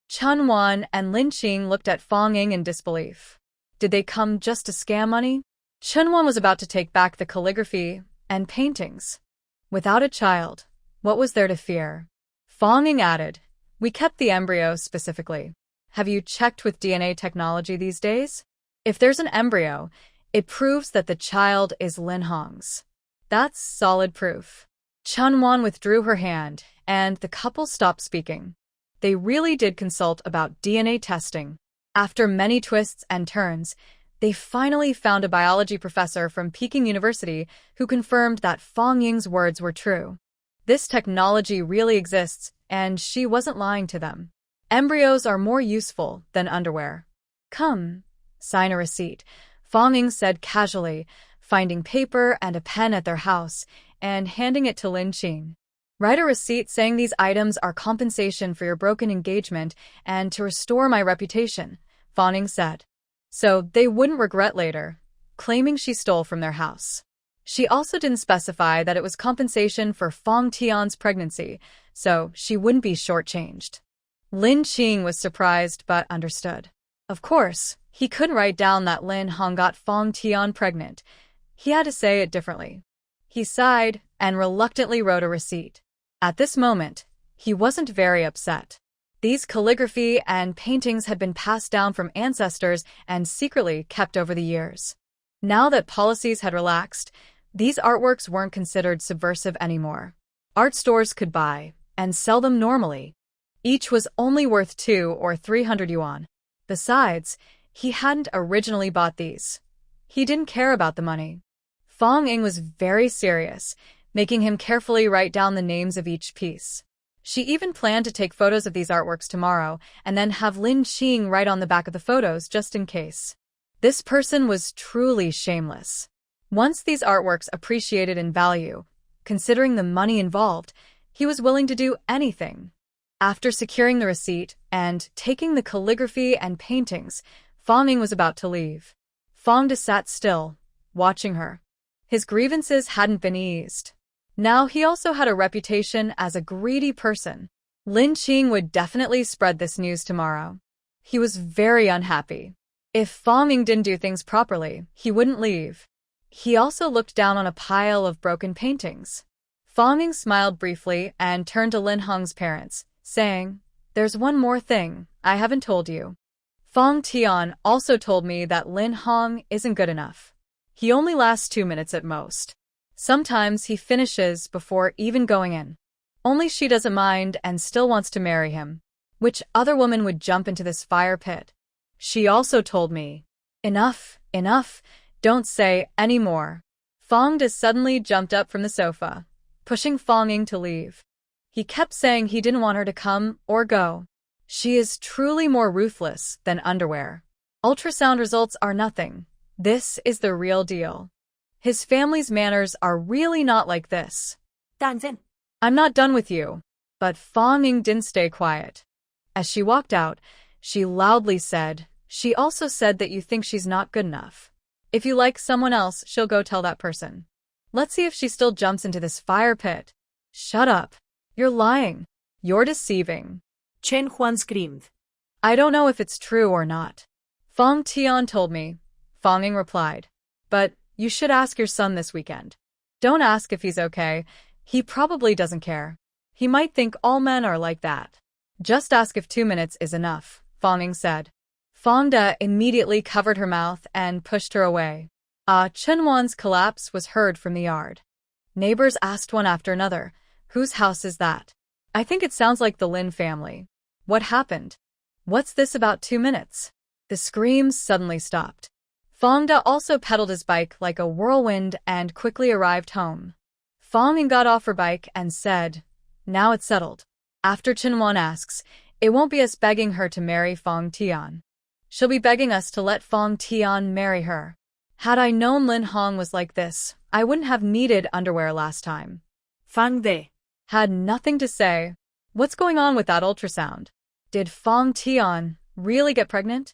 Chun Wan and Lin Qing looked at Fong Ying in disbelief. Did they come just to scam money? Chun Wan was about to take back the calligraphy and paintings. Without a child, what was there to fear? Fong Ying added, "We kept the embryo specifically. Have you checked with DNA technology these days? If there's an embryo, it proves that the child is Lin Hong's. That's solid proof." Chun Wan withdrew her hand, and the couple stopped speaking. They really did consult about DNA testing. After many twists and turns, they finally found a biology professor from Peking University who confirmed that Fong Ying's words were true. This technology really exists, and she wasn't lying to them. Embryos are more useful than underwear. "Come, sign a receipt," Fong Ying said casually, finding paper and a pen at their house and handing it to Lin Qing. "Write a receipt saying these items are compensation for your broken engagement and to restore my reputation," Fong Ying said. So they wouldn't regret later claiming she stole from their house. She also didn't specify that it was compensation for Fong Tian's pregnancy, so she wouldn't be shortchanged. Lin Qing was surprised but understood. Of course, he couldn't write down that Lin Hong got Fong Tian pregnant. He had to say it differently. He sighed and reluctantly wrote a receipt. At this moment, he wasn't very upset. These calligraphy and paintings had been passed down from ancestors and secretly kept over the years. Now that policies had relaxed, these artworks weren't considered subversive anymore. Art stores could buy and sell them normally. Each was only worth 200 or 300 yuan. Besides, he hadn't originally bought these. He didn't care about the money. Fong Ying was very serious, making him carefully write down the names of each piece. She even planned to take photos of these artworks tomorrow and then have Lin Qing write on the back of the photos just in case. This person was truly shameless. Once these artworks appreciated in value, considering the money involved, he was willing to do anything. After securing the receipt and taking the calligraphy and paintings, Fong Ying was about to leave. Fong De sat still, watching her. His grievances hadn't been eased. Now he also had a reputation as a greedy person. Lin Qing would definitely spread this news tomorrow. He was very unhappy. If Fong Ying didn't do things properly, he wouldn't leave. He also looked down on a pile of broken paintings. Fong Ying smiled briefly and turned to Lin Hong's parents, saying, "There's one more thing I haven't told you. Fong Tian also told me that Lin Hong isn't good enough. He only lasts 2 minutes at most. Sometimes he finishes before even going in. Only she doesn't mind and still wants to marry him. Which other woman would jump into this fire pit? She also told me." "Enough, enough, don't say any more." Fong De suddenly jumped up from the sofa, pushing Fong Ying to leave. He kept saying he didn't want her to come or go. She is truly more ruthless than underwear. Ultrasound results are nothing. This is the real deal. His family's manners are really not like this. "I'm not done with you." But Fong Ying didn't stay quiet. As she walked out, she loudly said, "She also said that you think she's not good enough. If you like someone else, she'll go tell that person. Let's see if she still jumps into this fire pit." "Shut up. You're lying. You're deceiving." Chen Huan screamed. "I don't know if it's true or not. Fong Tian told me," Fong Ying replied. "But you should ask your son this weekend. Don't ask if he's okay. He probably doesn't care. He might think all men are like that. Just ask if 2 minutes is enough," Fong Ying said. Fong De immediately covered her mouth and pushed her away. Chun Wan's collapse was heard from the yard. Neighbors asked one after another, "Whose house is that? I think it sounds like the Lin family. What happened? What's this about 2 minutes?" The screams suddenly stopped. Fong De also pedaled his bike like a whirlwind and quickly arrived home. Fong Ying got off her bike and said, "Now it's settled. After Chen Wan asks, it won't be us begging her to marry Fong Tian. She'll be begging us to let Fong Tian marry her. Had I known Lin Hong was like this, I wouldn't have needed underwear last time." Fang De had nothing to say. "What's going on with that ultrasound? Did Fong Tian really get pregnant?"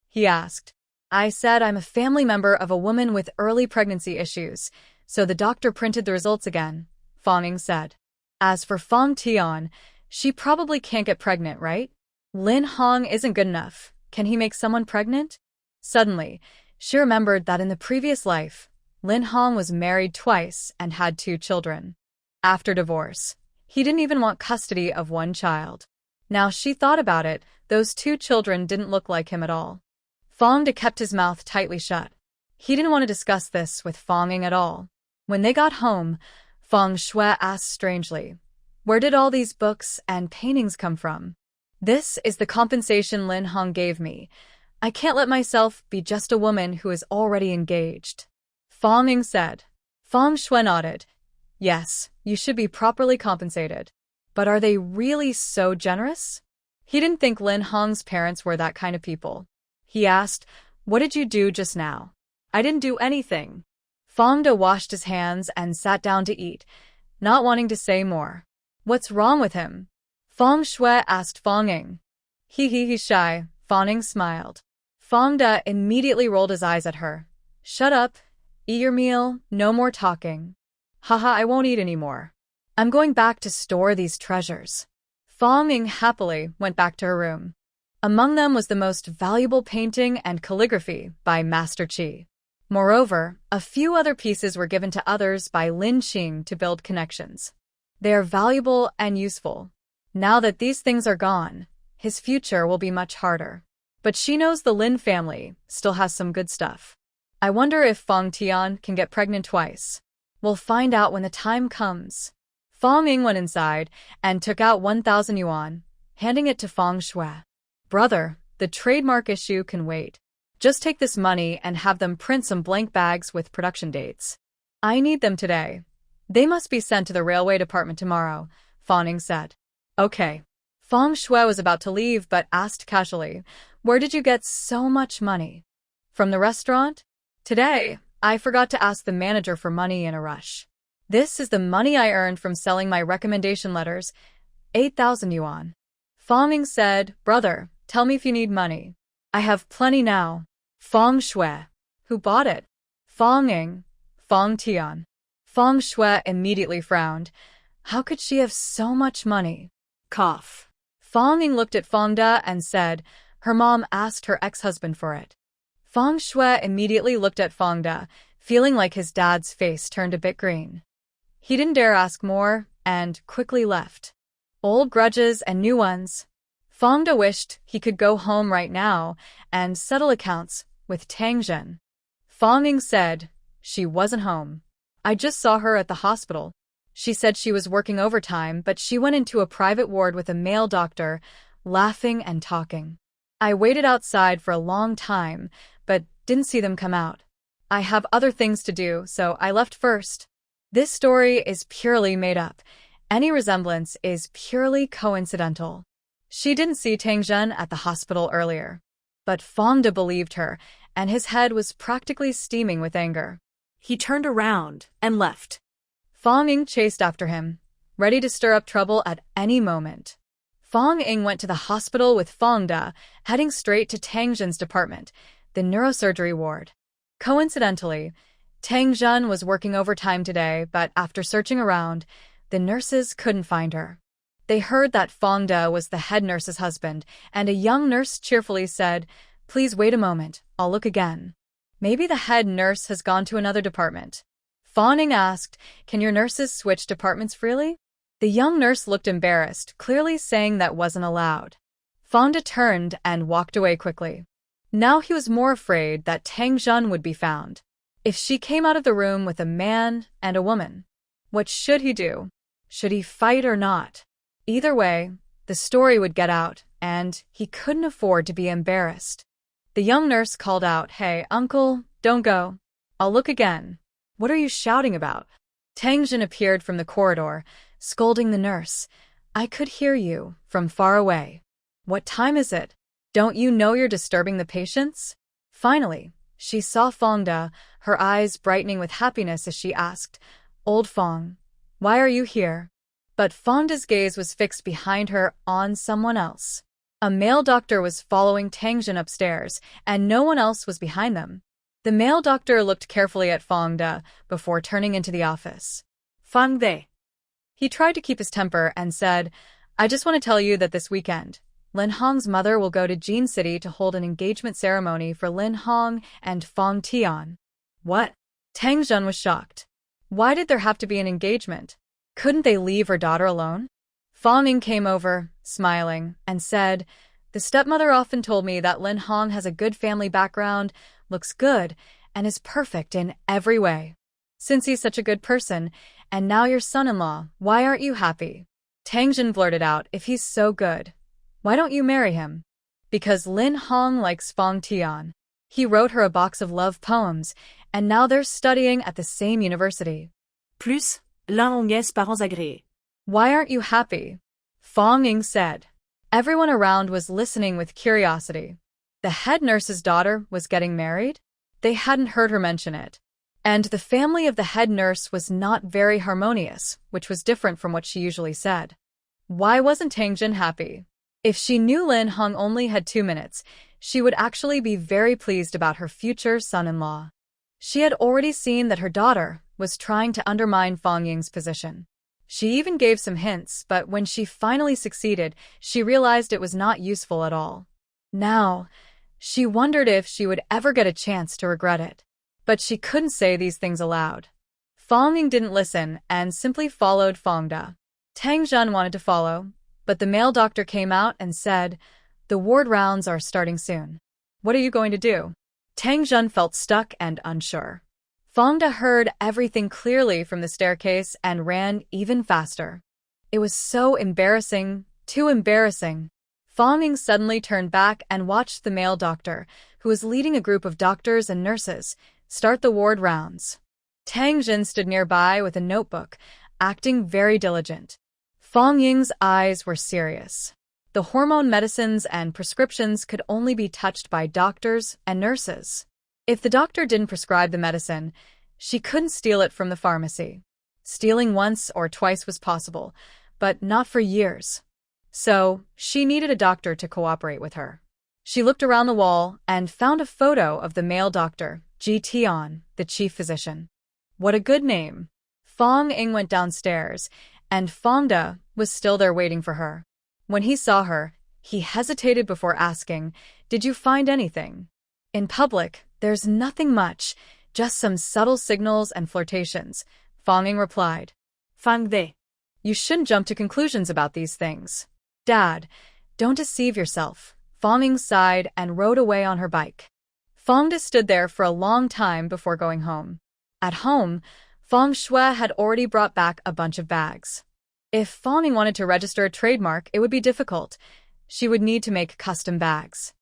he asked. "I said I'm a family member of a woman with early pregnancy issues, so the doctor printed the results again," Fong Ying said. "As for Fong Tian, she probably can't get pregnant, right? Lin Hong isn't good enough. Can he make someone pregnant? Suddenly, she remembered that in the previous life, Lin Hong was married twice and had 2 children. After divorce, he didn't even want custody of one child. Now she thought about it, those 2 children didn't look like him at all. Fong De kept his mouth tightly shut. He didn't want to discuss this with Fong Ying at all. When they got home, Fong Shui asked strangely, "Where did all these books and paintings come from?" "This is the compensation Lin Hong gave me. I can't let myself be just a woman who is already engaged," Fong Ying said. Fong Shui nodded. "Yes, you should be properly compensated. But are they really so generous?" He didn't think Lin Hong's parents were that kind of people. He asked, "What did you do just now?" "I didn't do anything." Fong De washed his hands and sat down to eat, not wanting to say more. "What's wrong with him?" Fong Shui asked Fong Ying. He's shy, Fong Ying smiled. Fong De immediately rolled his eyes at her. "Shut up, eat your meal, no more talking." "Haha, I won't eat anymore. I'm going back to store these treasures." Fong Ying happily went back to her room. Among them was the most valuable painting and calligraphy by Master Qi. Moreover, a few other pieces were given to others by Lin Qing to build connections. They are valuable and useful. Now that these things are gone, his future will be much harder. But she knows the Lin family still has some good stuff. I wonder if Fong Tian can get pregnant twice. We'll find out when the time comes. Fong Ying went inside and took out 1,000 yuan, handing it to Fong Shui. "Brother, the trademark issue can wait. Just take this money and have them print some blank bags with production dates. I need them today. They must be sent to the railway department tomorrow," Fong Ying said. "Okay." Fong Shui was about to leave but asked casually, "Where did you get so much money?" "From the restaurant? Today, I forgot to ask the manager for money in a rush. This is the money I earned from selling my recommendation letters, 8,000 yuan. Fong Ying said, "Brother, tell me if you need money. I have plenty now." Fong Shui. "Who bought it?" Fong Ying. "Fong Tian." Fong Shui immediately frowned. How could she have so much money? Cough. Fong Ying looked at Fong De and said, "Her mom asked her ex-husband for it." Fong Shui immediately looked at Fong De, feeling like his dad's face turned a bit green. He didn't dare ask more, and quickly left. Old grudges and new ones. Fong De wished he could go home right now and settle accounts with Tang Zhen. Fong Ying said, "She wasn't home. I just saw her at the hospital. She said she was working overtime, but she went into a private ward with a male doctor, laughing and talking. I waited outside for a long time, but didn't see them come out. I have other things to do, so I left first." This story is purely made up. Any resemblance is purely coincidental. She didn't see Tang Zhen at the hospital earlier. But Fong De believed her, and his head was practically steaming with anger. He turned around and left. Fong Ying chased after him, ready to stir up trouble at any moment. Fong Ying went to the hospital with Fong De, heading straight to Tang Zhen's department, the neurosurgery ward. Coincidentally, Tang Zhen was working overtime today, but after searching around, the nurses couldn't find her. They heard that Fong De was the head nurse's husband, and a young nurse cheerfully said, "Please wait a moment, I'll look again." Maybe the head nurse has gone to another department. Fong Ying asked, "Can your nurses switch departments freely?" The young nurse looked embarrassed, clearly saying that wasn't allowed. Fong De turned and walked away quickly. Now he was more afraid that Tang Zhen would be found. If she came out of the room with a man and a woman, what should he do? Should he fight or not? Either way, the story would get out, and he couldn't afford to be embarrassed. The young nurse called out, "Hey, uncle, don't go. I'll look again." "What are you shouting about?" Tang Zhen appeared from the corridor, scolding the nurse. "I could hear you from far away. What time is it? Don't you know you're disturbing the patients?" Finally, she saw Fong De, her eyes brightening with happiness as she asked, "Old Fong, why are you here?" But Fong De's gaze was fixed behind her on someone else. A male doctor was following Tang Zhen upstairs, and no one else was behind them. The male doctor looked carefully at Fong De before turning into the office. "Fong De." He tried to keep his temper and said, "I just want to tell you that this weekend, Lin Hong's mother will go to Jin City to hold an engagement ceremony for Lin Hong and Fong Tian. What? Tang Zhen was shocked. Why did there have to be an engagement? Couldn't they leave her daughter alone? Fong Ying came over, smiling, and said, "The stepmother often told me that Lin Hong has a good family background, looks good, and is perfect in every way. Since he's such a good person, and now your son-in-law, why aren't you happy?" Tang Zhen blurted out, "If he's so good, why don't you marry him?" "Because Lin Hong likes Fong Tian. He wrote her a box of love poems, and now they're studying at the same university." Plus, Lin Hong's parents agréés. "Why aren't you happy?" Fong Ying said. Everyone around was listening with curiosity. The head nurse's daughter was getting married? They hadn't heard her mention it. And the family of the head nurse was not very harmonious, which was different from what she usually said. Why wasn't Tang Jin happy? If she knew Lin Hong only had 2 minutes, she would actually be very pleased about her future son-in-law. She had already seen that her daughter was trying to undermine Fong Ying's position. She even gave some hints, but when she finally succeeded, she realized it was not useful at all. Now, she wondered if she would ever get a chance to regret it. But she couldn't say these things aloud. Fong Ying didn't listen and simply followed Fong Da. Tang Zhen wanted to follow, but the male doctor came out and said, "The ward rounds are starting soon. What are you going to do?" Tang Zhen felt stuck and unsure. Fong Da heard everything clearly from the staircase and ran even faster. It was so embarrassing, too embarrassing. Fong Ying suddenly turned back and watched the male doctor, who was leading a group of doctors and nurses, start the ward rounds. Tang Jin stood nearby with a notebook, acting very diligent. Fong Ying's eyes were serious. The hormone medicines and prescriptions could only be touched by doctors and nurses. If the doctor didn't prescribe the medicine, she couldn't steal it from the pharmacy. Stealing once or twice was possible, but not for years. So, she needed a doctor to cooperate with her. She looked around the wall and found a photo of the male doctor, Ji Tian, the chief physician. What a good name. Fong Ying went downstairs, and Fong Da was still there waiting for her. When he saw her, he hesitated before asking, "Did you find anything?" "In public, there's nothing much, just some subtle signals and flirtations," Fong Ying replied. Fang De. "You shouldn't jump to conclusions about these things." "Dad, don't deceive yourself." Fong Ying sighed and rode away on her bike. Fong Da stood there for a long time before going home. At home, Fong Shui had already brought back a bunch of bags. If Fong Ying wanted to register a trademark, it would be difficult. She would need to make custom bags.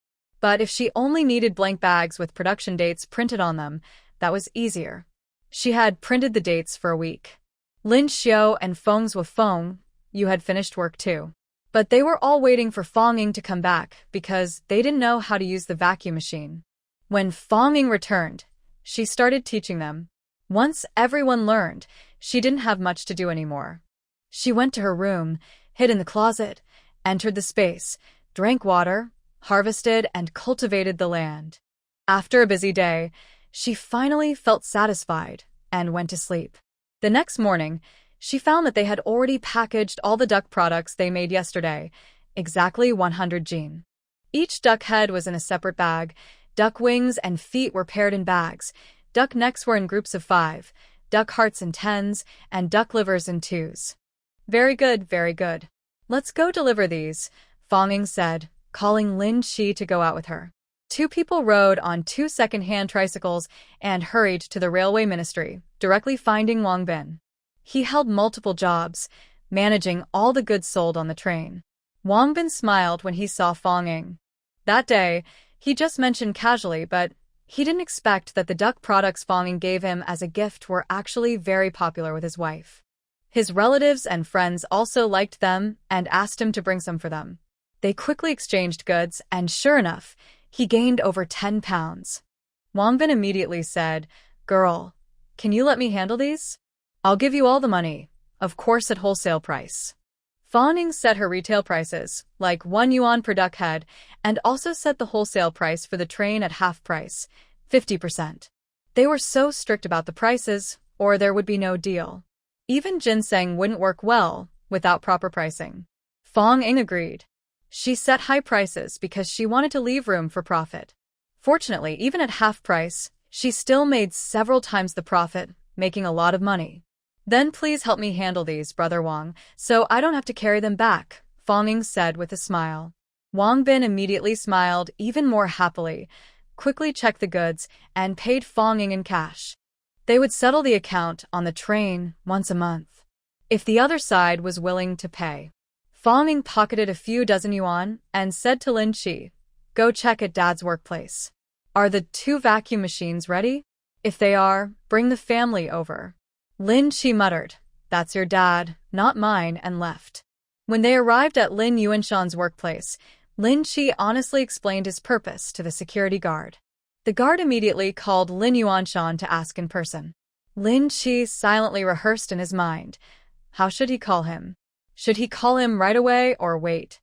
But if she only needed blank bags with production dates printed on them, that was easier. She had printed the dates for a week. Lin Xiao and Feng Zhuofeng, you had finished work too. But they were all waiting for Fong Ying to come back because they didn't know how to use the vacuum machine. When Fong Ying returned, she started teaching them. Once everyone learned, she didn't have much to do anymore. She went to her room, hid in the closet, entered the space, drank water, harvested and cultivated the land. After a busy day, she finally felt satisfied and went to sleep. The next morning, she found that they had already packaged all the duck products they made yesterday, exactly 100 jin. Each duck head was in a separate bag, duck wings and feet were paired in bags, duck necks were in groups of 5, duck hearts in 10s, and duck livers in 2s. Very good, very good. Let's go deliver these, Fong Ying said, calling Lin Qi to go out with her. 2 people rode on 2 second-hand tricycles and hurried to the railway ministry, directly finding Wang Bin. He held multiple jobs, managing all the goods sold on the train. Wang Bin smiled when he saw Fong Ying. That day, he just mentioned casually, but he didn't expect that the duck products Fong Ying gave him as a gift were actually very popular with his wife. His relatives and friends also liked them and asked him to bring some for them. They quickly exchanged goods, and sure enough, he gained over 10 pounds. Wang Bin immediately said, "Girl, can you let me handle these? I'll give you all the money, of course at wholesale price." Fong Ying set her retail prices, like 1 yuan per duck head, and also set the wholesale price for the train at half price, 50%. They were so strict about the prices, or there would be no deal. Even ginseng wouldn't work well without proper pricing. Fong Ying agreed. She set high prices because she wanted to leave room for profit. Fortunately, even at half price, she still made several times the profit, making a lot of money. Then please help me handle these, Brother Wang, so I don't have to carry them back, Fong said with a smile. Wang Bin immediately smiled even more happily, quickly checked the goods, and paid Fong in cash. They would settle the account on the train once a month, if the other side was willing to pay. Fong pocketed a few dozen yuan and said to Lin Qi, "Go check at Dad's workplace. Are the 2 vacuum machines ready? If they are, bring the family over." Lin Qi muttered, "That's your dad, not mine," and left. When they arrived at Lin Yuanshan's workplace, Lin Qi honestly explained his purpose to the security guard. The guard immediately called Lin Yuanshan to ask in person. Lin Qi silently rehearsed in his mind. How should he call him? Should he call him right away or wait?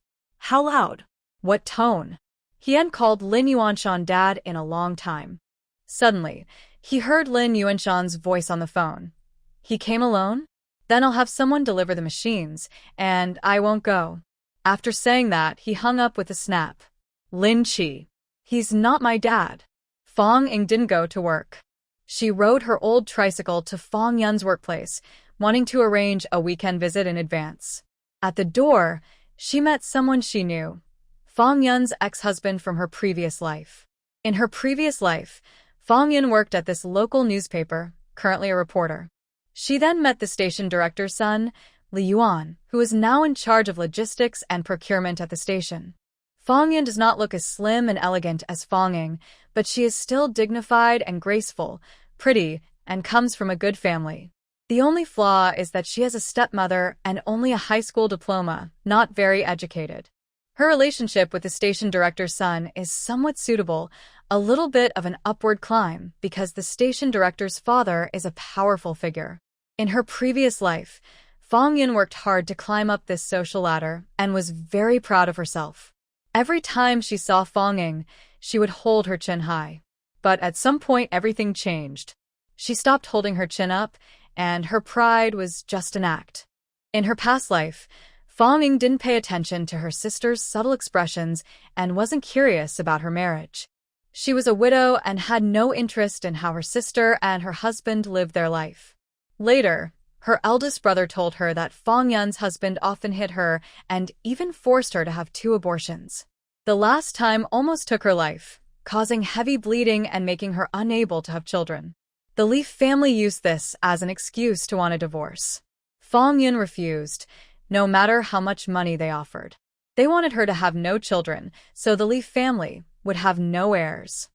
How loud? What tone? He hadn't called Lin Yuanshan dad in a long time. Suddenly, he heard Lin Yuanshan's voice on the phone. He came alone? Then I'll have someone deliver the machines, and I won't go. After saying that, he hung up with a snap. Lin Qi. He's not my dad. Fong Ying didn't go to work. She rode her old tricycle to Fong Yun's workplace, wanting to arrange a weekend visit in advance. At the door, she met someone she knew. Fong Yun's ex-husband from her previous life. In her previous life, Fong Yun worked at this local newspaper, currently a reporter. She then met the station director's son, Li Yuan, who is now in charge of logistics and procurement at the station. Fong Yun does not look as slim and elegant as Fong Ying, but she is still dignified and graceful, pretty, and comes from a good family. The only flaw is that she has a stepmother and only a high school diploma, not very educated. Her relationship with the station director's son is somewhat suitable, a little bit of an upward climb, because the station director's father is a powerful figure. In her previous life, Fong Yun worked hard to climb up this social ladder and was very proud of herself. Every time she saw Fong Ying, she would hold her chin high. But at some point everything changed. She stopped holding her chin up, and her pride was just an act. In her past life, Fong Ying didn't pay attention to her sister's subtle expressions and wasn't curious about her marriage. She was a widow and had no interest in how her sister and her husband lived their life. Later, her eldest brother told her that Fong Yun's husband often hit her and even forced her to have 2 abortions. The last time almost took her life, causing heavy bleeding and making her unable to have children. The Li family used this as an excuse to want a divorce. Fong Yun refused, no matter how much money they offered. They wanted her to have no children, so the Li family would have no heirs.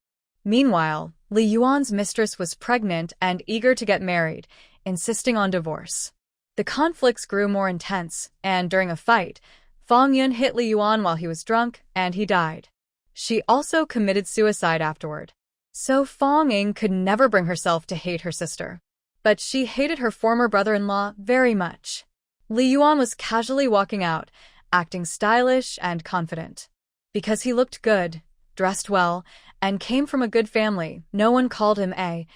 Meanwhile, Li Yuan's mistress was pregnant and eager to get married, insisting on divorce. The conflicts grew more intense, and during a fight, Fong Yun hit Li Yuan while he was drunk, and he died. She also committed suicide afterward. So Fong Ying could never bring herself to hate her sister. But she hated her former brother-in-law very much. Li Yuan was casually walking out, acting stylish and confident. Because he looked good, dressed well, and came from a good family, no one called him a.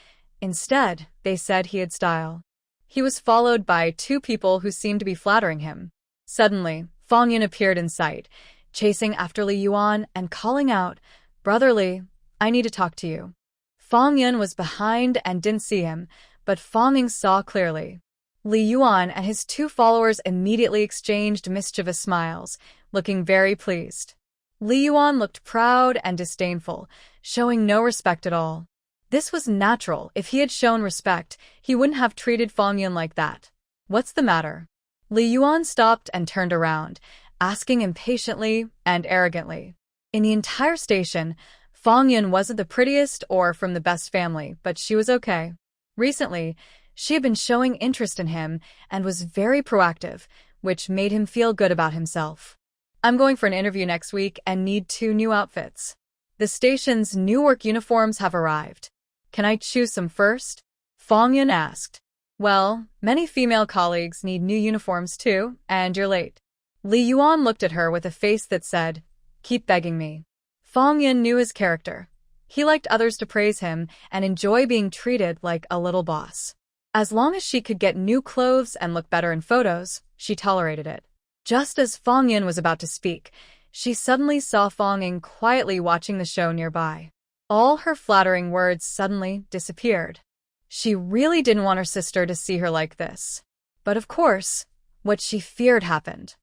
Instead, they said he had style. He was followed by 2 people who seemed to be flattering him. Suddenly, Fong Yun appeared in sight, chasing after Li Yuan and calling out, "Brother Li, I need to talk to you." Fong Yun was behind and didn't see him, but Fong Ying saw clearly. Li Yuan and his 2 followers immediately exchanged mischievous smiles, looking very pleased. Li Yuan looked proud and disdainful, showing no respect at all. This was natural. If he had shown respect, he wouldn't have treated Fong Yun like that. "What's the matter?" Li Yuan stopped and turned around, asking impatiently and arrogantly. In the entire station, Fong Yun wasn't the prettiest or from the best family, but she was okay. Recently, she had been showing interest in him and was very proactive, which made him feel good about himself. "I'm going for an interview next week and need 2 new outfits. The station's new work uniforms have arrived. Can I choose some first?" Fong Yun asked. "Well, many female colleagues need new uniforms too, and you're late." Li Yuan looked at her with a face that said, "Keep begging me." Fong Yun knew his character. He liked others to praise him and enjoy being treated like a little boss. As long as she could get new clothes and look better in photos, she tolerated it. Just as Fong Yun was about to speak, She suddenly saw Fonging quietly watching the show nearby. All her flattering words suddenly disappeared. She really didn't want her sister to see her like this. But of course, what she feared happened.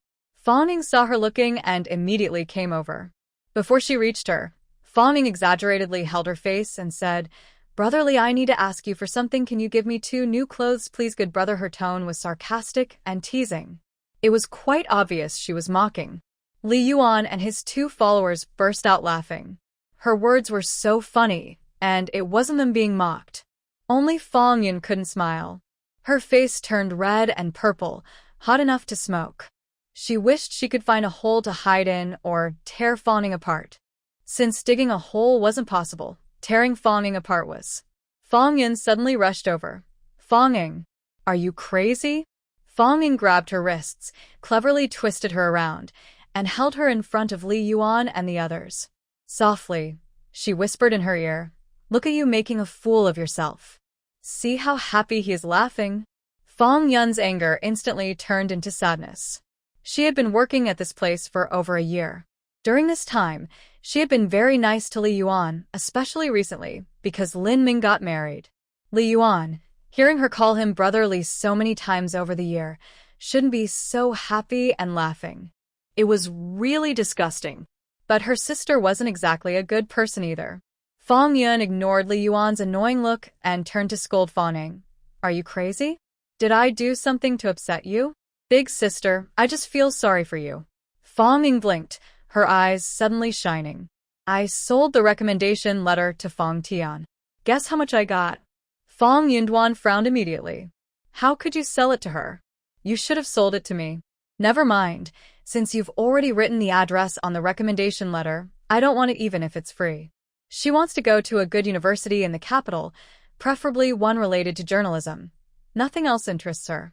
Fonging saw her looking and immediately came over. Before she reached her, Fonging exaggeratedly held her face and said, "Brotherly, I need to ask you for something. Can you give me 2 new clothes, please?" Good brother. Her tone was sarcastic and teasing. It was quite obvious she was mocking. Li Yuan and his 2 followers burst out laughing. Her words were so funny, and it wasn't them being mocked. Only Fong Yun couldn't smile. Her face turned red and purple, hot enough to smoke. She wished she could find a hole to hide in or tear Fonging apart. Since digging a hole wasn't possible, tearing Fonging apart was. Fong Yun suddenly rushed over. "Fonging, are you crazy?" Fonging grabbed her wrists, cleverly twisted her around, and held her in front of Li Yuan and the others. Softly, she whispered in her ear, "Look at you making a fool of yourself. See how happy he is laughing?" Fong Yun's anger instantly turned into sadness. She had been working at this place for over a year. During this time, she had been very nice to Li Yuan, especially recently, because Lin Ming got married. Li Yuan, hearing her call him brotherly so many times over the year, shouldn't be so happy and laughing. It was really disgusting. But her sister wasn't exactly a good person either. Fong Yun ignored Li Yuan's annoying look and turned to scold Fonging. "Are you crazy? Did I do something to upset you? Big sister, I just feel sorry for you." Fonging blinked, her eyes suddenly shining. "I sold the recommendation letter to Fong Tian. Guess how much I got?" Fong Yunduan frowned immediately. "How could you sell it to her? You should have sold it to me." "Never mind. Since you've already written the address on the recommendation letter, I don't want it even if it's free. She wants to go to a good university in the capital, preferably one related to journalism. Nothing else interests her."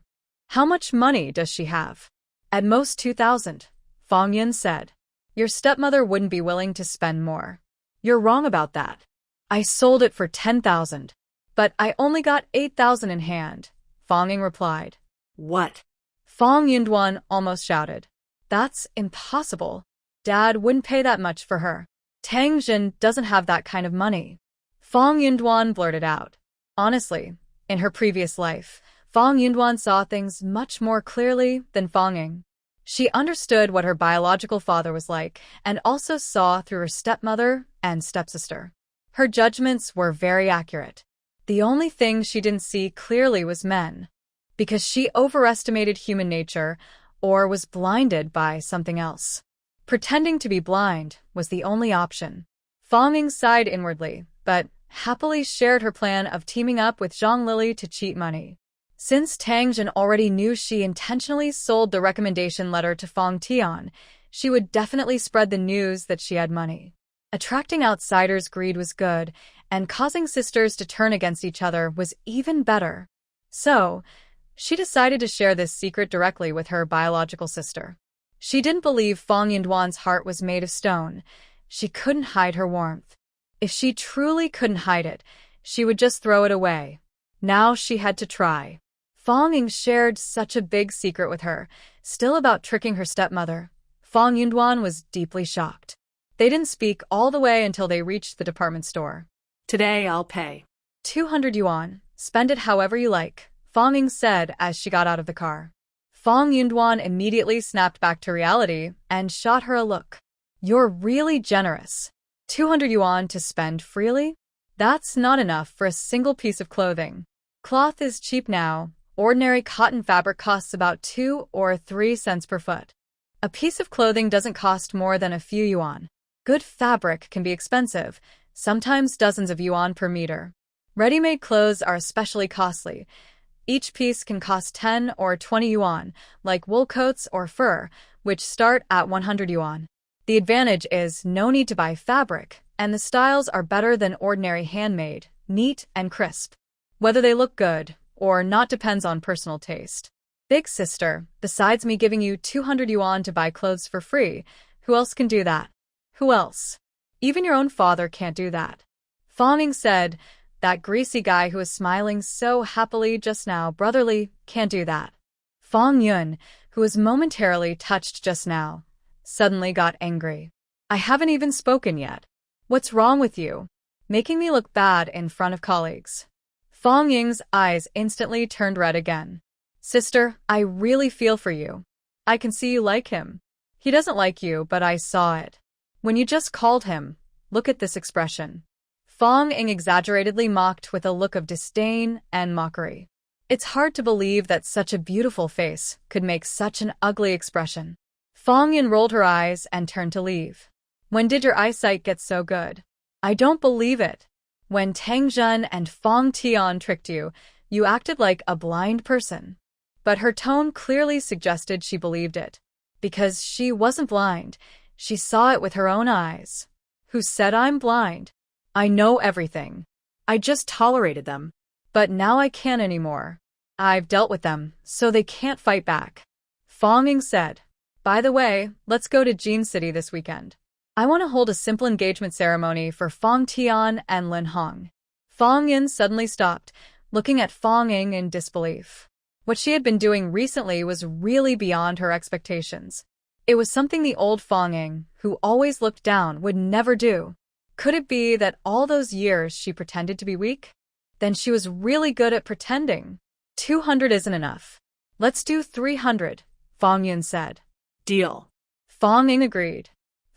"How much money does she have?" "At most 2,000, Fong Yun said. "Your stepmother wouldn't be willing to spend more." "You're wrong about that. I sold it for 10,000. But I only got 8,000 in hand," Fonging replied. What? Fong Yunduan almost shouted. "That's impossible. Dad wouldn't pay that much for her. Tang Jin doesn't have that kind of money." Fong Yunduan blurted out. Honestly, in her previous life, Fong Yunduan saw things much more clearly than Fonging. She understood what her biological father was like and also saw through her stepmother and stepsister. Her judgments were very accurate. The only thing she didn't see clearly was men. Because she overestimated human nature or was blinded by something else. Pretending to be blind was the only option. Fonging sighed inwardly, but happily shared her plan of teaming up with Zhang Lili to cheat money. Since Tang Jin already knew she intentionally sold the recommendation letter to Fong Tian, she would definitely spread the news that she had money. Attracting outsiders' greed was good, and causing sisters to turn against each other was even better. So, she decided to share this secret directly with her biological sister. She didn't believe Fong Yunduan's heart was made of stone. She couldn't hide her warmth. If she truly couldn't hide it, she would just throw it away. Now she had to try. Fonging shared such a big secret with her, still about tricking her stepmother. Fong Yunduan was deeply shocked. They didn't speak all the way until they reached the department store. Today I'll pay 200 yuan. Spend it however you like, Fonging said as she got out of the car. Fong Yunduan immediately snapped back to reality and shot her a look. "You're really generous. 200 yuan to spend freely? That's not enough for a single piece of clothing. Cloth is cheap now. Ordinary cotton fabric costs about 2 or 3 cents per foot. A piece of clothing doesn't cost more than a few yuan. Good fabric can be expensive, sometimes dozens of yuan per meter. Ready-made clothes are especially costly. Each piece can cost 10 or 20 yuan, like wool coats or fur, which start at 100 yuan. The advantage is no need to buy fabric, and the styles are better than ordinary handmade, neat and crisp. Whether they look good or not depends on personal taste. Big sister, besides me giving you 200 yuan to buy clothes for free, who else can do that? Who else? Even your own father can't do that." Fonging said, "That greasy guy who was smiling so happily just now, brotherly, can't do that." Fong Yun, who was momentarily touched just now, suddenly got angry. I haven't even spoken yet. What's wrong with you? Making me look bad in front of colleagues. Fong Ying's eyes instantly turned red again. Sister, I really feel for you. I can see you like him. He doesn't like you, but I saw it. When you just called him, look at this expression. Fong Ying exaggeratedly mocked with a look of disdain and mockery. It's hard to believe that such a beautiful face could make such an ugly expression. Fong Ying rolled her eyes and turned to leave. When did your eyesight get so good? I don't believe it. When Tang Zhen and Fong Tian tricked you, you acted like a blind person. But her tone clearly suggested she believed it. Because she wasn't blind, she saw it with her own eyes. Who said I'm blind? I know everything. I just tolerated them. But now I can't anymore. I've dealt with them, so they can't fight back. Fong Ying said. By the way, let's go to Jin City this weekend. I want to hold a simple engagement ceremony for Fong Tian and Lin Hong. Fong Ying suddenly stopped, looking at Fong Ying in disbelief. What she had been doing recently was really beyond her expectations. It was something the old Fong Ying, who always looked down, would never do. Could it be that all those years she pretended to be weak? Then she was really good at pretending. 200 isn't enough. Let's do 300, Fong Yun said. Deal. Fong Ying agreed.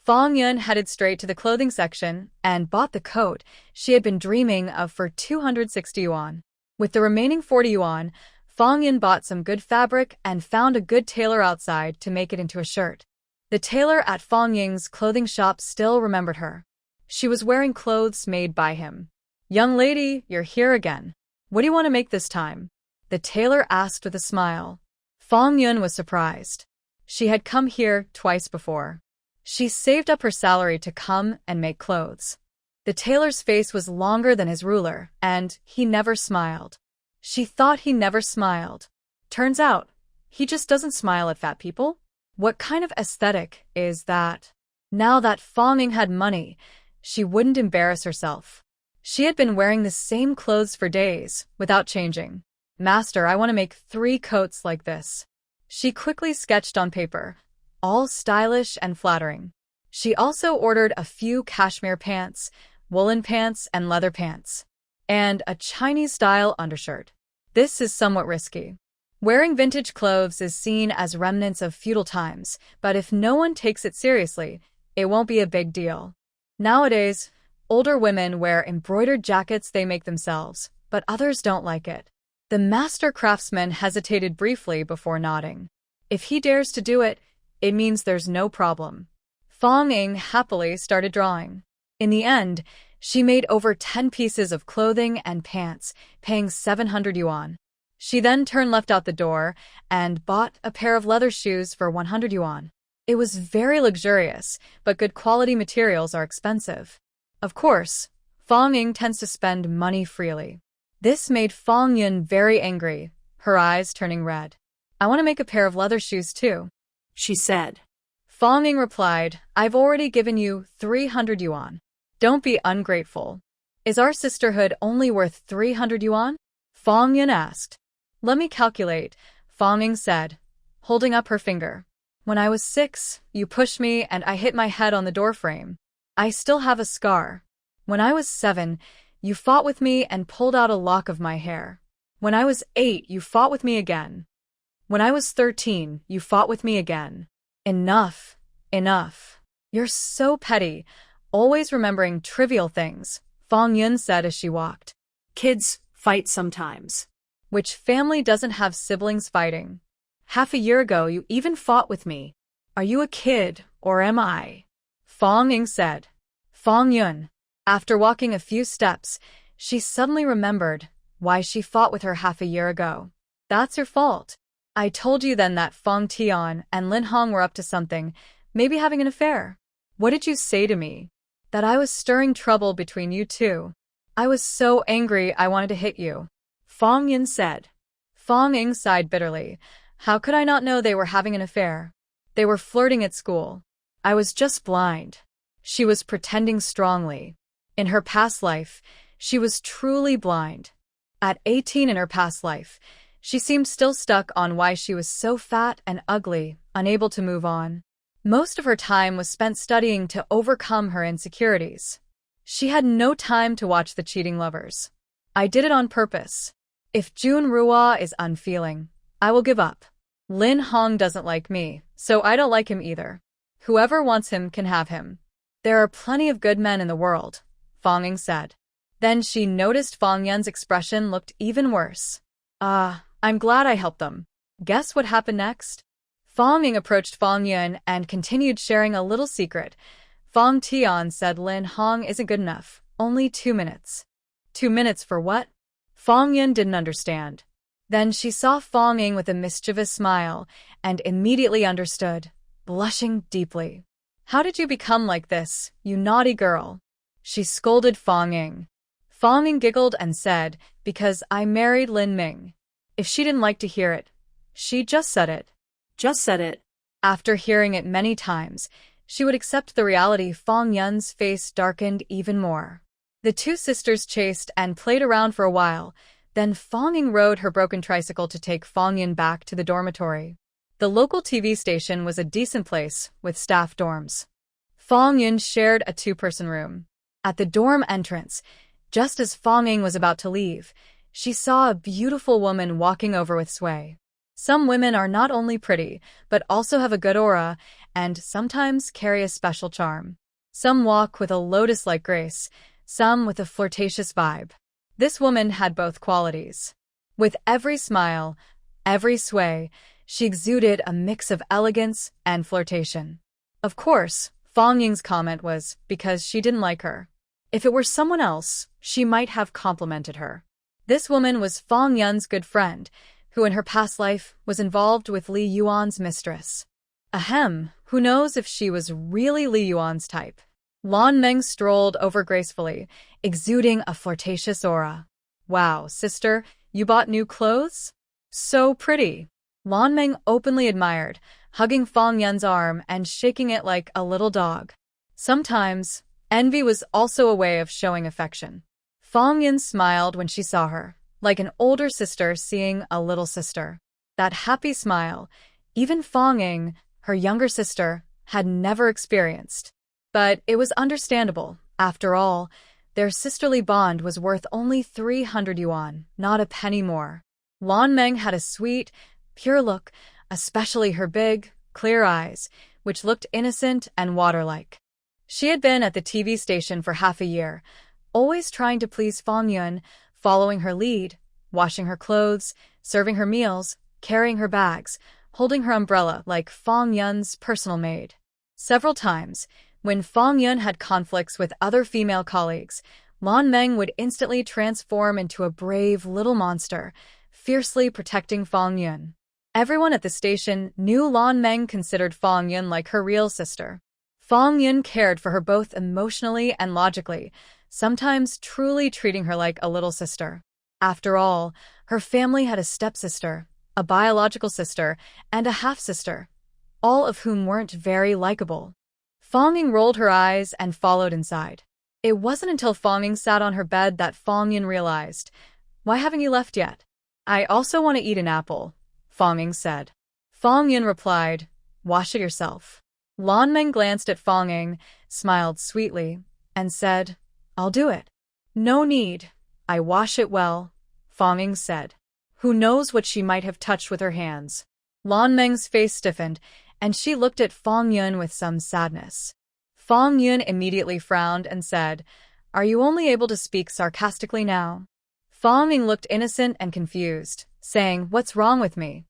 Fong Yun headed straight to the clothing section and bought the coat she had been dreaming of for 260 yuan. With the remaining 40 yuan, Fong Yun bought some good fabric and found a good tailor outside to make it into a shirt. The tailor at Fong Ying's clothing shop still remembered her. She was wearing clothes made by him. Young lady, you're here again. What do you want to make this time? The tailor asked with a smile. Fong Yun was surprised. She had come here twice before. She saved up her salary to come and make clothes. The tailor's face was longer than his ruler, and he never smiled. She thought he never smiled. Turns out, he just doesn't smile at fat people. What kind of aesthetic is that? Now that Fong Ying had money, she wouldn't embarrass herself. She had been wearing the same clothes for days, without changing. Master, I want to make 3 coats like this. She quickly sketched on paper, all stylish and flattering. She also ordered a few cashmere pants, woolen pants, and leather pants, and a Chinese-style undershirt. This is somewhat risky. Wearing vintage clothes is seen as remnants of feudal times, but if no one takes it seriously, it won't be a big deal. Nowadays, older women wear embroidered jackets they make themselves, but others don't like it. The master craftsman hesitated briefly before nodding. If he dares to do it, it means there's no problem. Fong Ying happily started drawing. In the end, she made over 10 pieces of clothing and pants, paying 700 yuan. She then turned left out the door and bought a pair of leather shoes for 100 yuan. It was very luxurious, but good quality materials are expensive. Of course, Fong Ying tends to spend money freely. This made Fong Yun very angry, her eyes turning red. I want to make a pair of leather shoes too, she said. Fong Ying replied, I've already given you 300 yuan. Don't be ungrateful. Is our sisterhood only worth 300 yuan? Fong Yun asked. Let me calculate, Fong Ying said, holding up her finger. When I was 6, you pushed me and I hit my head on the doorframe. I still have a scar. When I was 7, you fought with me and pulled out a lock of my hair. When I was 8, you fought with me again. When I was 13, you fought with me again. Enough. Enough. You're so petty, always remembering trivial things, Fong Yun said as she walked. Kids fight sometimes. Which family doesn't have siblings fighting? Half a year ago you even fought with me. Are you a kid, or am I? Fong Ying said. Fong Yun. After walking a few steps, she suddenly remembered why she fought with her half a year ago. That's your fault. I told you then that Fong Tian and Lin Hong were up to something, maybe having an affair. What did you say to me? That I was stirring trouble between you two. I was so angry I wanted to hit you, Fong Yun said. Fong Ying sighed bitterly. How could I not know they were having an affair? They were flirting at school. I was just blind. She was pretending strongly. In her past life, she was truly blind. At 18 in her past life, she seemed still stuck on why she was so fat and ugly, unable to move on. Most of her time was spent studying to overcome her insecurities. She had no time to watch the cheating lovers. I did it on purpose. If Jun Ruo is unfeeling, I will give up. Lin Hong doesn't like me, so I don't like him either. Whoever wants him can have him. There are plenty of good men in the world, Fong said. Then she noticed Fong Yun's expression looked even worse. I'm glad I helped them. Guess what happened next? Fong Ying approached Fong Yun and continued sharing a little secret. Fong Tian said Lin Hong isn't good enough. Only 2 minutes. 2 minutes for what? Fong Yun didn't understand. Then she saw Fong Ying with a mischievous smile and immediately understood, blushing deeply. How did you become like this, you naughty girl? She scolded Fong Ying. Fong Ying giggled and said, because I married Lin Ming. If she didn't like to hear it, she just said it. Just said it. After hearing it many times, she would accept the reality. Fong Yun's face darkened even more. The two sisters chased and played around for a while, then Fong Ying rode her broken tricycle to take Fong Yun back to the dormitory. The local TV station was a decent place, with staff dorms. Fong Yun shared a 2-person room. At the dorm entrance, just as Fong Ying was about to leave, she saw a beautiful woman walking over with sway. Some women are not only pretty, but also have a good aura, and sometimes carry a special charm. Some walk with a lotus-like grace, some with a flirtatious vibe. This woman had both qualities. With every smile, every sway, she exuded a mix of elegance and flirtation. Of course, Fong Ying's comment was because she didn't like her. If it were someone else, she might have complimented her. This woman was Fong Yun's good friend, who in her past life was involved with Li Yuan's mistress. Ahem, who knows if she was really Li Yuan's type. Lan Meng strolled over gracefully, exuding a flirtatious aura. Wow, sister, you bought new clothes? So pretty. Lan Meng openly admired, hugging Fong Yun's arm and shaking it like a little dog. Sometimes, envy was also a way of showing affection. Fong Yun smiled when she saw her, like an older sister seeing a little sister. That happy smile, even Fong Ying, her younger sister, had never experienced. But it was understandable. After all, their sisterly bond was worth only 300 yuan, not a penny more. Lan Meng had a sweet, pure look, especially her big, clear eyes, which looked innocent and water-like. She had been at the TV station for half a year, always trying to please Fong Yun, following her lead, washing her clothes, serving her meals, carrying her bags, holding her umbrella like Fong Yun's personal maid. Several times, when Fong Yun had conflicts with other female colleagues, Lan Meng would instantly transform into a brave little monster, fiercely protecting Fong Yun. Everyone at the station knew Lan Meng considered Fong Yun like her real sister. Fong Yun cared for her both emotionally and logically, sometimes truly treating her like a little sister. After all, her family had a stepsister, a biological sister, and a half-sister, all of whom weren't very likable. Fong Ying rolled her eyes and followed inside. It wasn't until Fong Ying sat on her bed that Fong Yun realized, "Why haven't you left yet?" "I also want to eat an apple," Fong Ying said. Fong Yun replied, "Wash it yourself." Lan Meng glanced at Fong Ying, smiled sweetly, and said, "I'll do it." "No need. I wash it well," Fong Ying said. Who knows what she might have touched with her hands? Lan Meng's face stiffened, and she looked at Fong Yun with some sadness. Fong Yun immediately frowned and said, "Are you only able to speak sarcastically now?" Fong Ying looked innocent and confused, saying, "What's wrong with me?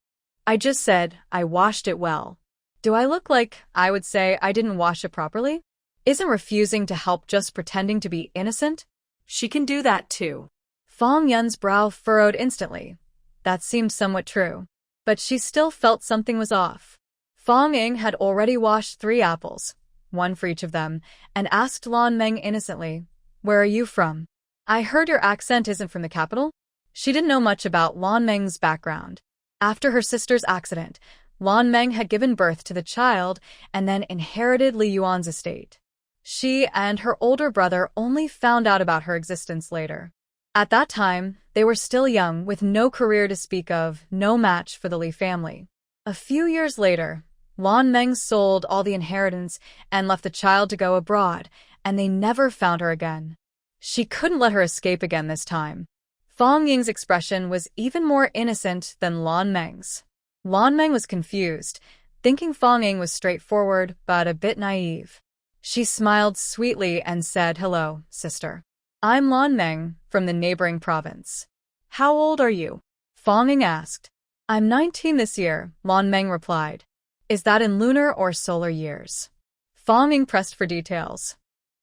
I just said I washed it well. Do I look like I would say I didn't wash it properly? Isn't refusing to help just pretending to be innocent?" She can do that too. Fong Yun's brow furrowed instantly. That seemed somewhat true. But she still felt something was off. Fong Ying had already washed 3 apples, 1 for each of them, and asked Lan Meng innocently, "Where are you from? I heard your accent isn't from the capital?" She didn't know much about Lan Meng's background. After her sister's accident, Lan Meng had given birth to the child and then inherited Li Yuan's estate. She and her older brother only found out about her existence later. At that time, they were still young, with no career to speak of, no match for the Li family. A few years later, Lan Meng sold all the inheritance and left the child to go abroad, and they never found her again. She couldn't let her escape again this time. Fang Ying's expression was even more innocent than Lan Meng's. Lan Meng was confused, thinking Fang Ying was straightforward but a bit naive. She smiled sweetly and said, "Hello, sister. I'm Lan Meng from the neighboring province." "How old are you?" Fang Ying asked. "I'm 19 this year," Lan Meng replied. "Is that in lunar or solar years?" Fang Ying pressed for details.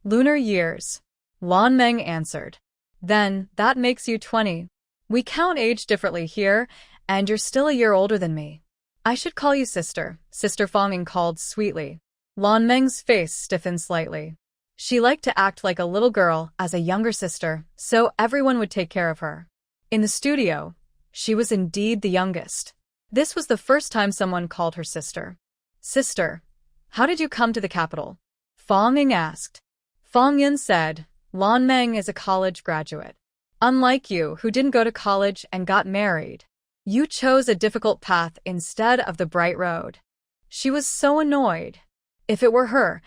"Lunar years," Lan Meng answered. "Then, that makes you 20. We count age differently here, and you're still a year older than me. I should call you sister," Sister Fang Ying called sweetly. Lan Meng's face stiffened slightly. She liked to act like a little girl as a younger sister, so everyone would take care of her. In the studio, she was indeed the youngest. This was the first time someone called her sister. "Sister, how did you come to the capital?" Fang Ying asked. Fang Yun said, "Lan Meng is a college graduate. Unlike you, who didn't go to college and got married. You chose a difficult path instead of the bright road." She was so annoyed. If it were her,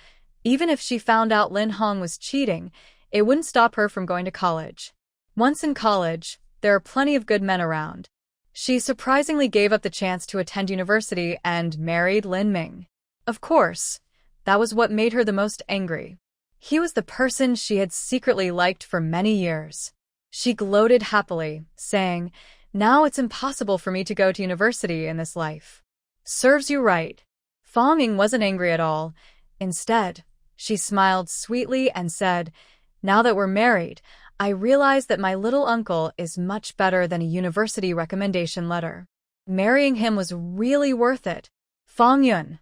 even if she found out Lin Hong was cheating, it wouldn't stop her from going to college. Once in college, there are plenty of good men around. She surprisingly gave up the chance to attend university and married Lin Ming. Of course, that was what made her the most angry. He was the person she had secretly liked for many years. She gloated happily, saying, "Now it's impossible for me to go to university in this life." "Serves you right." Fang Ying wasn't angry at all. Instead, she smiled sweetly and said, "Now that we're married, I realize that my little uncle is much better than a university recommendation letter. Marrying him was really worth it." "Fang Yun,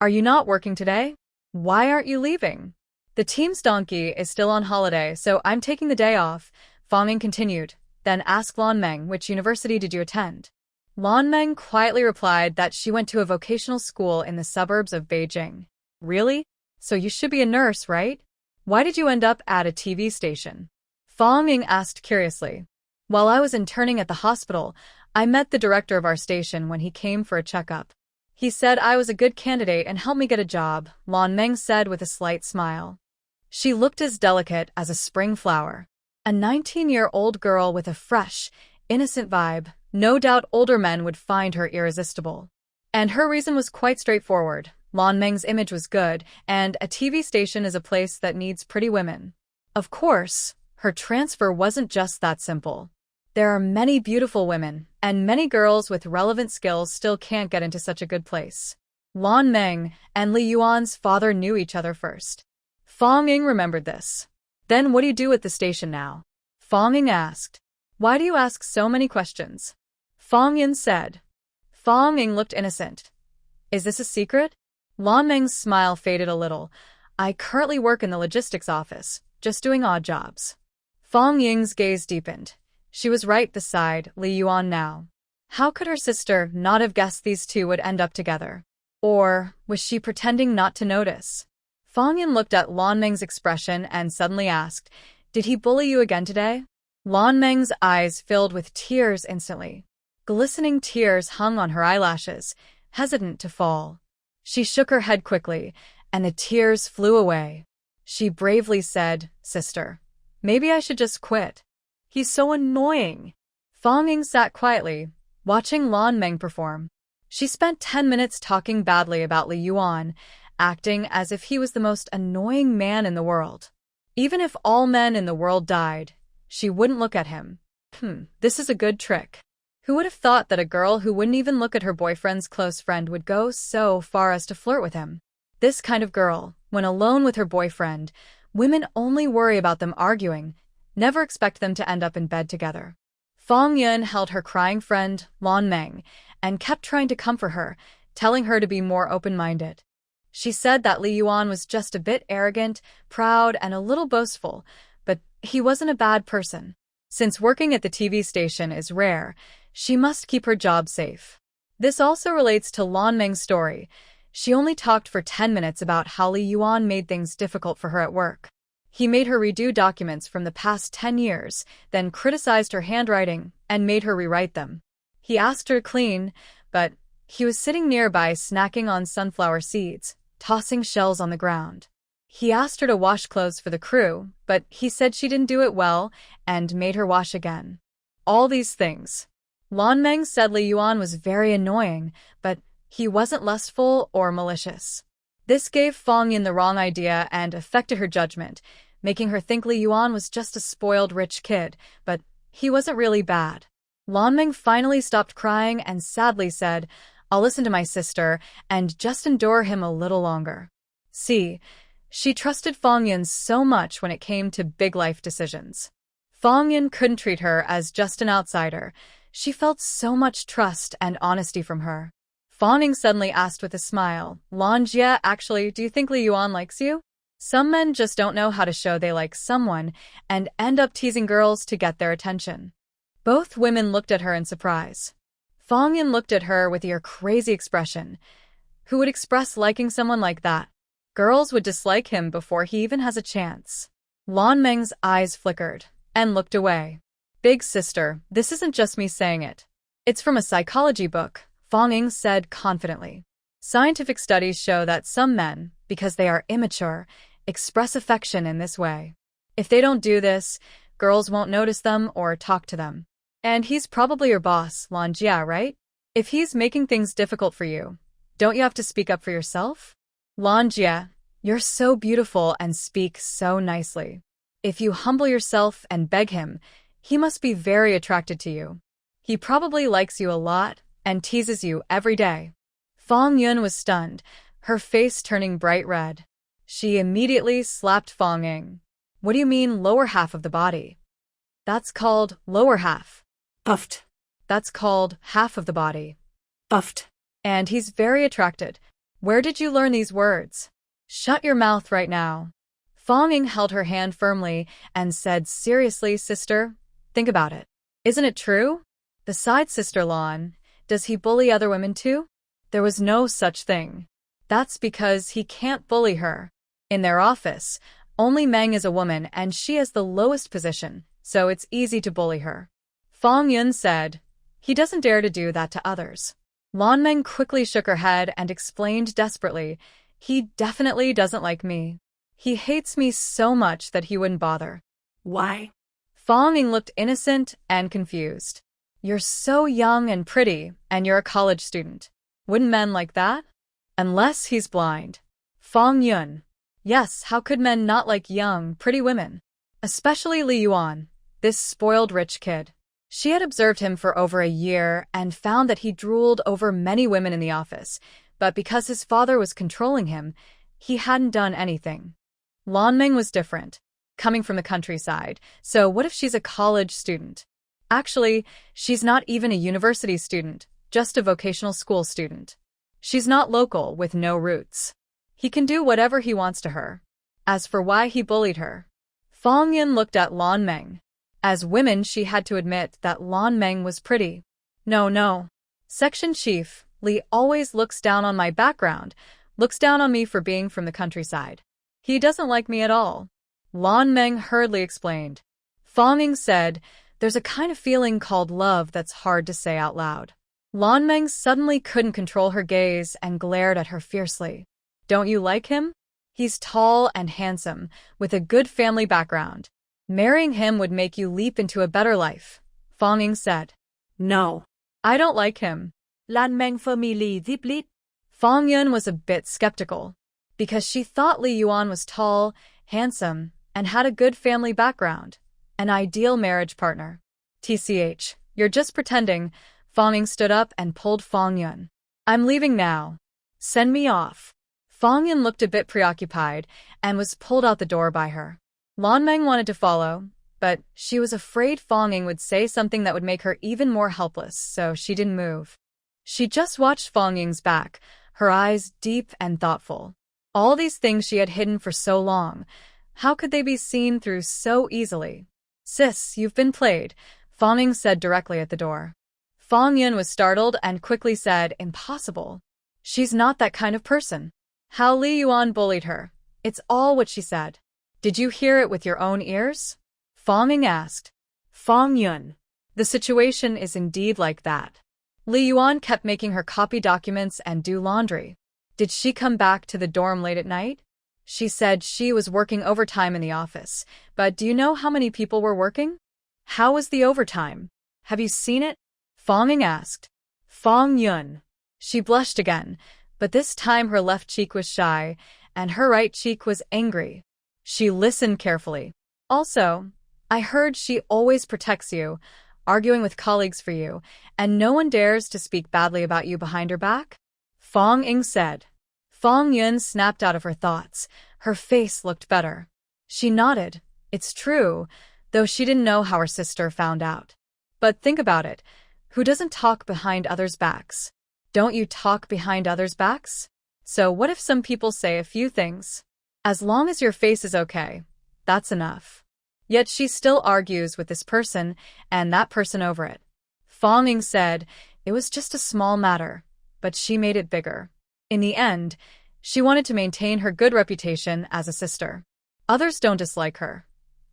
are you not working today? Why aren't you leaving?" "The team's donkey is still on holiday, so I'm taking the day off," Fang Ying continued, then asked Lan Meng, "Which university did you attend?" Lan Meng quietly replied that she went to a vocational school in the suburbs of Beijing. "Really? So you should be a nurse, right? Why did you end up at a TV station?" Fang Ying asked curiously. "While I was interning at the hospital, I met the director of our station when he came for a checkup. He said I was a good candidate and helped me get a job," Lan Meng said with a slight smile. She looked as delicate as a spring flower. A 19-year-old girl with a fresh, innocent vibe. No doubt older men would find her irresistible. And her reason was quite straightforward. Lan Meng's image was good, and a TV station is a place that needs pretty women. Of course, her transfer wasn't just that simple. There are many beautiful women, and many girls with relevant skills still can't get into such a good place. Lan Meng and Li Yuan's father knew each other first. Fang Ying remembered this. "Then what do you do at the station now?" Fang Ying asked. "Why do you ask so many questions?" Fang Yun said. Fang Ying looked innocent. "Is this a secret?" Lan Meng's smile faded a little. "I currently work in the logistics office, just doing odd jobs." Fang Ying's gaze deepened. She was right beside Li Yuan now. How could her sister not have guessed these two would end up together? Or was she pretending not to notice? Fang Yun looked at Lan Meng's expression and suddenly asked, "Did he bully you again today?" Lan Meng's eyes filled with tears instantly. Glistening tears hung on her eyelashes, hesitant to fall. She shook her head quickly, and the tears flew away. She bravely said, "Sister, maybe I should just quit. He's so annoying." Fang Ying sat quietly, watching Lan Meng perform. She spent 10 minutes talking badly about Li Yuan, acting as if he was the most annoying man in the world. Even if all men in the world died, she wouldn't look at him. This is a good trick. Who would have thought that a girl who wouldn't even look at her boyfriend's close friend would go so far as to flirt with him? This kind of girl, when alone with her boyfriend, women only worry about them arguing, never expect them to end up in bed together. Fang Yun held her crying friend, Lan Meng, and kept trying to comfort her, telling her to be more open-minded. She said that Li Yuan was just a bit arrogant, proud, and a little boastful, but he wasn't a bad person. Since working at the TV station is rare, she must keep her job safe. This also relates to Lan Meng's story. She only talked for 10 minutes about how Li Yuan made things difficult for her at work. He made her redo documents from the past 10 years, then criticized her handwriting and made her rewrite them. He asked her to clean, but He was sitting nearby snacking on sunflower seeds, tossing shells on the ground. He asked her to wash clothes for the crew, but he said she didn't do it well and made her wash again. All these things. Lan Meng said Li Yuan was very annoying, but he wasn't lustful or malicious. This gave Fang Yin the wrong idea and affected her judgment, making her think Li Yuan was just a spoiled rich kid, but he wasn't really bad. Lan Meng finally stopped crying and sadly said, "I'll listen to my sister and just endure him a little longer." See, she trusted Fang Yin so much when it came to big life decisions. Fang Yin couldn't treat her as just an outsider. She felt so much trust and honesty from her. Fang Yin suddenly asked with a smile, "Lan Jie, actually, do you think Li Yuan likes you?" Some men just don't know how to show they like someone and end up teasing girls to get their attention. Both women looked at her in surprise. Fang Yin looked at her with your crazy expression. Who would express liking someone like that? Girls would dislike him before he even has a chance. Lan Meng's eyes flickered and looked away. "Big sister, this isn't just me saying it. It's from a psychology book," Fang Yin said confidently. Scientific studies show that some men, because they are immature, express affection in this way. If they don't do this, girls won't notice them or talk to them. And he's probably your boss, Lan Jia, right? If he's making things difficult for you, don't you have to speak up for yourself? Lan Jia, you're so beautiful and speak so nicely. If you humble yourself and beg him, he must be very attracted to you. He probably likes you a lot and teases you every day. Fang Yun was stunned, her face turning bright red. She immediately slapped Fang Ying. "What do you mean lower half of the body?" "That's called lower half." Puffed. "That's called half of the body." Puffed. "And he's very attracted. Where did you learn these words?" "Shut your mouth right now." Fang Ying held her hand firmly and said, "Seriously, sister, think about it. Isn't it true? Besides Sister Lan, does he bully other women too?" "There was no such thing." "That's because he can't bully her. In their office, only Meng is a woman and she has the lowest position, so it's easy to bully her." Fang Yun said, "He doesn't dare to do that to others." Lan Meng quickly shook her head and explained desperately, "He definitely doesn't like me. He hates me so much that he wouldn't bother." "Why?" Fang Ying looked innocent and confused. "You're so young and pretty, and you're a college student. Wouldn't men like that? Unless he's blind." Fang Yun. Yes, how could men not like young, pretty women? Especially Li Yuan, this spoiled rich kid. She had observed him for over a year and found that he drooled over many women in the office, but because his father was controlling him, he hadn't done anything. Lan Meng was different, coming from the countryside, so what if she's a college student? Actually, she's not even a university student, just a vocational school student. She's not local, with no roots. He can do whatever he wants to her. As for why he bullied her, Fang Yin looked at Lan Meng. As women, she had to admit that Lan Meng was pretty. No. Section Chief, Li always looks down on my background, looks down on me for being from the countryside. He doesn't like me at all. Lan Meng hurriedly explained. Fang Yin said, "There's a kind of feeling called love that's hard to say out loud." Lan Meng suddenly couldn't control her gaze and glared at her fiercely. "Don't you like him? He's tall and handsome, with a good family background. Marrying him would make you leap into a better life," Fang Ying said. "No. "I don't like him." Lan Meng family ziplit. Fang Yun was a bit skeptical, because she thought Li Yuan was tall, handsome, and had a good family background, an ideal marriage partner. "TCH, you're just pretending." Fang Ying stood up and pulled Fang Yun. "I'm leaving now. Send me off." Fang Yun looked a bit preoccupied and was pulled out the door by her. Lan Meng wanted to follow, but she was afraid Fang Ying would say something that would make her even more helpless, so she didn't move. She just watched Fang Ying's back, her eyes deep and thoughtful. All these things she had hidden for so long, how could they be seen through so easily? "Sis, you've been played," Fang Ying said directly at the door. Fang Yun was startled and quickly said, "Impossible. She's not that kind of person." "How Li Yuan bullied her. It's all what she said." "Did you hear it with your own ears?" Fang Ying asked. Fang Yun. "The situation is indeed like that." Li Yuan kept making her copy documents and do laundry. Did she come back to the dorm late at night? She said she was working overtime in the office, but do you know how many people were working? How was the overtime? Have you seen it? Fong Ying asked. Fong Yun. She blushed again, but this time her left cheek was shy, and her right cheek was angry. She listened carefully. Also, I heard she always protects you, arguing with colleagues for you, and no one dares to speak badly about you behind her back? Fong Ying said. Fong Yun snapped out of her thoughts. Her face looked better. She nodded. It's true, though she didn't know how her sister found out. But think about it. Who doesn't talk behind others' backs? Don't you talk behind others' backs? So what if some people say a few things? As long as your face is okay, that's enough. Yet she still argues with this person and that person over it. Fong Ying said it was just a small matter, but she made it bigger. In the end, she wanted to maintain her good reputation as a sister. Others don't dislike her.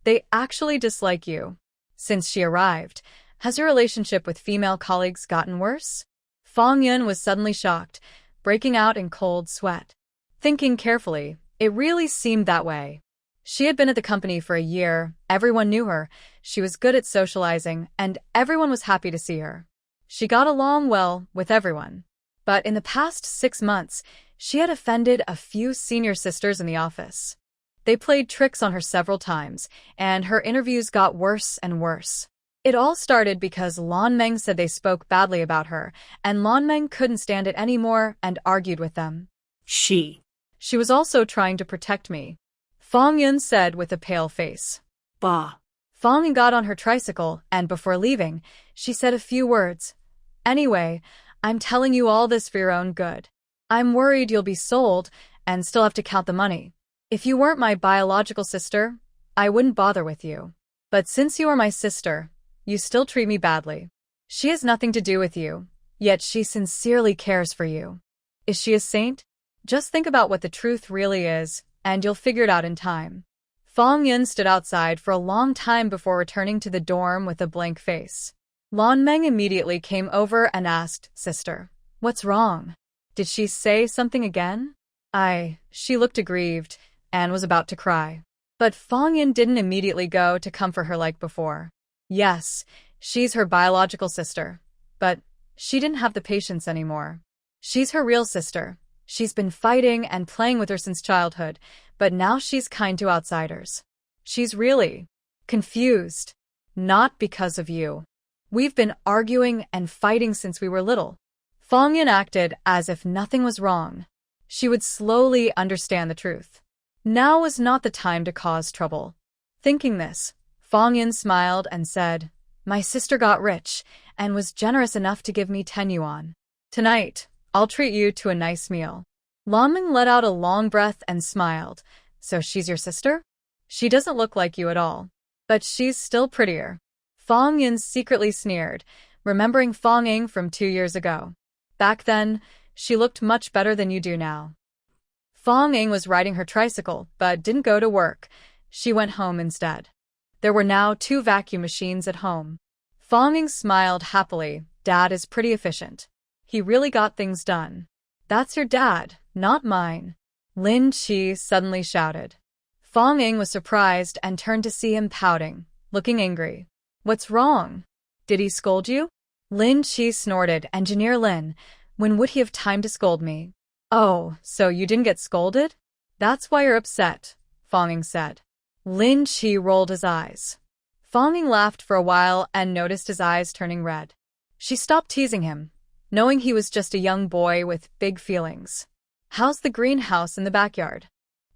They actually dislike you. Since she arrived, has your relationship with female colleagues gotten worse? Fong Yun was suddenly shocked, breaking out in cold sweat. Thinking carefully, it really seemed that way. She had been at the company for a year, everyone knew her, she was good at socializing, and everyone was happy to see her. She got along well with everyone. But in the past 6 months, she had offended a few senior sisters in the office. They played tricks on her several times, and her interviews got worse and worse. It all started because Lan Meng said they spoke badly about her, and Lan Meng couldn't stand it anymore and argued with them. She was also trying to protect me, Fong Yun said with a pale face. Bah. Fong Yun got on her tricycle, and before leaving, she said a few words. Anyway, I'm telling you all this for your own good. I'm worried you'll be sold and still have to count the money. If you weren't my biological sister, I wouldn't bother with you. But since you are my sister, you still treat me badly. She has nothing to do with you, yet she sincerely cares for you. Is she a saint? Just think about what the truth really is, and you'll figure it out in time. Fong Yun stood outside for a long time before returning to the dorm with a blank face. Lan Meng immediately came over and asked, Sister, what's wrong? Did she say something again? She looked aggrieved and was about to cry. But Fong Yun didn't immediately go to comfort her like before. Yes, she's her biological sister, but she didn't have the patience anymore. She's her real sister. She's been fighting and playing with her since childhood, but now she's kind to outsiders. She's really confused. Not because of you. We've been arguing and fighting since we were little. Fong Yun acted as if nothing was wrong. She would slowly understand the truth. Now was not the time to cause trouble. Thinking this, Fong Yun smiled and said, My sister got rich and was generous enough to give me 10 yuan. Tonight, I'll treat you to a nice meal. Lan Meng let out a long breath and smiled. So she's your sister? She doesn't look like you at all. But she's still prettier. Fong Yun secretly sneered, remembering Fong Ying from 2 years ago. Back then, she looked much better than you do now. Fong Ying was riding her tricycle, but didn't go to work. She went home instead. There were now 2 vacuum machines at home. Fong Ying smiled happily. Dad is pretty efficient. He really got things done. That's your dad, not mine. Lin Chi suddenly shouted. Fong Ying was surprised and turned to see him pouting, looking angry. What's wrong? Did he scold you? Lin Chi snorted. Engineer Lin, when would he have time to scold me? Oh, so you didn't get scolded? That's why you're upset, Fong Ying said. Lin Chi rolled his eyes. Fong Ying laughed for a while and noticed his eyes turning red. She stopped teasing him, knowing he was just a young boy with big feelings. How's the greenhouse in the backyard?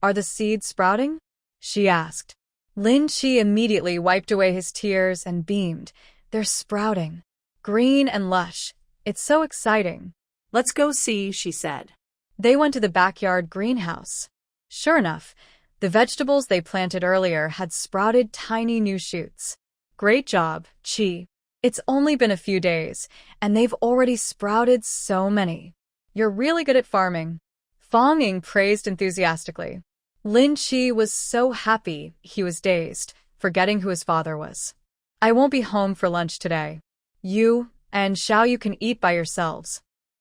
Are the seeds sprouting? She asked. Lin Chi immediately wiped away his tears and beamed. They're sprouting. Green and lush. It's so exciting. Let's go see, she said. They went to the backyard greenhouse. Sure enough, the vegetables they planted earlier had sprouted tiny new shoots. Great job, Chi. It's only been a few days, and they've already sprouted so many. You're really good at farming. Fong Ying praised enthusiastically. Lin Chi was so happy he was dazed, forgetting who his father was. I won't be home for lunch today. You and Xiao you can eat by yourselves.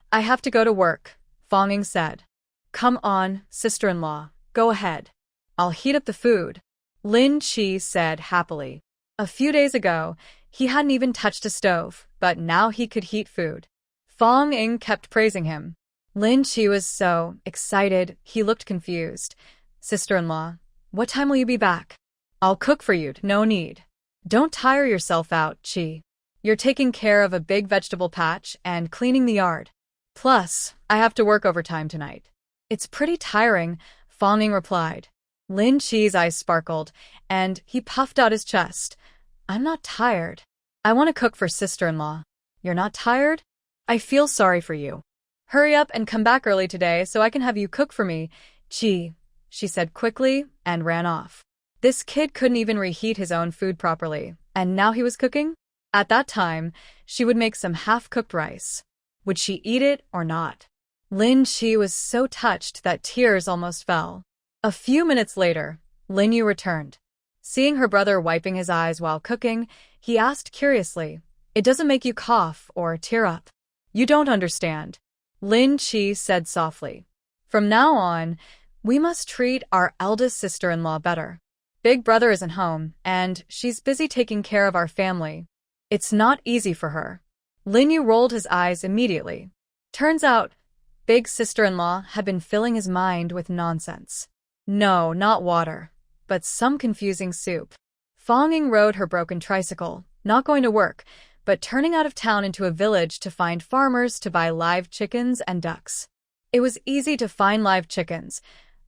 I have to go to work, Fong Ying said. Come on, sister-in-law, go ahead. I'll heat up the food, Lin Chi said happily. A few days ago, he hadn't even touched a stove, but now he could heat food. Fong Ying kept praising him. Lin Chi was so excited, he looked confused. Sister-in-law, what time will you be back? I'll cook for you, no need. Don't tire yourself out, Chi. You're taking care of a big vegetable patch and cleaning the yard. Plus, I have to work overtime tonight. It's pretty tiring, Fong Ying replied. Lin Chi's eyes sparkled, and he puffed out his chest. I'm not tired. I want to cook for sister-in-law. You're not tired? I feel sorry for you. Hurry up and come back early today so I can have you cook for me, Chi, she said quickly and ran off. This kid couldn't even reheat his own food properly, and now he was cooking? At that time, she would make some half-cooked rice. Would she eat it or not? Lin Chi was so touched that tears almost fell. A few minutes later, Lin Yu returned. Seeing her brother wiping his eyes while cooking, he asked curiously, It doesn't make you cough or tear up? You don't understand, Lin Chi said softly. From now on, we must treat our eldest sister-in-law better. Big brother isn't home, and she's busy taking care of our family. It's not easy for her. Lin Yu rolled his eyes immediately. Turns out, big sister-in-law had been filling his mind with nonsense. No, not water, but some confusing soup. Fong Ying rode her broken tricycle, not going to work, but turning out of town into a village to find farmers to buy live chickens and ducks. It was easy to find live chickens.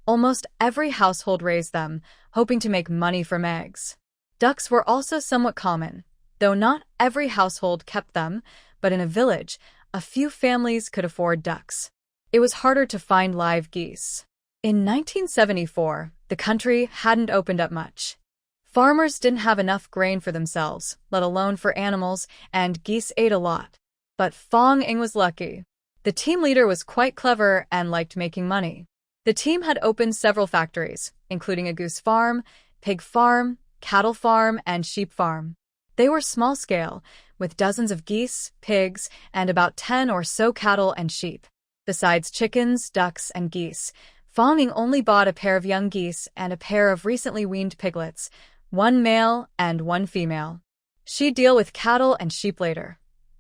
Almost every household raised them, hoping to make money from eggs. Ducks were also somewhat common, though not every household kept them, but in a village, a few families could afford ducks. It was harder to find live geese. In 1974, the country hadn't opened up much. Farmers didn't have enough grain for themselves, let alone for animals, and geese ate a lot. But Fong Ying was lucky. The team leader was quite clever and liked making money. The team had opened several factories, including a goose farm, pig farm, cattle farm, and sheep farm. They were small-scale, with dozens of geese, pigs, and about 10 or so cattle and sheep. Besides chickens, ducks, and geese, Fong Ying only bought a pair of young geese and a pair of recently weaned piglets, one male and one female. She'd deal with cattle and sheep later.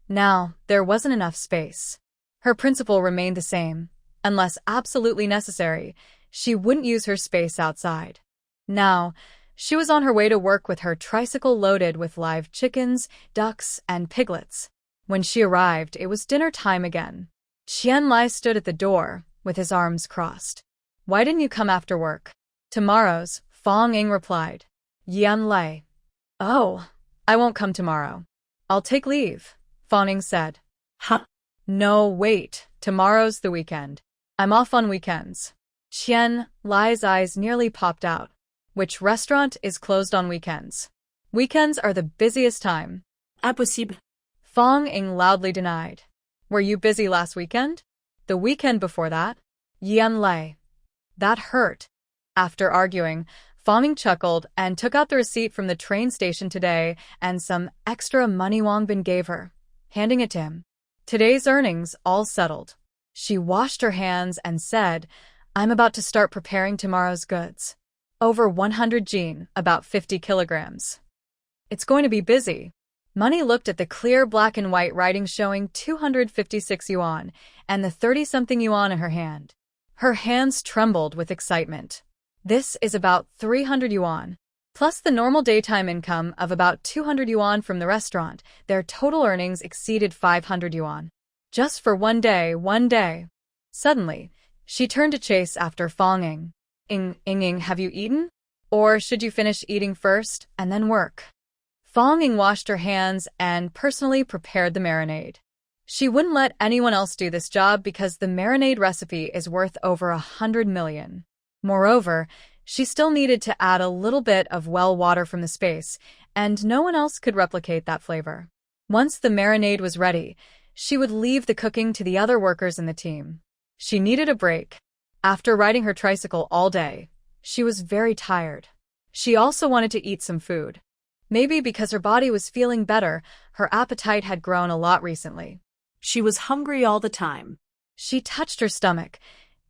Now, there wasn't enough space. Her principle remained the same. Unless absolutely necessary, she wouldn't use her space outside. Now, she was on her way to work with her tricycle loaded with live chickens, ducks, and piglets. When she arrived, it was dinner time again. Qian Lai stood at the door, with his arms crossed. Why didn't you come after work? Tomorrow's, Fong Ying replied. Yan Lai. Oh, I won't come tomorrow. I'll take leave, Fong Ying said. Huh? No, wait, tomorrow's the weekend. I'm off on weekends. Qian Lai's eyes nearly popped out. Which restaurant is closed on weekends? Weekends are the busiest time. Impossible. Fong Ying loudly denied. Were you busy last weekend? The weekend before that? Yan Lai. That hurt. After arguing, Fong Ying chuckled and took out the receipt from the train station today and some extra money Wang Bin gave her, handing it to him. Today's earnings all settled. She washed her hands and said, I'm about to start preparing tomorrow's goods. Over 100 jin, about 50 kilograms. It's going to be busy. Money looked at the clear black and white writing showing 256 yuan and the 30-something yuan in her hand. Her hands trembled with excitement. This is about 300 yuan. Plus the normal daytime income of about 200 yuan from the restaurant, their total earnings exceeded 500 yuan. Just for one day. Suddenly, she turned to chase after Fong Ying. Ying, have you eaten? Or should you finish eating first and then work? Fong Ying washed her hands and personally prepared the marinade. She wouldn't let anyone else do this job because the marinade recipe is worth over 100 million. Moreover, she still needed to add a little bit of well water from the space, and no one else could replicate that flavor. Once the marinade was ready, she would leave the cooking to the other workers in the team. She needed a break. After riding her tricycle all day, she was very tired. She also wanted to eat some food. Maybe because her body was feeling better, her appetite had grown a lot recently. She was hungry all the time. She touched her stomach.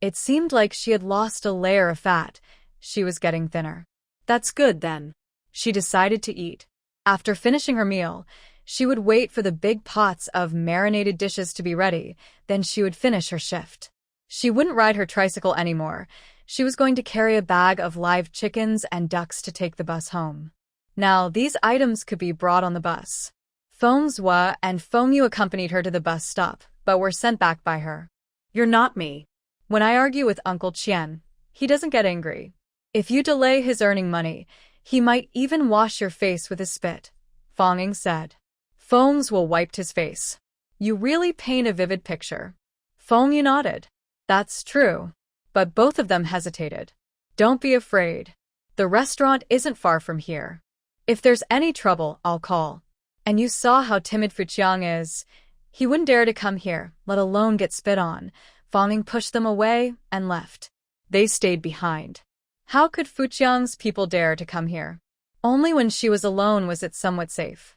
It seemed like she had lost a layer of fat. She was getting thinner. That's good, then. She decided to eat. After finishing her meal, she would wait for the big pots of marinated dishes to be ready, then she would finish her shift. She wouldn't ride her tricycle anymore. She was going to carry a bag of live chickens and ducks to take the bus home. Now, these items could be brought on the bus. Fengzhua and Fengyu accompanied her to the bus stop, but were sent back by her. You're not me. When I argue with Uncle Qian, he doesn't get angry. If you delay his earning money, he might even wash your face with his spit, Fengyu said. Fengzhua wiped his face. You really paint a vivid picture. Fengyu nodded. That's true. But both of them hesitated. Don't be afraid. The restaurant isn't far from here. If there's any trouble, I'll call. And you saw how timid Fuqiang is. He wouldn't dare to come here, let alone get spit on. Fengyu pushed them away and left. They stayed behind. How could Fuqiang's people dare to come here? Only when she was alone was it somewhat safe.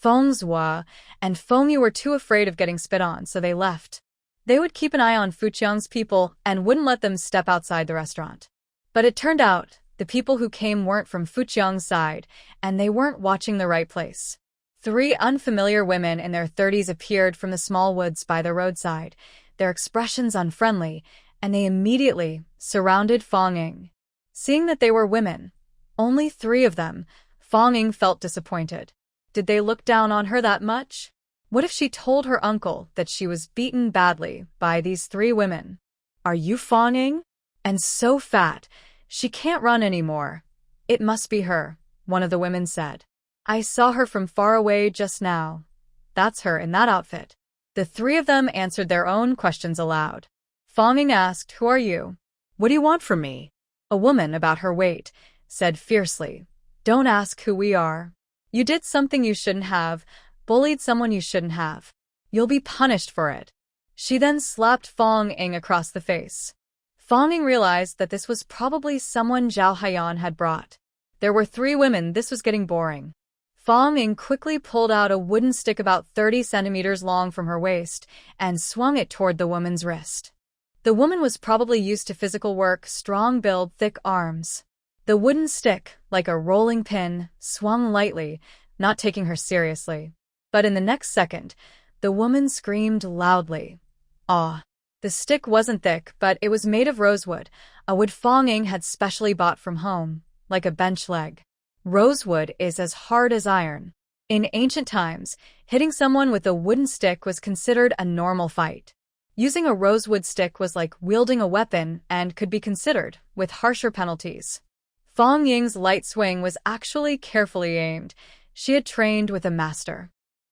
Fengzhua and Fengyu were too afraid of getting spit on, so they left. They would keep an eye on Fuqiang's people and wouldn't let them step outside the restaurant. But it turned out the people who came weren't from Fuqiang's side, and they weren't watching the right place. 3 unfamiliar women in their 30s appeared from the small woods by the roadside, their expressions unfriendly, and they immediately surrounded Fengyu. Seeing that they were women, only 3 of them, Fengyu felt disappointed. Did they look down on her that much? What if she told her uncle that she was beaten badly by these 3 women? Are you Fengyu? And so fat, she can't run anymore. It must be her, one of the women said. I saw her from far away just now. That's her in that outfit. The 3 of them answered their own questions aloud. Fengyu asked, Who are you? What do you want from me? A woman about her weight said fiercely, Don't ask who we are. You did something you shouldn't have, bullied someone you shouldn't have. You'll be punished for it. She then slapped Fengyu across the face. Fengyu realized that this was probably someone Zhao Haiyan had brought. There were 3 women, this was getting boring. Fengyu quickly pulled out a wooden stick about 30 centimeters long from her waist and swung it toward the woman's wrist. The woman was probably used to physical work, strong build, thick arms. The wooden stick, like a rolling pin, swung lightly, not taking her seriously. But in the next second, the woman screamed loudly. Ah! The stick wasn't thick, but it was made of rosewood, a wood Fengyu had specially bought from home, like a bench leg. Rosewood is as hard as iron. In ancient times, hitting someone with a wooden stick was considered a normal fight. Using a rosewood stick was like wielding a weapon and could be considered with harsher penalties. Fengyu's light swing was actually carefully aimed. She had trained with a master.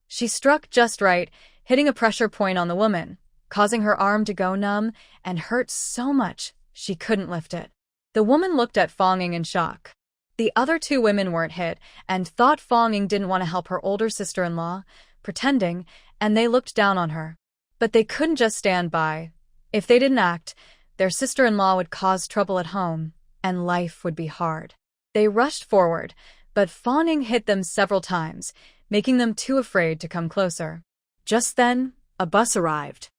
She struck just right, hitting a pressure point on the woman, causing her arm to go numb and hurt so much she couldn't lift it. The woman looked at Fengyu in shock. The other 2 women weren't hit and thought Fengyu didn't want to help her older sister-in-law, pretending, and they looked down on her. But they couldn't just stand by. If they didn't act, their sister-in-law would cause trouble at home, and life would be hard. They rushed forward, but Fengyu hit them several times, making them too afraid to come closer. Just then, a bus arrived.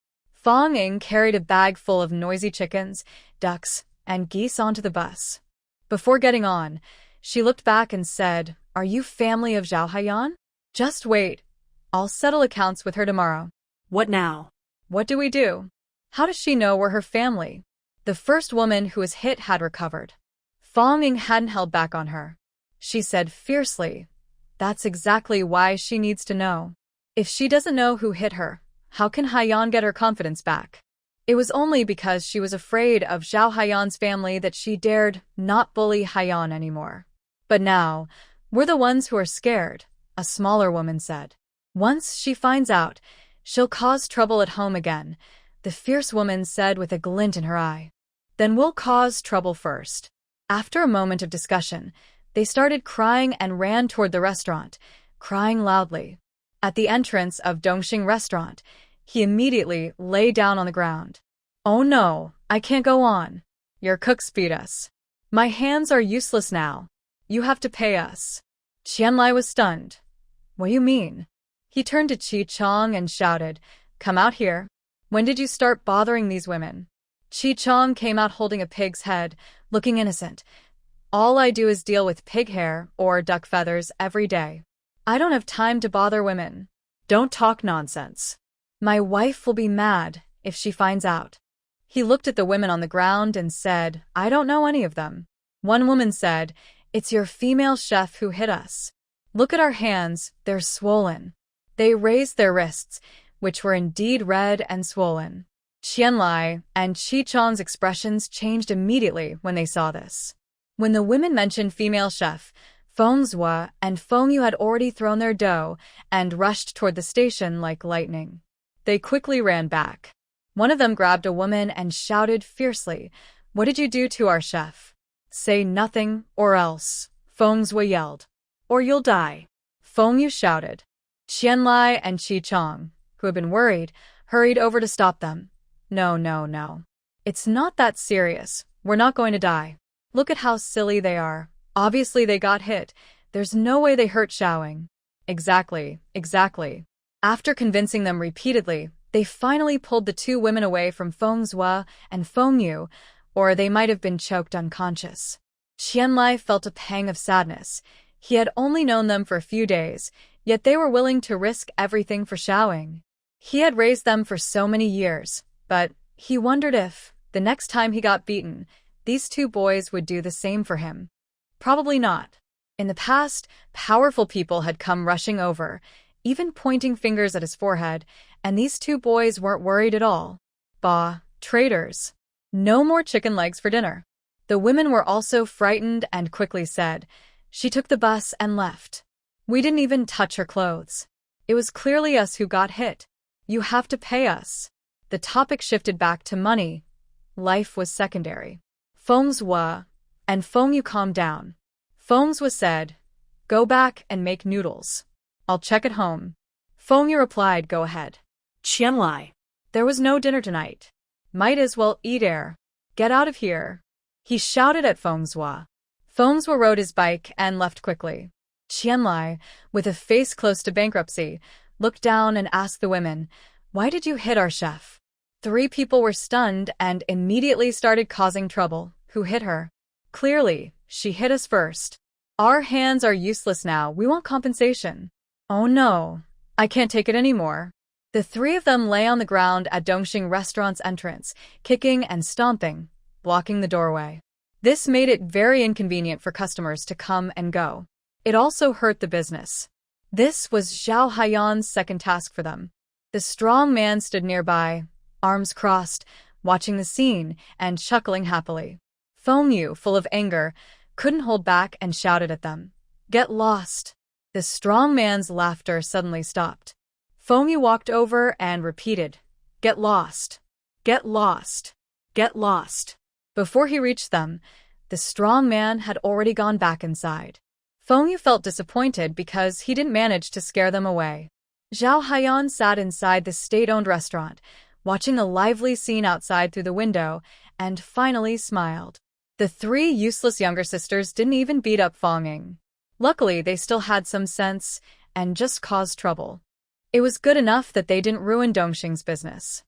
Fengyu carried a bag full of noisy chickens, ducks, and geese onto the bus. Before getting on, she looked back and said, Are you family of Zhao Haiyan? Just wait. I'll settle accounts with her tomorrow. What now? What do we do? How does she know we're her family? The first woman who was hit had recovered. Fengyu hadn't held back on her. She said fiercely, That's exactly why she needs to know. If she doesn't know who hit her, how can Haiyan get her confidence back? It was only because she was afraid of Zhao Haiyan's family that she dared not bully Haiyan anymore. But now, we're the ones who are scared, a smaller woman said. Once she finds out, she'll cause trouble at home again, the fierce woman said with a glint in her eye. Then we'll cause trouble first. After a moment of discussion, they started crying and ran toward the restaurant, crying loudly. At the entrance of Dongxing restaurant, he immediately lay down on the ground. Oh no, I can't go on. Your cooks beat us. My hands are useless now. You have to pay us. Qianlai was stunned. What do you mean? He turned to Qi Chong and shouted, Come out here. When did you start bothering these women? Qi Chong came out holding a pig's head, looking innocent. All I do is deal with pig hair or duck feathers every day. I don't have time to bother women. Don't talk nonsense. My wife will be mad if she finds out. He looked at the women on the ground and said, I don't know any of them. One woman said, It's your female chef who hit us. Look at our hands, they're swollen. They raised their wrists, which were indeed red and swollen. Qianlai and Qi Chong's expressions changed immediately when they saw this. When the women mentioned female chef, Feng Zhua and Feng Yu had already thrown their dough and rushed toward the station like lightning. They quickly ran back. One of them grabbed a woman and shouted fiercely, What did you do to our chef? Say nothing, or else, Feng Zhua yelled. Or you'll die. Feng Yu shouted. Qianlai and Qi Chong, who had been worried, hurried over to stop them. No. It's not that serious. We're not going to die. Look at how silly they are. Obviously they got hit. There's no way they hurt Xiaoing. Exactly. After convincing them repeatedly, they finally pulled the two women away from Feng Zhua and Feng Yu, or they might have been choked unconscious. Qianlai felt a pang of sadness. He had only known them for a few days, yet they were willing to risk everything for Xiaoing. He had raised them for so many years, but he wondered if, the next time he got beaten, these two boys would do the same for him. Probably not. In the past, powerful people had come rushing over, even pointing fingers at his forehead, and these two boys weren't worried at all. Bah, traitors. No more chicken legs for dinner. The women were also frightened and quickly said, She took the bus and left. We didn't even touch her clothes. It was clearly us who got hit. You have to pay us. The topic shifted back to money. Life was secondary. Feng Zhua and Feng Yu calmed down. Feng Zhua said, Go back and make noodles. I'll check at home. Feng Yu replied, Go ahead. Qianlai. There was no dinner tonight. Might as well eat air. Get out of here. He shouted at Feng Zhua. Feng Zhua rode his bike and left quickly. Qianlai, with a face close to bankruptcy, looked down and asked the women, Why did you hit our chef? 3 people were stunned and immediately started causing trouble. Who hit her? Clearly, she hit us first. Our hands are useless now. We want compensation. Oh no. I can't take it anymore. The 3 of them lay on the ground at Dongxing Restaurant's entrance, kicking and stomping, blocking the doorway. This made it very inconvenient for customers to come and go. It also hurt the business. This was Zhao Haiyan's second task for them. The strong man stood nearby, arms crossed, watching the scene and chuckling happily. Feng Yu, full of anger, couldn't hold back and shouted at them. Get lost. The strong man's laughter suddenly stopped. Feng Yu walked over and repeated, Get lost. Get lost. Get lost. Before he reached them, the strong man had already gone back inside. Feng Yu felt disappointed because he didn't manage to scare them away. Zhao Haiyan sat inside the state-owned restaurant, watching the lively scene outside through the window, and finally smiled. The 3 useless younger sisters didn't even beat up Feng Ying. Luckily, they still had some sense and just caused trouble. It was good enough that they didn't ruin Dongxing's business.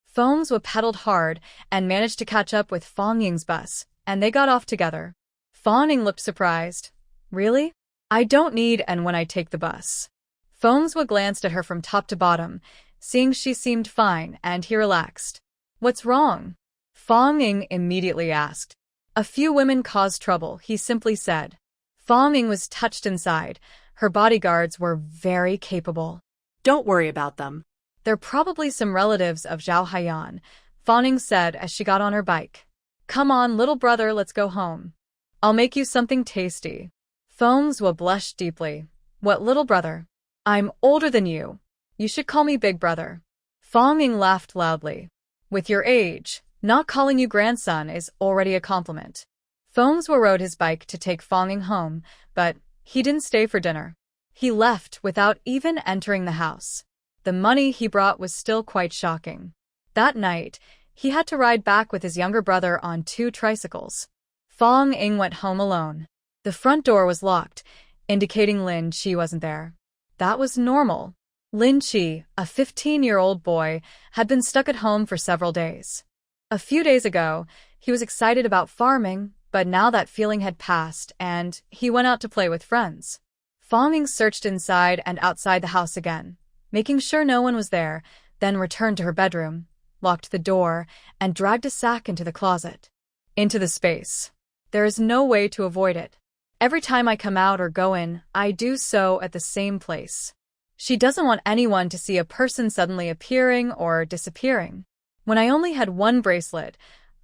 Feng Zhua pedaled hard and managed to catch up with Feng Ying's bus, and they got off together. Feng Ying looked surprised. Really? I don't need and when I take the bus. Feng Zhua glanced at her from top to bottom, seeing she seemed fine, and he relaxed. What's wrong? Feng Ying immediately asked. A few women caused trouble, he simply said. Feng Ying was touched inside. Her bodyguards were very capable. Don't worry about them. They're probably some relatives of Zhao Haiyan, Feng Ying said as she got on her bike. Come on, little brother, let's go home. I'll make you something tasty. Feng Zhua blushed deeply. What little brother? I'm older than you. You should call me big brother. Feng Ying laughed loudly. With your age, not calling you grandson is already a compliment. Feng Zhua rode his bike to take Feng Ying home, but he didn't stay for dinner. He left without even entering the house. The money he brought was still quite shocking. That night, he had to ride back with his younger brother on 2 tricycles. Feng Ying went home alone. The front door was locked, indicating Lin Chi wasn't there. That was normal. Lin Chi, a 15-year-old boy, had been stuck at home for several days. A few days ago, he was excited about farming, but now that feeling had passed, and he went out to play with friends. Fong searched inside and outside the house again, making sure no one was there, then returned to her bedroom, locked the door, and dragged a sack into the closet. Into the space. There is no way to avoid it. Every time I come out or go in, I do so at the same place. She doesn't want anyone to see a person suddenly appearing or disappearing. When I only had one bracelet,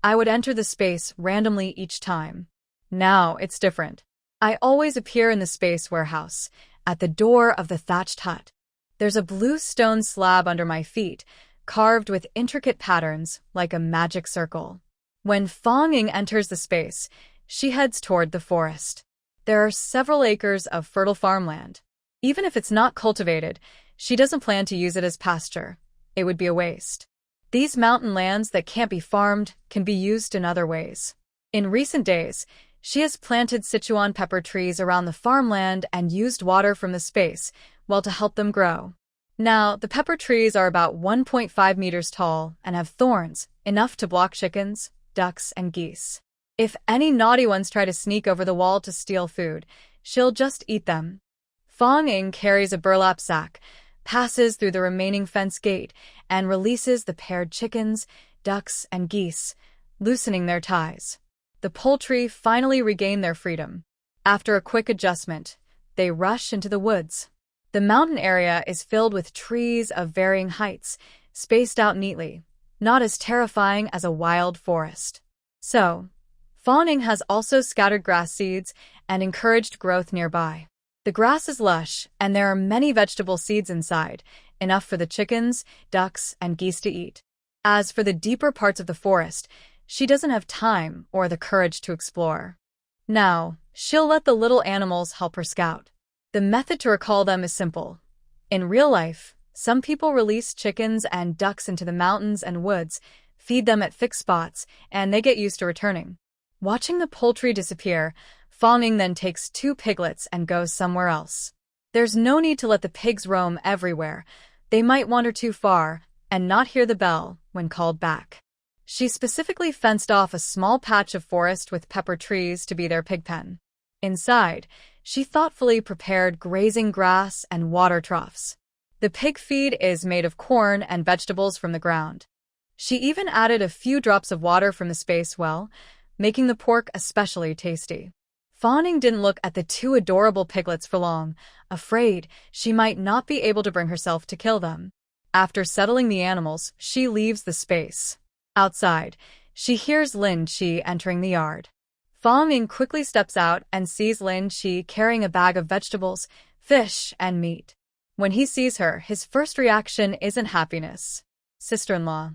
I would enter the space randomly each time. Now it's different. I always appear in the space warehouse, at the door of the thatched hut. There's a blue stone slab under my feet, carved with intricate patterns like a magic circle. When Fong enters the space, she heads toward the forest. There are several acres of fertile farmland. Even if it's not cultivated, she doesn't plan to use it as pasture. It would be a waste. These mountain lands that can't be farmed can be used in other ways. In recent days, she has planted Sichuan pepper trees around the farmland and used water from the space, to help them grow. Now, the pepper trees are about 1.5 meters tall and have thorns, enough to block chickens, ducks, and geese. If any naughty ones try to sneak over the wall to steal food, she'll just eat them. Fong carries a burlap sack, passes through the remaining fence gate, and releases the paired chickens, ducks, and geese, loosening their ties. The poultry finally regain their freedom. After a quick adjustment, they rush into the woods. The mountain area is filled with trees of varying heights, spaced out neatly, not as terrifying as a wild forest. So, Fong has also scattered grass seeds and encouraged growth nearby. The grass is lush, and there are many vegetable seeds inside, enough for the chickens, ducks, and geese to eat. As for the deeper parts of the forest, she doesn't have time or the courage to explore. Now, she'll let the little animals help her scout. The method to recall them is simple. In real life, some people release chickens and ducks into the mountains and woods, feed them at fixed spots, and they get used to returning. Watching the poultry disappear, Fong then takes 2 piglets and goes somewhere else. There's no need to let the pigs roam everywhere. They might wander too far and not hear the bell when called back. She specifically fenced off a small patch of forest with pepper trees to be their pig pen. Inside, she thoughtfully prepared grazing grass and water troughs. The pig feed is made of corn and vegetables from the ground. She even added a few drops of water from the space well, making the pork especially tasty. Fong didn't look at the 2 adorable piglets for long, afraid she might not be able to bring herself to kill them. After settling the animals, she leaves the space. Outside, she hears Lin Chi entering the yard. Fong quickly steps out and sees Lin Chi carrying a bag of vegetables, fish, and meat. When he sees her, his first reaction isn't happiness. "Sister-in-law,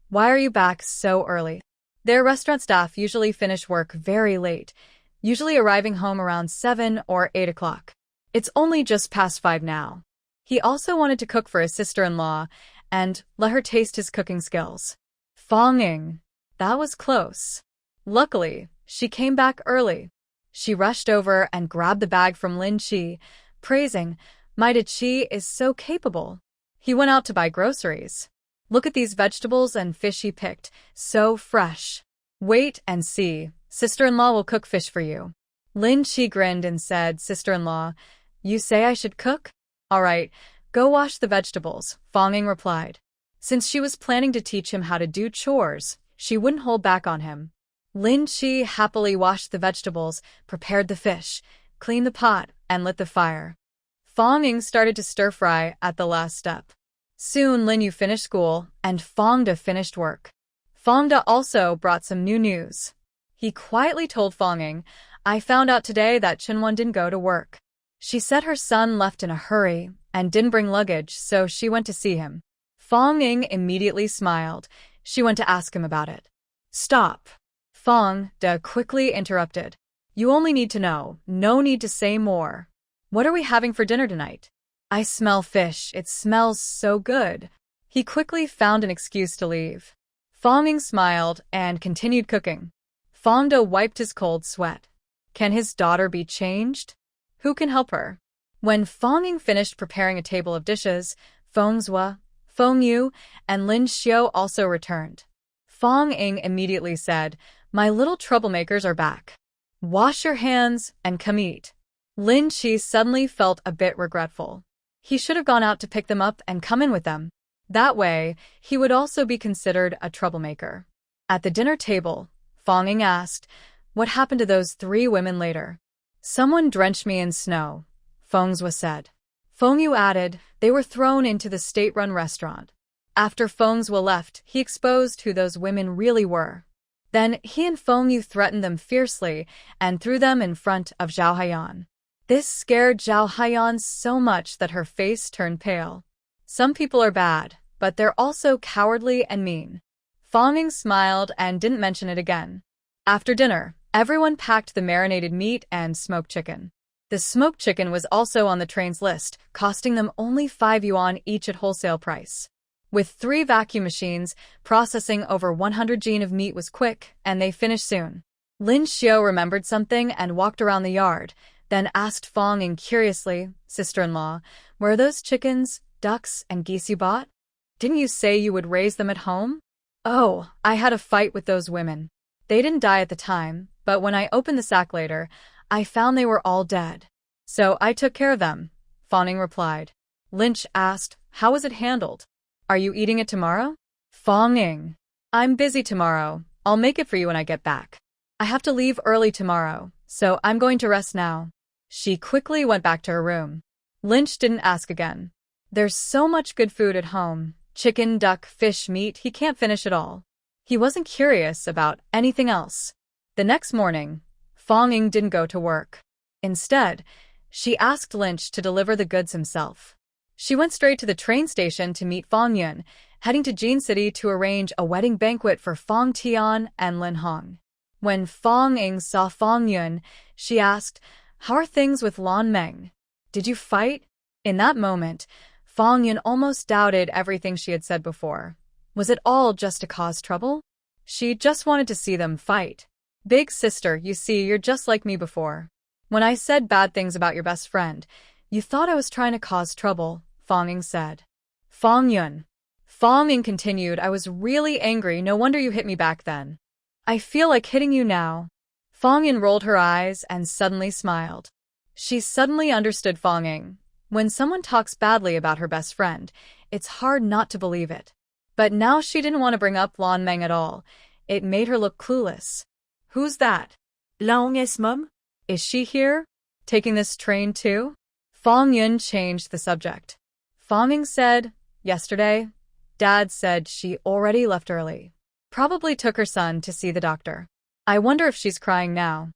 why are you back so early?" Their restaurant staff usually finish work very late, usually arriving home around 7 or 8 o'clock. It's only just past 5 now. He also wanted to cook for his sister-in-law and let her taste his cooking skills. Fong, that was close. Luckily, she came back early. She rushed over and grabbed the bag from Lin Chi, praising, "My Chi is so capable." He went out to buy groceries. "Look at these vegetables and fish he picked, so fresh." "Wait and see. Sister-in-law will cook fish for you." Lin Chi grinned and said, "Sister-in-law, you say I should cook? All right, go wash the vegetables," Fong replied. Since she was planning to teach him how to do chores, she wouldn't hold back on him. Lin Chi happily washed the vegetables, prepared the fish, cleaned the pot, and lit the fire. Fong started to stir-fry at the last step. Soon Lin Yu finished school, and Fongda finished work. Fongda also brought some new news. He quietly told Fong, "I found out today that Chenwan didn't go to work. She said her son left in a hurry and didn't bring luggage, so she went to see him." Fong immediately smiled. She went to ask him about it. "Stop." Fongda quickly interrupted. "You only need to know, no need to say more. What are we having for dinner tonight?" "I smell fish, it smells so good." He quickly found an excuse to leave. Fong smiled and continued cooking. Fongda wiped his cold sweat. Can his daughter be changed? Who can help her? When Fong Ying finished preparing a table of dishes, Feng Zhua, Feng Yu, and Lin Xiao also returned. Fong Ying immediately said, "My little troublemakers are back. Wash your hands and come eat." Lin Qi suddenly felt a bit regretful. He should have gone out to pick them up and come in with them. That way, he would also be considered a troublemaker. At the dinner table, Fong Ying asked, "What happened to those 3 women later?" "Someone drenched me in snow," Feng Zhua said. Feng Yu added, "They were thrown into the state-run restaurant." After Feng Zhua left, he exposed who those women really were. Then he and Feng Yu threatened them fiercely and threw them in front of Zhao Haiyan. This scared Zhao Haiyan so much that her face turned pale. Some people are bad, but they're also cowardly and mean. Fong Ying smiled and didn't mention it again. After dinner, everyone packed the marinated meat and smoked chicken. The smoked chicken was also on the train's list, costing them only 5 yuan each at wholesale price. With 3 vacuum machines, processing over 100 jin of meat was quick, and they finished soon. Lin Xiao remembered something and walked around the yard, then asked Fong Ying curiously, "Sister-in-law, where are those chickens, ducks, and geese you bought? Didn't you say you would raise them at home?" "Oh, I had a fight with those women. They didn't die at the time, but when I opened the sack later, I found they were all dead. So I took care of them," Fong Ying replied. Lynch asked, "How was it handled? Are you eating it tomorrow?" Fong Ying, "I'm busy tomorrow. I'll make it for you when I get back. I have to leave early tomorrow, so I'm going to rest now." She quickly went back to her room. Lynch didn't ask again. There's so much good food at home. Chicken, duck, fish, meat, he can't finish it all. He wasn't curious about anything else. The next morning, Fong Ying didn't go to work. Instead, she asked Lynch to deliver the goods himself. She went straight to the train station to meet Fong Yun, heading to Jin City to arrange a wedding banquet for Fong Tian and Lin Hong. When Fong Ying saw Fong Yun, she asked, "How are things with Lan Meng? Did you fight?" In that moment, Fong Yun almost doubted everything she had said before. Was it all just to cause trouble? She just wanted to see them fight. "Big sister, you see, you're just like me before. When I said bad things about your best friend, you thought I was trying to cause trouble," Fong Ying said. Fong Yun. Fong Ying continued, "I was really angry, no wonder you hit me back then. I feel like hitting you now." Fong Yun rolled her eyes and suddenly smiled. She suddenly understood Fong Ying. When someone talks badly about her best friend, it's hard not to believe it. But now she didn't want to bring up Lan Meng at all. It made her look clueless. "Who's that? Long is mum? Is she here? Taking this train too?" Fong Yun changed the subject. Fong Ying said, "Yesterday, Dad said she already left early. Probably took her son to see the doctor. I wonder if she's crying now."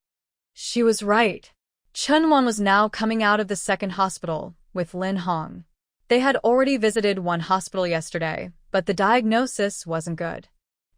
She was right. Chunwon was now coming out of the second hospital with Lin Hong. They had already visited one hospital yesterday, but the diagnosis wasn't good.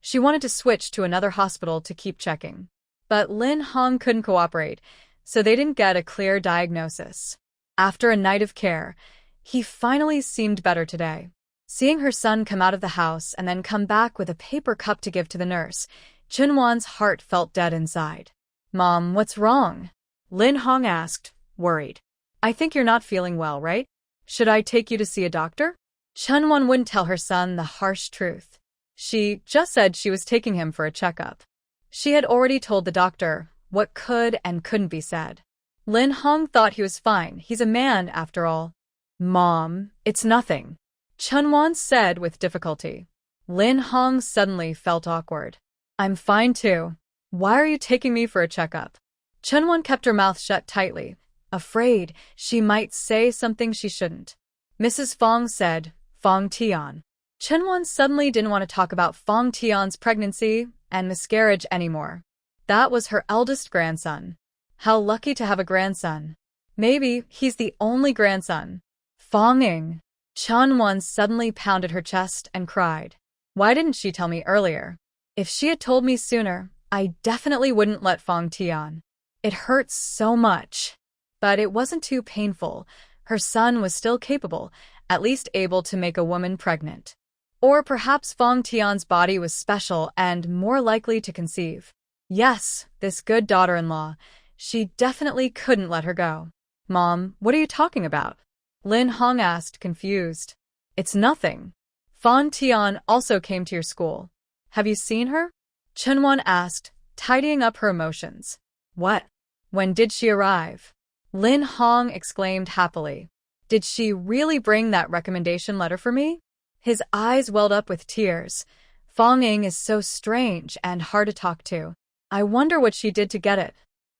She wanted to switch to another hospital to keep checking. But Lin Hong couldn't cooperate, so they didn't get a clear diagnosis. After a night of care, he finally seemed better today. Seeing her son come out of the house and then come back with a paper cup to give to the nurse, Chunwon's heart felt dead inside. "Mom, what's wrong?" Lin Hong asked, worried. "I think you're not feeling well, right? Should I take you to see a doctor?" Chunwon wouldn't tell her son the harsh truth. She just said she was taking him for a checkup. She had already told the doctor what could and couldn't be said. Lin Hong thought he was fine. He's a man, after all. "Mom, it's nothing," Chunwon said with difficulty. Lin Hong suddenly felt awkward. "I'm fine too. Why are you taking me for a checkup?" Chunwon kept her mouth shut tightly, afraid she might say something she shouldn't. Mrs. Fong said, "Fong Tian." Chunwon suddenly didn't want to talk about Fong Tian's pregnancy and miscarriage anymore. That was her eldest grandson. How lucky to have a grandson. Maybe he's the only grandson. Fong Ying. Chunwon suddenly pounded her chest and cried. Why didn't she tell me earlier? If she had told me sooner, I definitely wouldn't let Fong Tian. It hurts so much. But it wasn't too painful. Her son was still capable, at least able to make a woman pregnant. Or perhaps Fong Tian's body was special and more likely to conceive. Yes, this good daughter-in-law. She definitely couldn't let her go. Mom, what are you talking about? Lin Hong asked, confused. It's nothing. Fan Tian also came to your school. Have you seen her? Chunwon asked, tidying up her emotions. What? When did she arrive? Lin Hong exclaimed happily. Did she really bring that recommendation letter for me? His eyes welled up with tears. Fong Ying is so strange and hard to talk to. I wonder what she did to get it.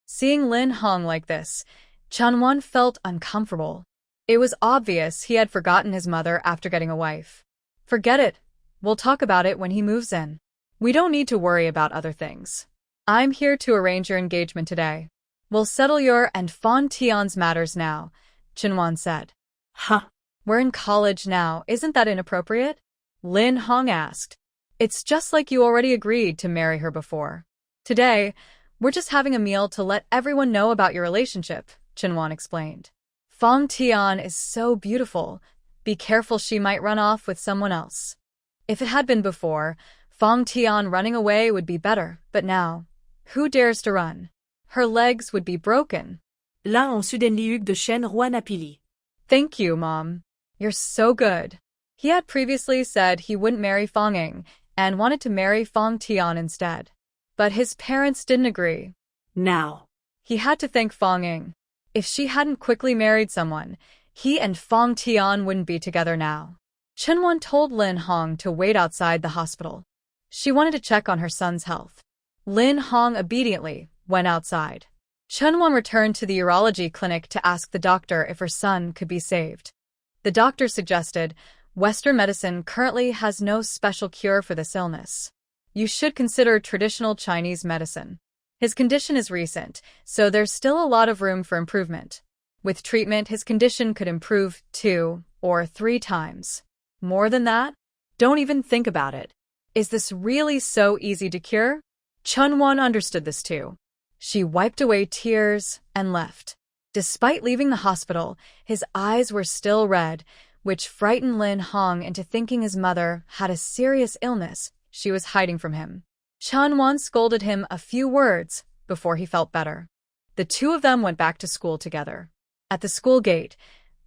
Seeing Lin Hong like this, Chunwon felt uncomfortable. It was obvious he had forgotten his mother after getting a wife. Forget it. We'll talk about it when he moves in. We don't need to worry about other things. I'm here to arrange your engagement today. We'll settle your and Fan Tian's matters now, Chunwon said. Huh. We're in college now, isn't that inappropriate? Lin Hong asked. It's just like you already agreed to marry her before. Today, we're just having a meal to let everyone know about your relationship, Chunwon explained. Fang Tian is so beautiful. Be careful, she might run off with someone else. If it had been before, Fang Tian running away would be better, but now, who dares to run? Her legs would be broken. L'un en sud en liug de Shen Roi Napili. Thank you, Mom. You're so good. He had previously said he wouldn't marry Fang Ying and wanted to marry Fang Tian instead. But his parents didn't agree. Now. He had to thank Fang Ying. If she hadn't quickly married someone, he and Fang Tian wouldn't be together now. Chunwon told Lin Hong to wait outside the hospital. She wanted to check on her son's health. Lin Hong obediently went outside. Chunwon returned to the urology clinic to ask the doctor if her son could be saved. The doctor suggested, Western medicine currently has no special cure for this illness. You should consider traditional Chinese medicine. His condition is recent, so there's still a lot of room for improvement. With treatment, his condition could improve 2 or 3 times. More than that? Don't even think about it. Is this really so easy to cure? Chunwon understood this too. She wiped away tears and left. Despite leaving the hospital, his eyes were still red, which frightened Lin Hong into thinking his mother had a serious illness she was hiding from him. Chunwon scolded him a few words before he felt better. The two of them went back to school together. At the school gate,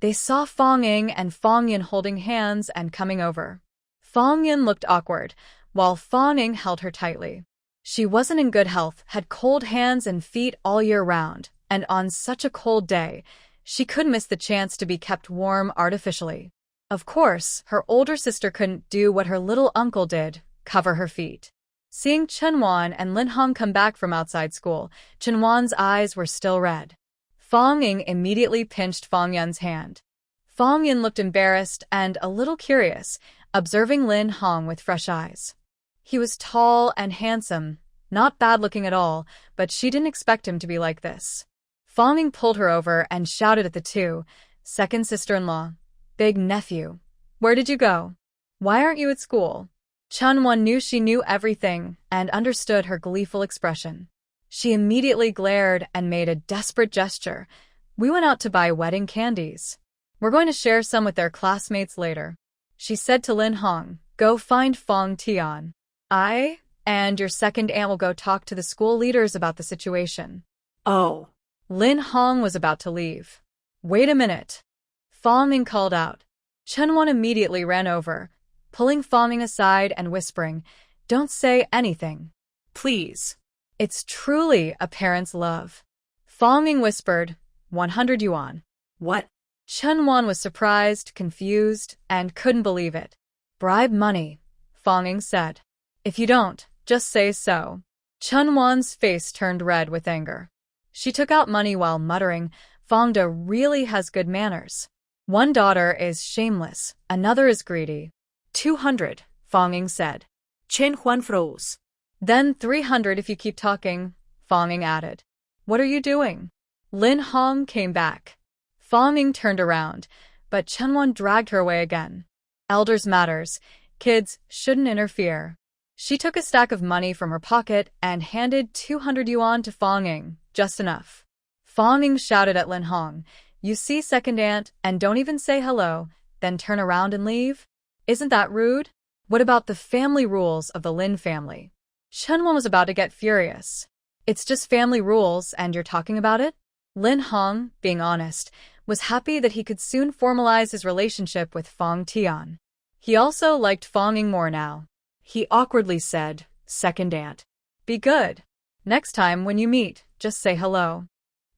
they saw Fang Ying and Fang Yin holding hands and coming over. Fang Yin looked awkward, while Fang Ying held her tightly. She wasn't in good health, had cold hands and feet all year round, and on such a cold day, she couldn't miss the chance to be kept warm artificially. Of course, her older sister couldn't do what her little uncle did, cover her feet. Seeing Chunwon and Lin Hong come back from outside school, Chunwon's eyes were still red. Fang Ying immediately pinched Fang Yun's hand. Fang Yun looked embarrassed and a little curious, observing Lin Hong with fresh eyes. He was tall and handsome, not bad-looking at all, but she didn't expect him to be like this. Fang Ying pulled her over and shouted at the two, second sister-in-law, big nephew. Where did you go? Why aren't you at school? Chunwon knew she knew everything and understood her gleeful expression. She immediately glared and made a desperate gesture. We went out to buy wedding candies. We're going to share some with their classmates later. She said to Lin Hong, go find Fang Tian. I and your second aunt will go talk to the school leaders about the situation. Oh. Lin Hong was about to leave. Wait a minute. Fang Ying called out. Chunwon immediately ran over, pulling Fang Ying aside and whispering, don't say anything. Please. It's truly a parent's love. Fang Ying whispered, 100 yuan. What? Chunwon was surprised, confused, and couldn't believe it. Bribe money, Fang Ying said. If you don't, just say so. Chunwon's face turned red with anger. She took out money while muttering, Fangda really has good manners. One daughter is shameless, another is greedy. 200, Fang Ying said. Chen Huan froze. Then 300 if you keep talking, Fang Ying added. What are you doing? Lin Hong came back. Fang Ying turned around, but Chunwon dragged her away again. Elders matters. Kids shouldn't interfere. She took a stack of money from her pocket and handed 200 yuan to Fang Ying, just enough. Fang Ying shouted at Lin Hong, you see second aunt and don't even say hello, then turn around and leave? Isn't that rude? What about the family rules of the Lin family? Chunwon was about to get furious. It's just family rules and you're talking about it? Lin Hong, being honest, was happy that he could soon formalize his relationship with Fong Tian. He also liked Fong Ying more now. He awkwardly said, "Second aunt. Be good. Next time when you meet, just say hello."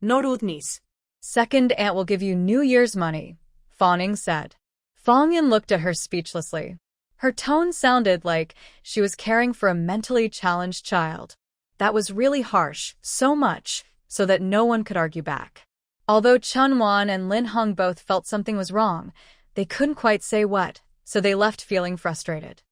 No rudeness. Second aunt will give you New Year's money, Fong Ying said. Fong Yin looked at her speechlessly. Her tone sounded like she was caring for a mentally challenged child. That was really harsh, so much so that no one could argue back. Although Chun Wan and Lin Hong both felt something was wrong, they couldn't quite say what, so they left feeling frustrated.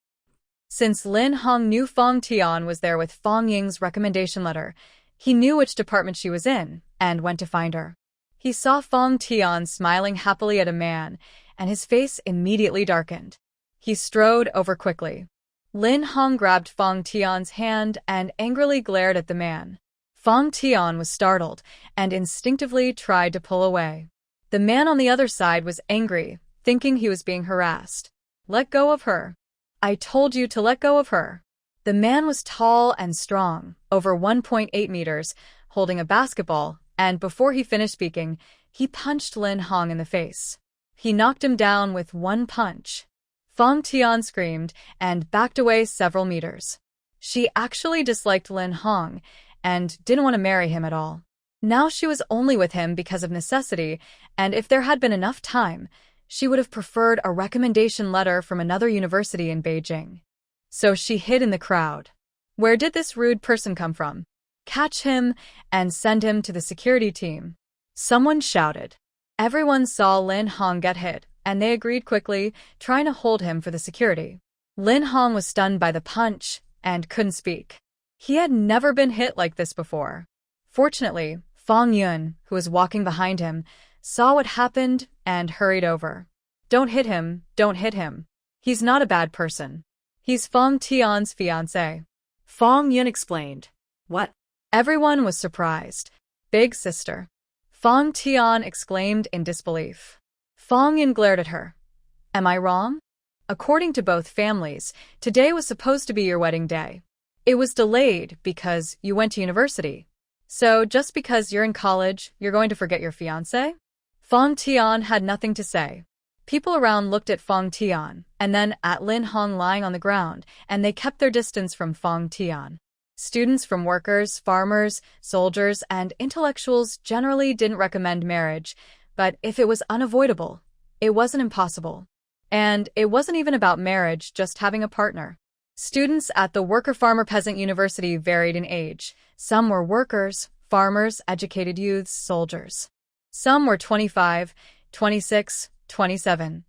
Since Lin Hong knew Fong Tian was there with Fong Ying's recommendation letter, he knew which department she was in and went to find her. He saw Fong Tian smiling happily at a man, and his face immediately darkened. He strode over quickly. Lin Hong grabbed Fong Tian's hand and angrily glared at the man. Fong Tian was startled and instinctively tried to pull away. The man on the other side was angry, thinking he was being harassed. "Let go of her. I told you to let go of her." The man was tall and strong, over 1.8 meters, holding a basketball, and before he finished speaking, he punched Lin Hong in the face. He knocked him down with one punch. Fong Tian screamed and backed away several meters. She actually disliked Lin Hong and didn't want to marry him at all. Now she was only with him because of necessity, and if there had been enough time, she would have preferred a recommendation letter from another university in Beijing. So she hid in the crowd. Where did this rude person come from? Catch him and send him to the security team. Someone shouted. Everyone saw Lin Hong get hit, and they agreed quickly, trying to hold him for the security. Lin Hong was stunned by the punch and couldn't speak. He had never been hit like this before. Fortunately, Fong Yun, who was walking behind him, saw what happened and hurried over. "Don't hit him, don't hit him. He's not a bad person. He's Fong Tian's fiancé." Fong Yun explained. What? Everyone was surprised. "Big sister." Fong Tian exclaimed in disbelief. Fong Yin glared at her. "Am I wrong? According to both families, today was supposed to be your wedding day. It was delayed because you went to university. So just because you're in college, you're going to forget your fiancé?" Fong Tian had nothing to say. People around looked at Fong Tian, and then at Lin Hong lying on the ground, and they kept their distance from Fong Tian. Students from workers, farmers, soldiers, and intellectuals generally didn't recommend marriage, but if it was unavoidable, it wasn't impossible. And it wasn't even about marriage, just having a partner. Students at the Worker-Farmer-Peasant University varied in age. Some were workers, farmers, educated youths, soldiers. Some were 25, 26, 27,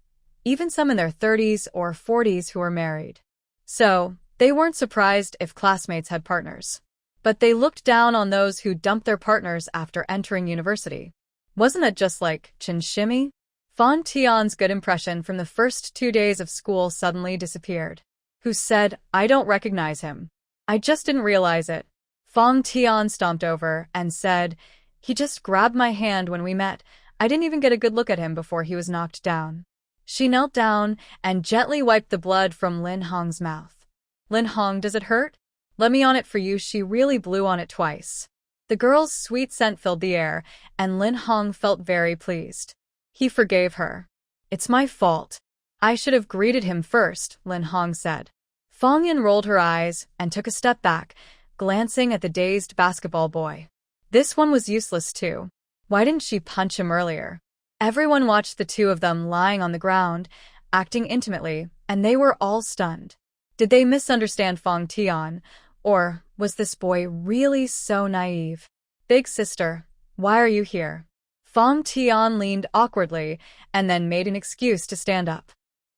even some in their 30s or 40s who were married. So, they weren't surprised if classmates had partners. But they looked down on those who dumped their partners after entering university. Wasn't it just like chin shimmy? Fong Tian's good impression from the first 2 days of school suddenly disappeared. Who said, "I don't recognize him. I just didn't realize it." Fong Tian stomped over and said, "He just grabbed my hand when we met. I didn't even get a good look at him before he was knocked down." She knelt down and gently wiped the blood from Lin Hong's mouth. "Lin Hong, does it hurt? Let me on it for you." She really blew on it twice. The girl's sweet scent filled the air, and Lin Hong felt very pleased. He forgave her. "It's my fault. I should have greeted him first," Lin Hong said. Fong Yin rolled her eyes and took a step back, glancing at the dazed basketball boy. This one was useless too. Why didn't she punch him earlier? Everyone watched the two of them lying on the ground, acting intimately, and they were all stunned. Did they misunderstand Fong Tian, or was this boy really so naive? "Big sister, why are you here?" Fong Tian leaned awkwardly and then made an excuse to stand up.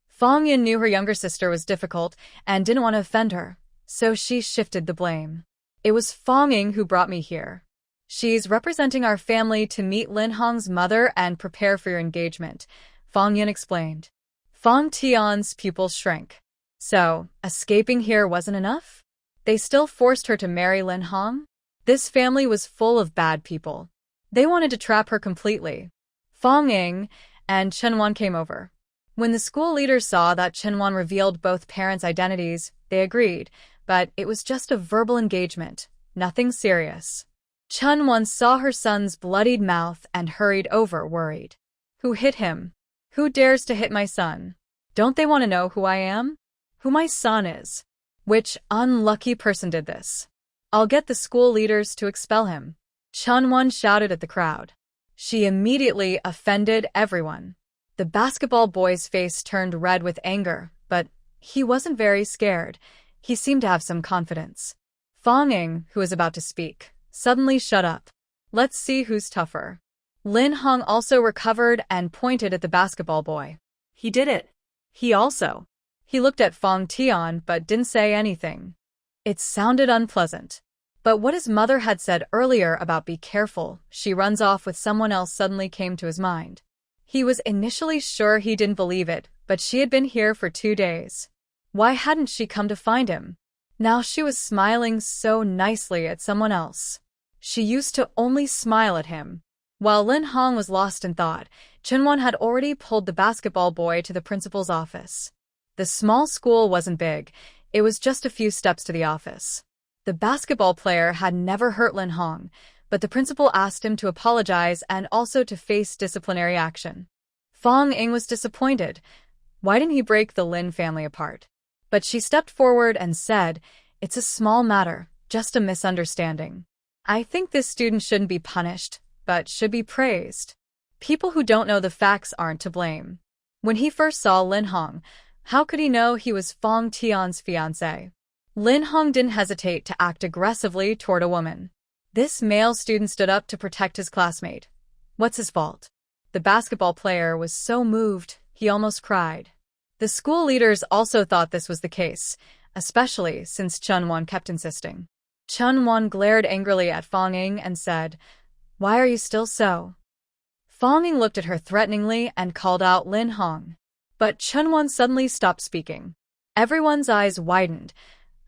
Fong Yin knew her younger sister was difficult and didn't want to offend her, so she shifted the blame. "It was Fong Ying who brought me here. She's representing our family to meet Lin Hong's mother and prepare for your engagement," Fong Yin explained. Fong Tian's pupils shrank. So, escaping here wasn't enough? They still forced her to marry Lin Hong? This family was full of bad people. They wanted to trap her completely. Fong Ying and Chen Wan came over. When the school leaders saw that Chen Wan revealed both parents' identities, they agreed, but it was just a verbal engagement, nothing serious. Chunwon saw her son's bloodied mouth and hurried over, worried. Who hit him? Who dares to hit my son? Don't they want to know who I am? Who my son is? Which unlucky person did this? I'll get the school leaders to expel him. Chunwon shouted at the crowd. She immediately offended everyone. The basketball boy's face turned red with anger, but he wasn't very scared. He seemed to have some confidence. Fong, who was about to speak, suddenly shut up. Let's see who's tougher. Lin Hong also recovered and pointed at the basketball boy. He did it. He also. He looked at Fong Tian but didn't say anything. It sounded unpleasant. But what his mother had said earlier about be careful, she runs off with someone else suddenly came to his mind. He was initially sure he didn't believe it, but she had been here for 2 days. Why hadn't she come to find him? Now she was smiling so nicely at someone else. She used to only smile at him. While Lin Hong was lost in thought, Chunwon had already pulled the basketball boy to the principal's office. The small school wasn't big. It was just a few steps to the office. The basketball player had never hurt Lin Hong, but the principal asked him to apologize and also to face disciplinary action. Fong was disappointed. Why didn't he break the Lin family apart? But she stepped forward and said, "It's a small matter, just a misunderstanding. I think this student shouldn't be punished, but should be praised. People who don't know the facts aren't to blame." When he first saw Lin Hong, how could he know he was Fong Tian's fiancé? Lin Hong didn't hesitate to act aggressively toward a woman. This male student stood up to protect his classmate. What's his fault? The basketball player was so moved, he almost cried. The school leaders also thought this was the case, especially since Chunwon kept insisting. Chunwon glared angrily at Fong and said, "Why are you still so?" Fong looked at her threateningly and called out Lin Hong. But Chunwon suddenly stopped speaking. Everyone's eyes widened.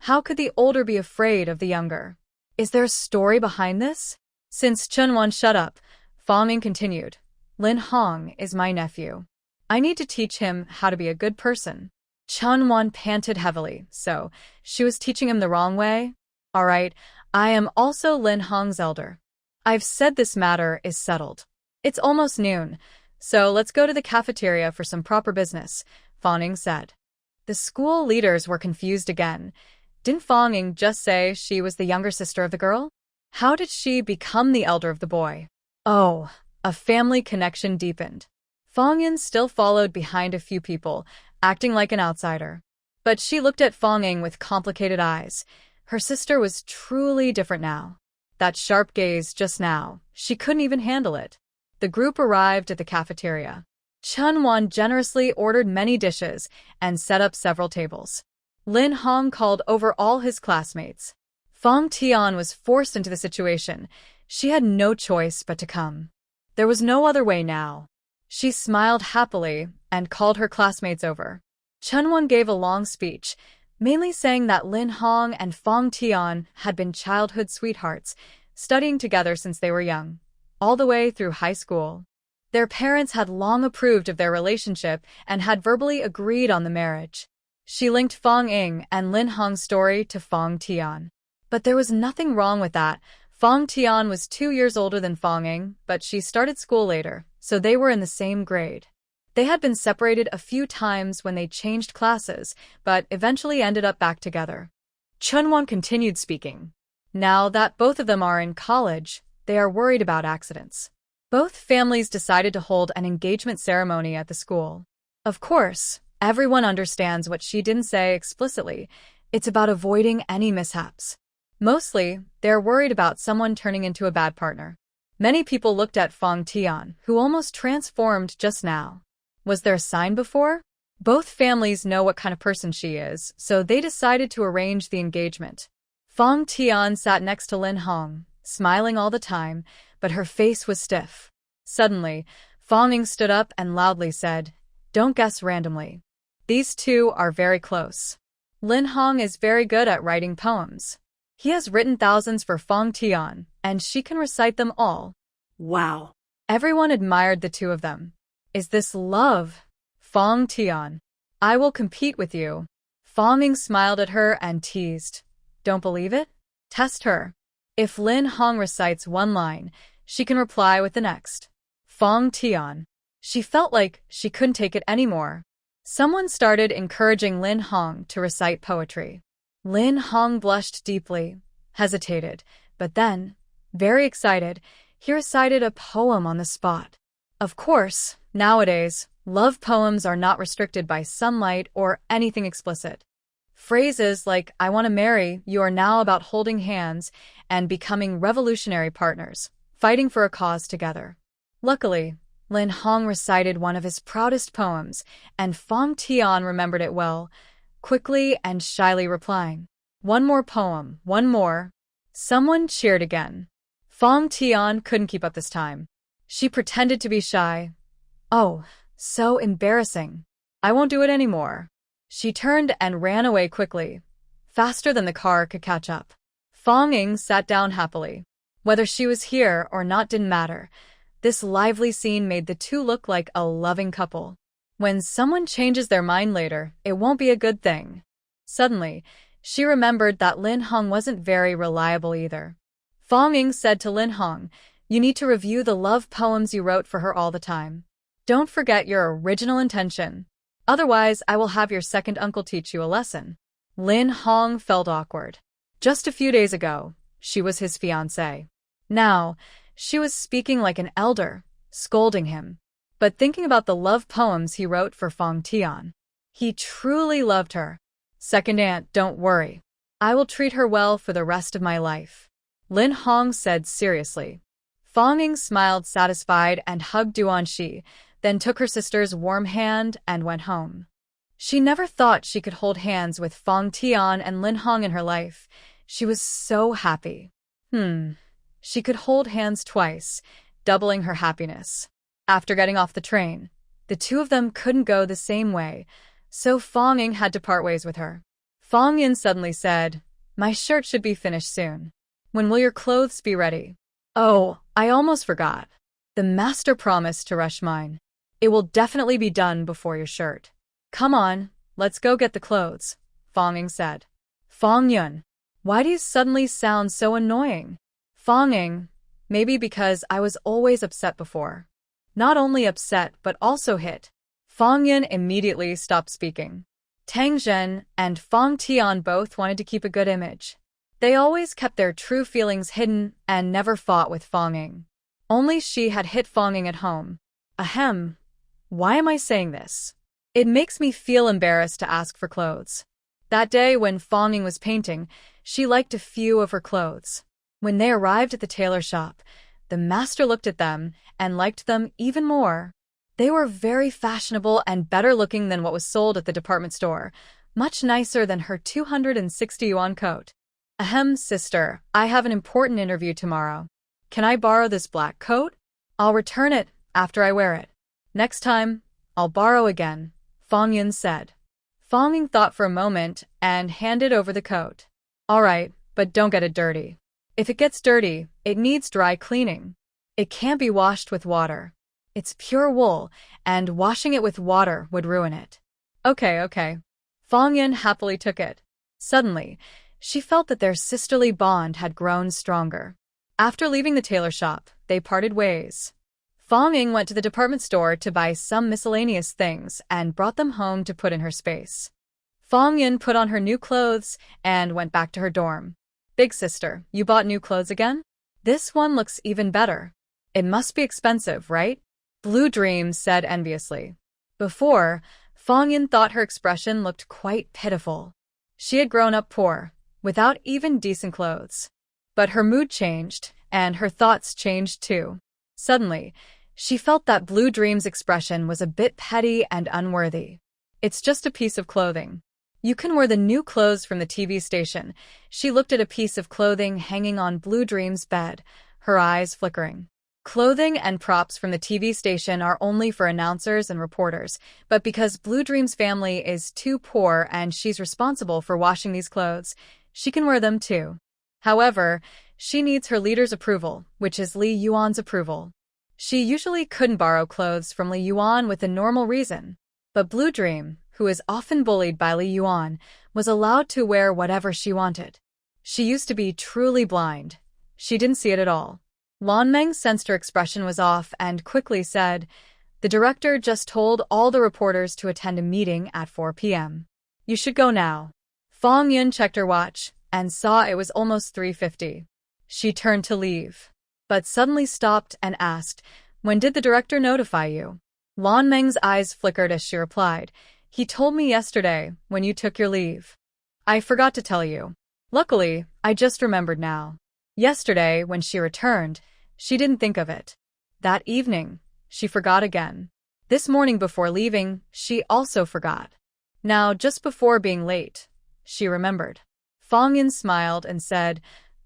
How could the older be afraid of the younger? Is there a story behind this? Since Chunwon shut up, Fong continued, "Lin Hong is my nephew. I need to teach him how to be a good person." Chunwon panted heavily, so she was teaching him the wrong way? All right, I am also Lin Hong's elder. I've said this matter is settled. It's almost noon, so let's go to the cafeteria for some proper business, Fong said. The school leaders were confused again. Didn't Fong just say she was the younger sister of the girl? How did she become the elder of the boy? Oh, a family connection deepened. Fong still followed behind a few people, acting like an outsider. But she looked at Fong with complicated eyes. Her sister was truly different now. That sharp gaze just now, she couldn't even handle it. The group arrived at the cafeteria. Chunwon generously ordered many dishes and set up several tables. Lin Hong called over all his classmates. Fong Tian was forced into the situation. She had no choice but to come. There was no other way now. She smiled happily and called her classmates over. Chunwon gave a long speech, mainly saying that Lin Hong and Fong Tian had been childhood sweethearts, studying together since they were young, all the way through high school. Their parents had long approved of their relationship and had verbally agreed on the marriage. She linked Fong and Lin Hong's story to Fong Tian. But there was nothing wrong with that. Fong Tian was 2 years older than Fong, but she started school later, so they were in the same grade. They had been separated a few times when they changed classes, but eventually ended up back together. Chunwon continued speaking. Now that both of them are in college, they are worried about accidents. Both families decided to hold an engagement ceremony at the school. Of course, everyone understands what she didn't say explicitly. It's about avoiding any mishaps. Mostly, they're worried about someone turning into a bad partner. Many people looked at Fong Tian, who almost transformed just now. Was there a sign before? Both families know what kind of person she is, so they decided to arrange the engagement. Fong Tian sat next to Lin Hong, smiling all the time, but her face was stiff. Suddenly, Fong stood up and loudly said, "Don't guess randomly. These two are very close. Lin Hong is very good at writing poems. He has written thousands for Fong Tian, and she can recite them all." Wow. Everyone admired the two of them. Is this love? Fong Tian, I will compete with you. Fong smiled at her and teased. Don't believe it? Test her. If Lin Hong recites one line, she can reply with the next. Fong Tian. She felt like she couldn't take it anymore. Someone started encouraging Lin Hong to recite poetry. Lin Hong blushed deeply, hesitated, but then, very excited, he recited a poem on the spot. Of course, nowadays, love poems are not restricted by sunlight or anything explicit. Phrases like, I want to marry you are now about holding hands and becoming revolutionary partners, fighting for a cause together. Luckily, Lin Hong recited one of his proudest poems, and Fong Tian remembered it well, quickly and shyly replying, one more poem, one more. Someone cheered again. Fong Tian couldn't keep up this time. She pretended to be shy. Oh, so embarrassing. I won't do it anymore. She turned and ran away quickly, faster than the car could catch up. Fong Ying sat down happily. Whether she was here or not didn't matter. This lively scene made the two look like a loving couple. When someone changes their mind later, it won't be a good thing. Suddenly, she remembered that Lin Hong wasn't very reliable either. Fong Ying said to Lin Hong, you need to review the love poems you wrote for her all the time. Don't forget your original intention. Otherwise, I will have your second uncle teach you a lesson. Lin Hong felt awkward. Just a few days ago, she was his fiancée. Now, she was speaking like an elder, scolding him, but thinking about the love poems he wrote for Fong Tian. He truly loved her. Second aunt, don't worry. I will treat her well for the rest of my life, Lin Hong said seriously. Fong Ying smiled satisfied and hugged Duanxi, then took her sister's warm hand and went home. She never thought she could hold hands with Fong Tian and Lin Hong in her life. She was so happy. She could hold hands twice, doubling her happiness. After getting off the train, the two of them couldn't go the same way, so Fong Ying had to part ways with her. Fong Yin suddenly said, my shirt should be finished soon. When will your clothes be ready? Oh, I almost forgot. The master promised to rush mine. It will definitely be done before your shirt. Come on, let's go get the clothes, Fong Ying said. Fong Yun, why do you suddenly sound so annoying? Fong Ying, maybe because I was always upset before. Not only upset but also hit. Fong Yun immediately stopped speaking. Tang Zhen and Fong Tian both wanted to keep a good image. They always kept their true feelings hidden and never fought with Fong Ying. Only she had hit Fong Ying at home. Ahem. Why am I saying this? It makes me feel embarrassed to ask for clothes. That day when Fong Ying was painting, she liked a few of her clothes. When they arrived at the tailor shop, the master looked at them and liked them even more. They were very fashionable and better looking than what was sold at the department store, much nicer than her 260 yuan coat. Ahem, sister, I have an important interview tomorrow. Can I borrow this black coat? I'll return it after I wear it. Next time, I'll borrow again, Fong Yun said. Fong Ying thought for a moment and handed over the coat. All right, but don't get it dirty. If it gets dirty, it needs dry cleaning. It can't be washed with water. It's pure wool, and washing it with water would ruin it. Okay. Fong Yun happily took it. Suddenly, she felt that their sisterly bond had grown stronger. After leaving the tailor shop, they parted ways. Fong Ying went to the department store to buy some miscellaneous things and brought them home to put in her space. Fong Yun put on her new clothes and went back to her dorm. Big sister, you bought new clothes again? This one looks even better. It must be expensive, right? Blue Dream said enviously. Before, Fong Yun thought her expression looked quite pitiful. She had grown up poor, without even decent clothes. But her mood changed, and her thoughts changed too. Suddenly, she felt that Blue Dream's expression was a bit petty and unworthy. It's just a piece of clothing. You can wear the new clothes from the TV station. She looked at a piece of clothing hanging on Blue Dream's bed, her eyes flickering. Clothing and props from the TV station are only for announcers and reporters, but because Blue Dream's family is too poor and she's responsible for washing these clothes, she can wear them too. However, she needs her leader's approval, which is Li Yuan's approval. She usually couldn't borrow clothes from Li Yuan with a normal reason, but Blue Dream, who is often bullied by Li Yuan, was allowed to wear whatever she wanted. She used to be truly blind. She didn't see it at all. Lan Meng sensed her expression was off and quickly said, "The director just told all the reporters to attend a meeting at 4 p.m. You should go now." Fong Yun checked her watch and saw it was almost 3:50. She turned to leave, but suddenly stopped and asked, "When did the director notify you?" Lan Meng's eyes flickered as she replied, "He told me yesterday, when you took your leave." "I forgot to tell you. Luckily, I just remembered now." Yesterday, when she returned, she didn't think of it. That evening, she forgot again. This morning before leaving, she also forgot. Now, just before being late, she remembered. Fong Yin smiled and said,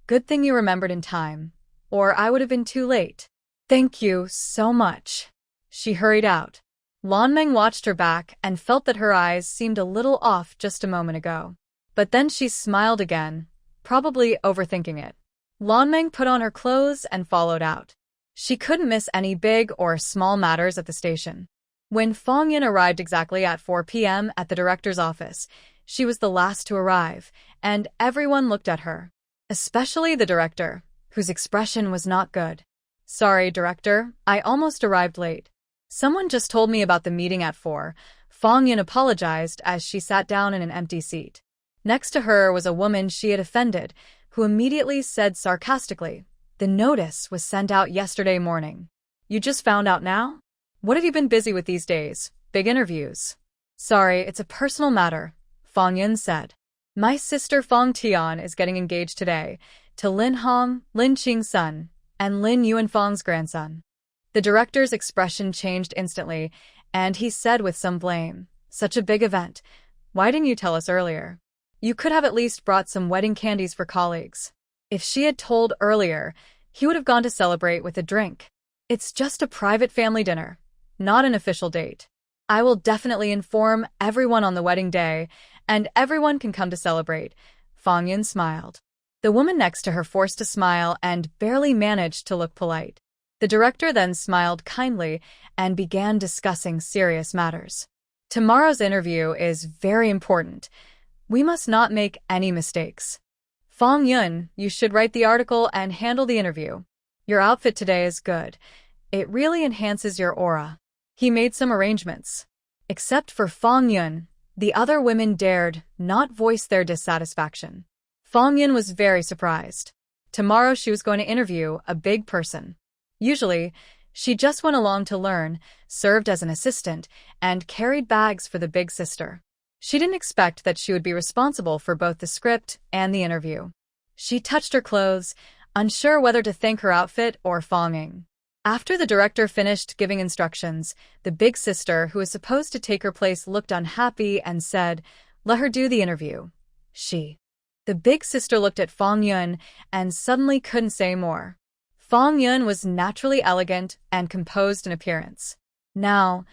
"Good thing you remembered in time, or I would have been too late." "Thank you so much." She hurried out. Lan Meng watched her back and felt that her eyes seemed a little off just a moment ago. But then she smiled again, probably overthinking it. Lan Meng put on her clothes and followed out. She couldn't miss any big or small matters at the station. When Fong Yin arrived exactly at 4 p.m. at the director's office, she was the last to arrive, and everyone looked at her. Especially the director, whose expression was not good. "Sorry, director, I almost arrived late. Someone just told me about the meeting at 4. Fong Yin apologized as she sat down in an empty seat. Next to her was a woman she had offended, who immediately said sarcastically, "The notice was sent out yesterday morning. You just found out now? What have you been busy with these days? Big interviews?" "Sorry, it's a personal matter," Fong Yun said. "My sister Fong Tian is getting engaged today to Lin Hong, Lin Qing's son, and Lin Yuanfang's grandson." The director's expression changed instantly, and he said with some blame, "Such a big event. Why didn't you tell us earlier? You could have at least brought some wedding candies for colleagues." If she had told earlier, he would have gone to celebrate with a drink. "It's just a private family dinner, not an official date. I will definitely inform everyone on the wedding day, and everyone can come to celebrate." Fong Yun smiled. The woman next to her forced a smile and barely managed to look polite. The director then smiled kindly and began discussing serious matters. "Tomorrow's interview is very important. We must not make any mistakes. Fong Yun, you should write the article and handle the interview. Your outfit today is good. It really enhances your aura." He made some arrangements. Except for Fong Yun, the other women dared not voice their dissatisfaction. Fong Yun was very surprised. Tomorrow she was going to interview a big person. Usually, she just went along to learn, served as an assistant, and carried bags for the big sister. She didn't expect that she would be responsible for both the script and the interview. She touched her clothes, unsure whether to thank her outfit or Fong Ying. After the director finished giving instructions, the big sister, who was supposed to take her place, looked unhappy and said, "Let her do the interview." The big sister looked at Fong Yun and suddenly couldn't say more. Fong Yun was naturally elegant and composed in appearance. Now,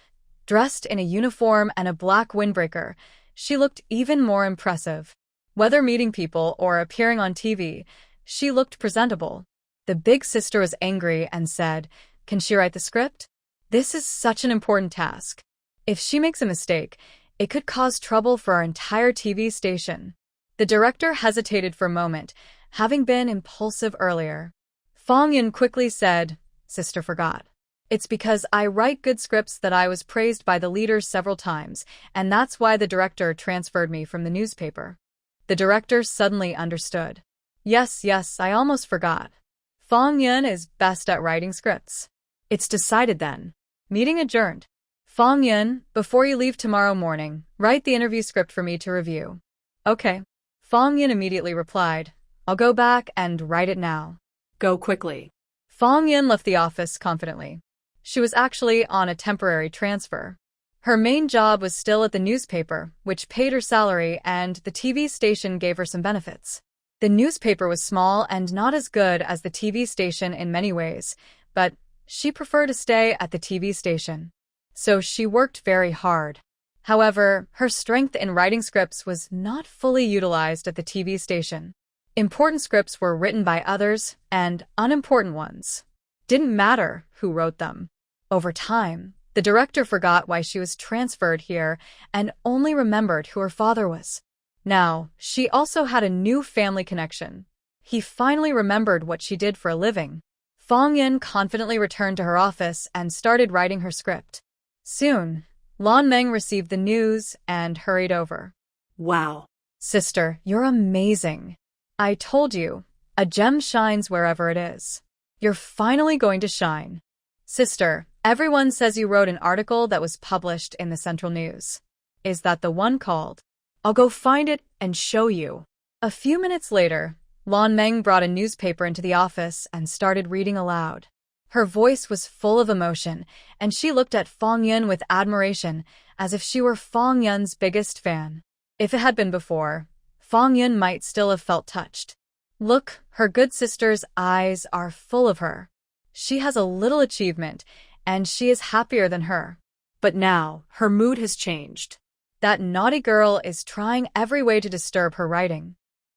dressed in a uniform and a black windbreaker, she looked even more impressive. Whether meeting people or appearing on TV, she looked presentable. The big sister was angry and said, "Can she write the script? This is such an important task. If she makes a mistake, it could cause trouble for our entire TV station." The director hesitated for a moment, having been impulsive earlier. Fong Yun quickly said, "Sister forgot. It's because I write good scripts that I was praised by the leaders several times, and that's why the director transferred me from the newspaper." The director suddenly understood. Yes, I almost forgot. Fong Yun is best at writing scripts." "It's decided then." Meeting adjourned. "Fong Yun, before you leave tomorrow morning, write the interview script for me to review." "Okay." Fong Yun immediately replied, "I'll go back and write it now." Go quickly. Fong Yun left the office confidently. She was actually on a temporary transfer. Her main job was still at the newspaper, which paid her salary, and the TV station gave her some benefits. The newspaper was small and not as good as the TV station in many ways, but she preferred to stay at the TV station. So she worked very hard. However, her strength in writing scripts was not fully utilized at the TV station. Important scripts were written by others, and unimportant ones didn't matter who wrote them. Over time, the director forgot why she was transferred here and only remembered who her father was. Now, she also had a new family connection. He finally remembered what she did for a living. Fong Yin confidently returned to her office and started writing her script. Soon, Lan Meng received the news and hurried over. Wow. Sister, you're amazing. I told you, a gem shines wherever it is. You're finally going to shine. Sister, everyone says you wrote an article that was published in the Central News. Is that the one called? I'll go find it and show you. A few minutes later, Lan Meng brought a newspaper into the office and started reading aloud. Her voice was full of emotion, and she looked at Fong Yun with admiration, as if she were Fong Yun's biggest fan. If it had been before, Fong Yun might still have felt touched. Look, her good sister's eyes are full of her. She has a little achievement, and she is happier than her. But now, her mood has changed. That naughty girl is trying every way to disturb her writing.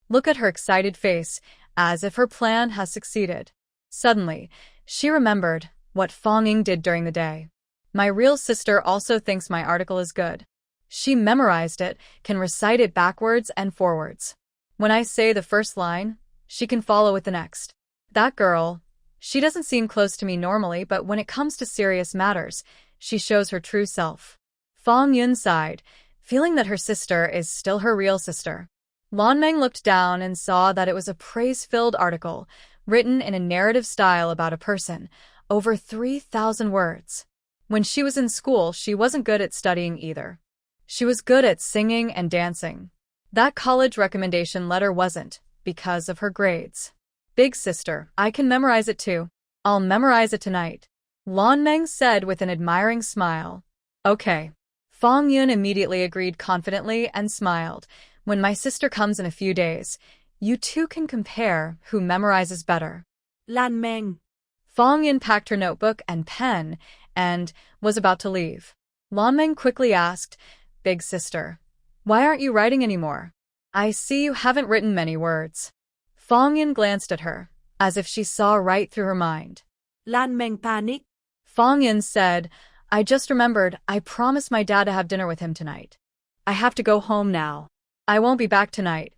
Look at her excited face, as if her plan has succeeded. Suddenly, she remembered what Fong Ying did during the day. My real sister also thinks my article is good. She memorized it, can recite it backwards and forwards. When I say the first line, she can follow with the next. That girl, she doesn't seem close to me normally, but when it comes to serious matters, she shows her true self. Fong Yun sighed, feeling that her sister is still her real sister. Lan Meng looked down and saw that it was a praise-filled article, written in a narrative style about a person, over 3,000 words. When she was in school, she wasn't good at studying either. She was good at singing and dancing. That college recommendation letter wasn't, because of her grades. Big sister, I can memorize it too. I'll memorize it tonight. Lan Meng said with an admiring smile. Okay. Fong Yun immediately agreed confidently and smiled. When my sister comes in a few days, you two can compare who memorizes better. Lan Meng. Fong Yun packed her notebook and pen and was about to leave. Lan Meng quickly asked, Big sister, why aren't you writing anymore? I see you haven't written many words. Fong Yun glanced at her, as if she saw right through her mind. Lan Meng panicked. Fong Yun said, I just remembered I promised my dad to have dinner with him tonight. I have to go home now. I won't be back tonight.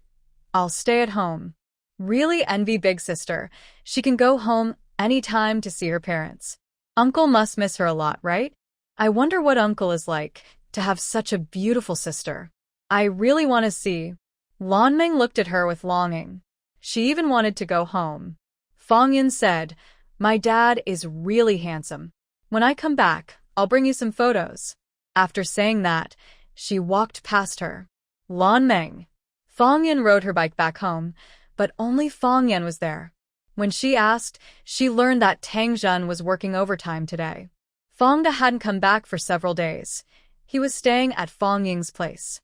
I'll stay at home. Really envy Big Sister. She can go home anytime to see her parents. Uncle must miss her a lot, right? I wonder what Uncle is like, to have such a beautiful sister. I really want to see. Lan Meng looked at her with longing. She even wanted to go home. Fong Yun said, My dad is really handsome. When I come back, I'll bring you some photos. After saying that, she walked past her. Lan Meng. Fong Yun rode her bike back home, but only Fong Yan was there. When she asked, she learned that Tang Zhen was working overtime today. Fong Da hadn't come back for several days. He was staying at Fong Ying's place.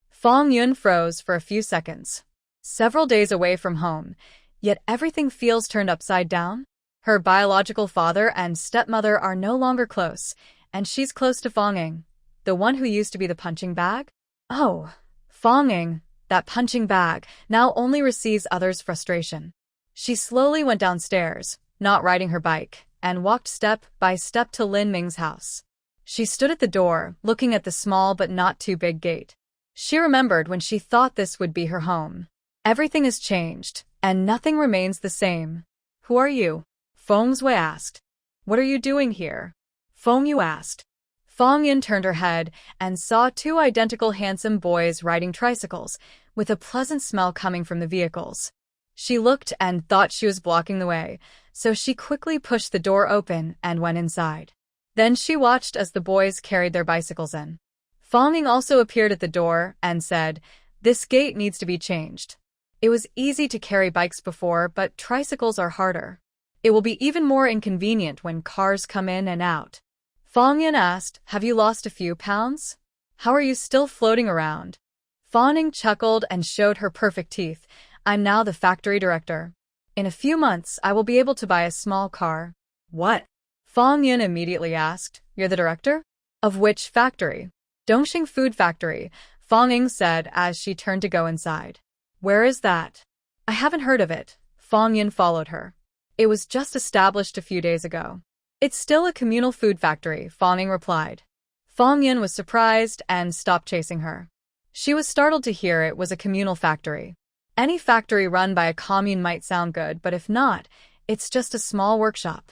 Fong Yun froze for a few seconds. Several days away from home, yet everything feels turned upside down. Her biological father and stepmother are no longer close, and she's close to Fong Ying, the one who used to be the punching bag. Oh, Fong Ying, that punching bag, now only receives others' frustration. She slowly went downstairs, not riding her bike, and walked step by step to Lin Ming's house. She stood at the door, looking at the small but not too big gate. She remembered when she thought this would be her home. Everything has changed, and nothing remains the same. Who are you? Fong Zui asked. What are you doing here? Fong Yu asked. Fong Yin turned her head and saw two identical handsome boys riding tricycles, with a pleasant smell coming from the vehicles. She looked and thought she was blocking the way, so she quickly pushed the door open and went inside. Then she watched as the boys carried their bicycles in. Fong Ying also appeared at the door and said, This gate needs to be changed. It was easy to carry bikes before, but tricycles are harder. It will be even more inconvenient when cars come in and out. Fong Yin asked, Have you lost a few pounds? How are you still floating around? Fong Ying chuckled and showed her perfect teeth. I'm now the factory director. In a few months, I will be able to buy a small car. What? Fong Yin immediately asked, You're the director? Of which factory? Dongxing Food Factory, Fong Ying said as she turned to go inside. Where is that? I haven't heard of it. Fong Yin followed her. It was just established a few days ago. It's still a communal food factory, Fong Ying replied. Fong Yin was surprised and stopped chasing her. She was startled to hear it was a communal factory. Any factory run by a commune might sound good, but if not, it's just a small workshop.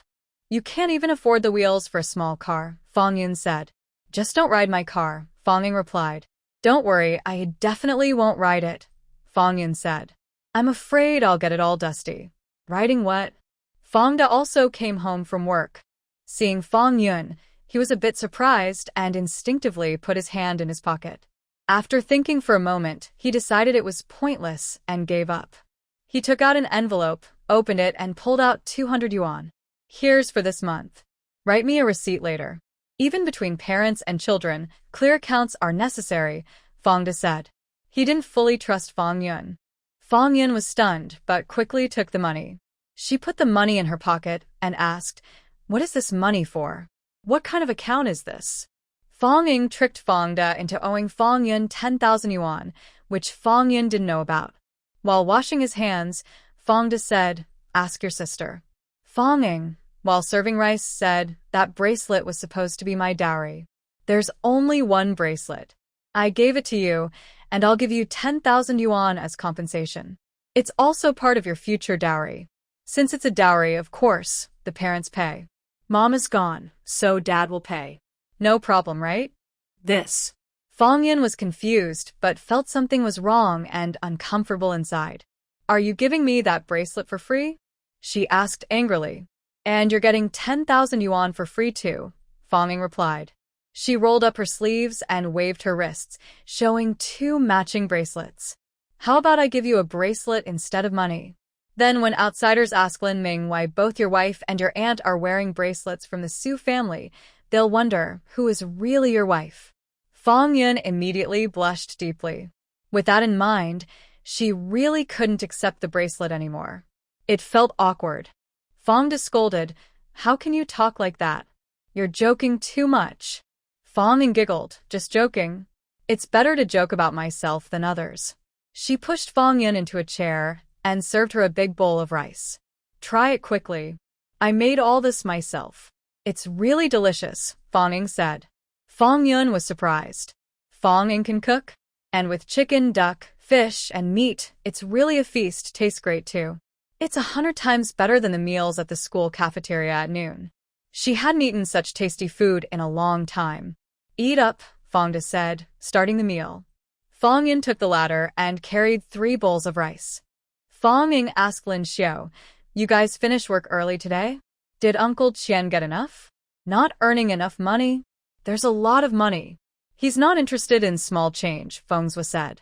You can't even afford the wheels for a small car, Fong Yun said. Just don't ride my car, Fong Ying replied. Don't worry, I definitely won't ride it, Fong Yun said. I'm afraid I'll get it all dusty. Riding what? Fong Da also came home from work. Seeing Fong Yun, he was a bit surprised and instinctively put his hand in his pocket. After thinking for a moment, he decided it was pointless and gave up. He took out an envelope, opened it, and pulled out 200 yuan. Here's for this month. Write me a receipt later. Even between parents and children, clear accounts are necessary, Fong Da said. He didn't fully trust Fong Yun. Fong Yun was stunned, but quickly took the money. She put the money in her pocket and asked, What is this money for? What kind of account is this? Fong Ying tricked Fong Da into owing Fong Yun 10,000 yuan, which Fong Yun didn't know about. While washing his hands, Fong Da said, Ask your sister. Fong Ying, while serving rice, said, That bracelet was supposed to be my dowry. There's only one bracelet. I gave it to you, and I'll give you 10,000 yuan as compensation. It's also part of your future dowry. Since it's a dowry, of course, the parents pay. Mom is gone, so Dad will pay. No problem, right? This. Fong Yun was confused, but felt something was wrong and uncomfortable inside. Are you giving me that bracelet for free? She asked angrily. And you're getting 10,000 yuan for free too, Fong Ying replied. She rolled up her sleeves and waved her wrists, showing 2 matching bracelets. How about I give you a bracelet instead of money? Then when outsiders ask Lin Ming why both your wife and your aunt are wearing bracelets from the Su family, they'll wonder who is really your wife. Fong Yun immediately blushed deeply. With that in mind, she really couldn't accept the bracelet anymore. It felt awkward. Fong Da scolded, How can you talk like that? You're joking too much. Fong Ying giggled, Just joking. It's better to joke about myself than others. She pushed Fong Yun into a chair and served her a big bowl of rice. Try it quickly. I made all this myself. It's really delicious, Fong Ying said. Fong Yun was surprised. Fong Ying can cook? And with chicken, duck, fish, and meat, it's really a feast. Tastes great too. It's 100 times better than the meals at the school cafeteria at noon. She hadn't eaten such tasty food in a long time. Eat up, Fong Da said, starting the meal. Fong Yun took the ladder and carried 3 bowls of rice. Fong Ying asked Lin Xiao, You guys finish work early today? Did Uncle Qian get enough? Not earning enough money? There's a lot of money. He's not interested in small change, Fengzhou said.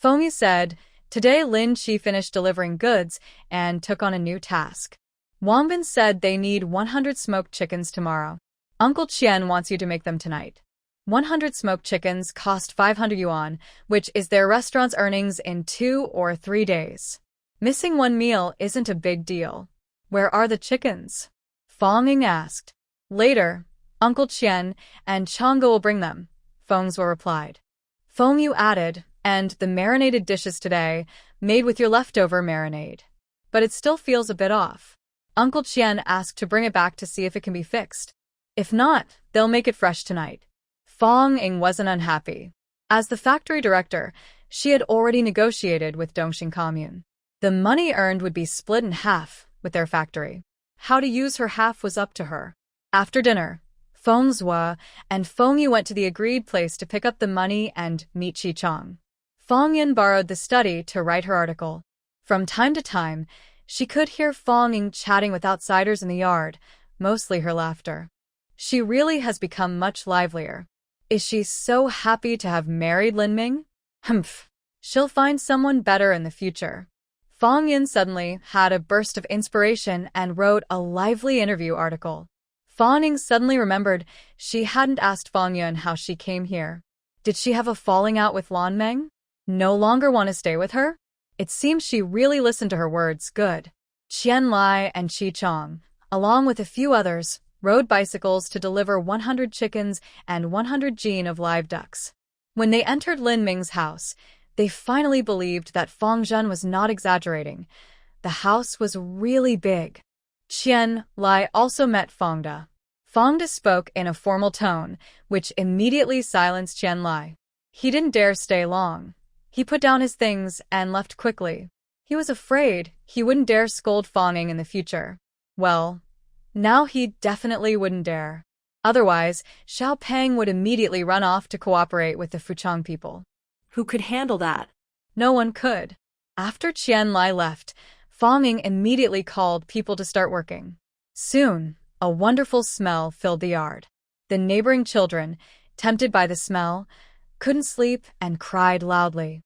Fengyu said, Today Lin Qi finished delivering goods and took on a new task. Wangbin said they need 100 smoked chickens tomorrow. Uncle Qian wants you to make them tonight. 100 smoked chickens cost 500 yuan, which is their restaurant's earnings in 2 or 3 days. Missing one meal isn't a big deal. Where are the chickens? Fong Ying asked. Later, Uncle Qian and Changge will bring them, Fengzhou replied. Fengyu added, and the marinated dishes today, made with your leftover marinade. But it still feels a bit off. Uncle Qian asked to bring it back to see if it can be fixed. If not, they'll make it fresh tonight. Fong Ying wasn't unhappy. As the factory director, she had already negotiated with Dongxing Commune. The money earned would be split in half with their factory. How to use her half was up to her. After dinner, Fengzhou and Fengyu went to the agreed place to pick up the money and meet Qichang. Fong Yun borrowed the study to write her article. From time to time, she could hear Fong Ying chatting with outsiders in the yard, mostly her laughter. She really has become much livelier. Is she so happy to have married Lin Ming? Humph. She'll find someone better in the future. Fong Yun suddenly had a burst of inspiration and wrote a lively interview article. Fong Ying suddenly remembered she hadn't asked Fong Yun how she came here. Did she have a falling out with Lan Meng? No longer want to stay with her? It seems she really listened to her words. Good. Qian Lai and Qi Chong, along with a few others, rode bicycles to deliver 100 chickens and 100 jin of live ducks. When they entered Lin Ming's house, they finally believed that Fong Zhen was not exaggerating. The house was really big. Qian Lai also met Fong Da. Fong Da spoke in a formal tone, which immediately silenced Qian Lai. He didn't dare stay long. He put down his things and left quickly. He was afraid he wouldn't dare scold Fonging in the future. Well, now he definitely wouldn't dare. Otherwise, Xiao Peng would immediately run off to cooperate with the Fuchang people. Who could handle that? No one could. After Qian Lai left, Fonging immediately called people to start working. Soon, a wonderful smell filled the yard. The neighboring children, tempted by the smell, couldn't sleep and cried loudly.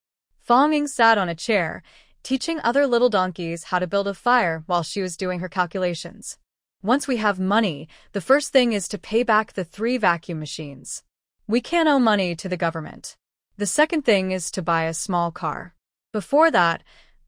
Fonging sat on a chair, teaching other little donkeys how to build a fire while she was doing her calculations. Once we have money, the first thing is to pay back the 3 vacuum machines. We can't owe money to the government. The second thing is to buy a small car. Before that,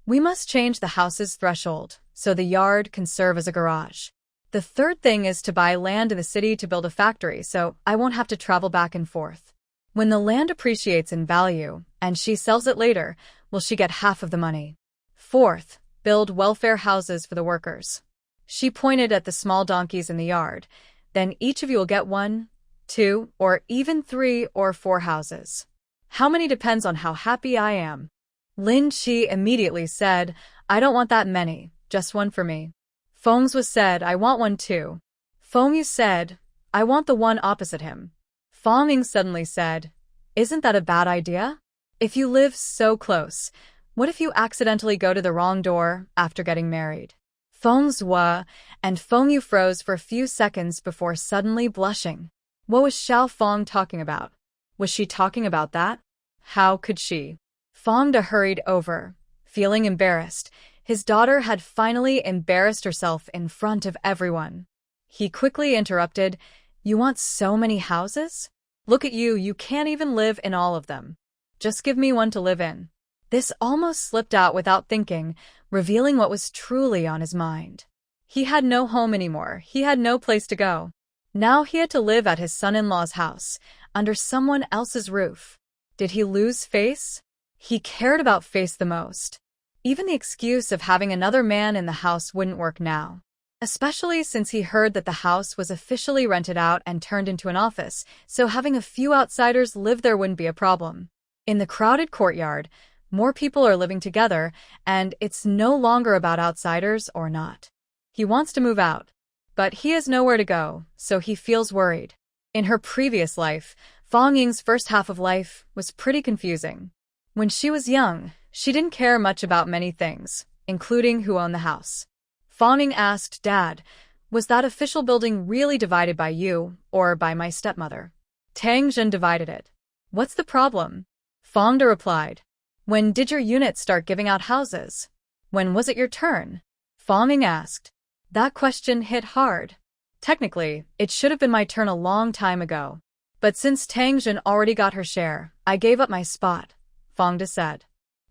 we must change the house's threshold so the yard can serve as a garage. The third thing is to buy land in the city to build a factory so I won't have to travel back and forth. When the land appreciates in value and she sells it later, will she get half of the money? Fourth, build welfare houses for the workers. She pointed at the small donkeys in the yard. Then each of you will get 1, 2, or even 3 or 4 houses. How many depends on how happy I am. Lin Qi immediately said, I don't want that many, just 1 for me. Feng's was said, I want 1 too. Feng Yu said, I want the one opposite him. Fong Ying suddenly said, isn't that a bad idea? If you live so close, what if you accidentally go to the wrong door after getting married? Feng Zhua and Feng Yu froze for a few seconds before suddenly blushing. What was Xiao Fong talking about? Was she talking about that? How could she? Fong De hurried over, feeling embarrassed. His daughter had finally embarrassed herself in front of everyone. He quickly interrupted, you want so many houses? Look at you, you can't even live in all of them. Just give me 1 to live in. This almost slipped out without thinking, revealing what was truly on his mind. He had no home anymore, he had no place to go. Now he had to live at his son-in-law's house, under someone else's roof. Did he lose face? He cared about face the most. Even the excuse of having another man in the house wouldn't work now. Especially since he heard that the house was officially rented out and turned into an office, so having a few outsiders live there wouldn't be a problem. In the crowded courtyard, more people are living together, and it's no longer about outsiders or not. He wants to move out, but he has nowhere to go, so he feels worried. In her previous life, Fong Ying's first half of life was pretty confusing. When she was young, she didn't care much about many things, including who owned the house. Fong Ying asked, Dad, was that official building really divided by you or by my stepmother? Tang Zhen divided it. What's the problem? Fong De replied. When did your unit start giving out houses? When was it your turn? Fong Ying asked. That question hit hard. Technically, it should have been my turn a long time ago. But since Tang Zhen already got her share, I gave up my spot, Fong De said.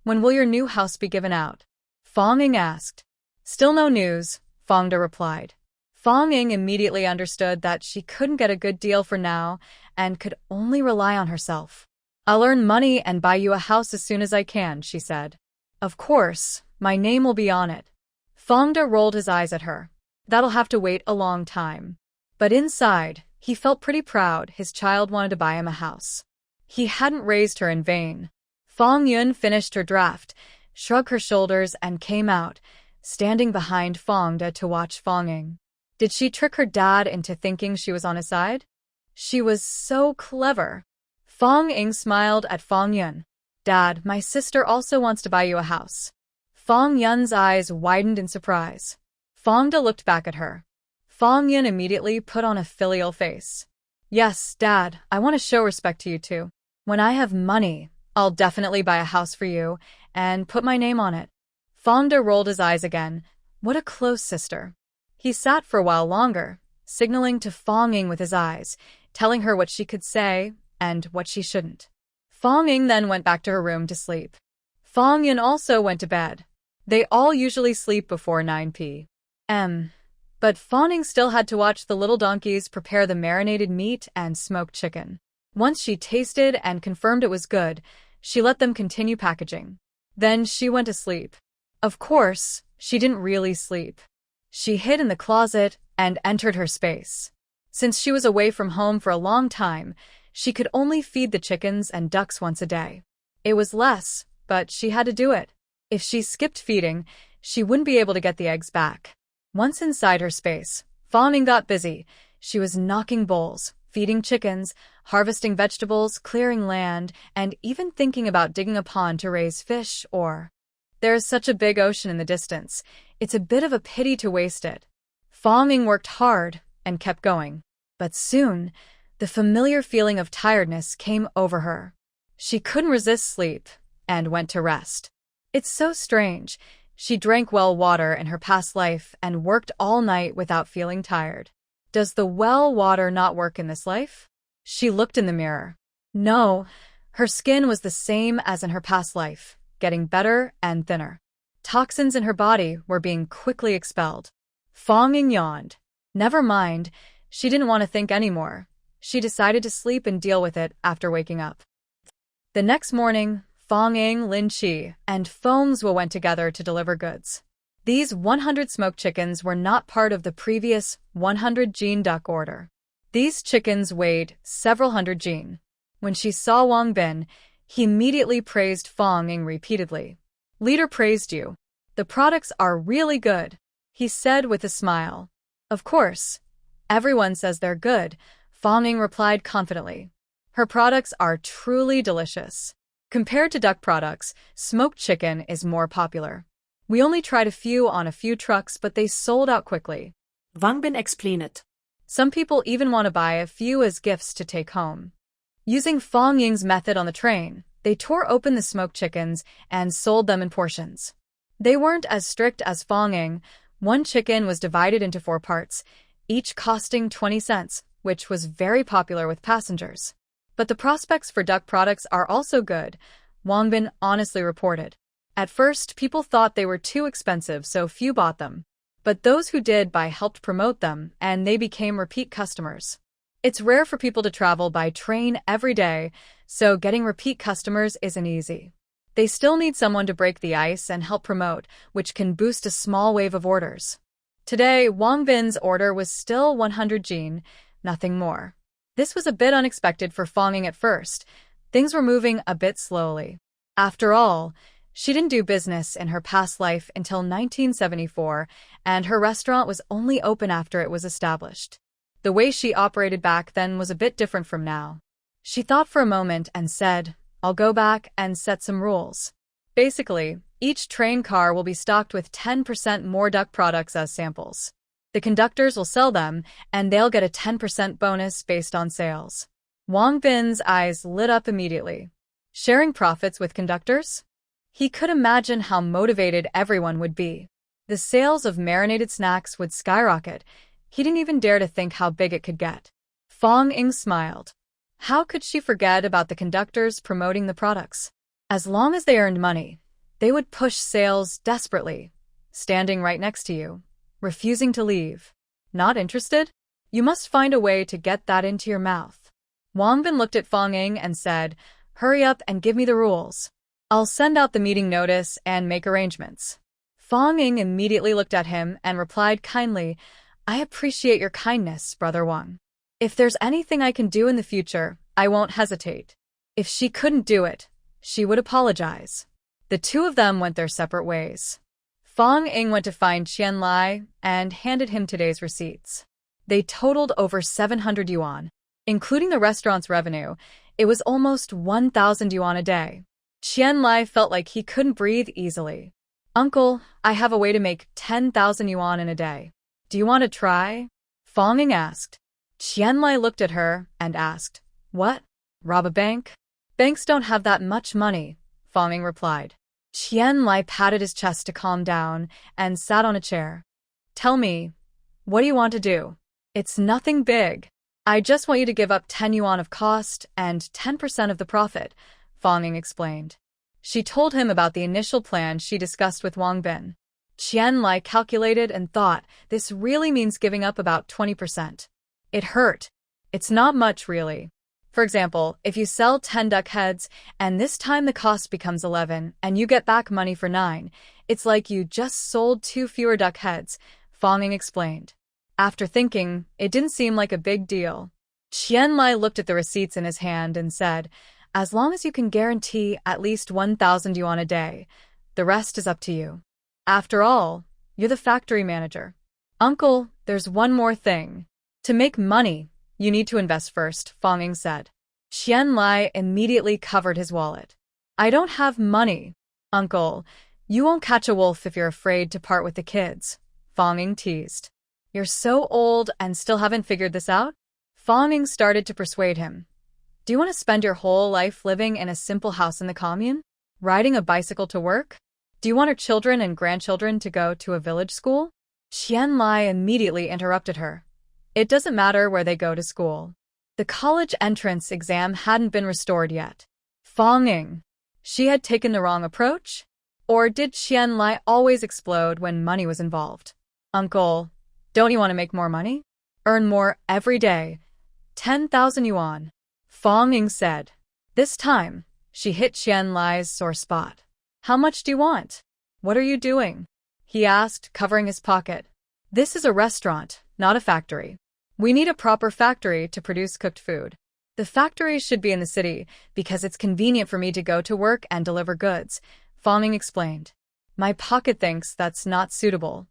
When will your new house be given out? Fong Ying asked. Still no news, Fong De replied. Fong Ying immediately understood that she couldn't get a good deal for now and could only rely on herself. I'll earn money and buy you a house as soon as I can, she said. Of course, my name will be on it. Fong De rolled his eyes at her. That'll have to wait a long time. But inside, he felt pretty proud his child wanted to buy him a house. He hadn't raised her in vain. Fong Yun finished her draft, shrugged her shoulders and came out, standing behind Fong De to watch Fong Ying. Did she trick her dad into thinking she was on his side? She was so clever. Fong Ying smiled at Fong Yun. Dad, my sister also wants to buy you a house. Fong Yun's eyes widened in surprise. Fong De looked back at her. Fong Yun immediately put on a filial face. Yes, Dad, I want to show respect to you too. When I have money, I'll definitely buy a house for you and put my name on it. Fong De rolled his eyes again. What a close sister. He sat for a while longer, signaling to Fong Ying with his eyes, telling her what she could say and what she shouldn't. Fong Ying then went back to her room to sleep. Fong Yun also went to bed. They all usually sleep before 9 p.m. But Fong Ying still had to watch the little donkeys prepare the marinated meat and smoked chicken. Once she tasted and confirmed it was good, she let them continue packaging. Then she went to sleep. Of course, she didn't really sleep. She hid in the closet and entered her space. Since she was away from home for a long time, she could only feed the chickens and ducks once a day. It was less, but she had to do it. If she skipped feeding, she wouldn't be able to get the eggs back. Once inside her space, Fawning got busy. She was knocking bowls, feeding chickens, harvesting vegetables, clearing land, and even thinking about digging a pond to raise fish or… There is such a big ocean in the distance. It's a bit of a pity to waste it. Fawning worked hard and kept going. But soon, the familiar feeling of tiredness came over her. She couldn't resist sleep and went to rest. It's so strange. She drank well water in her past life and worked all night without feeling tired. Does the well water not work in this life? She looked in the mirror. No, her skin was the same as in her past life, getting better and thinner. Toxins in her body were being quickly expelled. Fawning yawned. Never mind, she didn't want to think anymore. She decided to sleep and deal with it after waking up. The next morning, Fawning, Lin Qi, and Fengzhou went together to deliver goods. These 100 smoked chickens were not part of the previous 100 gene duck order. These chickens weighed several hundred gene. When she saw Wang Bin, he immediately praised Fawning repeatedly. "Leader praised you. The products are really good," he said with a smile. "Of course. Everyone says they're good," Fawning replied confidently. Her products are truly delicious. Compared to duck products, smoked chicken is more popular. We only tried a few on a few trucks, but they sold out quickly. Wang Bin explained. Some people even want to buy a few as gifts to take home. Using Fong Ying's method on the train, they tore open the smoked chickens and sold them in portions. They weren't as strict as Fong Ying. One chicken was divided into 4 parts, each costing 20 cents, which was very popular with passengers. But the prospects for duck products are also good, Wang Bin honestly reported. At first, people thought they were too expensive, so few bought them. But those who did buy helped promote them, and they became repeat customers. It's rare for people to travel by train every day, so getting repeat customers isn't easy. They still need someone to break the ice and help promote, which can boost a small wave of orders. Today, Wang Bin's order was still 100 gene, nothing more. This was a bit unexpected for Fawning at first. Things were moving a bit slowly. After all, she didn't do business in her past life until 1974, and her restaurant was only open after it was established. The way she operated back then was a bit different from now. She thought for a moment and said, "I'll go back and set some rules. Basically, each train car will be stocked with 10% more duck products as samples. The conductors will sell them, and they'll get a 10% bonus based on sales." Wang Bin's eyes lit up immediately. Sharing profits with conductors? He could imagine how motivated everyone would be. The sales of marinated snacks would skyrocket. He didn't even dare to think how big it could get. Fong Ying smiled. How could she forget about the conductors promoting the products? As long as they earned money, they would push sales desperately, standing right next to you, refusing to leave. Not interested? You must find a way to get that into your mouth. Wang Bin looked at Fong Ying and said, "Hurry up and give me the rules. I'll send out the meeting notice and make arrangements." Fong Ying immediately looked at him and replied kindly, "I appreciate your kindness, Brother Wang. If there's anything I can do in the future, I won't hesitate." If she couldn't do it, she would apologize. The two of them went their separate ways. Fong Ying went to find Qian Lai and handed him today's receipts. They totaled over 700 yuan. Including the restaurant's revenue, it was almost 1,000 yuan a day. Qian Lai felt like he couldn't breathe easily. "Uncle, I have a way to make 10,000 yuan in a day. Do you want to try?" Fong Ying asked. Qian Lai looked at her and asked, "What? Rob a bank?" "Banks don't have that much money," Fong Ying replied. Qian Lai patted his chest to calm down and sat on a chair. "Tell me, what do you want to do? It's nothing big. I just want you to give up 10 yuan of cost and 10% of the profit," Fong Ying explained. She told him about the initial plan she discussed with Wang Bin. Qian Lai calculated and thought, this really means giving up about 20%. It hurt. It's not much, really. For example, if you sell 10 duck heads, and this time the cost becomes 11, and you get back money for 9, it's like you just sold 2 fewer duck heads, Fong Ying explained. After thinking, it didn't seem like a big deal. Qian Lai looked at the receipts in his hand and said, "As long as you can guarantee at least 1,000 yuan a day, The rest is up to you. After all, you're the factory manager. Uncle, there's one more thing. To make money, you need to invest first, Fong Ying said. Qian Lai immediately covered his wallet. I don't have money. Uncle, you won't catch a wolf if you're afraid to part with the kids, Fong Ying teased. You're so old and still haven't figured this out? Fong Ying started to persuade him. Do you want to spend your whole life living in a simple house in the commune? Riding a bicycle to work? Do you want her children and grandchildren to go to a village school? Qian Lai immediately interrupted her. It doesn't matter where they go to school. The college entrance exam hadn't been restored yet. Fong Ying. She had taken the wrong approach? Or did Qian Lai always explode when money was involved? Uncle, don't you want to make more money? Earn more every day. 10,000 yuan. Fong Ying said. This time, she hit Qian Lai's sore spot. How much do you want? What are you doing? He asked, covering his pocket. This is a restaurant, not a factory. We need a proper factory to produce cooked food. The factory should be in the city because it's convenient for me to go to work and deliver goods, Fong Ying explained. My pocket thinks that's not suitable.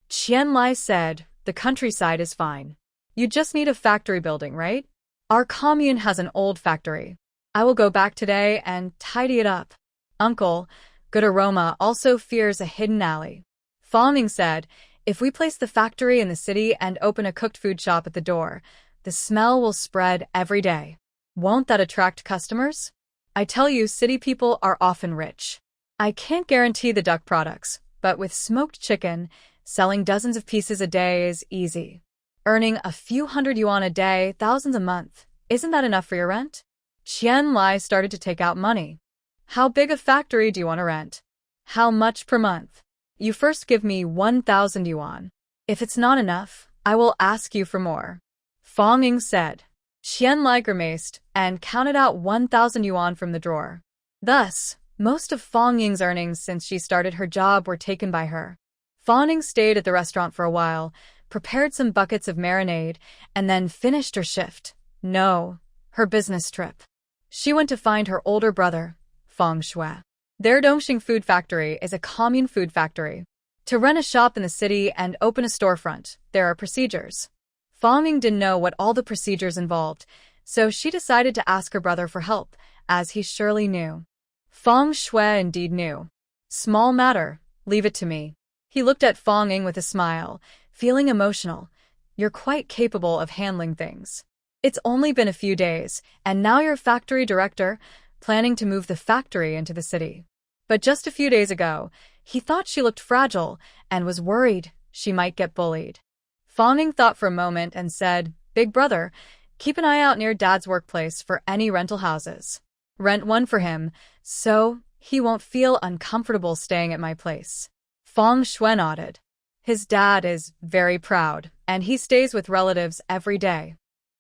Qian Lai said, the countryside is fine. You just need a factory building, right? Our commune has an old factory. I will go back today and tidy it up. Uncle, good aroma also fears a hidden alley. Fong Ying said, if we place the factory in the city and open a cooked food shop at the door, the smell will spread every day. Won't that attract customers? I tell you, city people are often rich. I can't guarantee the duck products, but with smoked chicken, selling dozens of pieces a day is easy. Earning a few hundred yuan a day, thousands a month, isn't that enough for your rent? Qian Lai started to take out money. How big a factory do you want to rent? How much per month? You first give me 1,000 yuan. If it's not enough, I will ask you for more. Fong Ying said. Qian Lai grimaced and counted out 1,000 yuan from the drawer. Thus, most of Fong Ying's earnings since she started her job were taken by her. Fong Ying stayed at the restaurant for a while, prepared some buckets of marinade, and then finished her shift. No, her business trip. She went to find her older brother, Fong Shui. Their Dongxing food factory is a commune food factory. To run a shop in the city and open a storefront, there are procedures. Fong Ying didn't know what all the procedures involved, so she decided to ask her brother for help, as he surely knew. Fong Shui indeed knew. Small matter, leave it to me. He looked at Fong Ying with a smile, feeling emotional. You're quite capable of handling things. It's only been a few days, and now you're factory director, planning to move the factory into the city. But just a few days ago, he thought she looked fragile and was worried she might get bullied. Fong Ying thought for a moment and said, Big brother, keep an eye out near Dad's workplace for any rental houses. Rent one for him, so he won't feel uncomfortable staying at my place. Fong Shui nodded. His dad is very proud, and he stays with relatives every day.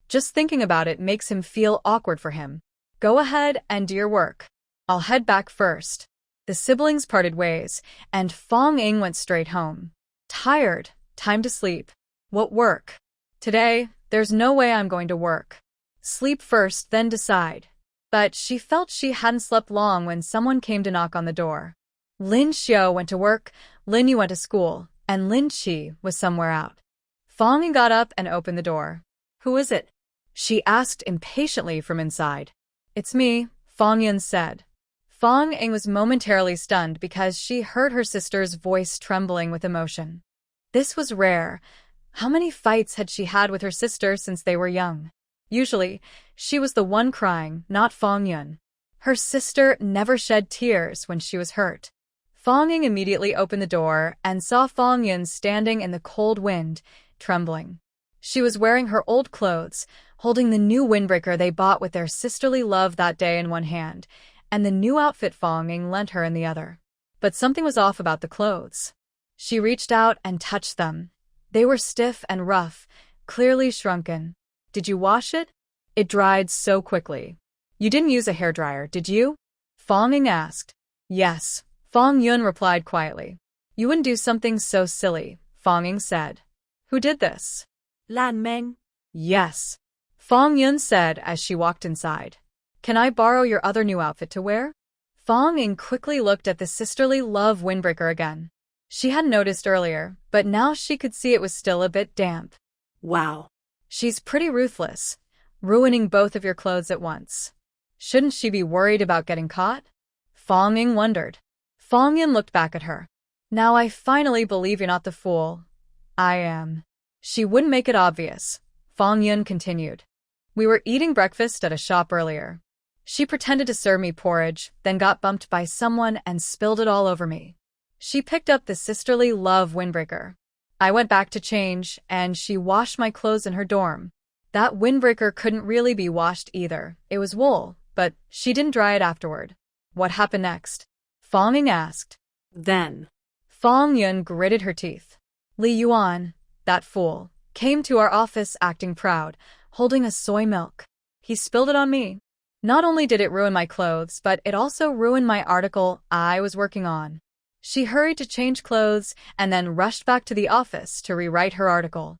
Just thinking about it makes him feel awkward for him. Go ahead and do your work. I'll head back first. The siblings parted ways, and Fong Ying went straight home. Tired, time to sleep. What work? Today, there's no way I'm going to work. Sleep first, then decide. But she felt she hadn't slept long when someone came to knock on the door. Lin Xiao went to work, Lin Yu went to school, and Lin Qi was somewhere out. Fong Ying got up and opened the door. Who is it? She asked impatiently from inside. It's me, Fong Ying said. Fong Ying was momentarily stunned because she heard her sister's voice trembling with emotion. This was rare. How many fights had she had with her sister since they were young? Usually, she was the one crying, not Fong Yun. Her sister never shed tears when she was hurt. Fong Ying immediately opened the door and saw Fong Yun standing in the cold wind, trembling. She was wearing her old clothes, holding the new windbreaker they bought with their sisterly love that day in one hand, and the new outfit Fong Ying lent her in the other. But something was off about the clothes. She reached out and touched them. They were stiff and rough, clearly shrunken. Did you wash it? It dried so quickly. You didn't use a hairdryer, did you? Fong Ying asked. Yes, Fong Yun replied quietly. You wouldn't do something so silly, Fong Ying said. Who did this? Lan Meng. Yes, Fong Yun said as she walked inside. Can I borrow your other new outfit to wear? Fong Ying quickly looked at the sisterly love windbreaker again. She hadn't noticed earlier, but now she could see it was still a bit damp. Wow. She's pretty ruthless, ruining both of your clothes at once. Shouldn't she be worried about getting caught? Fong Ying wondered. Fong Yin looked back at her. Now I finally believe you're not the fool. I am. She wouldn't make it obvious. Fong Yun continued. We were eating breakfast at a shop earlier. She pretended to serve me porridge, then got bumped by someone and spilled it all over me. She picked up the sisterly love windbreaker. I went back to change, and she washed my clothes in her dorm. That windbreaker couldn't really be washed either. It was wool, but she didn't dry it afterward. What happened next? Fong Ying asked. Then. Fong Yun gritted her teeth. Li Yuan, that fool, came to our office acting proud, holding a soy milk. He spilled it on me. Not only did it ruin my clothes, but it also ruined my article I was working on. She hurried to change clothes and then rushed back to the office to rewrite her article.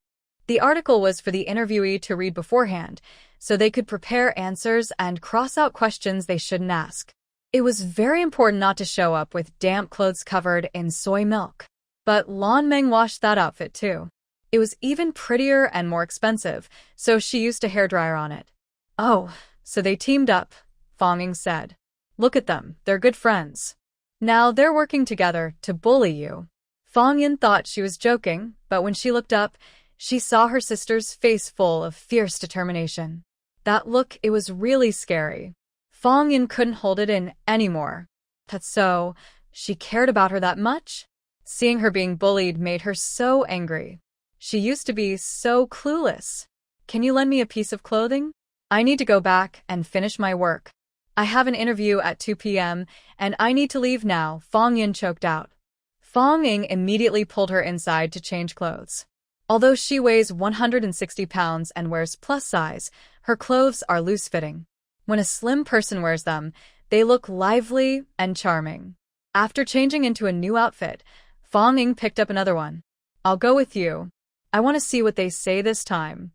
The article was for the interviewee to read beforehand, so they could prepare answers and cross out questions they shouldn't ask. It was very important not to show up with damp clothes covered in soy milk. But Lan Meng washed that outfit too. It was even prettier and more expensive, so she used a hairdryer on it. Oh, so they teamed up, Fong Ying said. Look at them, they're good friends. Now they're working together to bully you. Fong Yin thought she was joking, but when she looked up, she saw her sister's face full of fierce determination. That look, it was really scary. Fong Yin couldn't hold it in anymore. That's so, she cared about her that much? Seeing her being bullied made her so angry. She used to be so clueless. Can you lend me a piece of clothing? I need to go back and finish my work. I have an interview at 2 p.m. and I need to leave now, Fong Yin choked out. Fong Ying immediately pulled her inside to change clothes. Although she weighs 160 pounds and wears plus size, her clothes are loose-fitting. When a slim person wears them, they look lively and charming. After changing into a new outfit, Fong Ying picked up another one. I'll go with you. I want to see what they say this time.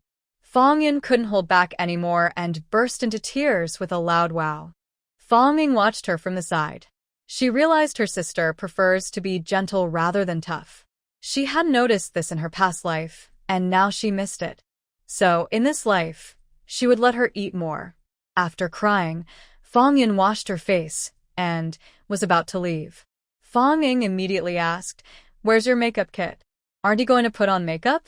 Fong Yin couldn't hold back anymore and burst into tears with a loud wow. Fong Ying watched her from the side. She realized her sister prefers to be gentle rather than tough. She hadn't noticed this in her past life, and now she missed it. So, in this life, she would let her eat more. After crying, Fong Yin washed her face and was about to leave. Fong Ying immediately asked, Where's your makeup kit? Aren't you going to put on makeup?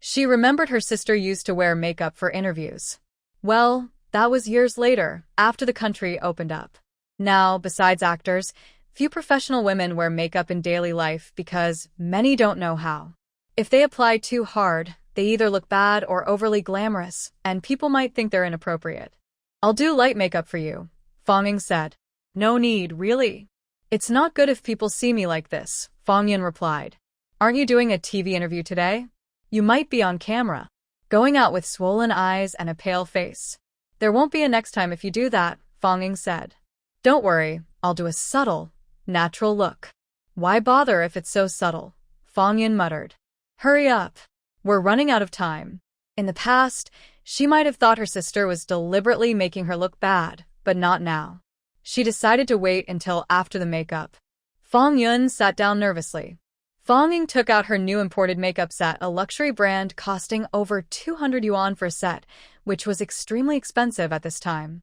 She remembered her sister used to wear makeup for interviews. Well, that was years later, after the country opened up. Now, besides actors, few professional women wear makeup in daily life because many don't know how. If they apply too hard, they either look bad or overly glamorous, and people might think they're inappropriate. I'll do light makeup for you, Fong Ying said. No need, really. It's not good if people see me like this, Fong Yin replied. Aren't you doing a TV interview today? You might be on camera. Going out with swollen eyes and a pale face. There won't be a next time if you do that, Fong Ying said. Don't worry, I'll do a subtle, natural look. Why bother if it's so subtle? Fong Yin muttered. Hurry up. We're running out of time. In the past, she might have thought her sister was deliberately making her look bad, but not now. She decided to wait until after the makeup. Fong Yun sat down nervously. Fong Ying took out her new imported makeup set, a luxury brand costing over 200 yuan for a set, which was extremely expensive at this time.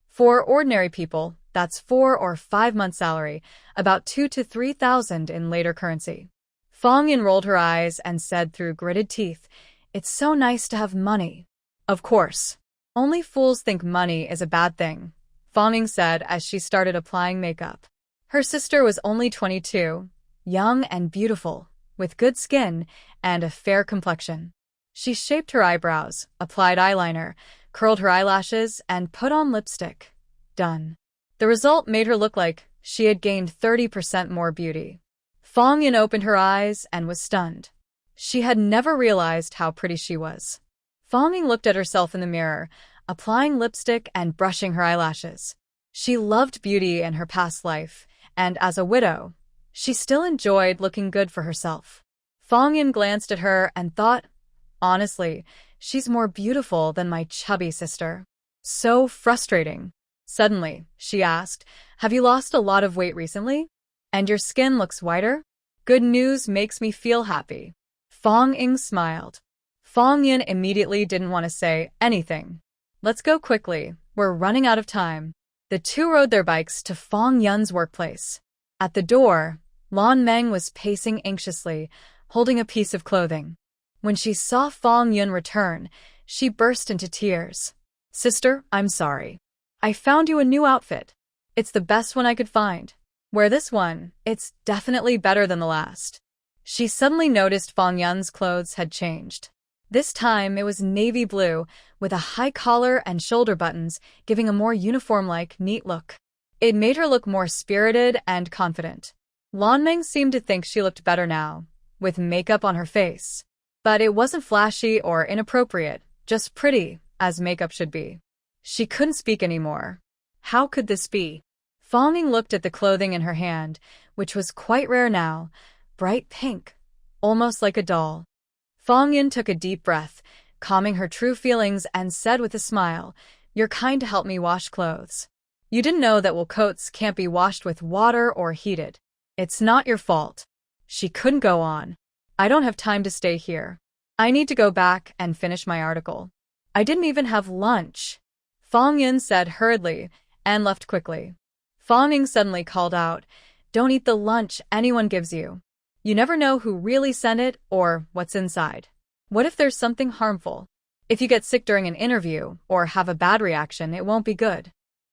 For ordinary people, that's 4 or 5 months' salary, about 2,000 to 3,000 in later currency. Fong Yin rolled her eyes and said through gritted teeth, It's so nice to have money. Of course. Only fools think money is a bad thing, Fong Ying said as she started applying makeup. Her sister was only 22, young and beautiful, with good skin and a fair complexion. She shaped her eyebrows, applied eyeliner, curled her eyelashes, and put on lipstick. Done. The result made her look like she had gained 30% more beauty. Fong Yin opened her eyes and was stunned. She had never realized how pretty she was. Fong Ying looked at herself in the mirror, applying lipstick and brushing her eyelashes. She loved beauty in her past life, and as a widow, she still enjoyed looking good for herself. Fong Yin glanced at her and thought, honestly, she's more beautiful than my chubby sister. So frustrating. Suddenly, she asked, have you lost a lot of weight recently? And your skin looks whiter? Good news makes me feel happy. Fong Ying smiled. Fong Yun immediately didn't want to say anything. Let's go quickly, we're running out of time. The two rode their bikes to Fong Yun's workplace. At the door, Lan Meng was pacing anxiously, holding a piece of clothing. When she saw Fong Yun return, she burst into tears. Sister, I'm sorry. I found you a new outfit. It's the best one I could find. Wear this one, it's definitely better than the last. She suddenly noticed Fong Yun's clothes had changed. This time it was navy blue, with a high collar and shoulder buttons, giving a more uniform-like, neat look. It made her look more spirited and confident. Lan Meng seemed to think she looked better now, with makeup on her face. But it wasn't flashy or inappropriate, just pretty, as makeup should be. She couldn't speak anymore. How could this be? Fong Ying looked at the clothing in her hand, which was quite rare now, bright pink, almost like a doll. Fong Yun took a deep breath, calming her true feelings, and said with a smile, You're kind to help me wash clothes. You didn't know that wool coats can't be washed with water or heated. It's not your fault. She couldn't go on. I don't have time to stay here. I need to go back and finish my article. I didn't even have lunch. Fong Yun said hurriedly and left quickly. Fong Ying suddenly called out, Don't eat the lunch anyone gives you. You never know who really sent it or what's inside. What if there's something harmful? If you get sick during an interview or have a bad reaction, it won't be good.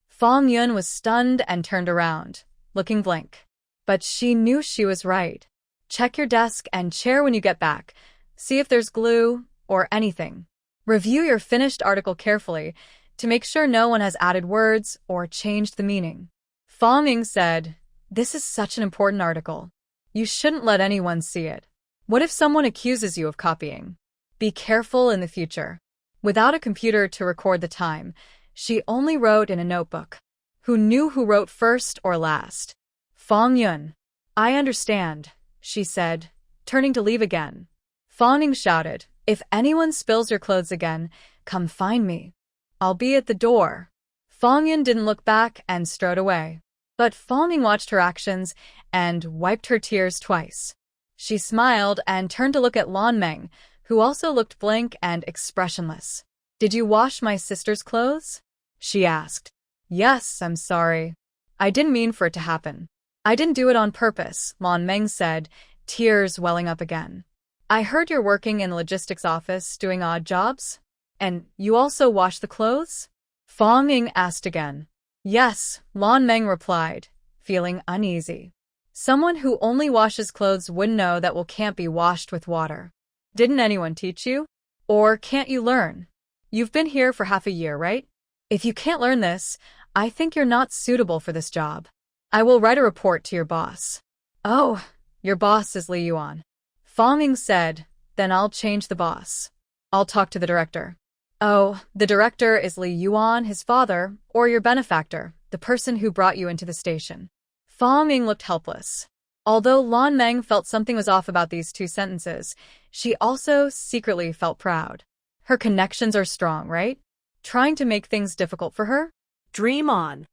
Fong Yun was stunned and turned around, looking blank. But she knew she was right. Check your desk and chair when you get back. See if there's glue or anything. Review your finished article carefully to make sure no one has added words or changed the meaning. Fong Ying said, This is such an important article. You shouldn't let anyone see it. What if someone accuses you of copying? Be careful in the future. Without a computer to record the time, she only wrote in a notebook. Who knew who wrote first or last? Fong Yun. I understand, she said, turning to leave again. Fong Ying shouted, If anyone spills your clothes again, come find me. I'll be at the door. Fong Yun didn't look back and strode away. But Fong Ying watched her actions and wiped her tears twice. She smiled and turned to look at Lan Meng, who also looked blank and expressionless. Did you wash my sister's clothes? She asked. Yes, I'm sorry. I didn't mean for it to happen. I didn't do it on purpose, Lan Meng said, tears welling up again. I heard you're working in the logistics office doing odd jobs? And you also wash the clothes? Fong Ying asked again. Yes, Lan Meng replied, feeling uneasy. Someone who only washes clothes wouldn't know that wool can't be washed with water. Didn't anyone teach you? Or can't you learn? You've been here for half a year, right? If you can't learn this, I think you're not suitable for this job. I will write a report to your boss. Oh, your boss is Li Yuan. Fong Ying said, then I'll change the boss. I'll talk to the director. Oh, the director is Li Yuan, his father, or your benefactor, the person who brought you into the station. Fong Ying looked helpless. Although Lan Meng felt something was off about these two sentences, she also secretly felt proud. Her connections are strong, right? Trying to make things difficult for her? Dream on.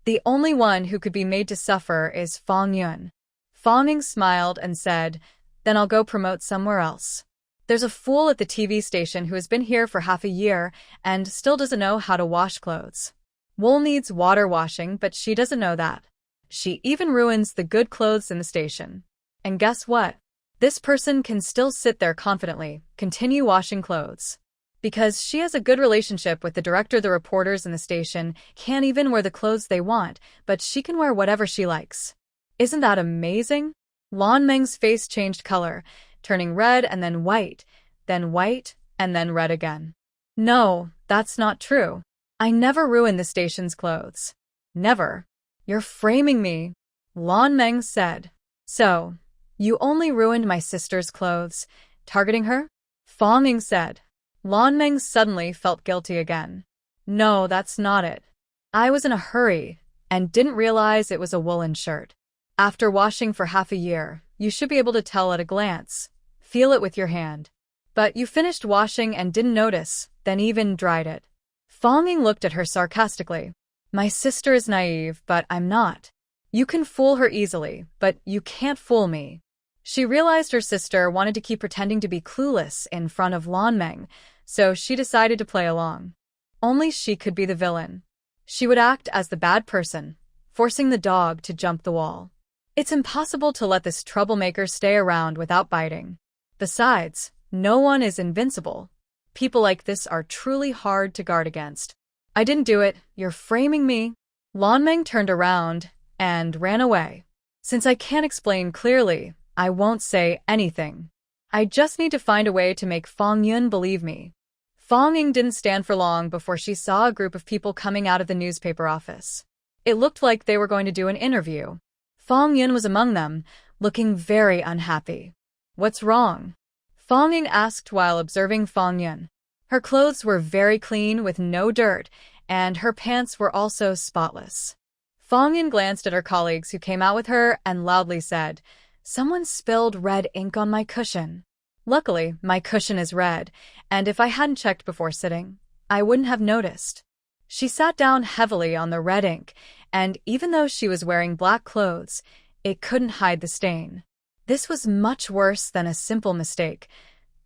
The only one who could be made to suffer is Fong Yun. Fong Ying smiled and said, then I'll go promote somewhere else. There's a fool at the TV station who has been here for half a year and still doesn't know how to wash clothes. Wool needs water washing, but she doesn't know that. She even ruins the good clothes in the station. And guess what? This person can still sit there confidently, continue washing clothes. Because she has a good relationship with the director, the reporters in the station can't even wear the clothes they want, but she can wear whatever she likes. Isn't that amazing? Lan Meng's face changed color, turning red and then white and then red again. No, that's not true. I never ruined the station's clothes. Never. You're framing me, Lan Meng said. So, you only ruined my sister's clothes, targeting her? Fong Ying said. Lan Meng suddenly felt guilty again. No, that's not it. I was in a hurry and didn't realize it was a woolen shirt. After washing for half a year, you should be able to tell at a glance. Feel it with your hand. But you finished washing and didn't notice, then even dried it. Fong Ying looked at her sarcastically. My sister is naive, but I'm not. You can fool her easily, but you can't fool me. She realized her sister wanted to keep pretending to be clueless in front of Lanmeng, so she decided to play along. Only she could be the villain. She would act as the bad person, forcing the dog to jump the wall. It's impossible to let this troublemaker stay around without biting. Besides, no one is invincible. People like this are truly hard to guard against. I didn't do it, you're framing me. Lanmeng turned around and ran away. Since I can't explain clearly, I won't say anything. I just need to find a way to make Fong Yun believe me. Fong Ying didn't stand for long before she saw a group of people coming out of the newspaper office. It looked like they were going to do an interview. Fong Yun was among them, looking very unhappy. What's wrong? Fong Ying asked while observing Fong Yun. Her clothes were very clean with no dirt, and her pants were also spotless. Fong Yun glanced at her colleagues who came out with her and loudly said, "Someone spilled red ink on my cushion." Luckily, my cushion is red, and if I hadn't checked before sitting, I wouldn't have noticed. She sat down heavily on the red ink, and even though she was wearing black clothes, it couldn't hide the stain. This was much worse than a simple mistake.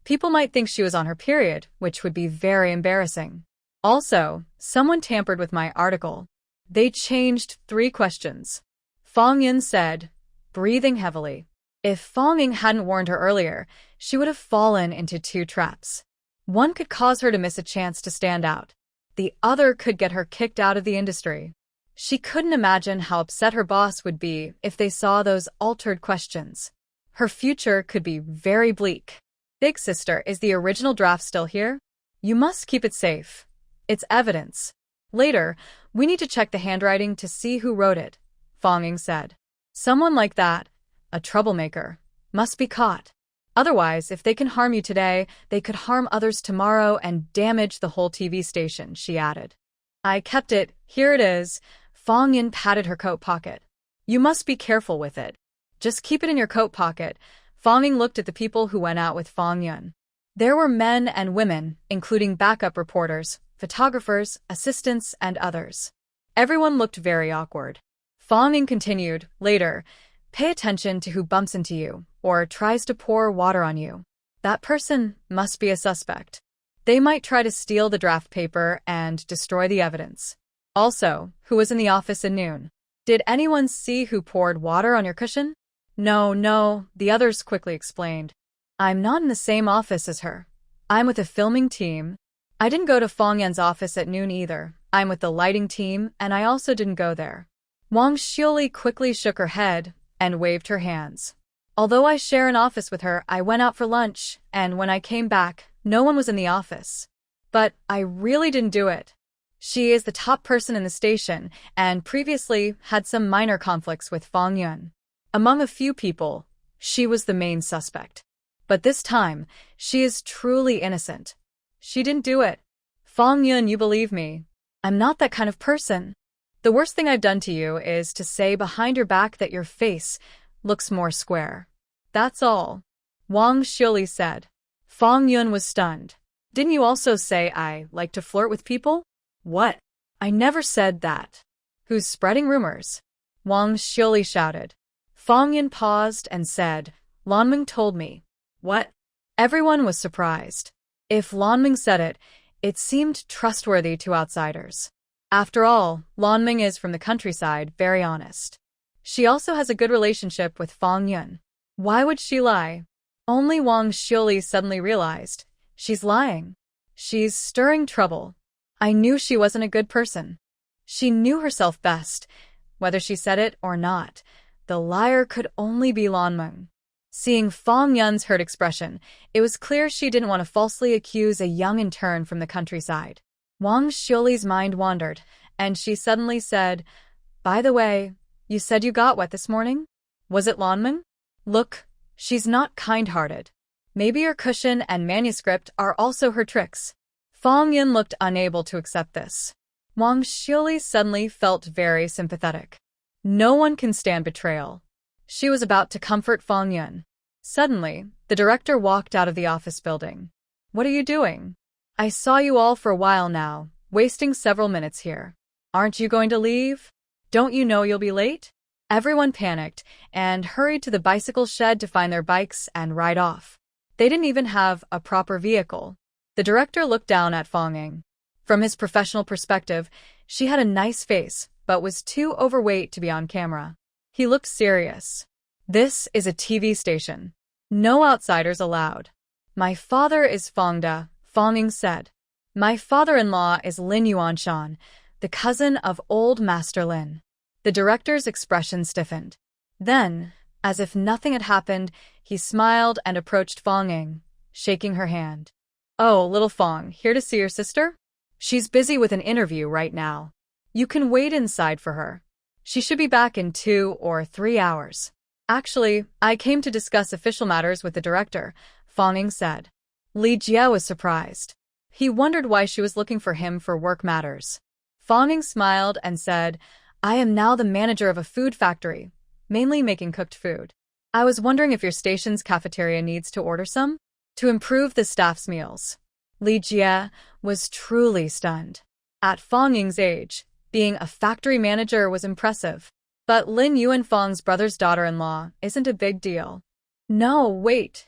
People might think she was on her period, which would be very embarrassing. Also, someone tampered with my article. They changed 3 questions. Fong Yun said, breathing heavily. If Fong Ying hadn't warned her earlier, she would have fallen into 2 traps. One could cause her to miss a chance to stand out. The other could get her kicked out of the industry. She couldn't imagine how upset her boss would be if they saw those altered questions. Her future could be very bleak. Big sister, is the original draft still here? You must keep it safe. It's evidence. Later, we need to check the handwriting to see who wrote it, Fong Ying said. Someone like that, a troublemaker, must be caught. Otherwise, if they can harm you today, they could harm others tomorrow and damage the whole TV station, she added. I kept it. Here it is. Fong Yun patted her coat pocket. You must be careful with it. Just keep it in your coat pocket. Fong Ying looked at the people who went out with Fong Yun. There were men and women, including backup reporters, photographers, assistants, and others. Everyone looked very awkward. Fong Ying continued, later, pay attention to who bumps into you or tries to pour water on you. That person must be a suspect. They might try to steal the draft paper and destroy the evidence. Also, who was in the office at noon? Did anyone see who poured water on your cushion? No, the others quickly explained. I'm not in the same office as her. I'm with a filming team. I didn't go to Fong Yan's office at noon either. I'm with the lighting team, and I also didn't go there. Wang Xiuli quickly shook her head and waved her hands. Although I share an office with her, I went out for lunch, and when I came back, no one was in the office. But I really didn't do it. She is the top person in the station, and previously had some minor conflicts with Fong Yun. Among a few people, she was the main suspect. But this time, she is truly innocent. She didn't do it. Fong Yun, you believe me. I'm not that kind of person. The worst thing I've done to you is to say behind your back that your face looks more square. That's all. Wang Xiuli said. Fong Yun was stunned. Didn't you also say I like to flirt with people? What? I never said that. Who's spreading rumors? Wang Xiuli shouted. Fong Yun paused and said, Lanming told me. What? Everyone was surprised. If Lanming said it, it seemed trustworthy to outsiders. After all, Lanming is from the countryside, very honest. She also has a good relationship with Fong Yun. Why would she lie? Only Wang Xiuli suddenly realized. She's lying. She's stirring trouble. I knew she wasn't a good person. She knew herself best. Whether she said it or not, the liar could only be Lanming. Seeing Fong Yun's hurt expression, it was clear she didn't want to falsely accuse a young intern from the countryside. Wang Xiuli's mind wandered, and she suddenly said, By the way, you said you got wet this morning? Was it Lanming? Look, she's not kind-hearted. Maybe her cushion and manuscript are also her tricks. Fong Yun looked unable to accept this. Wang Xiuli suddenly felt very sympathetic. No one can stand betrayal. She was about to comfort Fong Yun. Suddenly, the director walked out of the office building. What are you doing? I saw you all for a while now, wasting several minutes here. Aren't you going to leave? Don't you know you'll be late? Everyone panicked and hurried to the bicycle shed to find their bikes and ride off. They didn't even have a proper vehicle. The director looked down at Fong Ying. From his professional perspective, she had a nice face, but was too overweight to be on camera. He looked serious. This is a TV station. No outsiders allowed. My father is Fong Da, Fong Ying said. My father-in-law is Lin Yuanshan, the cousin of old Master Lin. The director's expression stiffened. Then, as if nothing had happened, he smiled and approached Fong Ying, shaking her hand. Oh, little Fong, here to see your sister? She's busy with an interview right now. You can wait inside for her. She should be back in 2 or 3 hours. Actually, I came to discuss official matters with the director, Fong Ying said. Li Jie was surprised. He wondered why she was looking for him for work matters. Fong Ying smiled and said, I am now the manager of a food factory, mainly making cooked food. I was wondering if your station's cafeteria needs to order some? To improve the staff's meals. Li Jie was truly stunned. At Fong Ying's age, being a factory manager was impressive. But Lin Yuanfang's brother's daughter-in-law isn't a big deal. No, wait.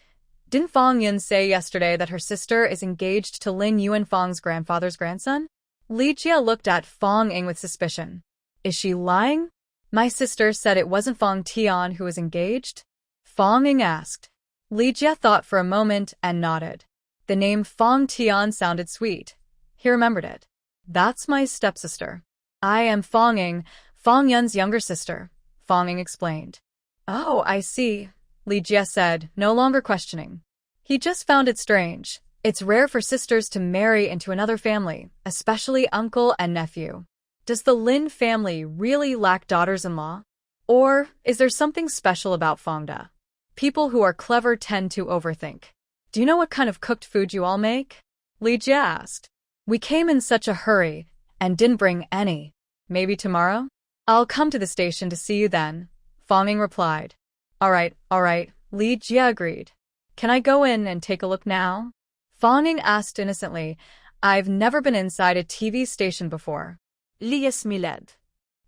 Didn't Fong Yun say yesterday that her sister is engaged to Lin Yuanfang's grandfather's grandson? Li Jie looked at Fong Ying with suspicion. Is she lying? My sister said it wasn't Fong Tian who was engaged? Fong Ying asked. Li Jie thought for a moment and nodded. The name Fong Tian sounded sweet. He remembered it. That's my stepsister. I am Fong Ying, Fong Yun's younger sister, Fong Ying explained. Oh, I see, Li Jie said, no longer questioning. He just found it strange. It's rare for sisters to marry into another family, especially uncle and nephew. Does the Lin family really lack daughters-in-law? Or is there something special about Fong Da? People who are clever tend to overthink. Do you know what kind of cooked food you all make? Li Jie asked. We came in such a hurry and didn't bring any. Maybe tomorrow? I'll come to the station to see you then, Fong Ying replied. All right, Li Jie agreed. Can I go in and take a look now? Fong Ying asked innocently. I've never been inside a TV station before. Lies Miled.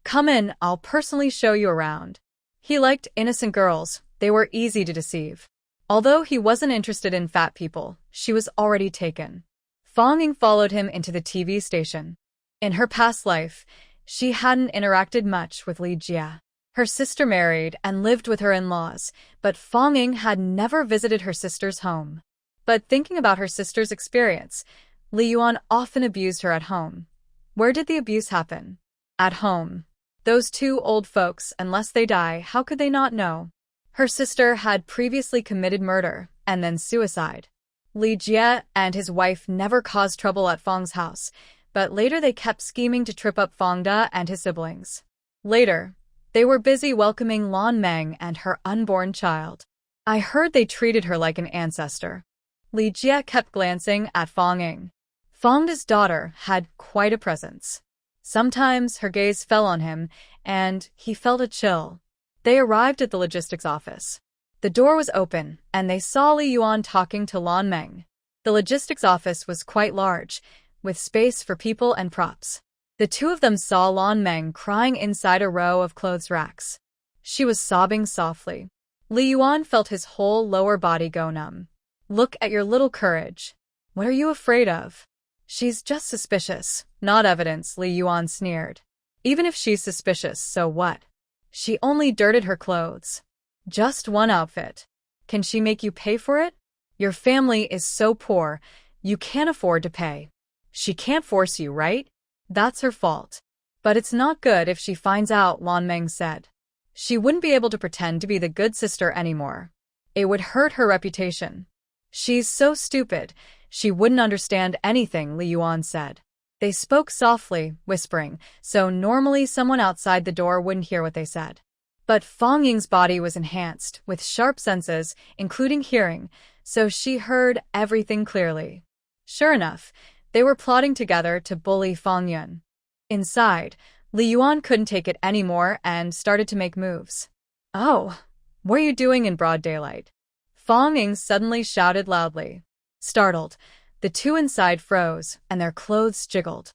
Come in, I'll personally show you around. He liked innocent girls, they were easy to deceive. Although he wasn't interested in fat people, she was already taken. Fong Ying followed him into the TV station. In her past life, she hadn't interacted much with Li Jie. Her sister married and lived with her in-laws, but Fong Ying had never visited her sister's home. But thinking about her sister's experience, Li Yuan often abused her at home. Where did the abuse happen? At home. Those two old folks, unless they die, how could they not know? Her sister had previously committed murder and then suicide. Li Jie and his wife never caused trouble at Fong's house, but later they kept scheming to trip up Fong Da and his siblings. Later, they were busy welcoming Lan Meng and her unborn child. I heard they treated her like an ancestor. Li Jie kept glancing at Fong Ying. Fong Da's daughter had quite a presence. Sometimes her gaze fell on him, and he felt a chill. They arrived at the logistics office. The door was open, and they saw Li Yuan talking to Lan Meng. The logistics office was quite large, with space for people and props. The two of them saw Lan Meng crying inside a row of clothes racks. She was sobbing softly. Li Yuan felt his whole lower body go numb. Look at your little courage. What are you afraid of? She's just suspicious, not evidence, Li Yuan sneered. Even if she's suspicious, so what? She only dirted her clothes. Just one outfit. Can she make you pay for it? Your family is so poor, you can't afford to pay. She can't force you, right? That's her fault. But it's not good if she finds out, Lan Meng said. She wouldn't be able to pretend to be the good sister anymore. It would hurt her reputation. She's so stupid, she wouldn't understand anything, Li Yuan said. They spoke softly, whispering, so normally someone outside the door wouldn't hear what they said. But Fong Ying's body was enhanced, with sharp senses, including hearing, so she heard everything clearly. Sure enough, they were plotting together to bully Fong Yun. Inside, Li Yuan couldn't take it anymore and started to make moves. Oh, what are you doing in broad daylight? Fong Ying suddenly shouted loudly. Startled, the two inside froze, and their clothes jiggled.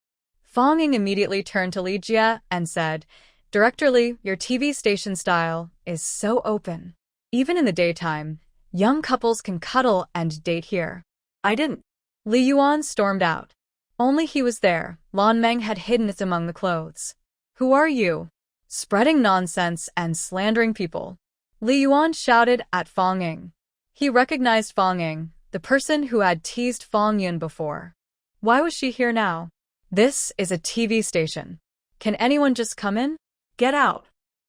Fong Ying immediately turned to Li Jie and said, Director Li, your TV station style is so open. Even in the daytime, young couples can cuddle and date here. I didn't. Li Yuan stormed out. Only he was there. Lan Meng had hidden it among the clothes. Who are you? Spreading nonsense and slandering people. Li Yuan shouted at Fong Ying. He recognized Fong Ying, the person who had teased Fong Yun before. Why was she here now? This is a TV station. Can anyone just come in? Get out.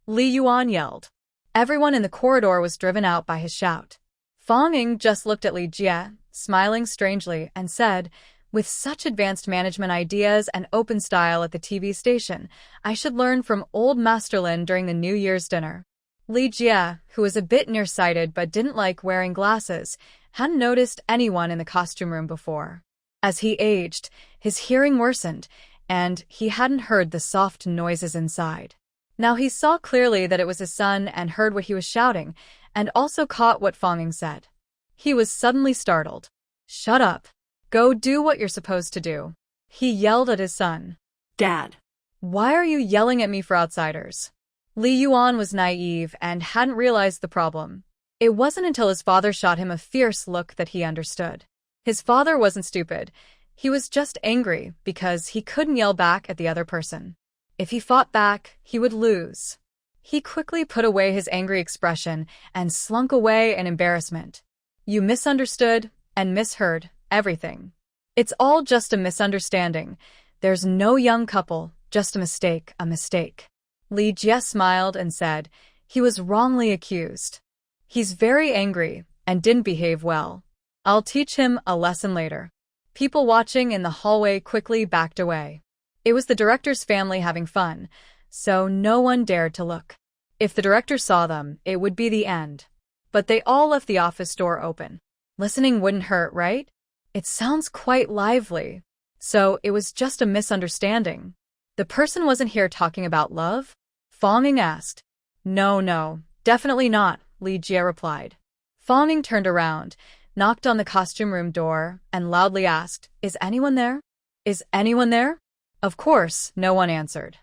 Li Yuan yelled. Everyone in the corridor was driven out by his shout. Fong Ying just looked at Li Jie, smiling strangely, and said, with such advanced management ideas and open style at the TV station, I should learn from old Master Lin during the New Year's dinner. Li Jie, who was a bit nearsighted but didn't like wearing glasses, hadn't noticed anyone in the costume room before. As he aged, his hearing worsened, and he hadn't heard the soft noises inside. Now he saw clearly that it was his son and heard what he was shouting, and also caught what Fong Ying said. He was suddenly startled. Shut up. Go do what you're supposed to do. He yelled at his son. Dad. Why are you yelling at me for outsiders? Li Yuan was naive and hadn't realized the problem. It wasn't until his father shot him a fierce look that he understood. His father wasn't stupid. He was just angry because he couldn't yell back at the other person. If he fought back, he would lose. He quickly put away his angry expression and slunk away in embarrassment. You misunderstood and misheard everything. It's all just a misunderstanding. There's no young couple, just a mistake, a mistake. Li Jie smiled and said, he was wrongly accused. He's very angry and didn't behave well. I'll teach him a lesson later. People watching in the hallway quickly backed away. It was the director's family having fun, so no one dared to look. If the director saw them, it would be the end. But they all left the office door open. Listening wouldn't hurt, right? It sounds quite lively. So it was just a misunderstanding. The person wasn't here talking about love? Fong Ying asked. No, definitely not, Li Jie replied. Fong Ying turned around, knocked on the costume room door, and loudly asked, Is anyone there? Is anyone there? Of course, no one answered.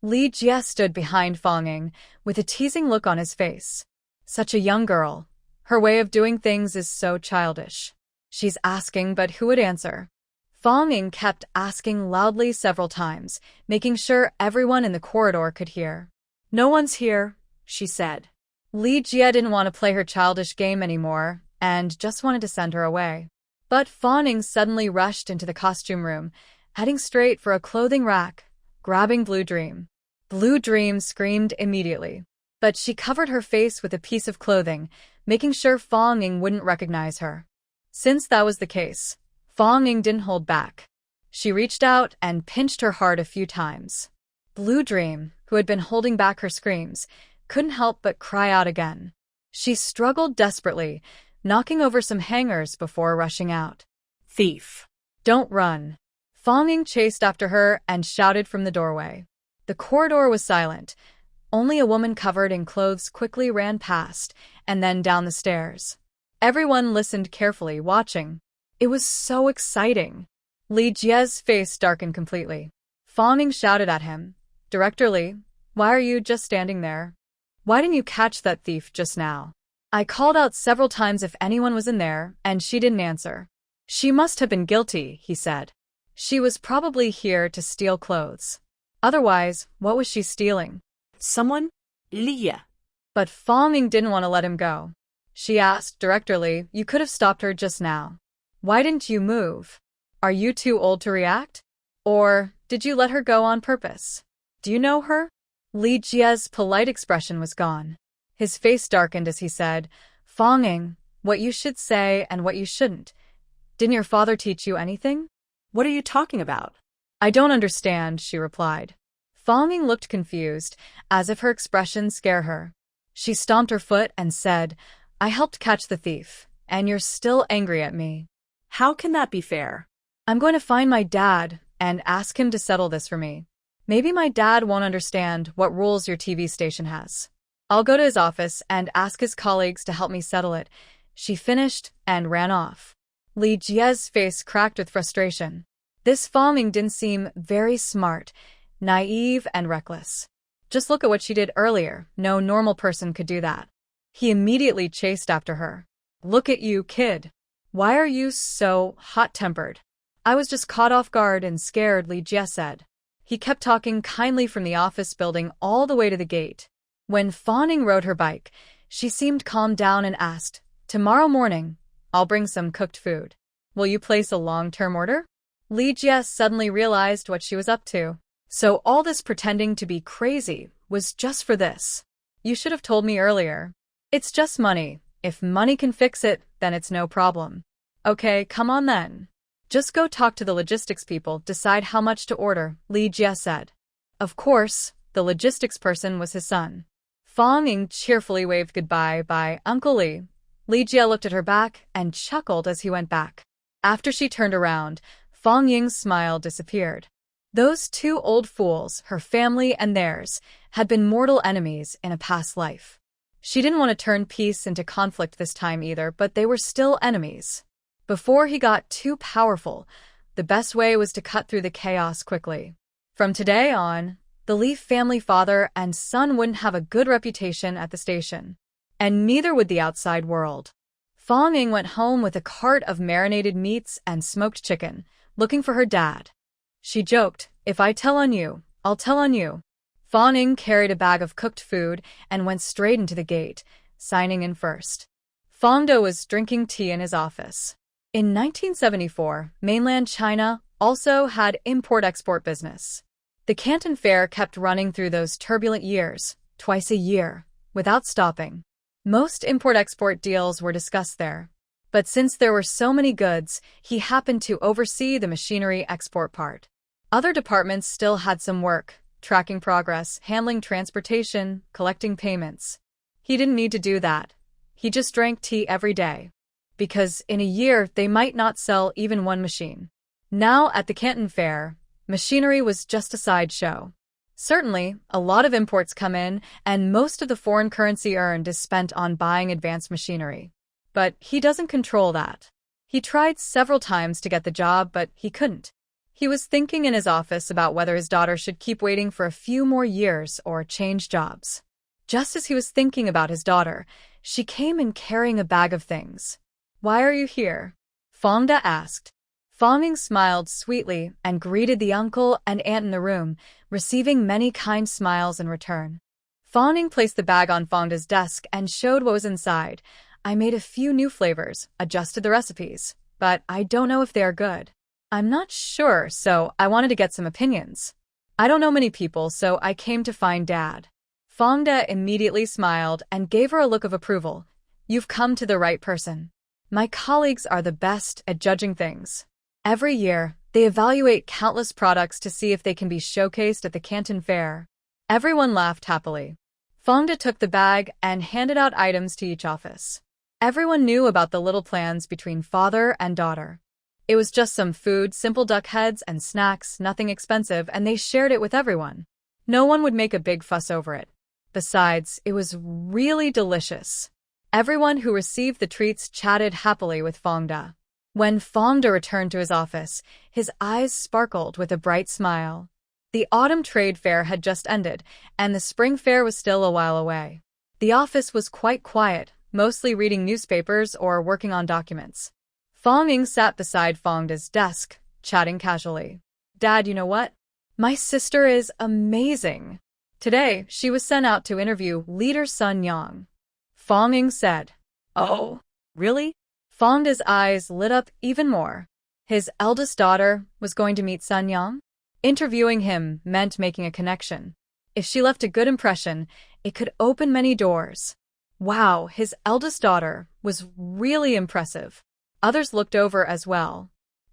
Li Jie stood behind Fong Ying, with a teasing look on his face. Such a young girl. Her way of doing things is so childish. She's asking, but who would answer? Fong Ying kept asking loudly several times, making sure everyone in the corridor could hear. No one's here, she said. Li Jie didn't want to play her childish game anymore, and just wanted to send her away. But Fong Ying suddenly rushed into the costume room, heading straight for a clothing rack, grabbing Blue Dream. Blue Dream screamed immediately, but she covered her face with a piece of clothing, making sure Fong Ying wouldn't recognize her. Since that was the case, Fong Ying didn't hold back. She reached out and pinched her hard a few times. Blue Dream, who had been holding back her screams, couldn't help but cry out again. She struggled desperately, knocking over some hangers before rushing out. Thief. Don't run. Fong Ying chased after her and shouted from the doorway. The corridor was silent. Only a woman covered in clothes quickly ran past, and then down the stairs. Everyone listened carefully, watching. It was so exciting. Li Jie's face darkened completely. Fong Ying shouted at him, Director Li, why are you just standing there? Why didn't you catch that thief just now? I called out several times if anyone was in there, and she didn't answer. She must have been guilty, he said. She was probably here to steal clothes. Otherwise, what was she stealing? Someone? Lia. But Fong Ying didn't want to let him go. She asked, Director Li, you could have stopped her just now. Why didn't you move? Are you too old to react? Or did you let her go on purpose? Do you know her? Li Jie's polite expression was gone. His face darkened as he said, Fong Ying, what you should say and what you shouldn't. Didn't your father teach you anything? What are you talking about? I don't understand, she replied. Fong Ying looked confused, as if her expression scared her. She stomped her foot and said, I helped catch the thief, and you're still angry at me. How can that be fair? I'm going to find my dad and ask him to settle this for me. Maybe my dad won't understand what rules your TV station has. I'll go to his office and ask his colleagues to help me settle it. She finished and ran off. Li Jie's face cracked with frustration. This Fanging didn't seem very smart, naive, and reckless. Just look at what she did earlier. No normal person could do that. He immediately chased after her. Look at you, kid. Why are you so hot-tempered? I was just caught off guard and scared, Li Jie said. He kept talking kindly from the office building all the way to the gate. When Fanging rode her bike, she seemed calmed down and asked, "Tomorrow morning, I'll bring some cooked food. Will you place a long-term order?" Li Jie suddenly realized what she was up to. So all this pretending to be crazy was just for this. You should have told me earlier. It's just money. If money can fix it, then it's no problem. Okay, come on then. Just go talk to the logistics people, decide how much to order, Li Jie said. Of course, the logistics person was his son. Fanging cheerfully waved goodbye. Bye, Uncle Li. Li Jie looked at her back and chuckled as he went back. After she turned around, Fangying's smile disappeared. Those two old fools, her family and theirs, had been mortal enemies in a past life. She didn't want to turn peace into conflict this time either, but they were still enemies. Before he got too powerful, the best way was to cut through the chaos quickly. From today on, the Li family father and son wouldn't have a good reputation at the station. And neither would the outside world. Fanging went home with a cart of marinated meats and smoked chicken, looking for her dad. She joked, "If I tell on you, I'll tell on you." Fanging carried a bag of cooked food and went straight into the gate, signing in first. Fangde was drinking tea in his office. In 1974, mainland China also had import-export business. The Canton Fair kept running through those turbulent years, twice a year, without stopping. Most import-export deals were discussed there. But since there were so many goods, he happened to oversee the machinery export part. Other departments still had some work, tracking progress, handling transportation, collecting payments. He didn't need to do that. He just drank tea every day. Because in a year, they might not sell even one machine. Now, at the Canton Fair, machinery was just a sideshow. Certainly, a lot of imports come in, and most of the foreign currency earned is spent on buying advanced machinery. But he doesn't control that. He tried several times to get the job, but he couldn't. He was thinking in his office about whether his daughter should keep waiting for a few more years or change jobs. Just as he was thinking about his daughter, she came in carrying a bag of things. "Why are you here?" Fangde asked. Fanging smiled sweetly and greeted the uncle and aunt in the room, receiving many kind smiles in return. Fanging placed the bag on Fangde's desk and showed what was inside. "I made a few new flavors, adjusted the recipes, but I don't know if they are good. I'm not sure, so I wanted to get some opinions. I don't know many people, so I came to find Dad." Fangde immediately smiled and gave her a look of approval. "You've come to the right person. My colleagues are the best at judging things. Every year, they evaluate countless products to see if they can be showcased at the Canton Fair." Everyone laughed happily. Fangde took the bag and handed out items to each office. Everyone knew about the little plans between father and daughter. It was just some food, simple duck heads and snacks, nothing expensive, and they shared it with everyone. No one would make a big fuss over it. Besides, it was really delicious. Everyone who received the treats chatted happily with Fangde. When Fangde returned to his office, his eyes sparkled with a bright smile. The autumn trade fair had just ended, and the spring fair was still a while away. The office was quite quiet, mostly reading newspapers or working on documents. Fanging sat beside Fangde's desk, chatting casually. "Dad, you know what? My sister is amazing. Today, she was sent out to interview leader Sun Yang." Fanging said. "Oh, really?" Fangde's eyes lit up even more. His eldest daughter was going to meet Sun Yang? Interviewing him meant making a connection. If she left a good impression, it could open many doors. Wow, his eldest daughter was really impressive. Others looked over as well.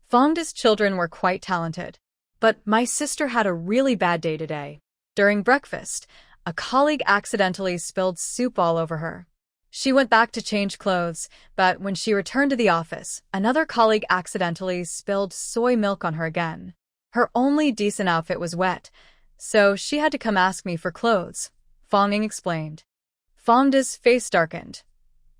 Fangde's children were quite talented. But my sister had a really bad day today. During breakfast, a colleague accidentally spilled soup all over her. She went back to change clothes, but when she returned to the office, another colleague accidentally spilled soy milk on her again. Her only decent outfit was wet, so she had to come ask me for clothes, Fanging explained. Fangde's face darkened.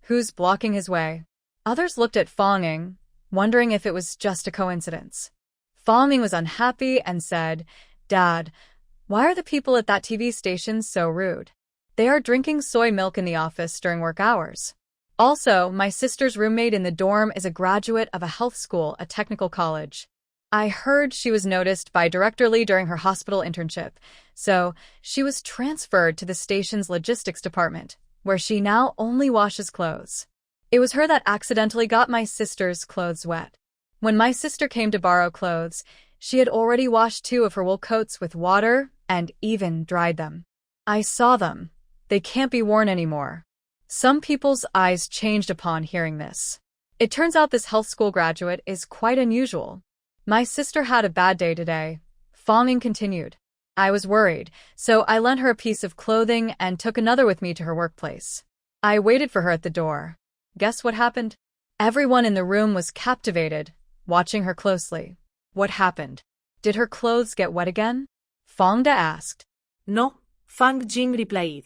Who's blocking his way? Others looked at Fanging, wondering if it was just a coincidence. Fanging was unhappy and said, "Dad, why are the people at that TV station so rude? They are drinking soy milk in the office during work hours. Also, my sister's roommate in the dorm is a graduate of a health school, a technical college. I heard she was noticed by Director Lee during her hospital internship, so she was transferred to the station's logistics department, where she now only washes clothes. It was her that accidentally got my sister's clothes wet. When my sister came to borrow clothes, she had already washed 2 of her wool coats with water and even dried them. I saw them. They can't be worn anymore." Some people's eyes changed upon hearing this. It turns out this health school graduate is quite unusual. "My sister had a bad day today," Fanging continued. "I was worried, so I lent her a piece of clothing and took another with me to her workplace. I waited for her at the door. Guess what happened? Everyone in the room was captivated, watching her closely. What happened? Did her clothes get wet again?" Fangda asked. No, Fang Jing replied.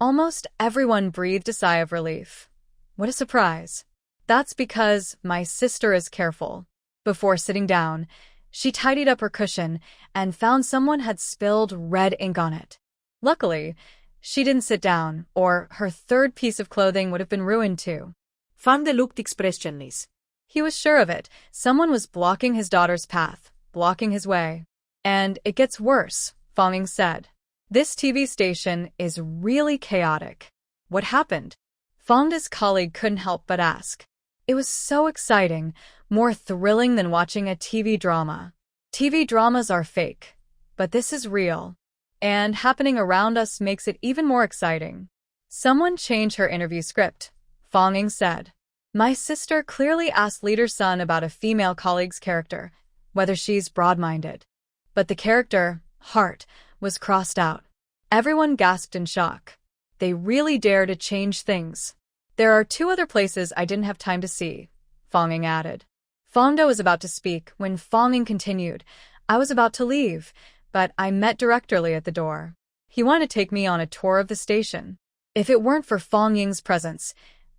Almost everyone breathed a sigh of relief. What a surprise. "That's because my sister is careful." Before sitting down, she tidied up her cushion and found someone had spilled red ink on it. Luckily, she didn't sit down, or her third piece of clothing would have been ruined too. Fangda looked expressionless. He was sure of it. Someone was blocking his daughter's path, blocking his way. "And it gets worse," Fanging said. "This TV station is really chaotic." "What happened?" Fangda's colleague couldn't help but ask. It was so exciting, more thrilling than watching a TV drama. TV dramas are fake, but this is real. And happening around us makes it even more exciting. "Someone changed her interview script," Fanging said. "My sister clearly asked Leader's son about a female colleague's character, whether she's broad-minded. But the character, Heart, was crossed out." Everyone gasped in shock. They really dare to change things. "There are 2 other places I didn't have time to see," Fanging added. Fangda was about to speak when Fanging continued. "I was about to leave, but I met Director Lee at the door. He wanted to take me on a tour of the station. If it weren't for Fangying's presence,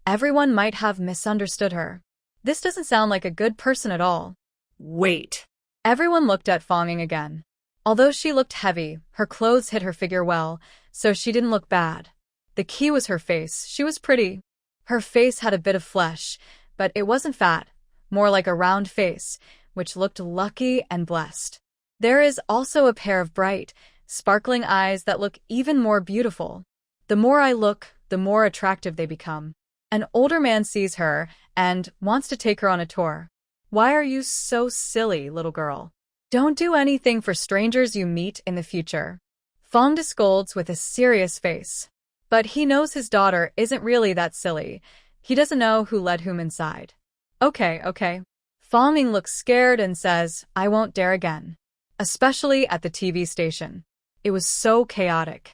everyone might have misunderstood her. This doesn't sound like a good person at all." "Wait." Everyone looked at Fanging again. Although she looked heavy, her clothes hid her figure well, so she didn't look bad. The key was her face. She was pretty. Her face had a bit of flesh, but it wasn't fat, more like a round face, which looked lucky and blessed. There is also a pair of bright, sparkling eyes that look even more beautiful. The more I look, the more attractive they become. An older man sees her and wants to take her on a tour. "Why are you so silly, little girl? Don't do anything for strangers you meet in the future." Fangda scolds with a serious face. But he knows his daughter isn't really that silly. He doesn't know who let whom inside. Okay. Fanging looks scared and says, "I won't dare again." Especially at the TV station. It was so chaotic.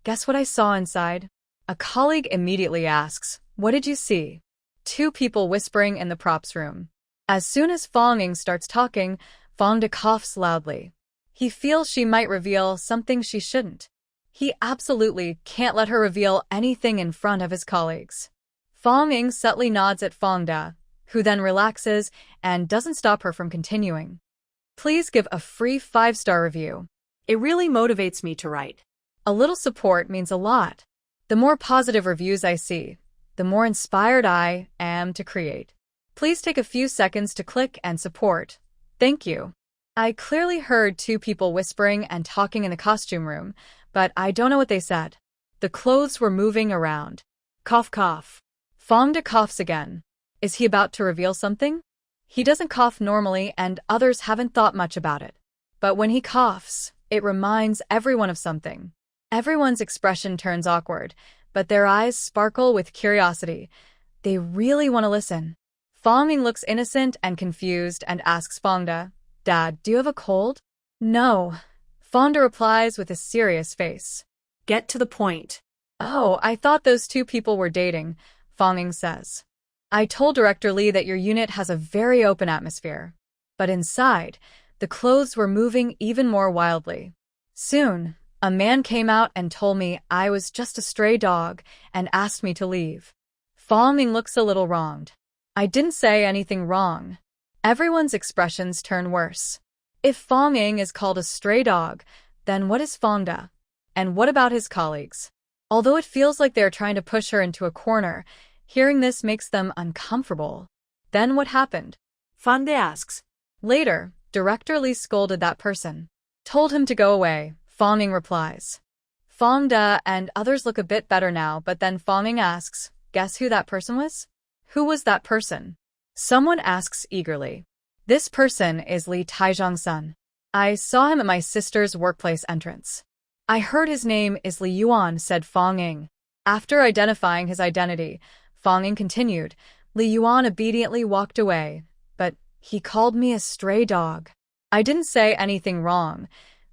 "Guess what I saw inside?" A colleague immediately asks, "What did you see?" 2 people whispering in the props room. As soon as Fanging starts talking, Fangda coughs loudly. He feels she might reveal something she shouldn't. He absolutely can't let her reveal anything in front of his colleagues. Fanging subtly nods at Fangda, who then relaxes and doesn't stop her from continuing. "Please give a free 5-star review. It really motivates me to write. A little support means a lot. The more positive reviews I see, the more inspired I am to create. Please take a few seconds to click and support. Thank you." I clearly heard 2 people whispering and talking in the costume room, but I don't know what they said. The clothes were moving around. Cough, cough. Fangda coughs again. Is he about to reveal something? He doesn't cough normally and others haven't thought much about it. But when he coughs, it reminds everyone of something. Everyone's expression turns awkward, but their eyes sparkle with curiosity. They really want to listen. Fanging looks innocent and confused and asks Fangda, "Dad, do you have a cold?" "No." Fangda replies with a serious face. "Get to the point." "Oh, I thought those 2 people were dating," Fanging says. "I told Director Lee that your unit has a very open atmosphere." But inside, the clothes were moving even more wildly. Soon, a man came out and told me I was just a stray dog and asked me to leave. Fanging looks a little wronged. I didn't say anything wrong. Everyone's expressions turn worse. If Fong Ying is called a stray dog, then what is Fong Da? And what about his colleagues? Although it feels like they're trying to push her into a corner, hearing this makes them uncomfortable. Then what happened? Fan De asks. Later, Director Lee scolded that person. Told him to go away, Fong Ying replies. Fong Da and others look a bit better now, but then Fong Ying asks, guess who that person was? Who was that person? Someone asks eagerly. This person is Li Taizhong's son. I saw him at my sister's workplace entrance. I heard his name is Li Yuan, said Fong Ying. After identifying his identity, Fong Ying continued, Li Yuan obediently walked away, but he called me a stray dog. I didn't say anything wrong.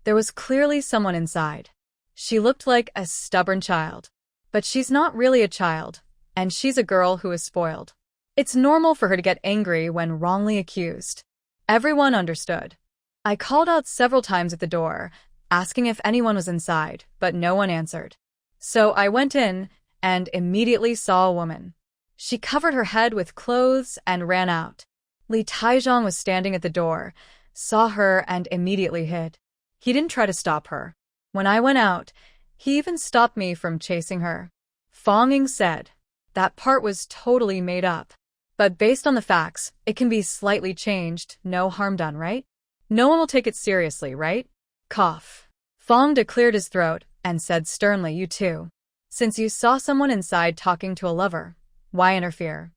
There was clearly someone inside. She looked like a stubborn child. But she's not really a child, and she's a girl who is spoiled. It's normal for her to get angry when wrongly accused. Everyone understood. I called out several times at the door, asking if anyone was inside, but no one answered. So I went in and immediately saw a woman. She covered her head with clothes and ran out. Li Taizhong was standing at the door, saw her and immediately hid. He didn't try to stop her. When I went out, he even stopped me from chasing her. Fong Ying said, that part was totally made up. But based on the facts, it can be slightly changed, no harm done, right? No one will take it seriously, right? Cough. Fong De cleared his throat and said sternly, you too. Since you saw someone inside talking to a lover, why interfere?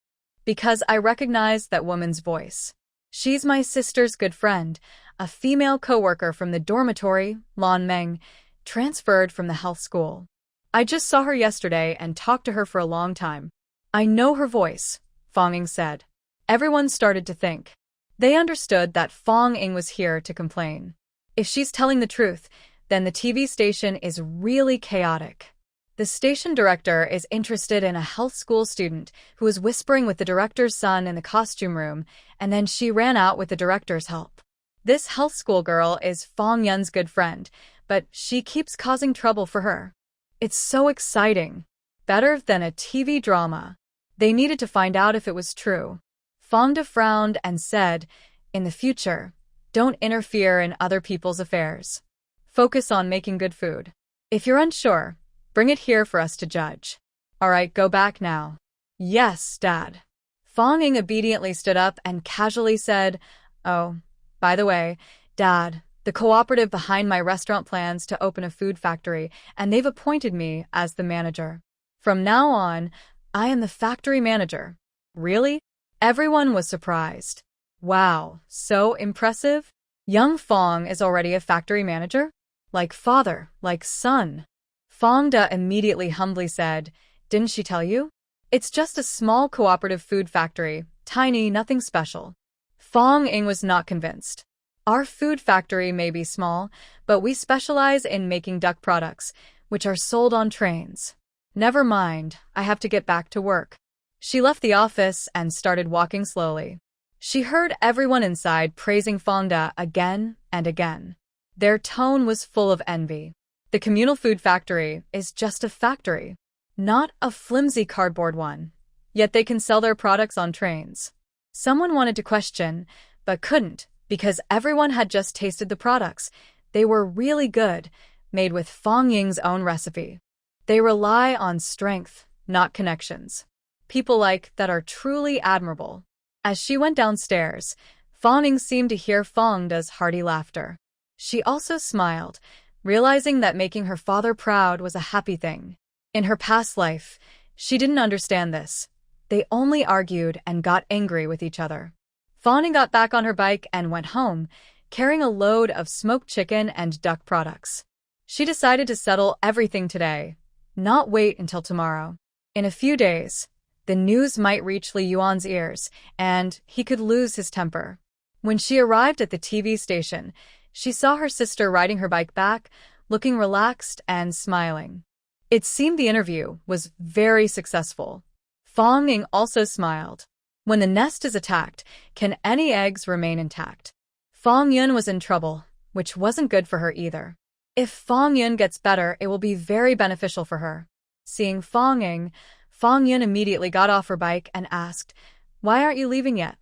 Because I recognized that woman's voice. She's my sister's good friend, a female co-worker from the dormitory, Lan Meng, transferred from the health school. I just saw her yesterday and talked to her for a long time. I know her voice, Fong Ying said. Everyone started to think. They understood that Fong Ying was here to complain. If she's telling the truth, then the TV station is really chaotic. The station director is interested in a health school student who was whispering with the director's son in the costume room, and then she ran out with the director's help. This health school girl is Fong Yun's good friend, but she keeps causing trouble for her. It's so exciting. Better than a TV drama. They needed to find out if it was true. Fong De frowned and said, in the future, don't interfere in other people's affairs. Focus on making good food. If you're unsure, bring it here for us to judge. All right, go back now. Yes, Dad. Fong Ying obediently stood up and casually said, oh, by the way, Dad, the cooperative behind my restaurant plans to open a food factory, and they've appointed me as the manager. From now on, I am the factory manager. Really? Everyone was surprised. Wow, so impressive. Young Fong is already a factory manager? Like father, like son. Fong De immediately humbly said, didn't she tell you? It's just a small cooperative food factory, tiny, nothing special. Fong Ying was not convinced. Our food factory may be small, but we specialize in making duck products, which are sold on trains. Never mind, I have to get back to work. She left the office and started walking slowly. She heard everyone inside praising Fong De again and again. Their tone was full of envy. The communal food factory is just a factory, not a flimsy cardboard one. Yet they can sell their products on trains. Someone wanted to question, but couldn't, because everyone had just tasted the products. They were really good, made with Fong Ying's own recipe. They rely on strength, not connections. People like that are truly admirable. As she went downstairs, Fong Ying seemed to hear Fong De's hearty laughter. She also smiled, realizing that making her father proud was a happy thing. In her past life, she didn't understand this. They only argued and got angry with each other. Fong Ying got back on her bike and went home, carrying a load of smoked chicken and duck products. She decided to settle everything today, not wait until tomorrow. In a few days, the news might reach Li Yuan's ears, and he could lose his temper. When she arrived at the TV station, she saw her sister riding her bike back, looking relaxed and smiling. It seemed the interview was very successful. Fong Ying also smiled. When the nest is attacked, can any eggs remain intact? Fong Yun was in trouble, which wasn't good for her either. If Fong Yun gets better, it will be very beneficial for her. Seeing Fong Ying, Fong Yun immediately got off her bike and asked, why aren't you leaving yet?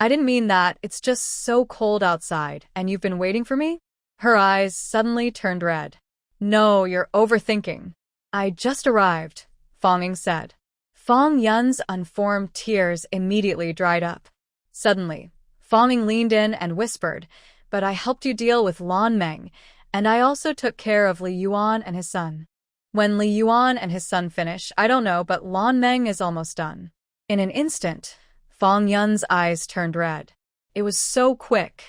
I didn't mean that, it's just so cold outside, and you've been waiting for me? Her eyes suddenly turned red. No, you're overthinking. I just arrived, Fong said. Fong Yun's unformed tears immediately dried up. Suddenly, Fong leaned in and whispered, but I helped you deal with Lan Meng, and I also took care of Li Yuan and his son. When Li Yuan and his son finish, I don't know, but Lan Meng is almost done. In an instant, Fong Yun's eyes turned red. It was so quick.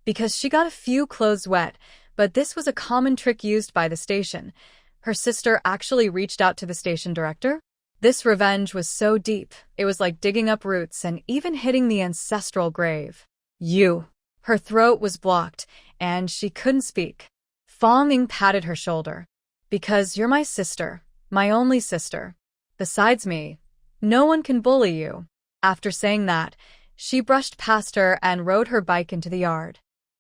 Because she got a few clothes wet, but this was a common trick used by the station. Her sister actually reached out to the station director. This revenge was so deep, it was like digging up roots and even hitting the ancestral grave. You. Her throat was blocked, and she couldn't speak. Fong patted her shoulder. Because you're my sister, my only sister. Besides me, no one can bully you. After saying that, she brushed past her and rode her bike into the yard.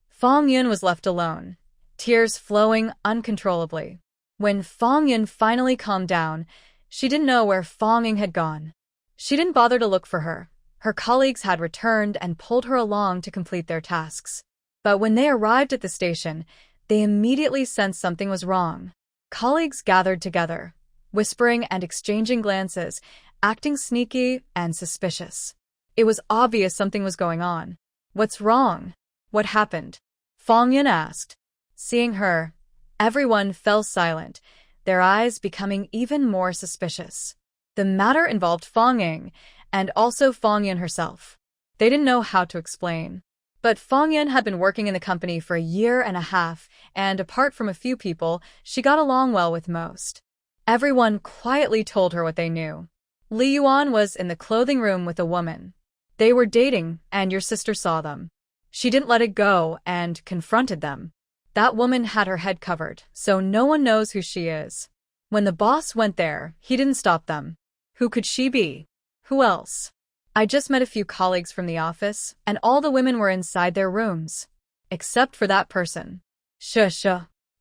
Fong Yun was left alone, tears flowing uncontrollably. When Fong Yun finally calmed down, she didn't know where Fong Ying had gone. She didn't bother to look for her. Her colleagues had returned and pulled her along to complete their tasks. But when they arrived at the station, they immediately sensed something was wrong. Colleagues gathered together, whispering and exchanging glances, acting sneaky and suspicious. It was obvious something was going on. What's wrong? What happened? Fong Yun asked. Seeing her, everyone fell silent, their eyes becoming even more suspicious. The matter involved Fong Ying, and also Fong Yun herself. They didn't know how to explain. But Fong Yun had been working in the company for a year and a half, and apart from a few people, she got along well with most. Everyone quietly told her what they knew. Li Yuan was in the clothing room with a woman. They were dating, and your sister saw them. She didn't let it go and confronted them. That woman had her head covered, so no one knows who she is. When the boss went there, he didn't stop them. Who could she be? Who else? I just met a few colleagues from the office, and all the women were inside their rooms. Except for that person. Shush.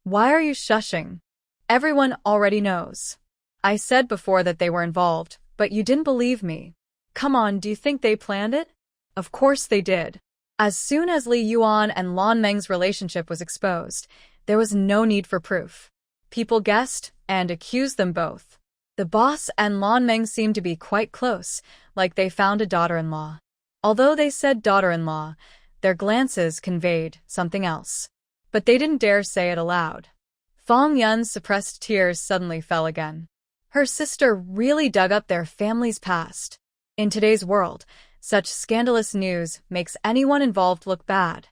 Why are you shushing? Everyone already knows. I said before that they were involved, but you didn't believe me. Come on, do you think they planned it? Of course they did. As soon as Li Yuan and Lan Meng's relationship was exposed, there was no need for proof. People guessed and accused them both. The boss and Lan Meng seemed to be quite close, like they found a daughter-in-law. Although they said daughter-in-law, their glances conveyed something else. But they didn't dare say it aloud. Fong Yun's suppressed tears suddenly fell again. Her sister really dug up their family's past. In today's world, such scandalous news makes anyone involved look bad.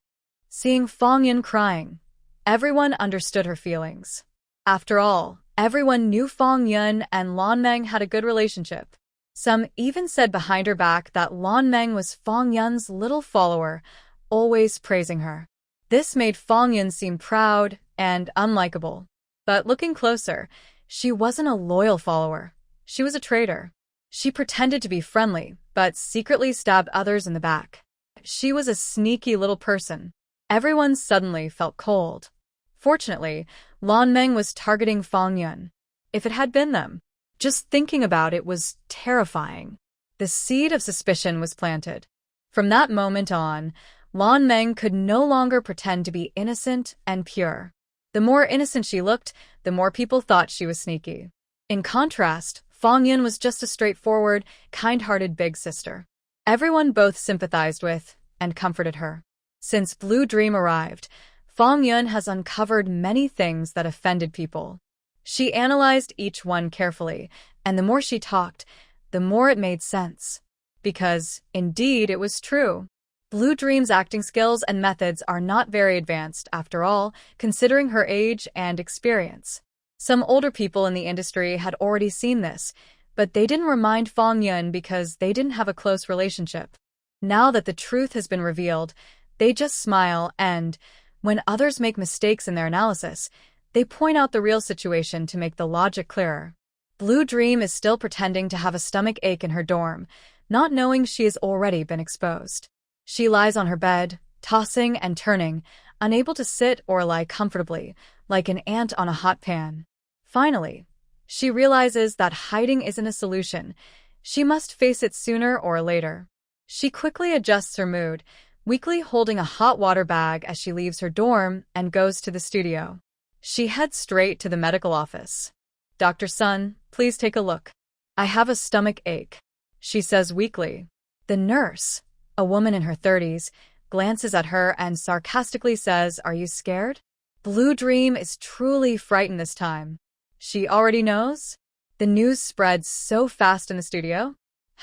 Seeing Fong Yun crying, everyone understood her feelings. After all, everyone knew Fong Yun and Lan Meng had a good relationship. Some even said behind her back that Lan Meng was Fong Yun's little follower, always praising her. This made Fong Yun seem proud and unlikable. But looking closer, she wasn't a loyal follower. She was a traitor. She pretended to be friendly, but secretly stabbed others in the back. She was a sneaky little person. Everyone suddenly felt cold. Fortunately, Lan Meng was targeting Fong Yun. If it had been them, just thinking about it was terrifying. The seed of suspicion was planted. From that moment on, Lan Meng could no longer pretend to be innocent and pure. The more innocent she looked, the more people thought she was sneaky. In contrast, Fong Yun was just a straightforward, kind-hearted big sister. Everyone both sympathized with and comforted her. Since Blue Dream arrived, Fong Yun has uncovered many things that offended people. She analyzed each one carefully, and the more she talked, the more it made sense. Because, indeed, it was true. Blue Dream's acting skills and methods are not very advanced, after all, considering her age and experience. Some older people in the industry had already seen this, but they didn't remind Fong Yun because they didn't have a close relationship. Now that the truth has been revealed, they just smile and, when others make mistakes in their analysis, they point out the real situation to make the logic clearer. Blue Dream is still pretending to have a stomach ache in her dorm, not knowing she has already been exposed. She lies on her bed, tossing and turning, unable to sit or lie comfortably, like an ant on a hot pan. Finally, she realizes that hiding isn't a solution. She must face it sooner or later. She quickly adjusts her mood, weakly holding a hot water bag as she leaves her dorm and goes to the studio. She heads straight to the medical office. "Dr. Sun, please take a look. I have a stomach ache," she says weakly. The nurse, a woman in her 30s, glances at her and sarcastically says, "Are you scared?" Blue Dream is truly frightened this time. She already knows? The news spreads so fast in the studio.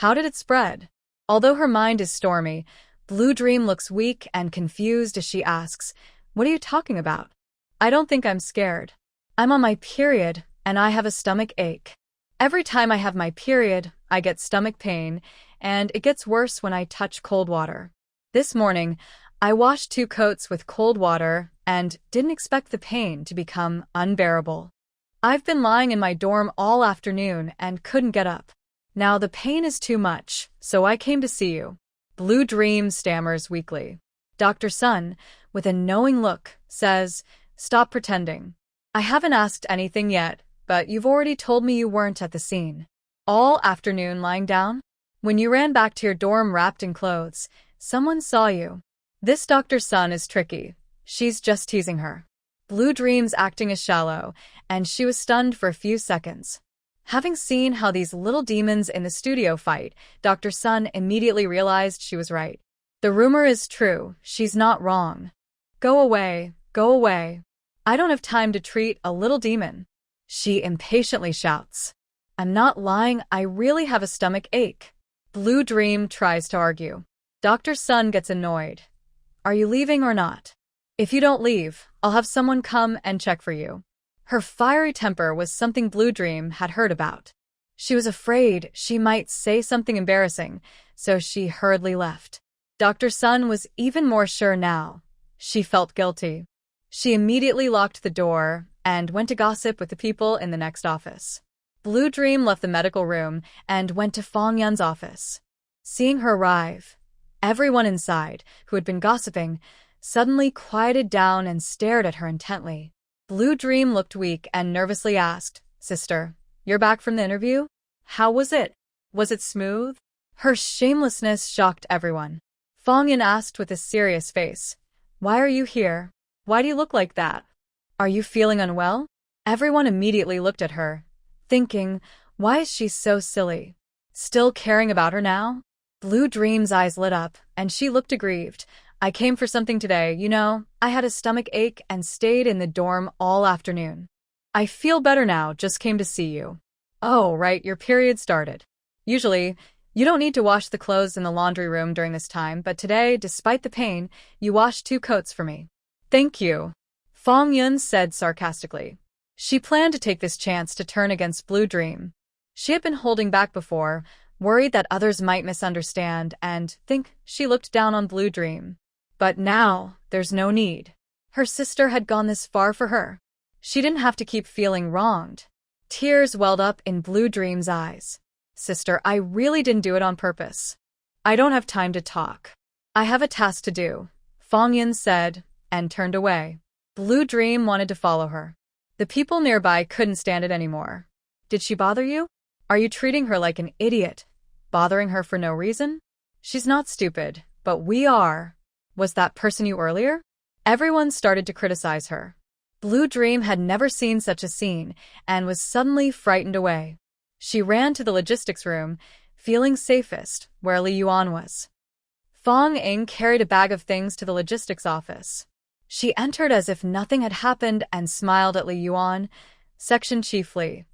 How did it spread? Although her mind is stormy, Blue Dream looks weak and confused as she asks, "What are you talking about?" "I don't think I'm scared. I'm on my period, and I have a stomach ache. Every time I have my period, I get stomach pain, and it gets worse when I touch cold water. This morning, I washed 2 coats with cold water and didn't expect the pain to become unbearable. I've been lying in my dorm all afternoon and couldn't get up. Now the pain is too much, so I came to see you." Blue Dream stammers weakly. Dr. Sun, with a knowing look, says, "Stop pretending. I haven't asked anything yet, but you've already told me you weren't at the scene. All afternoon lying down? When you ran back to your dorm wrapped in clothes, someone saw you." This Dr. Sun is tricky. She's just teasing her. Blue Dream's acting is shallow, and she was stunned for a few seconds. Having seen how these little demons in the studio fight, Dr. Sun immediately realized she was right. The rumor is true. She's not wrong. "Go away, go away. I don't have time to treat a little demon," she impatiently shouts. "I'm not lying. I really have a stomach ache." Blue Dream tries to argue. Dr. Sun gets annoyed. "Are you leaving or not? If you don't leave, I'll have someone come and check for you." Her fiery temper was something Blue Dream had heard about. She was afraid she might say something embarrassing, so she hurriedly left. Dr. Sun was even more sure now. She felt guilty. She immediately locked the door and went to gossip with the people in the next office. Blue Dream left the medical room and went to Fong Yun's office. Seeing her arrive, everyone inside, who had been gossiping, suddenly quieted down and stared at her intently. Blue Dream looked weak and nervously asked, "Sister, you're back from the interview? How was it? Was it smooth?" Her shamelessness shocked everyone. Fong Yun asked with a serious face, "Why are you here? Why do you look like that? Are you feeling unwell?" Everyone immediately looked at her, thinking, why is she so silly? Still caring about her now? Blue Dream's eyes lit up, and she looked aggrieved. "I came for something today, you know. I had a stomach ache and stayed in the dorm all afternoon. I feel better now, just came to see you." "Oh, right, your period started. Usually, you don't need to wash the clothes in the laundry room during this time, but today, despite the pain, you washed 2 coats for me." "Thank you," Fong Yun said sarcastically. She planned to take this chance to turn against Blue Dream. She had been holding back before, worried that others might misunderstand and think she looked down on Blue Dream. But now, there's no need. Her sister had gone this far for her. She didn't have to keep feeling wronged. Tears welled up in Blue Dream's eyes. "Sister, I really didn't do it on purpose. I don't have time to talk. I have a task to do," Fong Yun said, and turned away. Blue Dream wanted to follow her. The people nearby couldn't stand it anymore. "Did she bother you? Are you treating her like an idiot? Bothering her for no reason? She's not stupid, but we are. Was that person you earlier?" Everyone started to criticize her. Blue Dream had never seen such a scene and was suddenly frightened away. She ran to the logistics room, feeling safest where Li Yuan was. Fong Ing carried a bag of things to the logistics office. She entered as if nothing had happened and smiled at Li Yuan. "Section Chief Li,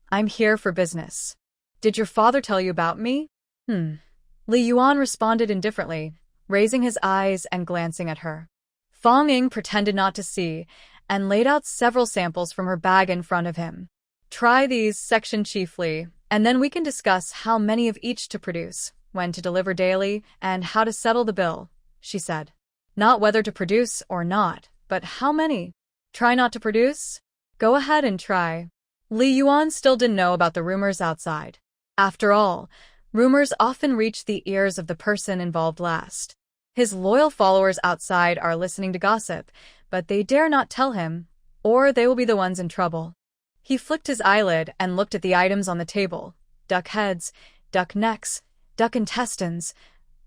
I'm here for business. Did your father tell you about me?" Li Yuan responded indifferently, raising his eyes and glancing at her. Fong Ing pretended not to see and laid out several samples from her bag in front of him. "Try these, Section Chief Li, and then we can discuss how many of each to produce, when to deliver daily, and how to settle the bill," she said. "Not whether to produce or not, but how many. Try not to produce? Go ahead and try." Li Yuan still didn't know about the rumors outside. After all, rumors often reach the ears of the person involved last. His loyal followers outside are listening to gossip, but they dare not tell him, or they will be the ones in trouble. He flicked his eyelid and looked at the items on the table. Duck heads, duck necks, duck intestines,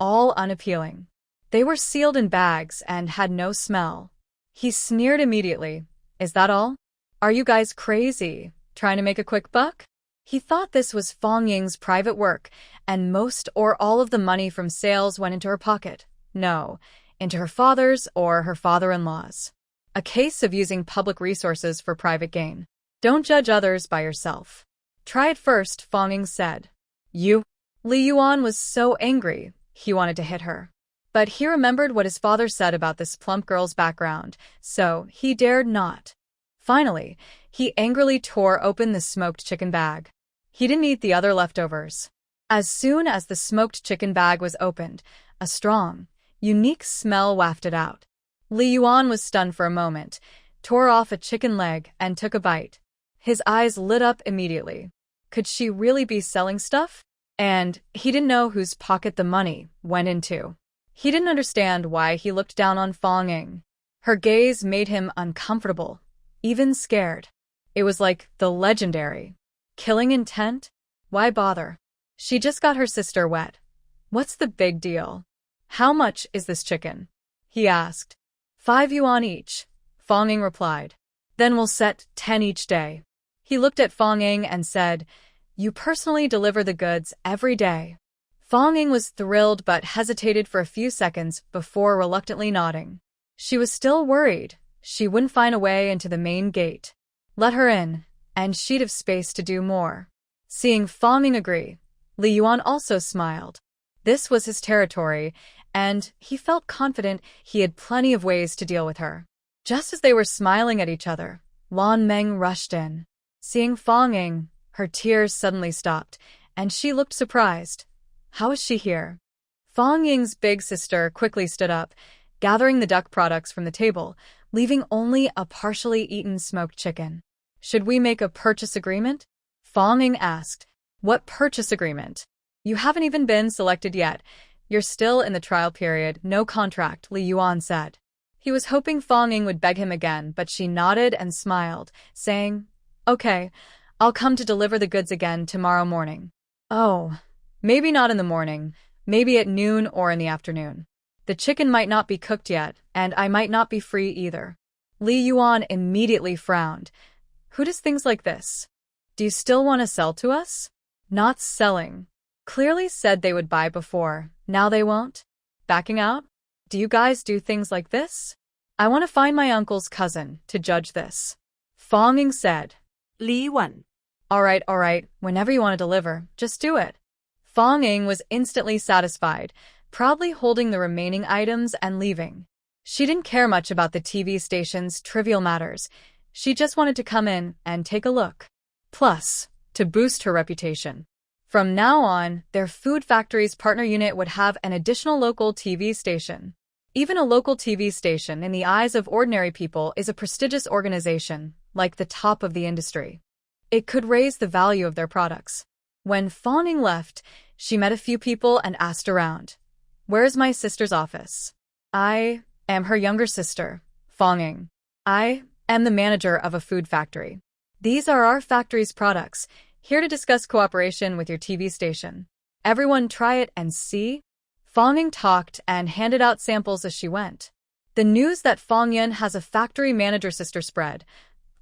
all unappealing. They were sealed in bags and had no smell. He sneered immediately. Is that all? Are you guys crazy? Trying to make a quick buck? He thought this was Fong Ying's private work, and most or all of the money from sales went into her pocket. No, into her father's or her father-in-law's. A case of using public resources for private gain. Don't judge others by yourself. Try it first, Fong Ying said. You? Li Yuan was so angry, he wanted to hit her. But he remembered what his father said about this plump girl's background, so he dared not. Finally, he angrily tore open the smoked chicken bag. He didn't eat the other leftovers. As soon as the smoked chicken bag was opened, a strong, unique smell wafted out. Li Yuan was stunned for a moment, tore off a chicken leg, and took a bite. His eyes lit up immediately. Could she really be selling stuff? And he didn't know whose pocket the money went into. He didn't understand why he looked down on Fong Ying. Her gaze made him uncomfortable, even scared. It was like the legendary killing intent? Why bother? She just got her sister wet. What's the big deal? How much is this chicken? He asked. 5 yuan each, Fong Ying replied. Then we'll set 10 each day. He looked at Fong Ying and said, You personally deliver the goods every day. Fong Ying was thrilled but hesitated for a few seconds before reluctantly nodding. She was still worried she wouldn't find a way into the main gate. Let her in, and she'd have space to do more. Seeing Fong Ying agree, Li Yuan also smiled. This was his territory, and he felt confident he had plenty of ways to deal with her. Just as they were smiling at each other, Lan Meng rushed in. Seeing Fong Ying, her tears suddenly stopped, and she looked surprised. How is she here? Fong Ying's big sister quickly stood up, gathering the duck products from the table, leaving only a partially eaten smoked chicken. Should we make a purchase agreement? Fong Ying asked. What purchase agreement? You haven't even been selected yet. You're still in the trial period, no contract, Li Yuan said. He was hoping Fong Ying would beg him again, but she nodded and smiled, saying, Okay, I'll come to deliver the goods again tomorrow morning. Oh, maybe not in the morning, maybe at noon or in the afternoon. The chicken might not be cooked yet, and I might not be free either. Li Yuan immediately frowned. Who does things like this? Do you still want to sell to us? Not selling. Clearly said they would buy before, now they won't? Backing out? Do you guys do things like this? I want to find my uncle's cousin to judge this. Fong Ying said. Li Yuan. All right, whenever you want to deliver, just do it. Fong Ying was instantly satisfied, proudly holding the remaining items and leaving. She didn't care much about the TV station's trivial matters. She just wanted to come in and take a look. Plus, to boost her reputation. From now on, their food factory's partner unit would have an additional local TV station. Even a local TV station in the eyes of ordinary people is a prestigious organization, like the top of the industry. It could raise the value of their products. When Fong Ying left, she met a few people and asked around. Where's my sister's office? I am her younger sister, Fong Ying. I am the manager of a food factory. These are our factory's products, here to discuss cooperation with your TV station. Everyone try it and see? Fong Ying talked and handed out samples as she went. The news that Fong Yun has a factory manager sister spread.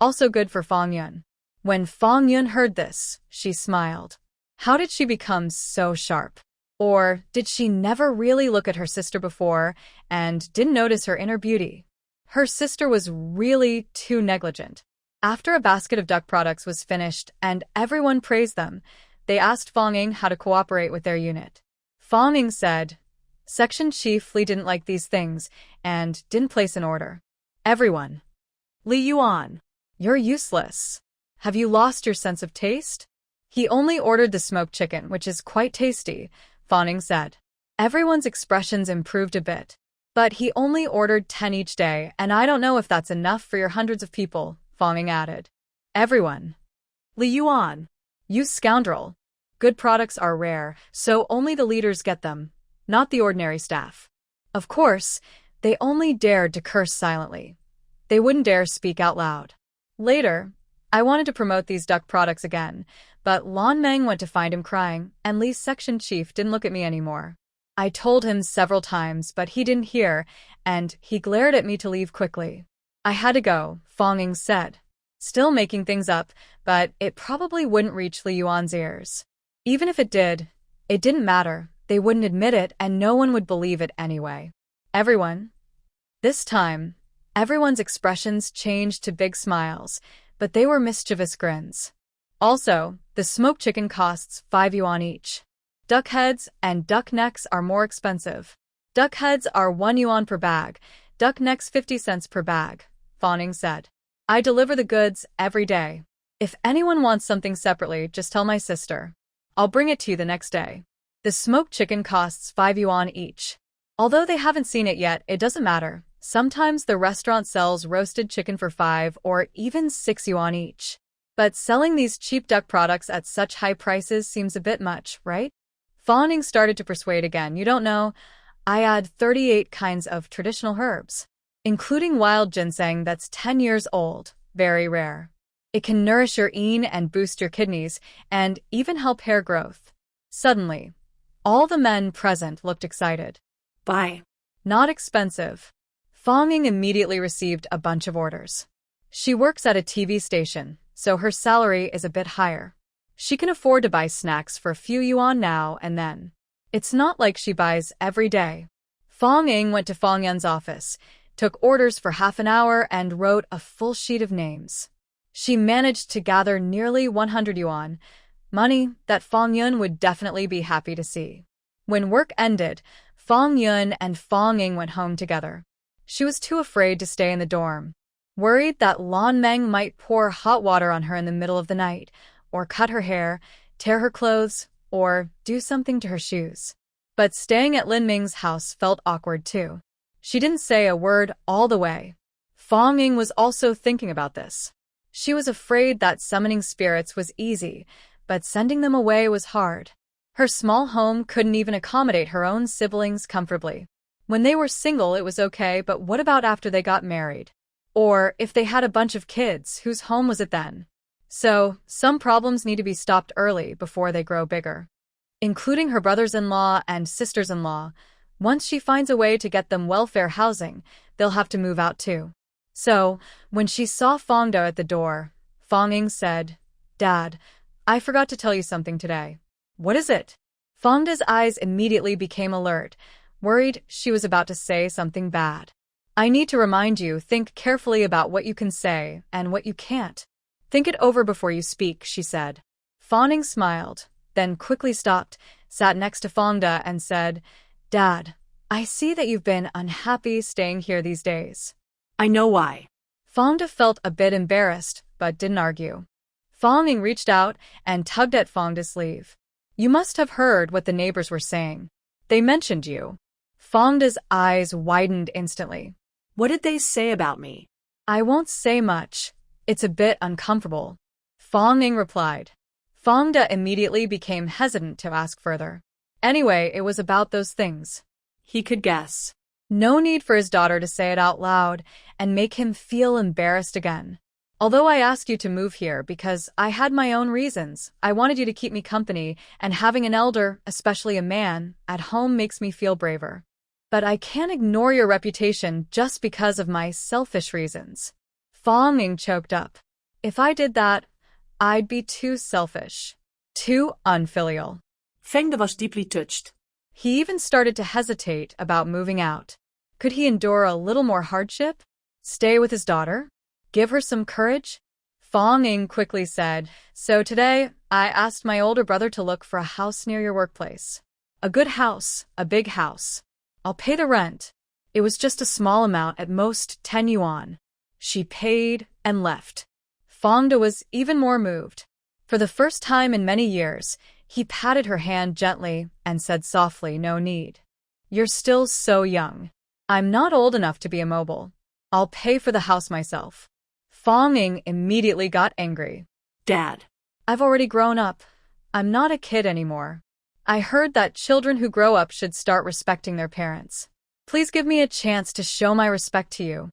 Also good for Fong Yun. When Fong Yun heard this, she smiled. How did she become so sharp? Or did she never really look at her sister before and didn't notice her inner beauty? Her sister was really too negligent. After a basket of duck products was finished and everyone praised them, they asked Fong Ying how to cooperate with their unit. Fong Ying said, Section Chief Li didn't like these things and didn't place an order. Everyone. Li Yuan. You're useless. Have you lost your sense of taste? He only ordered the smoked chicken, which is quite tasty, Fong Ying said. Everyone's expressions improved a bit. But he only ordered 10 each day, and I don't know if that's enough for your hundreds of people, Fong Ying added. Everyone. Li Yuan. You scoundrel. Good products are rare, so only the leaders get them, not the ordinary staff. Of course, they only dared to curse silently. They wouldn't dare speak out loud. Later, I wanted to promote these duck products again, but Lan Meng went to find him crying, and Li's section chief didn't look at me anymore. I told him several times, but he didn't hear, and he glared at me to leave quickly. I had to go, Fong said. Still making things up, but it probably wouldn't reach Li Yuan's ears. Even if it did, it didn't matter. They wouldn't admit it, and no one would believe it anyway. This time, everyone's expressions changed to big smiles, but they were mischievous grins. Also, the smoked chicken costs 5 yuan each. Duck heads and duck necks are more expensive. Duck heads are 1 yuan per bag, duck necks 50 cents per bag, Fawning said. I deliver the goods every day. If anyone wants something separately, just tell my sister. I'll bring it to you the next day. The smoked chicken costs 5 yuan each. Although they haven't seen it yet, it doesn't matter. Sometimes the restaurant sells roasted chicken for 5 or even 6 yuan each. But selling these cheap duck products at such high prices seems a bit much, right? Fawning started to persuade again. You don't know, I add 38 kinds of traditional herbs, including wild ginseng that's 10 years old, very rare. It can nourish your yin and boost your kidneys, and even help hair growth. Suddenly, all the men present looked excited. Buy. Not expensive. Fawning immediately received a bunch of orders. She works at a TV station, so her salary is a bit higher. She can afford to buy snacks for a few yuan now and then. It's not like she buys every day. Fawning went to Fong Yun's office, took orders for half an hour, and wrote a full sheet of names. She managed to gather nearly 100 yuan, money that Fong Yun would definitely be happy to see. When work ended, Fong Yun and Fong Ying went home together. She was too afraid to stay in the dorm, worried that Lan Meng might pour hot water on her in the middle of the night, or cut her hair, tear her clothes, or do something to her shoes. But staying at Lin Ming's house felt awkward too. She didn't say a word all the way. Fong Ying was also thinking about this. She was afraid that summoning spirits was easy, but sending them away was hard. Her small home couldn't even accommodate her own siblings comfortably. When they were single, it was okay, but what about after they got married? Or if they had a bunch of kids, whose home was it then? So, some problems need to be stopped early before they grow bigger. Including her brothers-in-law and sisters-in-law, once she finds a way to get them welfare housing, they'll have to move out too. So, when she saw Fongda at the door, Fong Ying said, "Dad, I forgot to tell you something today." "What is it?" Fongda's eyes immediately became alert, worried she was about to say something bad. "I need to remind you, think carefully about what you can say and what you can't. Think it over before you speak," she said. Fong Ying smiled, then quickly stopped, sat next to Fongda and said, "Dad, I see that you've been unhappy staying here these days." I know why. Fongda felt a bit embarrassed, but didn't argue. Fong Ying reached out and tugged at Fongda's sleeve. "You must have heard what the neighbors were saying. They mentioned you." Fongda's eyes widened instantly. What did they say about me? "I won't say much. It's a bit uncomfortable," Fong Ying replied. Fongda immediately became hesitant to ask further. Anyway, it was about those things. He could guess. No need for his daughter to say it out loud and make him feel embarrassed again. "Although I asked you to move here because I had my own reasons, I wanted you to keep me company, and having an elder, especially a man, at home makes me feel braver. But I can't ignore your reputation just because of my selfish reasons." Fong Ying choked up. "If I did that, I'd be too selfish. Too unfilial." Fengde was deeply touched. He even started to hesitate about moving out. Could he endure a little more hardship? Stay with his daughter? Give her some courage? Fong Ying quickly said, "So today, I asked my older brother to look for a house near your workplace. A good house, a big house. I'll pay the rent." It was just a small amount, at most 10 yuan. She paid and left. Fongda was even more moved. For the first time in many years, he patted her hand gently and said softly, "No need. You're still so young. I'm not old enough to be immobile. I'll pay for the house myself." Fong Ying immediately got angry. "Dad. I've already grown up. I'm not a kid anymore. I heard that children who grow up should start respecting their parents. Please give me a chance to show my respect to you."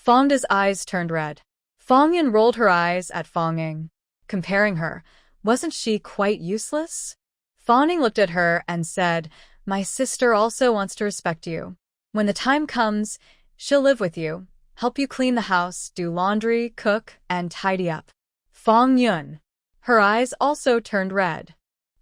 Fongda's eyes turned red. Fong Yun rolled her eyes at Fong Ying, comparing her. Wasn't she quite useless? Fong Ying looked at her and said, My sister also wants to respect you. When the time comes, she'll live with you, help you clean the house, do laundry, cook, and tidy up. Fong Yun. Her eyes also turned red.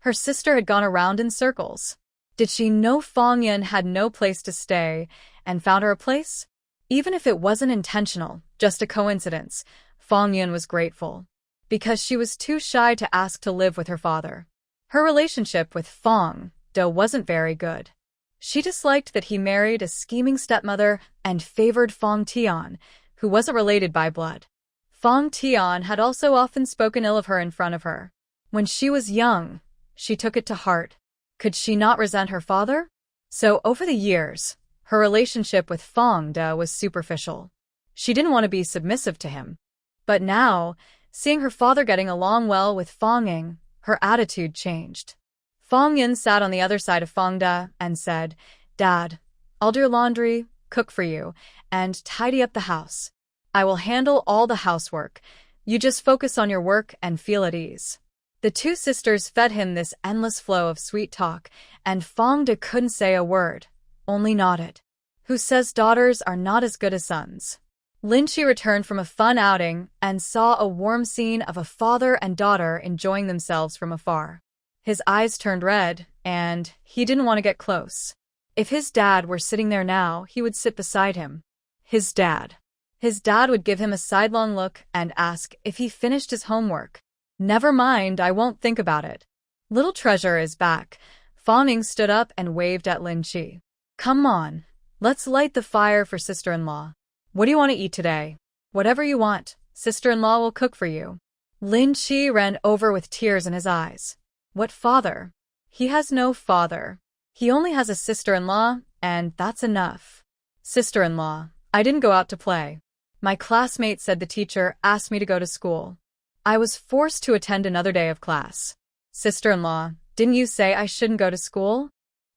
Her sister had gone around in circles. Did she know Fong Yun had no place to stay and found her a place? Even if it wasn't intentional, just a coincidence, Fong Yun was grateful. Because she was too shy to ask to live with her father. Her relationship with Fong Do wasn't very good. She disliked that he married a scheming stepmother and favored Fong Tian, who wasn't related by blood. Fong Tian had also often spoken ill of her in front of her. When she was young, she took it to heart. Could she not resent her father? So over the years, her relationship with Fong De was superficial. She didn't want to be submissive to him. But now, seeing her father getting along well with Fong Ying, her attitude changed. Fong Yun sat on the other side of Fong De and said, "Dad, I'll do your laundry, cook for you, and tidy up the house. I will handle all the housework. You just focus on your work and feel at ease." The two sisters fed him this endless flow of sweet talk, and Fong De couldn't say a word, only nodded. Who says daughters are not as good as sons? Lin Chi returned from a fun outing and saw a warm scene of a father and daughter enjoying themselves from afar. His eyes turned red, and he didn't want to get close. If his dad were sitting there now, he would sit beside him. His dad. His dad would give him a sidelong look and ask if he finished his homework. "Never mind, I won't think about it." Little treasure is back. Fong Ying stood up and waved at Lin Chi. "Come on, let's light the fire for sister-in-law. What do you want to eat today?" "Whatever you want. Sister-in-law will cook for you." Lin Chi ran over with tears in his eyes. What father? He has no father. He only has a sister-in-law, and that's enough. "Sister-in-law, I didn't go out to play. My classmate said the teacher asked me to go to school. I was forced to attend another day of class." "Sister-in-law, didn't you say I shouldn't go to school?"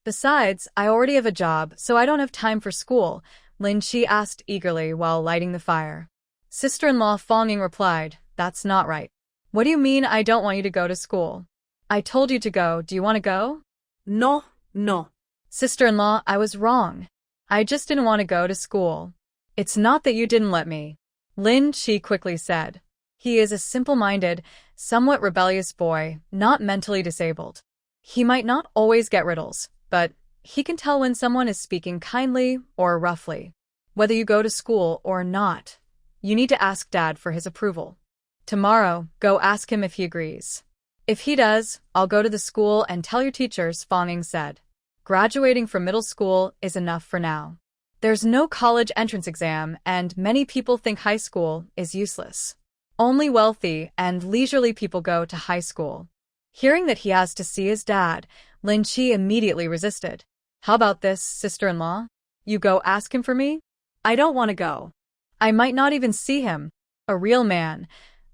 "Besides, I already have a job, so I don't have time for school," Lin Chi asked eagerly while lighting the fire. Sister-in-law Fong Ying replied, "That's not right." "What do you mean I don't want you to go to school? I told you to go. Do you want to go?" No, no. "Sister-in-law, I was wrong. I just didn't want to go to school." "It's not that you didn't let me," Lin Chi quickly said. He is a simple-minded, somewhat rebellious boy, not mentally disabled. He might not always get riddles, but he can tell when someone is speaking kindly or roughly. Whether you go to school or not, you need to ask Dad for his approval. Tomorrow, go ask him if he agrees. "If he does, I'll go to the school and tell your teachers," Fong Ying said. "Graduating from middle school is enough for now. There's no college entrance exam, and many people think high school is useless. Only wealthy and leisurely people go to high school." Hearing that he has to see his dad, Lin Chi immediately resisted. "How about this, sister-in-law? You go ask him for me?" I don't want to go. "I might not even see him. A real man.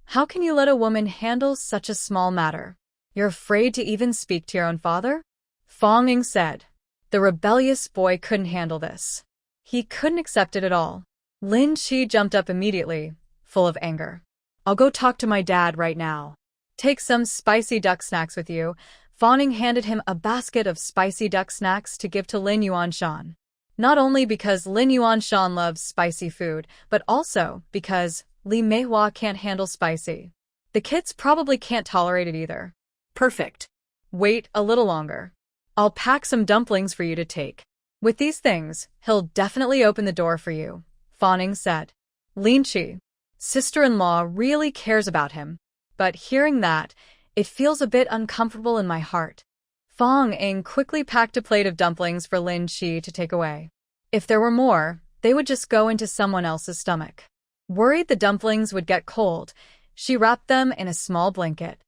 How can you let a woman handle such a small matter? You're afraid to even speak to your own father?" Fong Ying said. The rebellious boy couldn't handle this. He couldn't accept it at all. Lin Chi jumped up immediately, full of anger. "I'll go talk to my dad right now." "Take some spicy duck snacks with you." Fong Ying handed him a basket of spicy duck snacks to give to Lin Yuanshan. Not only because Lin Yuanshan loves spicy food, but also because Li Meihua can't handle spicy. The kids probably can't tolerate it either. Perfect. Wait a little longer. I'll pack some dumplings for you to take. With these things, he'll definitely open the door for you, Fong Ying said. Lin Chi, sister-in-law, really cares about him. But hearing that, it feels a bit uncomfortable in my heart. Fong Ying quickly packed a plate of dumplings for Lin Chi to take away. If there were more, they would just go into someone else's stomach. Worried the dumplings would get cold, she wrapped them in a small blanket.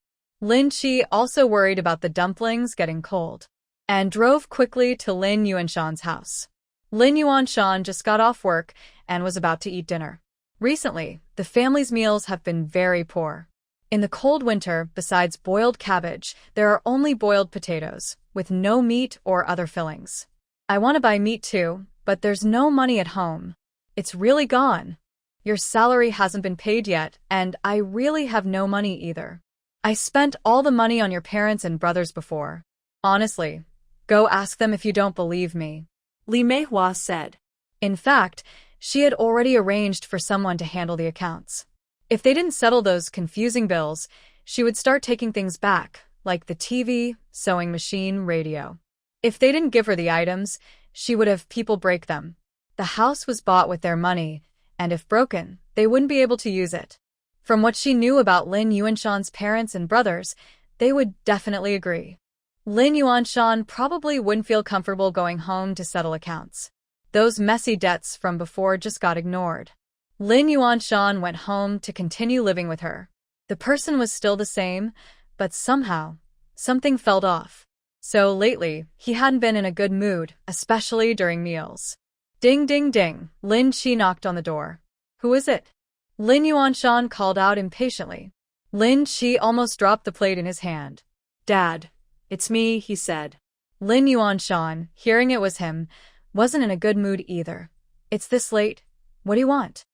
Lin Chi also worried about the dumplings getting cold, and drove quickly to Lin Yuanshan's house. Lin Yuanshan just got off work and was about to eat dinner. Recently, the family's meals have been very poor. In the cold winter, besides boiled cabbage, there are only boiled potatoes, with no meat or other fillings. I want to buy meat too, but there's no money at home. It's really gone. Your salary hasn't been paid yet, and I really have no money either. I spent all the money on your parents and brothers before. Honestly, Go ask them if you don't believe me. Li Manhwa said. In fact, she had already arranged for someone to handle the accounts. If they didn't settle those confusing bills, she would start taking things back, like the TV, sewing machine, radio. If they didn't give her the items, she would have people break them. The house was bought with their money, and if broken, they wouldn't be able to use it. From what she knew about Lin Yuanshan's parents and brothers, they would definitely agree. Lin Yuanshan probably wouldn't feel comfortable going home to settle accounts. Those messy debts from before just got ignored. Lin Yuanshan went home to continue living with her. The person was still the same, but somehow, something felt off. So lately, he hadn't been in a good mood, especially during meals. Ding ding ding, Lin Chi knocked on the door. Who is it? Lin Yuanshan called out impatiently. Lin Chi almost dropped the plate in his hand. Dad, it's me, he said. Lin Yuanshan, hearing it was him, wasn't in a good mood either. It's this late. What do you want?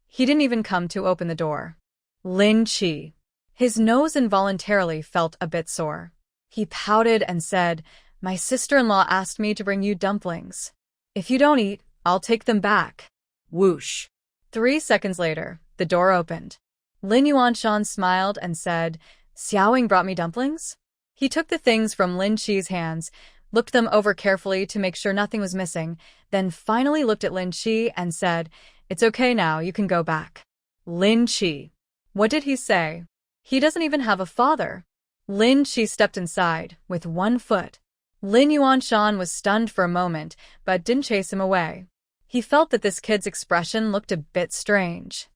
He didn't even come to open the door. Lin Chi. His nose involuntarily felt a bit sore. He pouted and said, My sister-in-law asked me to bring you dumplings. If you don't eat, I'll take them back. Whoosh. 3 seconds later, the door opened. Lin Yuanshan smiled and said, Xiaoying brought me dumplings? He took the things from Lin Chi's hands, looked them over carefully to make sure nothing was missing, then finally looked at Lin Chi and said, It's okay now, you can go back. Lin Chi. What did he say? He doesn't even have a father. Lin Chi stepped inside, with one foot. Lin Yuanshan was stunned for a moment, but didn't chase him away. He felt that this kid's expression looked a bit strange.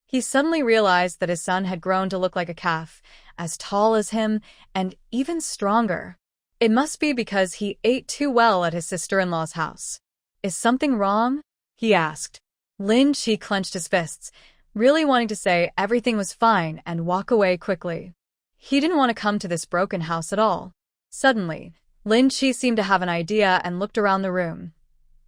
He suddenly realized that his son had grown to look like a calf, as tall as him, and even stronger. It must be because he ate too well at his sister-in-law's house. Is something wrong? He asked. Lin Chi clenched his fists, really wanting to say everything was fine and walk away quickly. He didn't want to come to this broken house at all. Suddenly, Lin Chi seemed to have an idea and looked around the room.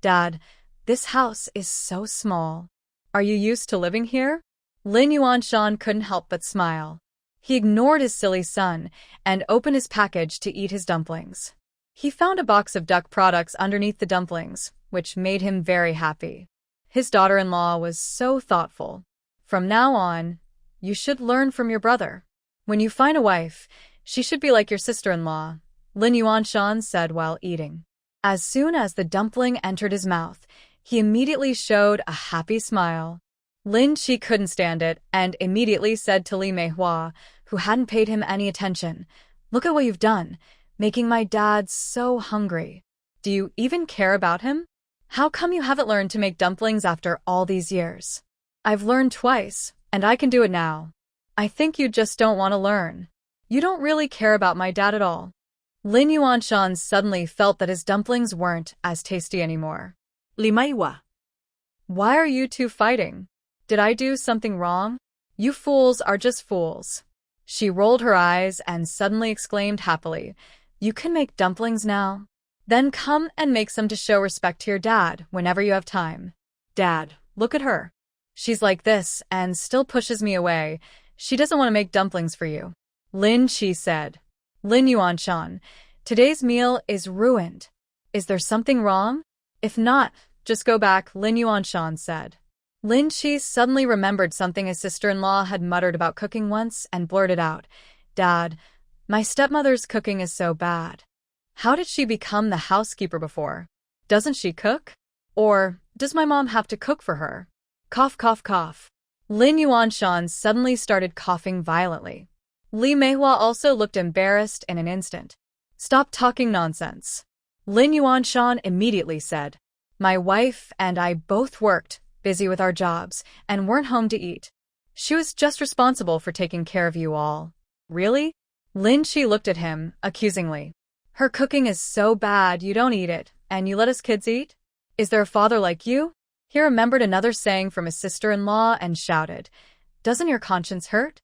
Dad, this house is so small. Are you used to living here? Lin Yuanshan couldn't help but smile. He ignored his silly son and opened his package to eat his dumplings. He found a box of duck products underneath the dumplings, which made him very happy. His daughter-in-law was so thoughtful. From now on, you should learn from your brother. When you find a wife, she should be like your sister-in-law, Lin Yuanshan said while eating. As soon as the dumpling entered his mouth, he immediately showed a happy smile. Lin Chi couldn't stand it and immediately said to Li Manhwa, who hadn't paid him any attention, Look at what you've done, making my dad so hungry. Do you even care about him? How come you haven't learned to make dumplings after all these years? I've learned twice, and I can do it now. I think you just don't want to learn. You don't really care about my dad at all. Lin Yuanshan suddenly felt that his dumplings weren't as tasty anymore. Li Manhwa. Why are you two fighting? Did I do something wrong? You fools are just fools. She rolled her eyes and suddenly exclaimed happily, You can make dumplings now? Then come and make some to show respect to your dad whenever you have time. Dad, look at her. She's like this and still pushes me away. She doesn't want to make dumplings for you. Lin Chi said. Lin Yuanshan, today's meal is ruined. Is there something wrong? If not, just go back, Lin Yuanshan said. Lin Chi suddenly remembered something his sister-in-law had muttered about cooking once and blurted out, Dad, my stepmother's cooking is so bad. How did she become the housekeeper before? Doesn't she cook? Or does my mom have to cook for her? Cough, cough, cough. Lin Yuanshan suddenly started coughing violently. Li Manhwa also looked embarrassed in an instant. Stop talking nonsense. Lin Yuanshan immediately said, My wife and I both worked, busy with our jobs, and weren't home to eat. She was just responsible for taking care of you all. Really? Lin Chi looked at him, accusingly. Her cooking is so bad you don't eat it, and you let us kids eat? Is there a father like you? He remembered another saying from his sister-in-law and shouted, Doesn't your conscience hurt?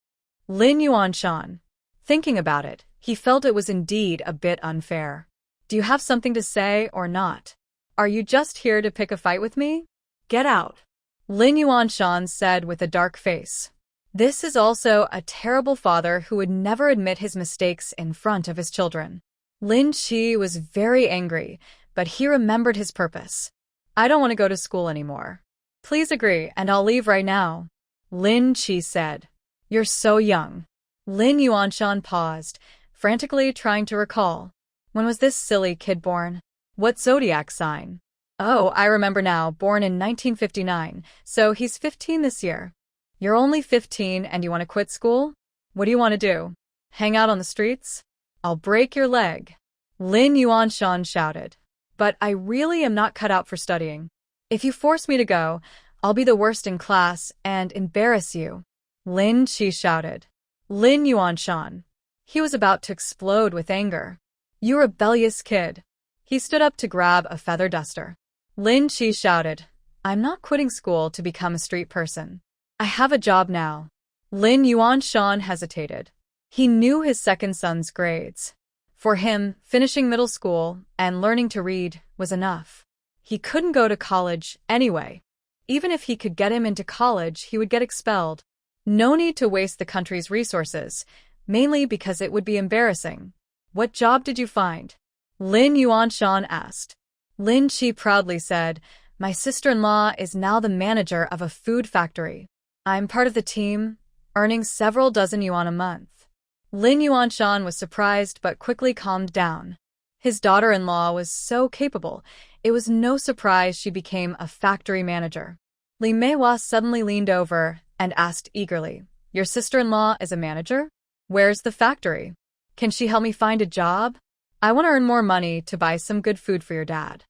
Lin Yuanshan. Thinking about it, he felt it was indeed a bit unfair. Do you have something to say or not? Are you just here to pick a fight with me? Get out. Lin Yuanshan said with a dark face. This is also a terrible father who would never admit his mistakes in front of his children. Lin Chi was very angry, but he remembered his purpose. I don't want to go to school anymore. Please agree, and I'll leave right now. Lin Chi said. You're so young. Lin Yuanshan paused, frantically trying to recall. When was this silly kid born? What zodiac sign? Oh, I remember now, born in 1959, so he's 15 this year. You're only 15 and you want to quit school? What do you want to do? Hang out on the streets? I'll break your leg. Lin Yuanshan shouted. But I really am not cut out for studying. If you force me to go, I'll be the worst in class and embarrass you. Lin Chi shouted. Lin Yuanshan. He was about to explode with anger. You rebellious kid. He stood up to grab a feather duster. Lin Chi shouted, I'm not quitting school to become a street person. I have a job now. Lin Yuanshan hesitated. He knew his second son's grades. For him, finishing middle school and learning to read was enough. He couldn't go to college anyway. Even if he could get him into college, he would get expelled. No need to waste the country's resources, mainly because it would be embarrassing. What job did you find? Lin Yuanshan asked. Lin Chi proudly said, My sister-in-law is now the manager of a food factory. I'm part of the team, earning several dozen yuan a month. Lin Yuanshan was surprised but quickly calmed down. His daughter-in-law was so capable, it was no surprise she became a factory manager. Li Meihua suddenly leaned over and asked eagerly, Your sister-in-law is a manager? Where's the factory? Can she help me find a job? I want to earn more money to buy some good food for your dad.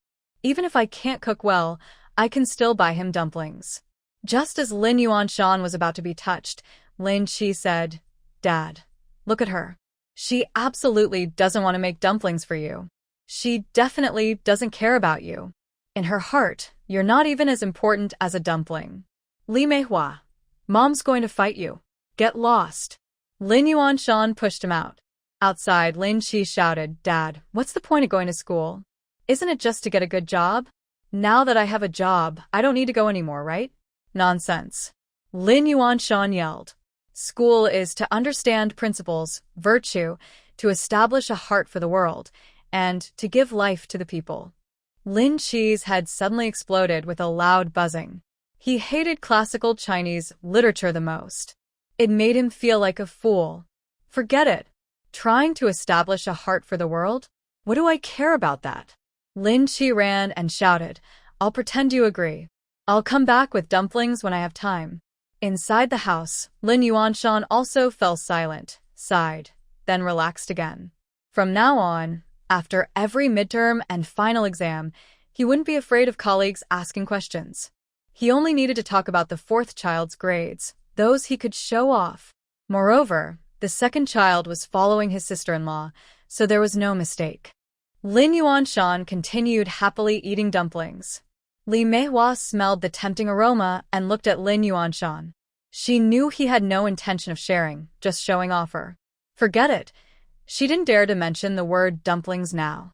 Even if I can't cook well, I can still buy him dumplings. Just as Lin Yuanshan was about to be touched, Lin Chi said, Dad, look at her. She absolutely doesn't want to make dumplings for you. She definitely doesn't care about you. In her heart, you're not even as important as a dumpling. Li Meihua, Mom's going to fight you. Get lost. Lin Yuanshan pushed him out. Outside, Lin Chi shouted, Dad, what's the point of going to school? Isn't it just to get a good job? Now that I have a job, I don't need to go anymore, right? Nonsense. Lin Yuanshan yelled. School is to understand principles, virtue, to establish a heart for the world, and to give life to the people. Lin Chi's head suddenly exploded with a loud buzzing. He hated classical Chinese literature the most. It made him feel like a fool. Forget it. Trying to establish a heart for the world? What do I care about that? Lin Chi ran and shouted, I'll pretend you agree. I'll come back with dumplings when I have time. Inside the house, Lin Yuanshan also fell silent, sighed, then relaxed again. From now on, after every midterm and final exam, he wouldn't be afraid of colleagues asking questions. He only needed to talk about the fourth child's grades, those he could show off. Moreover, the second child was following his sister-in-law, so there was no mistake. Lin Yuanshan continued happily eating dumplings. Li Meihua smelled the tempting aroma and looked at Lin Yuanshan. She knew he had no intention of sharing, just showing off her. Forget it. She didn't dare to mention the word dumplings now.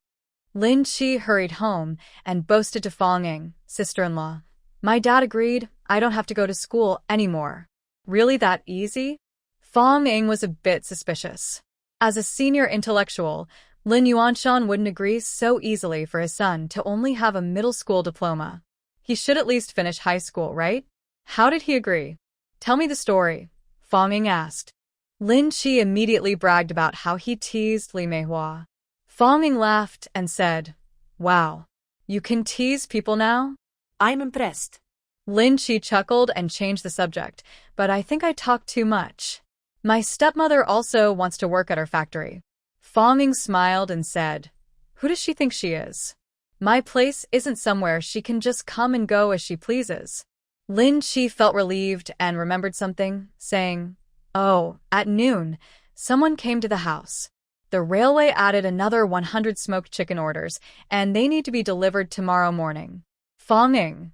Lin Chi hurried home and boasted to Fong Ying, sister-in-law, My dad agreed, I don't have to go to school anymore. Really that easy? Fong Ying was a bit suspicious. As a senior intellectual, Lin Yuanshan wouldn't agree so easily for his son to only have a middle school diploma. He should at least finish high school, right? How did he agree? Tell me the story, Fong Ying asked. Lin Chi immediately bragged about how he teased Li Meihua. Fong Ying laughed and said, Wow, you can tease people now? I'm impressed. Lin Chi chuckled and changed the subject, but I think I talked too much. My stepmother also wants to work at our factory. Fong Ying smiled and said, Who does she think she is? My place isn't somewhere she can just come and go as she pleases. Lin Chi felt relieved and remembered something, saying, Oh, at noon, someone came to the house. The railway added another 100 smoked chicken orders, and they need to be delivered tomorrow morning. Fong Ying.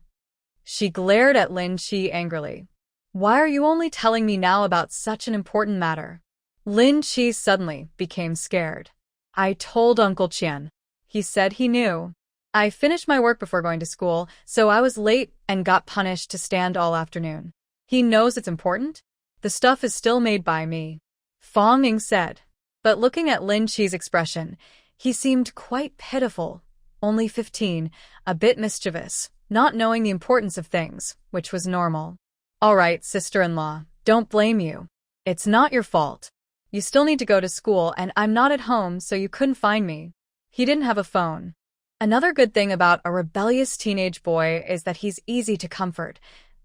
She glared at Lin Chi angrily. Why are you only telling me now about such an important matter? Lin Chi suddenly became scared. I told Uncle Qian. He said he knew. I finished my work before going to school, so I was late and got punished to stand all afternoon. He knows it's important? The stuff is still made by me. Fong Ying said. But looking at Lin Chi's expression, He seemed quite pitiful, only 15, a bit mischievous, not knowing the importance of things, which was normal. All right, sister-in-law, don't blame you. It's not your fault. You still need to go to school and I'm not at home, so you couldn't find me. He didn't have a phone. Another good thing about a rebellious teenage boy is that he's easy to comfort,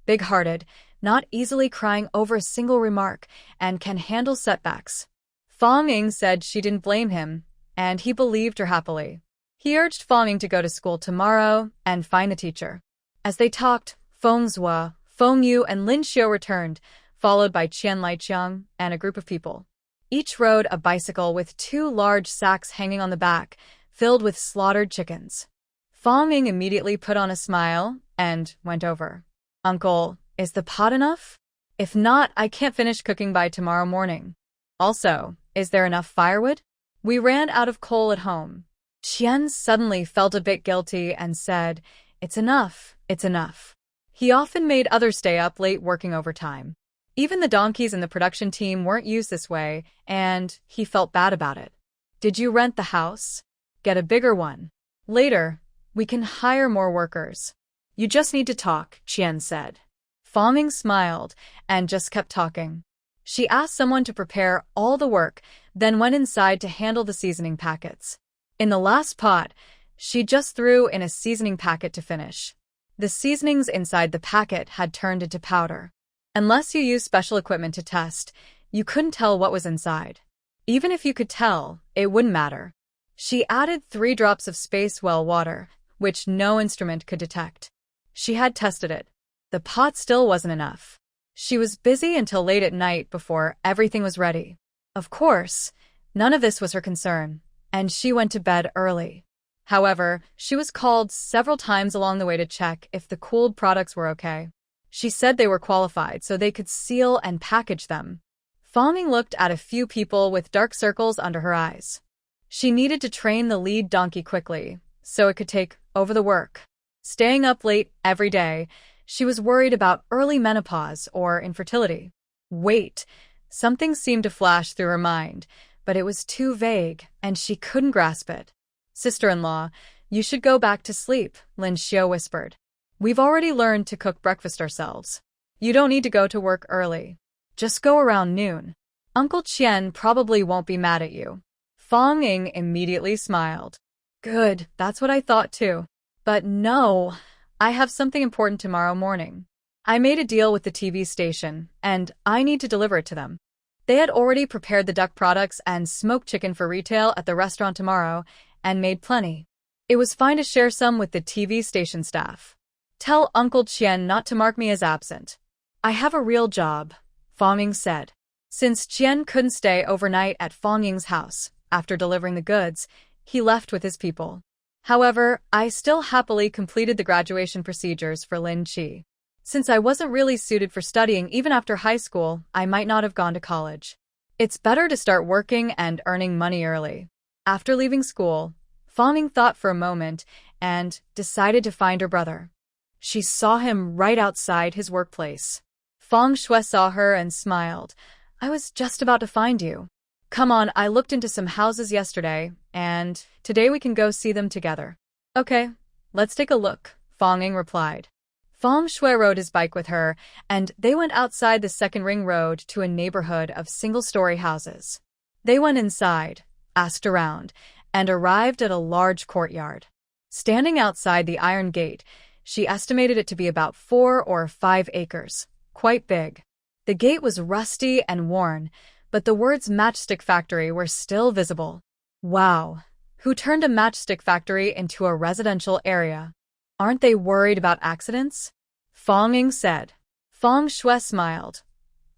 big-hearted, not easily crying over a single remark, and can handle setbacks. Fong Ying said she didn't blame him, and he believed her happily. He urged Fong Ying to go to school tomorrow and find a teacher. As they talked, Feng Zhua, Feng Yu, and Lin Xiu returned, followed by Qian Liqiang and a group of people. Each rode a bicycle with 2 large sacks hanging on the back, filled with slaughtered chickens. Fong Ying immediately put on a smile and went over. Uncle, is the pot enough? If not, I can't finish cooking by tomorrow morning. Also, is there enough firewood? We ran out of coal at home. Qian suddenly felt a bit guilty and said, It's enough, it's enough. He often made others stay up late working overtime. Even the donkeys in the production team weren't used this way, and he felt bad about it. Did you rent the house? Get a bigger one. Later, we can hire more workers. You just need to talk, Qian said. Fong Ying smiled and just kept talking. She asked someone to prepare all the work, then went inside to handle the seasoning packets. In the last pot, she just threw in a seasoning packet to finish. The seasonings inside the packet had turned into powder. Unless you used special equipment to test, you couldn't tell what was inside. Even if you could tell, it wouldn't matter. She added 3 drops of space well water, which no instrument could detect. She had tested it. The pot still wasn't enough. She was busy until late at night before everything was ready. Of course, none of this was her concern, and she went to bed early. However, she was called several times along the way to check if the cooled products were okay. She said they were qualified so they could seal and package them. Fong Ying looked at a few people with dark circles under her eyes. She needed to train the lead donkey quickly, so it could take over the work. Staying up late every day, she was worried about early menopause or infertility. Wait, something seemed to flash through her mind, but it was too vague, and she couldn't grasp it. Sister-in-law, you should go back to sleep, Lin Xiu whispered. We've already learned to cook breakfast ourselves. You don't need to go to work early. Just go around noon. Uncle Qian probably won't be mad at you. Fong Ying immediately smiled. Good, that's what I thought too. But no, I have something important tomorrow morning. I made a deal with the TV station, and I need to deliver it to them. They had already prepared the duck products and smoked chicken for retail at the restaurant tomorrow, and made plenty. It was fine to share some with the TV station staff. Tell Uncle Qian not to mark me as absent. I have a real job, Fong Ying said. Since Qian couldn't stay overnight at Fong Ying's house after delivering the goods, he left with his people. However, I still happily completed the graduation procedures for Lin Qi. Since I wasn't really suited for studying even after high school, I might not have gone to college. It's better to start working and earning money early. After leaving school, Fong Ying thought for a moment and decided to find her brother. She saw him right outside his workplace. Feng Shui saw her and smiled. I was just about to find you. Come on, I looked into some houses yesterday, and today we can go see them together. Okay, let's take a look, Fong Ying replied. Feng Shui rode his bike with her, and they went outside the second ring road to a neighborhood of single-story houses. They went inside, asked around, and arrived at a large courtyard. Standing outside the iron gate, she estimated it to be about 4 or 5 acres, quite big. The gate was rusty and worn, but the words matchstick factory were still visible. Wow, who turned a matchstick factory into a residential area? Aren't they worried about accidents? Fong Ying said. Feng Shui smiled.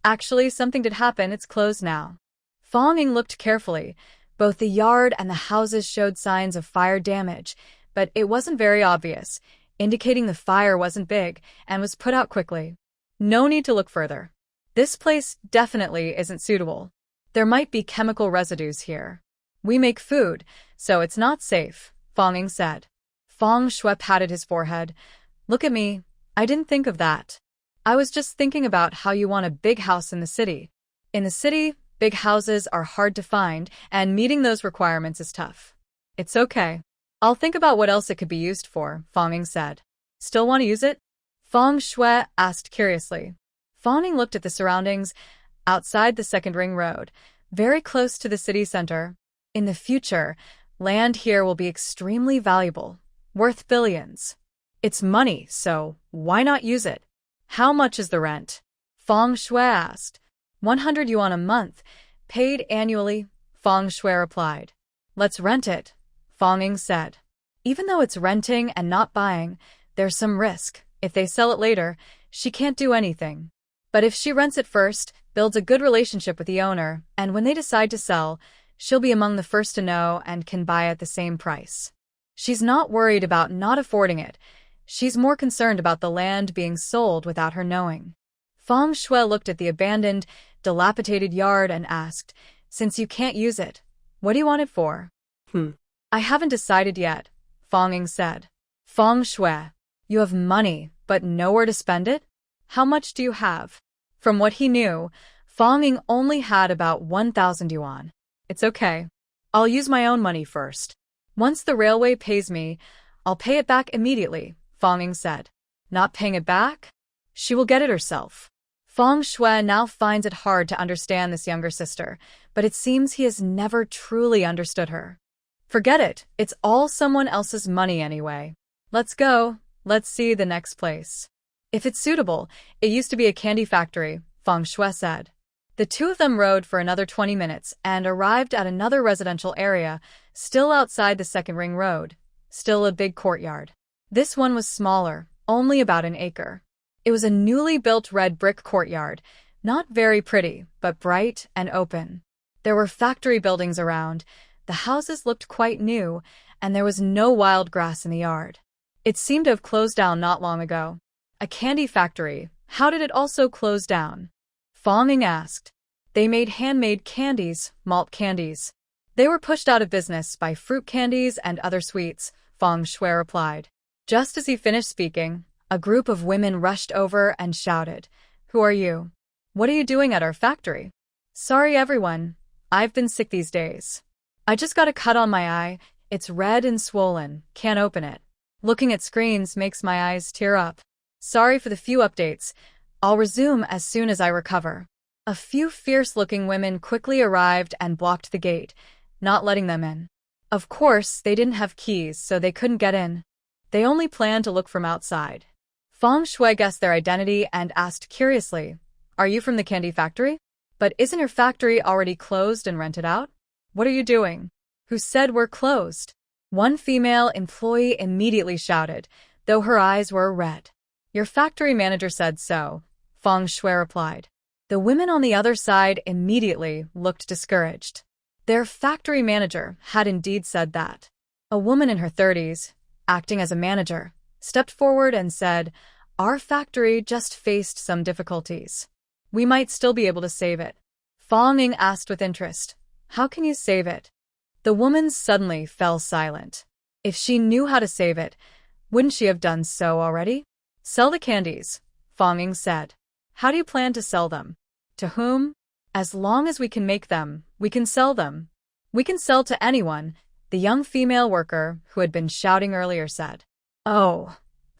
Actually, something did happen, it's closed now. Fong Ying looked carefully. Both the yard and the houses showed signs of fire damage, but it wasn't very obvious, indicating the fire wasn't big and was put out quickly. No need to look further. This place definitely isn't suitable. There might be chemical residues here. We make food, so it's not safe, Fong Ying said. Feng Shui patted his forehead. Look at me. I didn't think of that. I was just thinking about how you want a big house in the city. In the city, big houses are hard to find, and meeting those requirements is tough. It's okay. I'll think about what else it could be used for, Fanging said. Still want to use it? Fang Shui asked curiously. Fanging looked at the surroundings outside the second ring road, very close to the city center. In the future, land here will be extremely valuable, worth billions. It's money, so why not use it? How much is the rent? Fang Shui asked. 100 yuan a month, paid annually, Fang Shui replied. Let's rent it, Fanging said. Even though it's renting and not buying, there's some risk. If they sell it later, she can't do anything. But if she rents it first, builds a good relationship with the owner, and when they decide to sell, she'll be among the first to know and can buy at the same price. She's not worried about not affording it. She's more concerned about the land being sold without her knowing. Fang Shui looked at the abandoned, dilapidated yard and asked, Since you can't use it, what do you want it for? I haven't decided yet, Fanging said. Fang Shui, you have money, but nowhere to spend it? How much do you have? From what he knew, Fanging only had about 1,000 yuan. It's okay. I'll use my own money first. Once the railway pays me, I'll pay it back immediately, Fanging said. Not paying it back? She will get it herself. Fang Shui now finds it hard to understand this younger sister, but it seems he has never truly understood her. Forget it, it's all someone else's money anyway. Let's go, let's see the next place. If it's suitable, it used to be a candy factory, Fang Shui said. The two of them rode for another 20 minutes and arrived at another residential area, still outside the second ring road, still a big courtyard. This one was smaller, only about an acre. It was a newly built red brick courtyard, not very pretty, but bright and open. There were factory buildings around, the houses looked quite new, and there was no wild grass in the yard. It seemed to have closed down not long ago. A candy factory, how did it also close down? Fanging asked. They made handmade candies, malt candies. They were pushed out of business by fruit candies and other sweets, Fang Shui replied. Just as he finished speaking, a group of women rushed over and shouted, Who are you? What are you doing at our factory? Sorry everyone, I've been sick these days. I just got a cut on my eye, it's red and swollen, can't open it. Looking at screens makes my eyes tear up. Sorry for the few updates. I'll resume as soon as I recover. A few fierce-looking women quickly arrived and blocked the gate, not letting them in. Of course, they didn't have keys, so they couldn't get in. They only planned to look from outside. Fang Shui guessed their identity and asked curiously, Are you from the candy factory? But isn't your factory already closed and rented out? What are you doing? Who said we're closed? One female employee immediately shouted, though her eyes were red. Your factory manager said so, Fang Shui replied. The women on the other side immediately looked discouraged. Their factory manager had indeed said that. A woman in her 30s, acting as a manager, stepped forward and said, Our factory just faced some difficulties. We might still be able to save it. Fanging asked with interest, How can you save it? The woman suddenly fell silent. If she knew how to save it, wouldn't she have done so already? Sell the candies, Fanging said. How do you plan to sell them? To whom? As long as we can make them, we can sell them. We can sell to anyone, the young female worker who had been shouting earlier said. Oh,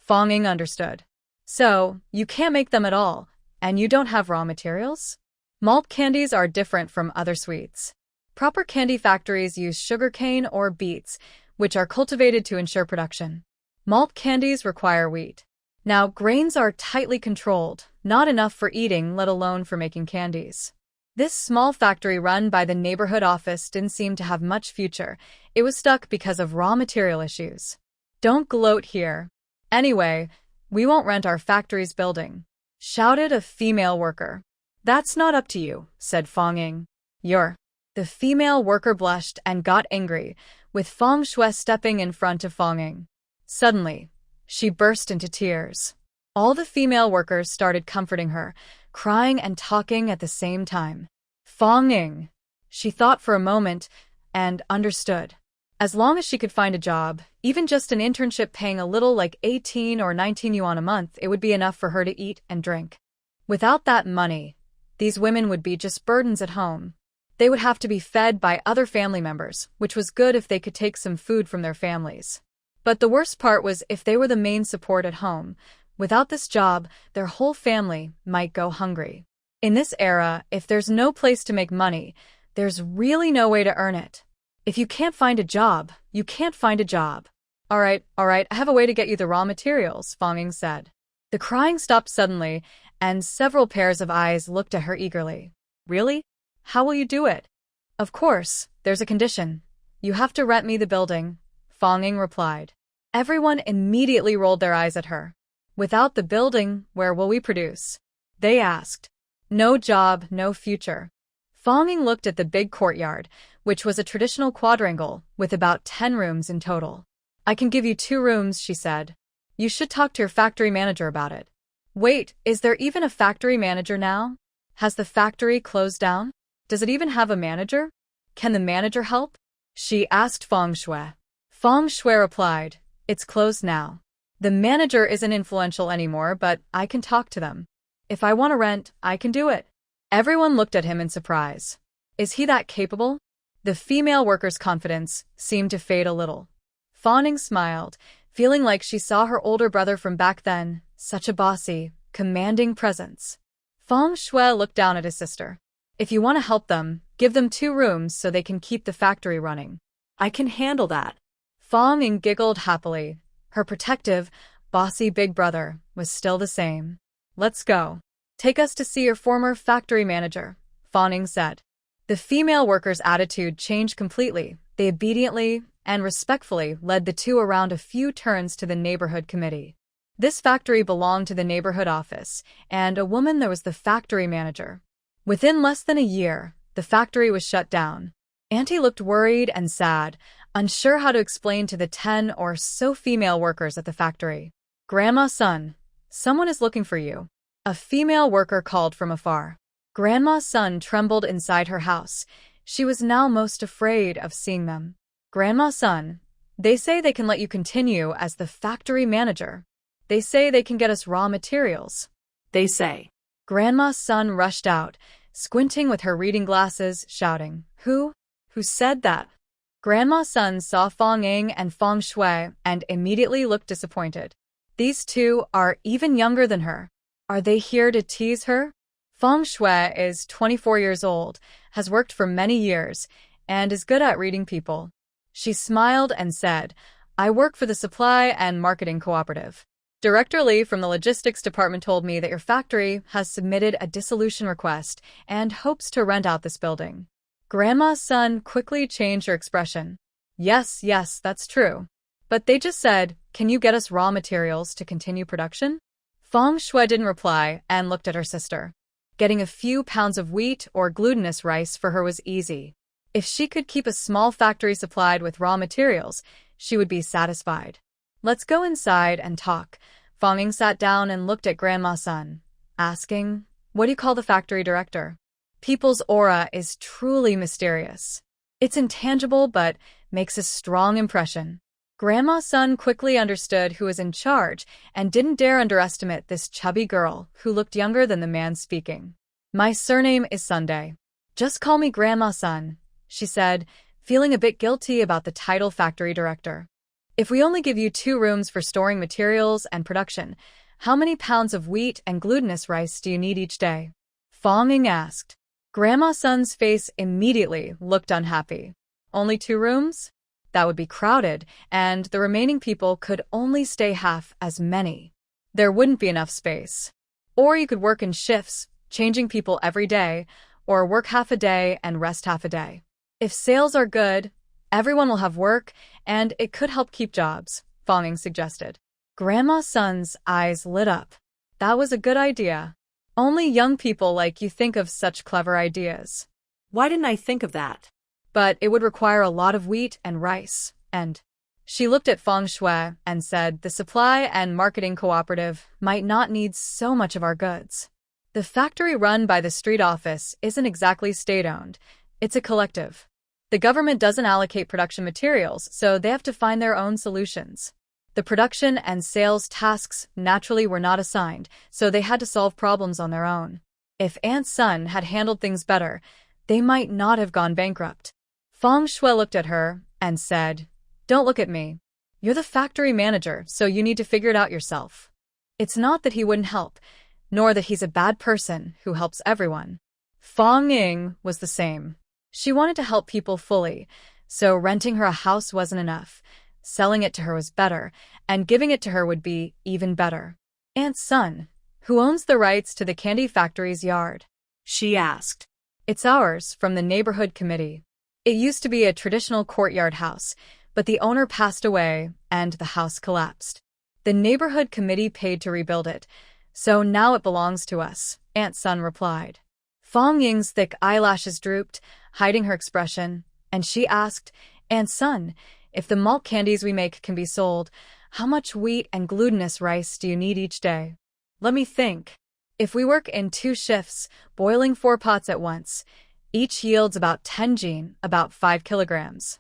Fanging understood. So, you can't make them at all, and you don't have raw materials? Malt candies are different from other sweets. Proper candy factories use sugarcane or beets, which are cultivated to ensure production. Malt candies require wheat. Now, grains are tightly controlled, not enough for eating, let alone for making candies. This small factory run by the neighborhood office didn't seem to have much future. It was stuck because of raw material issues. Don't gloat here. Anyway, we won't rent our factory's building, shouted a female worker. That's not up to you, said Fanging. The female worker blushed and got angry, with Fang Shui stepping in front of Fanging. Suddenly, she burst into tears. All the female workers started comforting her, crying and talking at the same time. Fanging. She thought for a moment and understood. As long as she could find a job, even just an internship paying a little like 18 or 19 yuan a month, it would be enough for her to eat and drink. Without that money, these women would be just burdens at home. They would have to be fed by other family members, which was good if they could take some food from their families. But the worst part was if they were the main support at home. Without this job, their whole family might go hungry. In this era, if there's no place to make money, there's really no way to earn it. If you can't find a job, you can't find a job. All right, I have a way to get you the raw materials, Fanging said. The crying stopped suddenly, and several pairs of eyes looked at her eagerly. Really? How will you do it? Of course, there's a condition. You have to rent me the building, Fanging replied. Everyone immediately rolled their eyes at her. Without the building, where will we produce? They asked. No job, no future. Fanging looked at the big courtyard, which was a traditional quadrangle with about 10 rooms in total. I can give you 2 rooms, she said. You should talk to your factory manager about it. Wait, is there even a factory manager now? Has the factory closed down? Does it even have a manager? Can the manager help? She asked Feng Shui. Feng Shui replied, it's closed now. The manager isn't influential anymore, but I can talk to them. If I want to rent, I can do it. Everyone looked at him in surprise. Is he that capable? The female worker's confidence seemed to fade a little. Fanging smiled, feeling like she saw her older brother from back then, such a bossy, commanding presence. Feng Shui looked down at his sister. If you want to help them, give them 2 rooms so they can keep the factory running. I can handle that. Fanging giggled happily. Her protective, bossy big brother was still the same. Let's go. Take us to see your former factory manager, Fanging said. The female worker's attitude changed completely. They obediently and respectfully led the 2 around a few turns to the neighborhood committee. This factory belonged to the neighborhood office, and a woman there was the factory manager. Within less than a year, the factory was shut down. Auntie looked worried and sad, unsure how to explain to the 10 or so female workers at the factory. Grandma's son, someone is looking for you. A female worker called from afar. Grandma's son trembled inside her house. She was now most afraid of seeing them. Grandma's son, they say they can let you continue as the factory manager. They say they can get us raw materials. They say. Grandma's son rushed out, squinting with her reading glasses, shouting, Who? Who said that? Grandma's son saw Fanging and Feng Shui and immediately looked disappointed. These 2 are even younger than her. Are they here to tease her? Feng Shui is 24 years old, has worked for many years, and is good at reading people. She smiled and said, I work for the Supply and Marketing Cooperative. Director Lee from the Logistics Department told me that your factory has submitted a dissolution request and hopes to rent out this building. Grandma's son quickly changed her expression. Yes, that's true. But they just said, can you get us raw materials to continue production? Feng Shui didn't reply and looked at her sister. Getting a few pounds of wheat or glutinous rice for her was easy. If she could keep a small factory supplied with raw materials, she would be satisfied. Let's go inside and talk. Fanging sat down and looked at Grandma's son, asking, What do you call the factory director? People's aura is truly mysterious. It's intangible but makes a strong impression. Grandma's son quickly understood who was in charge and didn't dare underestimate this chubby girl who looked younger than the man speaking. My surname is Sunday. Just call me Grandma's son, she said, feeling a bit guilty about the title factory director. If we only give you 2 rooms for storing materials and production, how many pounds of wheat and glutinous rice do you need each day? Fanging asked. Grandma's son's face immediately looked unhappy. Only 2 rooms? That would be crowded, and the remaining people could only stay half as many. There wouldn't be enough space. Or you could work in shifts, changing people every day, or work half a day and rest half a day. If sales are good, everyone will have work, and it could help keep jobs, Fanging suggested. Grandma's son's eyes lit up. That was a good idea. Only young people like you think of such clever ideas. Why didn't I think of that? But it would require a lot of wheat and rice, and she looked at Feng Shui and said the Supply and Marketing Cooperative might not need so much of our goods. The factory run by the street office isn't exactly state-owned. It's a collective. The government doesn't allocate production materials, so they have to find their own solutions. The production and sales tasks naturally were not assigned, so they had to solve problems on their own. If Aunt's son had handled things better, they might not have gone bankrupt. Feng Shui looked at her and said, "Don't look at me. You're the factory manager, so you need to figure it out yourself." It's not that he wouldn't help, nor that he's a bad person who helps everyone. Fong Ying was the same. She wanted to help people fully, so renting her a house wasn't enough. Selling it to her was better, and giving it to her would be even better. "Aunt's son, who owns the rights to the candy factory's yard?" she asked. "It's ours, from the neighborhood committee. It used to be a traditional courtyard house, but the owner passed away and the house collapsed. The neighborhood committee paid to rebuild it, so now it belongs to us," Aunt's son replied. Fong Ying's thick eyelashes drooped, hiding her expression, and she asked, "Aunt's son, if the malt candies we make can be sold, how much wheat and glutinous rice do you need each day?" "Let me think. If we work in 2 shifts, boiling 4 pots at once, each yields about 10 jin, about 5 kilograms.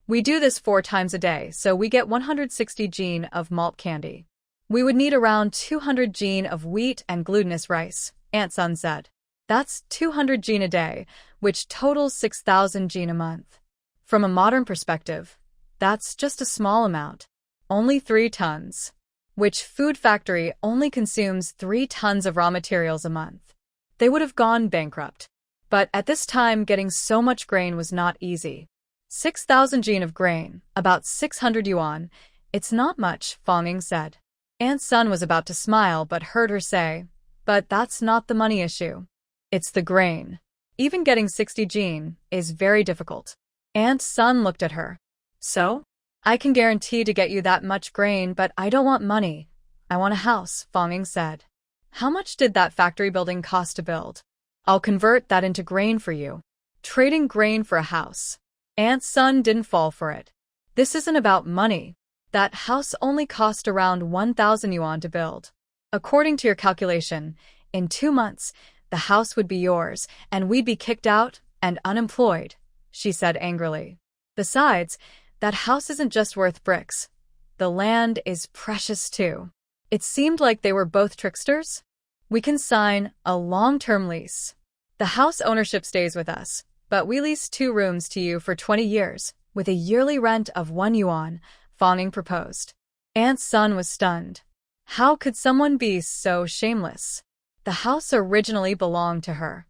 We do this 4 times a day, so we get 160 jin of malt candy. We would need around 200 jin of wheat and glutinous rice," Aunt Sun said. "That's 200 jin a day, which totals 6,000 jin a month. From a modern perspective, that's just a small amount. Only 3 tons. Which food factory only consumes 3 tons of raw materials a month? They would have gone bankrupt. But at this time, getting so much grain was not easy. 6,000 jin of grain, about 600 yuan. It's not much," Fong Ying said. Aunt Sun was about to smile but heard her say, "But that's not the money issue. It's the grain. Even getting 60 jin is very difficult." Aunt Sun looked at her. "So?" "I can guarantee to get you that much grain, but I don't want money. I want a house," Fong Ying said. "How much did that factory building cost to build? I'll convert that into grain for you." Trading grain for a house. Aunt Sun didn't fall for it. "This isn't about money. That house only cost around 1,000 yuan to build. According to your calculation, in 2 months, the house would be yours, and we'd be kicked out and unemployed," she said angrily. "Besides, that house isn't just worth bricks. The land is precious too." It seemed like they were both tricksters. "We can sign a long-term lease. The house ownership stays with us, but we lease 2 rooms to you for 20 years, with a yearly rent of 1 yuan, Fong Ying proposed. Aunt Sun was stunned. How could someone be so shameless? The house originally belonged to her.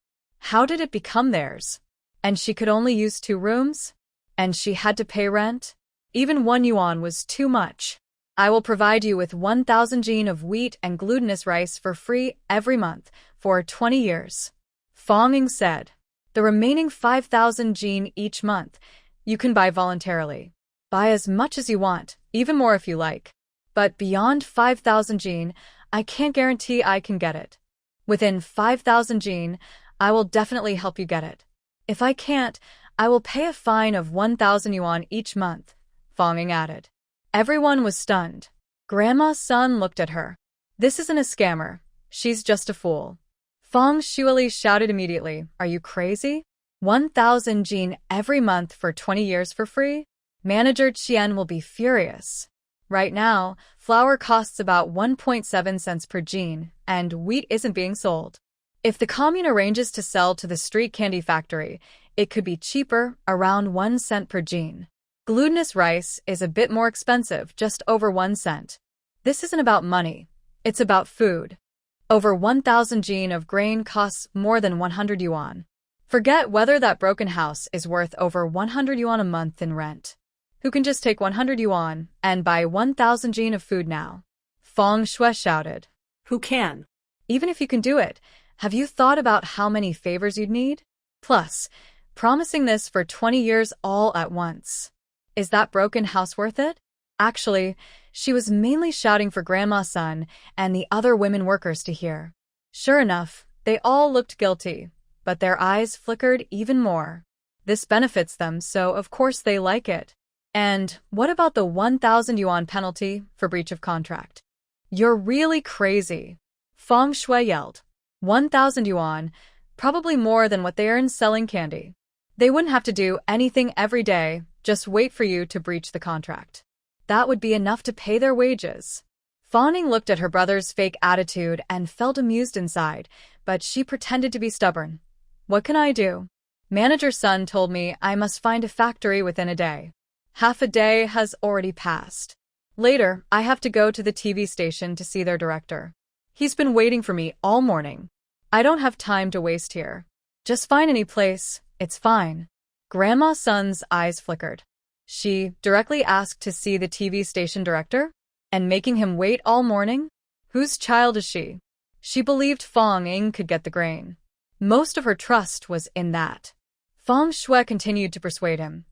How did it become theirs? And she could only use 2 rooms? And she had to pay rent? Even 1 yuan was too much. "I will provide you with 1,000 jin of wheat and glutinous rice for free every month for 20 years. Fong Ying said. "The remaining 5,000 jin each month you can buy voluntarily. Buy as much as you want, even more if you like. But beyond 5,000 jin, I can't guarantee I can get it. Within 5,000 jin, I will definitely help you get it. If I can't, I will pay a fine of 1,000 yuan each month," Fong Ying added. Everyone was stunned. Grandma's son looked at her. "This isn't a scammer. She's just a fool." Fong Shuili shouted immediately, "Are you crazy? 1,000 jin every month for 20 years for free? Manager Qian will be furious. Right now, flour costs about 1.7 cents per jin, and wheat isn't being sold. If the commune arranges to sell to the street candy factory, it could be cheaper, around 1 cent per jin. Glutinous rice is a bit more expensive, just over 1 cent. This isn't about money. It's about food. Over 1,000 jin of grain costs more than 100 yuan. Forget whether that broken house is worth over 100 yuan a month in rent. Who can just take 100 yuan and buy 1,000 jin of food now?" Fong Shui shouted. "Who can?" "Even if you can do it, have you thought about how many favors you'd need? Plus, promising this for 20 years all at once. Is that broken house worth it?" Actually, she was mainly shouting for Grandma's son and the other women workers to hear. Sure enough, they all looked guilty, but their eyes flickered even more. This benefits them, so of course they like it. "And what about the 1,000 yuan penalty for breach of contract?" "You're really crazy," Fong Shui yelled. 1,000 yuan, probably more than what they earn selling candy. They wouldn't have to do anything every day, just wait for you to breach the contract. That would be enough to pay their wages. Fong Ying looked at her brother's fake attitude and felt amused inside, but she pretended to be stubborn. "What can I do? Manager's son told me I must find a factory within a day. Half a day has already passed. Later, I have to go to the TV station to see their director. He's been waiting for me all morning. I don't have time to waste here. Just find any place, it's fine. Grandma's son's eyes flickered. She directly asked to see the TV station director? And making him wait all morning? Whose child is she? She believed Fong Ying could get the grain. Most of her trust was in that. Fong Shui continued to persuade him.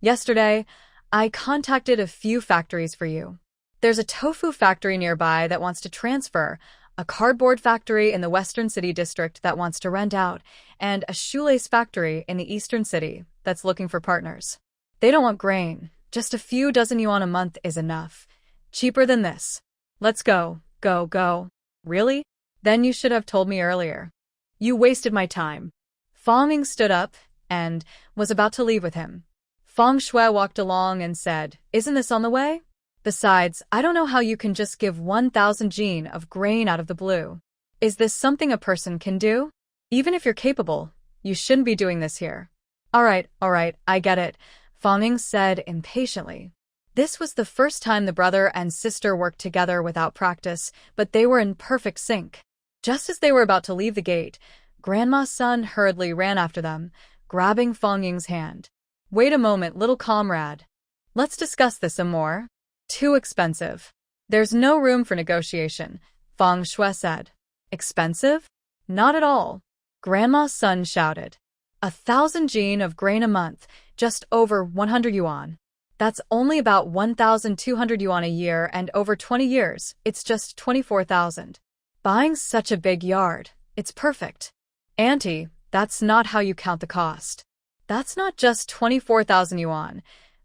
Yesterday, I contacted a few factories for you. There's a tofu factory nearby that wants to transfer, a cardboard factory in the Western City District that wants to rent out, and a shoelace factory in the Eastern City that's looking for partners. They don't want grain. Just a few dozen yuan a month is enough. Cheaper than this. Let's go, go, go. Really? Then you should have told me earlier. You wasted my time. Fong Ying stood up and was about to leave with him. Fong Shui walked along and said, "Isn't this on the way? Besides, I don't know how you can just give 1,000 jin of grain out of the blue. Is this something a person can do? Even if you're capable, you shouldn't be doing this here." All right, I get it," Fong Ying said impatiently. This was the first time the brother and sister worked together without practice, but they were in perfect sync. Just as they were about to leave the gate, Grandma's son hurriedly ran after them, grabbing Fong Ying's hand. "Wait a moment, little comrade. Let's discuss this some more." "Too expensive. There's no room for negotiation," Fong Shui said. "Expensive? Not at all," Grandma's son shouted. 1,000 jin of grain a month, just over 100 yuan. That's only about 1,200 yuan a year, and over 20 years, it's just 24,000. Buying such a big yard, it's perfect. Auntie, that's not how you count the cost. That's not just 24,000 yuan.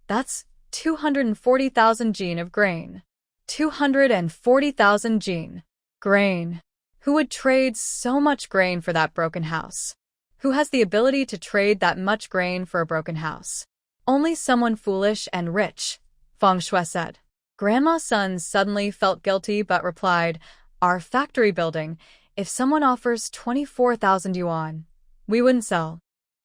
That's 240,000 jin of grain. 240,000 jin. Grain. Who would trade so much grain for that broken house? Who has the ability to trade that much grain for a broken house? Only someone foolish and rich, Fong Shui said. Grandma's son suddenly felt guilty but replied, "Our factory building, if someone offers 24,000 yuan, we wouldn't sell.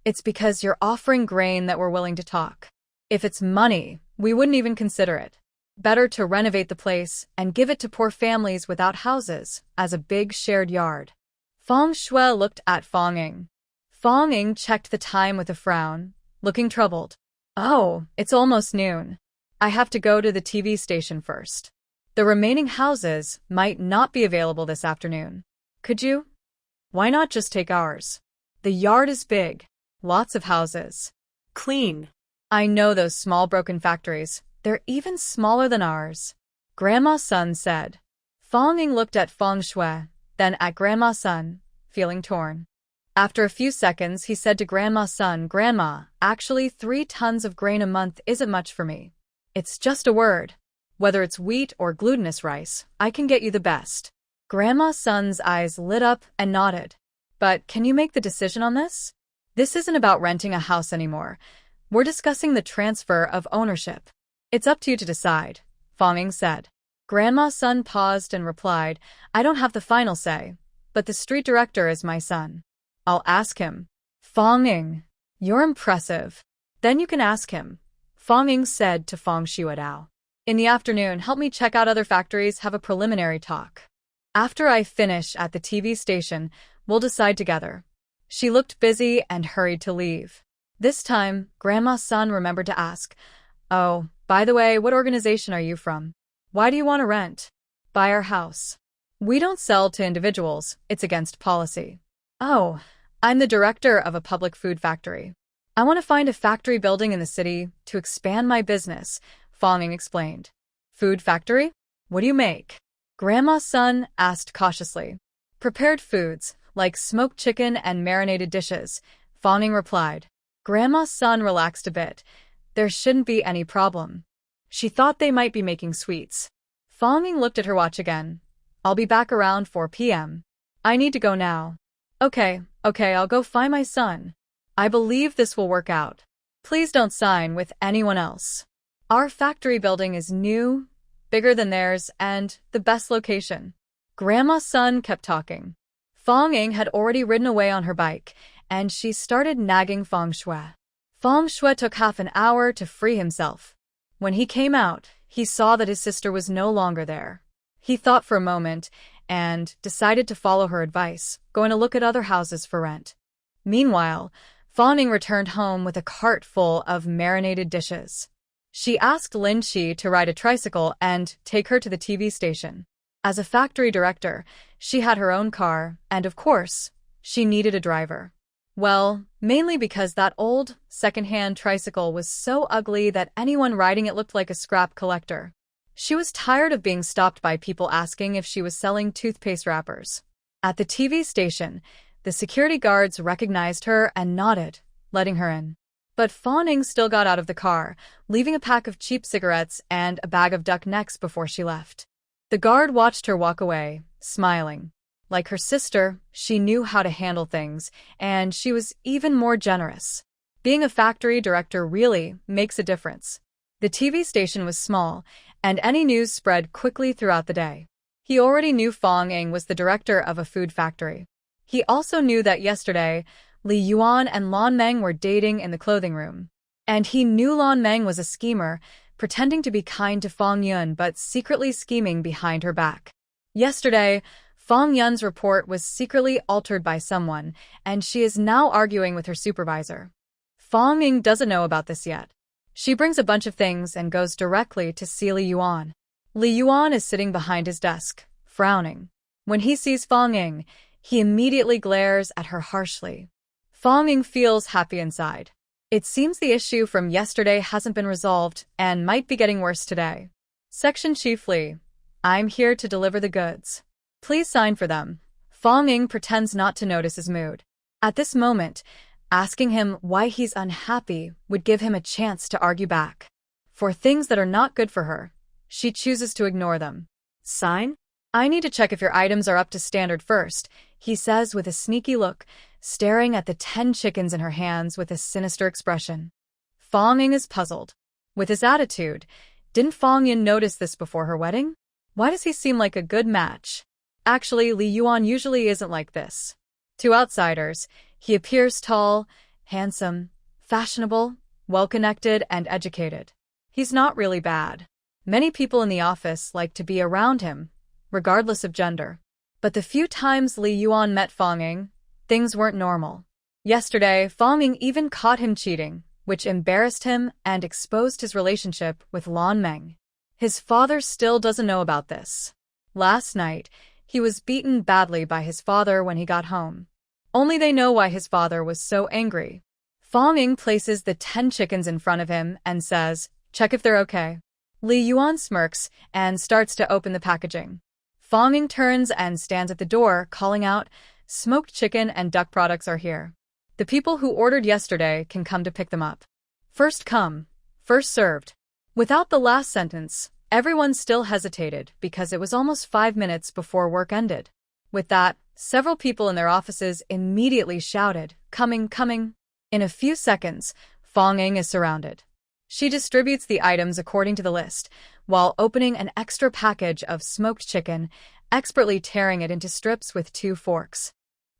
It's because you're offering grain that we're willing to talk. If it's money, we wouldn't even consider it. Better to renovate the place and give it to poor families without houses as a big shared yard." Fong Shui looked at Fong Ying. Fong Ying checked the time with a frown, looking troubled. "Oh, it's almost noon. I have to go to the TV station first. The remaining houses might not be available this afternoon. Could you? Why not just take ours? The yard is big, lots of houses. Clean. I know those small broken factories. They're even smaller than ours," Grandma's son said. Fong Ying looked at Fong Shui, then at Grandma's son, feeling torn. After a few seconds, he said to Grandma's son, "Grandma, actually 3 tons of grain a month isn't much for me. It's just a word. Whether it's wheat or glutinous rice, I can get you the best." Grandma's son's eyes lit up and nodded. "But can you make the decision on this? This isn't about renting a house anymore. We're discussing the transfer of ownership. It's up to you to decide," Fong Ying said. Grandma's son paused and replied, "I don't have the final say, but the street director is my son. I'll ask him." "Fong Ying, you're impressive. Then you can ask him," Fong Ying said to Fong Shuadao. "In the afternoon, help me check out other factories, have a preliminary talk. After I finish at the TV station, we'll decide together." She looked busy and hurried to leave. This time, Grandma's son remembered to ask, "Oh, by the way, what organization are you from? Why do you want to rent? Buy our house. We don't sell to individuals, it's against policy." "Oh, I'm the director of a public food factory. I want to find a factory building in the city to expand my business," Fong Ying explained. "Food factory? What do you make?" Grandma's son asked cautiously. "Prepared foods, like smoked chicken and marinated dishes," Fong Ying replied. Grandma's son relaxed a bit. There shouldn't be any problem. She thought they might be making sweets. Fong Ying looked at her watch again. "I'll be back around 4 p.m. I need to go now." Okay, I'll go find my son. I believe this will work out. Please don't sign with anyone else. Our factory building is new, bigger than theirs, and the best location." Grandma's son kept talking. Fong Ying had already ridden away on her bike, and she started nagging Feng Shui. Feng Shui took half an hour to free himself. When he came out, he saw that his sister was no longer there. He thought for a moment and decided to follow her advice, going to look at other houses for rent. Meanwhile, Fawning returned home with a cart full of marinated dishes. She asked Lin Qi to ride a tricycle and take her to the TV station. As a factory director, she had her own car, and of course, she needed a driver. Well, mainly because that old, second-hand tricycle was so ugly that anyone riding it looked like a scrap collector. She was tired of being stopped by people asking if she was selling toothpaste wrappers. At the TV station, the security guards recognized her and nodded, letting her in. But Fawning still got out of the car, leaving a pack of cheap cigarettes and a bag of duck necks before she left. The guard watched her walk away, smiling. Like her sister, she knew how to handle things, and she was even more generous. Being a factory director really makes a difference. The TV station was small, and any news spread quickly throughout the day. He already knew Fong Ying was the director of a food factory. He also knew that yesterday, Li Yuan and Lan Meng were dating in the clothing room. And he knew Lan Meng was a schemer, pretending to be kind to Fong Yun but secretly scheming behind her back. Yesterday, Fong Yun's report was secretly altered by someone, and she is now arguing with her supervisor. Fong Ying doesn't know about this yet. She brings a bunch of things and goes directly to see Li Yuan. Li Yuan is sitting behind his desk, frowning. When he sees Fong Ying, he immediately glares at her harshly. Fong Ying feels happy inside. It seems the issue from yesterday hasn't been resolved and might be getting worse today. Section Chief Li, I'm here to deliver the goods. Please sign for them. Fong Ying pretends not to notice his mood. At this moment, asking him why he's unhappy would give him a chance to argue back. For things that are not good for her, she chooses to ignore them. Sign? I need to check if your items are up to standard first, he says with a sneaky look, staring at the 10 chickens in her hands with a sinister expression. Fong Ying is puzzled. With his attitude, didn't Fong Ying notice this before her wedding? Why does he seem like a good match? Actually, Li Yuan usually isn't like this. To outsiders, he appears tall, handsome, fashionable, well-connected, and educated. He's not really bad. Many people in the office like to be around him, regardless of gender. But the few times Li Yuan met Fong Ying, things weren't normal. Yesterday, Fong Ying even caught him cheating, which embarrassed him and exposed his relationship with Lan Meng. His father still doesn't know about this. Last night, he was beaten badly by his father when he got home. Only they know why his father was so angry. Fong Ying places the 10 chickens in front of him and says, check if they're okay. Li Yuan smirks and starts to open the packaging. Fong Ying turns and stands at the door, calling out, smoked chicken and duck products are here. The people who ordered yesterday can come to pick them up. First come, first served. Without the last sentence, everyone still hesitated because it was almost 5 minutes before work ended. With that, several people in their offices immediately shouted, coming, coming. In a few seconds, Fong Ying is surrounded. She distributes the items according to the list, while opening an extra package of smoked chicken, expertly tearing it into strips with 2 forks.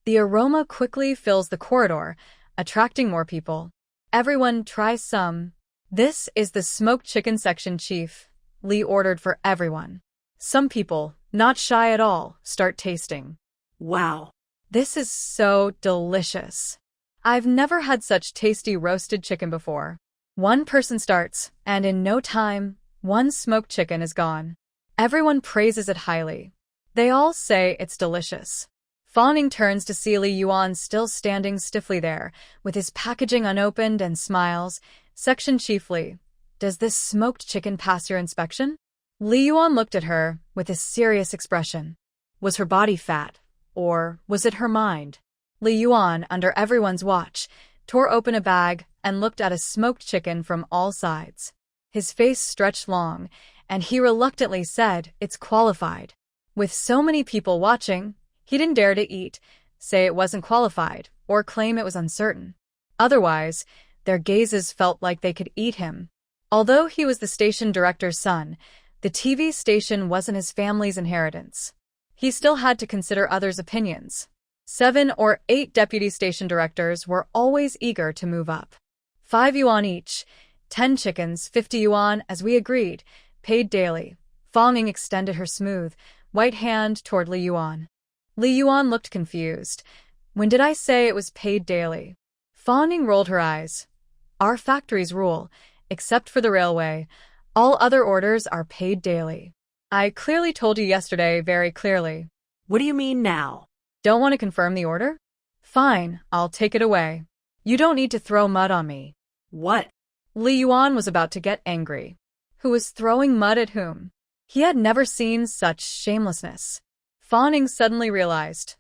The aroma quickly fills the corridor, attracting more people. Everyone tries some. This is the smoked chicken section, Chief. Li ordered for everyone. Some people, not shy at all, start tasting. Wow. This is so delicious. I've never had such tasty roasted chicken before. One person starts, and in no time, 1 smoked chicken is gone. Everyone praises it highly. They all say it's delicious. Fong Ying turns to see Li Yuan still standing stiffly there, with his packaging unopened, and smiles. Section Chief Li, does this smoked chicken pass your inspection? Li Yuan looked at her with a serious expression. Was her body fat, or was it her mind? Li Yuan, under everyone's watch, tore open a bag and looked at a smoked chicken from all sides. His face stretched long, and he reluctantly said, it's qualified. With so many people watching, he didn't dare to eat, say it wasn't qualified, or claim it was uncertain. Otherwise, their gazes felt like they could eat him. Although he was the station director's son, the TV station wasn't his family's inheritance. He still had to consider others' opinions. 7 or 8 deputy station directors were always eager to move up. 5 yuan each, 10 chickens, 50 yuan, as we agreed, paid daily. Fanging extended her smooth, white hand toward Li Yuan. Li Yuan looked confused. When did I say it was paid daily? Fanging rolled her eyes. Our factory's rule, except for the railway, all other orders are paid daily. I clearly told you yesterday, very clearly. What do you mean now? Don't want to confirm the order? Fine, I'll take it away. You don't need to throw mud on me. What? Li Yuan was about to get angry. Who was throwing mud at whom? He had never seen such shamelessness. Fanging suddenly realized.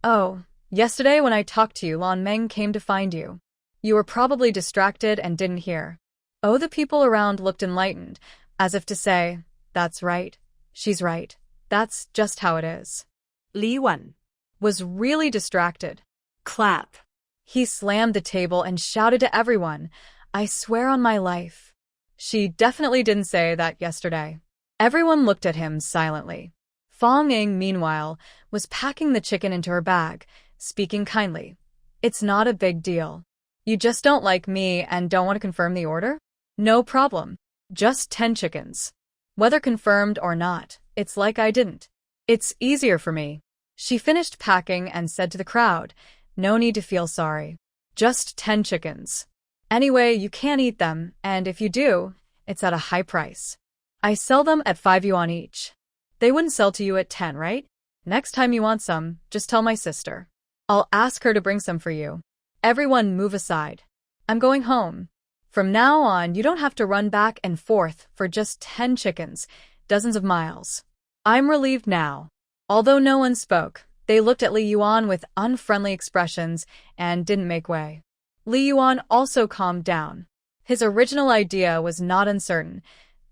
Oh, yesterday when I talked to you, Lan Meng came to find you. You were probably distracted and didn't hear. Oh, the people around looked enlightened, as if to say, that's right. She's right. That's just how it is. Li Yuan Was really distracted. Clap. He slammed the table and shouted to everyone, I swear on my life. She definitely didn't say that yesterday. Everyone looked at him silently. Fanging, meanwhile, was packing the chicken into her bag, speaking kindly. It's not a big deal. You just don't like me and don't want to confirm the order? No problem. Just 10 chickens. Whether confirmed or not, it's like I didn't. It's easier for me. She finished packing and said to the crowd, no need to feel sorry. Just 10 chickens. Anyway, you can't eat them, and if you do, it's at a high price. I sell them at 5 yuan each. They wouldn't sell to you at 10, right? Next time you want some, just tell my sister. I'll ask her to bring some for you. Everyone move aside. I'm going home. From now on, you don't have to run back and forth for just 10 chickens, dozens of miles. I'm relieved now. Although no one spoke, they looked at Li Yuan with unfriendly expressions and didn't make way. Li Yuan also calmed down. His original idea was not uncertain.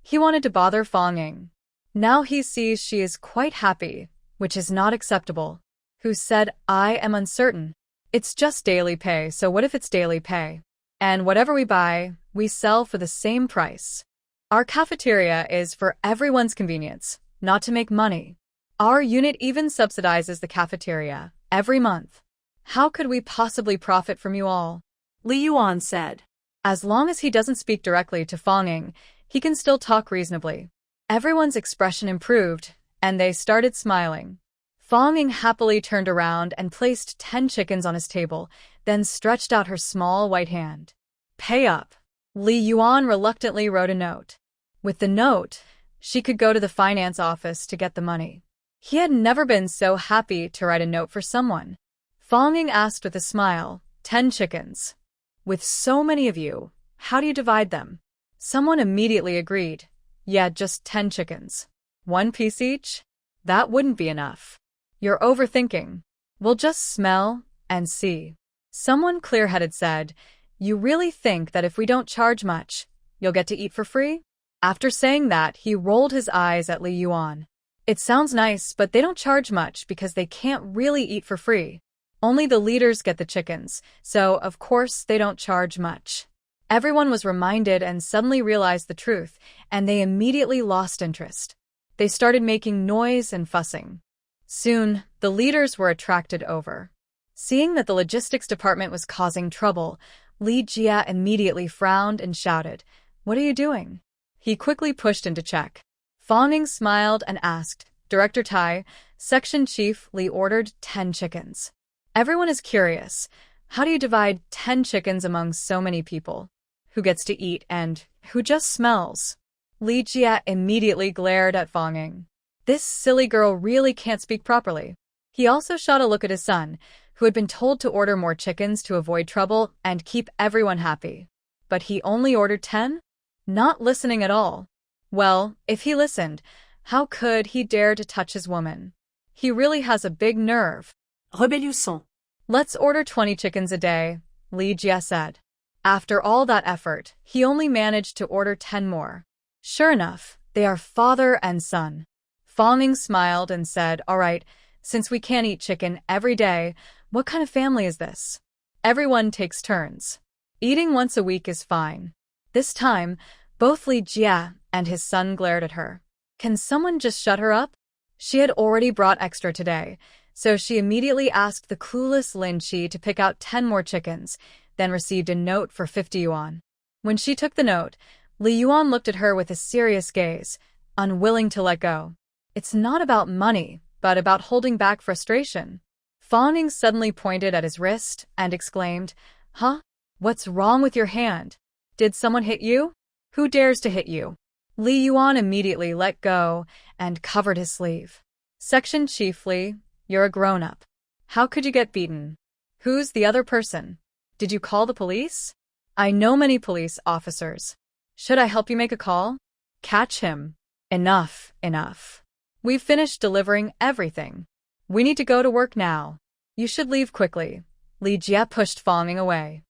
He wanted to bother Fanging. Now he sees she is quite happy, which is not acceptable. Who said, I am uncertain? It's just daily pay, so what if it's daily pay? And whatever we buy, we sell for the same price. Our cafeteria is for everyone's convenience, not to make money. Our unit even subsidizes the cafeteria every month. How could we possibly profit from you all? Li Yuan said. As long as he doesn't speak directly to Fanging, he can still talk reasonably. Everyone's expression improved, and they started smiling. Fanging happily turned around and placed 10 chickens on his table, then stretched out her small white hand. Pay up. Li Yuan reluctantly wrote a note. With the note, she could go to the finance office to get the money. He had never been so happy to write a note for someone. Fanging asked with a smile, 10 chickens. With so many of you, how do you divide them? Someone immediately agreed. Yeah, just 10 chickens. 1 piece each? That wouldn't be enough. You're overthinking. We'll just smell and see. Someone clear-headed said, you really think that if we don't charge much, you'll get to eat for free? After saying that, he rolled his eyes at Li Yuan. It sounds nice, but they don't charge much because they can't really eat for free. Only the leaders get the chickens, so of course they don't charge much. Everyone was reminded and suddenly realized the truth, and they immediately lost interest. They started making noise and fussing. Soon, the leaders were attracted over. Seeing that the logistics department was causing trouble, Li Jia immediately frowned and shouted, what are you doing? He quickly pushed into check. Fanging smiled and asked, Director Tai, Section Chief Li ordered 10 chickens. Everyone is curious. How do you divide 10 chickens among so many people? Who gets to eat and who just smells? Li Jia immediately glared at Fanging. This silly girl really can't speak properly. He also shot a look at his son, who had been told to order more chickens to avoid trouble and keep everyone happy. But he only ordered 10? Not listening at all. Well, if he listened, how could he dare to touch his woman? He really has a big nerve. Rebellion. Let's order 20 chickens a day, Li Jia said. After all that effort, he only managed to order 10 more. Sure enough, they are father and son. Fanging smiled and said, all right, since we can't eat chicken every day, what kind of family is this? Everyone takes turns. Eating once a week is fine. This time, both Li Jia and his son glared at her. Can someone just shut her up? She had already brought extra today, So she immediately asked the clueless Lin Chi to pick out 10 more chickens, then received a note for 50 yuan. When she took the note, Li Yuan looked at her with a serious gaze, unwilling to let go. It's not about money, but about holding back frustration. Fang Ying suddenly pointed at his wrist and exclaimed, "Huh? What's wrong with your hand? Did someone hit you? Who dares to hit you?" Li Yuan immediately let go and covered his sleeve. Section chiefly, you're a grown-up. How could you get beaten? Who's the other person? Did you call the police? I know many police officers. Should I help you make a call? Catch him. Enough, enough. We've finished delivering everything. We need to go to work now. You should leave quickly. Li Jie pushed Fang Ying away.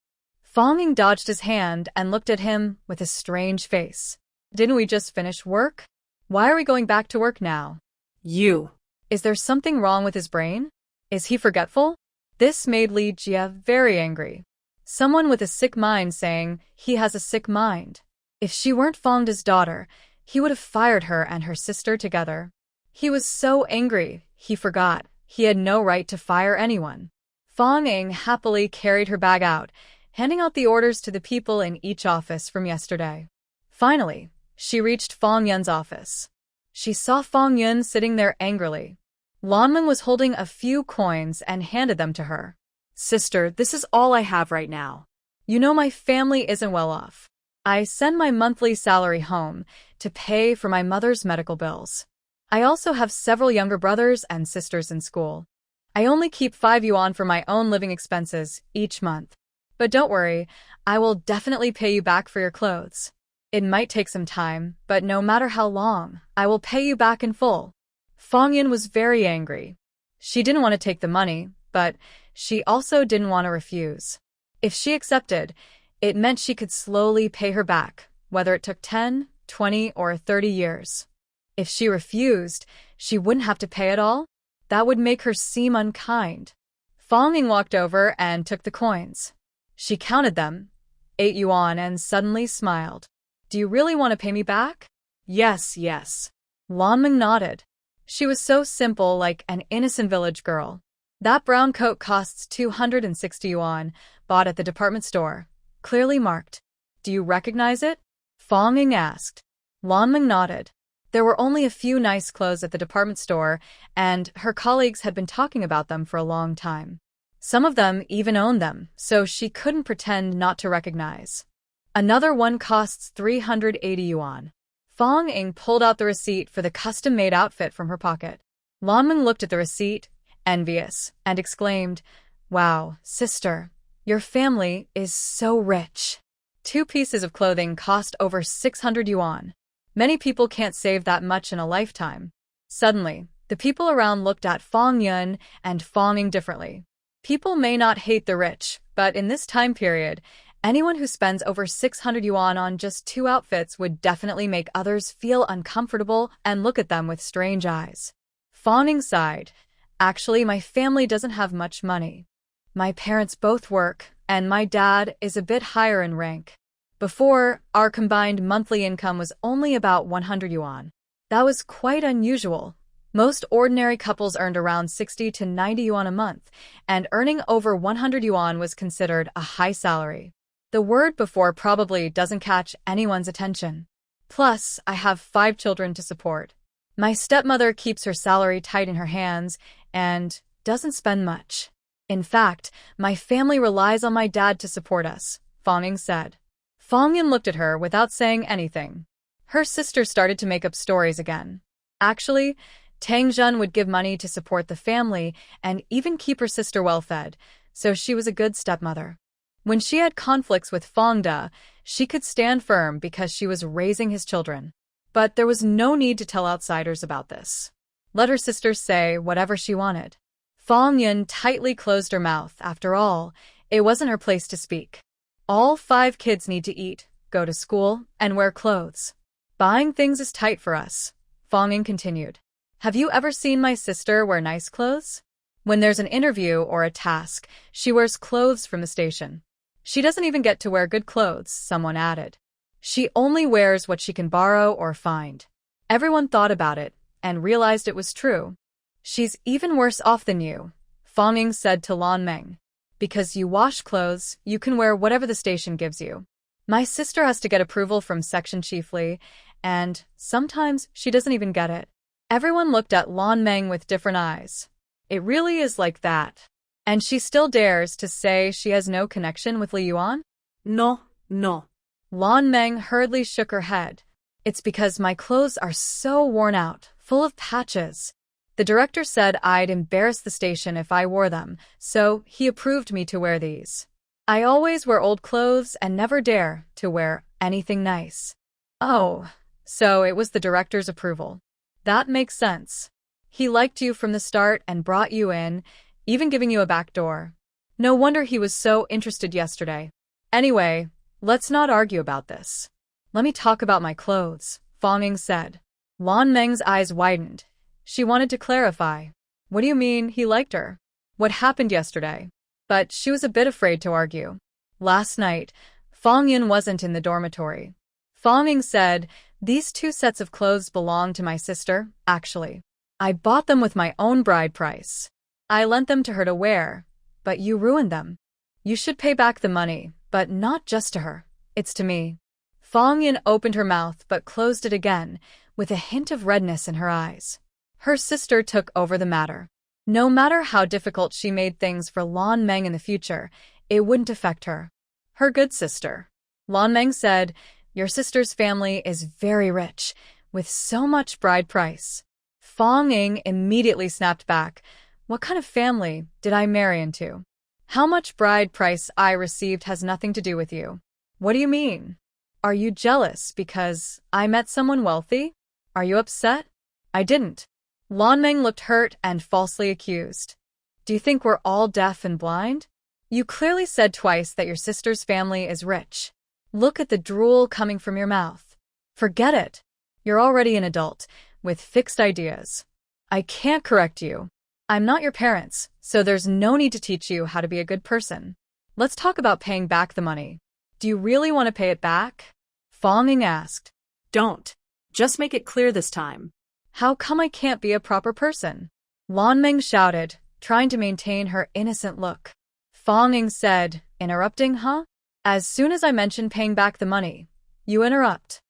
Fang Ying dodged his hand and looked at him with a strange face. Didn't we just finish work? Why are we going back to work now? You. Is there something wrong with his brain? Is he forgetful? This made Li Jie very angry. Someone with a sick mind saying he has a sick mind. If she weren't Fangda's daughter, he would have fired her and her sister together. He was so angry, he forgot he had no right to fire anyone. Fang Ying happily carried her bag out, handing out the orders to the people in each office from yesterday. Finally, she reached Fang Yun's office. She saw Fang Yun sitting there angrily. Lanming was holding a few coins and handed them to her. Sister, this is all I have right now. You know my family isn't well off. I send my monthly salary home to pay for my mother's medical bills. I also have several younger brothers and sisters in school. I only keep 5 yuan for my own living expenses each month. But don't worry, I will definitely pay you back for your clothes. It might take some time, but no matter how long, I will pay you back in full. Fang Yun was very angry. She didn't want to take the money, but she also didn't want to refuse. If she accepted, it meant she could slowly pay her back, whether it took 10, 20, or 30 years. If she refused, she wouldn't have to pay at all. That would make her seem unkind. Fang Ying walked over and took the coins. She counted them, 8 yuan, and suddenly smiled. Do you really want to pay me back? Yes, yes. Lanming nodded. She was so simple, like an innocent village girl. That brown coat costs 260 yuan, bought at the department store. Clearly marked. Do you recognize it? Fang Ying asked. Lanming nodded. There were only a few nice clothes at the department store, and her colleagues had been talking about them for a long time. Some of them even owned them, so she couldn't pretend not to recognize. Another one costs 380 yuan. Fang Ying pulled out the receipt for the custom-made outfit from her pocket. Lanming looked at the receipt, envious, and exclaimed, "Wow, sister, your family is so rich. 2 pieces of clothing cost over 600 yuan. Many people can't save that much in a lifetime." Suddenly, the people around looked at Fang Yun and Fang Ying differently. People may not hate the rich, but in this time period, anyone who spends over 600 yuan on just 2 outfits would definitely make others feel uncomfortable and look at them with strange eyes. Fang Ying sighed. Actually, my family doesn't have much money. My parents both work, and my dad is a bit higher in rank. Before, our combined monthly income was only about 100 yuan. That was quite unusual. Most ordinary couples earned around 60 to 90 yuan a month, and earning over 100 yuan was considered a high salary. The word before probably doesn't catch anyone's attention. Plus, I have 5 children to support. My stepmother keeps her salary tight in her hands and doesn't spend much. In fact, my family relies on my dad to support us, Fang Ying said. Fang Yun looked at her without saying anything. Her sister started to make up stories again. Actually, Tang Zhen would give money to support the family and even keep her sister well-fed, so she was a good stepmother. When she had conflicts with Fang Da, she could stand firm because she was raising his children. But there was no need to tell outsiders about this. Let her sister say whatever she wanted. Fang Yun tightly closed her mouth. After all, it wasn't her place to speak. All 5 kids need to eat, go to school, and wear clothes. Buying things is tight for us, Fang Ying continued. Have you ever seen my sister wear nice clothes? When there's an interview or a task, she wears clothes from the station. She doesn't even get to wear good clothes, someone added. She only wears what she can borrow or find. Everyone thought about it and realized it was true. She's even worse off than you, Fong Ying said to Lan Meng. Because you wash clothes, you can wear whatever the station gives you. My sister has to get approval from section chiefly, and sometimes she doesn't even get it. Everyone looked at Lan Meng with different eyes. It really is like that. And she still dares to say she has no connection with Li Yuan? No, no. Lan Meng hurriedly shook her head. It's because my clothes are so worn out, full of patches. The director said I'd embarrass the station if I wore them, so he approved me to wear these. I always wear old clothes and never dare to wear anything nice. Oh, so it was the director's approval. That makes sense. He liked you from the start and brought you in, even giving you a back door. No wonder he was so interested yesterday. Anyway, let's not argue about this. Let me talk about my clothes, Fong Ying said. Lan Meng's eyes widened. She wanted to clarify. What do you mean he liked her? What happened yesterday? But she was a bit afraid to argue. Last night, Fong Ying wasn't in the dormitory. Fong Ying said, these 2 sets of clothes belong to my sister, actually. I bought them with my own bride price. I lent them to her to wear, but you ruined them. You should pay back the money, but not just to her. It's to me. Fong Ying opened her mouth but closed it again, with a hint of redness in her eyes. Her sister took over the matter. No matter how difficult she made things for Lan Meng in the future, it wouldn't affect her. Her good sister. Lan Meng said, your sister's family is very rich, with so much bride price. Fong Ying immediately snapped back. What kind of family did I marry into? How much bride price I received has nothing to do with you. What do you mean? Are you jealous because I met someone wealthy? Are you upset? I didn't. Lan Meng looked hurt and falsely accused. Do you think we're all deaf and blind? You clearly said twice that your sister's family is rich. Look at the drool coming from your mouth. Forget it. You're already an adult, with fixed ideas. I can't correct you. I'm not your parents, so there's no need to teach you how to be a good person. Let's talk about paying back the money. Do you really want to pay it back? Fong Ying asked. Don't. Just make it clear this time. How come I can't be a proper person? Lan Meng shouted, trying to maintain her innocent look. Fong Ying said, interrupting, huh? As soon as I mention paying back the money, you interrupt.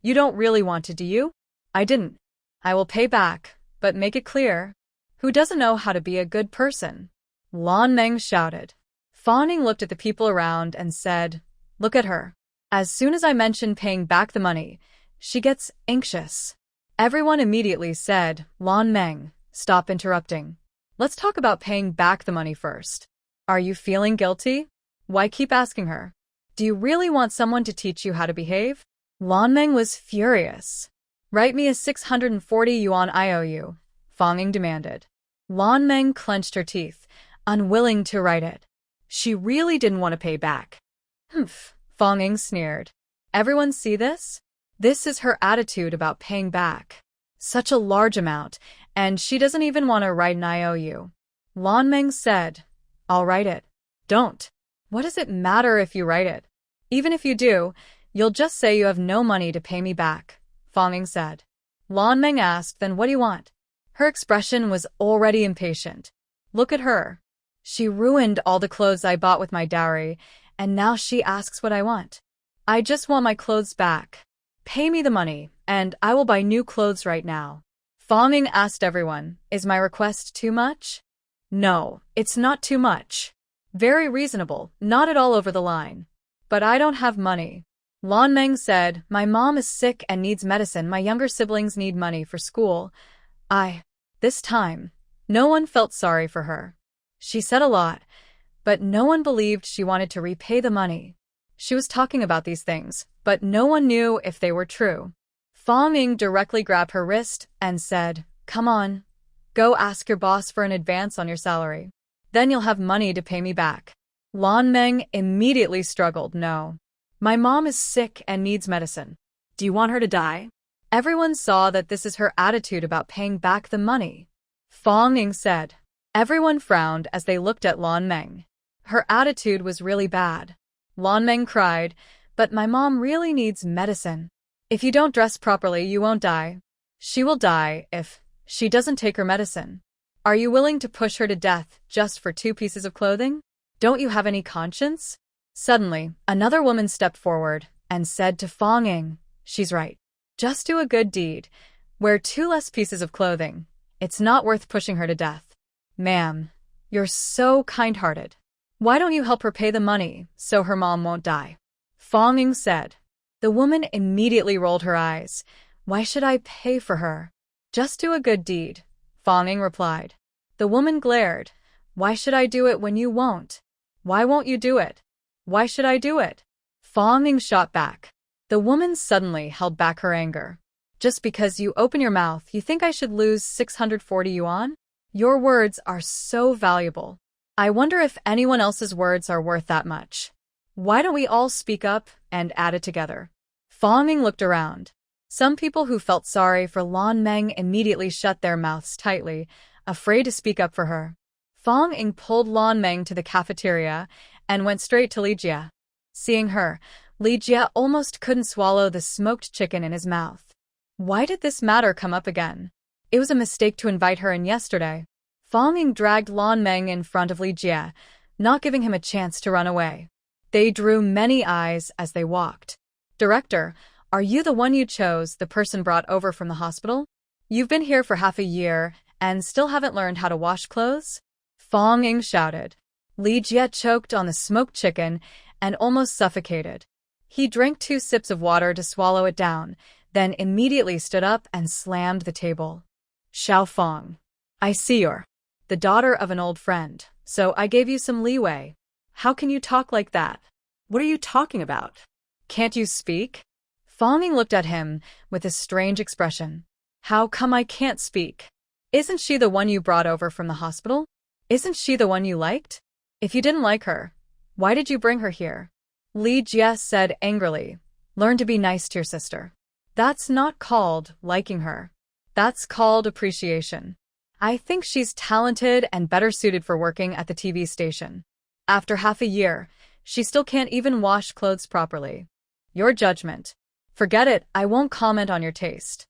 You don't really want to, do you? I didn't. I will pay back, but make it clear. Who doesn't know how to be a good person? Lan Meng shouted. Fong Ying looked at the people around and said, look at her. As soon as I mention paying back the money, she gets anxious. Everyone immediately said, Lan Meng, stop interrupting. Let's talk about paying back the money first. Are you feeling guilty? Why keep asking her? Do you really want someone to teach you how to behave? Lan Meng was furious. Write me a 640 yuan IOU, Fong Ying demanded. Lan Meng clenched her teeth, unwilling to write it. She really didn't want to pay back. Humph, Fong Ying sneered. Everyone see this? This is her attitude about paying back. Such a large amount, and she doesn't even want to write an IOU. Lan Meng said, I'll write it. Don't. What does it matter if you write it? Even if you do, you'll just say you have no money to pay me back, Fong Ying said. Lan Meng asked, then what do you want? Her expression was already impatient. Look at her. She ruined all the clothes I bought with my dowry, and now she asks what I want. I just want my clothes back. Pay me the money, and I will buy new clothes right now. Fong Ying asked everyone, is my request too much? No, it's not too much. Very reasonable, not at all over the line. But I don't have money. Lan Meng said, my mom is sick and needs medicine. My younger siblings need money for school. This time, no one felt sorry for her. She said a lot, but no one believed she wanted to repay the money. She was talking about these things, but no one knew if they were true. Fong Ying directly grabbed her wrist and said, come on, go ask your boss for an advance on your salary. Then you'll have money to pay me back. Lan Meng immediately struggled. No. My mom is sick and needs medicine. Do you want her to die? Everyone saw that this is her attitude about paying back the money. Fong Ying said. Everyone frowned as they looked at Lan Meng. Her attitude was really bad. Lan Meng cried, but my mom really needs medicine. If you don't dress properly, you won't die. She will die if she doesn't take her medicine. Are you willing to push her to death just for 2 pieces of clothing? Don't you have any conscience? Suddenly, another woman stepped forward and said to Fonging, she's right. Just do a good deed. Wear 2 less pieces of clothing. It's not worth pushing her to death. Ma'am, you're so kind-hearted. Why don't you help her pay the money so her mom won't die? Fonging said. The woman immediately rolled her eyes. Why should I pay for her? Just do a good deed, Fonging replied. The woman glared. Why should I do it when you won't? Why won't you do it? Why should I do it? Fonging shot back. The woman suddenly held back her anger. Just because you open your mouth, you think I should lose 640 yuan? Your words are so valuable. I wonder if anyone else's words are worth that much. Why don't we all speak up and add it together? Fonging looked around. Some people who felt sorry for Lan Meng immediately shut their mouths tightly, afraid to speak up for her. Fonging pulled Lan Meng to the cafeteria and went straight to Li Jie. Seeing her, Li Jie almost couldn't swallow the smoked chicken in his mouth. Why did this matter come up again? It was a mistake to invite her in yesterday. Fonging dragged Lan Meng in front of Li Jie, not giving him a chance to run away. They drew many eyes as they walked. Director, are you the one you chose, the person brought over from the hospital? You've been here for half a year and still haven't learned how to wash clothes? Fonging shouted. Li Jie choked on the smoked chicken and almost suffocated. He drank 2 sips of water to swallow it down, then immediately stood up and slammed the table. Xiao Fong, I see you're the daughter of an old friend, so I gave you some leeway. How can you talk like that? What are you talking about? Can't you speak? Fonging looked at him with a strange expression. How come I can't speak? Isn't she the one you brought over from the hospital? Isn't she the one you liked? If you didn't like her, why did you bring her here? Li Jie said angrily. Learn to be nice to your sister. That's not called liking her. That's called appreciation. I think she's talented and better suited for working at the TV station. After half a year, she still can't even wash clothes properly. Your judgment. Forget it, I won't comment on your taste.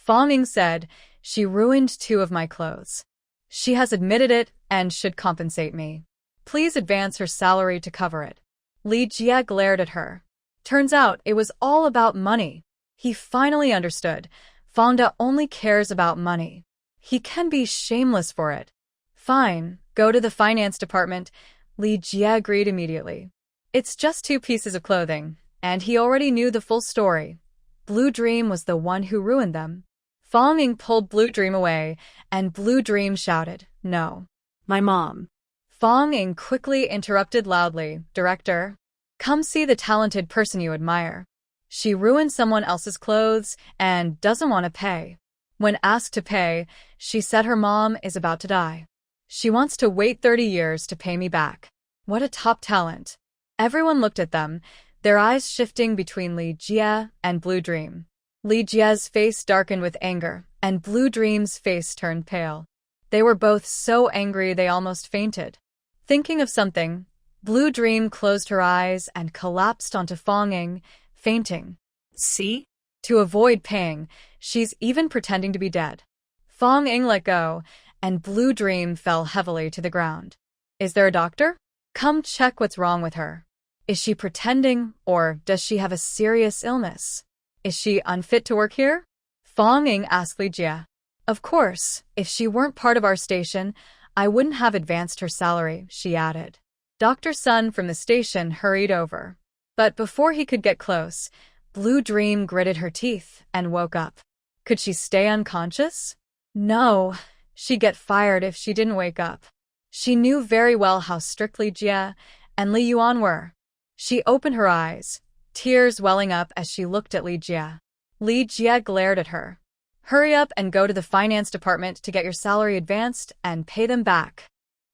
Fonging said, she ruined 2 of my clothes. She has admitted it and should compensate me. Please advance her salary to cover it. Li Jie glared at her. Turns out it was all about money. He finally understood. Fongda only cares about money. He can be shameless for it. Fine, go to the finance department. Li Jie agreed immediately. It's just 2 pieces of clothing, and he already knew the full story. Blue Dream was the one who ruined them. Fonging pulled Blue Dream away, and Blue Dream shouted, no. My mom. Fonging quickly interrupted loudly, Director, come see the talented person you admire. She ruined someone else's clothes and doesn't want to pay. When asked to pay, she said her mom is about to die. She wants to wait 30 years to pay me back. What a top talent. Everyone looked at them, their eyes shifting between Li Jie and Blue Dream. Li Jie's face darkened with anger, and Blue Dream's face turned pale. They were both so angry they almost fainted. Thinking of something, Blue Dream closed her eyes and collapsed onto Fonging, fainting. See? To avoid paying, she's even pretending to be dead. Fonging let go, and Blue Dream fell heavily to the ground. Is there a doctor? Come check what's wrong with her. Is she pretending, or does she have a serious illness? Is she unfit to work here? Fonging asked Li Jie. Of course, if she weren't part of our station, I wouldn't have advanced her salary, she added. Dr. Sun from the station hurried over. But before he could get close, Blue Dream gritted her teeth and woke up. Could she stay unconscious? No, she'd get fired if she didn't wake up. She knew very well how strict Li Jie and Li Yuan were. She opened her eyes, tears welling up as she looked at Li Jie. Li Jie glared at her. Hurry up and go to the finance department to get your salary advanced and pay them back.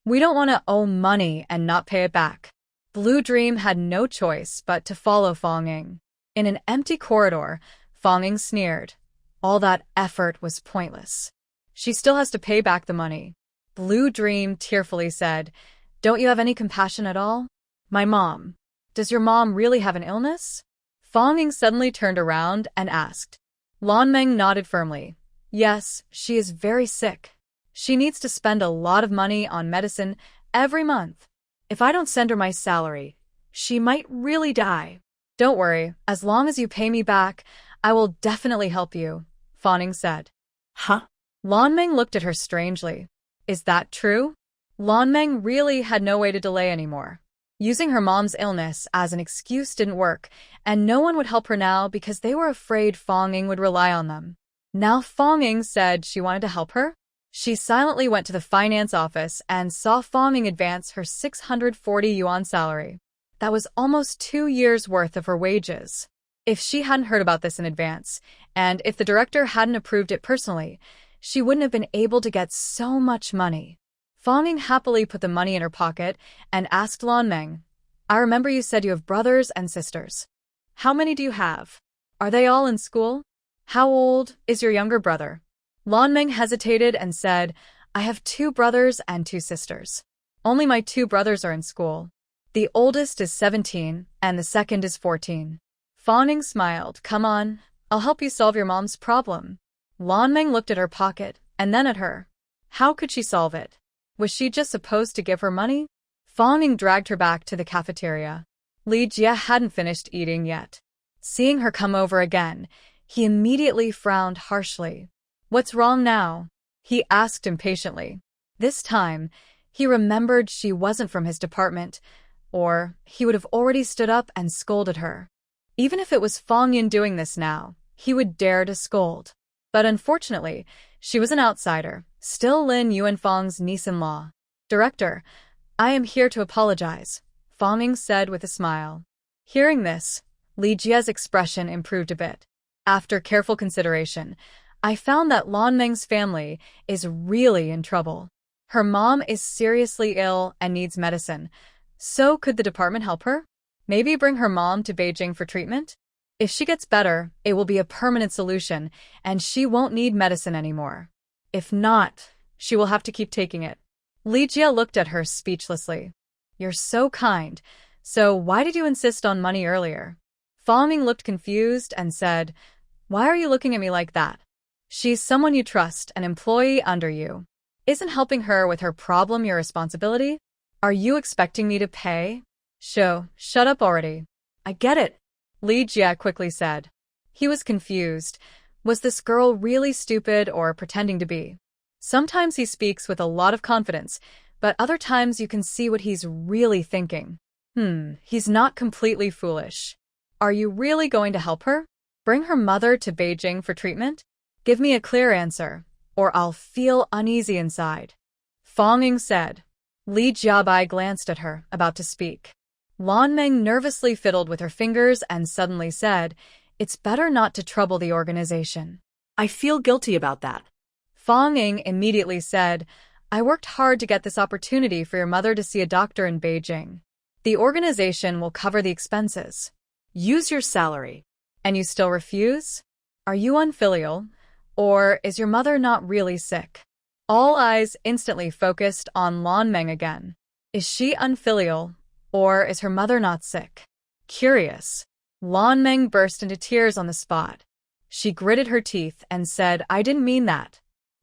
We don't want to owe money and not pay it back. Blue Dream had no choice but to follow Fonging. In an empty corridor, Fonging sneered. All that effort was pointless. She still has to pay back the money. Blue Dream tearfully said, Don't you have any compassion at all? My mom. Does your mom really have an illness? Fonging suddenly turned around and asked. Lan Meng nodded firmly. Yes, she is very sick. She needs to spend a lot of money on medicine every month. If I don't send her my salary, she might really die. Don't worry, as long as you pay me back, I will definitely help you, Fawning said. Huh? Lanmeng looked at her strangely. Is that true? Lanmeng really had no way to delay anymore. Using her mom's illness as an excuse didn't work, and no one would help her now because they were afraid Fawning would rely on them. Now Fawning said she wanted to help her. She silently went to the finance office and saw Fawning advance her 640 yuan salary. That was almost 2 years' worth of her wages. If she hadn't heard about this in advance, and if the director hadn't approved it personally, she wouldn't have been able to get so much money. Fawning happily put the money in her pocket and asked Lanmeng, I remember you said you have brothers and sisters. How many do you have? Are they all in school? How old is your younger brother? Lanmeng hesitated and said, I have 2 brothers and 2 sisters. Only my 2 brothers are in school. The oldest is 17 and the second is 14. Fawning smiled. Come on, I'll help you solve your mom's problem. Lanmeng looked at her pocket and then at her. How could she solve it? Was she just supposed to give her money? Fawning dragged her back to the cafeteria. Li Jie hadn't finished eating yet. Seeing her come over again, he immediately frowned harshly. What's wrong now? He asked impatiently. This time, he remembered she wasn't from his department, or he would have already stood up and scolded her. Even if it was Fong Yin doing this now, he would dare to scold. But unfortunately, she was an outsider, still Lin Yuanfang's niece-in-law. Director, I am here to apologize, Fong Ying said with a smile. Hearing this, Li Jie's expression improved a bit. After careful consideration, I found that Lanmeng's family is really in trouble. Her mom is seriously ill and needs medicine. So could the department help her? Maybe bring her mom to Beijing for treatment? If she gets better, it will be a permanent solution, and she won't need medicine anymore. If not, she will have to keep taking it. Li Jie looked at her speechlessly. You're so kind. So why did you insist on money earlier? Fong Ying looked confused and said, Why are you looking at me like that? She's someone you trust, an employee under you. Isn't helping her with her problem your responsibility? Are you expecting me to pay? Shut up already. I get it, Li Jie quickly said. He was confused. Was this girl really stupid or pretending to be? Sometimes he speaks with a lot of confidence, but other times you can see what he's really thinking. He's not completely foolish. Are you really going to help her? Bring her mother to Beijing for treatment? Give me a clear answer, or I'll feel uneasy inside. Fong Ying said. Li Jiabai glanced at her, about to speak. Lanmeng nervously fiddled with her fingers and suddenly said, It's better not to trouble the organization. I feel guilty about that. Fong Ying immediately said, I worked hard to get this opportunity for your mother to see a doctor in Beijing. The organization will cover the expenses. Use your salary. And you still refuse? Are you unfilial? Or is your mother not really sick? All eyes instantly focused on Lanmeng again. Is she unfilial? Or is her mother not sick? Curious. Lanmeng burst into tears on the spot. She gritted her teeth and said, I didn't mean that.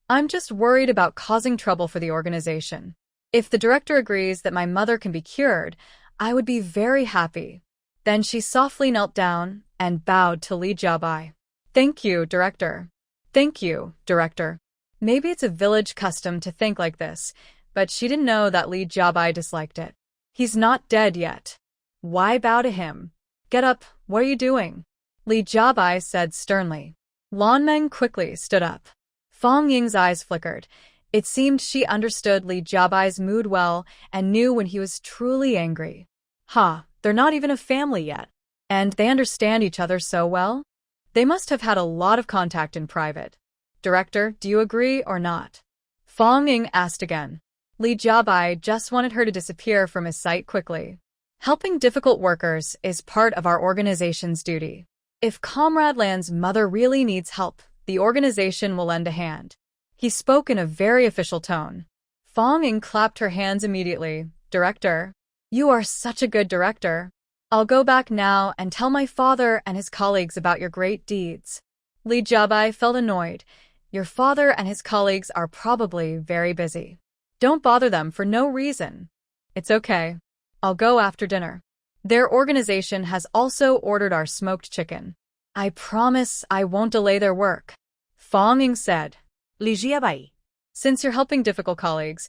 I'm just worried about causing trouble for the organization. If the director agrees that my mother can be cured, I would be very happy. Then she softly knelt down and bowed to Li Jiabai. Thank you, director. Thank you, director. Maybe it's a village custom to think like this, but she didn't know that Li Jiabai disliked it. He's not dead yet. Why bow to him? Get up, what are you doing? Li Jiabai said sternly. Lanmeng quickly stood up. Fong Ying's eyes flickered. It seemed she understood Li Jiabai's mood well and knew when he was truly angry. They're not even a family yet. And they understand each other so well? They must have had a lot of contact in private. Director, do you agree or not? Fong Ying asked again. Li Jiabai just wanted her to disappear from his sight quickly. Helping difficult workers is part of our organization's duty. If Comrade Lan's mother really needs help, the organization will lend a hand. He spoke in a very official tone. Fong Ying clapped her hands immediately. Director, you are such a good director. I'll go back now and tell my father and his colleagues about your great deeds. Li Jiabai felt annoyed. Your father and his colleagues are probably very busy. Don't bother them for no reason. It's okay. I'll go after dinner. Their organization has also ordered our smoked chicken. I promise I won't delay their work. Fong Ying said. Ligia Bai. Since you're helping difficult colleagues,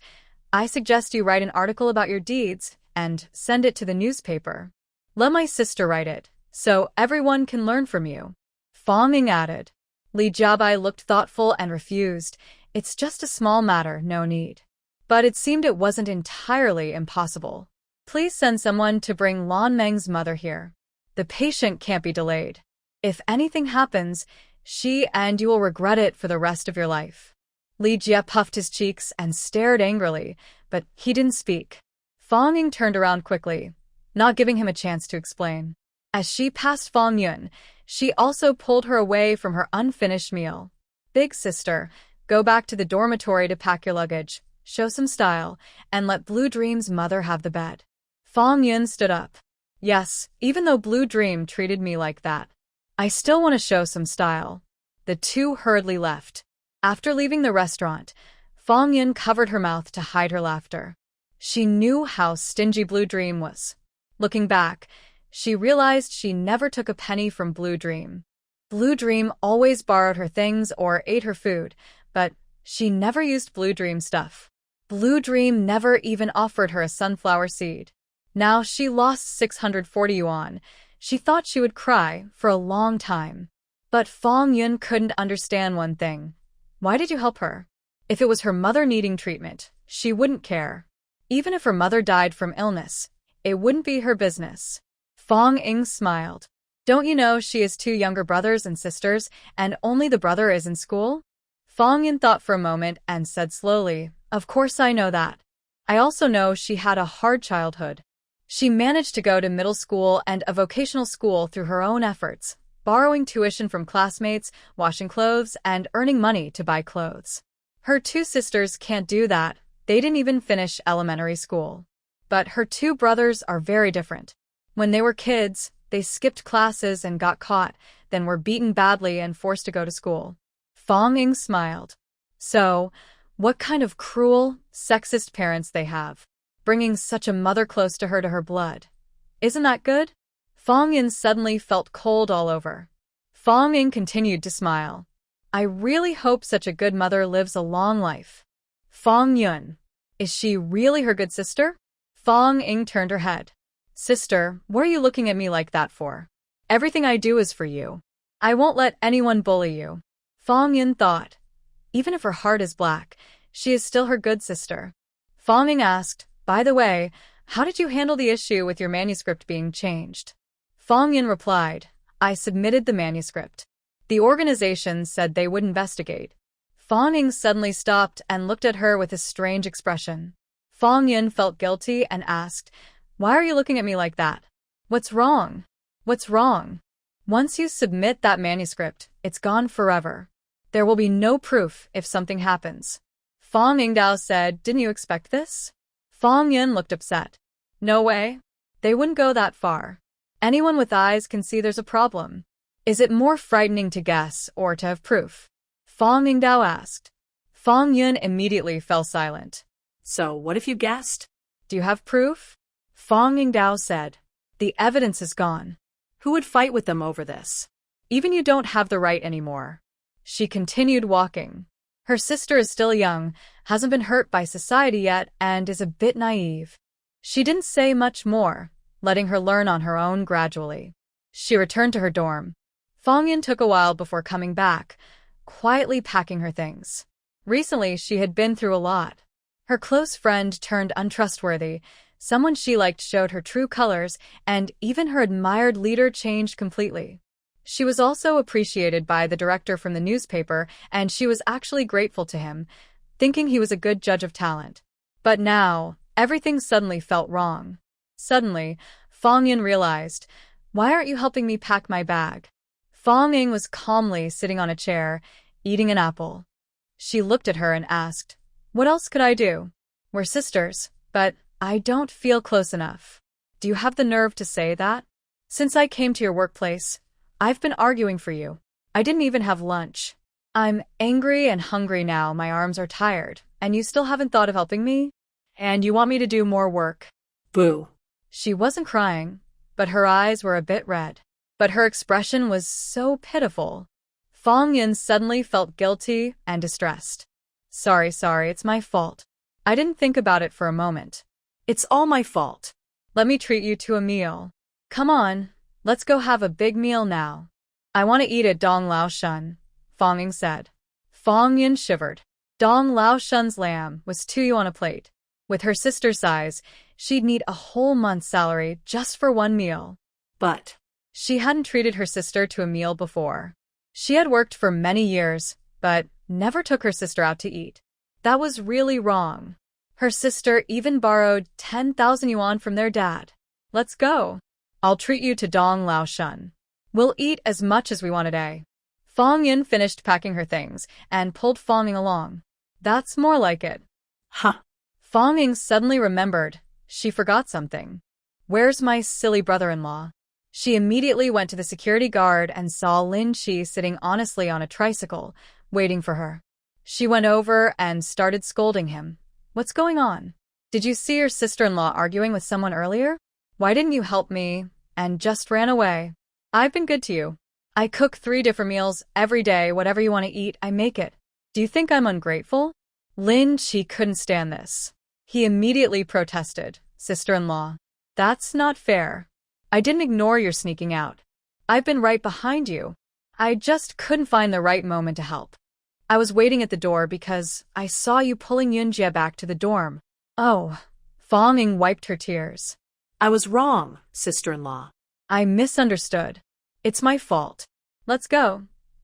I suggest you write an article about your deeds and send it to the newspaper. Let my sister write it, so everyone can learn from you. Fong Ying added. Li Jiabai looked thoughtful and refused. It's just a small matter, no need. But it seemed it wasn't entirely impossible. Please send someone to bring Lan Meng's mother here. The patient can't be delayed. If anything happens, she and you will regret it for the rest of your life. Li Jia puffed his cheeks and stared angrily, but he didn't speak. Fong Ying turned around quickly, not giving him a chance to explain. As she passed Fong Yun, she also pulled her away from her unfinished meal. Big sister, go back to the dormitory to pack your luggage, show some style, and let Blue Dream's mother have the bed. Fong Yun stood up. Yes, even though Blue Dream treated me like that, I still want to show some style. The two hurriedly left. After leaving the restaurant, Fong Yun covered her mouth to hide her laughter. She knew how stingy Blue Dream was. Looking back, she realized she never took a penny from Blue Dream. Blue Dream always borrowed her things or ate her food, but she never used Blue Dream stuff. Blue Dream never even offered her a sunflower seed. Now she lost 640 yuan. She thought she would cry for a long time. But Fong Yun couldn't understand one thing. Why did you help her? If it was her mother needing treatment, she wouldn't care. Even if her mother died from illness, it wouldn't be her business. Fong Ying smiled. Don't you know she has two younger brothers and sisters, and only the brother is in school? Fong Yun thought for a moment and said slowly, Of course I know that. I also know she had a hard childhood. She managed to go to middle school and a vocational school through her own efforts, borrowing tuition from classmates, washing clothes, and earning money to buy clothes. Her two sisters can't do that. They didn't even finish elementary school. But her two brothers are very different. When they were kids, they skipped classes and got caught, then were beaten badly and forced to go to school. Fong Ying smiled. So, what kind of cruel, sexist parents they have, bringing such a mother close to her blood. Isn't that good? Fong Yun suddenly felt cold all over. Fong Ying continued to smile. I really hope such a good mother lives a long life. Fong Yun. Is she really her good sister? Fong Ying turned her head. Sister, what are you looking at me like that for? Everything I do is for you. I won't let anyone bully you. Fong Yun thought. Even if her heart is black, she is still her good sister. Fong Ying asked, By the way, how did you handle the issue with your manuscript being changed? Fong Yun replied, I submitted the manuscript. The organization said they would investigate. Fong Ying suddenly stopped and looked at her with a strange expression. Fong Yun felt guilty and asked, Why are you looking at me like that? What's wrong? What's wrong? Once you submit that manuscript, it's gone forever. There will be no proof if something happens. Fong Yingdao said, Didn't you expect this? Fong Yun looked upset. No way. They wouldn't go that far. Anyone with eyes can see there's a problem. Is it more frightening to guess or to have proof? Fong Yingdao asked. Fong Yun immediately fell silent. So, what if you guessed? Do you have proof? Fong Yingdao said. The evidence is gone. Who would fight with them over this? Even you don't have the right anymore. She continued walking. Her sister is still young, hasn't been hurt by society yet, and is a bit naive. She didn't say much more, letting her learn on her own gradually. She returned to her dorm. Fong Yun took a while before coming back, quietly packing her things. Recently, she had been through a lot. Her close friend turned untrustworthy, someone she liked showed her true colors, and even her admired leader changed completely. She was also appreciated by the director from the newspaper, and she was actually grateful to him, thinking he was a good judge of talent. But now, everything suddenly felt wrong. Suddenly, Fong Yun realized, Why aren't you helping me pack my bag? Fong Ying was calmly sitting on a chair, eating an apple. She looked at her and asked, What else could I do? We're sisters, but I don't feel close enough. Do you have the nerve to say that? Since I came to your workplace, I've been arguing for you. I didn't even have lunch. I'm angry and hungry now, my arms are tired, and you still haven't thought of helping me? And you want me to do more work? Boo. She wasn't crying, but her eyes were a bit red. But her expression was so pitiful. Fong Yun suddenly felt guilty and distressed. Sorry, it's my fault. I didn't think about it for a moment. It's all my fault. Let me treat you to a meal. Come on, let's go have a big meal now. I want to eat at Dong Lao Shun, Fong Ying said. Fong Yun shivered. Dong Lao Shun's lamb was 2 yu on a plate. With her sister's size, she'd need a whole month's salary just for one meal. But she hadn't treated her sister to a meal before. She had worked for many years, but never took her sister out to eat. That was really wrong. Her sister even borrowed 10,000 yuan from their dad. Let's go. I'll treat you to Dong Lao Shun. We'll eat as much as we want today. Fong Yun finished packing her things and pulled Fong Ying along. That's more like it. Huh. Fong Ying suddenly remembered she forgot something. Where's my silly brother-in-law? She immediately went to the security guard and saw Lin Chi sitting honestly on a tricycle, waiting for her. She went over and started scolding him. What's going on? Did you see your sister-in-law arguing with someone earlier? Why didn't you help me and just ran away? I've been good to you. I cook 3 different meals every day. Whatever you want to eat, I make it. Do you think I'm ungrateful? Lin Chi couldn't stand this. He immediately protested. Sister-in-law, that's not fair. I didn't ignore your sneaking out. I've been right behind you. I just couldn't find the right moment to help. I was waiting at the door because I saw you pulling Yunjie back to the dorm. Oh, Fong Ying wiped her tears. I was wrong, sister-in-law. I misunderstood. It's my fault. Let's go.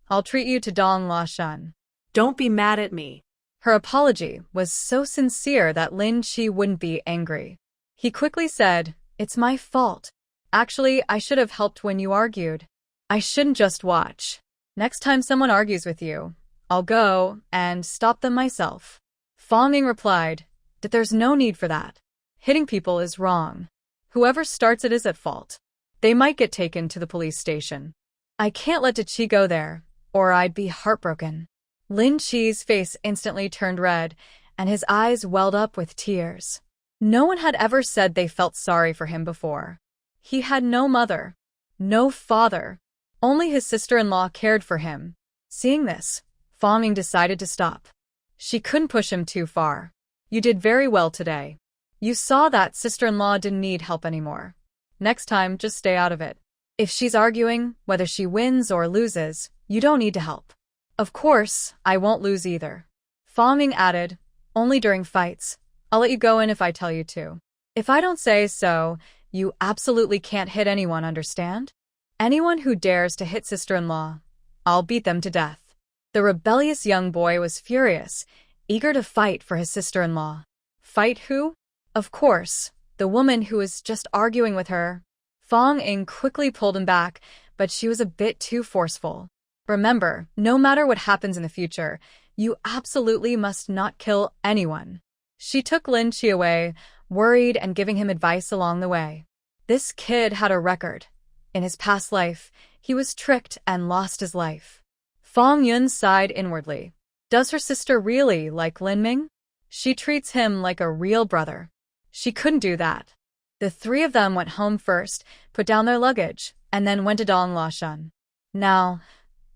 I'll treat you to Dong La Shun. Don't be mad at me. Her apology was so sincere that Lin Chi wouldn't be angry. He quickly said, It's my fault. Actually, I should have helped when you argued. I shouldn't just watch. Next time someone argues with you, I'll go and stop them myself. Fong Ying replied that there's no need for that. Hitting people is wrong. Whoever starts it is at fault. They might get taken to the police station. I can't let Chi go there, or I'd be heartbroken. Lin Chi's face instantly turned red, and his eyes welled up with tears. No one had ever said they felt sorry for him before. He had no mother, no father. Only his sister-in-law cared for him. Seeing this, Fong Ying decided to stop. She couldn't push him too far. You did very well today. You saw that sister-in-law didn't need help anymore. Next time, just stay out of it. If she's arguing, whether she wins or loses, you don't need to help. Of course, I won't lose either. Fong Ying added, only during fights. I'll let you go in if I tell you to. If I don't say so, you absolutely can't hit anyone, understand? Anyone who dares to hit sister-in-law, I'll beat them to death. The rebellious young boy was furious, eager to fight for his sister-in-law. Fight who? Of course, the woman who was just arguing with her. Fong Ying quickly pulled him back, but she was a bit too forceful. Remember, no matter what happens in the future, you absolutely must not kill anyone. She took Lin Chi away, worried and giving him advice along the way. This kid had a record. In his past life, he was tricked and lost his life. Fong Yun sighed inwardly. Does her sister really like Lin Ming? She treats him like a real brother. She couldn't do that. The 3 of them went home first, put down their luggage, and then went to Dong La Shun. Now,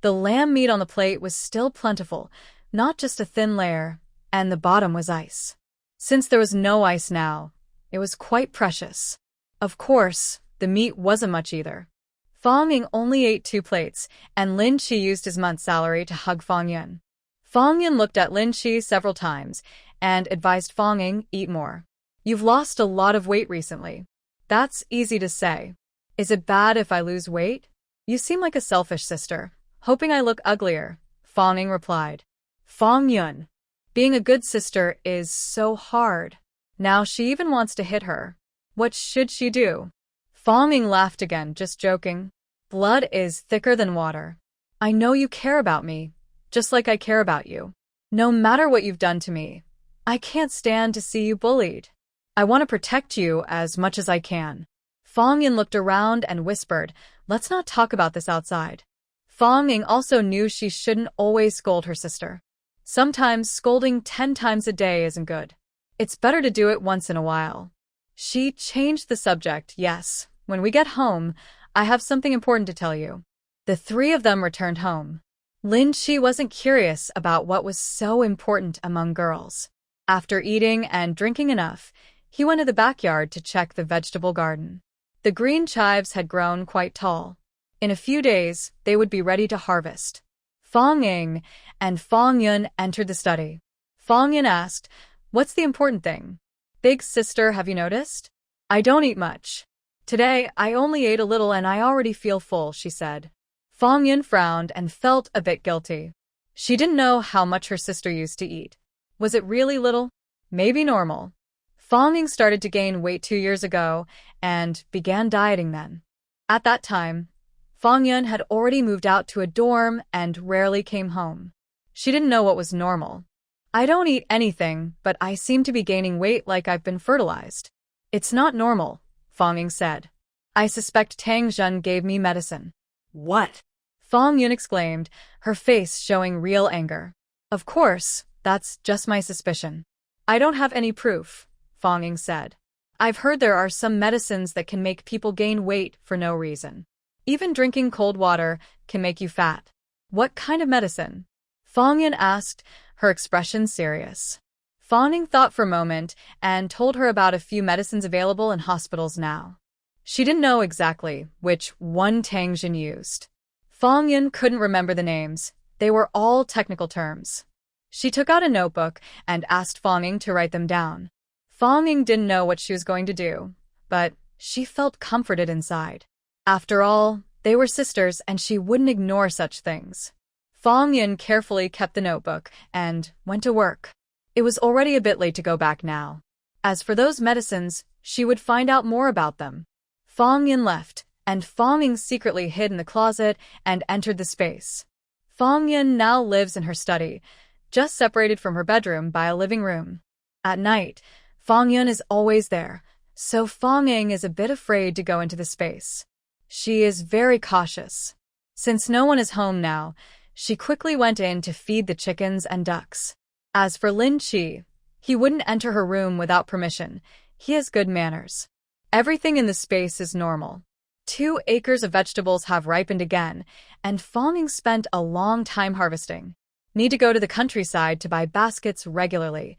the lamb meat on the plate was still plentiful, not just a thin layer, and the bottom was ice. Since there was no ice now, it was quite precious. Of course, the meat wasn't much either. Fong Ying only ate 2 plates, and Lin Chi used his month's salary to hug Fong Yun. Fong Yun looked at Lin Chi several times and advised Fong Ying, eat more. You've lost a lot of weight recently. That's easy to say. Is it bad if I lose weight? You seem like a selfish sister, hoping I look uglier, Fong Ying replied. Fong Yun. Being a good sister is so hard. Now she even wants to hit her. What should she do? Fong Ying laughed again, just joking. Blood is thicker than water. I know you care about me, just like I care about you. No matter what you've done to me, I can't stand to see you bullied. I want to protect you as much as I can. Fong Yun looked around and whispered, let's not talk about this outside. Fong Ying also knew she shouldn't always scold her sister. Sometimes scolding 10 times a day isn't good. It's better to do it once in a while. She changed the subject. Yes, when we get home, I have something important to tell you. The three of them returned home. Lin Chi wasn't curious about what was so important among girls. After eating and drinking enough, he went to the backyard to check the vegetable garden. The green chives had grown quite tall. In a few days, they would be ready to harvest. Fong Ying and Fong Yun entered the study. Fong Yun asked, "What's the important thing?" "Big sister, have you noticed? I don't eat much. Today, I only ate a little and I already feel full," she said. Fong Yun frowned and felt a bit guilty. She didn't know how much her sister used to eat. Was it really little? Maybe normal. Fong Ying started to gain weight 2 years ago and began dieting then. At that time, Fong Yun had already moved out to a dorm and rarely came home. She didn't know what was normal. "I don't eat anything, but I seem to be gaining weight like I've been fertilized." "It's not normal," Fong Ying said. "I suspect Tang Zhen gave me medicine." What? Fong Yun exclaimed, her face showing real anger. "Of course, that's just my suspicion. I don't have any proof," Fong Ying said. "I've heard there are some medicines that can make people gain weight for no reason. Even drinking cold water can make you fat." "What kind of medicine?" Fong Yun asked, her expression serious. Fong Ying thought for a moment and told her about a few medicines available in hospitals now. She didn't know exactly which one Tang Jin used. Fong Yun couldn't remember the names. They were all technical terms. She took out a notebook and asked Fong Ying to write them down. Fong Ying didn't know what she was going to do, but she felt comforted inside. After all, they were sisters and she wouldn't ignore such things. Fong Yun carefully kept the notebook and went to work. It was already a bit late to go back now. As for those medicines, she would find out more about them. Fong Yun left, and Fong Ying secretly hid in the closet and entered the space. Fong Yun now lives in her study, just separated from her bedroom by a living room. At night, Fong Yun is always there, so Fong Ying is a bit afraid to go into the space. She is very cautious. Since no one is home now, she quickly went in to feed the chickens and ducks. As for Lin Chi, he wouldn't enter her room without permission. He has good manners. Everything in the space is normal. 2 acres of vegetables have ripened again, and Fong Ying spent a long time harvesting. Need to go to the countryside to buy baskets regularly.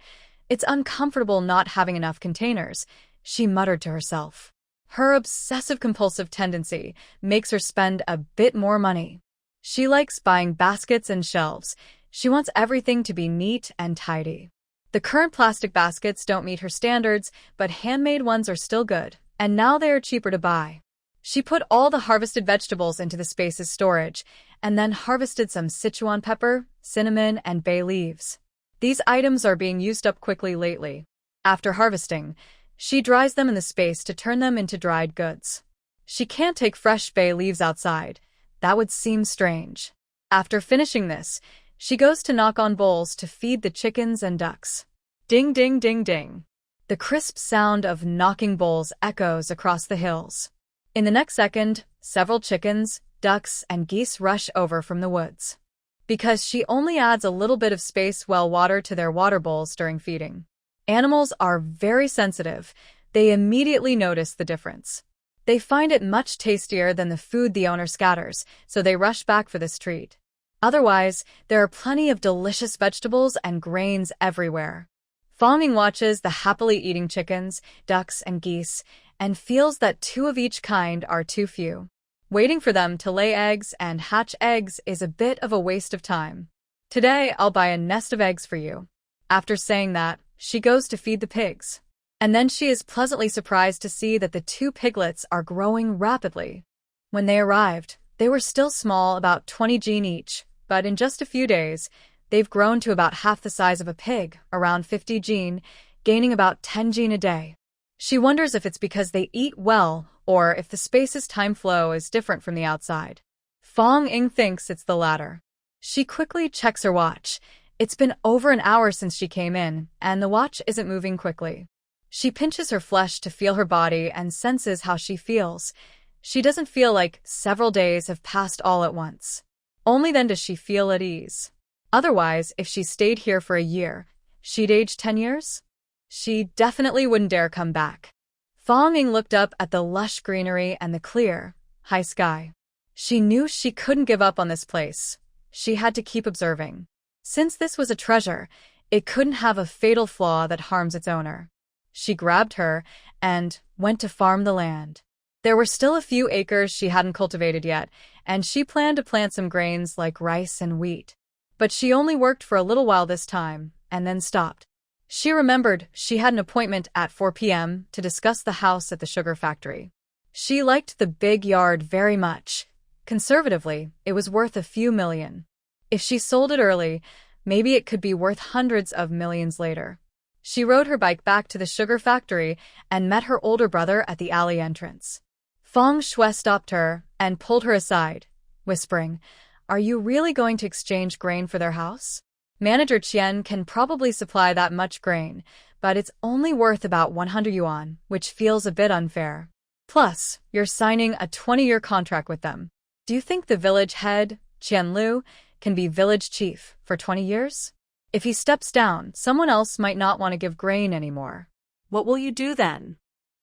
It's uncomfortable not having enough containers, she muttered to herself. Her obsessive-compulsive tendency makes her spend a bit more money. She likes buying baskets and shelves. She wants everything to be neat and tidy. The current plastic baskets don't meet her standards, but handmade ones are still good, and now they are cheaper to buy. She put all the harvested vegetables into the space's storage, and then harvested some Sichuan pepper, cinnamon, and bay leaves. These items are being used up quickly lately. After harvesting, she dries them in the space to turn them into dried goods. She can't take fresh bay leaves outside. That would seem strange. After finishing this, she goes to knock on bowls to feed the chickens and ducks. Ding, ding, ding, ding. The crisp sound of knocking bowls echoes across the hills. In the next second, several chickens, ducks, and geese rush over from the woods. Because she only adds a little bit of space well water to their water bowls during feeding. Animals are very sensitive. They immediately notice the difference. They find it much tastier than the food the owner scatters, so they rush back for this treat. Otherwise, there are plenty of delicious vegetables and grains everywhere. Fong Ying watches the happily eating chickens, ducks, and geese, and feels that 2 of each kind are too few. Waiting for them to lay eggs and hatch eggs is a bit of a waste of time. "Today, I'll buy a nest of eggs for you." After saying that, she goes to feed the pigs. And then she is pleasantly surprised to see that the 2 piglets are growing rapidly. When they arrived, they were still small, about 20 gene each, but in just a few days, they've grown to about half the size of a pig, around 50 gene, gaining about 10 gene a day. She wonders if it's because they eat well or if the space's time flow is different from the outside. Fong Ying thinks it's the latter. She quickly checks her watch. It's been over an hour since she came in, and the watch isn't moving quickly. She pinches her flesh to feel her body and senses how she feels. She doesn't feel like several days have passed all at once. Only then does she feel at ease. Otherwise, if she stayed here for a year, she'd age 10 years? She definitely wouldn't dare come back. Fong Ying looked up at the lush greenery and the clear, high sky. She knew she couldn't give up on this place. She had to keep observing. Since this was a treasure, it couldn't have a fatal flaw that harms its owner. She grabbed her and went to farm the land. There were still a few acres she hadn't cultivated yet, and she planned to plant some grains like rice and wheat. But she only worked for a little while this time, and then stopped. She remembered she had an appointment at 4 p.m. to discuss the house at the sugar factory. She liked the big yard very much. Conservatively, it was worth a few million. If she sold it early, maybe it could be worth hundreds of millions later. She rode her bike back to the sugar factory and met her older brother at the alley entrance. Feng Shui stopped her and pulled her aside, whispering, "Are you really going to exchange grain for their house? Manager Qian can probably supply that much grain, but it's only worth about 100 yuan, which feels a bit unfair. Plus, you're signing a 20-year contract with them. Do you think the village head, Qian Lu, can be village chief for 20 years? If he steps down, someone else might not want to give grain anymore. What will you do then?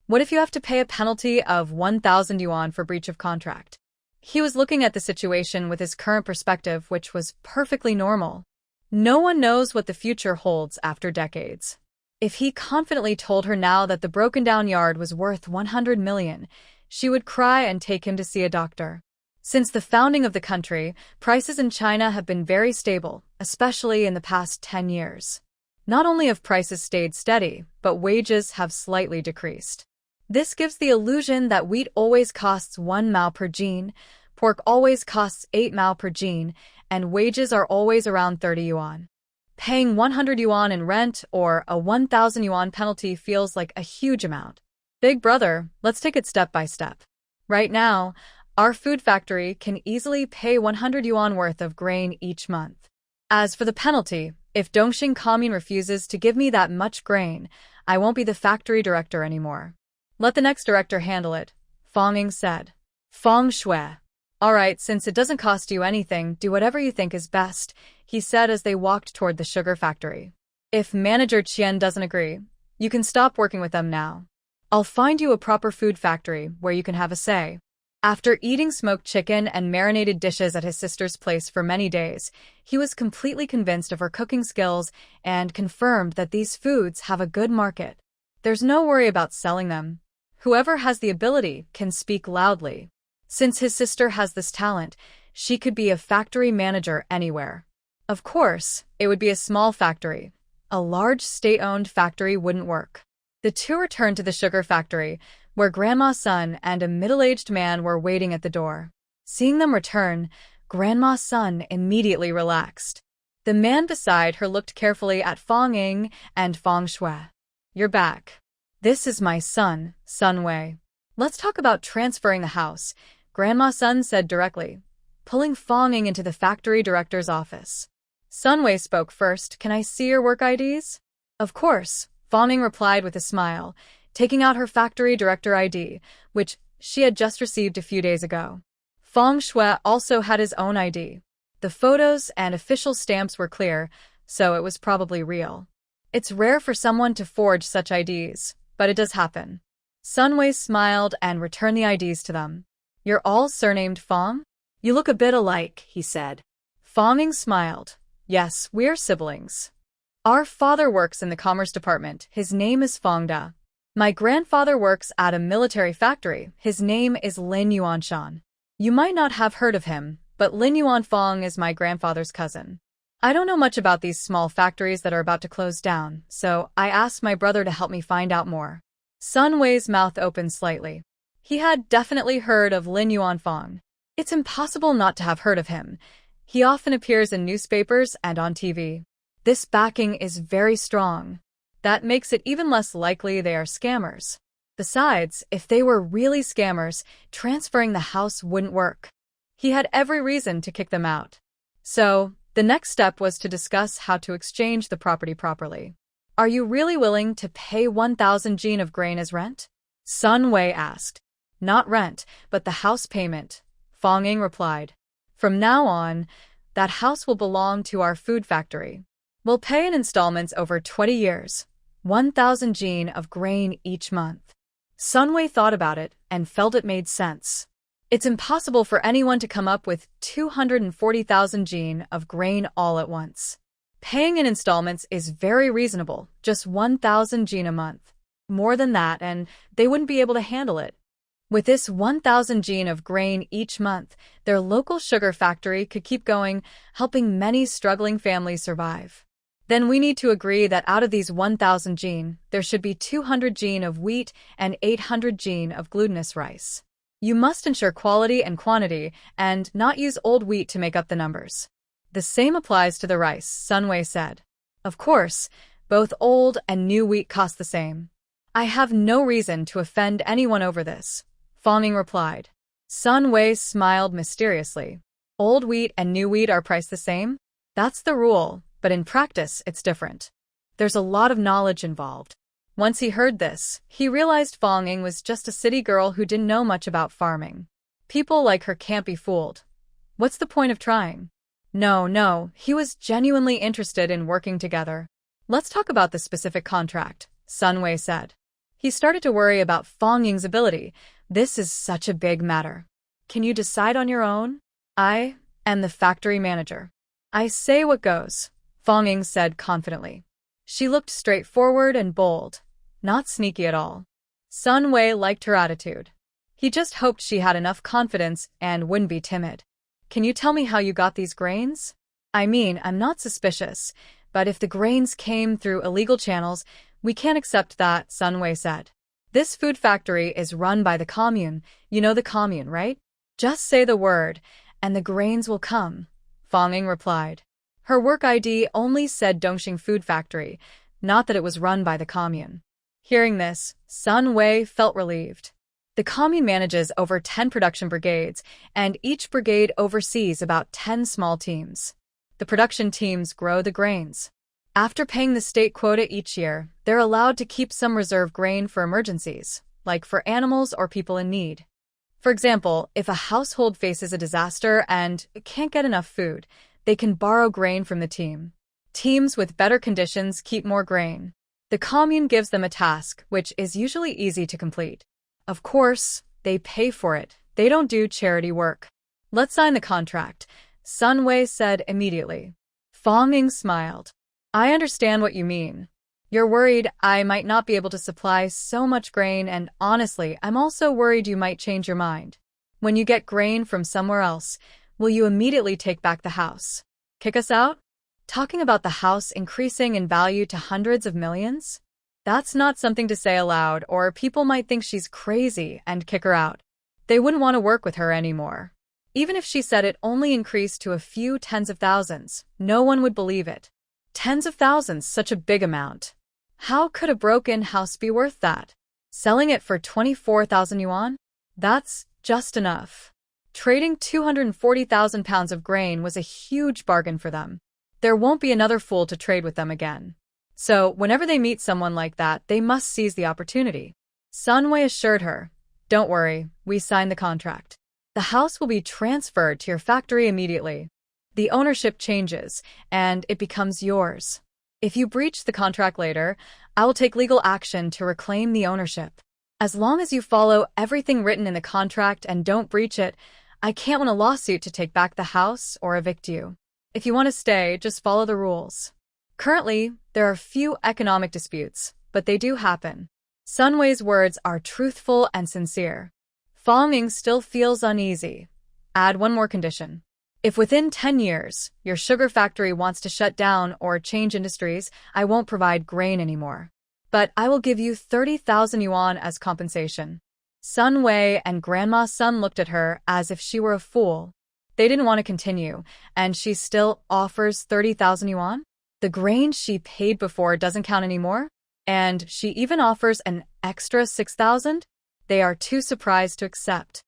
What if you have to pay a penalty of 1,000 yuan for breach of contract?" He was looking at the situation with his current perspective, which was perfectly normal. No one knows what the future holds after decades. If he confidently told her now that the broken-down yard was worth 100 million, she would cry and take him to see a doctor. Since the founding of the country, prices in China have been very stable, especially in the past 10 years. Not only have prices stayed steady, but wages have slightly decreased. This gives the illusion that wheat always costs 1 mao per jean, pork always costs 8 mao per jean, and wages are always around 30 yuan. Paying 100 yuan in rent or a 1,000 yuan penalty feels like a huge amount. Big brother, let's take it step by step. Right now, our food factory can easily pay 100 yuan worth of grain each month. As for the penalty, if Dongxing Commune refuses to give me that much grain, I won't be the factory director anymore. Let the next director handle it, Fong Ying said. Feng Shui. All right, since it doesn't cost you anything, do whatever you think is best, he said as they walked toward the sugar factory. If Manager Qian doesn't agree, you can stop working with them now. I'll find you a proper food factory where you can have a say. After eating smoked chicken and marinated dishes at his sister's place for many days, he was completely convinced of her cooking skills and confirmed that these foods have a good market. There's no worry about selling them. Whoever has the ability can speak loudly. Since his sister has this talent, she could be a factory manager anywhere. Of course, it would be a small factory. A large state-owned factory wouldn't work. The two returned to the sugar factory, where Grandma's son and a middle-aged man were waiting at the door. Seeing them return, Grandma's son immediately relaxed. The man beside her looked carefully at Fong Ying and Feng Shui. "You're back. This is my son, Sun Wei. Let's talk about transferring the house," Grandma's son said directly, pulling Fong Ying into the factory director's office. Sun Wei spoke first. "Can I see your work IDs?" "Of course," Fong Ying replied with a smile, taking out her factory director ID, which she had just received a few days ago. Feng Shui also had his own ID. The photos and official stamps were clear, so it was probably real. It's rare for someone to forge such IDs, but it does happen. Sun Wei smiled and returned the IDs to them. "You're all surnamed Fong? You look a bit alike," he said. Fong Ying smiled. "Yes, we're siblings. Our father works in the commerce department. His name is Fong Da. My grandfather works at a military factory. His name is Lin Yuanshan. You might not have heard of him, but Lin Yuanfang is my grandfather's cousin. I don't know much about these small factories that are about to close down, so I asked my brother to help me find out more." Sun Wei's mouth opened slightly. He had definitely heard of Lin Yuanfang. It's impossible not to have heard of him. He often appears in newspapers and on TV. This backing is very strong. That makes it even less likely they are scammers. Besides, if they were really scammers, transferring the house wouldn't work. He had every reason to kick them out. So, the next step was to discuss how to exchange the property properly. "Are you really willing to pay 1,000 jin of grain as rent?" Sun Wei asked. "Not rent, but the house payment," Fong Ying replied. From now on, that house will belong to our food factory. We'll pay in installments over 20 years, 1,000 jin of grain each month. Sunway thought about it and felt it made sense. It's impossible for anyone to come up with 240,000 jin of grain all at once. Paying in installments is very reasonable, just 1,000 jin a month. More than that, and they wouldn't be able to handle it. With this 1,000 jin of grain each month, their local sugar factory could keep going, helping many struggling families survive. Then we need to agree that out of these 1,000 jin, there should be 200 jin of wheat and 800 jin of glutinous rice. You must ensure quality and quantity and not use old wheat to make up the numbers. The same applies to the rice, Sunway said. Of course, both old and new wheat cost the same. I have no reason to offend anyone over this, Fonging replied. Sunway smiled mysteriously. Old wheat and new wheat are priced the same? That's the rule, but in practice, it's different. There's a lot of knowledge involved. Once he heard this, he realized Fonging was just a city girl who didn't know much about farming. People like her can't be fooled. What's the point of trying? No, he was genuinely interested in working together. Let's talk about the specific contract, Sunway said. He started to worry about Fonging's ability. This is such a big matter. Can you decide on your own? I am the factory manager. I say what goes, Fonging said confidently. She looked straightforward and bold, not sneaky at all. Sunway liked her attitude. He just hoped she had enough confidence and wouldn't be timid. Can you tell me how you got these grains? I mean, I'm not suspicious, but if the grains came through illegal channels, we can't accept that, Sunway said. This food factory is run by the commune. You know the commune, right? Just say the word, and the grains will come, Fonging replied. Her work ID only said Dongxing Food Factory, not that it was run by the commune. Hearing this, Sunway felt relieved. The commune manages over 10 production brigades, and each brigade oversees about 10 small teams. The production teams grow the grains. After paying the state quota each year, they're allowed to keep some reserve grain for emergencies, like for animals or people in need. For example, if a household faces a disaster and can't get enough food, they can borrow grain from the team. Teams with better conditions keep more grain. The commune gives them a task, which is usually easy to complete. Of course, they pay for it. They don't do charity work. Let's sign the contract, Sunway said immediately. Fonging smiled. I understand what you mean. You're worried I might not be able to supply so much grain, and honestly, I'm also worried you might change your mind. When you get grain from somewhere else, will you immediately take back the house? Kick us out? Talking about the house increasing in value to hundreds of millions? That's not something to say aloud, or people might think she's crazy and kick her out. They wouldn't want to work with her anymore. Even if she said it only increased to a few tens of thousands, no one would believe it. Tens of thousands, such a big amount. How could a broken house be worth that? Selling it for 24,000 yuan? That's just enough. Trading 240,000 pounds of grain was a huge bargain for them. There won't be another fool to trade with them again. So, whenever they meet someone like that, they must seize the opportunity. Sunway assured her, Don't worry, we signed the contract. The house will be transferred to your factory immediately. The ownership changes, and it becomes yours. If you breach the contract later, I will take legal action to reclaim the ownership. As long as you follow everything written in the contract and don't breach it, I can't win a lawsuit to take back the house or evict you. If you want to stay, just follow the rules. Currently, there are few economic disputes, but they do happen. Sunway's words are truthful and sincere. Fonging still feels uneasy. Add one more condition. If within 10 years, your sugar factory wants to shut down or change industries, I won't provide grain anymore. But I will give you 30,000 yuan as compensation. Sunway and Grandma's son looked at her as if she were a fool. They didn't want to continue, and she still offers 30,000 yuan? The grain she paid before doesn't count anymore? And she even offers an extra 6,000? They are too surprised to accept.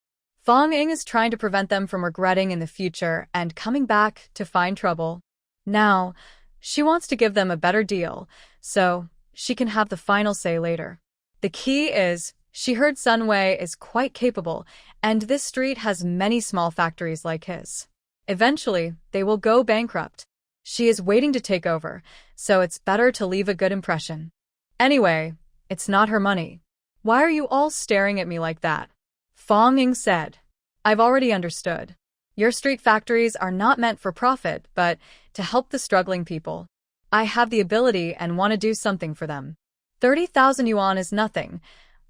Fonging is trying to prevent them from regretting in the future and coming back to find trouble. Now, she wants to give them a better deal, so she can have the final say later. The key is, she heard Sunway is quite capable, and this street has many small factories like his. Eventually, they will go bankrupt. She is waiting to take over, so it's better to leave a good impression. Anyway, it's not her money. Why are you all staring at me like that? Fong Ying said. I've already understood. Your street factories are not meant for profit, but to help the struggling people. I have the ability and want to do something for them. 30,000 yuan is nothing.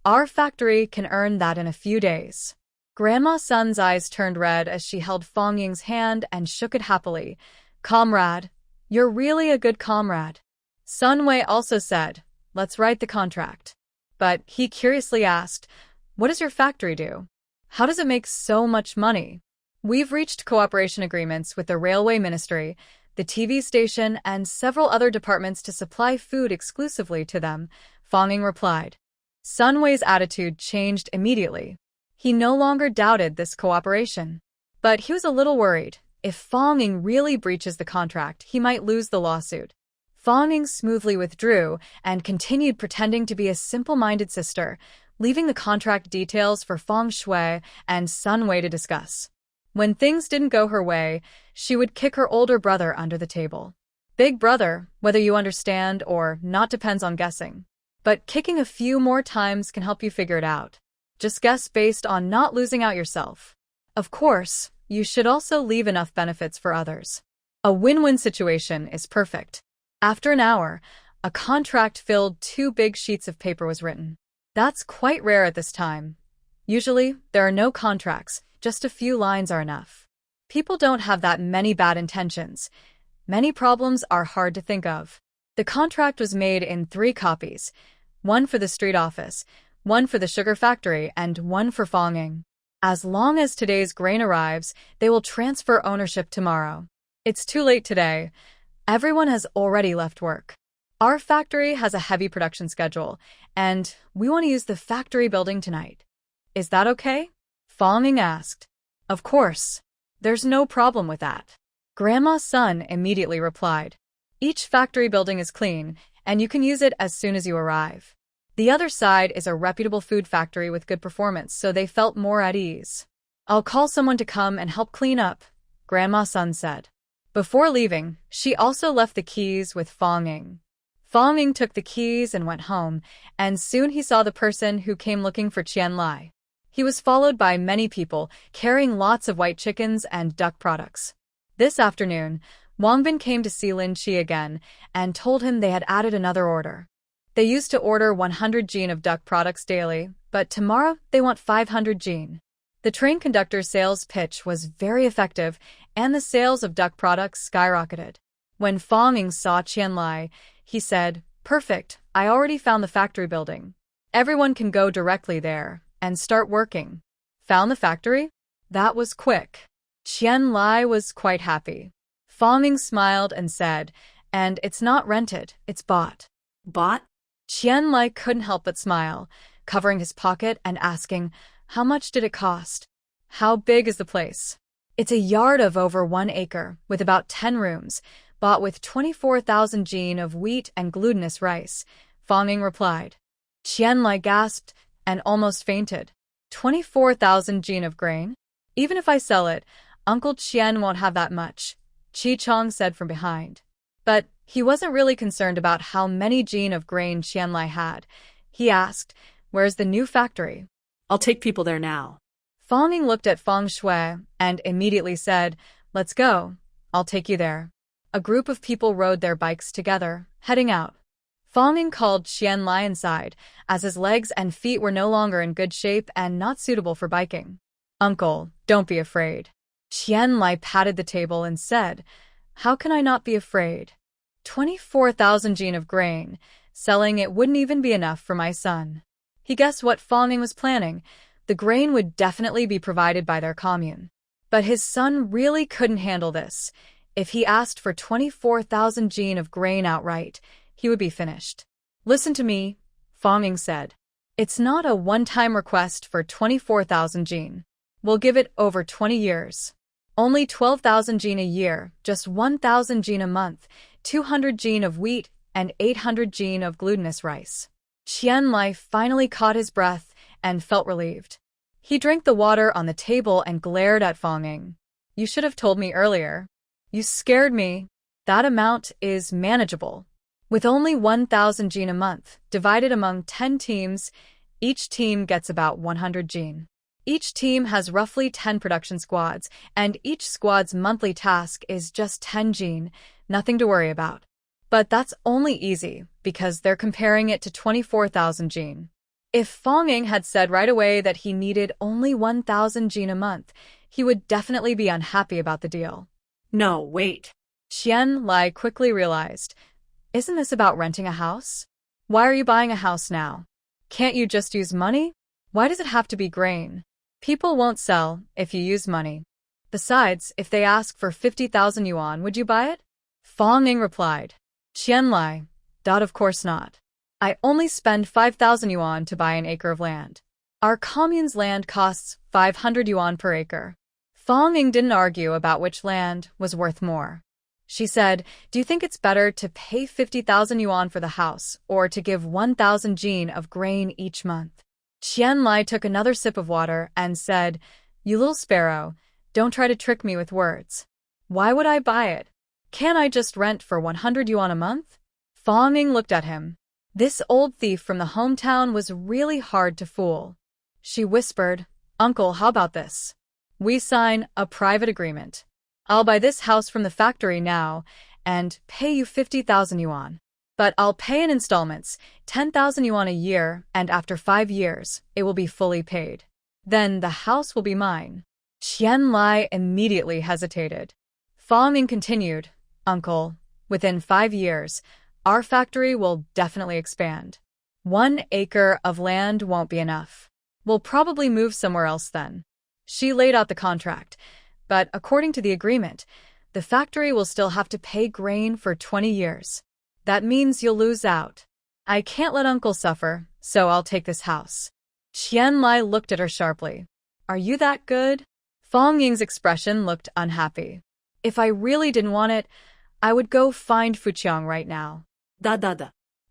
Our factory can earn that in a few days. Grandma Sun's eyes turned red as she held Fong Ying's hand and shook it happily. Comrade, you're really a good comrade. Sun Wei also said, let's write the contract. But he curiously asked, what does your factory do? How does it make so much money? We've reached cooperation agreements with the Railway Ministry, the TV station, and several other departments to supply food exclusively to them, Fong Ying replied. Sun Wei's attitude changed immediately. He no longer doubted this cooperation. But he was a little worried. If Fong Ying really breaches the contract, he might lose the lawsuit. Fong Ying smoothly withdrew and continued pretending to be a simple-minded sister, leaving the contract details for Fong Shui and Sun Wei to discuss. When things didn't go her way, she would kick her older brother under the table. Big brother, whether you understand or not depends on guessing. But kicking a few more times can help you figure it out. Just guess based on not losing out yourself. Of course, you should also leave enough benefits for others. A win-win situation is perfect. After an hour, a contract-filled 2 big sheets of paper was written. That's quite rare at this time. Usually, there are no contracts, just a few lines are enough. People don't have that many bad intentions. Many problems are hard to think of. The contract was made in 3 copies, one for the street office, one for the sugar factory, and one for Fong Ying. As long as today's grain arrives, they will transfer ownership tomorrow. It's too late today. Everyone has already left work. Our factory has a heavy production schedule, and we want to use the factory building tonight. Is that okay? Fong Ying asked. Of course. There's no problem with that. Grandma Sun immediately replied. Each factory building is clean, and you can use it as soon as you arrive. The other side is a reputable food factory with good performance, so they felt more at ease. I'll call someone to come and help clean up, Grandma Sun said. Before leaving, she also left the keys with Fong Ying. Fong Ying took the keys and went home, and soon he saw the person who came looking for Qian Lai. He was followed by many people, carrying lots of white chickens and duck products. This afternoon, Wang Bin came to see Lin Qi again and told him they had added another order. They used to order 100 jin of duck products daily, but tomorrow they want 500 jin. The train conductor's sales pitch was very effective, and the sales of duck products skyrocketed. When Fong Ying saw Qian Lai, he said, Perfect, I already found the factory building. Everyone can go directly there and start working. Found the factory? That was quick. Qian Lai was quite happy. Fong Ying smiled and said, and it's not rented, it's bought. Bought? Qian Lai couldn't help but smile, covering his pocket and asking, how much did it cost? How big is the place? It's a yard of over 1 acre, with about 10 rooms, bought with 24,000 jin of wheat and glutinous rice, Fong Ying replied. Qian Lai gasped and almost fainted. 24,000 jin of grain? Even if I sell it, Uncle Qian won't have that much, Chi Chong said from behind. But he wasn't really concerned about how many jin of grain Qian Lai had. He asked, where's the new factory? I'll take people there now. Fong Ying looked at Fong Shui and immediately said, let's go. I'll take you there. A group of people rode their bikes together, heading out. Fong Ying called Qian Lai inside, as his legs and feet were no longer in good shape and not suitable for biking. Uncle, don't be afraid. Qian Lai patted the table and said, how can I not be afraid? 24,000 jin of grain, selling it wouldn't even be enough for my son. He guessed what Fong Ying was planning. The grain would definitely be provided by their commune. But his son really couldn't handle this. If he asked for 24,000 jin of grain outright, he would be finished. Listen to me, Fong Ying said. It's not a one-time request for 24,000 jin. We'll give it over 20 years. Only 12,000 jin a year, just 1,000 jin a month, 200 jin of wheat, and 800 jin of glutinous rice. Qian Lai finally caught his breath and felt relieved. He drank the water on the table and glared at Fong Ying. You should have told me earlier. You scared me. That amount is manageable. With only 1,000 jin a month, divided among 10 teams, each team gets about 100 jin. Each team has roughly 10 production squads, and each squad's monthly task is just 10 jin, nothing to worry about. But that's only easy, because they're comparing it to 24,000 jin. If Fonging had said right away that he needed only 1,000 jin a month, he would definitely be unhappy about the deal. No, wait. Qian Lai quickly realized, isn't this about renting a house? Why are you buying a house now? Can't you just use money? Why does it have to be grain? People won't sell if you use money. Besides, if they ask for 50,000 yuan, would you buy it? Fonging replied, Qian Lai, of course not. I only spend 5,000 yuan to buy an acre of land. Our commune's land costs 500 yuan per acre. Fonging didn't argue about which land was worth more. She said, do you think it's better to pay 50,000 yuan for the house or to give 1,000 jin of grain each month? Qian Lai took another sip of water and said, you little sparrow, don't try to trick me with words. Why would I buy it? Can't I just rent for 100 yuan a month? Fonging looked at him. This old thief from the hometown was really hard to fool. She whispered, Uncle, how about this? We sign a private agreement. I'll buy this house from the factory now and pay you 50,000 yuan. But I'll pay in installments, 10,000 yuan a year, and after 5 years, it will be fully paid. Then the house will be mine. Qian Lai immediately hesitated. Fonging continued, Uncle, within 5 years, our factory will definitely expand. 1 acre of land won't be enough. We'll probably move somewhere else then. She laid out the contract, but according to the agreement, the factory will still have to pay grain for 20 years. That means you'll lose out. I can't let Uncle suffer, so I'll take this house. Qian Lai looked at her sharply. Are you that good? Fong-ying's expression looked unhappy. If I really didn't want it, I would go find Fuqiang right now. Da.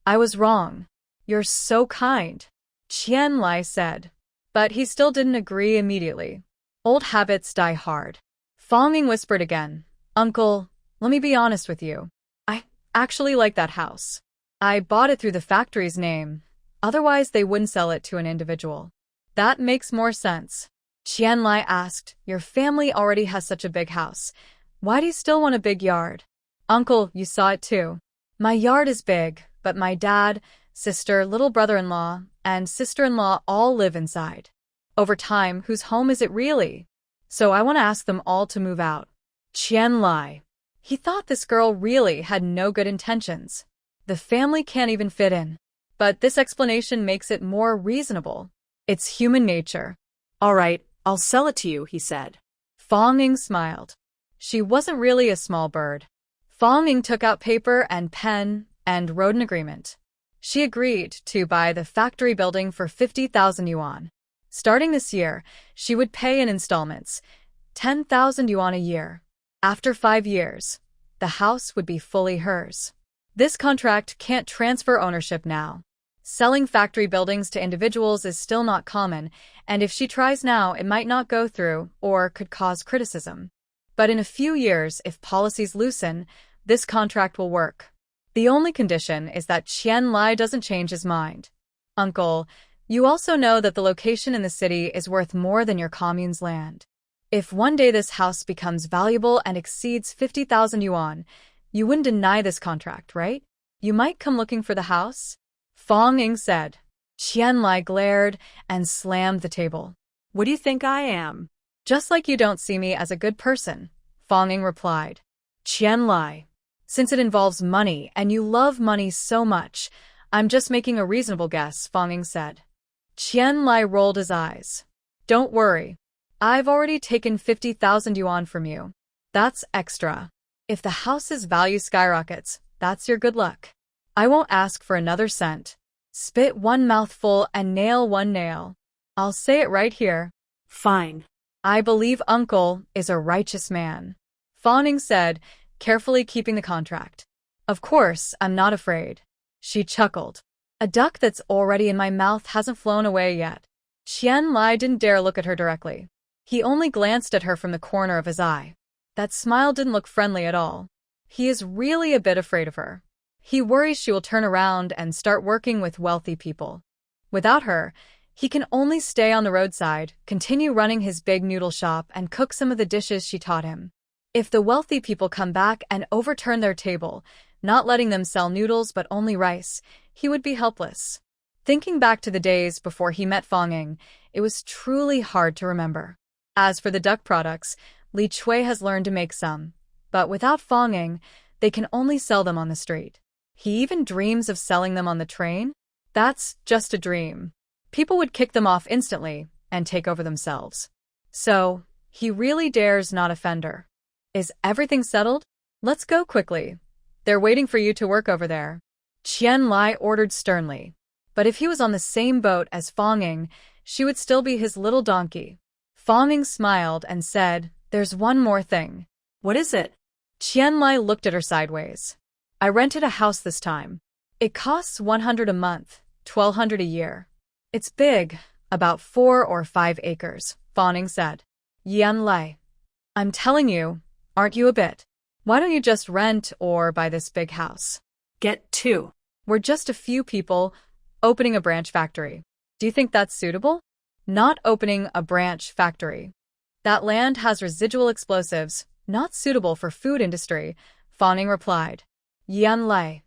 I was wrong. You're so kind, Qian Lai said. But he still didn't agree immediately. Old habits die hard. Fong-ying whispered again, Uncle, let me be honest with you. I actually like that house. I bought it through the factory's name. Otherwise, they wouldn't sell it to an individual. That makes more sense. Qian Lai asked, your family already has such a big house. Why do you still want a big yard? Uncle, you saw it too. My yard is big, but my dad, sister, little brother-in-law, and sister-in-law all live inside. Over time, whose home is it really? So I want to ask them all to move out. Qian Lai. He thought this girl really had no good intentions. The family can't even fit in. But this explanation makes it more reasonable. It's human nature. All right, I'll sell it to you, he said. Fong-ying smiled. She wasn't really a small bird. Fong-ying took out paper and pen and wrote an agreement. She agreed to buy the factory building for 50,000 yuan. Starting this year, she would pay in installments, 10,000 yuan a year. After 5 years, the house would be fully hers. This contract can't transfer ownership now. Selling factory buildings to individuals is still not common, and if she tries now, it might not go through or could cause criticism. But in a few years, if policies loosen, this contract will work. The only condition is that Qian Lai doesn't change his mind. Uncle, you also know that the location in the city is worth more than your commune's land. If one day this house becomes valuable and exceeds 50,000 yuan, you wouldn't deny this contract, right? You might come looking for the house? Fong-ying said. Qian Lai glared and slammed the table. What do you think I am? Just like you don't see me as a good person, Fong-ying replied. Qian Lai. Since it involves money and you love money so much, I'm just making a reasonable guess, Fong-ying said. Qian Lai rolled his eyes. Don't worry. I've already taken 50,000 yuan from you. That's extra. If the house's value skyrockets, that's your good luck. I won't ask for another cent. Spit 1 mouthful and nail 1 nail. I'll say it right here. Fine. I believe Uncle is a righteous man, Fong-ying said, carefully keeping the contract. Of course, I'm not afraid. She chuckled. A duck that's already in my mouth hasn't flown away yet. Qian Lai didn't dare look at her directly. He only glanced at her from the corner of his eye. That smile didn't look friendly at all. He is really a bit afraid of her. He worries she will turn around and start working with wealthy people. Without her, he can only stay on the roadside, continue running his big noodle shop, and cook some of the dishes she taught him. If the wealthy people come back and overturn their table, not letting them sell noodles but only rice, he would be helpless. Thinking back to the days before he met Fonging, it was truly hard to remember. As for the duck products, Li Chui has learned to make some. But without Fonging, they can only sell them on the street. He even dreams of selling them on the train? That's just a dream. People would kick them off instantly and take over themselves. So, he really dares not offend her. Is everything settled? Let's go quickly. They're waiting for you to work over there. Qian Lai ordered sternly. But if he was on the same boat as Fonging, she would still be his little donkey. Fonging smiled and said, "There's one more thing." What is it? Qian Lai looked at her sideways. I rented a house this time. It costs 100 a month, 1,200 a year. It's big, about 4 or 5 acres, Fonging said. Yan Lai. I'm telling you, aren't you a bit? Why don't you just rent or buy this big house? Get 2. We're just a few people opening a branch factory. Do you think that's suitable? Not opening a branch factory. That land has residual explosives, not suitable for food industry, Fonging replied. Yan Lai.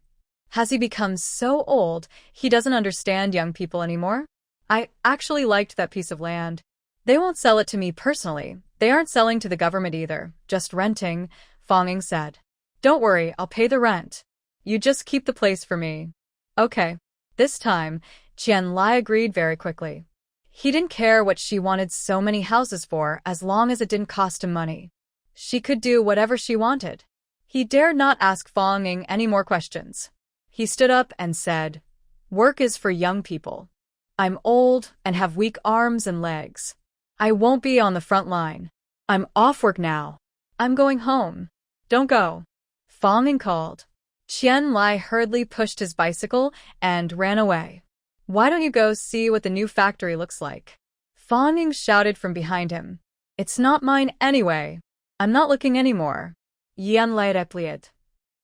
Has he become so old he doesn't understand young people anymore? I actually liked that piece of land. They won't sell it to me personally. They aren't selling to the government either, just renting, Fonging said. Don't worry, I'll pay the rent. You just keep the place for me. Okay. This time, Qian Lai agreed very quickly. He didn't care what she wanted so many houses for as long as it didn't cost him money. She could do whatever she wanted. He dared not ask Fonging any more questions. He stood up and said, "Work is for young people. I'm old and have weak arms and legs. I won't be on the front line. I'm off work now. I'm going home." "Don't go," Fonging called. Qian Lai hurriedly pushed his bicycle and ran away. "Why don't you go see what the new factory looks like?" Fonging shouted from behind him. "It's not mine anyway. I'm not looking anymore." Yan Lai replied.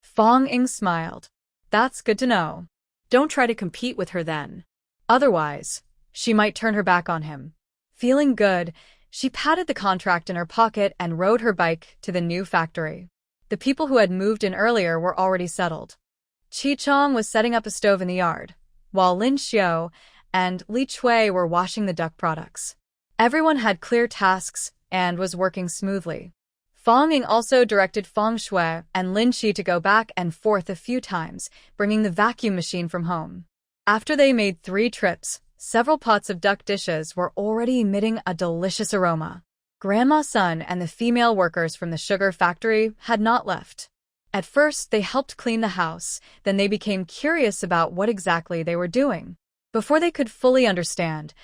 Fonging smiled. "That's good to know. Don't try to compete with her then. Otherwise, she might turn her back on him." Feeling good, she patted the contract in her pocket and rode her bike to the new factory. The people who had moved in earlier were already settled. Chi Chong was setting up a stove in the yard, while Lin Xiao and Li Chui were washing the duck products. Everyone had clear tasks and was working smoothly. Fonging also directed Fong Shui and Lin Xi to go back and forth a few times, bringing the vacuum machine from home. After they made 3 trips, several pots of duck dishes were already emitting a delicious aroma. Grandma Sun and the female workers from the sugar factory had not left. At first, they helped clean the house, then they became curious about what exactly they were doing. Before they could fully understand,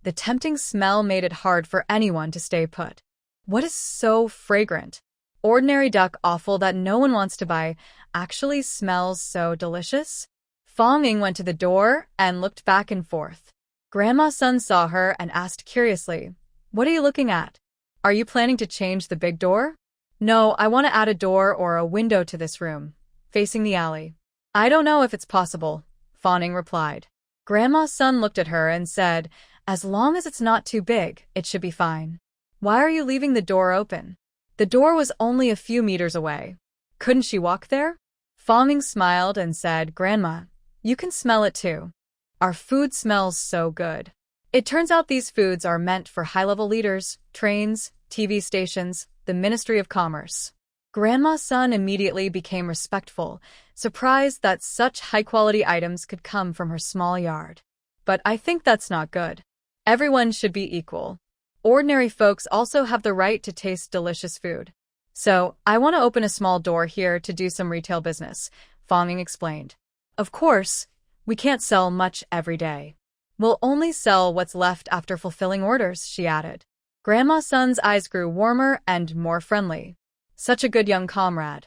the tempting smell made it hard for anyone to stay put. What is so fragrant? Ordinary duck offal that no one wants to buy actually smells so delicious? Fonging went to the door and looked back and forth. Grandma Sun saw her and asked curiously, "What are you looking at? Are you planning to change the big door?" "No, I want to add a door or a window to this room, facing the alley." "I don't know if it's possible," Fonging replied. Grandma Sun looked at her and said, "As long as it's not too big, it should be fine." "Why are you leaving the door open?" The door was only a few meters away. Couldn't she walk there? Fonging smiled and said, "Grandma, you can smell it too. Our food smells so good." It turns out these foods are meant for high-level leaders, trains, TV stations, the Ministry of Commerce. Grandma Sun immediately became respectful, surprised that such high-quality items could come from her small yard. But I think that's not good. Everyone should be equal. Ordinary folks also have the right to taste delicious food. So, I want to open a small door here to do some retail business, Fonging explained. Of course, we can't sell much every day. We'll only sell what's left after fulfilling orders, she added. Grandma Sun's eyes grew warmer and more friendly. Such a good young comrade.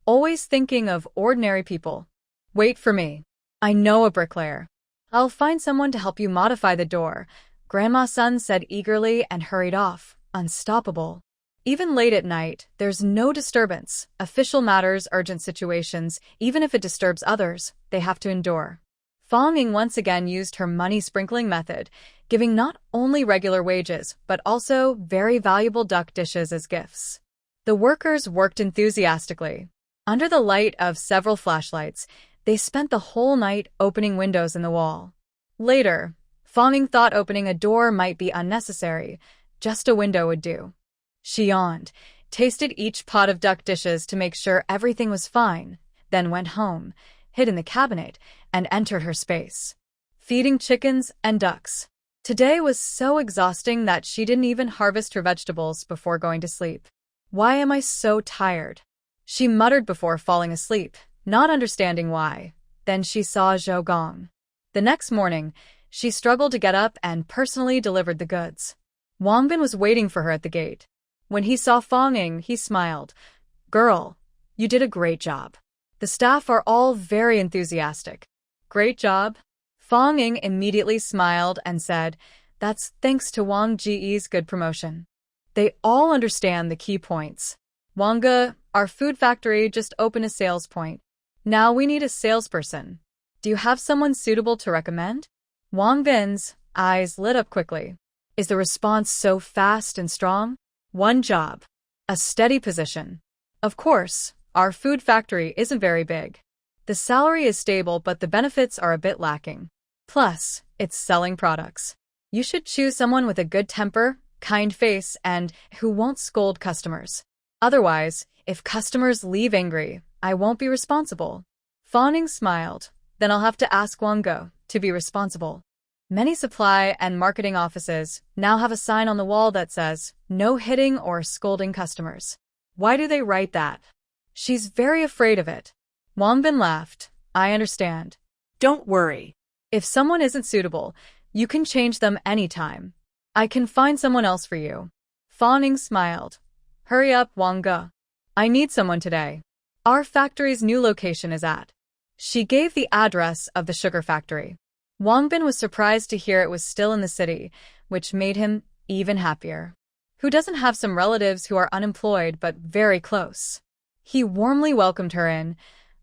Always thinking of ordinary people. Wait for me. I know a bricklayer. I'll find someone to help you modify the door, Grandma Sun said eagerly and hurried off, unstoppable. Even late at night, there's no disturbance. Official matters, urgent situations, even if it disturbs others, they have to endure. Fanging once again used her money-sprinkling method, giving not only regular wages, but also very valuable duck dishes as gifts. The workers worked enthusiastically. Under the light of several flashlights, they spent the whole night opening windows in the wall. Later, Fanging thought opening a door might be unnecessary, just a window would do. She yawned, tasted each pot of duck dishes to make sure everything was fine, then went home, hid in the cabinet, and entered her space. Feeding chickens and ducks. Today was so exhausting that she didn't even harvest her vegetables before going to sleep. Why am I so tired? She muttered before falling asleep, not understanding why. Then she saw Zhou Gong. The next morning, she struggled to get up and personally delivered the goods. Wang Bin was waiting for her at the gate. When he saw Fanging, he smiled. "Girl, you did a great job. The staff are all very enthusiastic." "Great job?" Fanging immediately smiled and said, "That's thanks to Wang Ji's good promotion. They all understand the key points. Wanga, our food factory just opened a sales point. Now we need a salesperson. Do you have someone suitable to recommend?" Wang Bin's eyes lit up quickly. Is the response so fast and strong? One job. A steady position. Of course, our food factory isn't very big. The salary is stable, but the benefits are a bit lacking. Plus, it's selling products. You should choose someone with a good temper, kind face, and who won't scold customers. Otherwise, if customers leave angry, I won't be responsible. Fawning smiled. Then I'll have to ask Wanga to be responsible. Many supply and marketing offices now have a sign on the wall that says, "No hitting or scolding customers." Why do they write that? She's very afraid of it. Wang Bin laughed. I understand. Don't worry. If someone isn't suitable, you can change them anytime. I can find someone else for you. Fawning smiled. Hurry up, Wanga. I need someone today. Our factory's new location is at. She gave the address of the sugar factory. Wang Bin was surprised to hear it was still in the city, which made him even happier. Who doesn't have some relatives who are unemployed but very close? He warmly welcomed her in,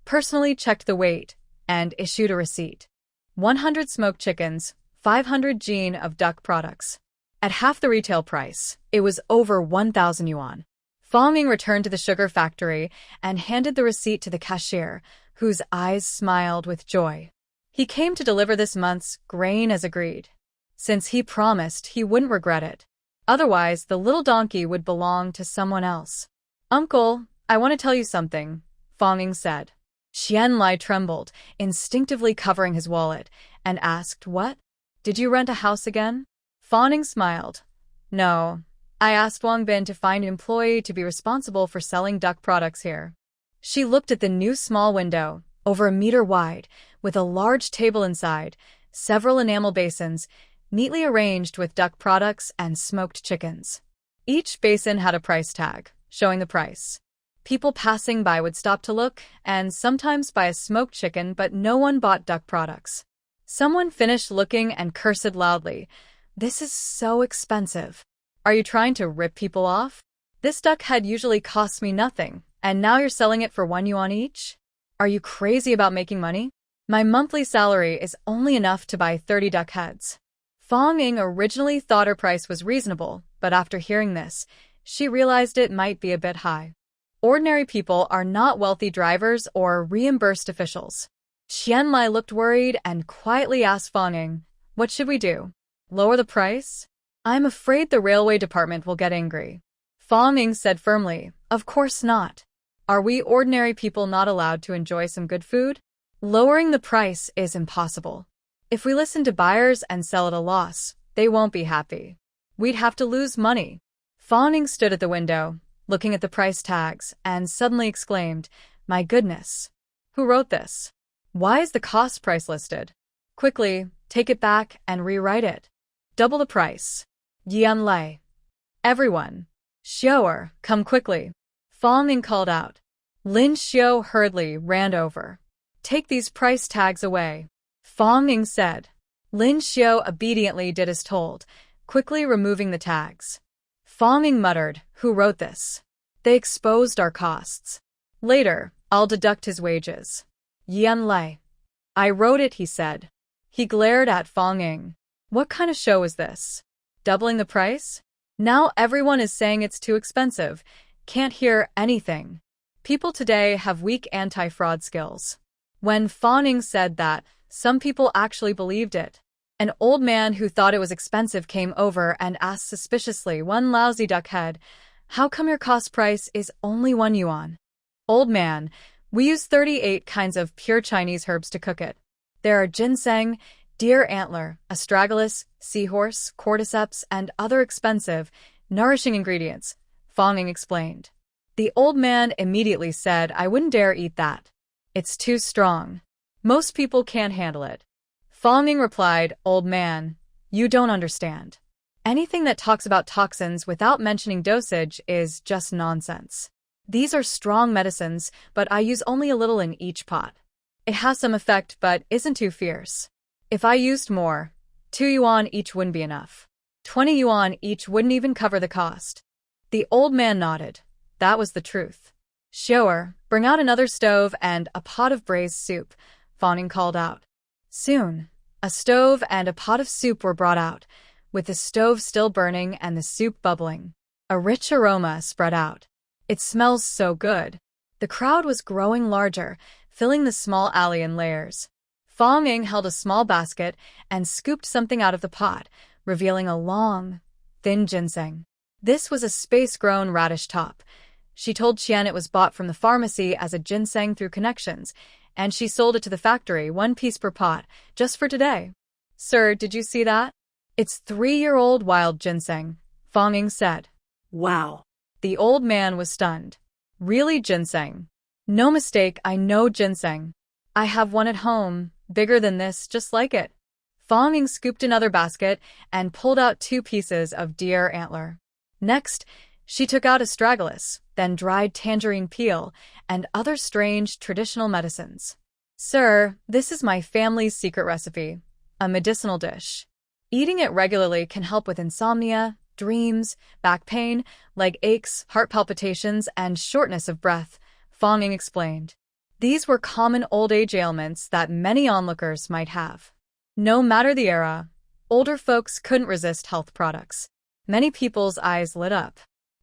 personally checked the weight, and issued a receipt. 100 smoked chickens, 500 jin of duck products. At half the retail price, it was over 1,000 yuan. Fanging returned to the sugar factory and handed the receipt to the cashier, whose eyes smiled with joy. He came to deliver this month's grain as agreed, since he promised he wouldn't regret it. Otherwise, the little donkey would belong to someone else. "Uncle, I want to tell you something," Fanging said. Qianlai trembled, instinctively covering his wallet, and asked, "What? Did you rent a house again?" Fanging smiled. "No. I asked Wang Bin to find an employee to be responsible for selling duck products here." She looked at the new small window, over a meter wide, with a large table inside, several enamel basins, neatly arranged with duck products and smoked chickens. Each basin had a price tag, showing the price. People passing by would stop to look, and sometimes buy a smoked chicken, but no one bought duck products. Someone finished looking and cursed loudly. "This is so expensive. Are you trying to rip people off? This duck head usually costs me nothing, and now you're selling it for 1 yuan each? Are you crazy about making money? My monthly salary is only enough to buy 30 duck heads." Fanging originally thought her price was reasonable, but after hearing this, she realized it might be a bit high. Ordinary people are not wealthy drivers or reimbursed officials. Qianlai looked worried and quietly asked Fanging, "What should we do? Lower the price? I'm afraid the railway department will get angry." Fanging said firmly, "Of course not. Are we ordinary people not allowed to enjoy some good food? Lowering the price is impossible. If we listen to buyers and sell at a loss, they won't be happy. We'd have to lose money." Fanging stood at the window, looking at the price tags, and suddenly exclaimed, "My goodness! Who wrote this? Why is the cost price listed? Quickly, take it back and rewrite it. Double the price. Yan Lei. Everyone. Xiu'er, come quickly." Fanging called out. Lin Xiu hurriedly ran over. "Take these price tags away," Fanging said. Lin Xiu obediently did as told, quickly removing the tags. Fonging muttered, "Who wrote this? They exposed our costs. Later, I'll deduct his wages." Yan Lei. "I wrote it," he said. He glared at Fonging. "What kind of show is this? Doubling the price? Now everyone is saying it's too expensive. Can't hear anything. People today have weak anti-fraud skills." When Fonging said that, some people actually believed it. An old man who thought it was expensive came over and asked suspiciously, "One lousy duckhead, how come your cost price is only 1 yuan? "Old man, we use 38 kinds of pure Chinese herbs to cook it. There are ginseng, deer antler, astragalus, seahorse, cordyceps, and other expensive, nourishing ingredients," Fonging explained. The old man immediately said, "I wouldn't dare eat that. It's too strong. Most people can't handle it." Fonging replied, "Old man, you don't understand. Anything that talks about toxins without mentioning dosage is just nonsense. These are strong medicines, but I use only a little in each pot. It has some effect, but isn't too fierce. If I used more, 2 yuan each wouldn't be enough. 20 yuan each wouldn't even cover the cost." The old man nodded. That was the truth. "Shower, bring out another stove and a pot of braised soup," Fonging called out. Soon, a stove and a pot of soup were brought out, with the stove still burning and the soup bubbling. A rich aroma spread out. "It smells so good." The crowd was growing larger, filling the small alley in layers. Fonging held a small basket and scooped something out of the pot, revealing a long, thin ginseng. This was a space-grown radish top. She told Qian it was bought from the pharmacy as a ginseng through connections, and she sold it to the factory, 1 piece per pot, just for today. "Sir, did you see that? It's 3-year-old wild ginseng," Fonging said. Wow. The old man was stunned. "Really ginseng?" "No mistake, I know ginseng. I have one at home, bigger than this, just like it." Fonging scooped another basket and pulled out 2 pieces of deer antler. Next, she took out astragalus, then dried tangerine peel, and other strange traditional medicines. "Sir, this is my family's secret recipe, a medicinal dish. Eating it regularly can help with insomnia, dreams, back pain, leg aches, heart palpitations, and shortness of breath," Fonging explained. These were common old age ailments that many onlookers might have. No matter the era, older folks couldn't resist health products. Many people's eyes lit up.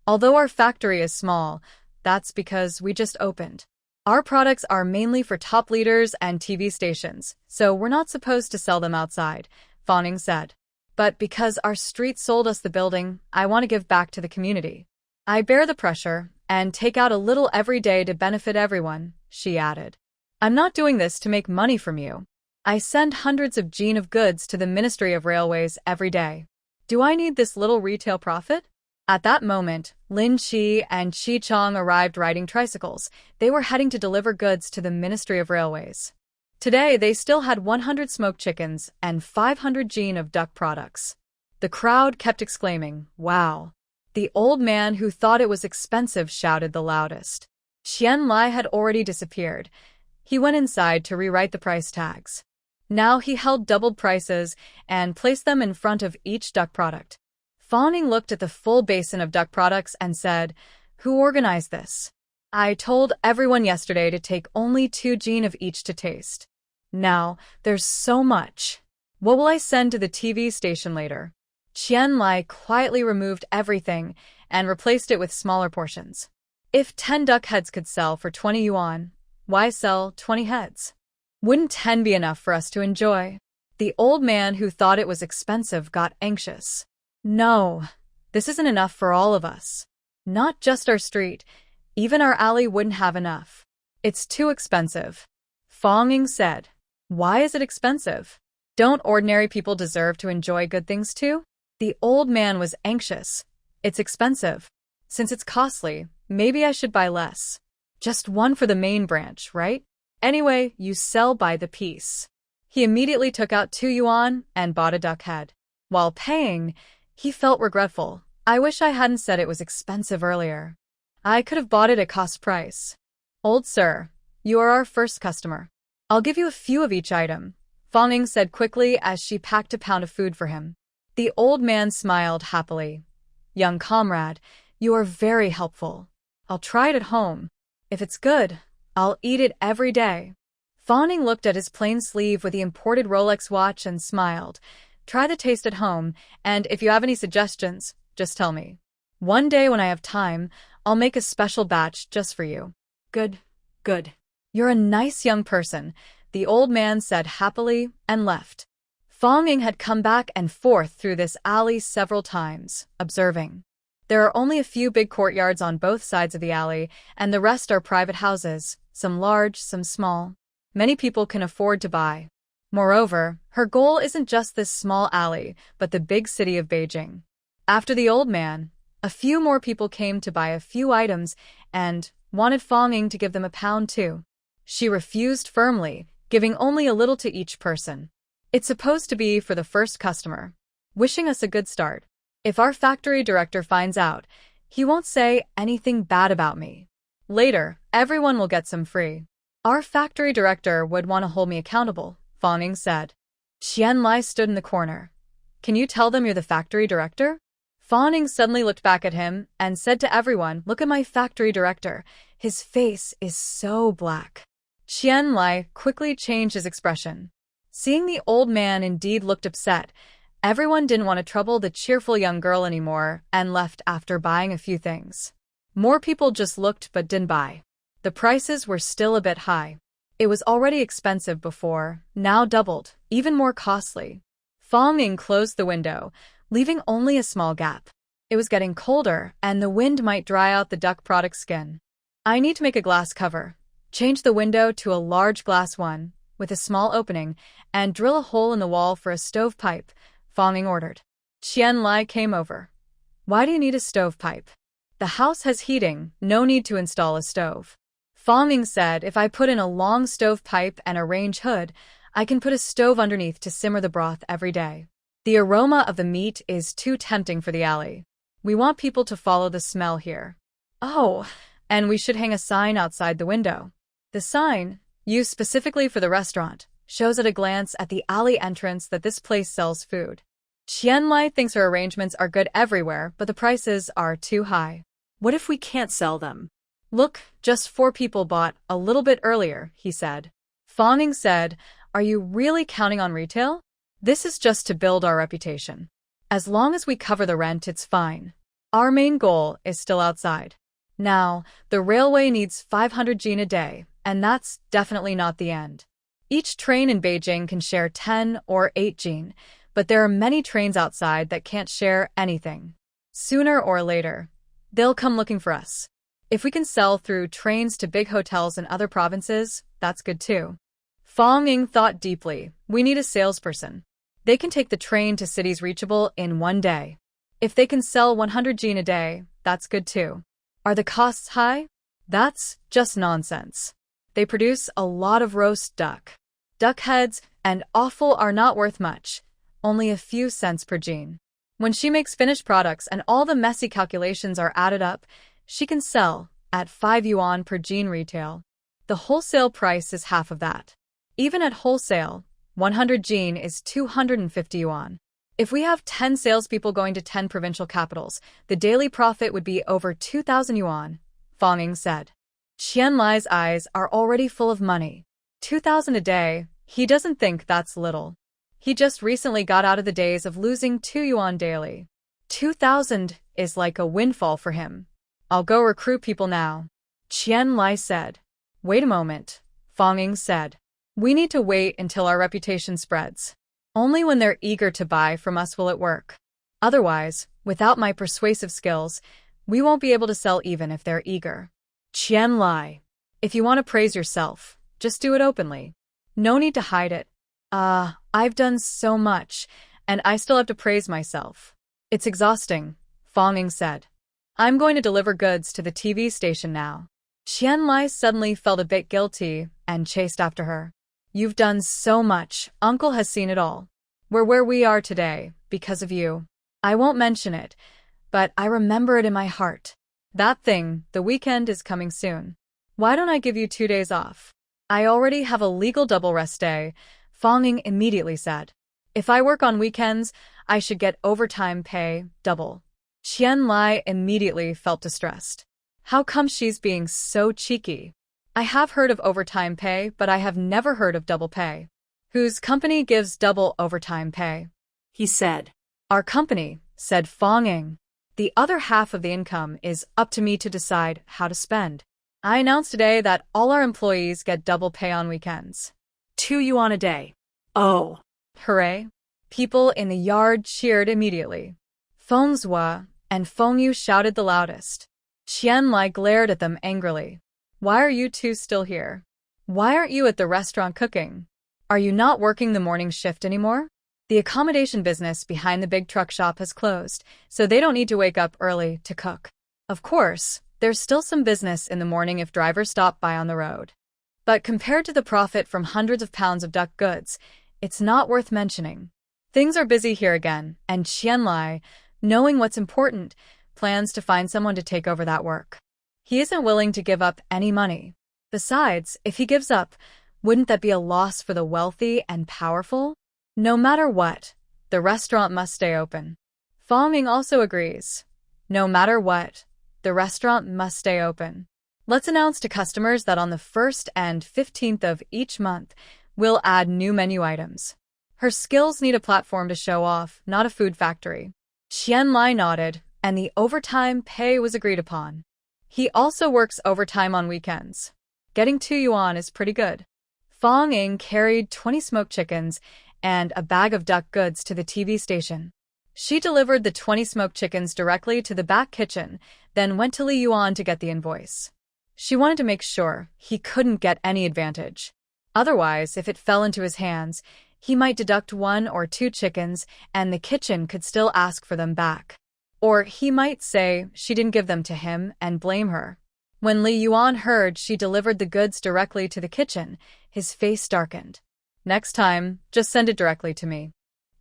"Although our factory is small, that's because we just opened. Our products are mainly for top leaders and TV stations, so we're not supposed to sell them outside," Fonging said. "But because our street sold us the building, I want to give back to the community. I bear the pressure and take out a little every day to benefit everyone," she added. "I'm not doing this to make money from you. I send hundreds of jin of goods to the Ministry of Railways every day. Do I need this little retail profit?" At that moment, Lin Qi and Qi Chong arrived riding tricycles. They were heading to deliver goods to the Ministry of Railways. Today, they still had 100 smoked chickens and 500 jin of duck products. The crowd kept exclaiming, "Wow." The old man who thought it was expensive shouted the loudest. Qian Lai had already disappeared. He went inside to rewrite the price tags. Now he held doubled prices and placed them in front of each duck product. Fonging looked at the full basin of duck products and said, "Who organized this? I told everyone yesterday to take only 2 jin of each to taste. Now, there's so much. What will I send to the TV station later?" Qian Lai quietly removed everything and replaced it with smaller portions. If 10 duck heads could sell for 20 yuan, why sell 20 heads? Wouldn't 10 be enough for us to enjoy? The old man who thought it was expensive got anxious. "No, this isn't enough for all of us. Not just our street, even our alley wouldn't have enough. It's too expensive." Fonging said, "Why is it expensive? Don't ordinary people deserve to enjoy good things too?" The old man was anxious. "It's expensive. Since it's costly, maybe I should buy less. Just one for the main branch, right? Anyway, you sell by the piece." He immediately took out 2 yuan and bought a duck head. While paying, he felt regretful. "I wish I hadn't said it was expensive earlier. I could have bought it at cost price." "Old sir, you are our first customer. I'll give you a few of each item," Fonging said quickly as she packed a pound of food for him. The old man smiled happily. Young comrade, you are very helpful. I'll try it at home. If it's good, I'll eat it every day. Fawning looked at his plain sleeve with the imported Rolex watch and smiled. Try the taste at home, and if you have any suggestions, just tell me. One day when I have time, I'll make a special batch just for you. Good, good. You're a nice young person, the old man said happily and left. Fawning had come back and forth through this alley several times, observing. There are only a few big courtyards on both sides of the alley, and the rest are private houses, some large, some small. Many people can afford to buy. Moreover, her goal isn't just this small alley, but the big city of Beijing. After the old man, a few more people came to buy a few items and wanted Fawning to give them £1 too. She refused firmly, giving only a little to each person. It's supposed to be for the first customer. Wishing us a good start. If our factory director finds out, he won't say anything bad about me. Later, everyone will get some free. Our factory director would want to hold me accountable, Fawning said. Qian Lai stood in the corner. Can you tell them you're the factory director? Fawning suddenly looked back at him and said to everyone, look at my factory director. His face is so black. Qian Lai quickly changed his expression. Seeing the old man indeed looked upset, everyone didn't want to trouble the cheerful young girl anymore and left after buying a few things. More people just looked but didn't buy. The prices were still a bit high. It was already expensive before, now doubled, even more costly. Fawning closed the window, leaving only a small gap. It was getting colder, and the wind might dry out the duck product skin. I need to make a glass cover. Change the window to a large glass one, with a small opening, and drill a hole in the wall for a stovepipe, Fawning ordered. Qian Lai came over. Why do you need a stovepipe? The house has heating, no need to install a stove. Fawning said if I put in a long stovepipe and a range hood, I can put a stove underneath to simmer the broth every day. The aroma of the meat is too tempting for the alley. We want people to follow the smell here. Oh, and we should hang a sign outside the window. The sign, used specifically for the restaurant, shows at a glance at the alley entrance that this place sells food. Qian Lai thinks her arrangements are good everywhere, but the prices are too high. What if we can't sell them? Look, just 4 people bought a little bit earlier, he said. Fawning said, are you really counting on retail? This is just to build our reputation. As long as we cover the rent, it's fine. Our main goal is still outside. Now, the railway needs 500 jin a day, and that's definitely not the end. Each train in Beijing can share 10 or 8 jin, but there are many trains outside that can't share anything. Sooner or later, they'll come looking for us. If we can sell through trains to big hotels in other provinces, that's good too. Fawning thought deeply. We need a salesperson. They can take the train to cities reachable in one day. If they can sell 100 jin a day, that's good too. Are the costs high? That's just nonsense. They produce a lot of roast duck. Duck heads and offal are not worth much, only a few cents per jin. When she makes finished products and all the messy calculations are added up, she can sell at 5 yuan per jin retail. The wholesale price is half of that. Even at wholesale, 100 jin is 250 yuan. If we have 10 salespeople going to 10 provincial capitals, the daily profit would be over 2,000 yuan, Fawning said. Qian Lai's eyes are already full of money. 2,000 a day, he doesn't think that's little. He just recently got out of the days of losing 2 yuan daily. 2,000 is like a windfall for him. I'll go recruit people now. Qian Lai said. Wait a moment, Fawning said. We need to wait until our reputation spreads. Only when they're eager to buy from us will it work. Otherwise, without my persuasive skills, we won't be able to sell even if they're eager. Qian Lai. If you want to praise yourself, just do it openly. No need to hide it. I've done so much, and I still have to praise myself. It's exhausting, Fawning said. I'm going to deliver goods to the TV station now. Qian Lai suddenly felt a bit guilty and chased after her. You've done so much, Uncle has seen it all. We're where we are today, because of you. I won't mention it, but I remember it in my heart. That thing, the weekend is coming soon. Why don't I give you 2 days off? I already have a legal double rest day, Fawning immediately said. If I work on weekends, I should get overtime pay, double. Qian Lai immediately felt distressed. How come she's being so cheeky? I have heard of overtime pay, but I have never heard of double pay. Whose company gives double overtime pay? He said. Our company, said Fong Ying. The other half of the income is up to me to decide how to spend. I announced today that all our employees get double pay on weekends. 2 yuan a day. Oh. Hooray! People in the yard cheered immediately. Feng Zhua and Feng Yu shouted the loudest. Qian Lai glared at them angrily. Why are you two still here? Why aren't you at the restaurant cooking? Are you not working the morning shift anymore? The accommodation business behind the big truck shop has closed, so they don't need to wake up early to cook. Of course, there's still some business in the morning if drivers stop by on the road. But compared to the profit from hundreds of pounds of duck goods, it's not worth mentioning. Things are busy here again, and Qian Lai, knowing what's important, plans to find someone to take over that work. He isn't willing to give up any money. Besides, if he gives up, wouldn't that be a loss for the wealthy and powerful? No matter what, the restaurant must stay open. Fong Ying also agrees. No matter what, the restaurant must stay open. Let's announce to customers that on the 1st and 15th of each month, we'll add new menu items. Her skills need a platform to show off, not a food factory. Qian Lai nodded, and the overtime pay was agreed upon. He also works overtime on weekends. Getting 2 yuan is pretty good. Fong Ying carried 20 smoked chickens and a bag of duck goods to the TV station. She delivered the 20 smoked chickens directly to the back kitchen, then went to Li Yuan to get the invoice. She wanted to make sure he couldn't get any advantage. Otherwise, if it fell into his hands, he might deduct 1 or 2 chickens and the kitchen could still ask for them back. Or he might say she didn't give them to him and blame her. When Li Yuan heard she delivered the goods directly to the kitchen, his face darkened. Next time, just send it directly to me.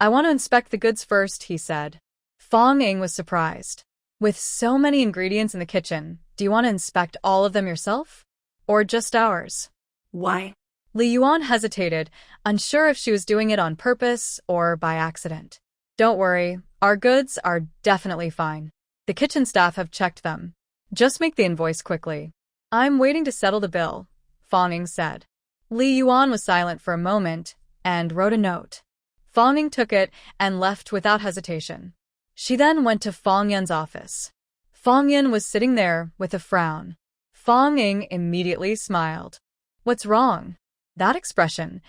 I want to inspect the goods first, he said. Fong Ying was surprised. With so many ingredients in the kitchen, do you want to inspect all of them yourself? Or just ours? Why? Li Yuan hesitated, unsure if she was doing it on purpose or by accident. Don't worry, our goods are definitely fine. The kitchen staff have checked them. Just make the invoice quickly. I'm waiting to settle the bill, Fong Ying said. Li Yuan was silent for a moment and wrote a note. Fong Ying took it and left without hesitation. She then went to Fong Yun's office. Fong Yun was sitting there with a frown. Fong Ying immediately smiled. What's wrong? That expression.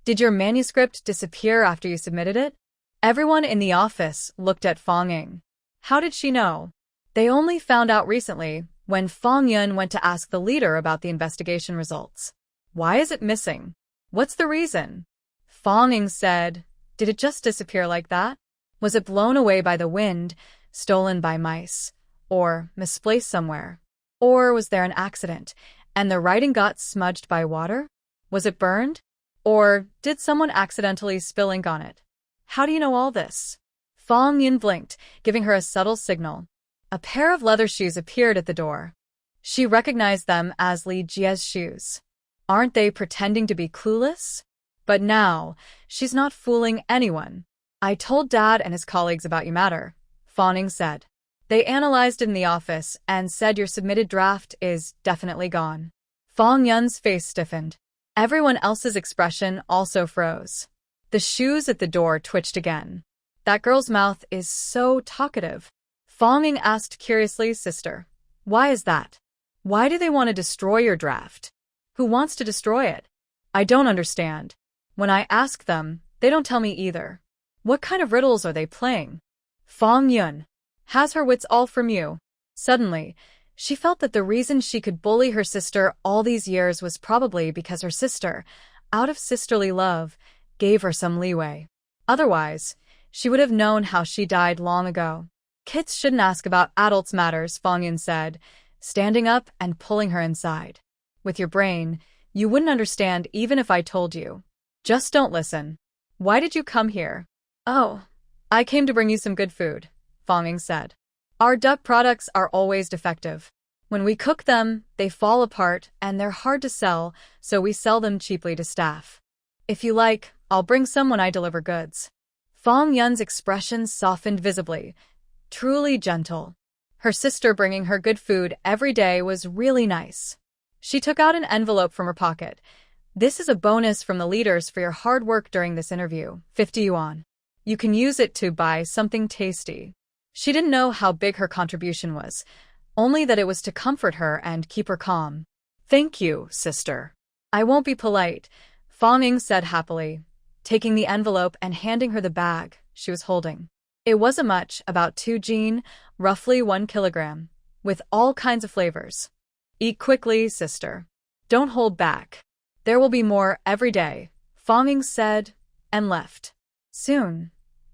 Did your manuscript disappear after you submitted it? Everyone in the office looked at Fong Ying. How did she know? They only found out recently when Fong Yun went to ask the leader about the investigation results. Why is it missing? What's the reason? Fong Ying said, did it just disappear like that? Was it blown away by the wind, stolen by mice, or misplaced somewhere? Or was there an accident, and the writing got smudged by water? Was it burned? Or did someone accidentally spill ink on it? How do you know all this? Fong Yun blinked, giving her a subtle signal. A pair of leather shoes appeared at the door. She recognized them as Li Jie's shoes. Aren't they pretending to be clueless? But now, she's not fooling anyone. I told Dad and his colleagues about your matter, Fong Ying said. They analyzed it in the office and said your submitted draft is definitely gone. Fong Yun's face stiffened. Everyone else's expression also froze. The shoes at the door twitched again. That girl's mouth is so talkative. Fong Ying asked curiously, Sister, why is that? Why do they want to destroy your draft? Who wants to destroy it? I don't understand. When I ask them, they don't tell me either. What kind of riddles are they playing? Fong Yun has her wits all from you. Suddenly, she felt that the reason she could bully her sister all these years was probably because her sister, out of sisterly love, gave her some leeway. Otherwise, she would have known how she died long ago. Kids shouldn't ask about adults' matters, Fong Yun said, standing up and pulling her inside. With your brain, you wouldn't understand even if I told you. Just don't listen. Why did you come here? Oh, I came to bring you some good food, Fong Ying said. Our duck products are always defective. When we cook them, they fall apart and they're hard to sell, so we sell them cheaply to staff. If you like, I'll bring some when I deliver goods. Fong Yun's expression softened visibly. truly gentle. Her sister bringing her good food every day was really nice. She took out an envelope from her pocket. This is a bonus from the leaders for your hard work during this interview, 50 yuan. You can use it to buy something tasty. She didn't know how big her contribution was, only that it was to comfort her and keep her calm. Thank you, sister. I won't be polite, Fang Ying said happily, taking the envelope and handing her the bag she was holding. It wasn't much, about 2 jin, roughly 1 kilogram, with all kinds of flavors. Eat quickly, sister. Don't hold back. There will be more every day, Fang Ying said, and left. Soon,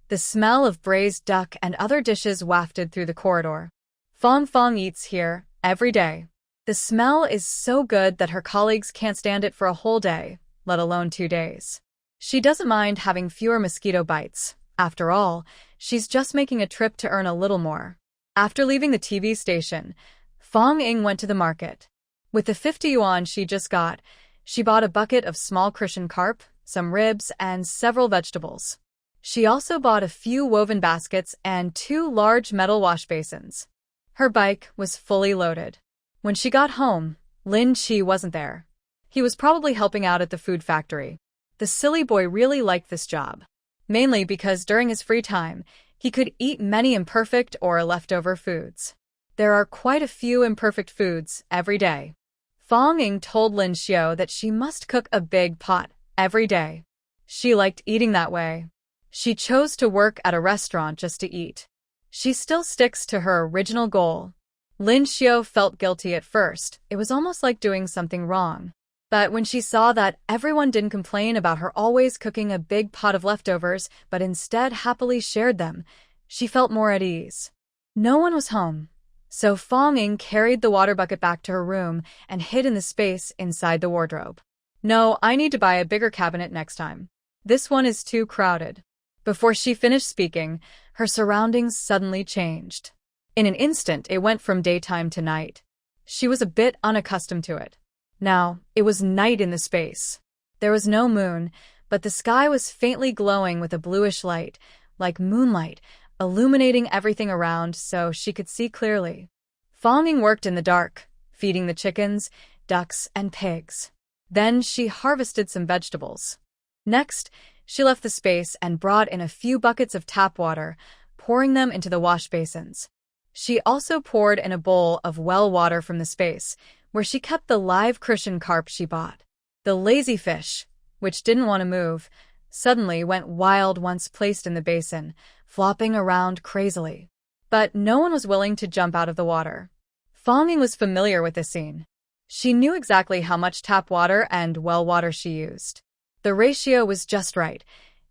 the smell of braised duck and other dishes wafted through the corridor. Fang eats here every day. The smell is so good that her colleagues can't stand it for a whole day, let alone 2 days. She doesn't mind having fewer mosquito bites. After all, she's just making a trip to earn a little more. After leaving the TV station, Fang Ying went to the market. With the 50 yuan she just got, she bought a bucket of small Christian carp, some ribs, and several vegetables. She also bought a few woven baskets and 2 large metal wash basins. Her bike was fully loaded. When she got home, Lin Chi wasn't there. He was probably helping out at the food factory. The silly boy really liked this job, mainly because during his free time, he could eat many imperfect or leftover foods. There are quite a few imperfect foods every day. Fang Ying told Lin Xiao that she must cook a big pot every day. She liked eating that way. She chose to work at a restaurant just to eat. She still sticks to her original goal. Lin Xiao felt guilty at first. It was almost like doing something wrong. But when she saw that everyone didn't complain about her always cooking a big pot of leftovers, but instead happily shared them, she felt more at ease. No one was home, so Fang Ying carried the water bucket back to her room and hid in the space inside the wardrobe. No, I need to buy a bigger cabinet next time. This one is too crowded. Before she finished speaking, her surroundings suddenly changed. In an instant, it went from daytime to night. She was a bit unaccustomed to it. Now, it was night in the space. There was no moon, but the sky was faintly glowing with a bluish light, like moonlight, illuminating everything around so she could see clearly. Fang Ying worked in the dark, feeding the chickens, ducks, and pigs. Then she harvested some vegetables. Next, she left the space and brought in a few buckets of tap water, pouring them into the wash basins. She also poured in a bowl of well water from the space, where she kept the live Christian carp she bought. The lazy fish, which didn't want to move, suddenly went wild once placed in the basin, flopping around crazily. But no one was willing to jump out of the water. Fang Ying was familiar with this scene. She knew exactly how much tap water and well water she used. The ratio was just right.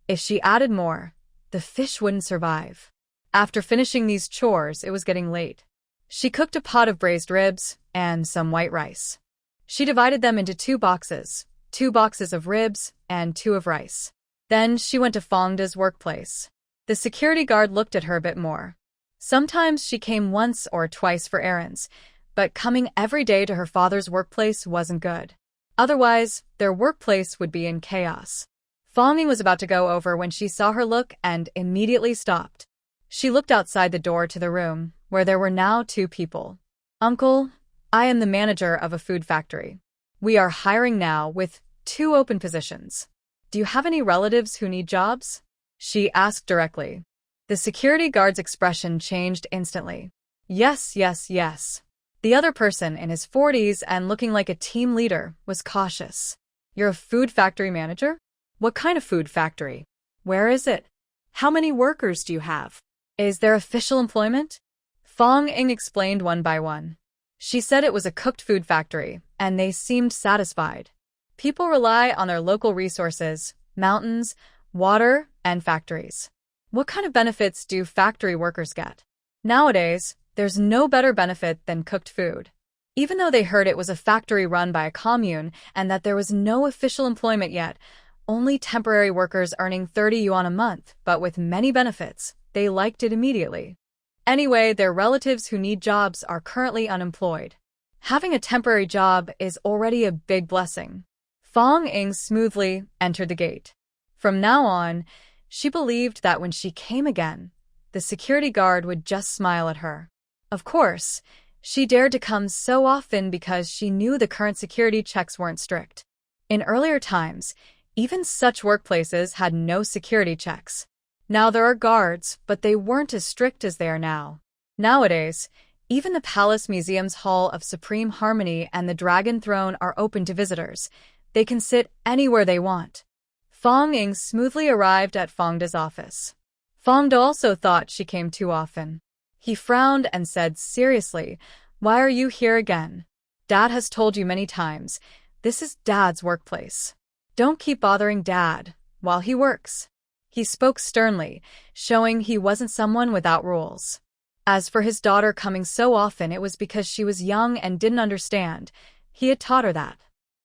If she added more, the fish wouldn't survive. After finishing these chores, it was getting late. She cooked a pot of braised ribs and some white rice. She divided them into 2 boxes, 2 boxes of ribs and 2 of rice. Then she went to Fangda's workplace. The security guard looked at her a bit more. Sometimes she came once or twice for errands, but coming every day to her father's workplace wasn't good. Otherwise, their workplace would be in chaos. Fang Ying was about to go over when she saw her look and immediately stopped. She looked outside the door to the room, where there were now 2 people. Uncle, I am the manager of a food factory. We are hiring now with 2 open positions. Do you have any relatives who need jobs? She asked directly. The security guard's expression changed instantly. Yes. The other person, in his 40s and looking like a team leader, was cautious. You're a food factory manager? What kind of food factory? Where is it? How many workers do you have? Is there official employment? Fang Ying explained one by one. She said it was a cooked food factory, and they seemed satisfied. People rely on their local resources, mountains, water, and factories. What kind of benefits do factory workers get? Nowadays, there's no better benefit than cooked food. Even though they heard it was a factory run by a commune and that there was no official employment yet, only temporary workers earning 30 yuan a month, but with many benefits, they liked it immediately. Anyway, their relatives who need jobs are currently unemployed. Having a temporary job is already a big blessing. Fang Ying smoothly entered the gate. From now on, she believed that when she came again, the security guard would just smile at her. Of course, she dared to come so often because she knew the current security checks weren't strict. In earlier times, even such workplaces had no security checks. Now there are guards, but they weren't as strict as they are now. Nowadays, even the Palace Museum's Hall of Supreme Harmony and the Dragon Throne are open to visitors. They can sit anywhere they want. Fong Ying smoothly arrived at Fongda's office. Fongda also thought she came too often. He frowned and said seriously, "Why are you here again? Dad has told you many times. This is Dad's workplace. Don't keep bothering Dad while he works." He spoke sternly, showing he wasn't someone without rules. As for his daughter coming so often, it was because she was young and didn't understand. He had taught her that.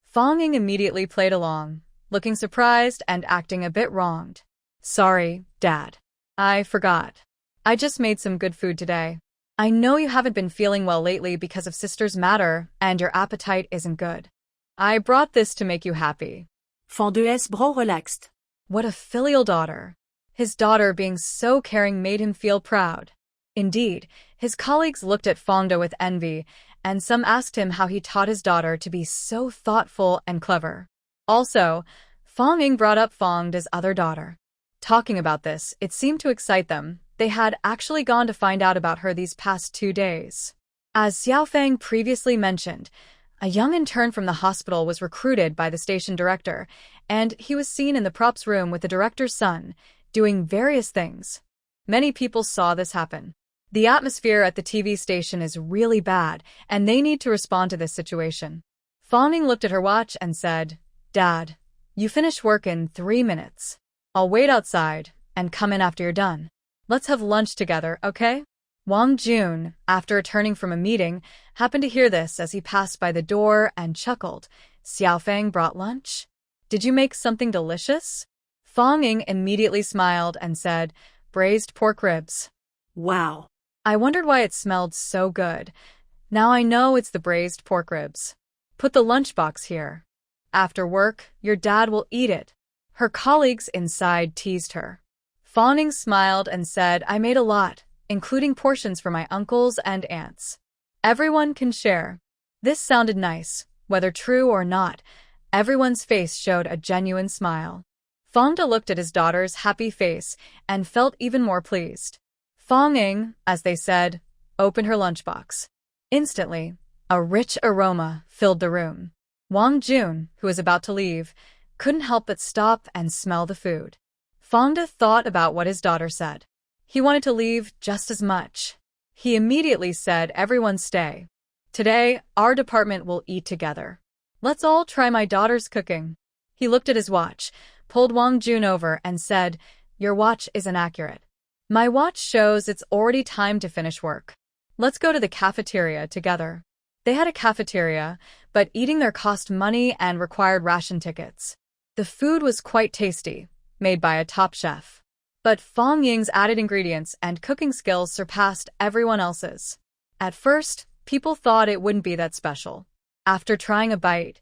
Fong Ying immediately played along, looking surprised and acting a bit wronged. "Sorry, Dad. I forgot. I just made some good food today. I know you haven't been feeling well lately because of Sister's matter, and your appetite isn't good. I brought this to make you happy." Fongda's bras relaxed. What a filial daughter. His daughter being so caring made him feel proud. Indeed, his colleagues looked at Fongda with envy, and some asked him how he taught his daughter to be so thoughtful and clever. Also, Fong Ying brought up Fongda's other daughter. Talking about this, it seemed to excite them. They had actually gone to find out about her these past 2 days. As Xiaofang previously mentioned, a young intern from the hospital was recruited by the station director, and he was seen in the props room with the director's son, doing various things. Many people saw this happen. The atmosphere at the TV station is really bad, and they need to respond to this situation. Fong Ying looked at her watch and said, "Dad, you finish work in 3 minutes. I'll wait outside and come in after you're done. Let's have lunch together, okay?" Wang Jun, after returning from a meeting, happened to hear this as he passed by the door and chuckled. "Xiaofang brought lunch? Did you make something delicious?" Fong Ying immediately smiled and said, "Braised pork ribs." Wow. I wondered why it smelled so good. Now I know it's the braised pork ribs. Put the lunchbox here. After work, your dad will eat it. Her colleagues inside teased her. Fong Ying smiled and said, "I made a lot, including portions for my uncles and aunts. Everyone can share." This sounded nice, whether true or not. Everyone's face showed a genuine smile. Fongda looked at his daughter's happy face and felt even more pleased. Fong Ying, as they said, opened her lunchbox. Instantly, a rich aroma filled the room. Wang Jun, who was about to leave, couldn't help but stop and smell the food. Fongda thought about what his daughter said. He wanted to leave just as much. He immediately said, "Everyone stay. Today, our department will eat together. Let's all try my daughter's cooking." He looked at his watch, pulled Wang Jun over, and said, "Your watch is inaccurate. My watch shows it's already time to finish work. Let's go to the cafeteria together." They had a cafeteria, but eating there cost money and required ration tickets. The food was quite tasty, made by a top chef. But Fong Ying's added ingredients and cooking skills surpassed everyone else's. At first, people thought it wouldn't be that special. After trying a bite,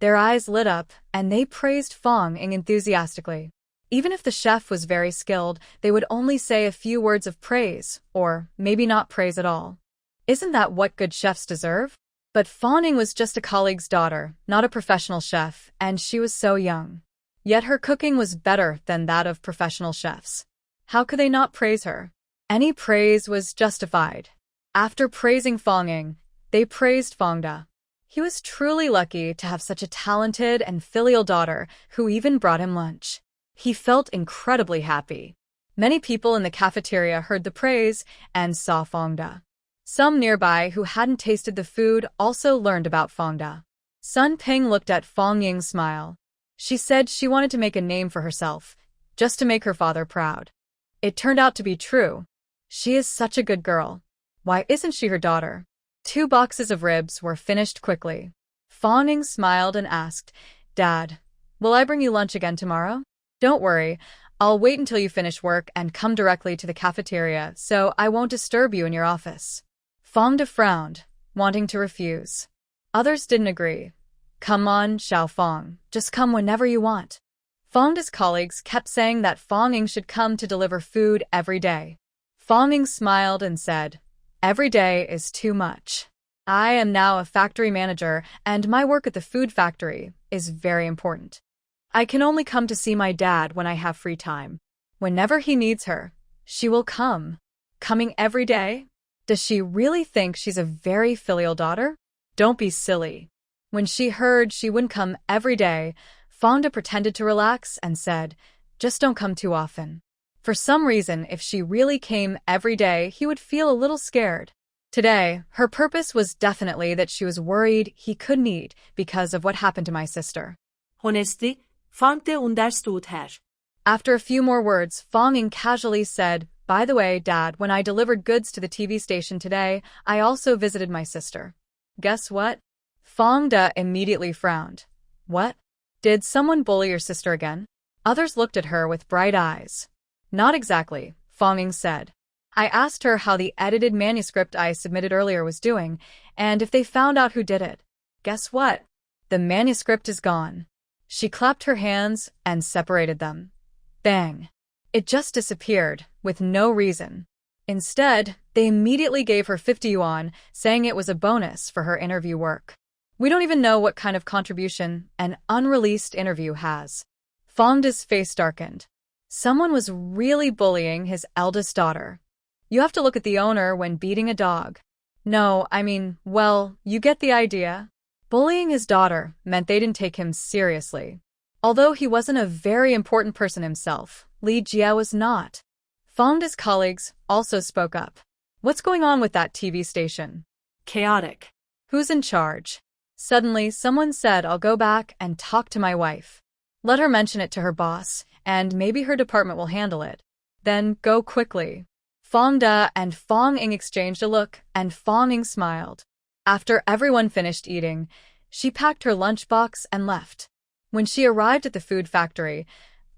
their eyes lit up and they praised Fong Ying enthusiastically. Even if the chef was very skilled, they would only say a few words of praise, or maybe not praise at all. Isn't that what good chefs deserve? But Fong Ying was just a colleague's daughter, not a professional chef, and she was so young. Yet her cooking was better than that of professional chefs. How could they not praise her? Any praise was justified. After praising Fong Ying, they praised Fongda. He was truly lucky to have such a talented and filial daughter who even brought him lunch. He felt incredibly happy. Many people in the cafeteria heard the praise and saw Fongda. Some nearby who hadn't tasted the food also learned about Fongda. Sun Ping looked at Fong Ying's smile. She said she wanted to make a name for herself, just to make her father proud. It turned out to be true. She is such a good girl. Why isn't she her daughter? 2 boxes of ribs were finished quickly. Fong Ying smiled and asked, "Dad, will I bring you lunch again tomorrow?" "Don't worry, I'll wait until you finish work and come directly to the cafeteria, so I won't disturb you in your office." Fongda frowned, wanting to refuse. Others didn't agree. "Come on, Xiaofang, just come whenever you want." Fongda's colleagues kept saying that Fong Ying should come to deliver food every day. Fong Ying smiled and said, "Every day is too much. I am now a factory manager, and my work at the food factory is very important. I can only come to see my dad when I have free time. Whenever he needs her, she will come. Coming every day? Does she really think she's a very filial daughter? Don't be silly." When she heard she wouldn't come every day, Fongda pretended to relax and said, "Just don't come too often." For some reason, if she really came every day, he would feel a little scared. Today, her purpose was definitely that she was worried he couldn't eat because of what happened to my sister. Honestly, Fongde under stod här. After a few more words, Fong Ying casually said, "By the way, Dad, when I delivered goods to the TV station today, I also visited my sister." Guess what? Fong Da immediately frowned. What? Did someone bully your sister again? Others looked at her with bright eyes. Not exactly, Fong Ying said. I asked her how the edited manuscript I submitted earlier was doing, and if they found out who did it. Guess what? The manuscript is gone. She clapped her hands and separated them. Bang! It just disappeared, with no reason. Instead, they immediately gave her 50 yuan, saying it was a bonus for her interview work. We don't even know what kind of contribution an unreleased interview has. Fongda's face darkened. Someone was really bullying his eldest daughter. You have to look at the owner when beating a dog. No, well, you get the idea. Bullying his daughter meant they didn't take him seriously. Although he wasn't a very important person himself, Li Jia was not. Fongda's colleagues also spoke up. What's going on with that TV station? Chaotic. Who's in charge? Suddenly, someone said, I'll go back and talk to my wife. Let her mention it to her boss, and maybe her department will handle it. Then go quickly. Fongda and Fong Ying exchanged a look, and Fong Ying smiled. After everyone finished eating, she packed her lunchbox and left. When she arrived at the food factory,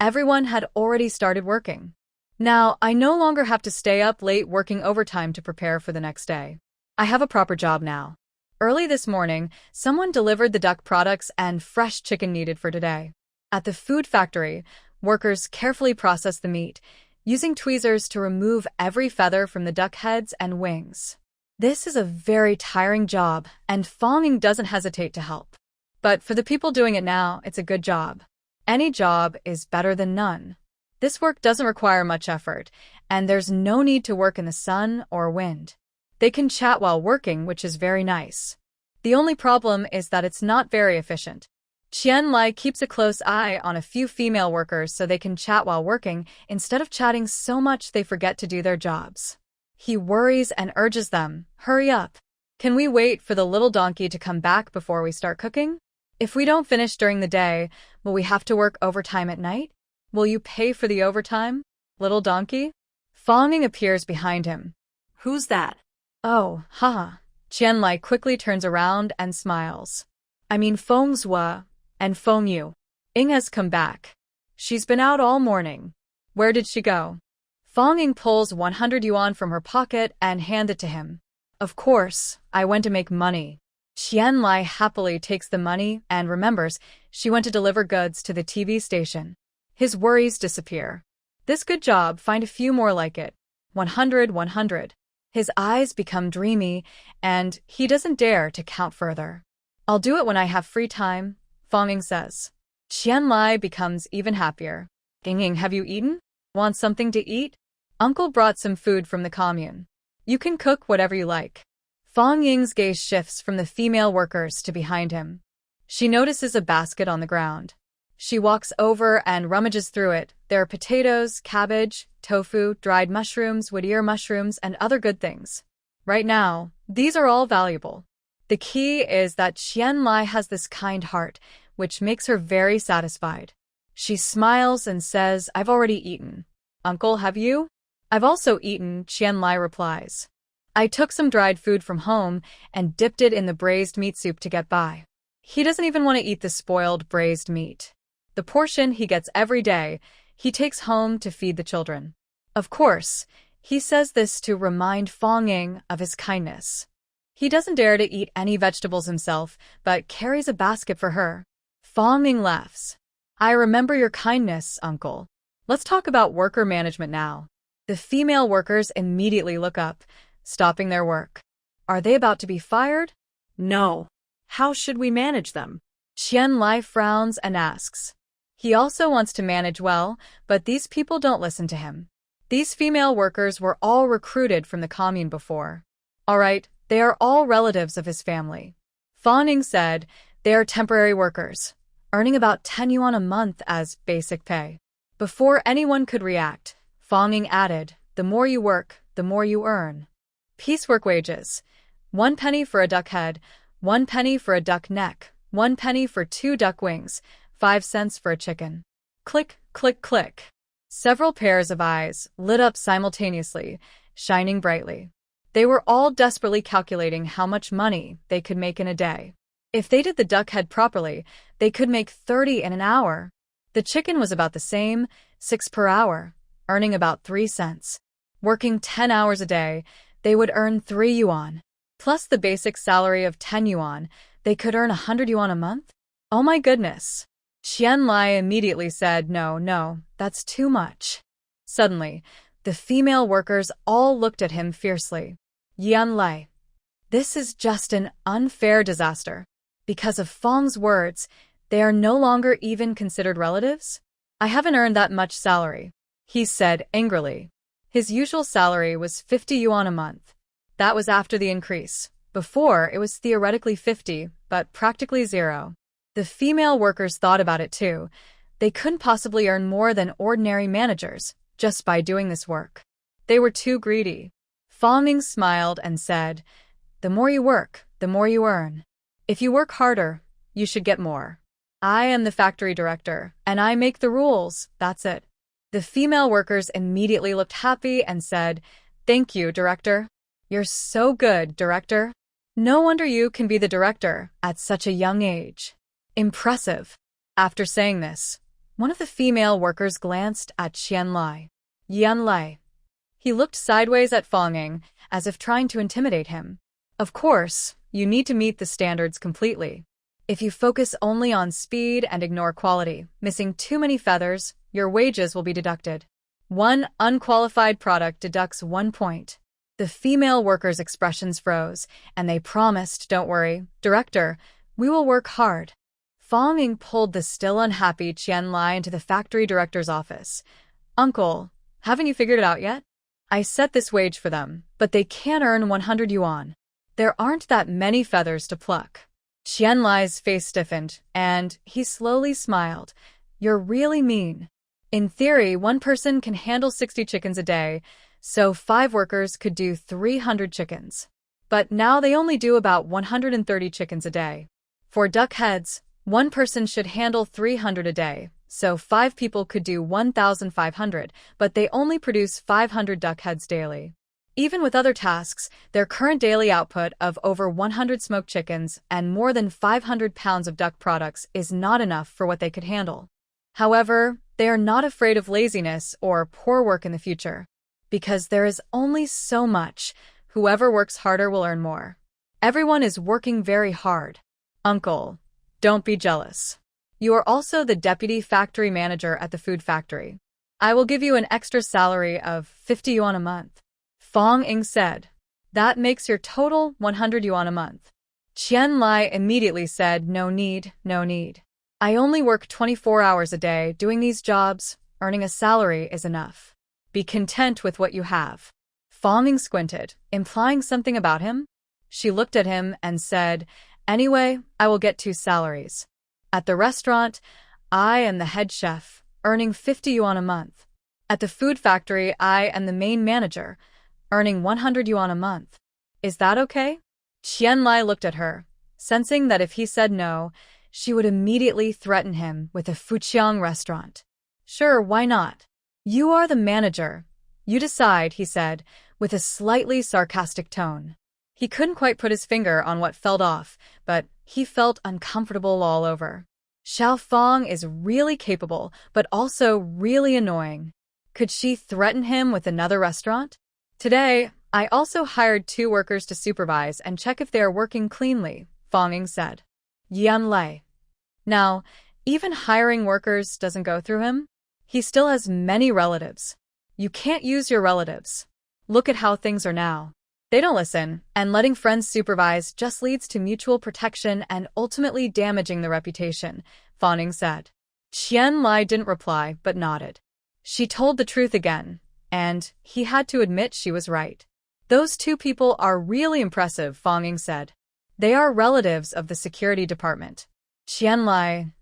everyone had already started working. Now, I no longer have to stay up late working overtime to prepare for the next day. I have a proper job now. Early this morning, someone delivered the duck products and fresh chicken needed for today. At the food factory, workers carefully processed the meat, using tweezers to remove every feather from the duck heads and wings. This is a very tiring job, and Fong Ying doesn't hesitate to help. But for the people doing it now, it's a good job. Any job is better than none. This work doesn't require much effort, and there's no need to work in the sun or wind. They can chat while working, which is very nice. The only problem is that it's not very efficient. Qian Lai keeps a close eye on a few female workers so they can chat while working instead of chatting so much they forget to do their jobs. He worries and urges them, hurry up. Can we wait for the little donkey to come back before we start cooking? If we don't finish during the day, will we have to work overtime at night? Will you pay for the overtime, little donkey? Fong Ying appears behind him. Who's that? Oh, haha. Qian Lai quickly turns around and smiles. Feng Zhua and Feng Yu. Ying has come back. She's been out all morning. Where did she go? Fong Ying pulls 100 yuan from her pocket and hands it to him. Of course, I went to make money. Qian Lai happily takes the money and remembers she went to deliver goods to the TV station. His worries disappear. This good job, find a few more like it. 100, 100. His eyes become dreamy, and he doesn't dare to count further. I'll do it when I have free time, Fong Ying says. Qian Lai becomes even happier. Ying, have you eaten? Want something to eat? Uncle brought some food from the commune. You can cook whatever you like. Fong Ying's gaze shifts from the female workers to behind him. She notices a basket on the ground. She walks over and rummages through it. There are potatoes, cabbage, tofu, dried mushrooms, wood ear mushrooms, and other good things. Right now, these are all valuable. The key is that Qian Lai has this kind heart, which makes her very satisfied. She smiles and says, I've already eaten. Uncle, have you? I've also eaten, Qian Lai replies. I took some dried food from home and dipped it in the braised meat soup to get by. He doesn't even want to eat the spoiled braised meat. The portion he gets every day, he takes home to feed the children. Of course, he says this to remind Fong Ying of his kindness. He doesn't dare to eat any vegetables himself, but carries a basket for her. Fong Ying laughs. I remember your kindness, uncle. Let's talk about worker management now. The female workers immediately look up, stopping their work. Are they about to be fired? No. How should we manage them? Qian Lai frowns and asks. He also wants to manage well, but these people don't listen to him. These female workers were all recruited from the commune before. All right, they are all relatives of his family. Fawning said they are temporary workers, earning about 10 yuan a month as basic pay. Before anyone could react, Fawning added, the more you work, the more you earn. Piecework wages. 1 penny for a duck head, 1 penny for a duck neck, 1 penny for 2 duck wings, 5 cents for a chicken. Click, click, click. Several pairs of eyes lit up simultaneously, shining brightly. They were all desperately calculating how much money they could make in a day. If they did the duck head properly, they could make 30 in an hour. The chicken was about the same, 6 per hour, earning about 3 cents. Working 10 hours a day, they would earn 3 yuan. Plus the basic salary of 10 yuan, they could earn 100 yuan a month? Oh my goodness. Qian Lai immediately said, no, that's too much. Suddenly, the female workers all looked at him fiercely. Yan Lai. This is just an unfair disaster. Because of Fong's words, they are no longer even considered relatives? I haven't earned that much salary, he said angrily. His usual salary was 50 yuan a month. That was after the increase. Before, it was theoretically 50, but practically 0. The female workers thought about it too. They couldn't possibly earn more than ordinary managers just by doing this work. They were too greedy. Fawning smiled and said, the more you work, the more you earn. If you work harder, you should get more. I am the factory director, and I make the rules, that's it. The female workers immediately looked happy and said, thank you, director. You're so good, director. No wonder you can be the director at such a young age. Impressive. After saying this, one of the female workers glanced at Qian Lai. Yan Lai. He looked sideways at Fawning, as if trying to intimidate him. Of course, you need to meet the standards completely. If you focus only on speed and ignore quality, missing too many feathers, your wages will be deducted. 1 unqualified product deducts 1 point. The female workers' expressions froze, and they promised, don't worry, director, we will work hard. Fawning pulled the still unhappy Qian Lai into the factory director's office. Uncle, haven't you figured it out yet? I set this wage for them, but they can't earn 100 yuan. There aren't that many feathers to pluck. Qian Lai's face stiffened, and he slowly smiled. You're really mean. In theory, one person can handle 60 chickens a day, so 5 workers could do 300 chickens. But now they only do about 130 chickens a day. For duck heads, one person should handle 300 a day, so 5 people could do 1,500, but they only produce 500 duck heads daily. Even with other tasks, their current daily output of over 100 smoked chickens and more than 500 pounds of duck products is not enough for what they could handle. However, they are not afraid of laziness or poor work in the future. Because there is only so much, whoever works harder will earn more. Everyone is working very hard. Uncle, don't be jealous. You are also the deputy factory manager at the food factory. I will give you an extra salary of 50 yuan a month. Fawning said. That makes your total 100 yuan a month. Qian Lai immediately said, no need. I only work 24 hours a day doing these jobs. Earning a salary is enough. Be content with what you have. Fawning squinted, implying something about him. She looked at him and said, anyway, I will get 2 salaries. At the restaurant, I am the head chef, earning 50 yuan a month. At the food factory, I am the main manager, earning 100 yuan a month. Is that okay? Qian Lai looked at her, sensing that if he said no, she would immediately threaten him with a Fuqiang restaurant. Sure, why not? You are the manager. You decide, he said, with a slightly sarcastic tone. He couldn't quite put his finger on what fell off, but he felt uncomfortable all over. Xiao Fong is really capable, but also really annoying. Could she threaten him with another restaurant? Today, I also hired 2 workers to supervise and check if they are working cleanly, Fawning said. Yan Lai. Now, even hiring workers doesn't go through him. He still has many relatives. You can't use your relatives. Look at how things are now. They don't listen, and letting friends supervise just leads to mutual protection and ultimately damaging the reputation, Fanning said. Qian Lai didn't reply, but nodded. She told the truth again, and he had to admit she was right. Those two people are really impressive, Fanning said. They are relatives of the security department. Qian Lai,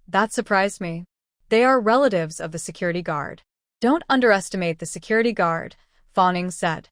that surprised me. They are relatives of the security guard. Don't underestimate the security guard, Fanning said.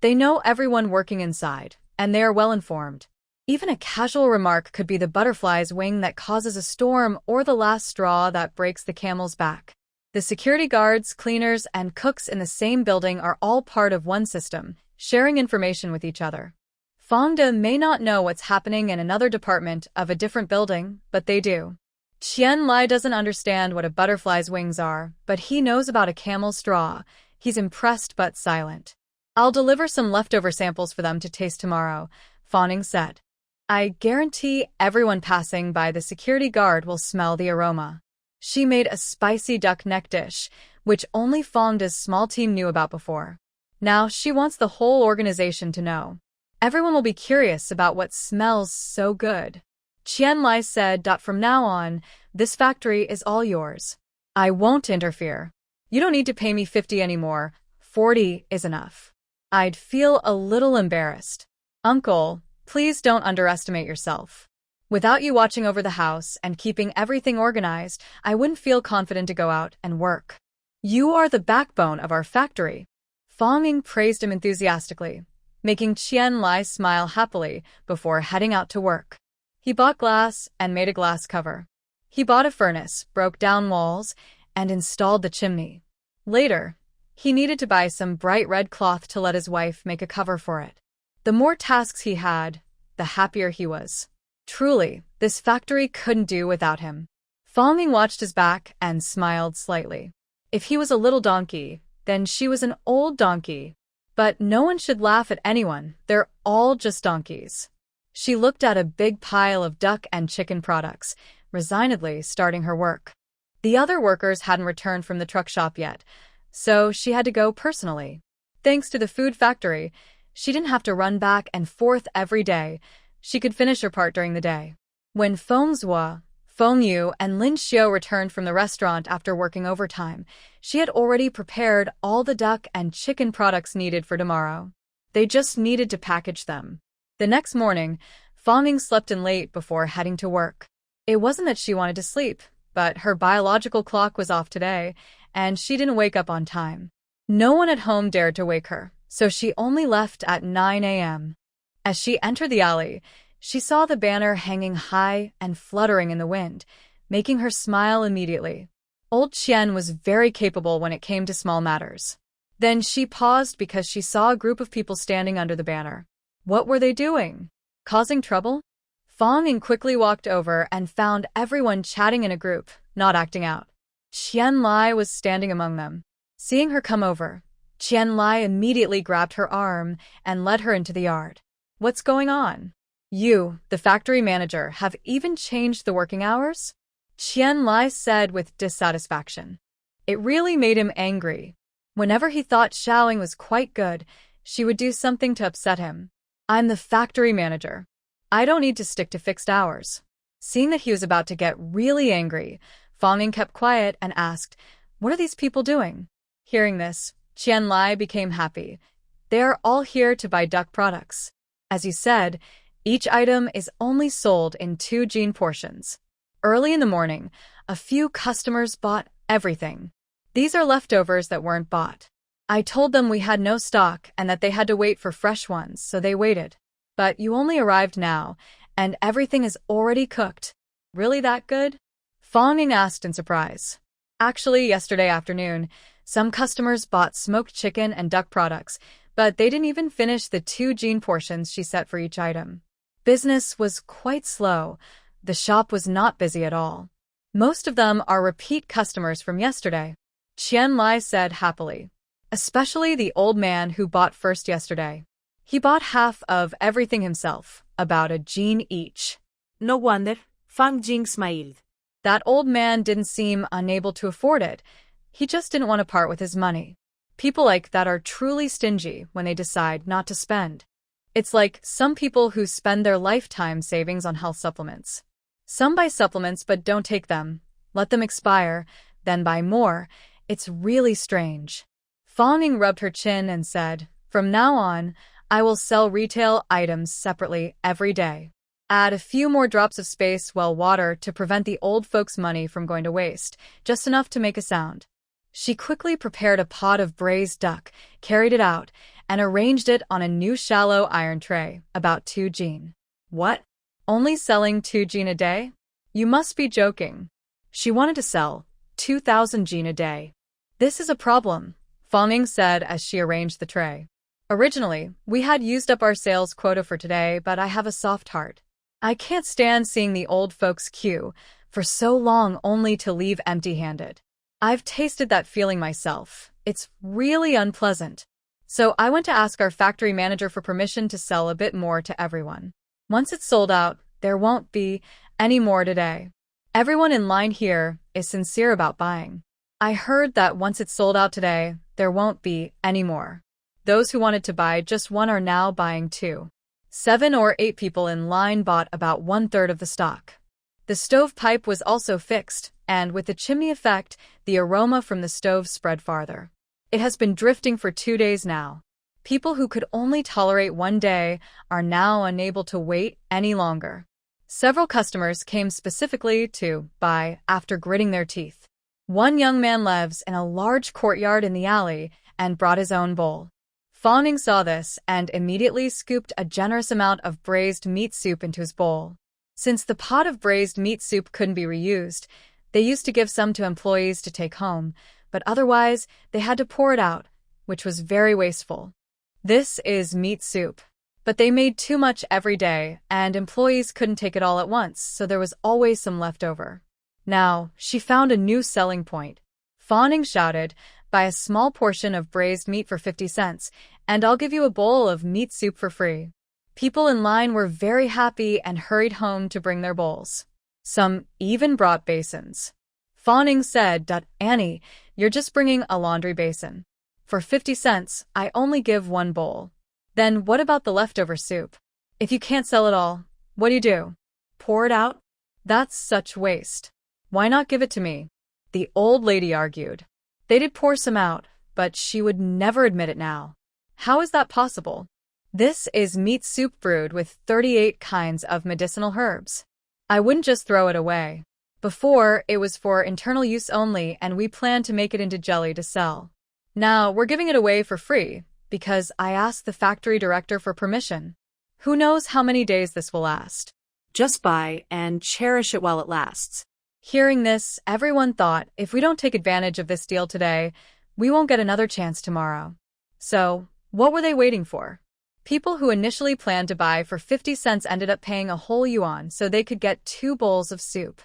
They know everyone working inside, and they are well informed. Even a casual remark could be the butterfly's wing that causes a storm or the last straw that breaks the camel's back. The security guards, cleaners, and cooks in the same building are all part of one system, sharing information with each other. Fangde may not know what's happening in another department of a different building, but they do. Qian Lai doesn't understand what a butterfly's wings are, but he knows about a camel's straw. He's impressed but silent. I'll deliver some leftover samples for them to taste tomorrow, Fanning said. I guarantee everyone passing by the security guard will smell the aroma. She made a spicy duck neck dish, which only Fangde's small team knew about before. Now she wants the whole organization to know. Everyone will be curious about what smells so good. Qian Lai said that from now on, this factory is all yours. I won't interfere. You don't need to pay me 50 anymore. 40 is enough. I'd feel a little embarrassed. Uncle, please don't underestimate yourself. Without you watching over the house and keeping everything organized, I wouldn't feel confident to go out and work. You are the backbone of our factory. Fanning praised him enthusiastically, making Qian Lai smile happily before heading out to work. He bought glass and made a glass cover. He bought a furnace, broke down walls, and installed the chimney. Later, he needed to buy some bright red cloth to let his wife make a cover for it. The more tasks he had, the happier he was. Truly, this factory couldn't do without him. Fanning watched his back and smiled slightly. If he was a little donkey, then she was an old donkey. But no one should laugh at anyone, they're all just donkeys. She looked at a big pile of duck and chicken products, resignedly starting her work. The other workers hadn't returned from the truck shop yet, so she had to go personally. Thanks to the food factory, she didn't have to run back and forth every day. She could finish her part during the day. When Feng Zhuo, Feng Yu, and Lin Xiu returned from the restaurant after working overtime, she had already prepared all the duck and chicken products needed for tomorrow. They just needed to package them. The next morning, Fanning slept in late before heading to work. It wasn't that she wanted to sleep, but her biological clock was off today, and she didn't wake up on time. No one at home dared to wake her, so she only left at 9 a.m. As she entered the alley, she saw the banner hanging high and fluttering in the wind, making her smile immediately. Old Qian was very capable when it came to small matters. Then she paused because she saw a group of people standing under the banner. What were they doing? Causing trouble? Fanning quickly walked over and found everyone chatting in a group, not acting out. Qian Lai was standing among them. Seeing her come over, Qian Lai immediately grabbed her arm and led her into the yard. What's going on? You, the factory manager, have even changed the working hours? Qian Lai said with dissatisfaction. It really made him angry. Whenever he thought Xiaoling was quite good, she would do something to upset him. I'm the factory manager. I don't need to stick to fixed hours. Seeing that he was about to get really angry, Fanning kept quiet and asked, What are these people doing? Hearing this, Qian Lai became happy. They are all here to buy duck products. As you said, each item is only sold in 2 gene portions. Early in the morning, a few customers bought everything. These are leftovers that weren't bought. I told them we had no stock and that they had to wait for fresh ones, so they waited. But you only arrived now, and everything is already cooked. Really that good? Fanning asked in surprise. Actually, yesterday afternoon, some customers bought smoked chicken and duck products, but they didn't even finish the 2 gene portions she set for each item. Business was quite slow. The shop was not busy at all. Most of them are repeat customers from yesterday, Qian Lai said happily. Especially the old man who bought first yesterday. He bought half of everything himself, about a gene each. No wonder, Fang Jing smiled. That old man didn't seem unable to afford it. He just didn't want to part with his money. People like that are truly stingy when they decide not to spend. It's like some people who spend their lifetime savings on health supplements. Some buy supplements but don't take them, let them expire, then buy more. It's really strange. Fanging rubbed her chin and said, "From now on, I will sell retail items separately every day. Add a few more drops of space well water to prevent the old folks' money from going to waste, just enough to make a sound." She quickly prepared a pot of braised duck, carried it out, and arranged it on a new shallow iron tray, about 2 jin. What? Only selling 2 jin a day? You must be joking. She wanted to sell 2,000 jin a day. This is a problem, Fanging said as she arranged the tray. Originally, we had used up our sales quota for today, but I have a soft heart. I can't stand seeing the old folks queue for so long only to leave empty-handed. I've tasted that feeling myself. It's really unpleasant. So I went to ask our factory manager for permission to sell a bit more to everyone. Once it's sold out, there won't be any more today. Everyone in line here is sincere about buying. I heard that once it's sold out today, there won't be any more. Those who wanted to buy just one are now buying 2. 7 or 8 people in line bought about 1/3 of the stock. The stovepipe was also fixed, and with the chimney effect, the aroma from the stove spread farther. It has been drifting for 2 days now. People who could only tolerate 1 day are now unable to wait any longer. Several customers came specifically to buy after gritting their teeth. One young man lives in a large courtyard in the alley and brought his own bowl. Fanging saw this and immediately scooped a generous amount of braised meat soup into his bowl. Since the pot of braised meat soup couldn't be reused, they used to give some to employees to take home, but otherwise they had to pour it out, which was very wasteful. This is meat soup. But they made too much every day, and employees couldn't take it all at once, so there was always some left over. Now, she found a new selling point. Fanging shouted, "Buy a small portion of braised meat for 50 cents, and I'll give you a bowl of meat soup for free." People in line were very happy and hurried home to bring their bowls. Some even brought basins. Fanging said, "Annie, you're just bringing a laundry basin. For 50 cents, I only give 1 bowl. Then what about the leftover soup? If you can't sell it all, what do? Pour it out? That's such waste. Why not give it to me?" The old lady argued. They did pour some out, but she would never admit it now. How is that possible? This is meat soup brewed with 38 kinds of medicinal herbs. I wouldn't just throw it away. Before, it was for internal use only, and we planned to make it into jelly to sell. Now, we're giving it away for free, because I asked the factory director for permission. Who knows how many days this will last? Just buy and cherish it while it lasts. Hearing this, everyone thought, if we don't take advantage of this deal today, we won't get another chance tomorrow. So, what were they waiting for? People who initially planned to buy for 50 cents ended up paying a whole yuan so they could get 2 bowls of soup.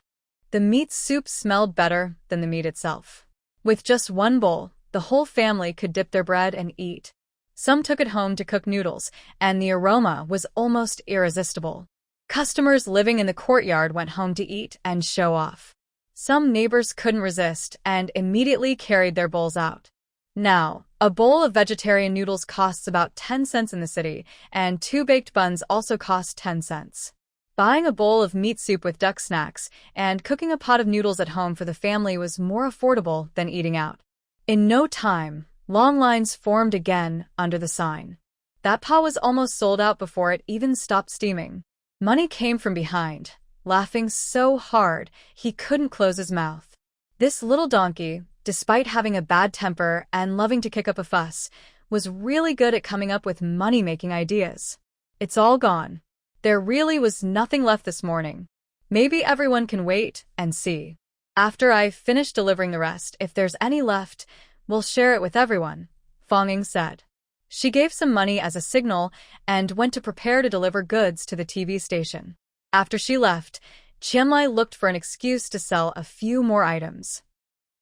The meat soup smelled better than the meat itself. With just 1 bowl, the whole family could dip their bread and eat. Some took it home to cook noodles, and the aroma was almost irresistible. Customers living in the courtyard went home to eat and show off. Some neighbors couldn't resist and immediately carried their bowls out. Now, a bowl of vegetarian noodles costs about 10 cents in the city, and 2 baked buns also cost 10 cents. Buying a bowl of meat soup with duck snacks and cooking a pot of noodles at home for the family was more affordable than eating out. In no time, long lines formed again under the sign. That pot was almost sold out before it even stopped steaming. Money came from behind, laughing so hard he couldn't close his mouth. This little donkey, despite having a bad temper and loving to kick up a fuss, was really good at coming up with money-making ideas. It's all gone. There really was nothing left this morning. Maybe everyone can wait and see. After I finish delivering the rest, if there's any left, we'll share it with everyone, Fanging said. She gave some money as a signal and went to prepare to deliver goods to the TV station. After she left, Qianlai looked for an excuse to sell a few more items.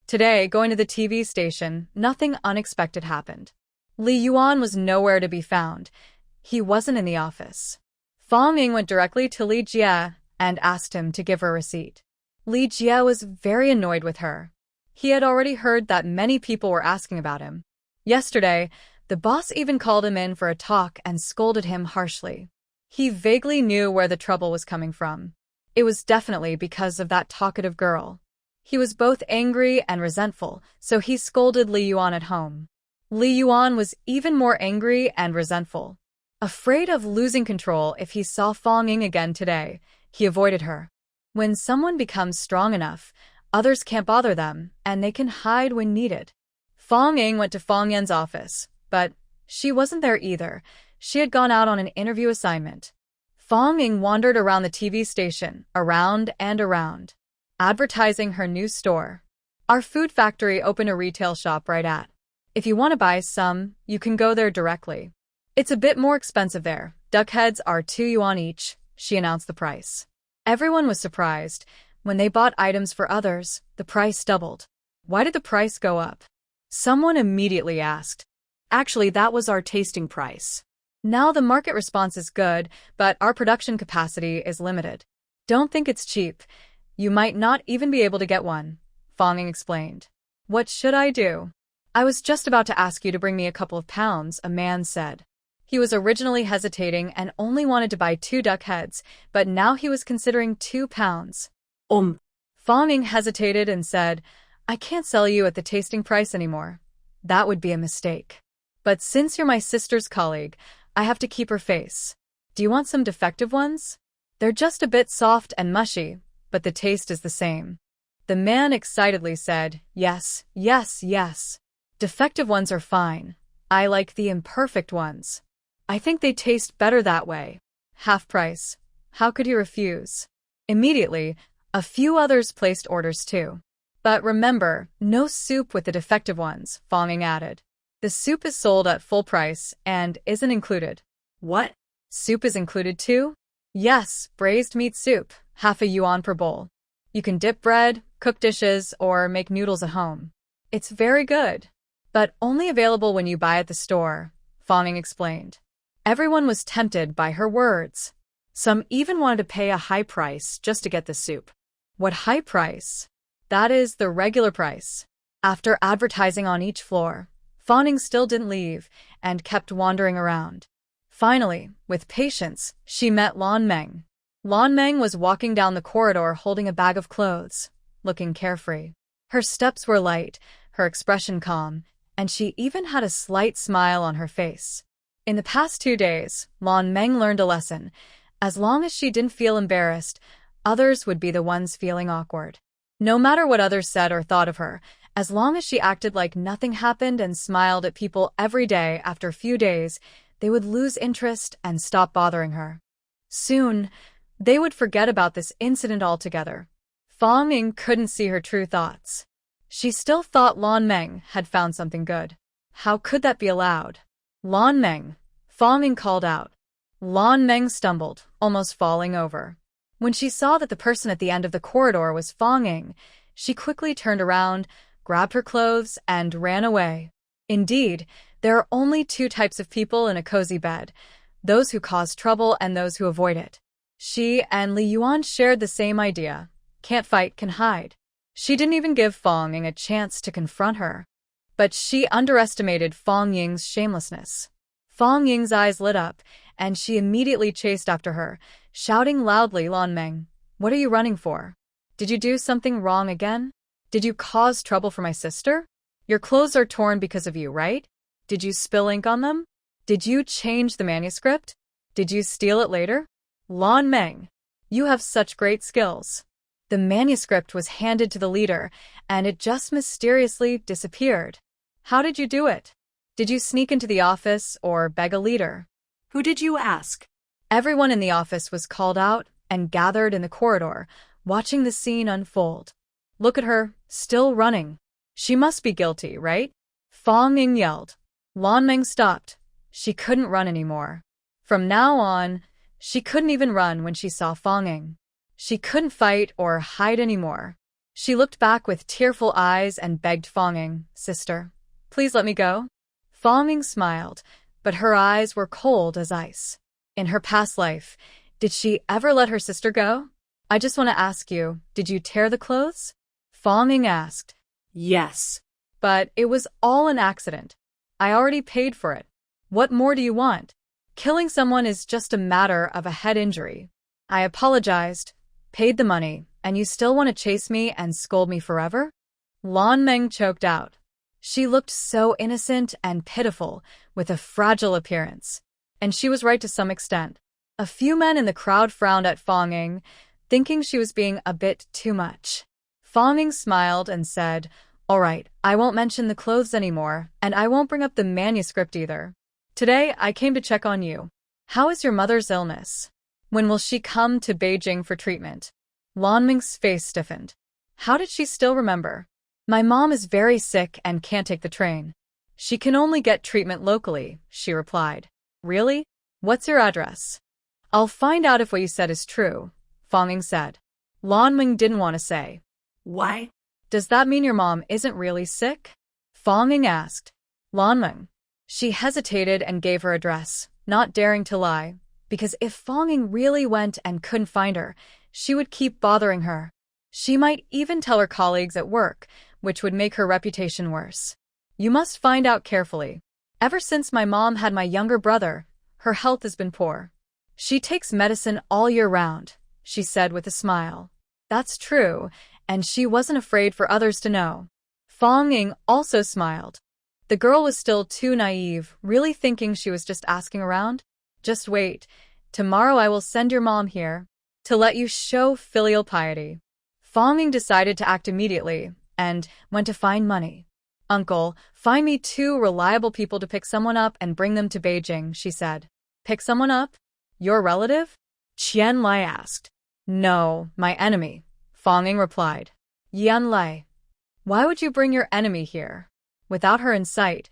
Today, going to the TV station, nothing unexpected happened. Li Yuan was nowhere to be found. He wasn't in the office. Fanging went directly to Li Jie and asked him to give her a receipt. Li Jie was very annoyed with her. He had already heard that many people were asking about him. Yesterday, the boss even called him in for a talk and scolded him harshly. He vaguely knew where the trouble was coming from. It was definitely because of that talkative girl. He was both angry and resentful, so he scolded Li Yuan at home. Li Yuan was even more angry and resentful. Afraid of losing control if he saw Fong Ying again today, he avoided her. When someone becomes strong enough, others can't bother them, and they can hide when needed. Fong Ying went to Fong Yan's office, but she wasn't there either. She had gone out on an interview assignment. Fong Ying wandered around the TV station, around and around, advertising her new store. Our food factory opened a retail shop right at. If you want to buy some, you can go there directly. It's a bit more expensive there. Duck heads are 2 yuan each, she announced the price. Everyone was surprised. When they bought items for others, the price doubled. Why did the price go up? Someone immediately asked. Actually, that was our tasting price. Now the market response is good, but our production capacity is limited. Don't think it's cheap. You might not even be able to get one, Fong Ying explained. What should I do? I was just about to ask you to bring me a couple of pounds, a man said. He was originally hesitating and only wanted to buy 2 duck heads, but now he was considering 2 pounds. Fong Ying hesitated and said, I can't sell you at the tasting price anymore. That would be a mistake. But since you're my sister's colleague, I have to keep her face. Do you want some defective ones? They're just a bit soft and mushy, but the taste is the same. The man excitedly said, Yes, yes, yes. Defective ones are fine. I like the imperfect ones. I think they taste better that way. Half price. How could he refuse? Immediately, a few others placed orders too. But remember, no soup with the defective ones, Fong Ying added. The soup is sold at full price and isn't included. What? Soup is included too? Yes, braised meat soup, half a yuan per bowl. You can dip bread, cook dishes, or make noodles at home. It's very good. But only available when you buy at the store, Fong Ying explained. Everyone was tempted by her words. Some even wanted to pay a high price just to get the soup. What high price? That is the regular price. After advertising on each floor, Fong Ying still didn't leave and kept wandering around. Finally, with patience, she met Lan Meng. Lan Meng was walking down the corridor holding a bag of clothes, looking carefree. Her steps were light, her expression calm, and she even had a slight smile on her face. In the past 2 days, Lan Meng learned a lesson. As long as she didn't feel embarrassed, others would be the ones feeling awkward. No matter what others said or thought of her, as long as she acted like nothing happened and smiled at people every day, after a few days, they would lose interest and stop bothering her. Soon, they would forget about this incident altogether. Fong Ying couldn't see her true thoughts. She still thought Lan Meng had found something good. How could that be allowed? Lan Meng, Fong Ying called out. Lan Meng stumbled, almost falling over. When she saw that the person at the end of the corridor was Fong Ying, she quickly turned around, grabbed her clothes, and ran away. Indeed, there are only 2 types of people in a cozy bed, those who cause trouble and those who avoid it. She and Li Yuan shared the same idea. Can't fight, can hide. She didn't even give Fong Ying a chance to confront her. But she underestimated Fong Ying's shamelessness. Fong Ying's eyes lit up, and she immediately chased after her, shouting loudly, Lan Meng, what are you running for? Did you do something wrong again? Did you cause trouble for my sister? Your clothes are torn because of you, right? Did you spill ink on them? Did you change the manuscript? Did you steal it later? Lan Meng, you have such great skills. The manuscript was handed to the leader, and it just mysteriously disappeared. How did you do it? Did you sneak into the office or beg a leader? Who did you ask? Everyone in the office was called out and gathered in the corridor, watching the scene unfold. Look at her, still running. She must be guilty, right? Fong Ying yelled. Lan Meng stopped. She couldn't run anymore. From now on, she couldn't even run when she saw Fong Ying. She couldn't fight or hide anymore. She looked back with tearful eyes and begged Fong Ying, Sister, please let me go. Fong Ying smiled, but her eyes were cold as ice. In her past life, did she ever let her sister go? I just want to ask you, did you tear the clothes? Fong Ying asked. Yes. But it was all an accident. I already paid for it. What more do you want? Killing someone is just a matter of a head injury. I apologized, paid the money, and you still want to chase me and scold me forever? Lan Meng choked out. She looked so innocent and pitiful, with a fragile appearance. And she was right to some extent. A few men in the crowd frowned at Fong Ying, thinking she was being a bit too much. Fong Ying smiled and said, "All right, I won't mention the clothes anymore, and I won't bring up the manuscript either. Today, I came to check on you. How is your mother's illness? When will she come to Beijing for treatment?" Lan Ming's face stiffened. How did she still remember? My mom is very sick and can't take the train. She can only get treatment locally, she replied. Really? What's your address? I'll find out if what you said is true, Fong Ying said. Lan Ming didn't want to say. Why? Does that mean your mom isn't really sick? Fong Ying asked. Lan Ming. She hesitated and gave her address, not daring to lie, because if Fong Ying really went and couldn't find her, she would keep bothering her. She might even tell her colleagues at work, which would make her reputation worse. You must find out carefully. Ever since my mom had my younger brother, her health has been poor. She takes medicine all year round, she said with a smile. That's true, and she wasn't afraid for others to know. Fong Ying also smiled. The girl was still too naive, really thinking she was just asking around. Just wait. Tomorrow I will send your mom here to let you show filial piety. Fong Ying decided to act immediately and went to find money. Uncle, find me 2 reliable people to pick someone up and bring them to Beijing, she said. Pick someone up? Your relative? Qian Lai asked. No, my enemy, Fong Ying replied. Yan Lai. Why would you bring your enemy here? Without her in sight,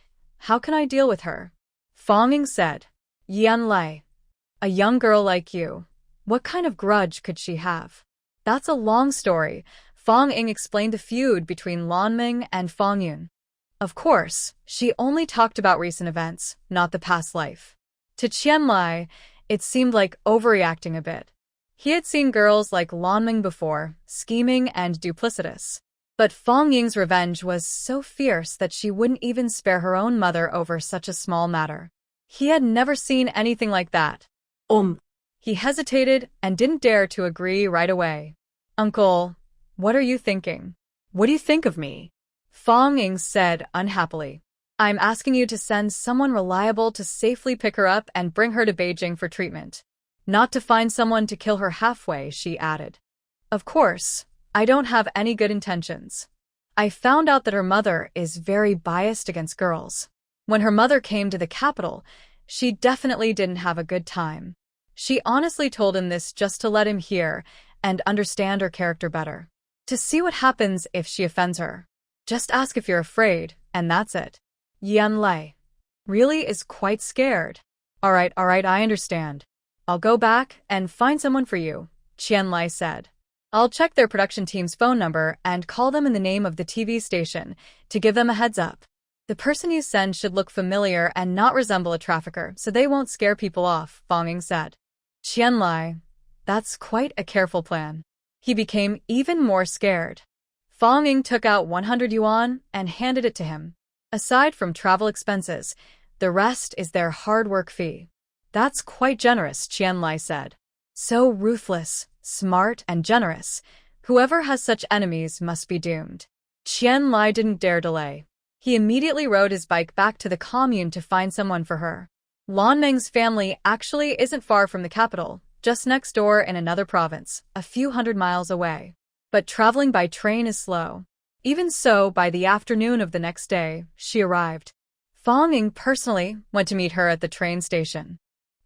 how can I deal with her? Fong Ying said. Yan Lai. A young girl like you. What kind of grudge could she have? That's a long story. Fong Ying explained the feud between Lan Ming and Fong Yun. Of course, she only talked about recent events, not the past life. To Qian Lai, it seemed like overreacting a bit. He had seen girls like Lan Ming before, scheming and duplicitous. But Fong Ying's revenge was so fierce that she wouldn't even spare her own mother over such a small matter. He had never seen anything like that. He hesitated and didn't dare to agree right away. Uncle, what are you thinking? What do you think of me? Fong Ying said unhappily. I'm asking you to send someone reliable to safely pick her up and bring her to Beijing for treatment. Not to find someone to kill her halfway, she added. Of course, I don't have any good intentions. I found out that her mother is very biased against girls. When her mother came to the capital, she definitely didn't have a good time. She honestly told him this just to let him hear and understand her character better. To see what happens if she offends her. Just ask if you're afraid, and that's it. Yan Lai really is quite scared. All right, I understand. I'll go back and find someone for you, Qian Lai said. I'll check their production team's phone number and call them in the name of the TV station to give them a heads up. The person you send should look familiar and not resemble a trafficker so they won't scare people off, Fong Ying said. Qian Lai, that's quite a careful plan. He became even more scared. Fong Ying took out 100 yuan and handed it to him. Aside from travel expenses, the rest is their hard work fee. That's quite generous, Qian Lai said. So ruthless, smart, and generous. Whoever has such enemies must be doomed. Qian Lai didn't dare delay. He immediately rode his bike back to the commune to find someone for her. Lan Meng's family actually isn't far from the capital, just next door in another province, a few hundred miles away. But traveling by train is slow. Even so, by the afternoon of the next day, she arrived. Fong Ying personally went to meet her at the train station.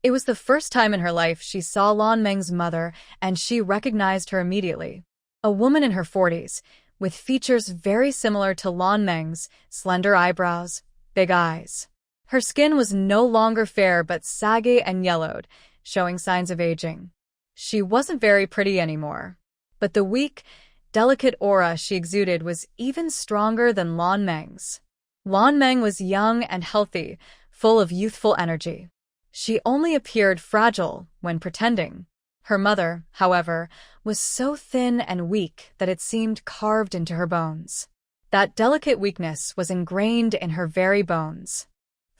It was the first time in her life she saw Lan Meng's mother, and she recognized her immediately. A woman in her 40s, with features very similar to Lan Meng's, slender eyebrows, big eyes. Her skin was no longer fair but saggy and yellowed, showing signs of aging. She wasn't very pretty anymore. But the weak, delicate aura she exuded was even stronger than Lan Meng's. Lan Meng was young and healthy, full of youthful energy. She only appeared fragile when pretending. Her mother, however, was so thin and weak that it seemed carved into her bones. That delicate weakness was ingrained in her very bones.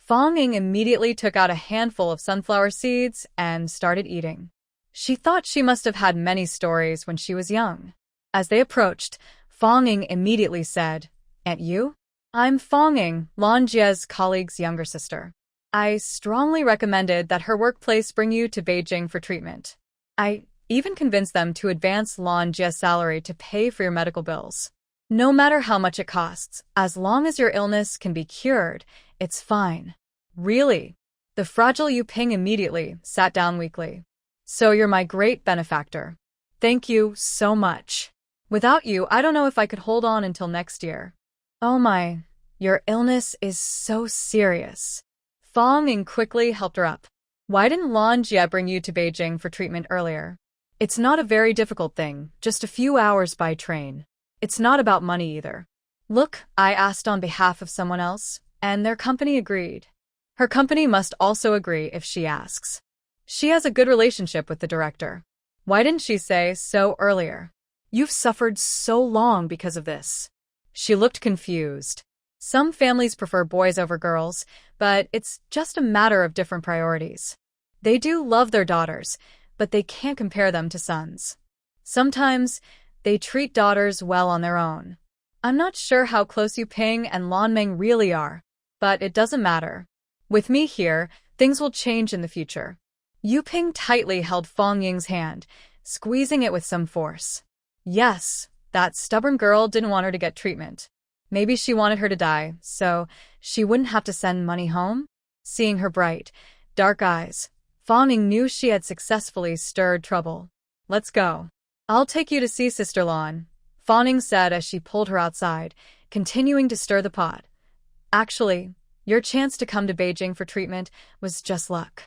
Fong Ying immediately took out a handful of sunflower seeds and started eating. She thought she must have had many stories when she was young. As they approached, Fong Ying immediately said, "Aunt Yu? I'm Fong Ying, Lan Jie's colleague's younger sister. I strongly recommended that her workplace bring you to Beijing for treatment. I even convinced them to advance Lan Jie's salary to pay for your medical bills. No matter how much it costs, as long as your illness can be cured, it's fine." "Really?" The fragile Yu Ping immediately sat down weakly. "So you're my great benefactor. Thank you so much. Without you, I don't know if I could hold on until next year." "Oh my, your illness is so serious." Fong Ying quickly helped her up. "Why didn't Lan Jie bring you to Beijing for treatment earlier? It's not a very difficult thing, just a few hours by train. It's not about money either." "Look, I asked on behalf of someone else, and their company agreed. Her company must also agree if she asks. She has a good relationship with the director. Why didn't she say so earlier? You've suffered so long because of this." She looked confused. "Some families prefer boys over girls, but it's just a matter of different priorities. They do love their daughters, but they can't compare them to sons. Sometimes they treat daughters well on their own. I'm not sure how close Yu Ping and Lan Meng really are, but it doesn't matter. With me here, things will change in the future." Yu Ping tightly held Fong Ying's hand, squeezing it with some force. Yes, that stubborn girl didn't want her to get treatment. Maybe she wanted her to die, so she wouldn't have to send money home? Seeing her bright, dark eyes, Fong Ying knew she had successfully stirred trouble. "Let's go. I'll take you to see Sister Lan," Fong Ying said as she pulled her outside, continuing to stir the pot. "Actually, your chance to come to Beijing for treatment was just luck.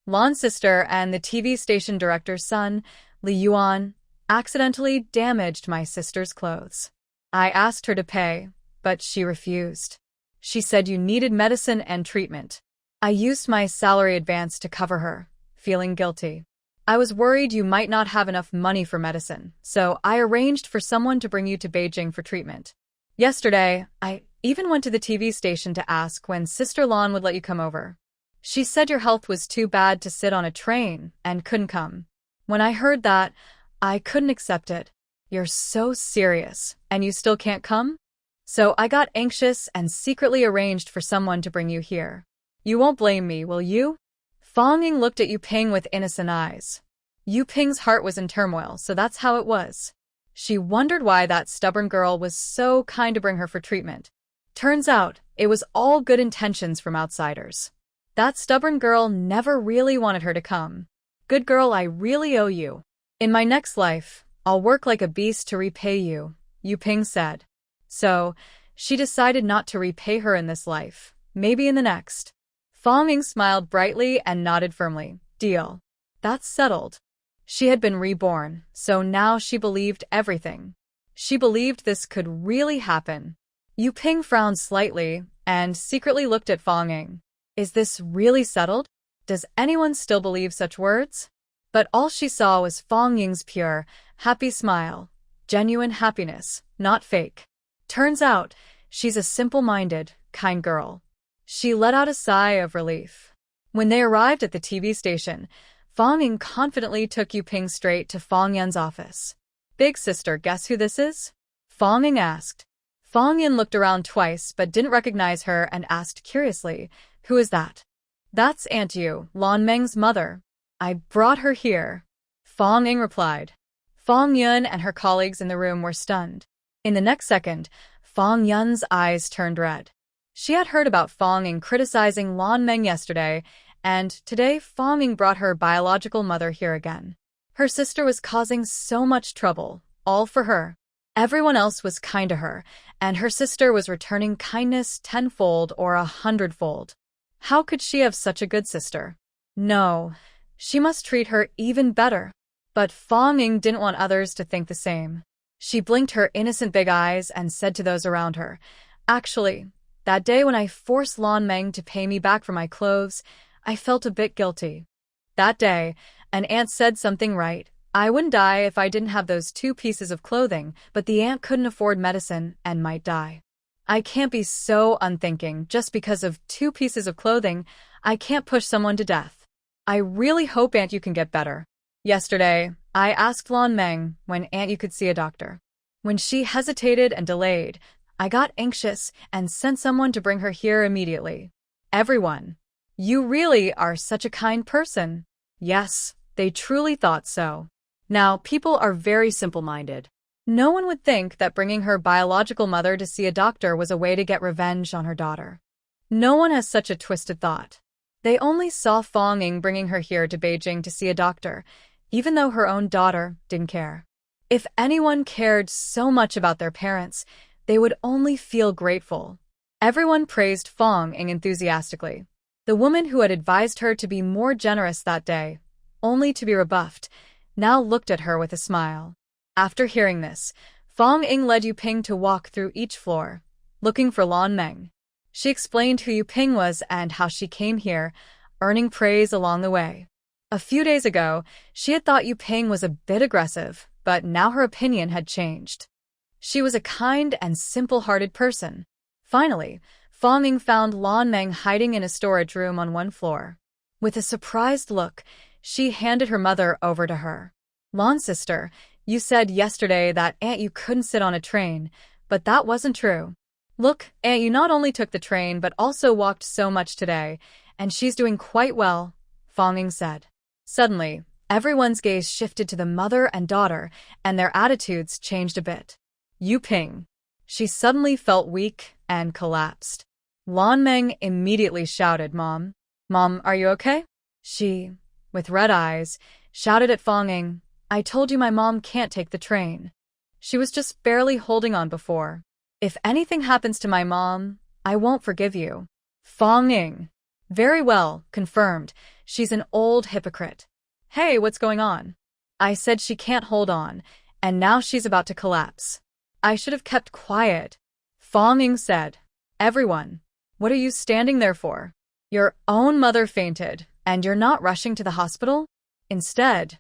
Lan's sister and the TV station director's son, Li Yuan, accidentally damaged my sister's clothes. I asked her to pay, but she refused. She said you needed medicine and treatment. I used my salary advance to cover her, feeling guilty. I was worried you might not have enough money for medicine, so I arranged for someone to bring you to Beijing for treatment. Yesterday, I even went to the TV station to ask when Sister Lan would let you come over. She said your health was too bad to sit on a train and couldn't come. When I heard that, I couldn't accept it. You're so serious, and you still can't come? So I got anxious and secretly arranged for someone to bring you here. You won't blame me, will you?" Fong Ying looked at Yu Ping with innocent eyes. Yu Ping's heart was in turmoil, so that's how it was. She wondered why that stubborn girl was so kind to bring her for treatment. Turns out, it was all good intentions from outsiders. That stubborn girl never really wanted her to come. "Good girl, I really owe you. In my next life, I'll work like a beast to repay you," Yu Ping said. So, she decided not to repay her in this life, maybe in the next. Fong Ying smiled brightly and nodded firmly. "Deal. That's settled." She had been reborn, so now she believed everything. She believed this could really happen. Yu Ping frowned slightly and secretly looked at Fong Ying. Is this really settled? Does anyone still believe such words? But all she saw was Fong Ying's pure, happy smile. Genuine happiness, not fake. Turns out, she's a simple-minded, kind girl. She let out a sigh of relief. When they arrived at the TV station, Fong Ying confidently took Yu Ping straight to Fong Yun's office. "Big sister, guess who this is?" Fong Ying asked. Fong Yun looked around twice but didn't recognize her and asked curiously, "Who is that?" "That's Aunt Yu, Lan Meng's mother. I brought her here," Fong Ying replied. Fong Yun and her colleagues in the room were stunned. In the next second, Fong Yun's eyes turned red. She had heard about Fong Ying criticizing Lan Meng yesterday, and today Fong Ying brought her biological mother here again. Her sister was causing so much trouble, all for her. Everyone else was kind to her, and her sister was returning kindness tenfold or 100-fold. How could she have such a good sister? No, she must treat her even better. But Fong Ying didn't want others to think the same. She blinked her innocent big eyes and said to those around her, "Actually, that day when I forced Lan Meng to pay me back for my clothes, I felt a bit guilty. That day, an aunt said something right. I wouldn't die if I didn't have those 2 pieces of clothing, but the aunt couldn't afford medicine and might die. I can't be so unthinking just because of 2 pieces of clothing. I can't push someone to death. I really hope Aunt Yu can get better. Yesterday, I asked Lan Meng when Aunt Yu could see a doctor. When she hesitated and delayed, I got anxious and sent someone to bring her here immediately. Everyone. You really are such a kind person. Yes, they truly thought so. Now, people are very simple-minded. No one would think that bringing her biological mother to see a doctor was a way to get revenge on her daughter. No one has such a twisted thought. They only saw Fong Ying bringing her here to Beijing to see a doctor, even though her own daughter didn't care. If anyone cared so much about their parents, they would only feel grateful. Everyone praised Fong Ying enthusiastically. The woman who had advised her to be more generous that day, only to be rebuffed, now looked at her with a smile. After hearing this, Fong Ying led Yu Ping to walk through each floor, looking for Lan Meng. She explained who Yu Ping was and how she came here, earning praise along the way. A few days ago, she had thought Yu Ping was a bit aggressive, but now her opinion had changed. She was a kind and simple-hearted person. Finally, Fong Ying found Lan Meng hiding in a storage room on one floor. With a surprised look, she handed her mother over to her. Lan sister, you said yesterday that Aunt Yu couldn't sit on a train, but that wasn't true. Look, Aunt Yu not only took the train but also walked so much today, and she's doing quite well, Fong Ying said. Suddenly, everyone's gaze shifted to the mother and daughter, and their attitudes changed a bit. Yu Ping. She suddenly felt weak and collapsed. Lan Meng immediately shouted, Mom, are you okay? She, with red eyes, shouted at Fong Ying, I told you my mom can't take the train. She was just barely holding on before. If anything happens to my mom, I won't forgive you. Fong Ying. Very well, confirmed. She's an old hypocrite. Hey, what's going on? I said she can't hold on, and now she's about to collapse. I should have kept quiet. Fong Ying said. Everyone, what are you standing there for? Your own mother fainted, and you're not rushing to the hospital? Instead,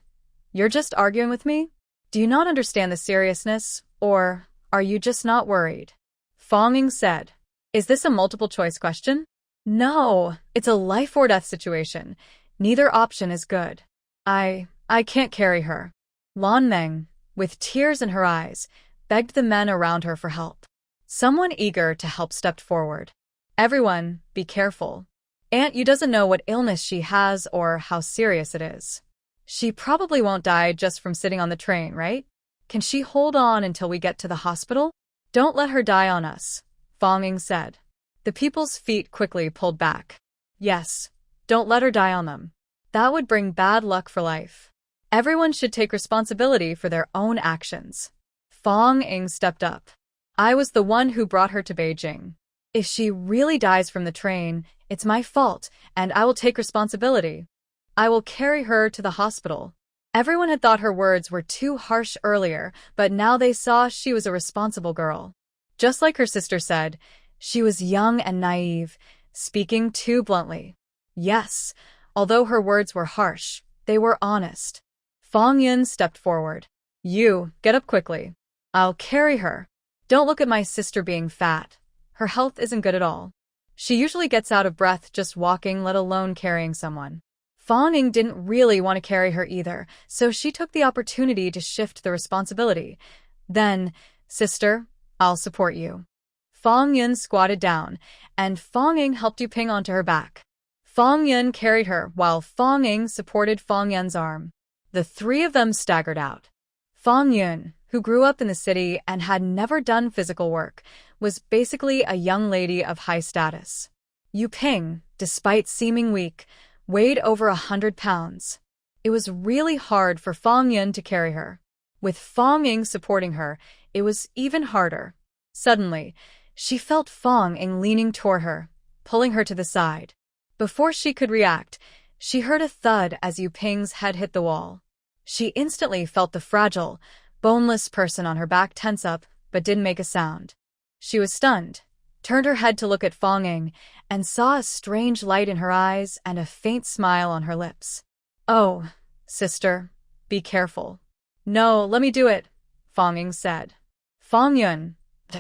you're just arguing with me? Do you not understand the seriousness, or are you just not worried? Fong Ying said. Is this a multiple-choice question? No, it's a life-or-death situation. Neither option is good. I can't carry her. Lan Meng, with tears in her eyes, begged the men around her for help. Someone eager to help stepped forward. Everyone, be careful. Aunt Yu doesn't know what illness she has or how serious it is. She probably won't die just from sitting on the train, right? Can she hold on until we get to the hospital? Don't let her die on us, Fong Ying said. The people's feet quickly pulled back. Yes, don't let her die on them. That would bring bad luck for life. Everyone should take responsibility for their own actions. Fong Ying stepped up. I was the one who brought her to Beijing. If she really dies from the train, it's my fault, and I will take responsibility. I will carry her to the hospital. Everyone had thought her words were too harsh earlier, but now they saw she was a responsible girl. Just like her sister said, she was young and naive, speaking too bluntly. Yes, although her words were harsh, they were honest. Fong Yun stepped forward. You, get up quickly. I'll carry her. Don't look at my sister being fat. Her health isn't good at all. She usually gets out of breath just walking, let alone carrying someone. Fong Ying didn't really want to carry her either, so she took the opportunity to shift the responsibility. Then, sister, I'll support you. Fong Yun squatted down, and Fong Ying helped Yu Ping onto her back. Fong Yun carried her while Fong Ying supported Fong Yun's arm. The three of them staggered out. Fong Yun, who grew up in the city and had never done physical work, was basically a young lady of high status. Yu Ping, despite seeming weak, weighed over 100 pounds. It was really hard for Fong Yun to carry her. With Fong Ying supporting her, it was even harder. Suddenly, she felt Fong Ying leaning toward her, pulling her to the side. Before she could react, she heard a thud as Yu Ping's head hit the wall. She instantly felt the fragile, boneless person on her back tense up, but didn't make a sound. She was stunned, turned her head to look at Fong Ying, and saw a strange light in her eyes and a faint smile on her lips. Oh, sister, be careful. No, let me do it, Fong Ying said. Fong Yun,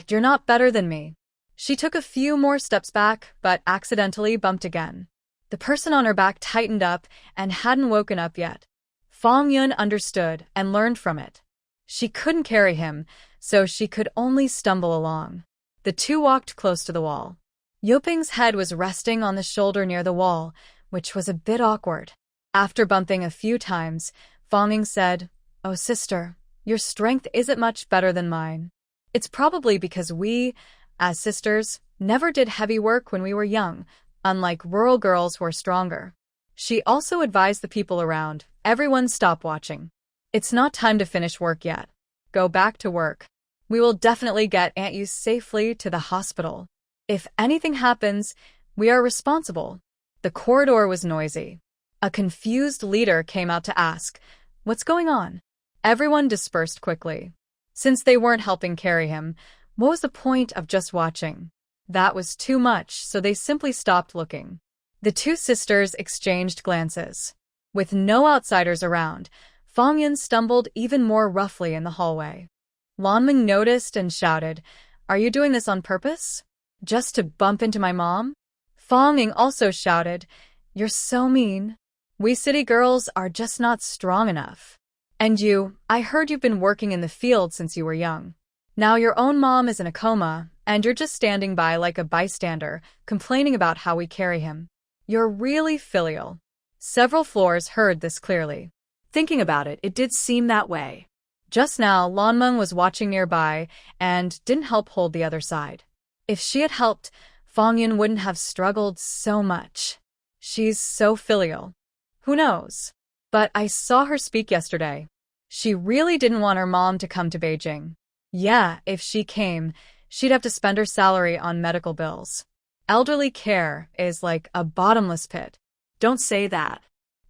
you're not better than me. She took a few more steps back, but accidentally bumped again. The person on her back tightened up and hadn't woken up yet. Fong Yun understood and learned from it. She couldn't carry him, so she could only stumble along. The two walked close to the wall. Yoping's head was resting on the shoulder near the wall, which was a bit awkward. After bumping a few times, Fong Ying said, "Oh sister, your strength isn't much better than mine. It's probably because we, as sisters, never did heavy work when we were young, unlike rural girls who are stronger." She also advised the people around, "Everyone stop watching. It's not time to finish work yet. Go back to work. We will definitely get Aunt Yu safely to the hospital. If anything happens, we are responsible." The corridor was noisy. A confused leader came out to ask, "What's going on?" Everyone dispersed quickly. Since they weren't helping carry him, what was the point of just watching? That was too much, so they simply stopped looking. The two sisters exchanged glances. With no outsiders around, Fong Yun stumbled even more roughly in the hallway. Lanming noticed and shouted, "Are you doing this on purpose? Just to bump into my mom?" Fong Ying also shouted, "You're so mean. We city girls are just not strong enough. And you, I heard you've been working in the field since you were young. Now your own mom is in a coma, and you're just standing by like a bystander, complaining about how we carry him. You're really filial." Several floors heard this clearly. Thinking about it, it did seem that way. Just now, Lanmeng was watching nearby and didn't help hold the other side. If she had helped, Fong Yun wouldn't have struggled so much. She's so filial. Who knows? But I saw her speak yesterday. She really didn't want her mom to come to Beijing. Yeah, if she came, she'd have to spend her salary on medical bills. Elderly care is like a bottomless pit. Don't say that.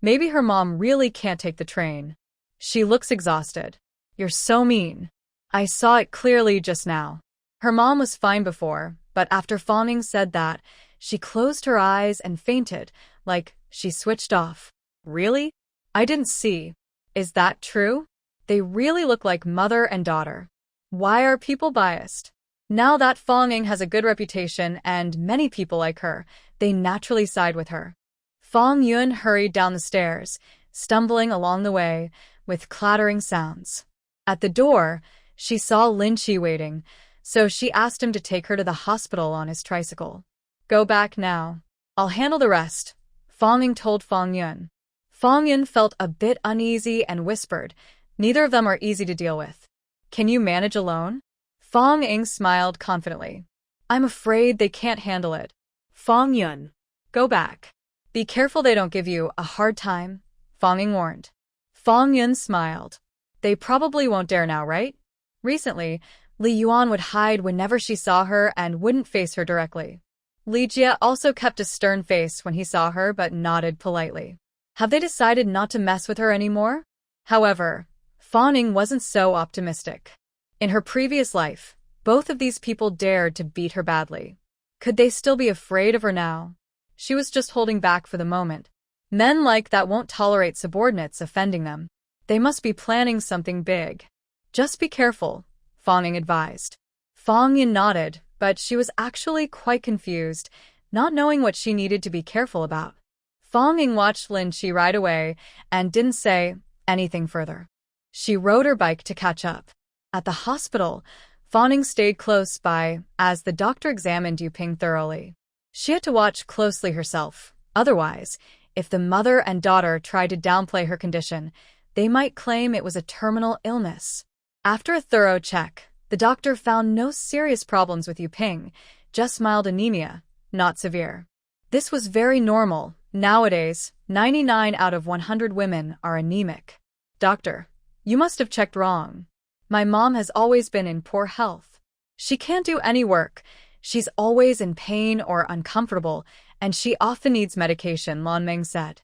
Maybe her mom really can't take the train. She looks exhausted. You're so mean. I saw it clearly just now. Her mom was fine before, but after Fong Ying said that, she closed her eyes and fainted, like she switched off. Really? I didn't see. Is that true? They really look like mother and daughter. Why are people biased? Now that Fong Ying has a good reputation and many people like her, they naturally side with her. Fong Yun hurried down the stairs, stumbling along the way, with clattering sounds. At the door, she saw Lin Qi waiting, so she asked him to take her to the hospital on his tricycle. "Go back now. I'll handle the rest," Fong Ying told Fong Yun. Fong Yun felt a bit uneasy and whispered, "Neither of them are easy to deal with. Can you manage alone?" Fong Ying smiled confidently. "I'm afraid they can't handle it." Fong Yun. "Go back. Be careful they don't give you a hard time," Fong Ying warned. Fong Yun smiled. "They probably won't dare now, right?" Recently, Li Yuan would hide whenever she saw her and wouldn't face her directly. Li Jie also kept a stern face when he saw her but nodded politely. Have they decided not to mess with her anymore? However, Fong Ying wasn't so optimistic. In her previous life, both of these people dared to beat her badly. Could they still be afraid of her now? She was just holding back for the moment. Men like that won't tolerate subordinates offending them. They must be planning something big. "Just be careful," Fong Ying advised. Fong Yin nodded, but she was actually quite confused, not knowing what she needed to be careful about. Fong Ying watched Lin Qi ride away and didn't say anything further. She rode her bike to catch up. At the hospital, Fong Ying stayed close by as the doctor examined Yuping thoroughly. She had to watch closely herself. Otherwise, if the mother and daughter tried to downplay her condition, they might claim it was a terminal illness. After a thorough check, the doctor found no serious problems with Yuping, just mild anemia, not severe. This was very normal. Nowadays, 99 out of 100 women are anemic. "Doctor, you must have checked wrong. My mom has always been in poor health. She can't do any work. She's always in pain or uncomfortable, and she often needs medication," Lan Meng said.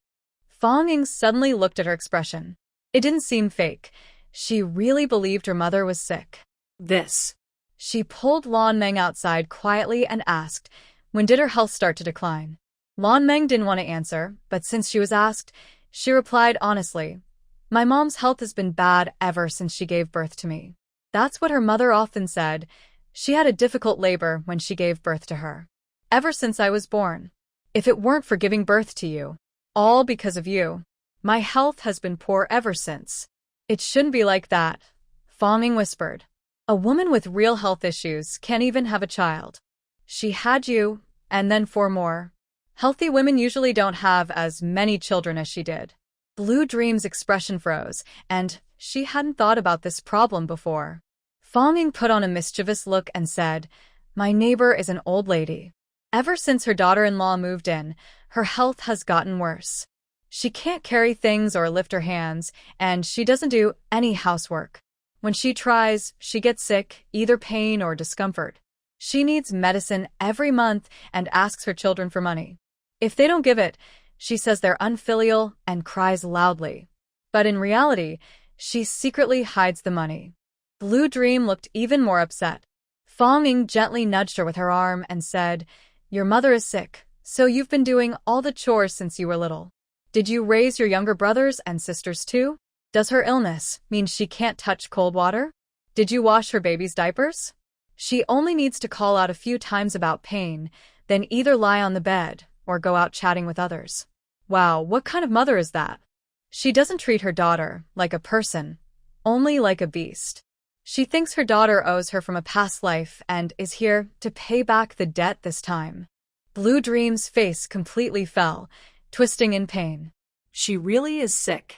Fong Ying suddenly looked at her expression. It didn't seem fake. She really believed her mother was sick. This. She pulled Lan Meng outside quietly and asked, "When did her health start to decline?" Lan Meng didn't want to answer, but since she was asked, she replied honestly, "My mom's health has been bad ever since she gave birth to me." That's what her mother often said. She had a difficult labor when she gave birth to her. Ever since I was born. If it weren't for giving birth to you, all because of you, my health has been poor ever since. It shouldn't be like that, Fonging whispered. A woman with real health issues can't even have a child. She had you, and then 4 more. Healthy women usually don't have as many children as she did. Blue Dream's expression froze, and she hadn't thought about this problem before. Fonging put on a mischievous look and said, "My neighbor is an old lady. Ever since her daughter-in-law moved in, her health has gotten worse. She can't carry things or lift her hands, and she doesn't do any housework. When she tries, she gets sick, either pain or discomfort. She needs medicine every month and asks her children for money. If they don't give it, she says they're unfilial and cries loudly. But in reality, she secretly hides the money." Blue Dream looked even more upset. Fonging gently nudged her with her arm and said, "Your mother is sick, so you've been doing all the chores since you were little. Did you raise your younger brothers and sisters too? Does her illness mean she can't touch cold water? Did you wash her baby's diapers? She only needs to call out a few times about pain, then either lie on the bed or go out chatting with others. Wow, what kind of mother is that? She doesn't treat her daughter like a person, only like a beast. She thinks her daughter owes her from a past life and is here to pay back the debt this time." Blue Dream's face completely fell, twisting in pain. She really is sick.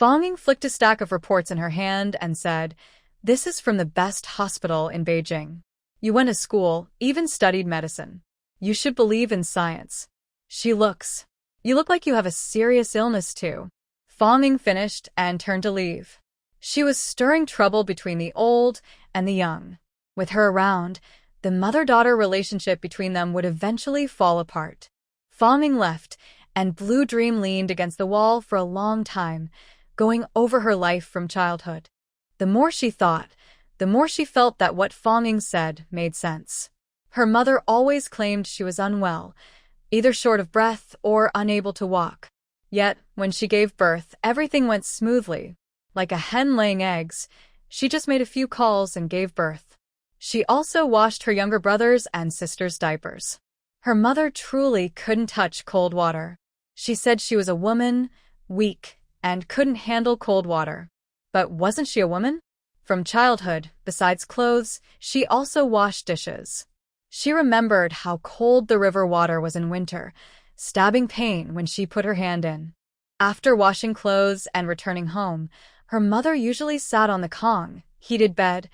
Fonging flicked a stack of reports in her hand and said, "This is from the best hospital in Beijing. You went to school, even studied medicine. You should believe in science. You look like you have a serious illness too." Fonging finished and turned to leave. She was stirring trouble between the old and the young. With her around, the mother-daughter relationship between them would eventually fall apart. Fonging left, and Blue Dream leaned against the wall for a long time, going over her life from childhood. The more she thought, the more she felt that what Fonging said made sense. Her mother always claimed she was unwell, either short of breath or unable to walk. Yet, when she gave birth, everything went smoothly. Like a hen laying eggs, she just made a few calls and gave birth. She also washed her younger brothers' and sisters' diapers. Her mother truly couldn't touch cold water. She said she was a woman, weak, and couldn't handle cold water. But wasn't she a woman? From childhood, besides clothes, she also washed dishes. She remembered how cold the river water was in winter, stabbing pain when she put her hand in. After washing clothes and returning home, her mother usually sat on the kong, heated bed,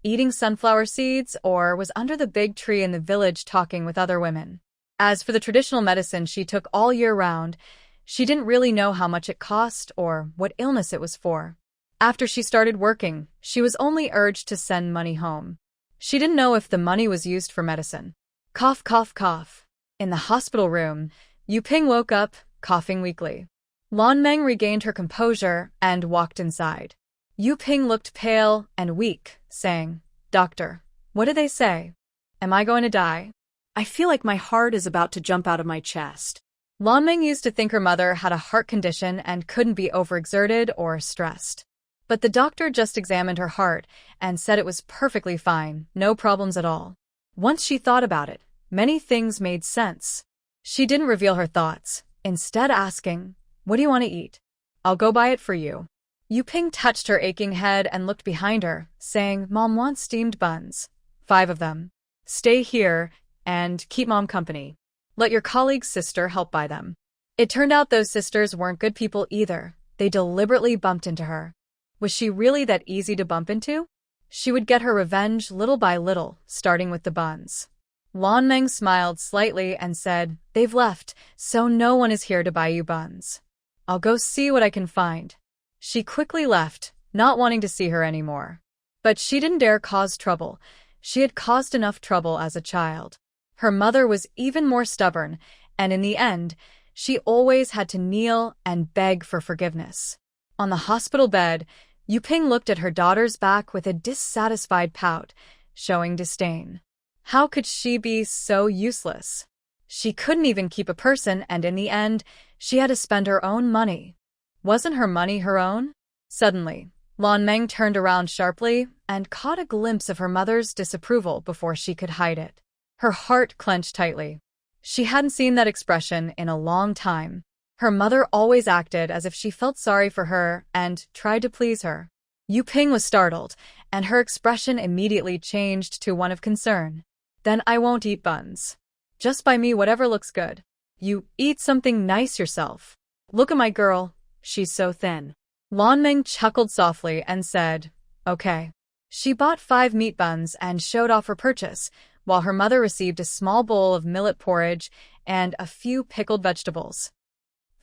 eating sunflower seeds, or was under the big tree in the village talking with other women. As for the traditional medicine she took all year round, she didn't really know how much it cost or what illness it was for. After she started working, she was only urged to send money home. She didn't know if the money was used for medicine. Cough, cough, cough. In the hospital room, Yu Ping woke up, coughing weakly. Lan Meng regained her composure and walked inside. Yu Ping looked pale and weak, saying, "Doctor, what did they say? Am I going to die?" I feel like my heart is about to jump out of my chest. Lan Meng used to think her mother had a heart condition and couldn't be overexerted or stressed. But the doctor just examined her heart and said it was perfectly fine, no problems at all. Once she thought about it, many things made sense. She didn't reveal her thoughts, instead asking, "What do you want to eat? I'll go buy it for you." Yu Ping touched her aching head and looked behind her, saying, "Mom wants steamed buns. 5 of them. Stay here and keep Mom company. Let your colleague's sister help buy them." It turned out those sisters weren't good people either. They deliberately bumped into her. Was she really that easy to bump into? She would get her revenge little by little, starting with the buns. Lan Meng smiled slightly and said, "They've left, so no one is here to buy you buns. I'll go see what I can find." She quickly left, not wanting to see her anymore. But she didn't dare cause trouble. She had caused enough trouble as a child. Her mother was even more stubborn, and in the end, she always had to kneel and beg for forgiveness. On the hospital bed, Yu Ping looked at her daughter's back with a dissatisfied pout, showing disdain. How could she be so useless? She couldn't even keep a person, and in the end, she had to spend her own money. Wasn't her money her own? Suddenly, Lan Meng turned around sharply and caught a glimpse of her mother's disapproval before she could hide it. Her heart clenched tightly. She hadn't seen that expression in a long time. Her mother always acted as if she felt sorry for her and tried to please her. Yu Ping was startled, and her expression immediately changed to one of concern. Then I won't eat buns. Just buy me whatever looks good. You eat something nice yourself. Look at my girl, she's so thin. Lan Meng chuckled softly and said, okay. She bought 5 meat buns and showed off her purchase, while her mother received a small bowl of millet porridge and a few pickled vegetables.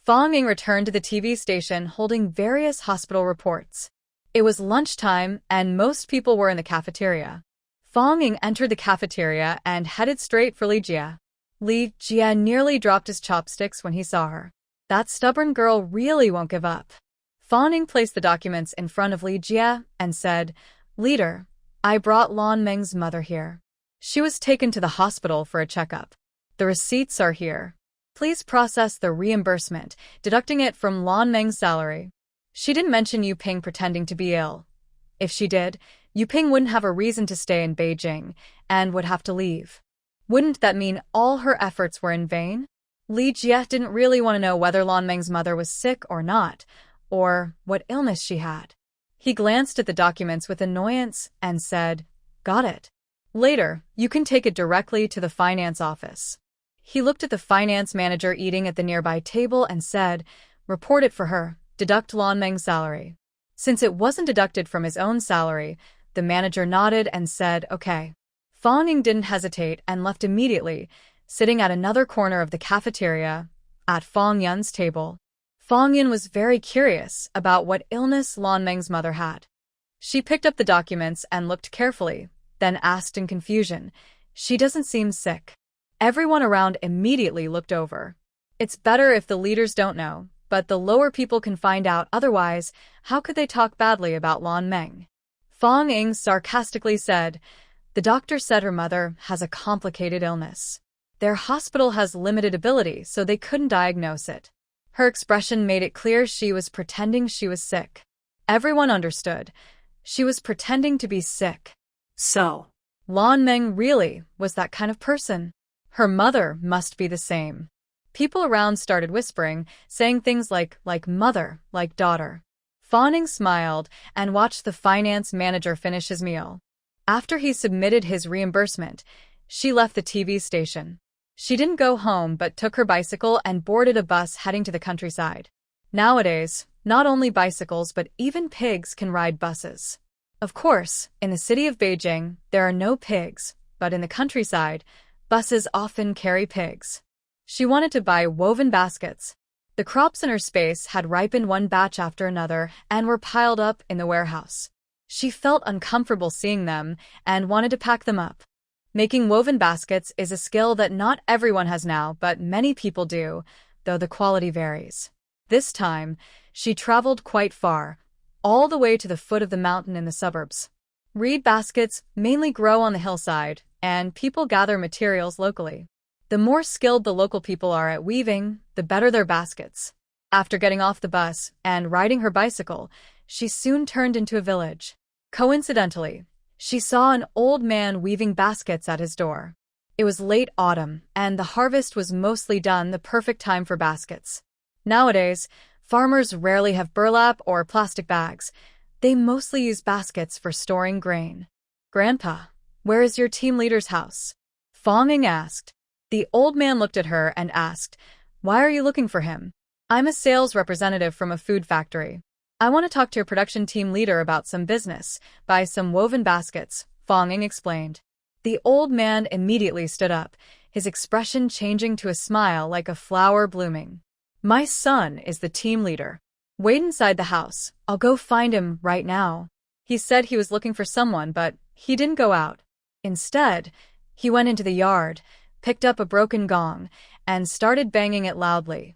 Fong Ying returned to the TV station holding various hospital reports. It was lunchtime and most people were in the cafeteria. Fong Ying entered the cafeteria and headed straight for Li Jia. Li Jia nearly dropped his chopsticks when he saw her. That stubborn girl really won't give up. Fong Ying placed the documents in front of Li Jia and said, Leader, I brought Lan Meng's mother here. She was taken to the hospital for a checkup. The receipts are here. Please process the reimbursement, deducting it from Lan Meng's salary. She didn't mention Yu Ping pretending to be ill. If she did, Yu Ping wouldn't have a reason to stay in Beijing and would have to leave. Wouldn't that mean all her efforts were in vain? Li Jie didn't really want to know whether Lan Meng's mother was sick or not, or what illness she had. He glanced at the documents with annoyance and said, Got it. Later, you can take it directly to the finance office. He looked at the finance manager eating at the nearby table and said, Report it for her, deduct Lan Meng's salary. Since it wasn't deducted from his own salary, the manager nodded and said, okay. Fong Ying didn't hesitate and left immediately, sitting at another corner of the cafeteria, at Fong Yun's table. Fong Yun was very curious about what illness Lan Meng's mother had. She picked up the documents and looked carefully, then asked in confusion, She doesn't seem sick. Everyone around immediately looked over. It's better if the leaders don't know, but the lower people can find out, otherwise, how could they talk badly about Lan Meng? Fong Ying sarcastically said, The doctor said her mother has a complicated illness. Their hospital has limited ability, so they couldn't diagnose it. Her expression made it clear she was pretending she was sick. Everyone understood. She was pretending to be sick. So, Lan Meng really was that kind of person. Her mother must be the same. People around started whispering, saying things like mother, like daughter. Fong Ying smiled and watched the finance manager finish his meal. After he submitted his reimbursement, she left the TV station. She didn't go home but took her bicycle and boarded a bus heading to the countryside. Nowadays, not only bicycles but even pigs can ride buses. Of course, in the city of Beijing, there are no pigs, but in the countryside, buses often carry pigs. She wanted to buy woven baskets. The crops in her space had ripened one batch after another and were piled up in the warehouse. She felt uncomfortable seeing them and wanted to pack them up. Making woven baskets is a skill that not everyone has now, but many people do, though the quality varies. This time, she traveled quite far, all the way to the foot of the mountain in the suburbs. Reed baskets mainly grow on the hillside, and people gather materials locally. The more skilled the local people are at weaving, the better their baskets. After getting off the bus and riding her bicycle, she soon turned into a village. Coincidentally, she saw an old man weaving baskets at his door. It was late autumn, and the harvest was mostly done, the perfect time for baskets. Nowadays, farmers rarely have burlap or plastic bags. They mostly use baskets for storing grain. Grandpa, where is your team leader's house? Fong Ying asked. The old man looked at her and asked, Why are you looking for him? I'm a sales representative from a food factory. I want to talk to your production team leader about some business, buy some woven baskets, Fong Ying explained. The old man immediately stood up, his expression changing to a smile like a flower blooming. My son is the team leader. Wait inside the house. I'll go find him right now. He said he was looking for someone, but he didn't go out. Instead, he went into the yard, picked up a broken gong, and started banging it loudly.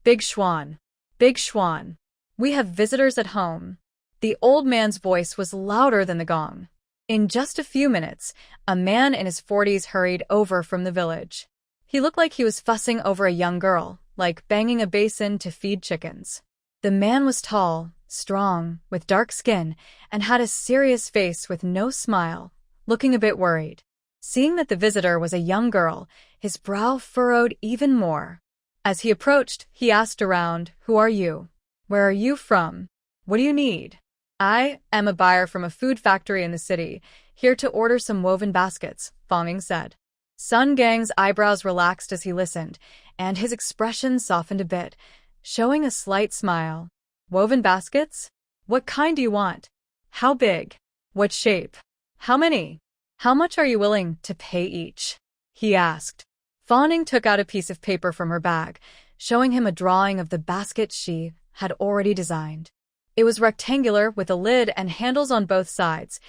Big Schwan. Big Schwan. We have visitors at home. The old man's voice was louder than the gong. In just a few minutes, a man in his 40s hurried over from the village. He looked like he was fussing over a young girl, like banging a basin to feed chickens. The man was tall, strong, with dark skin, and had a serious face with no smile, looking a bit worried. Seeing that the visitor was a young girl, his brow furrowed even more. As he approached, he asked around, "Who are you? Where are you from? What do you need?" "I am a buyer from a food factory in the city, here to order some woven baskets," Fonging said. Sun Gang's eyebrows relaxed as he listened, and his expression softened a bit, showing a slight smile. "Woven baskets? What kind do you want? How big? What shape? How many? How much are you willing to pay each?" he asked. Fawning took out a piece of paper from her bag, showing him a drawing of the basket she had already designed. It was rectangular with a lid and handles on both sides,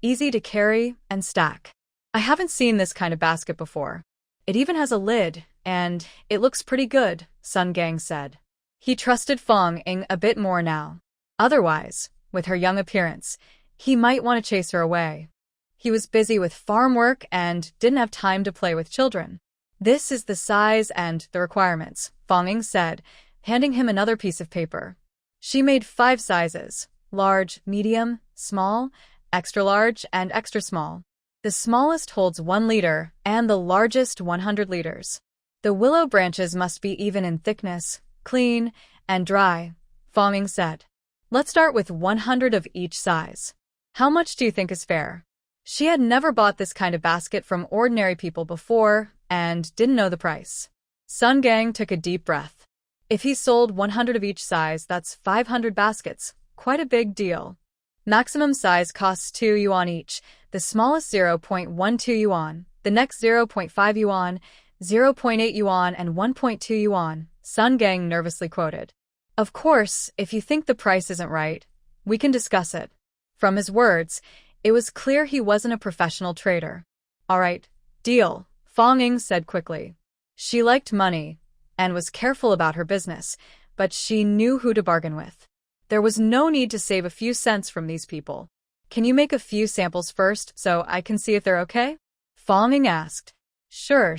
easy to carry and stack. "I haven't seen this kind of basket before. It even has a lid, and it looks pretty good," Sun Gang said. He trusted Fong-ing a bit more now. Otherwise, with her young appearance, he might want to chase her away. He was busy with farm work and didn't have time to play with children. "This is the size and the requirements," Fong-ing said, handing him another piece of paper. She made 5 sizes: large, medium, small, extra large, and extra small. The smallest holds 1 liter and the largest 100 liters. "The willow branches must be even in thickness, clean, and dry," Fong-ing said. "Let's start with 100 of each size. How much do you think is fair?" She had never bought this kind of basket from ordinary people before and didn't know the price. Sun Gang took a deep breath. If he sold 100 of each size, that's 500 baskets. Quite a big deal. Maximum size costs 2 yuan each, the smallest 0.12 yuan, the next 0.5 yuan, 0.8 yuan, and 1.2 yuan, Sun Gang nervously quoted. "Of course, if you think the price isn't right, we can discuss it." From his words, it was clear he wasn't a professional trader. "All right, deal," Fong-ing said quickly. She liked money and was careful about her business, but she knew who to bargain with. There was no need to save a few cents from these people. "Can you make a few samples first so I can see if they're okay?" Fong-ing asked. Sure.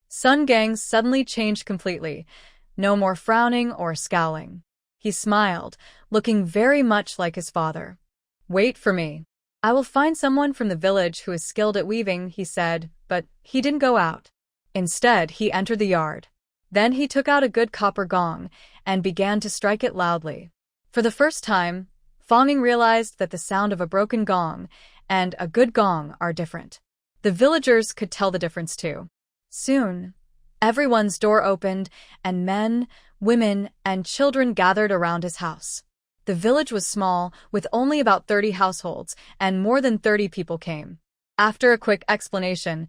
Sun Gang suddenly changed completely. No more frowning or scowling. He smiled, looking very much like his father. "Wait for me. I will find someone from the village who is skilled at weaving," he said, but he didn't go out. Instead, he entered the yard. Then he took out a good copper gong and began to strike it loudly. For the first time, Fong-ing realized that the sound of a broken gong and a good gong are different. The villagers could tell the difference too. Soon, everyone's door opened and men, women, and children gathered around his house. The village was small, with only about 30 households, and more than 30 people came. After a quick explanation,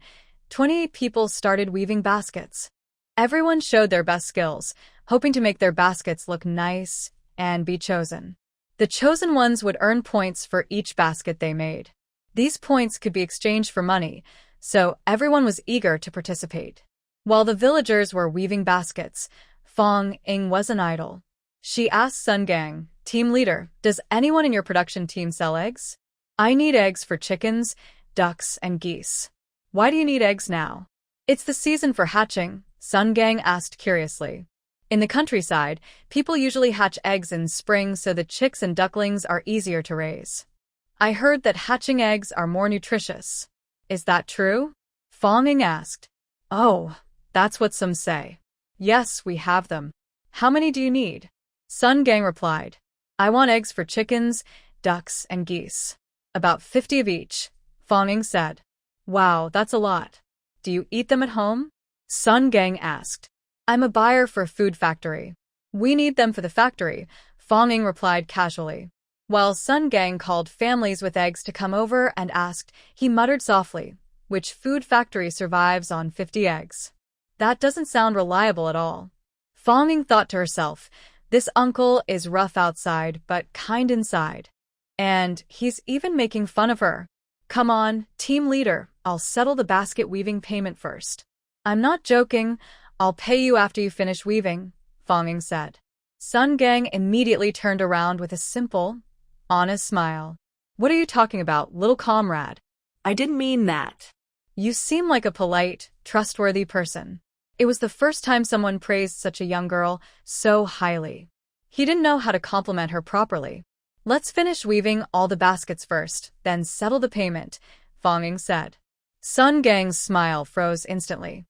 28 people started weaving baskets. Everyone showed their best skills, hoping to make their baskets look nice and be chosen. The chosen ones would earn points for each basket they made. These points could be exchanged for money, so everyone was eager to participate. While the villagers were weaving baskets, Fong-ing wasn't idle. She asked Sun Gang, "Team leader, does anyone in your production team sell eggs? I need eggs for chickens, ducks, and geese." "Why do you need eggs now?" "It's the season for hatching," Sun Gang asked curiously. In the countryside, people usually hatch eggs in spring so the chicks and ducklings are easier to raise. "I heard that hatching eggs are more nutritious. Is that true?" Fong-ing asked. "Oh, that's what some say." "Yes, we have them. How many do you need?" Sun Gang replied. "I want eggs for chickens, ducks, and geese. About 50 of each," Fong-ing said. "Wow, that's a lot. Do you eat them at home?" Sun Gang asked. "I'm a buyer for a food factory. We need them for the factory," Fong-ing replied casually. While Sun Gang called families with eggs to come over and asked, he muttered softly, "Which food factory survives on 50 eggs? That doesn't sound reliable at all." Fong-ing thought to herself, this uncle is rough outside but kind inside. And he's even making fun of her. "Come on, team leader, I'll settle the basket weaving payment first." "I'm not joking, I'll pay you after you finish weaving," Fong-ing said. Sun Gang immediately turned around with a simple, honest smile. "What are you talking about, little comrade?" I didn't mean that. "You seem like a polite, trustworthy person." It was the first time someone praised such a young girl so highly. He didn't know how to compliment her properly. Let's finish weaving all the baskets first, then settle the payment, Fonging said. Sun Gang's smile froze instantly.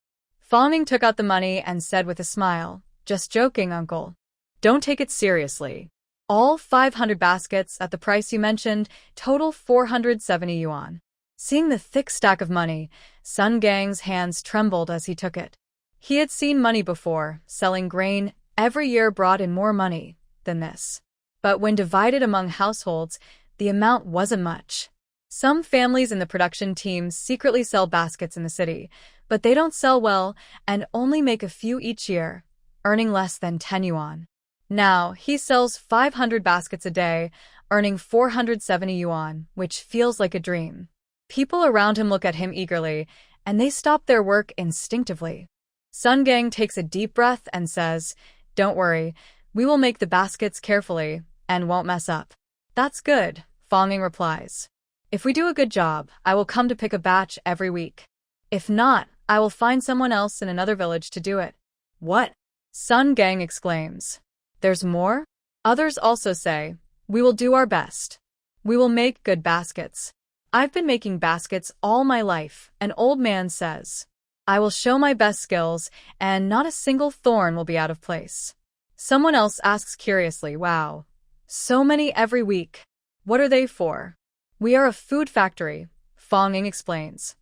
Fonging took out the money and said with a smile, "Just joking, uncle. Don't take it seriously. All 500 baskets at the price you mentioned total 470 yuan. Seeing the thick stack of money, Sun Gang's hands trembled as he took it. He had seen money before. Selling grain every year brought in more money than this. But when divided among households, the amount wasn't much. Some families in the production teams secretly sell baskets in the city, but they don't sell well and only make a few each year, earning less than 10 yuan. Now, he sells 500 baskets a day, earning 470 yuan, which feels like a dream. People around him look at him eagerly, and they stop their work instinctively. Sun Gang takes a deep breath and says, "Don't worry, we will make the baskets carefully and won't mess up." "That's good," Fonging replies. "If we do a good job, I will come to pick a batch every week. If not, I will find someone else in another village to do it." "What?" Sun Gang exclaims. "There's more?" Others also say, "We will do our best. We will make good baskets." "I've been making baskets all my life," an old man says. "I will show my best skills, and not a single thorn will be out of place." Someone else asks curiously, "Wow, so many every week. What are they for?" "We are a food factory," Fonging explains.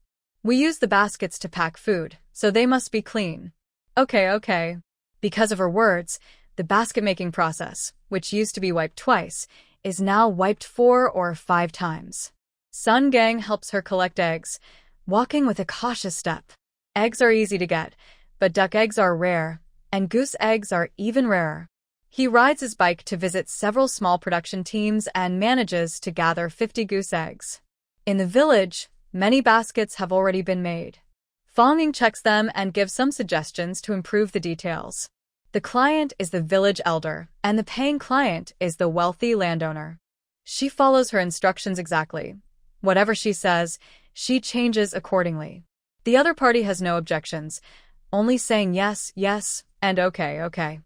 "We use the baskets to pack food, so they must be clean." Okay. Because of her words, the basket-making process, which used to be wiped twice, is now wiped 4 or 5 times. Sun Gang helps her collect eggs, walking with a cautious step. Eggs are easy to get, but duck eggs are rare, and goose eggs are even rarer. He rides his bike to visit several small production teams and manages to gather 50 goose eggs. In the village, many baskets have already been made. Fonging checks them and gives some suggestions to improve the details. The client is the village elder, and the paying client is the wealthy landowner. She follows her instructions exactly. Whatever she says, she changes accordingly. The other party has no objections, only saying yes, and okay.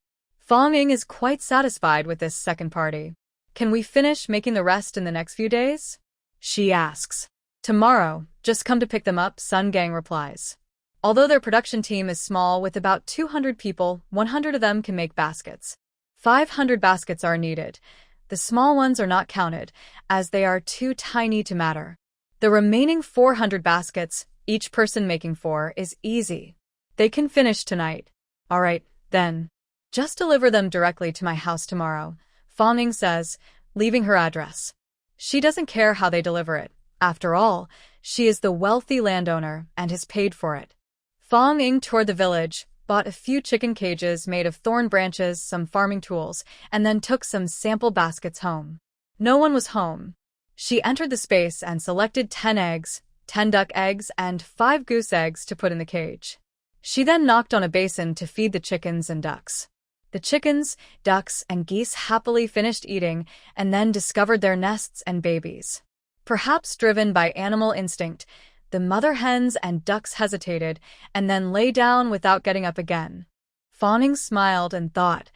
Fonging is quite satisfied with this second party. "Can we finish making the rest in the next few days?" she asks. "Tomorrow, just come to pick them up," Sun Gang replies. Although their production team is small with about 200 people, 100 of them can make baskets. 500 baskets are needed. The small ones are not counted, as they are too tiny to matter. The remaining 400 baskets, each person making 4, is easy. They can finish tonight. "All right, then. Just deliver them directly to my house tomorrow," Fonging says, leaving her address. She doesn't care how they deliver it. After all, she is the wealthy landowner and has paid for it. Fonging toured the village, bought a few chicken cages made of thorn branches, some farming tools, and then took some sample baskets home. No one was home. She entered the space and selected 10 eggs, 10 duck eggs, and 5 goose eggs to put in the cage. She then knocked on a basin to feed the chickens and ducks. The chickens, ducks, and geese happily finished eating and then discovered their nests and babies. Perhaps driven by animal instinct, the mother hens and ducks hesitated and then lay down without getting up again. Fonging smiled and thought,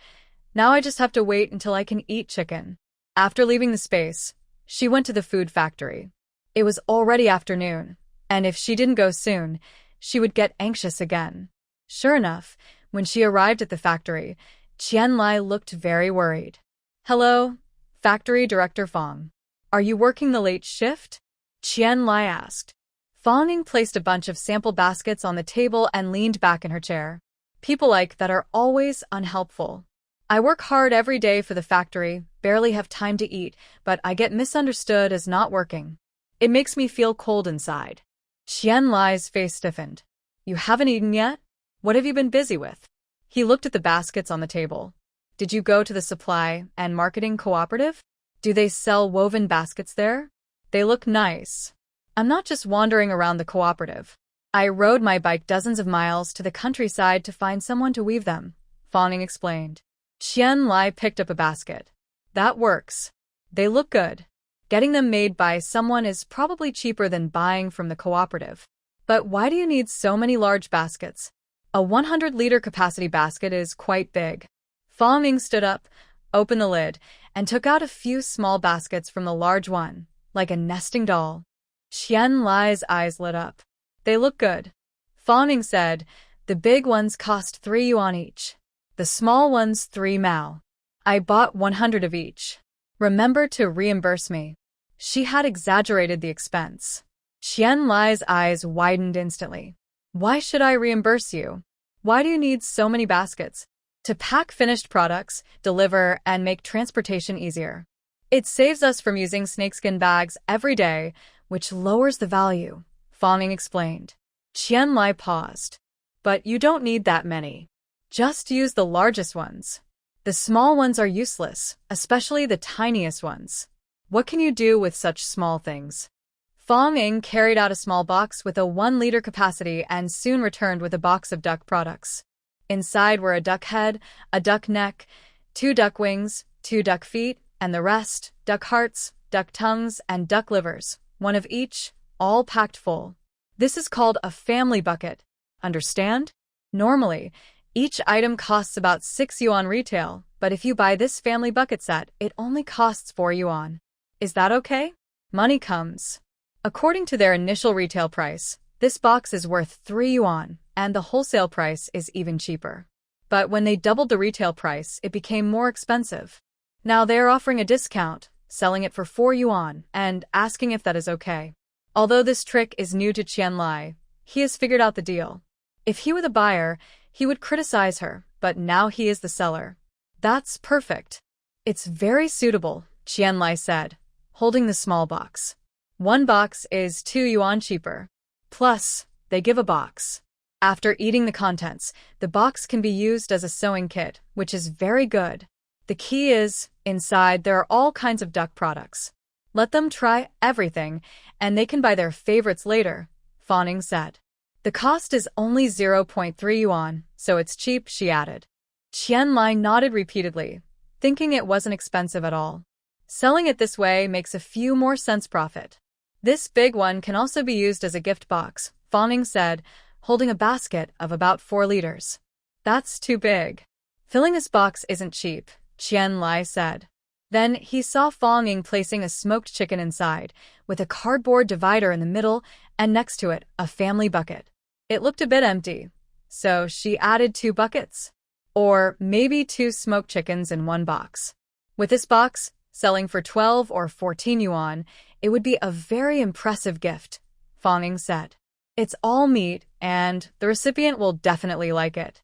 "Now I just have to wait until I can eat chicken." After leaving the space, she went to the food factory. It was already afternoon, and if she didn't go soon, she would get anxious again. Sure enough, when she arrived at the factory, Qianlai looked very worried. "Hello, Factory Director Fong. Are you working the late shift?" Qianlai asked. Fonging placed a bunch of sample baskets on the table and leaned back in her chair. "People like that are always unhelpful. I work hard every day for the factory, barely have time to eat, but I get misunderstood as not working. It makes me feel cold inside." Qianlai's face stiffened. "You haven't eaten yet? What have you been busy with?" He looked at the baskets on the table. "Did you go to the supply and marketing cooperative? Do they sell woven baskets there? They look nice." "I'm not just wandering around the cooperative. I rode my bike dozens of miles to the countryside to find someone to weave them," Fonging explained. Qianlai picked up a basket. "That works. They look good. Getting them made by someone is probably cheaper than buying from the cooperative. But why do you need so many large baskets? A 100-liter capacity basket is quite big." Fonging stood up, opened the lid, and took out a few small baskets from the large one, like a nesting doll. Qian Lai's eyes lit up. They look good. Fawning said, the big ones cost 3 yuan each. The small ones 3 mao. I bought 100 of each. Remember to reimburse me. She had exaggerated the expense. Qian Lai's eyes widened instantly. Why should I reimburse you? Why do you need so many baskets? To pack finished products, deliver, and make transportation easier. It saves us from using snakeskin bags every day, which lowers the value, Fawning explained. Qian Lai paused. But you don't need that many. Just use the largest ones. The small ones are useless, especially the tiniest ones. What can you do with such small things? Fawning carried out a small box with a 1-liter capacity and soon returned with a box of duck products. Inside were a duck head, a duck neck, 2 duck wings, 2 duck feet, and the rest, duck hearts, duck tongues, and duck livers, 1 of each, all packed full. This is called a family bucket. Understand? Normally, each item costs about 6 yuan retail, but if you buy this family bucket set, it only costs 4 yuan. Is that okay? Money comes. According to their initial retail price, this box is worth 3 yuan, and the wholesale price is even cheaper. But when they doubled the retail price, it became more expensive. Now they are offering a discount, selling it for 4 yuan, and asking if that is okay. Although this trick is new to Qian Lai, he has figured out the deal. If he were the buyer, he would criticize her, but now he is the seller. That's perfect. It's very suitable, Qian Lai said, holding the small box. 1 box is 2 yuan cheaper. Plus, they give a box. After eating the contents, the box can be used as a sewing kit, which is very good. The key is, inside there are all kinds of duck products. Let them try everything, and they can buy their favorites later, Fawning said. The cost is only 0.3 yuan, so it's cheap, she added. Qian Lai nodded repeatedly, thinking it wasn't expensive at all. Selling it this way makes a few more cents profit. This big one can also be used as a gift box, Fawning said, holding a basket of about 4 liters. That's too big. Filling this box isn't cheap, Qian Lai said. Then he saw Fawning placing a smoked chicken inside, with a cardboard divider in the middle and next to it a family bucket. It looked a bit empty, so she added 2 buckets. Or maybe 2 smoked chickens in 1 box. With this box, selling for 12 or 14 yuan, it would be a very impressive gift, Fawning said. It's all meat, and the recipient will definitely like it.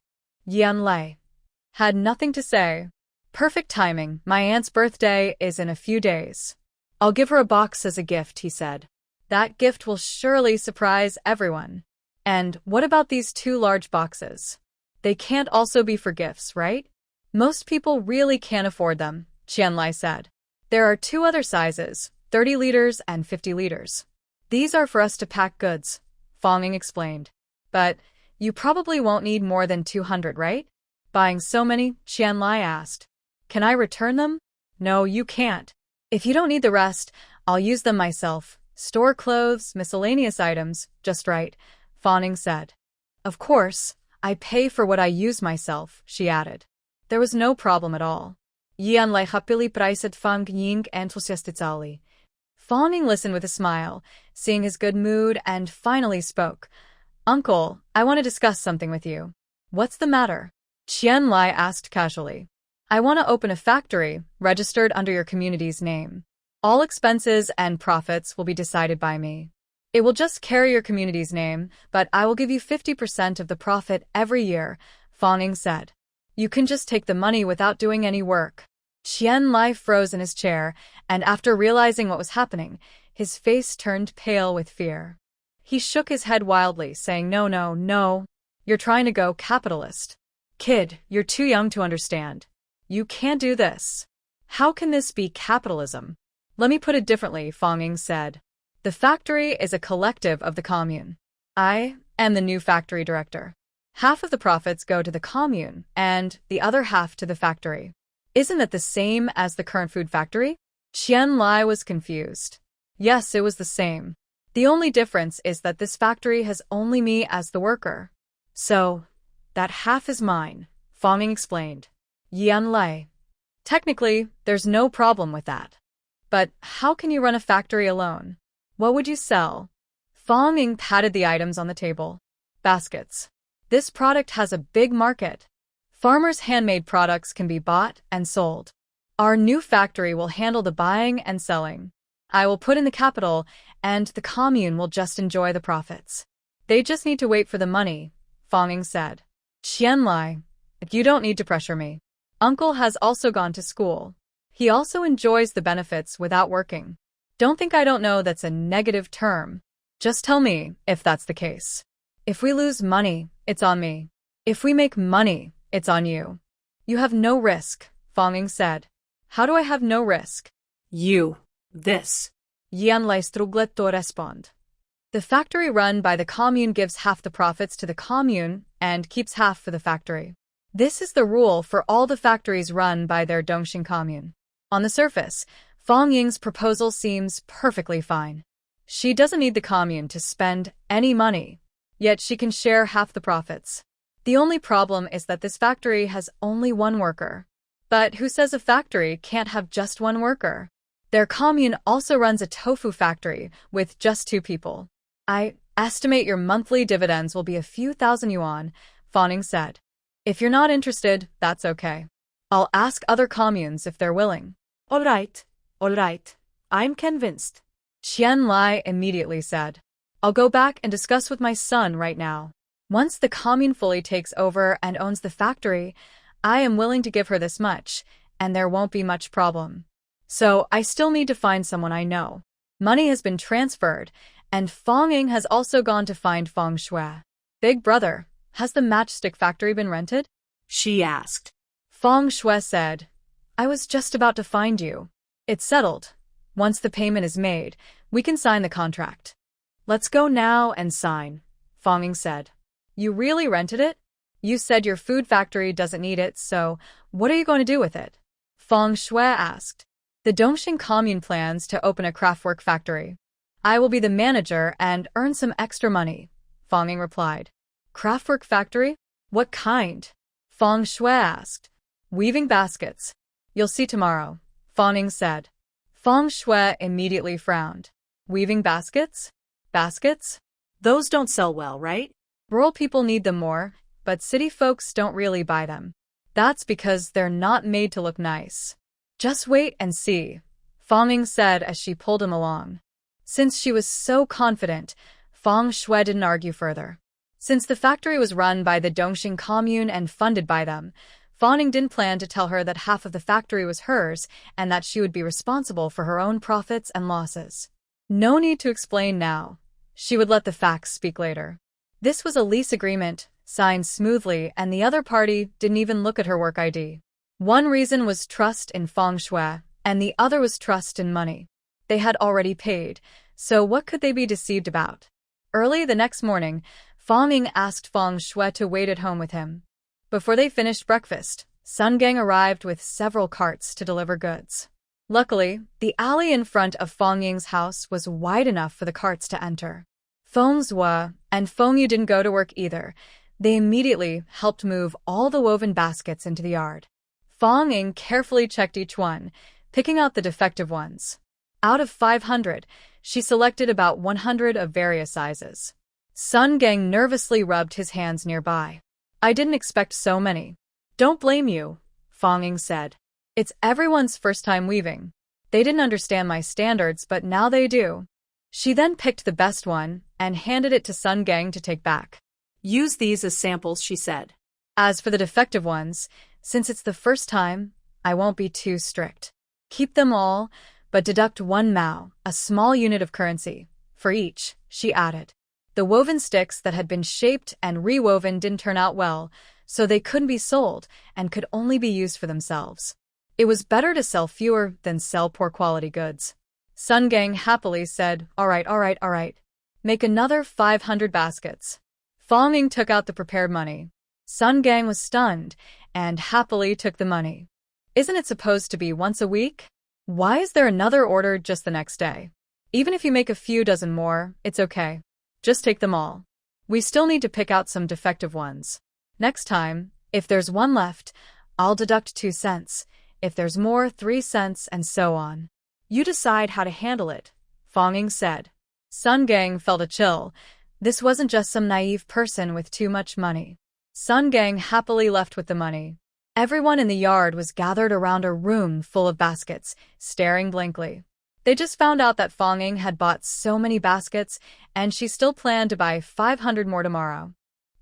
Qian Lai had nothing to say. Perfect timing, my aunt's birthday is in a few days. I'll give her a box as a gift, he said. That gift will surely surprise everyone. And what about these 2 large boxes? They can't also be for gifts, right? Most people really can't afford them, Qian Lai said. There are 2 other sizes, 30 liters and 50 liters. These are for us to pack goods, Fawning explained. But you probably won't need more than 200, right? Buying so many, Qian Lai asked. Can I return them? No, you can't. If you don't need the rest, I'll use them myself. Store clothes, miscellaneous items, just right, Fawning said. Of course, I pay for what I use myself, she added. There was no problem at all. Qian Lai happily priced Fang Ying enthusiastically. Fawning listened with a smile, seeing his good mood, and finally spoke. Uncle, I want to discuss something with you. What's the matter? Qian Lai asked casually. I want to open a factory, registered under your community's name. All expenses and profits will be decided by me. It will just carry your community's name, but I will give you 50% of the profit every year, Fawning said. You can just take the money without doing any work. Qian Lai froze in his chair, and after realizing what was happening, his face turned pale with fear. He shook his head wildly, saying, No, no, no. You're trying to go capitalist. Kid, you're too young to understand. You can't do this. How can this be capitalism? Let me put it differently, Fawning said. The factory is a collective of the commune. I am the new factory director. Half of the profits go to the commune, and the other half to the factory. Isn't that the same as the current food factory? Qian Lai was confused. Yes, it was the same. The only difference is that this factory has only me as the worker. So, that half is mine, Fawning explained. Qian Lai Technically, there's no problem with that. But how can you run a factory alone? What would you sell? Fong Ying patted the items on the table. Baskets. This product has a big market. Farmers' handmade products can be bought and sold. Our new factory will handle the buying and selling. I will put in the capital, and the commune will just enjoy the profits. They just need to wait for the money, Fong Ying said. Qianlai, you don't need to pressure me. Uncle has also gone to school. He also enjoys the benefits without working. Don't think I don't know that's a negative term. Just tell me if that's the case. If we lose money, it's on me. If we make money, it's on you. You have no risk, Fong Ying said. How do I have no risk? This. Qianlai strugletto respond. The factory run by the commune gives half the profits to the commune and keeps half for the factory. This is the rule for all the factories run by their Dongxing commune. On the surface, Fong Ying's proposal seems perfectly fine. She doesn't need the commune to spend any money, yet she can share half the profits. The only problem is that this factory has only one worker. But who says a factory can't have just one worker? Their commune also runs a tofu factory with just 2 people. I estimate your monthly dividends will be a few thousand yuan, Fong Ying said. If you're not interested, that's okay. I'll ask other communes if they're willing. All right. I'm convinced. Qianlai immediately said. I'll go back and discuss with my son right now. Once the commune fully takes over and owns the factory, I am willing to give her this much, and there won't be much problem. So I still need to find someone I know. Money has been transferred, and Fong Ying has also gone to find Feng Shui. Big brother, has the matchstick factory been rented? She asked. Feng Shui said, I was just about to find you. It's settled. Once the payment is made, we can sign the contract. Let's go now and sign, Fong Ying said. You really rented it? You said your food factory doesn't need it, so what are you going to do with it? Feng Shui asked. The Dongxing commune plans to open a craftwork factory. I will be the manager and earn some extra money, Fong Ying replied. Craftwork factory? What kind? Feng Shui asked. Weaving baskets. You'll see tomorrow, Fong Ying said. Feng Shui immediately frowned. Weaving baskets? Baskets? Those don't sell well, right? Rural people need them more, but city folks don't really buy them. That's because they're not made to look nice. Just wait and see, Fong Ying said as she pulled him along. Since she was so confident, Feng Shui didn't argue further. Since the factory was run by the Dongxing commune and funded by them, Fong Ying didn't plan to tell her that half of the factory was hers and that she would be responsible for her own profits and losses. No need to explain now. She would let the facts speak later. This was a lease agreement, signed smoothly, and the other party didn't even look at her work ID. One reason was trust in Feng Shui, and the other was trust in money. They had already paid, so what could they be deceived about? Early the next morning, Fong Ying asked Feng Shui to wait at home with him. Before they finished breakfast, Sun Gang arrived with several carts to deliver goods. Luckily, the alley in front of Fong Ying's house was wide enough for the carts to enter. Feng Zhua and Feng Yu didn't go to work either. They immediately helped move all the woven baskets into the yard. Fong Ying carefully checked each one, picking out the defective ones. Out of 500, she selected about 100 of various sizes. Sun Gang nervously rubbed his hands nearby. I didn't expect so many. Don't blame you, Fong Ying said. It's everyone's first time weaving. They didn't understand my standards, but now they do. She then picked the best one and handed it to Sun Gang to take back. Use these as samples, she said. As for the defective ones, since it's the first time, I won't be too strict. Keep them all, but deduct 1 mao, a small unit of currency, for each, she added. The woven sticks that had been shaped and rewoven didn't turn out well, so they couldn't be sold and could only be used for themselves. It was better to sell fewer than sell poor quality goods. Sun Gang happily said, all right. Make another 500 baskets. Fong Ying took out the prepared money. Sun Gang was stunned and happily took the money. Isn't it supposed to be once a week? Why is there another order just the next day? Even if you make a few dozen more, it's okay. Just take them all. We still need to pick out some defective ones. Next time, if there's one left, I'll deduct 2 cents. If there's more, 3 cents, and so on. You decide how to handle it, Fong said. Sun Gang felt a chill. This wasn't just some naive person with too much money. Sun Gang happily left with the money. Everyone in the yard was gathered around a room full of baskets, staring blankly. They just found out that Fong had bought so many baskets, and she still planned to buy 500 more tomorrow.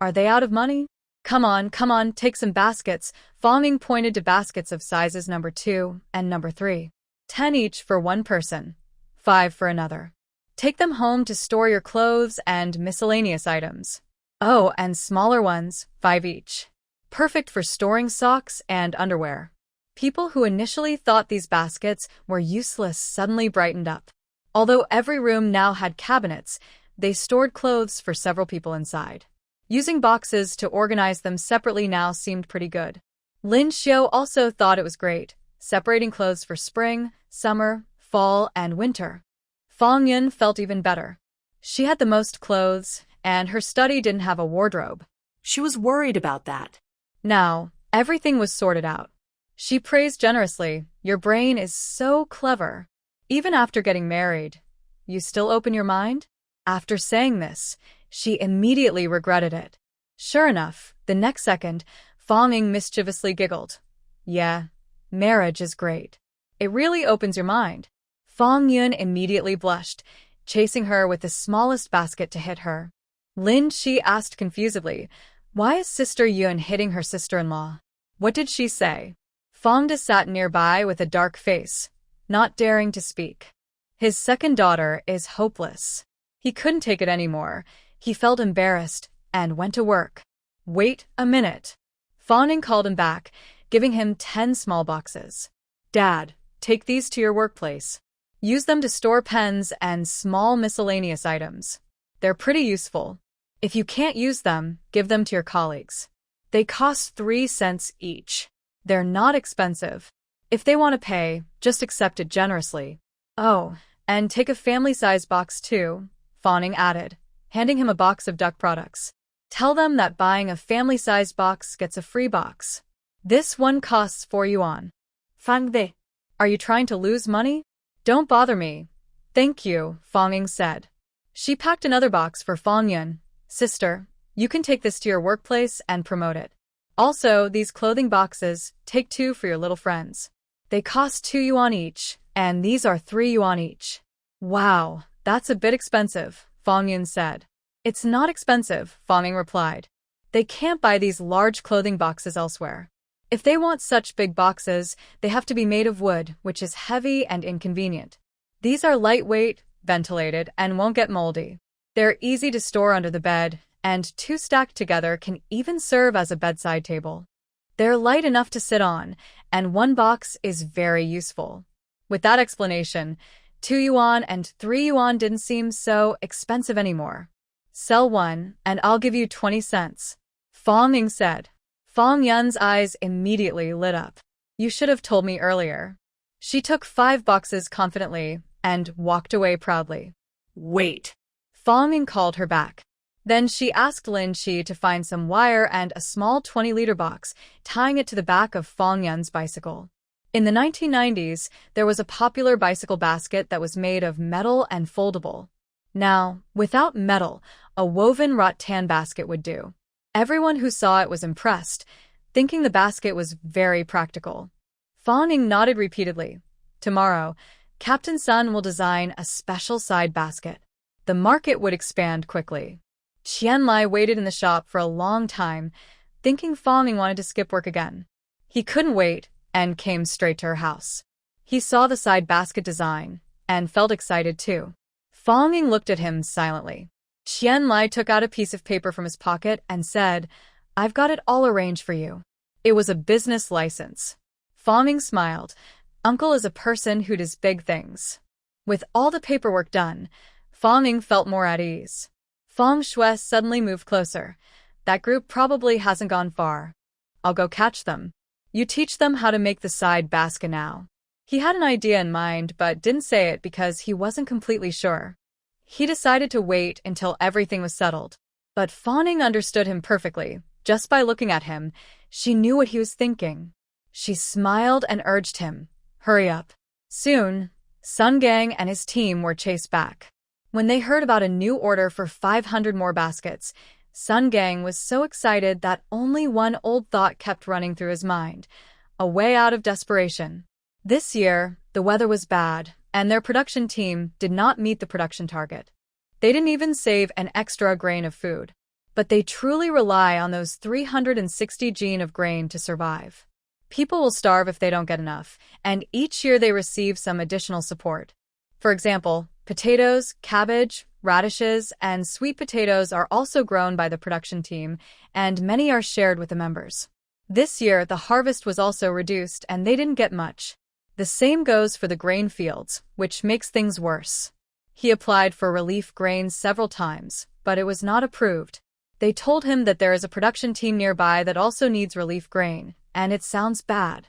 Are they out of money? Come on, take some baskets. Fong pointed to baskets of sizes number 2 and number 3. 10 each for one person, 5 for another. Take them home to store your clothes and miscellaneous items. Oh, and smaller ones, 5 each. Perfect for storing socks and underwear. People who initially thought these baskets were useless suddenly brightened up. Although every room now had cabinets, they stored clothes for several people inside. Using boxes to organize them separately now seemed pretty good. Lin Xiu also thought it was great, separating clothes for spring, summer, fall, and winter. Fong Yun felt even better. She had the most clothes, and her study didn't have a wardrobe. She was worried about that. Now, everything was sorted out. She praised generously. Your brain is so clever. Even after getting married, you still open your mind? After saying this, she immediately regretted it. Sure enough, the next second, Fong mischievously giggled. Yeah, marriage is great. It really opens your mind. Fong Yun immediately blushed, chasing her with the smallest basket to hit her. Lin Shi asked confusedly, why is Sister Yun hitting her sister-in-law? What did she say? Fong De sat nearby with a dark face, not daring to speak. His second daughter is hopeless. He couldn't take it anymore. He felt embarrassed and went to work. Wait a minute. Fong called him back, giving him 10 small boxes. Dad, take these to your workplace. Use them to store pens and small miscellaneous items. They're pretty useful. If you can't use them, give them to your colleagues. They cost 3 cents each. They're not expensive. If they want to pay, just accept it generously. Oh, and take a family-sized box too, Fong added, handing him a box of duck products. Tell them that buying a family-sized box gets a free box. This one costs 4 yuan. Fang De. Are you trying to lose money? Don't bother me. Thank you, Fong said. She packed another box for Fong Yun. Sister, you can take this to your workplace and promote it. Also, these clothing boxes, take 2 for your little friends. They cost 2 yuan each, and these are 3 yuan each. Wow, that's a bit expensive, Fong Yun said. It's not expensive, Fong replied. They can't buy these large clothing boxes elsewhere. If they want such big boxes, they have to be made of wood, which is heavy and inconvenient. These are lightweight, ventilated, and won't get moldy. They're easy to store under the bed, and 2 stacked together can even serve as a bedside table. They're light enough to sit on, and 1 box is very useful. With that explanation, 2 yuan and 3 yuan didn't seem so expensive anymore. Sell 1, and I'll give you 20 cents, Fong said. Fong Yun's eyes immediately lit up. You should have told me earlier. She took 5 boxes confidently and walked away proudly. Wait. Fong called her back. Then she asked Lin Shi to find some wire and a small 20-liter box, tying it to the back of Fong Yun's bicycle. In the 1990s, there was a popular bicycle basket that was made of metal and foldable. Now, without metal, a woven rattan basket would do. Everyone who saw it was impressed, thinking the basket was very practical. Fong nodded repeatedly. Tomorrow, Captain Sun will design a special side basket. The market would expand quickly. Qian Lai waited in the shop for a long time, thinking Fong wanted to skip work again. He couldn't wait and came straight to her house. He saw the side basket design and felt excited too. Fong looked at him silently. Qian Lai took out a piece of paper from his pocket and said, I've got it all arranged for you. It was a business license. Fong smiled. Uncle is a person who does big things. With all the paperwork done, Fong felt more at ease. Fong Shui suddenly moved closer. That group probably hasn't gone far. I'll go catch them. You teach them how to make the side basket now. He had an idea in mind but didn't say it because he wasn't completely sure. He decided to wait until everything was settled. But Fong understood him perfectly. Just by looking at him, she knew what he was thinking. She smiled and urged him, "Hurry up." Soon, Sun Gang and his team were chased back. When they heard about a new order for 500 more baskets, Sun Gang was so excited that only one old thought kept running through his mind: a way out of desperation. This year, the weather was bad, and their production team did not meet the production target. They didn't even save an extra grain of food. But they truly rely on those 360 gene of grain to survive. People will starve if they don't get enough, and each year they receive some additional support. For example, potatoes, cabbage, radishes, and sweet potatoes are also grown by the production team, and many are shared with the members. This year, the harvest was also reduced, and they didn't get much. The same goes for the grain fields, which makes things worse. He applied for relief grains several times, but it was not approved. They told him that there is a production team nearby that also needs relief grain, and it sounds bad.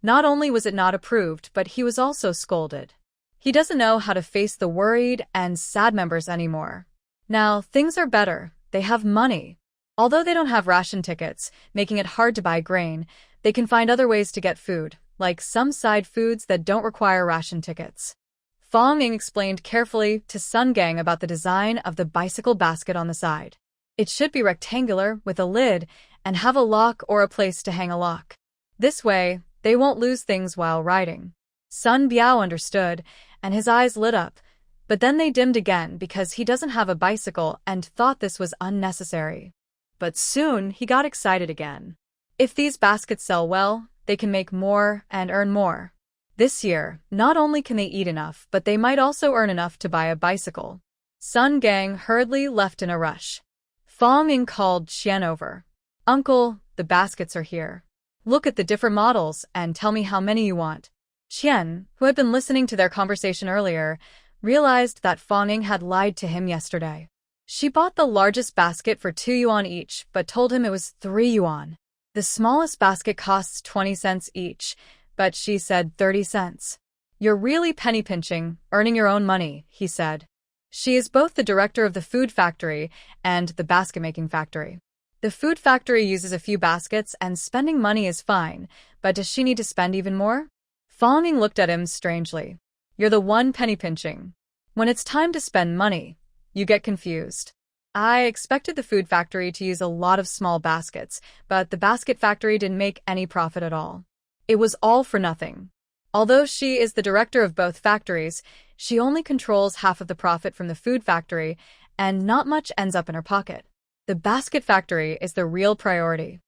Not only was it not approved, but he was also scolded. He doesn't know how to face the worried and sad members anymore. Now, things are better. They have money. Although they don't have ration tickets, making it hard to buy grain, they can find other ways to get food, like some side foods that don't require ration tickets. Fong Ying explained carefully to Sun Gang about the design of the bicycle basket on the side. It should be rectangular with a lid and have a lock or a place to hang a lock. This way, they won't lose things while riding. Sun Biao understood, and his eyes lit up, but then they dimmed again because he doesn't have a bicycle and thought this was unnecessary. But soon, he got excited again. If these baskets sell well, they can make more and earn more. This year, not only can they eat enough, but they might also earn enough to buy a bicycle. Sun Gang hurriedly left in a rush. Fong Ying called Qian over. "Uncle, the baskets are here. Look at the different models and tell me how many you want." Qian, who had been listening to their conversation earlier, realized that Fong Ying had lied to him yesterday. She bought the largest basket for 2 yuan each, but told him it was 3 yuan. The smallest basket costs 20 cents each, but she said 30 cents. "You're really penny pinching, earning your own money," he said. She is both the director of the food factory and the basket-making factory. The food factory uses a few baskets and spending money is fine, but does she need to spend even more? Fong Ying looked at him strangely. "You're the one penny pinching. When it's time to spend money, you get confused." "I expected the food factory to use a lot of small baskets, but the basket factory didn't make any profit at all. It was all for nothing." Although she is the director of both factories, she only controls half of the profit from the food factory, and not much ends up in her pocket. The basket factory is the real priority.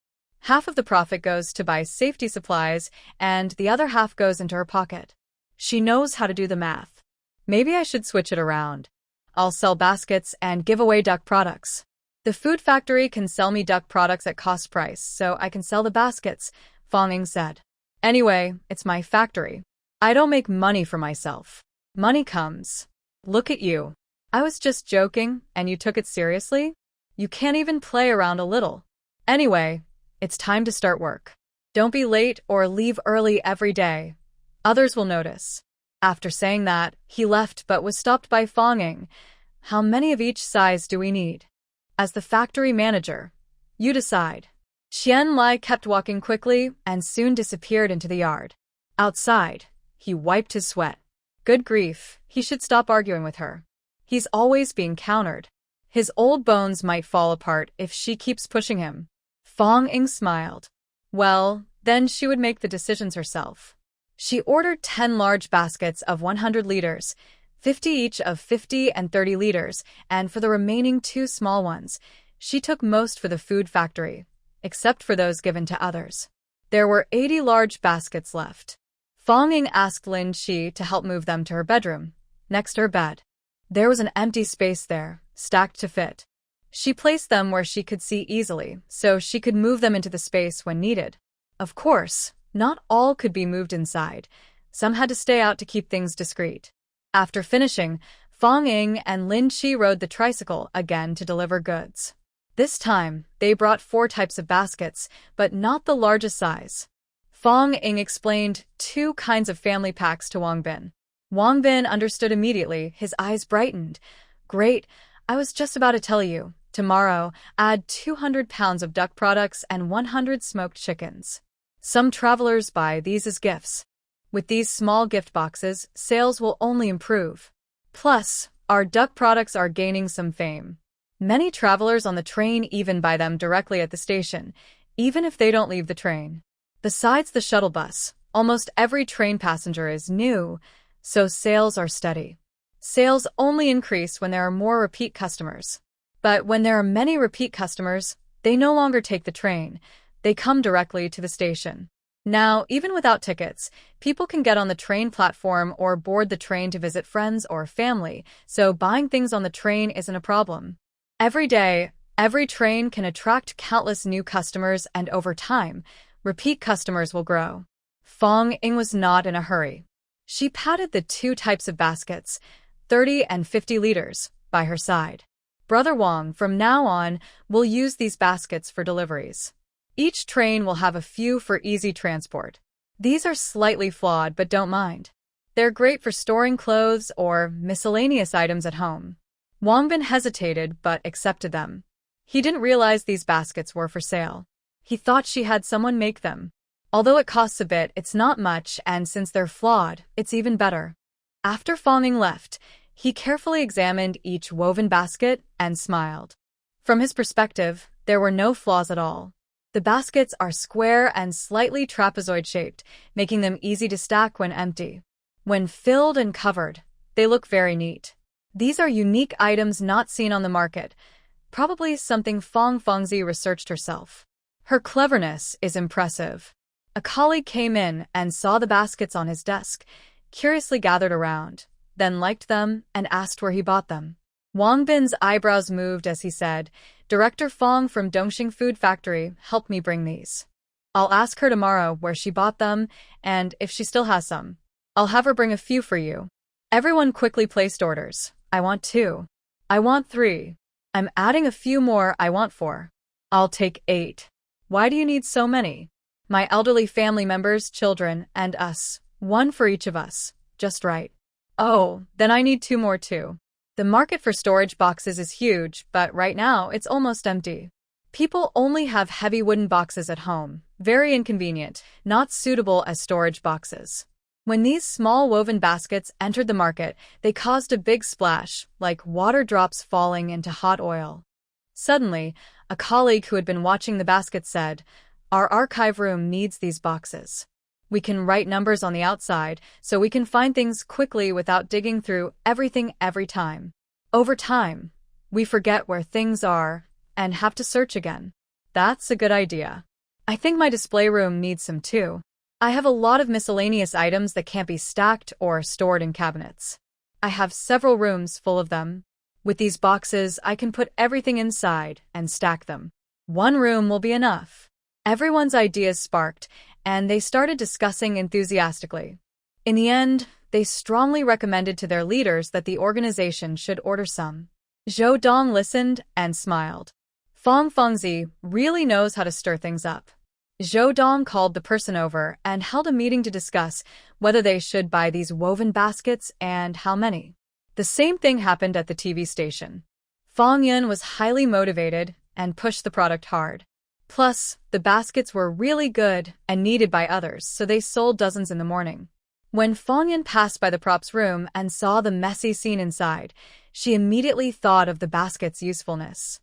Half of the profit goes to buy safety supplies, and the other half goes into her pocket. She knows how to do the math. Maybe I should switch it around. I'll sell baskets and give away duck products. The food factory can sell me duck products at cost price, so I can sell the baskets, Fong Ying said. Anyway, it's my factory. I don't make money for myself. Money comes. Look at you. I was just joking, and you took it seriously? You can't even play around a little. Anyway, it's time to start work. Don't be late or leave early every day. Others will notice. After saying that, he left but was stopped by Fong Ying. How many of each size do we need? As the factory manager, you decide. Qian Lai kept walking quickly and soon disappeared into the yard. Outside, he wiped his sweat. Good grief, he should stop arguing with her. He's always being countered. His old bones might fall apart if she keeps pushing him. Fong Ying smiled. Well, then she would make the decisions herself. She ordered 10 large baskets of 100 liters, 50 each of 50 and 30 liters, and for the remaining 2 small ones, she took most for the food factory, except for those given to others. There were 80 large baskets left. Fong Ying asked Lin Qi to help move them to her bedroom, next to her bed. There was an empty space there, stacked to fit. She placed them where she could see easily, so she could move them into the space when needed. Of course, not all could be moved inside. Some had to stay out to keep things discreet. After finishing, Fong Ying and Lin Qi rode the tricycle again to deliver goods. This time, they brought 4 types of baskets, but not the largest size. Fong Ying explained 2 kinds of family packs to Wang Bin. Wang Bin understood immediately, his eyes brightened. Great, I was just about to tell you. Tomorrow, add 200 pounds of duck products and 100 smoked chickens. Some travelers buy these as gifts. With these small gift boxes, sales will only improve. Plus, our duck products are gaining some fame. Many travelers on the train even buy them directly at the station, even if they don't leave the train. Besides the shuttle bus, almost every train passenger is new, so sales are steady. Sales only increase when there are more repeat customers. But when there are many repeat customers, they no longer take the train. They come directly to the station. Now, even without tickets, people can get on the train platform or board the train to visit friends or family, so buying things on the train isn't a problem. Every day, every train can attract countless new customers, and over time, repeat customers will grow. Fong Ying was not in a hurry. She patted the two types of baskets, 30 and 50 liters, by her side. Brother Wang, from now on, will use these baskets for deliveries. Each train will have a few for easy transport. These are slightly flawed, but don't mind. They're great for storing clothes or miscellaneous items at home. Wang Bin hesitated but accepted them. He didn't realize these baskets were for sale. He thought she had someone make them. Although it costs a bit, it's not much, and since they're flawed, it's even better. After Fong Ying left, he carefully examined each woven basket and smiled. From his perspective, there were no flaws at all. The baskets are square and slightly trapezoid-shaped, making them easy to stack when empty. When filled and covered, they look very neat. These are unique items not seen on the market, probably something Fong Fengzi researched herself. Her cleverness is impressive. A colleague came in and saw the baskets on his desk, curiously gathered around, then liked them and asked where he bought them. Wang Bin's eyebrows moved as he said, "Director Fong from Dongxing Food Factory helped me bring these. I'll ask her tomorrow where she bought them and if she still has some. I'll have her bring a few for you." Everyone quickly placed orders. "I want 2. I want 3. I'm adding a few more. I want 4. I'll take 8. Why do you need so many?" "My elderly family members, children, and us. 1 for each of us. Just right." "Oh, then I need 2 more too." The market for storage boxes is huge, but right now it's almost empty. People only have heavy wooden boxes at home, very inconvenient, not suitable as storage boxes. When these small woven baskets entered the market, they caused a big splash, like water drops falling into hot oil. Suddenly, a colleague who had been watching the basket said, "Our archive room needs these boxes. We can write numbers on the outside, so we can find things quickly without digging through everything every time. Over time, we forget where things are and have to search again." "That's a good idea. I think my display room needs some too. I have a lot of miscellaneous items that can't be stacked or stored in cabinets. I have several rooms full of them. With these boxes, I can put everything inside and stack them. 1 room will be enough." Everyone's ideas sparked, and they started discussing enthusiastically. In the end, they strongly recommended to their leaders that the organization should order some. Zhou Dong listened and smiled. Fong Fengzi really knows how to stir things up. Zhou Dong called the person over and held a meeting to discuss whether they should buy these woven baskets and how many. The same thing happened at the TV station. Fong Yun was highly motivated and pushed the product hard. Plus, the baskets were really good and needed by others, so they sold dozens in the morning. When Fong Yun passed by the props room and saw the messy scene inside, she immediately thought of the basket's usefulness.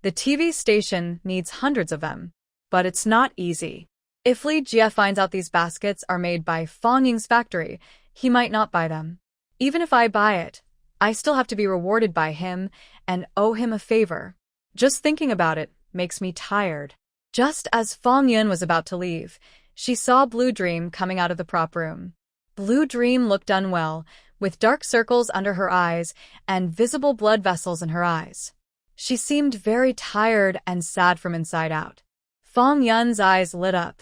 The TV station needs hundreds of them, but it's not easy. If Li Jie finds out these baskets are made by Fong Ying's factory, he might not buy them. Even if I buy it, I still have to be rewarded by him and owe him a favor. Just thinking about it makes me tired. Just as Fong Yun was about to leave, she saw Blue Dream coming out of the prop room. Blue Dream looked unwell, with dark circles under her eyes and visible blood vessels in her eyes. She seemed very tired and sad from inside out. Fong Yun's eyes lit up.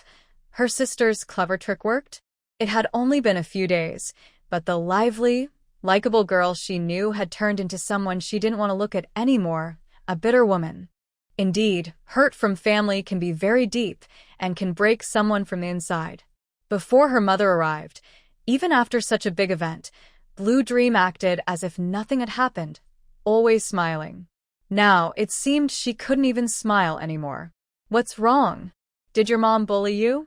Her sister's clever trick worked? It had only been a few days, but the lively, likable girl she knew had turned into someone she didn't want to look at anymore, a bitter woman. Indeed, hurt from family can be very deep and can break someone from the inside. Before her mother arrived, even after such a big event, Blue Dream acted as if nothing had happened, always smiling. Now, it seemed she couldn't even smile anymore. "What's wrong? Did your mom bully you?"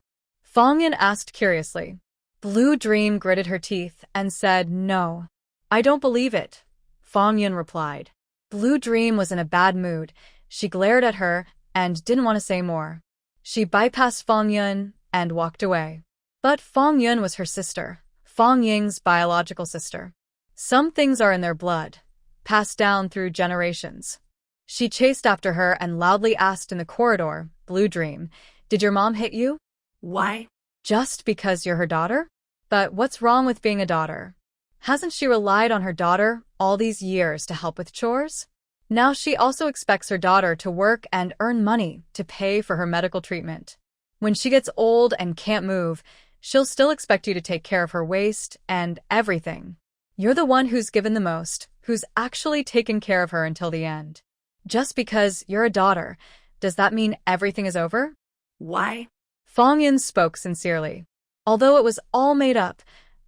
Fong Yin asked curiously. Blue Dream gritted her teeth and said, "No. I don't believe it," Fong Yin replied. Blue Dream was in a bad mood. She glared at her and didn't want to say more. She bypassed Fong Yun and walked away. But Fong Yun was her sister, Fong Ying's biological sister. Some things are in their blood, passed down through generations. She chased after her and loudly asked in the corridor, "Blue Dream, did your mom hit you?" Why? Just because you're her daughter? But what's wrong with being a daughter? Hasn't she relied on her daughter all these years to help with chores? Now she also expects her daughter to work and earn money to pay for her medical treatment. When she gets old and can't move, she'll still expect you to take care of her waist and everything. You're the one who's given the most, who's actually taken care of her until the end. Just because you're a daughter, does that mean everything is over? Why? Fong Yin spoke sincerely. Although it was all made up,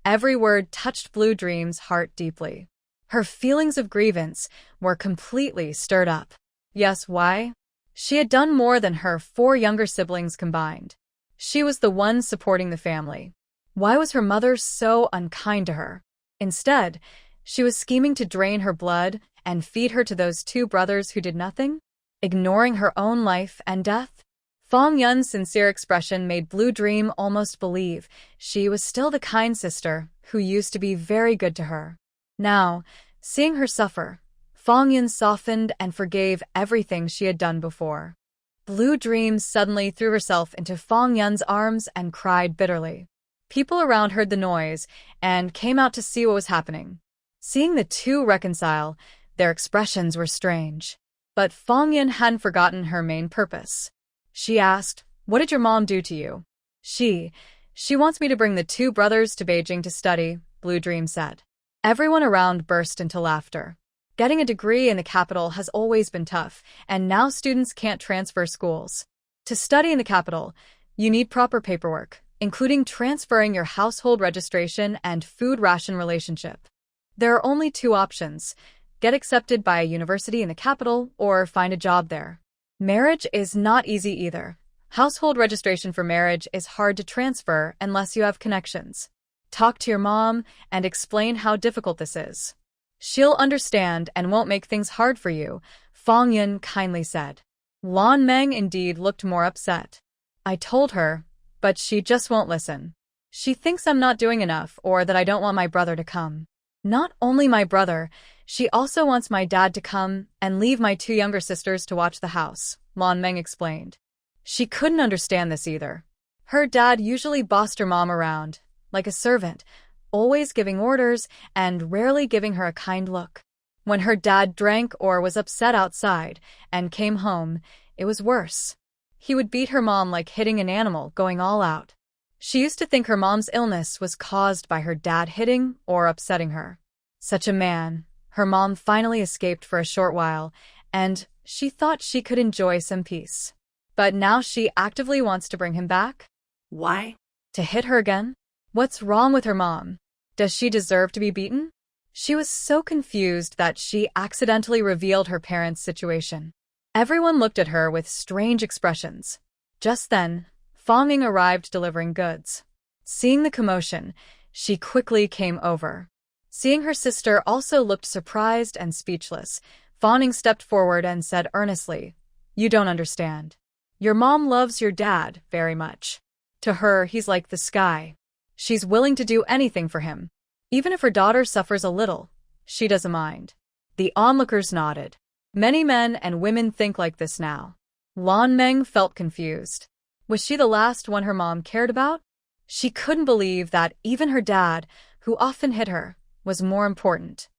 every word touched Blue Dream's heart deeply. Her feelings of grievance were completely stirred up. Yes, why? She had done more than her 4 younger siblings combined. She was the one supporting the family. Why was her mother so unkind to her? Instead, she was scheming to drain her blood and feed her to those 2 brothers who did nothing, ignoring her own life and death. Fong Yun's sincere expression made Blue Dream almost believe she was still the kind sister who used to be very good to her. Now, seeing her suffer, Fong Yun softened and forgave everything she had done before. Blue Dream suddenly threw herself into Fong Yun's arms and cried bitterly. People around heard the noise and came out to see what was happening. Seeing the 2 reconcile, their expressions were strange. But Fong Yun hadn't forgotten her main purpose. She asked, "What did your mom do to you?" She wants me to bring the 2 brothers to Beijing to study," Blue Dream said. Everyone around burst into laughter. Getting a degree in the capital has always been tough, and now students can't transfer schools. To study in the capital, you need proper paperwork, including transferring your household registration and food ration relationship. There are only 2 options: get accepted by a university in the capital or find a job there. Marriage is not easy either. Household registration for marriage is hard to transfer unless you have connections. Talk to your mom and explain how difficult this is. She'll understand and won't make things hard for you, Fong Yun kindly said. Lan Meng indeed looked more upset. I told her, but she just won't listen. She thinks I'm not doing enough or that I don't want my brother to come. Not only my brother, she also wants my dad to come and leave my 2 younger sisters to watch the house, Lan Meng explained. She couldn't understand this either. Her dad usually bossed her mom around, like a servant, always giving orders and rarely giving her a kind look. When her dad drank or was upset outside and came home, it was worse. He would beat her mom like hitting an animal, going all out. She used to think her mom's illness was caused by her dad hitting or upsetting her. Such a man. Her mom finally escaped for a short while, and she thought she could enjoy some peace. But now she actively wants to bring him back? Why? To hit her again? What's wrong with her mom? Does she deserve to be beaten? She was so confused that she accidentally revealed her parents' situation. Everyone looked at her with strange expressions. Just then, Fong Ying arrived delivering goods. Seeing the commotion, she quickly came over. Seeing her sister also looked surprised and speechless, Fong Ying stepped forward and said earnestly, "You don't understand. Your mom loves your dad very much. To her, he's like the sky. She's willing to do anything for him. Even if her daughter suffers a little, she doesn't mind." The onlookers nodded. Many men and women think like this now. Lan Meng felt confused. Was she the last one her mom cared about? She couldn't believe that even her dad, who often hit her, was more important.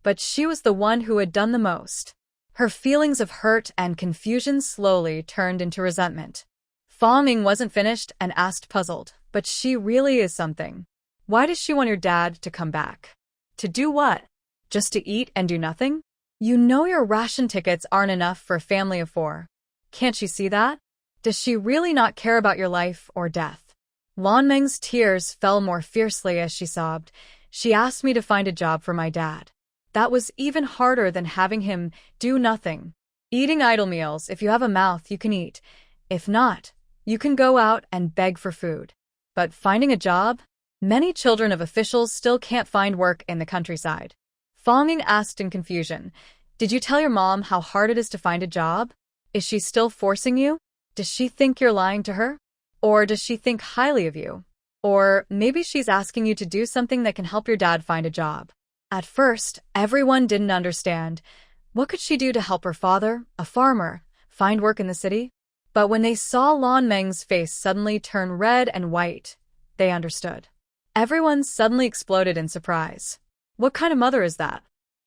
But she was the one who had done the most. Her feelings of hurt and confusion slowly turned into resentment. Fong Ying wasn't finished and asked puzzled, "But she really is something. Why does she want your dad to come back? To do what? Just to eat and do nothing? You know your ration tickets aren't enough for a family of 4. Can't she see that? Does she really not care about your life or death?" Lan Meng's tears fell more fiercely as she sobbed. "She asked me to find a job for my dad. That was even harder than having him do nothing. Eating idle meals, if you have a mouth, you can eat. If not, you can go out and beg for food. But finding a job? Many children of officials still can't find work in the countryside. Fonging asked in confusion, "Did you tell your mom how hard it is to find a job? Is she still forcing you? Does she think you're lying to her? Or does she think highly of you? Or maybe she's asking you to do something that can help your dad find a job." At first, everyone didn't understand. What could she do to help her father, a farmer, find work in the city? But when they saw Lan Meng's face suddenly turn red and white, they understood. Everyone suddenly exploded in surprise. What kind of mother is that?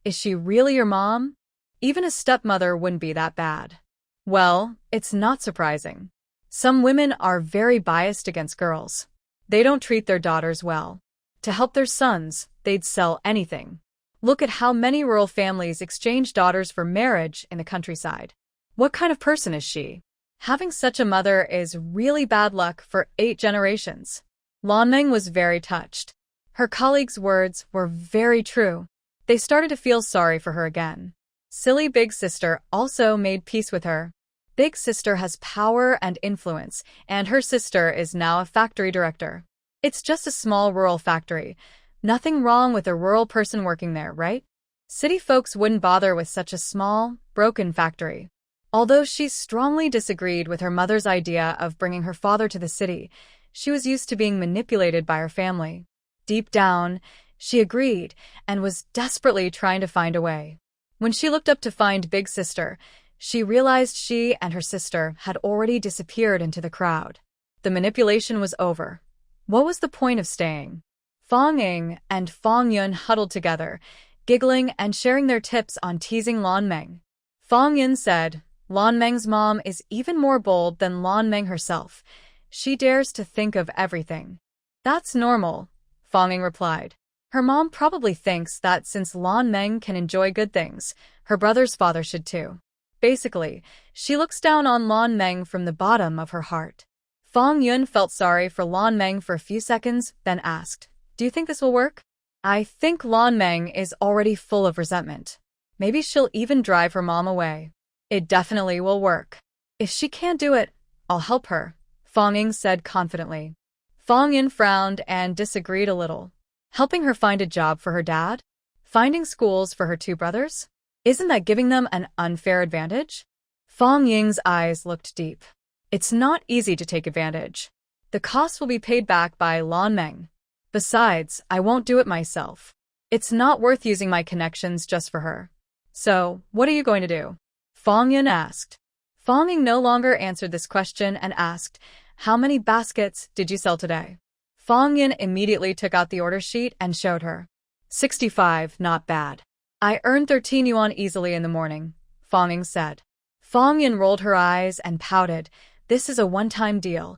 Is she really your mom? Even a stepmother wouldn't be that bad. Well, it's not surprising. Some women are very biased against girls. They don't treat their daughters well. To help their sons, they'd sell anything. Look at how many rural families exchange daughters for marriage in the countryside. What kind of person is she? Having such a mother is really bad luck for 8 generations. Lan Meng was very touched. Her colleagues' words were very true. They started to feel sorry for her again. Silly Big Sister also made peace with her. Big Sister has power and influence, and her sister is now a factory director. It's just a small rural factory. Nothing wrong with a rural person working there, right? City folks wouldn't bother with such a small, broken factory. Although she strongly disagreed with her mother's idea of bringing her father to the city, she was used to being manipulated by her family. Deep down, she agreed and was desperately trying to find a way. When she looked up to find Big Sister, she realized she and her sister had already disappeared into the crowd. The manipulation was over. What was the point of staying? Fong Ying and Fong Yun huddled together, giggling and sharing their tips on teasing Lan Meng. Fong Yun said, "Lan Meng's mom is even more bold than Lan Meng herself. She dares to think of everything." "That's normal," Fong Ying replied. "Her mom probably thinks that since Lan Meng can enjoy good things, her brother's father should too. Basically, she looks down on Lan Meng from the bottom of her heart." Fong Yun felt sorry for Lan Meng for a few seconds, then asked, "Do you think this will work?" "I think Lan Meng is already full of resentment. Maybe she'll even drive her mom away." "It definitely will work. If she can't do it, I'll help her," Fong Ying said confidently. Fong Yun frowned and disagreed a little. Helping her find a job for her dad? Finding schools for her 2 brothers? Isn't that giving them an unfair advantage? Fong Ying's eyes looked deep. It's not easy to take advantage. The cost will be paid back by Lan Meng. Besides, I won't do it myself. It's not worth using my connections just for her. So, what are you going to do? Fong Yun asked. Fong Ying no longer answered this question and asked, "How many baskets did you sell today?" Fong Yun immediately took out the order sheet and showed her. 65, not bad. "I earned 13 yuan easily in the morning," Fong Ying said. Fong Yun rolled her eyes and pouted. "This is a one-time deal.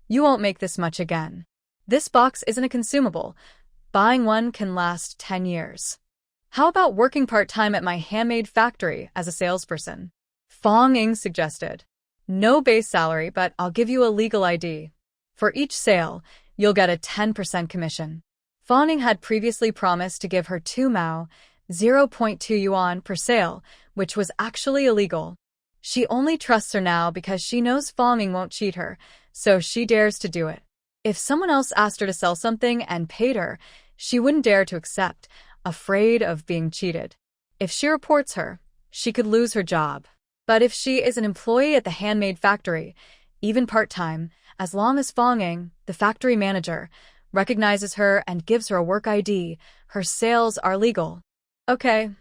You won't make this much again. This box isn't a consumable. Buying one can last 10 years. How about working part-time at my handmade factory as a salesperson?" Fong Ying suggested. "No base salary, but I'll give you a legal ID. For each sale, you'll get a 10% commission." Fong Ying had previously promised to give her 2 mao, 0.2 yuan per sale, which was actually illegal. She only trusts her now because she knows Fong Ying won't cheat her, so she dares to do it. If someone else asked her to sell something and paid her, she wouldn't dare to accept, afraid of being cheated. If she reports her, she could lose her job. But if she is an employee at the handmade factory, even part-time, as long as Fong Ying, the factory manager, recognizes her and gives her a work ID, her sales are legal. Okay.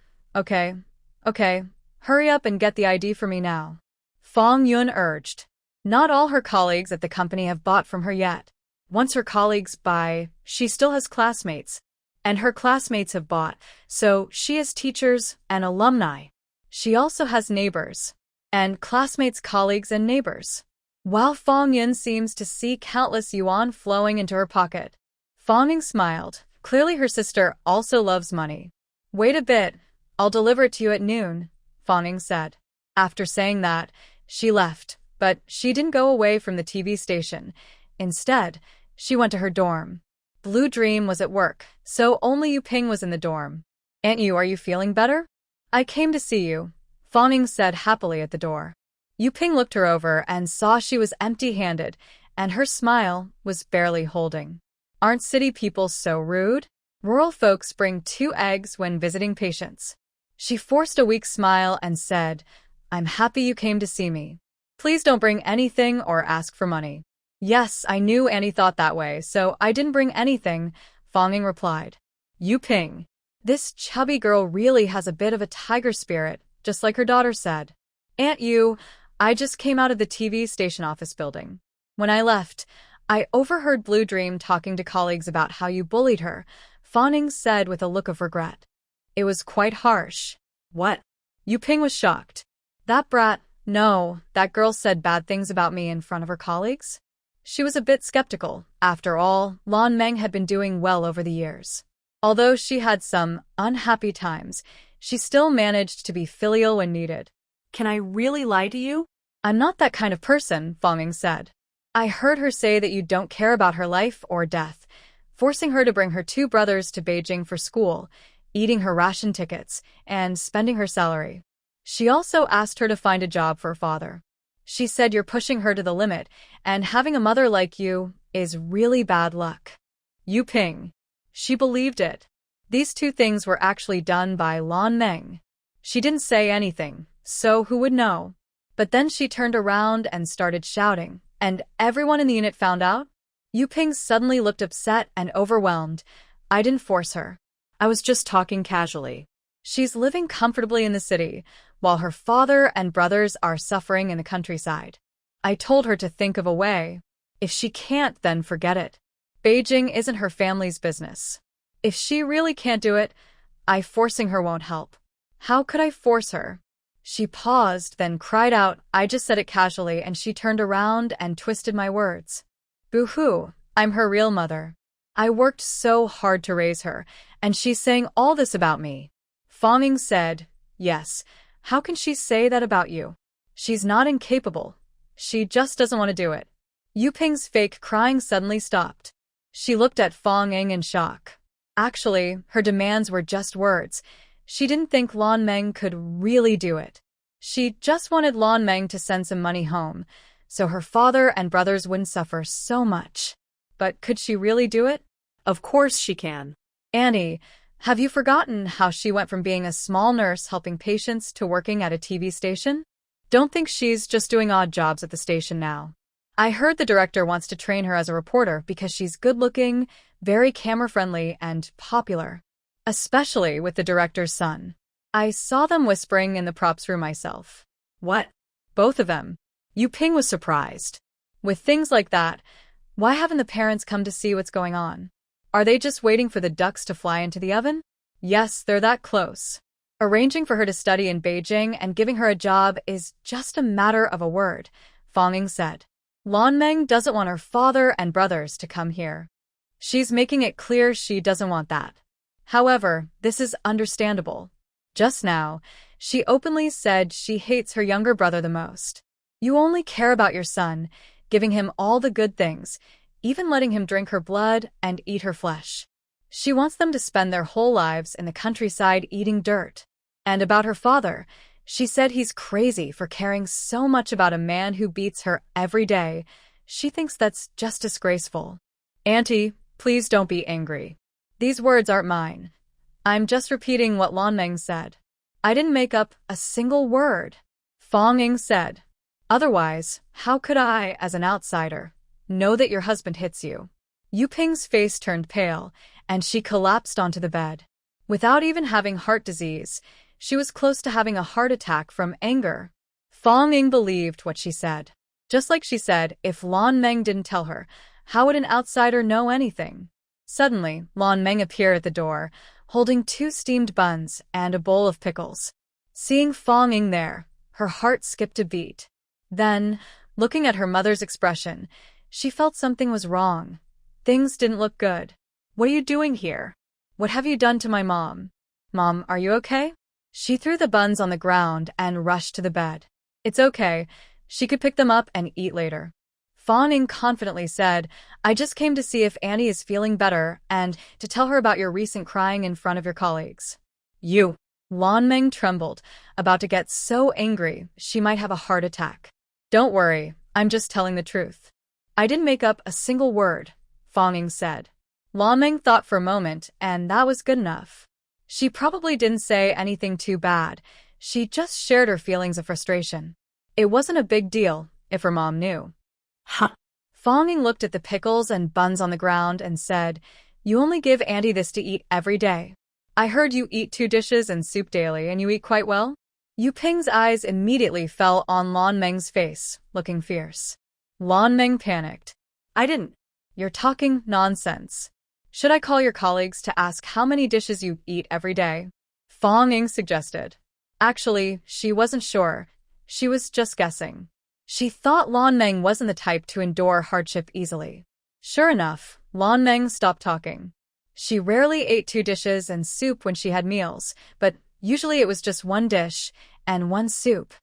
Hurry up and get the ID for me now," Fong Yun urged. Not all her colleagues at the company have bought from her yet. Once her colleagues buy, she still has classmates. And her classmates have bought, so she has teachers and alumni. She also has neighbors. And classmates, colleagues, and neighbors. While Fong Yun seems to see countless yuan flowing into her pocket. Fong Ying smiled. Clearly her sister also loves money. "Wait a bit. I'll deliver it to you at noon," Fong Ying said. After saying that, she left, but she didn't go away from the TV station. Instead, she went to her dorm. Blue Dream was at work, so only Yu Ping was in the dorm. "Aunt Yu, are you feeling better?" "I came to see you," Fong Ying said happily at the door. Yu Ping looked her over and saw she was empty-handed and her smile was barely holding. Aren't city people so rude? Rural folks bring 2 eggs when visiting patients. She forced a weak smile and said, I'm happy you came to see me. Please don't bring anything or ask for money. Yes, I knew Annie thought that way, so I didn't bring anything, Fonging replied. Yu Ping. This chubby girl really has a bit of a tiger spirit, just like her daughter said. Aunt Yu, I just came out of the TV station office building. When I left, I overheard Blue Dream talking to colleagues about how you bullied her, Fonging said with a look of regret. It was quite harsh. What? Yu Ping was shocked. That brat, no, that girl said bad things about me in front of her colleagues? She was a bit skeptical. After all, Lan Meng had been doing well over the years. Although she had some unhappy times, she still managed to be filial when needed. Can I really lie to you? I'm not that kind of person, Fonging said. I heard her say that you don't care about her life or death, forcing her to bring her 2 brothers to Beijing for school, eating her ration tickets, and spending her salary. She also asked her to find a job for her father. She said you're pushing her to the limit, and having a mother like you is really bad luck. Yu Ping. She believed it. These 2 things were actually done by Lan Meng. She didn't say anything, so who would know? But then she turned around and started shouting, and everyone in the unit found out? Yu Ping suddenly looked upset and overwhelmed. I didn't force her. I was just talking casually. She's living comfortably in the city, while her father and brothers are suffering in the countryside. I told her to think of a way. If she can't, then forget it. Beijing isn't her family's business. If she really can't do it, forcing her won't help. How could I force her? She paused, then cried out, I just said it casually, and she turned around and twisted my words. Boo-hoo, I'm her real mother. I worked so hard to raise her, and she's saying all this about me. Fonging said, yes, how can she say that about you? She's not incapable. She just doesn't want to do it. Yu Ping's fake crying suddenly stopped. She looked at Fonging in shock. Actually, her demands were just words. She didn't think Lan Meng could really do it. She just wanted Lan Meng to send some money home, so her father and brothers wouldn't suffer so much. But could she really do it? Of course she can. Annie, have you forgotten how she went from being a small nurse helping patients to working at a TV station? Don't think she's just doing odd jobs at the station now. I heard the director wants to train her as a reporter because she's good-looking, very camera-friendly, and popular. Especially with the director's son. I saw them whispering in the props room myself. What? Both of them. Yu Ping was surprised. With things like that, why haven't the parents come to see what's going on? Are they just waiting for the ducks to fly into the oven? Yes, they're that close. Arranging for her to study in Beijing and giving her a job is just a matter of a word, Fonging said. Lan Meng doesn't want her father and brothers to come here. She's making it clear she doesn't want that. However, this is understandable. Just now, she openly said she hates her younger brother the most. You only care about your son, giving him all the good things, even letting him drink her blood and eat her flesh. She wants them to spend their whole lives in the countryside eating dirt. And about her father, she said he's crazy for caring so much about a man who beats her every day. She thinks that's just disgraceful. Auntie, please don't be angry. These words aren't mine. I'm just repeating what Lan Meng said. I didn't make up a single word. Fonging said. Otherwise, how could I, as an outsider, know that your husband hits you? Yu Ping's face turned pale, and she collapsed onto the bed. Without even having heart disease, she was close to having a heart attack from anger. Fonging believed what she said. Just like she said, if Lan Meng didn't tell her, how would an outsider know anything? Suddenly, Lan Meng appeared at the door, holding 2 steamed buns and a bowl of pickles. Seeing Fonging there, her heart skipped a beat. Then, looking at her mother's expression, she felt something was wrong. Things didn't look good. What are you doing here? What have you done to my mom? Mom, are you okay? She threw the buns on the ground and rushed to the bed. It's okay. She could pick them up and eat later. Fonging confidently said, I just came to see if Annie is feeling better and to tell her about your recent crying in front of your colleagues. You. Lan Meng trembled, about to get so angry she might have a heart attack. Don't worry, I'm just telling the truth. I didn't make up a single word, Fong said. Lan Meng thought for a moment, and that was good enough. She probably didn't say anything too bad. She just shared her feelings of frustration. It wasn't a big deal if her mom knew. Huh. Fong looked at the pickles and buns on the ground and said, "You only give Auntie this to eat every day. I heard you eat 2 dishes and soup daily, and you eat quite well?" Yu Ping's eyes immediately fell on Lan Meng's face, looking fierce. Lan Meng panicked. "I didn't." "You're talking nonsense. Should I call your colleagues to ask how many dishes you eat every day?" Fong suggested. Actually, she wasn't sure. She was just guessing. She thought Lan Meng wasn't the type to endure hardship easily. Sure enough, Lan Meng stopped talking. She rarely ate 2 dishes and soup when she had meals, but usually it was just 1 dish and 1 soup.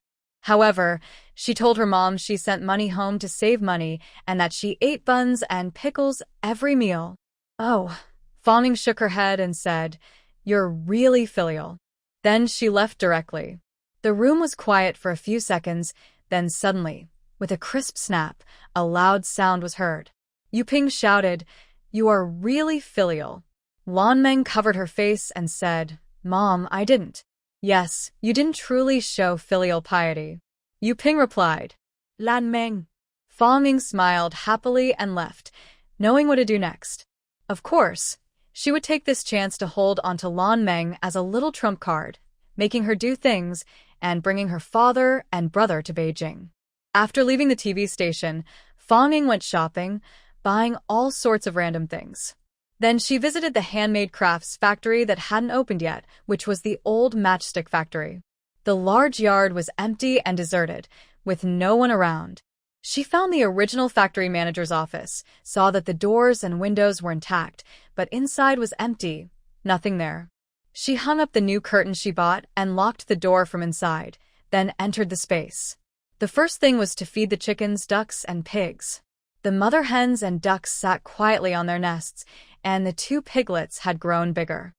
However, she told her mom she sent money home to save money and that she ate buns and pickles every meal. "Oh," Fong shook her head and said, "You're really filial." Then she left directly. The room was quiet for a few seconds, then suddenly, with a crisp snap, a loud sound was heard. Yu Ping shouted, "You are really filial." Lan Meng covered her face and said, "Mom, I didn't." "Yes, you didn't truly show filial piety." Yu Ping replied. "Lan Meng." Fong smiled happily and left, knowing what to do next. Of course, she would take this chance to hold onto Lan Meng as a little trump card, making her do things and bringing her father and brother to Beijing. After leaving the TV station, Fong went shopping, buying all sorts of random things. Then she visited the handmade crafts factory that hadn't opened yet, which was the old matchstick factory. The large yard was empty and deserted, with no one around. She found the original factory manager's office, saw that the doors and windows were intact, but inside was empty, nothing there. She hung up the new curtains she bought and locked the door from inside, then entered the space. The first thing was to feed the chickens, ducks, and pigs. The mother hens and ducks sat quietly on their nests, and the 2 piglets had grown bigger.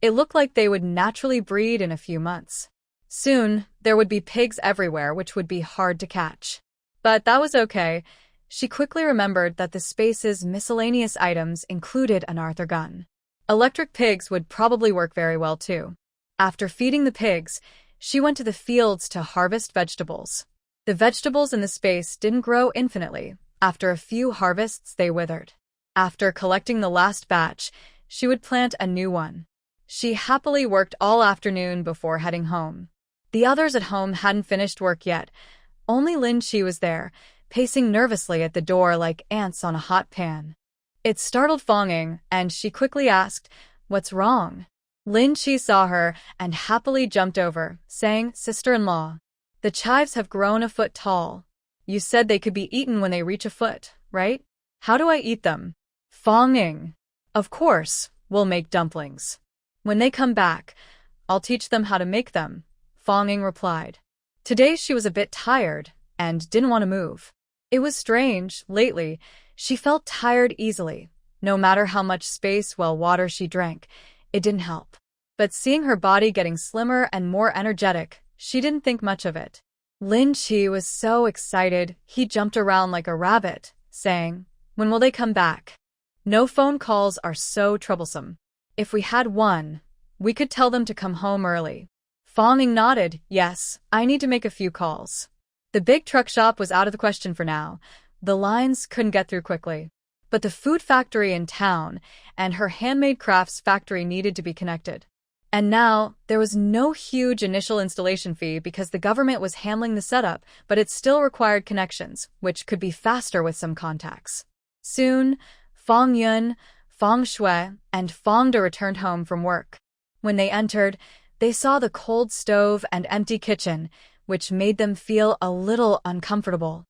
It looked like they would naturally breed in a few months. Soon, there would be pigs everywhere, which would be hard to catch. But that was okay. She quickly remembered that the space's miscellaneous items included an Arthur gun. Electric pigs would probably work very well too. After feeding the pigs, she went to the fields to harvest vegetables. The vegetables in the space didn't grow infinitely. After a few harvests, they withered. After collecting the last batch, she would plant a new one. She happily worked all afternoon before heading home. The others at home hadn't finished work yet. Only Lin Chi was there, pacing nervously at the door like ants on a hot pan. It startled Fong, and she quickly asked, "What's wrong?" Lin Chi saw her and happily jumped over, saying, "Sister-in-law, the chives have grown a foot tall. You said they could be eaten when they reach a foot, right? How do I eat them?" Fong: "Of course, we'll make dumplings. When they come back, I'll teach them how to make them," Fong replied. Today she was a bit tired and didn't want to move. It was strange, lately, she felt tired easily. No matter how much space well water she drank, it didn't help. But seeing her body getting slimmer and more energetic, she didn't think much of it. Lin Chi was so excited, he jumped around like a rabbit, saying, "When will they come back? No phone calls are so troublesome. If we had one, we could tell them to come home early." Fong nodded, "Yes, I need to make a few calls." The big truck shop was out of the question for now. The lines couldn't get through quickly. But the food factory in town and her handmade crafts factory needed to be connected. And now, there was no huge initial installation fee because the government was handling the setup, but it still required connections, which could be faster with some contacts. Soon, Fong Yun, Fong Shui, and Fong De returned home from work. When they entered, they saw the cold stove and empty kitchen, which made them feel a little uncomfortable.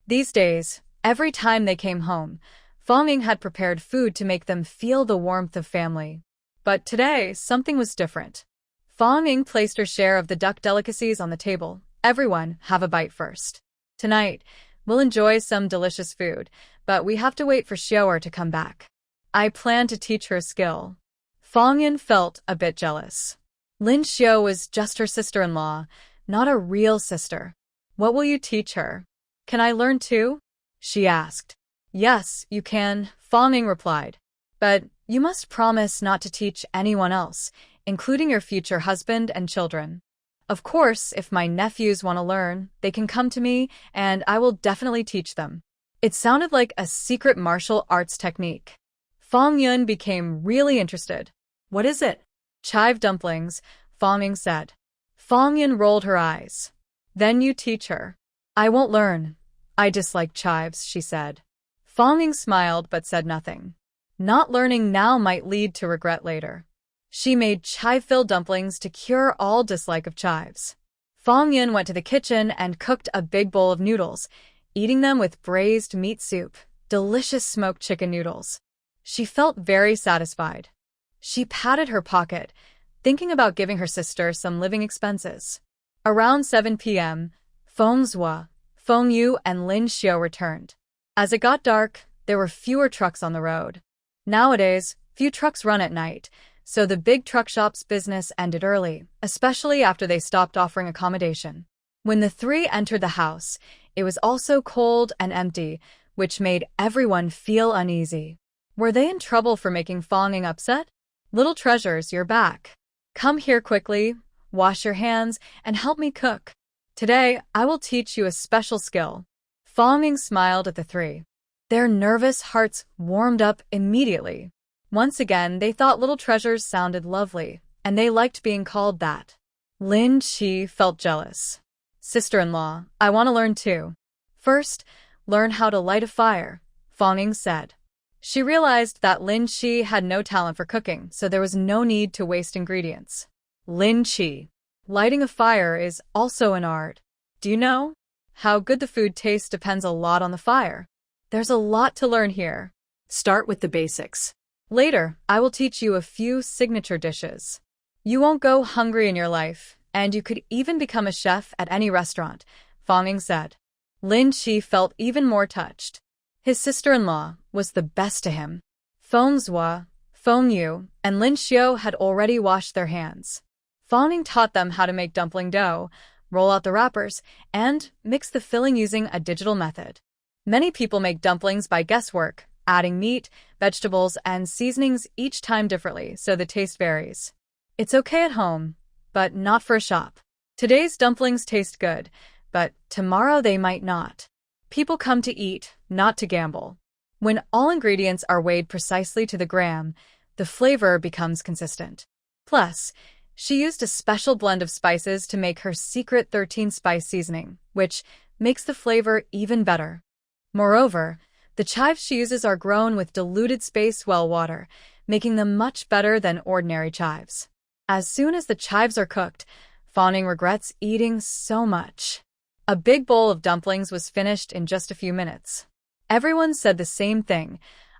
These days, every time they came home, Fong had prepared food to make them feel the warmth of family. But today, something was different. Fong placed her share of the duck delicacies on the table. "Everyone, have a bite first. Tonight, we'll enjoy some delicious food, but we have to wait for Xiaoer to come back. I plan to teach her a skill." Fong felt a bit jealous. Lin Xiao was just her sister-in-law, not a real sister. "What will you teach her? Can I learn too?" she asked. Yes, you can, Fong Ying replied. But you must promise not to teach anyone else, including your future husband and children. Of course, if my nephews want to learn, they can come to me, and I will definitely teach them. It sounded like a secret martial arts technique. Fong Yun became really interested. What is it? Chive dumplings, Fong Ying said. Fong Yun rolled her eyes. Then you teach her. I won't learn. I dislike chives, she said. Fong Ying smiled but said nothing. Not learning now might lead to regret later. She made chive-filled dumplings to cure all dislike of chives. Fong Yun went to the kitchen and cooked a big bowl of noodles, eating them with braised meat soup, delicious smoked chicken noodles. She felt very satisfied. She patted her pocket, thinking about giving her sister some living expenses. Around 7 p.m., Feng Zhua, Feng Yu, and Lin Xiu returned. As it got dark, there were fewer trucks on the road. Nowadays, few trucks run at night, so the big truck shop's business ended early, especially after they stopped offering accommodation. When the three entered the house, it was also cold and empty, which made everyone feel uneasy. Were they in trouble for making Fong Ying upset? Little treasures, you're back. Come here quickly, wash your hands, and help me cook. Today, I will teach you a special skill. Fong Ying smiled at the three. Their nervous hearts warmed up immediately. Once again, they thought little treasures sounded lovely, and they liked being called that. Lin Chi felt jealous. Sister-in-law, I want to learn too. First, learn how to light a fire, Fong Ying said. She realized that Lin Chi had no talent for cooking, so there was no need to waste ingredients. Lin Chi, lighting a fire is also an art. Do you know? How good the food tastes depends a lot on the fire. There's a lot to learn here. Start with the basics. Later, I will teach you a few signature dishes. You won't go hungry in your life, and you could even become a chef at any restaurant, Fong Ying said. Lin Chi felt even more touched. His sister-in-law was the best to him. Feng Zhua, Feng Yu, and Lin Xiu had already washed their hands. Fong Ying taught them how to make dumpling dough, roll out the wrappers, and mix the filling using a digital method. Many people make dumplings by guesswork, adding meat, vegetables, and seasonings each time differently, so the taste varies. It's okay at home, but not for a shop. Today's dumplings taste good, but tomorrow they might not. People come to eat, not to gamble. When all ingredients are weighed precisely to the gram, the flavor becomes consistent. Plus, she used a special blend of spices to make her secret 13-spice seasoning, which makes the flavor even better. Moreover, the chives she uses are grown with diluted space well water, making them much better than ordinary chives. As soon as the chives are cooked, Fong Ying regrets eating so much. A big bowl of dumplings was finished in just a few minutes. Everyone said the same thing.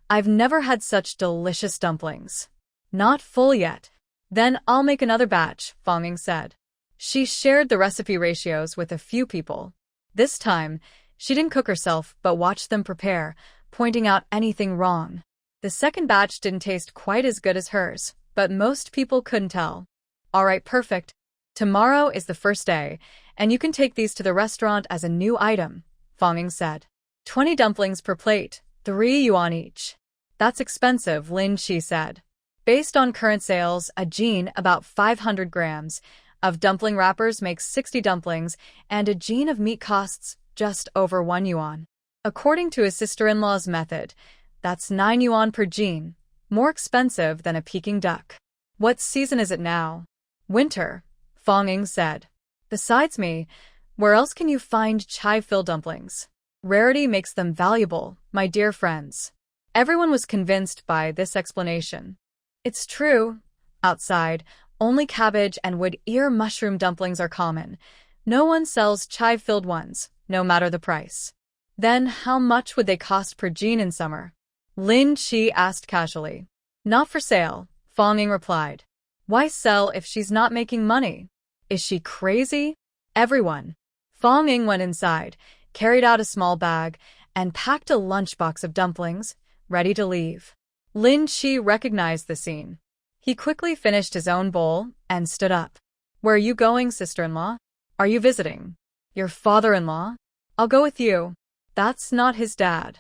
I've never had such delicious dumplings. Not full yet. Then I'll make another batch, Fong Ying said. She shared the recipe ratios with a few people. This time, she didn't cook herself, but watched them prepare, pointing out anything wrong. The second batch didn't taste quite as good as hers, but most people couldn't tell. All right, perfect. Tomorrow is the first day, and you can take these to the restaurant as a new item, Fong Ying said. 20 dumplings per plate, 3 yuan each. That's expensive, Lin Chi said. Based on current sales, a jean about 500 grams of dumpling wrappers makes 60 dumplings, and a jean of meat costs just over 1 yuan. According to his sister-in-law's method, that's 9 yuan per jean, more expensive than a Peking duck. What season is it now? Winter, Fong Ying said. Besides me, where else can you find chive-filled dumplings? Rarity makes them valuable, my dear friends. Everyone was convinced by this explanation. It's true. Outside, only cabbage and wood-ear mushroom dumplings are common. No one sells chive-filled ones, no matter the price. Then how much would they cost per jean in summer? Lin Chi asked casually. Not for sale, Fong Ying replied. Why sell if she's not making money? Is she crazy? Everyone. Fong Ying went inside, carried out a small bag, and packed a lunchbox of dumplings, ready to leave. Lin Chi recognized the scene. He quickly finished his own bowl and stood up. Where are you going, sister-in-law? Are you visiting your father-in-law? I'll go with you. That's not his dad.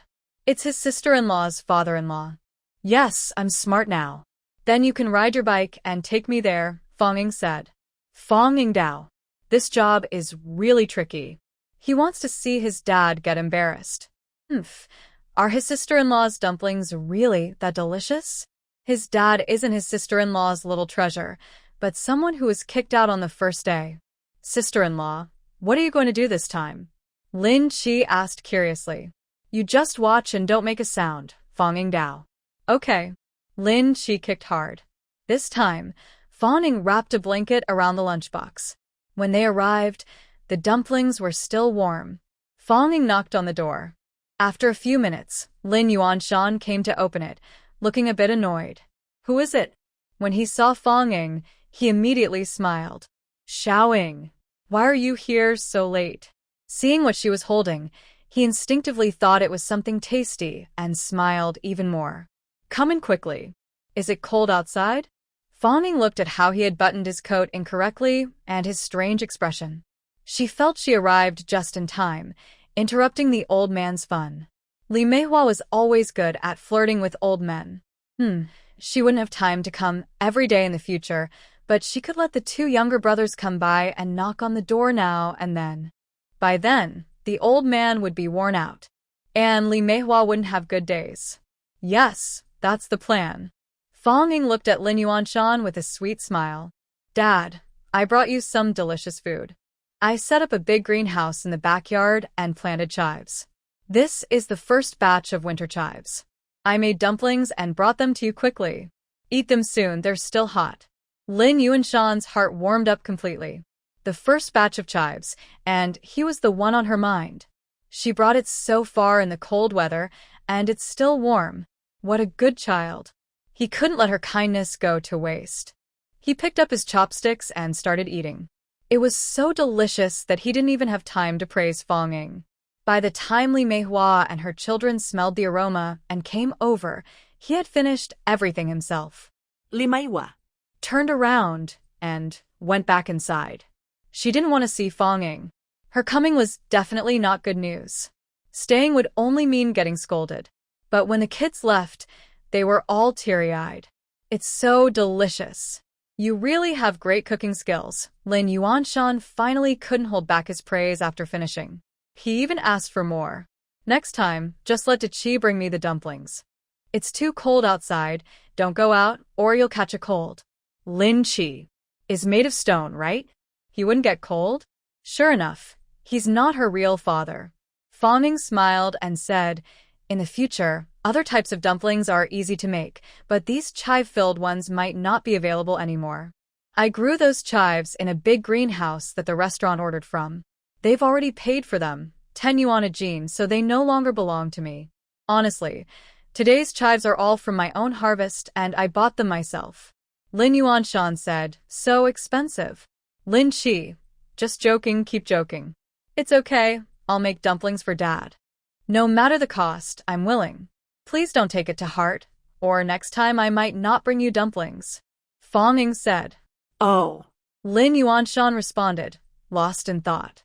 It's his sister-in-law's father-in-law. Yes, I'm smart now. Then you can ride your bike and take me there, Fonging said. Fonging Dao. This job is really tricky. He wants to see his dad get embarrassed. Humph. Are his sister-in-law's dumplings really that delicious? His dad isn't his sister-in-law's little treasure, but someone who was kicked out on the first day. Sister-in-law, what are you going to do this time? Lin Chi asked curiously. You just watch and don't make a sound, Fonging Dao. Okay. Lin Chi kicked hard. This time, Fonging wrapped a blanket around the lunchbox. When they arrived, the dumplings were still warm. Fonging knocked on the door. After a few minutes, Lin Yuanshan came to open it, looking a bit annoyed. Who is it? When he saw Fonging, he immediately smiled. Xiaoying, why are you here so late? Seeing what she was holding, he instinctively thought it was something tasty and smiled even more. Come in quickly. Is it cold outside? Fonging looked at how he had buttoned his coat incorrectly and his strange expression. She felt she arrived just in time, interrupting the old man's fun. Li Meihua was always good at flirting with old men. She wouldn't have time to come every day in the future, but she could let the two younger brothers come by and knock on the door now and then. By then, the old man would be worn out, and Li Meihua wouldn't have good days. Yes, that's the plan. Fonging looked at Lin Yuanshan with a sweet smile. Dad, I brought you some delicious food. I set up a big greenhouse in the backyard and planted chives. This is the first batch of winter chives. I made dumplings and brought them to you quickly. Eat them soon, they're still hot. Lin Yuanshan's heart warmed up completely. The first batch of chives, and he was the one on her mind. She brought it so far in the cold weather, and it's still warm. What a good child. He couldn't let her kindness go to waste. He picked up his chopsticks and started eating. It was so delicious that he didn't even have time to praise Fonging. By the time Li Meihua and her children smelled the aroma and came over, he had finished everything himself. Li Meihua Turned around and went back inside. She didn't want to see Fonging. Her coming was definitely not good news. Staying would only mean getting scolded. But when the kids left, they were all teary-eyed. It's so delicious. You really have great cooking skills. Lin Yuanshan finally couldn't hold back his praise after finishing. He even asked for more. Next time, just let Chi bring me the dumplings. It's too cold outside. Don't go out, or you'll catch a cold. Lin Chi is made of stone, right? He wouldn't get cold? Sure enough, he's not her real father. Fonging smiled and said, in the future, other types of dumplings are easy to make, but these chive-filled ones might not be available anymore. I grew those chives in a big greenhouse that the restaurant ordered from. They've already paid for them, 10 yuan a jean, so they no longer belong to me. Honestly, today's chives are all from my own harvest and I bought them myself. Lin Yuanshan said, so expensive. Lin Chi, just joking, keep joking. It's okay, I'll make dumplings for Dad. No matter the cost, I'm willing. Please don't take it to heart, or next time I might not bring you dumplings. Fonging said. Oh. Lin Yuanshan responded, lost in thought.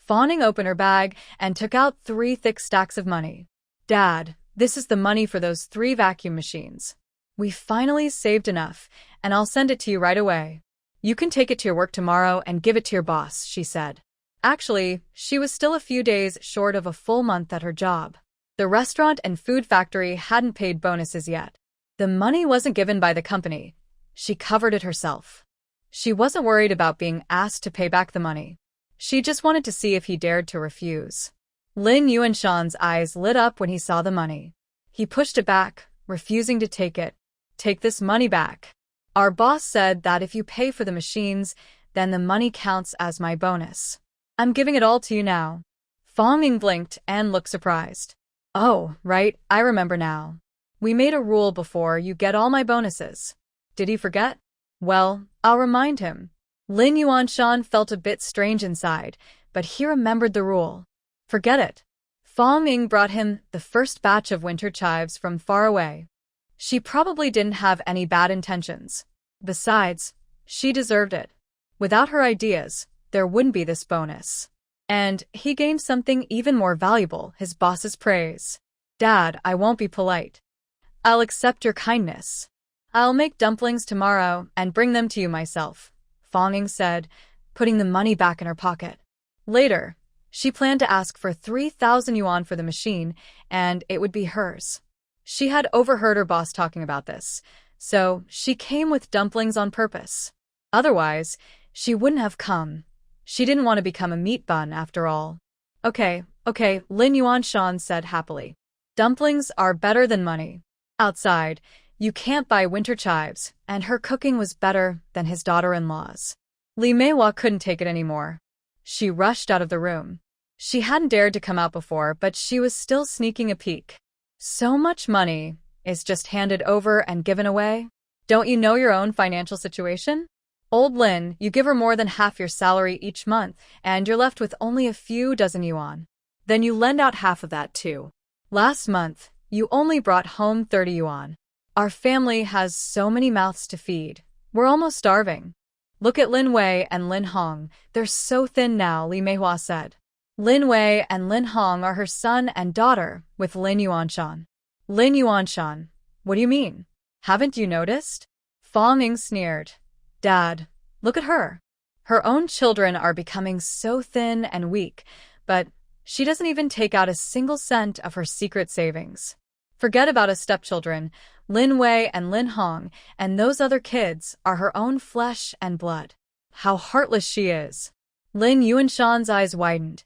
Fonging opened her bag and took out 3 thick stacks of money. Dad, this is the money for those 3 vacuum machines. We finally saved enough, and I'll send it to you right away. You can take it to your work tomorrow and give it to your boss, she said. Actually, she was still a few days short of a full month at her job. The restaurant and food factory hadn't paid bonuses yet. The money wasn't given by the company. She covered it herself. She wasn't worried about being asked to pay back the money. She just wanted to see if he dared to refuse. Lin Yuanshan's eyes lit up when he saw the money. He pushed it back, refusing to take it. Take this money back. Our boss said that if you pay for the machines, then the money counts as my bonus. I'm giving it all to you now. Fonging blinked and looked surprised. Oh, right, I remember now. We made a rule before you get all my bonuses. Did he forget? Well, I'll remind him. Lin Yuanshan felt a bit strange inside, but he remembered the rule. Forget it. Fonging brought him the first batch of winter chives from far away. She probably didn't have any bad intentions. Besides, she deserved it. Without her ideas, there wouldn't be this bonus. And he gained something even more valuable, his boss's praise. Dad, I won't be polite. I'll accept your kindness. I'll make dumplings tomorrow and bring them to you myself, Fong said, putting the money back in her pocket. Later, she planned to ask for 3,000 yuan for the machine, and it would be hers. She had overheard her boss talking about this, so she came with dumplings on purpose. Otherwise, she wouldn't have come. She didn't want to become a meat bun, after all. Okay, Lin Yuanshan said happily. Dumplings are better than money. Outside, you can't buy winter chives, and her cooking was better than his daughter-in-law's. Li Meihua couldn't take it anymore. She rushed out of the room. She hadn't dared to come out before, but she was still sneaking a peek. So much money is just handed over and given away? Don't you know your own financial situation? Old Lin, you give her more than half your salary each month, and you're left with only a few dozen yuan. Then you lend out half of that too. Last month, you only brought home 30 yuan. Our family has so many mouths to feed. We're almost starving. Look at Lin Wei and Lin Hong. They're so thin now, Li Meihua said. Lin Wei and Lin Hong are her son and daughter, with Lin Yuanshan. Lin Yuanshan, what do you mean? Haven't you noticed? Fong sneered. Dad, look at her. Her own children are becoming so thin and weak, but she doesn't even take out a single cent of her secret savings. Forget about us stepchildren. Lin Wei and Lin Hong and those other kids are her own flesh and blood. How heartless she is. Lin Yuanshan's eyes widened.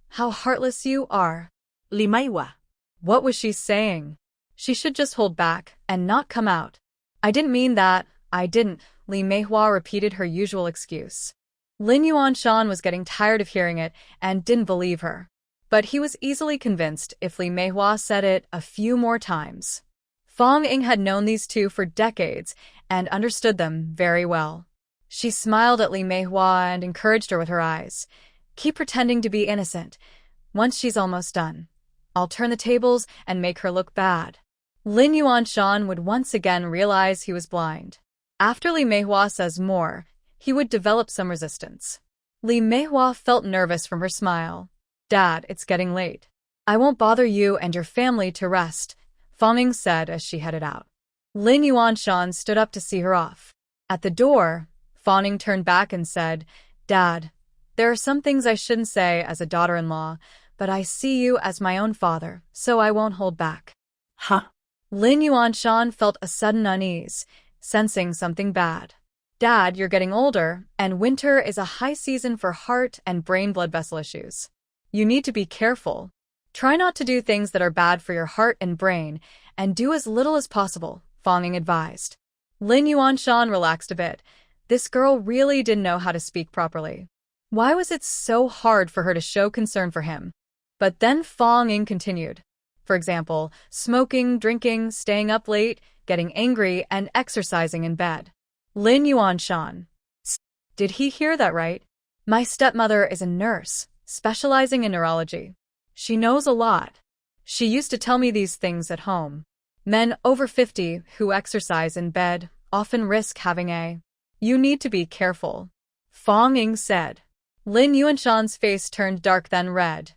How heartless you are. Li Meihua. What was she saying? She should just hold back and not come out. I didn't mean that. I didn't. Li Meihua repeated her usual excuse. Lin Yuanshan was getting tired of hearing it and didn't believe her. But he was easily convinced if Li Meihua said it a few more times. Fong had known these two for decades and understood them very well. She smiled at Li Meihua and encouraged her with her eyes. Keep pretending to be innocent. Once she's almost done, I'll turn the tables and make her look bad. Lin Yuanshan would once again realize he was blind. After Li Meihua says more, he would develop some resistance. Li Meihua felt nervous from her smile. Dad, it's getting late. I won't bother you and your family to rest, Fong said as she headed out. Lin Yuanshan stood up to see her off. At the door, Fong turned back and said, Dad, there are some things I shouldn't say as a daughter-in-law, but I see you as my own father, so I won't hold back. Huh? Lin Yuanshan felt a sudden unease, sensing something bad. Dad, you're getting older, and winter is a high season for heart and brain blood vessel issues. You need to be careful. Try not to do things that are bad for your heart and brain, and do as little as possible, Fong advised. Lin Yuanshan relaxed a bit. This girl really didn't know how to speak properly. Why was it so hard for her to show concern for him? But then Fong continued. For example, smoking, drinking, staying up late, getting angry, and exercising in bed. Lin Yuanshan. Did he hear that right? My stepmother is a nurse, specializing in neurology. She knows a lot. She used to tell me these things at home. Men over 50 who exercise in bed often risk having a. You need to be careful. Fong said. Lin Yuanshan's face turned dark then red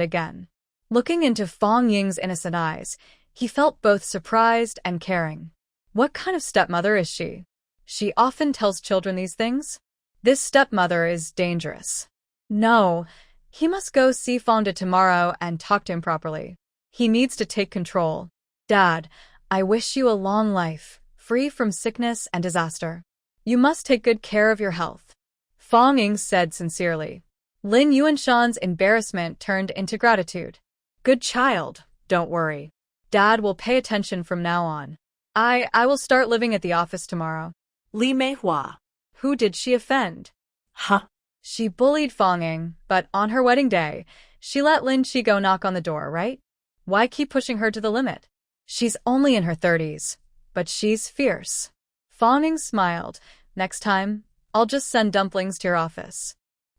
again. Looking into Fong Ying's innocent eyes, he felt both surprised and caring. What kind of stepmother is she? She often tells children these things? This stepmother is dangerous. No, he must go see Fonda tomorrow and talk to him properly. He needs to take control. Dad, I wish you a long life, free from sickness and disaster. You must take good care of your health. Fong said sincerely. Lin Yuanshan's embarrassment turned into gratitude. Good child, don't worry. Dad will pay attention from now on. I will start living at the office tomorrow. Li Meihua. Who did she offend? Huh? She bullied Fong, but on her wedding day, she let Lin Chi go knock on the door, right? Why keep pushing her to the limit? She's only in her 30s, but she's fierce. Fong smiled. Next time, I'll just send dumplings to your office.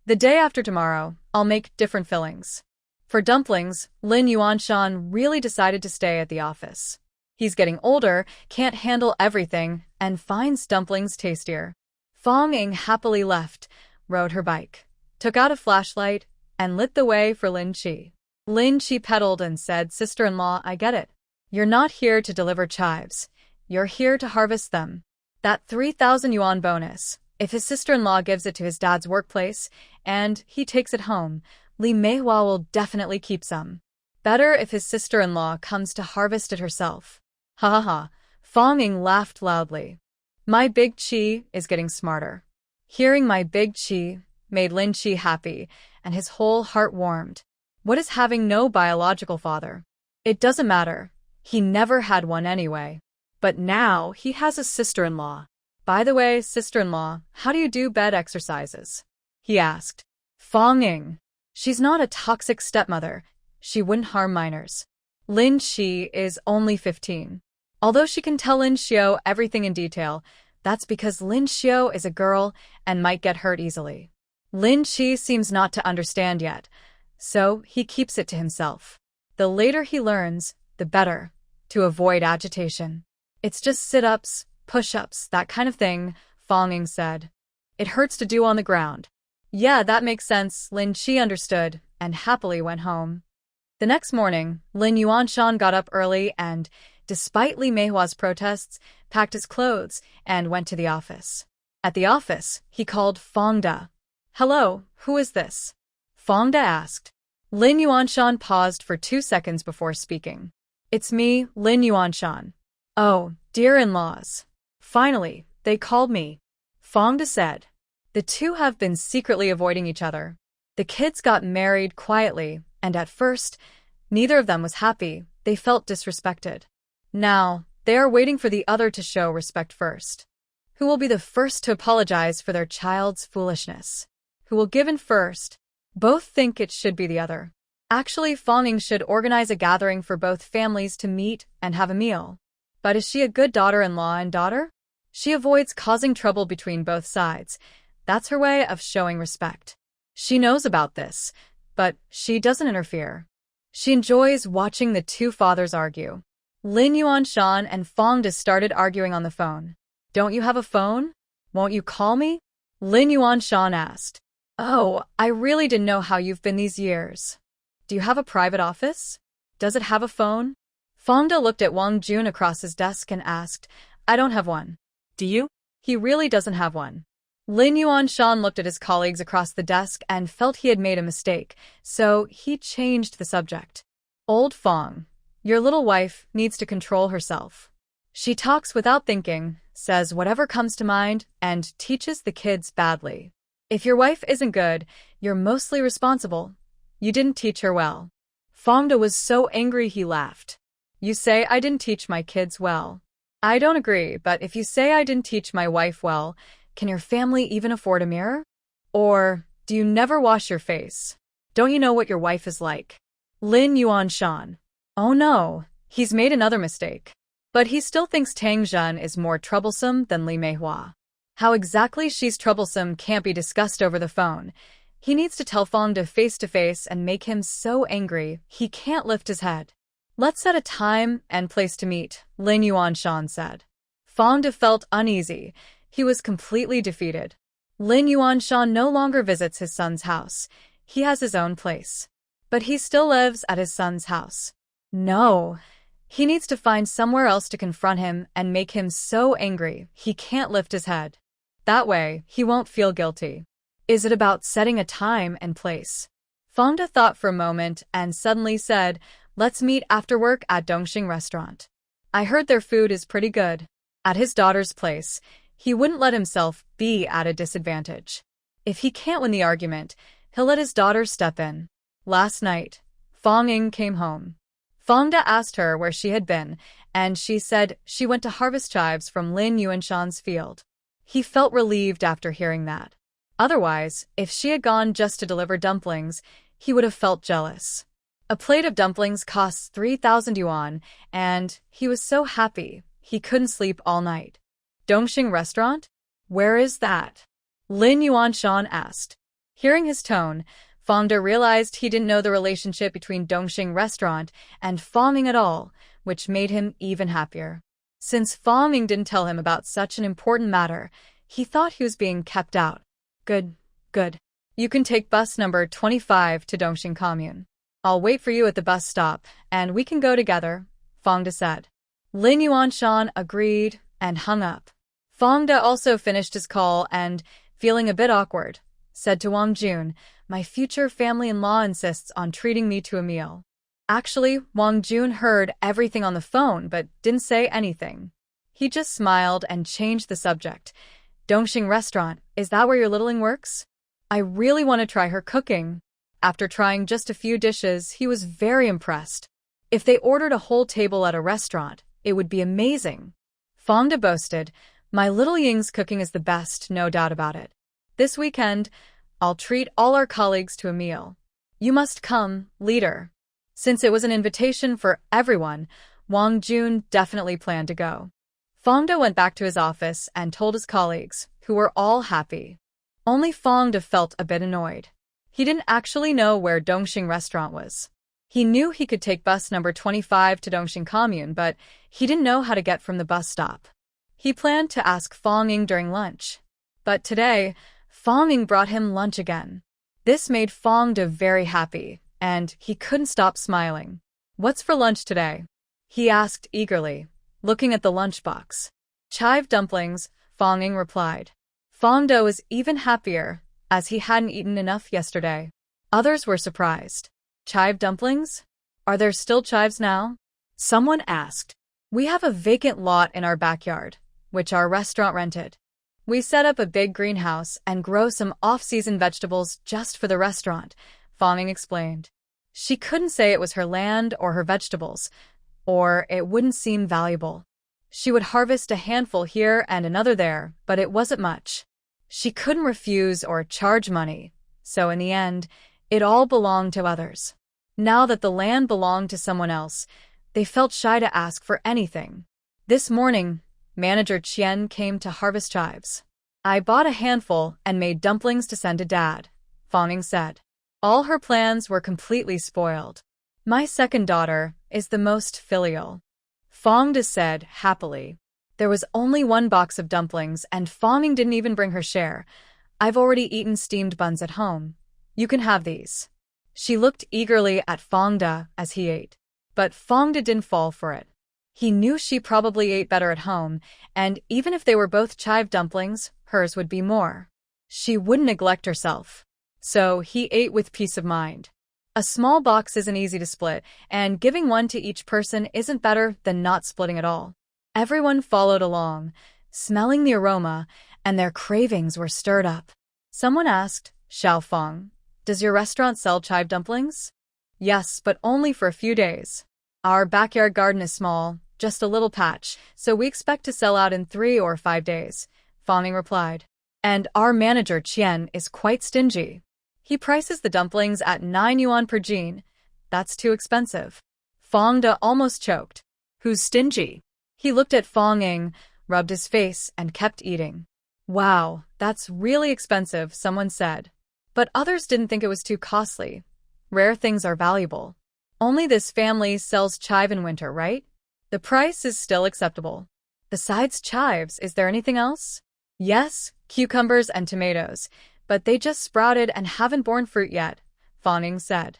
The day after tomorrow, I'll make different fillings. For dumplings, Lin Yuanshan really decided to stay at the office. He's getting older, can't handle everything, and finds dumplings tastier. Fong happily left, rode her bike, took out a flashlight, and lit the way for Lin Chi. Lin Chi pedaled and said, "Sister-in-law, I get it. You're not here to deliver chives. You're here to harvest them. That 3,000 yuan bonus, if his sister-in-law gives it to his dad's workplace and he takes it home, Li Meihua will definitely keep some. Better if his sister-in-law comes to harvest it herself." Ha ha ha. Fong Ying laughed loudly. My big chi is getting smarter. Hearing my big chi made Lin Chi happy, and his whole heart warmed. What is having no biological father? It doesn't matter. He never had one anyway. But now he has a sister-in-law. By the way, sister-in-law, how do you do bed exercises? He asked. Fong Ying. She's not a toxic stepmother. She wouldn't harm minors. Lin Chi is only 15. Although she can tell Lin Xiao everything in detail, that's because Lin Xiao is a girl and might get hurt easily. Lin Chi seems not to understand yet, so he keeps it to himself. The later he learns, the better, to avoid agitation. It's just sit-ups, push-ups, that kind of thing, Fong Ying said. It hurts to do on the ground. Yeah, that makes sense, Lin Chi understood, and happily went home. The next morning, Lin Yuanshan got up early and, despite Li Meihua's protests, packed his clothes and went to the office. At the office, he called Fong Da. Hello, who is this? Fong Da asked. Lin Yuanshan paused for 2 seconds before speaking. It's me, Lin Yuanshan. Oh, dear in-laws. Finally, they called me. Fong Da said. The two have been secretly avoiding each other. The kids got married quietly, and at first, neither of them was happy. They felt disrespected. Now, they are waiting for the other to show respect first. Who will be the first to apologize for their child's foolishness? Who will give in first? Both think it should be the other. Actually, Fong Ying should organize a gathering for both families to meet and have a meal. But is she a good daughter-in-law and daughter? She avoids causing trouble between both sides. That's her way of showing respect. She knows about this, but she doesn't interfere. She enjoys watching the two fathers argue. Lin Yuanshan and Fong Da started arguing on the phone. Don't you have a phone? Won't you call me? Lin Yuanshan asked. Oh, I really didn't know how you've been these years. Do you have a private office? Does it have a phone? Fong Da looked at Wang Jun across his desk and asked, I don't have one. Do you? He really doesn't have one. Lin Yuanshan looked at his colleagues across the desk and felt he had made a mistake, so he changed the subject. Old Fong, your little wife needs to control herself. She talks without thinking, says whatever comes to mind, and teaches the kids badly. If your wife isn't good, you're mostly responsible. You didn't teach her well. Fong Da was so angry he laughed. You say I didn't teach my kids well. I don't agree, but if you say I didn't teach my wife well, can your family even afford a mirror? Or, do you never wash your face? Don't you know what your wife is like? Lin Yuanshan. Oh no, he's made another mistake. But he still thinks Tang Zhen is more troublesome than Li Meihua. How exactly she's troublesome can't be discussed over the phone. He needs to tell Fong Da face-to-face and make him so angry he can't lift his head. Let's set a time and place to meet, Lin Yuanshan said. Fong Da felt uneasy. He was completely defeated. Lin Yuanshan no longer visits his son's house. He has his own place. But he still lives at his son's house. No. He needs to find somewhere else to confront him and make him so angry he can't lift his head. That way, he won't feel guilty. Is it about setting a time and place? Fong Da thought for a moment and suddenly said, let's meet after work at Dongxing restaurant. I heard their food is pretty good. At his daughter's place, he wouldn't let himself be at a disadvantage. If he can't win the argument, he'll let his daughter step in. Last night, Fong Ying came home. Fong Da asked her where she had been, and she said she went to harvest chives from Lin Yuanshan's field. He felt relieved after hearing that. Otherwise, if she had gone just to deliver dumplings, he would have felt jealous. A plate of dumplings costs 3,000 yuan, and he was so happy he couldn't sleep all night. Dongxing restaurant? Where is that? Lin Yuanshan asked. Hearing his tone, Fong Da realized he didn't know the relationship between Dongxing restaurant and Fong Ying at all, which made him even happier. Since Fong Ying didn't tell him about such an important matter, he thought he was being kept out. Good. You can take bus number 25 to Dongxing Commune. I'll wait for you at the bus stop, and we can go together, Fangda said. Lin Yuanshan agreed and hung up. Fangda also finished his call and, feeling a bit awkward, said to Wang Jun, "My future family-in-law insists on treating me to a meal." Actually, Wang Jun heard everything on the phone but didn't say anything. He just smiled and changed the subject. "Dongxing Restaurant, is that where your littling works? I really want to try her cooking." After trying just a few dishes, he was very impressed. If they ordered a whole table at a restaurant, it would be amazing. Fangda boasted, "My little Ying's cooking is the best, no doubt about it. This weekend, I'll treat all our colleagues to a meal. You must come, leader." Since it was an invitation for everyone, Wang Jun definitely planned to go. Fangda went back to his office and told his colleagues, who were all happy. Only Fangda felt a bit annoyed. He didn't actually know where Dongxing Restaurant was. He knew he could take bus number 25 to Dongxing Commune, but he didn't know how to get from the bus stop. He planned to ask Fanging during lunch. But today, Fanging brought him lunch again. This made Fangda very happy, and he couldn't stop smiling. "What's for lunch today?" he asked eagerly, looking at the lunchbox. "Chive dumplings," Fanging replied. Fangda was even happier, as he hadn't eaten enough yesterday. Others were surprised. "Chive dumplings? Are there still chives now?" someone asked. "We have a vacant lot in our backyard, which our restaurant rented. We set up a big greenhouse and grow some off-season vegetables just for the restaurant," Fanging explained. She couldn't say it was her land or her vegetables, or it wouldn't seem valuable. She would harvest a handful here and another there, but it wasn't much. She couldn't refuse or charge money, so in the end, it all belonged to others. Now that the land belonged to someone else, they felt shy to ask for anything. This morning, Manager Qian came to harvest chives. "I bought a handful and made dumplings to send to Dad," Fanging said. All her plans were completely spoiled. "My second daughter is the most filial," Fangda said happily. There was only one box of dumplings, and Fanging didn't even bring her share. "I've already eaten steamed buns at home. You can have these." She looked eagerly at Fangda as he ate. But Fangda didn't fall for it. He knew she probably ate better at home, and even if they were both chive dumplings, hers would be more. She wouldn't neglect herself. So he ate with peace of mind. A small box isn't easy to split, and giving one to each person isn't better than not splitting at all. Everyone followed along, smelling the aroma, and their cravings were stirred up. Someone asked, "Xiao Fang, does your restaurant sell chive dumplings?" "Yes, but only for a few days. Our backyard garden is small, just a little patch, so we expect to sell out in 3 or 5 days," Fanging replied. "And our manager Qian is quite stingy. He prices the dumplings at 9 yuan per jin. That's too expensive." Fangda almost choked. "Who's stingy?" He looked at Fanging, rubbed his face, and kept eating. "Wow, that's really expensive," someone said. But others didn't think it was too costly. Rare things are valuable. Only this family sells chive in winter, right? The price is still acceptable. "Besides chives, is there anything else?" "Yes, cucumbers and tomatoes, but they just sprouted and haven't borne fruit yet," Fanging said.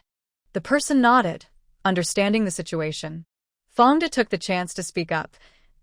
The person nodded, understanding the situation. Fangda took the chance to speak up.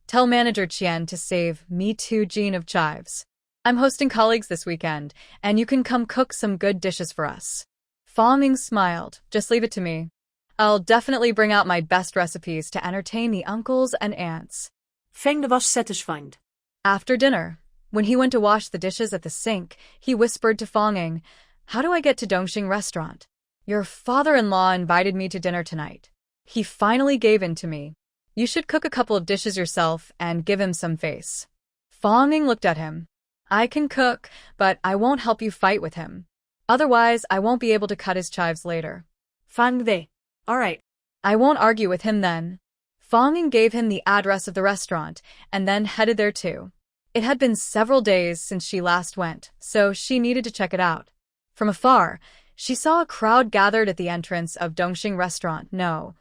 "Tell Manager Qian to save me 2 jin of chives. I'm hosting colleagues this weekend, and you can come cook some good dishes for us." Fanging smiled. "Just leave it to me. I'll definitely bring out my best recipes to entertain the uncles and aunts." Fangda was satisfied. After dinner, when he went to wash the dishes at the sink, he whispered to Fanging, "How do I get to Dongxing Restaurant? Your father-in-law invited me to dinner tonight. He finally gave in to me. You should cook a couple of dishes yourself and give him some face." Fanging looked at him. "I can cook, but I won't help you fight with him. Otherwise, I won't be able to cut his chives later." Fangda. "All right." "I won't argue with him then." Fanging gave him the address of the restaurant and then headed there too. It had been several days since she last went, so she needed to check it out. From afar, she saw a crowd gathered at the entrance of Dongxing Restaurant. No,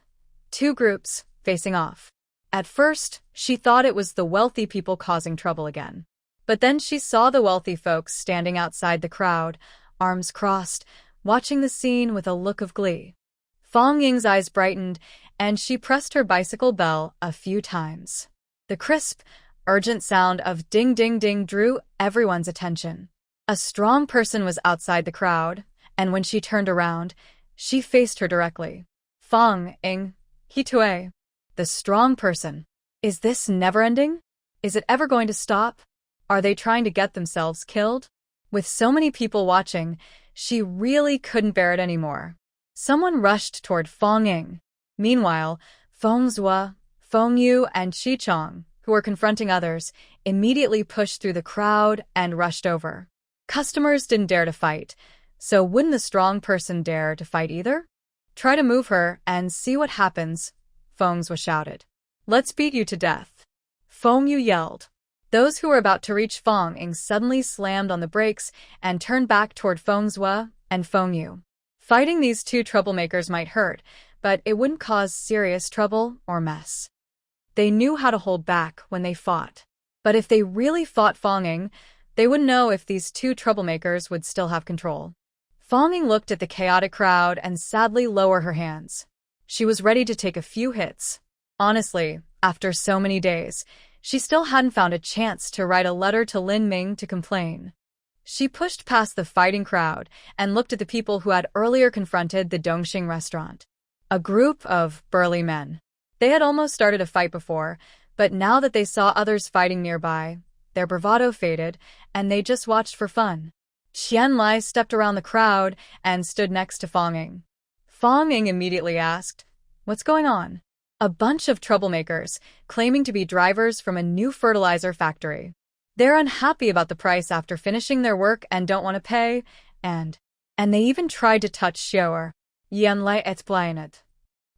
2 groups facing off. At first, she thought it was the wealthy people causing trouble again. But then she saw the wealthy folks standing outside the crowd, arms crossed, watching the scene with a look of glee. Fong Ying's eyes brightened, and she pressed her bicycle bell a few times. The crisp, urgent sound of ding ding ding drew everyone's attention. A strong person was outside the crowd, and when she turned around, she faced her directly. Fong Ying, Hitue. The strong person. Is this never-ending? Is it ever going to stop? Are they trying to get themselves killed? With so many people watching, she really couldn't bear it anymore. Someone rushed toward Fong Ying. Meanwhile, Feng Zhua, Feng Yu, and Qi Chong, who were confronting others, immediately pushed through the crowd and rushed over. Customers didn't dare to fight, so wouldn't the strong person dare to fight either? Try to move her and see what happens, Feng Zhua shouted. Let's beat you to death. Feng Yu yelled. Those who were about to reach Fong Ying suddenly slammed on the brakes and turned back toward Feng Zhua and Feng Yu. Fighting these two troublemakers might hurt, but it wouldn't cause serious trouble or mess. They knew how to hold back when they fought. But if they really fought Fong Ying, they wouldn't know if these two troublemakers would still have control. Fong Ying looked at the chaotic crowd and sadly lowered her hands. She was ready to take a few hits. Honestly, after so many days, she still hadn't found a chance to write a letter to Lin Ming to complain. She pushed past the fighting crowd and looked at the people who had earlier confronted the Dongxing restaurant. A group of burly men. They had almost started a fight before, but now that they saw others fighting nearby, their bravado faded, and they just watched for fun. Qian Lai stepped around the crowd and stood next to Fong Ying. Fong Ying immediately asked, "What's going on?" A bunch of troublemakers, claiming to be drivers from a new fertilizer factory. They're unhappy about the price after finishing their work and don't want to pay, and they even tried to touch Xiaoer. Yan Lai explained.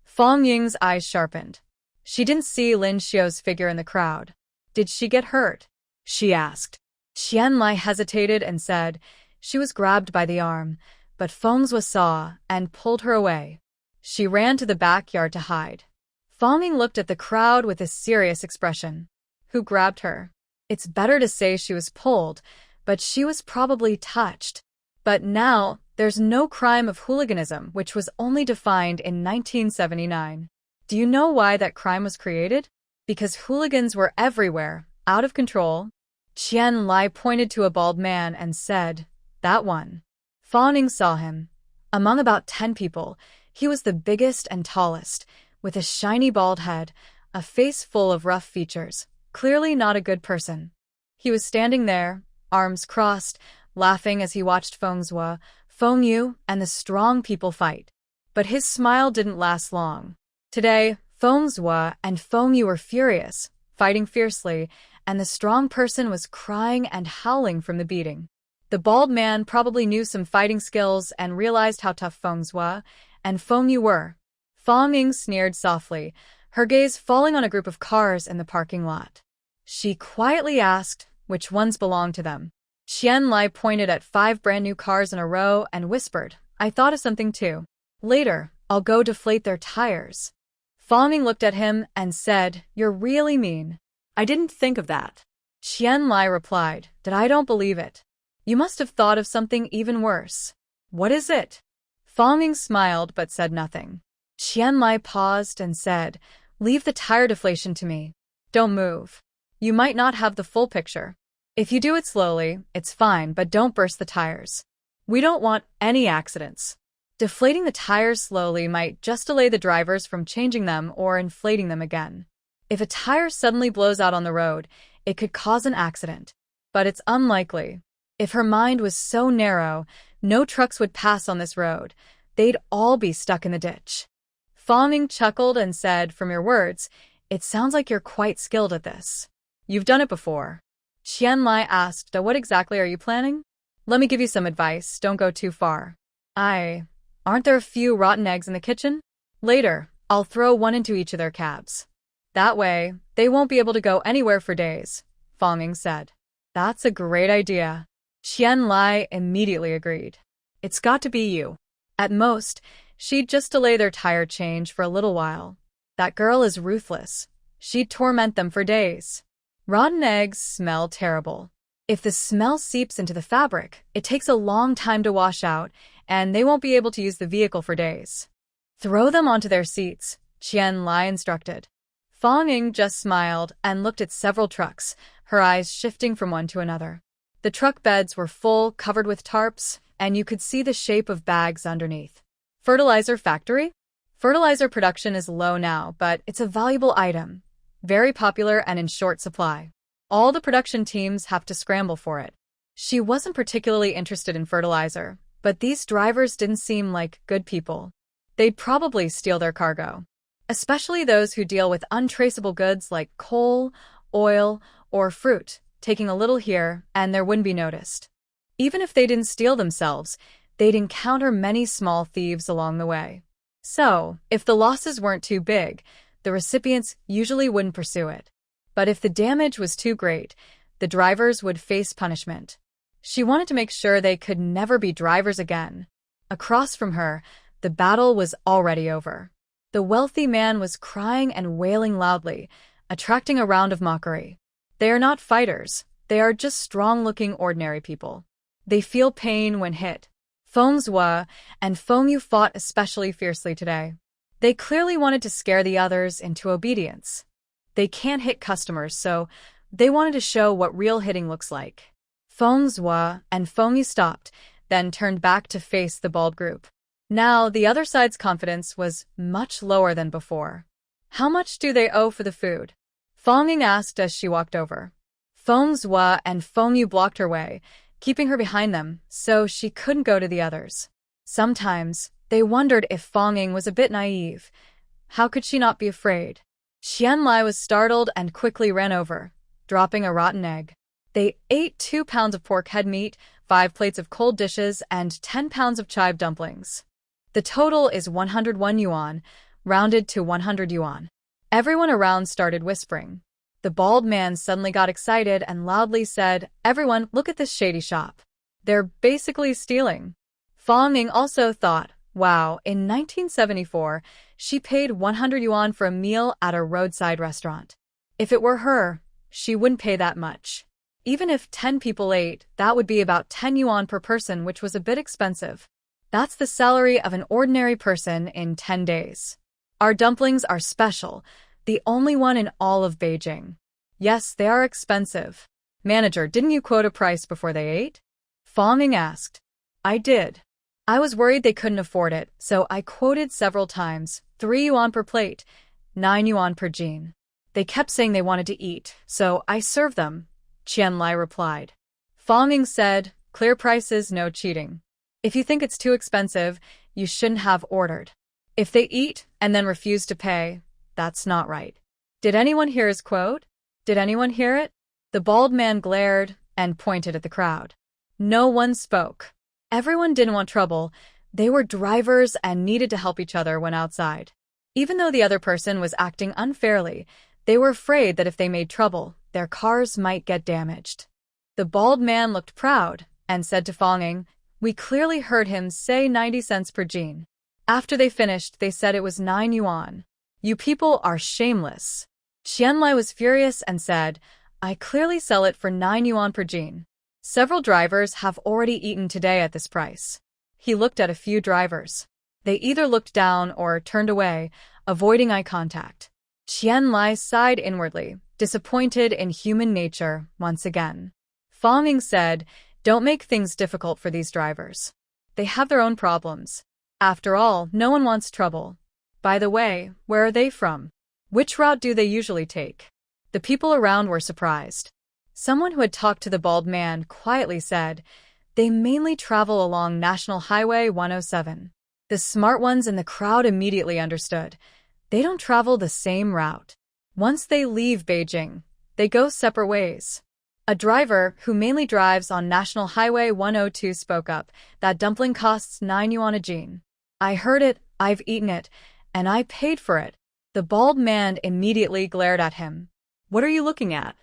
Fong Ying's eyes sharpened. She didn't see Lin Xiao's figure in the crowd. Did she get hurt? She asked. Qian Lai hesitated and said she was grabbed by the arm, but Feng Zhua saw and pulled her away. She ran to the backyard to hide. Fong Ying looked at the crowd with a serious expression. Who grabbed her? It's better to say she was pulled, but she was probably touched. But now, there's no crime of hooliganism, which was only defined in 1979. Do you know why that crime was created? Because hooligans were everywhere, out of control. Qian Lai pointed to a bald man and said, "That one." Fong Ying saw him. Among about 10 people, he was the biggest and tallest, with a shiny bald head, a face full of rough features, clearly not a good person. He was standing there, arms crossed, laughing as he watched Feng Zhua, Feng Yu, and the strong people fight. But his smile didn't last long. Today, Feng Zhua and Feng Yu were furious, fighting fiercely, and the strong person was crying and howling from the beating. The bald man probably knew some fighting skills and realized how tough Feng Zhua and Feng Yu were. Fong Ying sneered softly, her gaze falling on a group of cars in the parking lot. She quietly asked which ones belonged to them. Qian Lai pointed at 5 brand-new cars in a row and whispered, "I thought of something too. Later, I'll go deflate their tires." Fong Ying looked at him and said, "You're really mean." "I didn't think of that." Qian Lai replied, "I don't believe it. You must have thought of something even worse." "What is it?" Fong Ying smiled but said nothing. Qian Lai paused and said, "Leave the tire deflation to me. Don't move. You might not have the full picture. If you do it slowly, it's fine, but don't burst the tires. We don't want any accidents." Deflating the tires slowly might just delay the drivers from changing them or inflating them again. If a tire suddenly blows out on the road, it could cause an accident. But it's unlikely. If her mind was so narrow, no trucks would pass on this road. They'd all be stuck in the ditch. Fong Ying chuckled and said, "From your words, it sounds like you're quite skilled at this. You've done it before." Qian Lai asked, "What exactly are you planning?" "Let me give you some advice. Don't go too far." Aren't there a few rotten eggs in the kitchen? Later, I'll throw one into each of their cabs. That way, they won't be able to go anywhere for days," Fong Ying said. "That's a great idea." Qian Lai immediately agreed. "It's got to be you." At most, she'd just delay their tire change for a little while. That girl is ruthless. She'd torment them for days. Rotten eggs smell terrible. If the smell seeps into the fabric, it takes a long time to wash out, and they won't be able to use the vehicle for days. Throw them onto their seats, Qian Lai instructed. Fong Ying just smiled and looked at several trucks, her eyes shifting from one to another. The truck beds were full, covered with tarps, and you could see the shape of bags underneath. Fertilizer factory? Fertilizer production is low now, but it's a valuable item, very popular and in short supply. All the production teams have to scramble for it. She wasn't particularly interested in fertilizer, but these drivers didn't seem like good people. They'd probably steal their cargo, especially those who deal with untraceable goods like coal, oil, or fruit, taking a little here and there wouldn't be noticed. Even if they didn't steal themselves, they'd encounter many small thieves along the way. So, if the losses weren't too big, the recipients usually wouldn't pursue it. But if the damage was too great, the drivers would face punishment. She wanted to make sure they could never be drivers again. Across from her, the battle was already over. The wealthy man was crying and wailing loudly, attracting a round of mockery. They are not fighters, they are just strong-looking ordinary people. They feel pain when hit. Feng Zhua and Feng Yu fought especially fiercely today. They clearly wanted to scare the others into obedience. They can't hit customers, so they wanted to show what real hitting looks like. Feng Zhua and Feng Yu stopped, then turned back to face the bald group. Now, the other side's confidence was much lower than before. How much do they owe for the food? Fong Ying asked as she walked over. Feng Zhua and Feng Yu blocked her way, keeping her behind them, so she couldn't go to the others. Sometimes, they wondered if Fong Ying was a bit naive. How could she not be afraid? Qian Lai was startled and quickly ran over, dropping a rotten egg. They ate 2 pounds of pork head meat, 5 plates of cold dishes, and 10 pounds of chive dumplings. The total is 101 yuan, rounded to 100 yuan. Everyone around started whispering. The bald man suddenly got excited and loudly said, "Everyone, look at this shady shop. They're basically stealing." Fong Ying also thought, wow, in 1974, she paid 100 yuan for a meal at a roadside restaurant. If it were her, she wouldn't pay that much. Even if 10 people ate, that would be about 10 yuan per person, which was a bit expensive. That's the salary of an ordinary person in 10 days. Our dumplings are special, the only one in all of Beijing. Yes, they are expensive. Manager, didn't you quote a price before they ate? Fong Ying asked. I did. I was worried they couldn't afford it, so I quoted several times, 3 yuan per plate, 9 yuan per jean. They kept saying they wanted to eat, so I served them, Qian Lai replied. Fong Ying said, clear prices, no cheating. If you think it's too expensive, you shouldn't have ordered. If they eat and then refuse to pay, that's not right. Did anyone hear his quote? Did anyone hear it? The bald man glared and pointed at the crowd. No one spoke. Everyone didn't want trouble. They were drivers and needed to help each other when outside. Even though the other person was acting unfairly, they were afraid that if they made trouble, their cars might get damaged. The bald man looked proud and said to Fong Ying, we clearly heard him say 90 cents per jean. After they finished, they said it was 9 yuan. You people are shameless. Qian Lai was furious and said, I clearly sell it for 9 yuan per jean. Several drivers have already eaten today at this price. He looked at a few drivers. They either looked down or turned away, avoiding eye contact. Qian Lai sighed inwardly, disappointed in human nature once again. Fong Ying said, don't make things difficult for these drivers. They have their own problems. After all, no one wants trouble. By the way, where are they from? Which route do they usually take? The people around were surprised. Someone who had talked to the bald man quietly said, they mainly travel along National Highway 107. The smart ones in the crowd immediately understood. They don't travel the same route. Once they leave Beijing, they go separate ways. A driver who mainly drives on National Highway 102 spoke up, that dumpling costs 9 yuan a jean. I heard it, I've eaten it, and I paid for it. The bald man immediately glared at him. What are you looking at?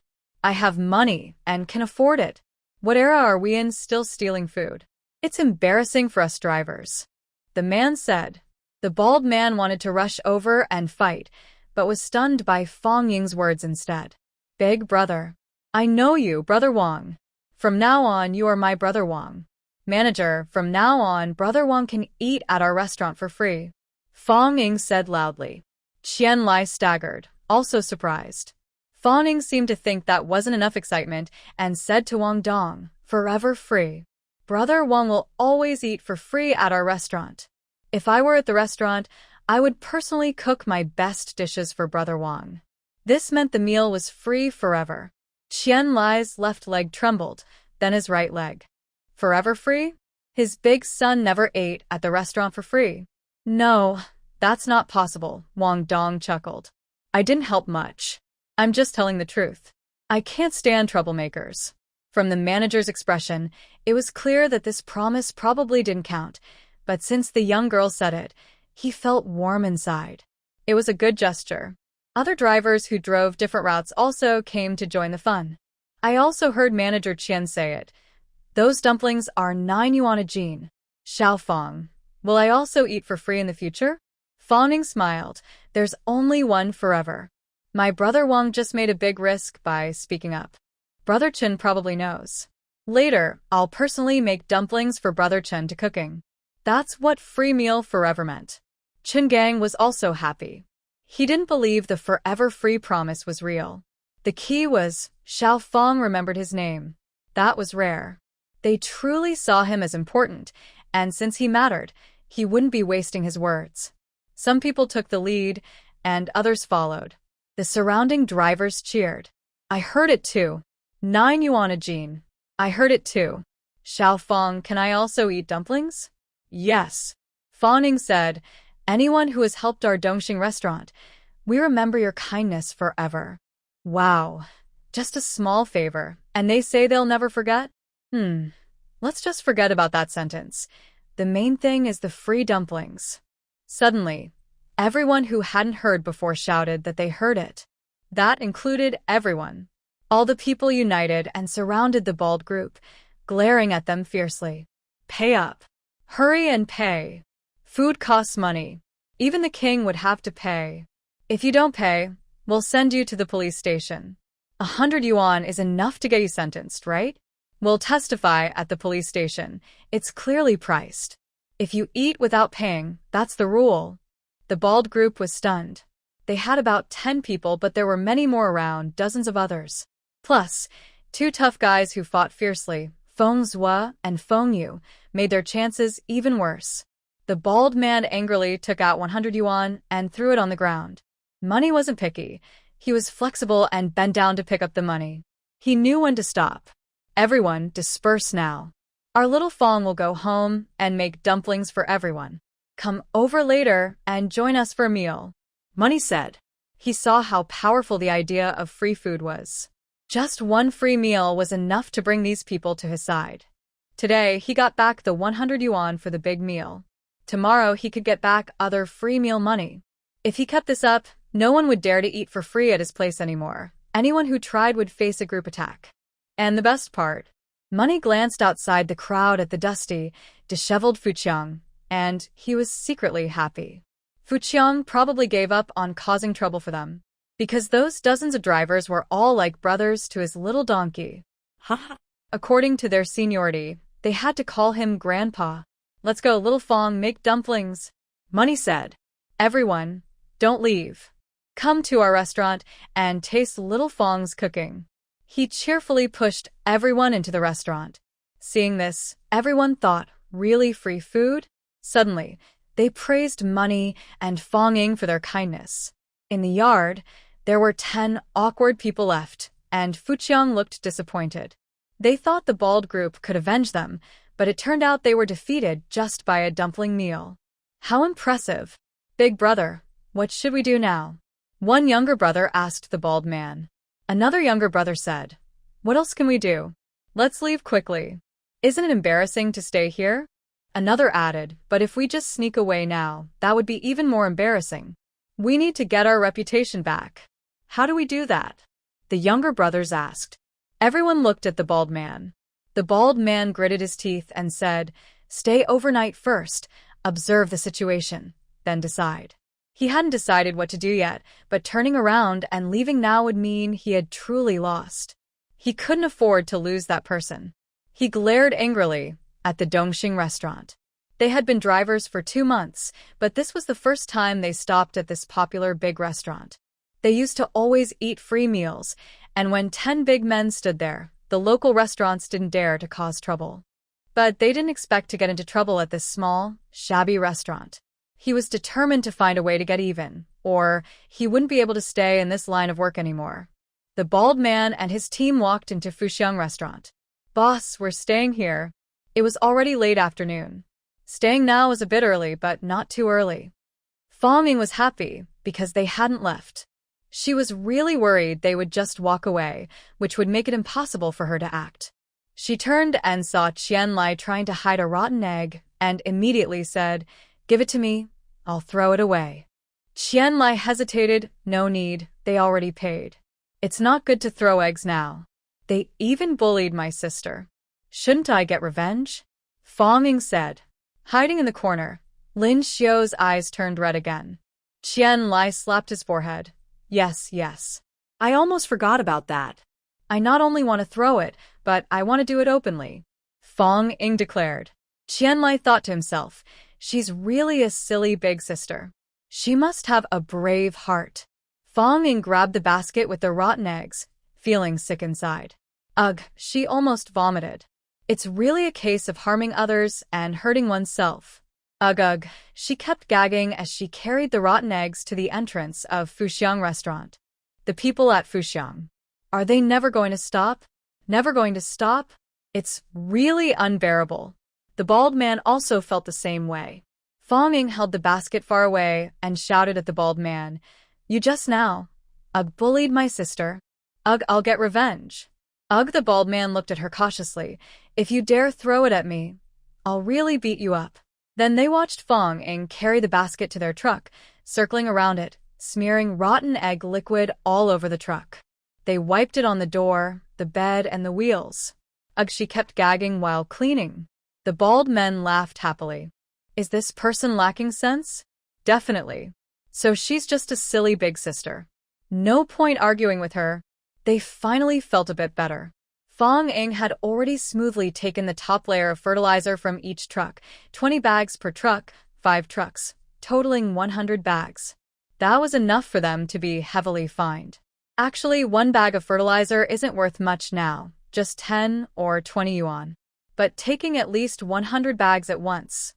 I have money and can afford it. What era are we in still stealing food? It's embarrassing for us drivers. The man said. The bald man wanted to rush over and fight, but was stunned by Fong Ying's words instead. Big brother. I know you, Brother Wang. From now on, you are my Brother Wang. Manager, from now on, Brother Wang can eat at our restaurant for free. Fong Ying said loudly. Qian Lai staggered, also surprised. Fong Ying seemed to think that wasn't enough excitement and said to Wang Dong, "Forever free. Brother Wang will always eat for free at our restaurant. If I were at the restaurant, I would personally cook my best dishes for Brother Wang." This meant the meal was free forever. Qian Lai's left leg trembled, then his right leg. Forever free? His big son never ate at the restaurant for free. "No, that's not possible," Wang Dong chuckled. "I didn't help much. I'm just telling the truth. I can't stand troublemakers." From the manager's expression, it was clear that this promise probably didn't count, but since the young girl said it, he felt warm inside. It was a good gesture. Other drivers who drove different routes also came to join the fun. I also heard Manager Qian say it. "Those dumplings are 9 yuan a jin. Xiao Fong, will I also eat for free in the future?" Fong Ying smiled. "There's only one forever. My brother Wang just made a big risk by speaking up. Brother Chen probably knows. Later, I'll personally make dumplings for Brother Chen to cooking." That's what free meal forever meant. Chen Gang was also happy. He didn't believe the forever free promise was real. The key was Xiao Fong remembered his name. That was rare. They truly saw him as important, and since he mattered, he wouldn't be wasting his words. Some people took the lead, and others followed. The surrounding drivers cheered. "I heard it too. 9 yuan a jin. I heard it too. Xiao Fong, can I also eat dumplings?" "Yes." Fong Ying said, "Anyone who has helped our Dongxing restaurant, we remember your kindness forever." Wow. Just a small favor, and they say they'll never forget? Let's just forget about that sentence. The main thing is the free dumplings. Suddenly, everyone who hadn't heard before shouted that they heard it. That included everyone. All the people united and surrounded the bald group, glaring at them fiercely. "Pay up. Hurry and pay. Food costs money. Even the king would have to pay. If you don't pay, we'll send you to the police station. 100 yuan is enough to get you sentenced, right? We'll testify at the police station. It's clearly priced. If you eat without paying, that's the rule." The bald group was stunned. They had about 10 people, but there were many more around, dozens of others. Plus, 2 tough guys who fought fiercely, Feng Zhua and Feng Yu, made their chances even worse. The bald man angrily took out 100 yuan and threw it on the ground. Money wasn't picky. He was flexible and bent down to pick up the money. He knew when to stop. "Everyone, disperse now. Our little Fong will go home and make dumplings for everyone. Come over later and join us for a meal." Money said. He saw how powerful the idea of free food was. Just one free meal was enough to bring these people to his side. Today, he got back the 100 yuan for the big meal. Tomorrow, he could get back other free meal money. If he kept this up, no one would dare to eat for free at his place anymore. Anyone who tried would face a group attack. And the best part, Money glanced outside the crowd at the dusty, disheveled Fuqiang, and he was secretly happy. Fuqiang probably gave up on causing trouble for them, because those dozens of drivers were all like brothers to his little donkey. According to their seniority, they had to call him Grandpa. "Let's go, little Fong, make dumplings," Money said. "Everyone, don't leave. Come to our restaurant and taste little Fong's cooking." He cheerfully pushed everyone into the restaurant. Seeing this, everyone thought, really free food? Suddenly, they praised Money and Fong Ying for their kindness. In the yard, there were 10 awkward people left, and Fuqiang looked disappointed. They thought the bald group could avenge them, but it turned out they were defeated just by a dumpling meal. How impressive! "Big brother, what should we do now?" One younger brother asked the bald man. Another younger brother said, "What else can we do? Let's leave quickly. Isn't it embarrassing to stay here?" Another added, "But if we just sneak away now, that would be even more embarrassing. We need to get our reputation back. How do we do that?" The younger brothers asked. Everyone looked at the bald man. The bald man gritted his teeth and said, "Stay overnight first, observe the situation, then decide." He hadn't decided what to do yet, but turning around and leaving now would mean he had truly lost. He couldn't afford to lose that person. He glared angrily at the Dongxing restaurant. They had been drivers for 2 months, but this was the first time they stopped at this popular big restaurant. They used to always eat free meals, and when 10 big men stood there, the local restaurants didn't dare to cause trouble. But they didn't expect to get into trouble at this small, shabby restaurant. He was determined to find a way to get even, or he wouldn't be able to stay in this line of work anymore. The bald man and his team walked into Fuxiang restaurant. "Boss, we're staying here." It was already late afternoon. Staying now was a bit early, but not too early. Fang Ying was happy because they hadn't left. She was really worried they would just walk away, which would make it impossible for her to act. She turned and saw Qian Lai trying to hide a rotten egg and immediately said, "Give it to me, I'll throw it away." Qian Lai hesitated. "No need, they already paid. It's not good to throw eggs now. They even bullied my sister. Shouldn't I get revenge?" Fang Ying said. Hiding in the corner, Lin Xiu's eyes turned red again. Qian Lai slapped his forehead. "Yes, yes. I almost forgot about that. I not only want to throw it, but I want to do it openly," Fang Ying declared. Qian Lai thought to himself, she's really a silly big sister. She must have a brave heart. Fang Ying grabbed the basket with the rotten eggs, feeling sick inside. Ugh, she almost vomited. It's really a case of harming others and hurting oneself. Ugh, ugh, she kept gagging as she carried the rotten eggs to the entrance of Fuxiang restaurant. The people at Fuxiang. Are they never going to stop? Never going to stop? It's really unbearable. The bald man also felt the same way. Fang Ying held the basket far away and shouted at the bald man, "You just now. Ugh bullied my sister. Ugh, I'll get revenge." Ugh, the bald man looked at her cautiously. "If you dare throw it at me, I'll really beat you up." Then they watched Fang Ying carry the basket to their truck, circling around it, smearing rotten egg liquid all over the truck. They wiped it on the door, the bed, and the wheels. Ugh, she kept gagging while cleaning. The bald men laughed happily. Is this person lacking sense? Definitely. So she's just a silly big sister. No point arguing with her. They finally felt a bit better. Fang Ying had already smoothly taken the top layer of fertilizer from each truck, 20 bags per truck, 5 trucks, totaling 100 bags. That was enough for them to be heavily fined. Actually, 1 bag of fertilizer isn't worth much now, just 10 or 20 yuan. But taking at least 100 bags at once,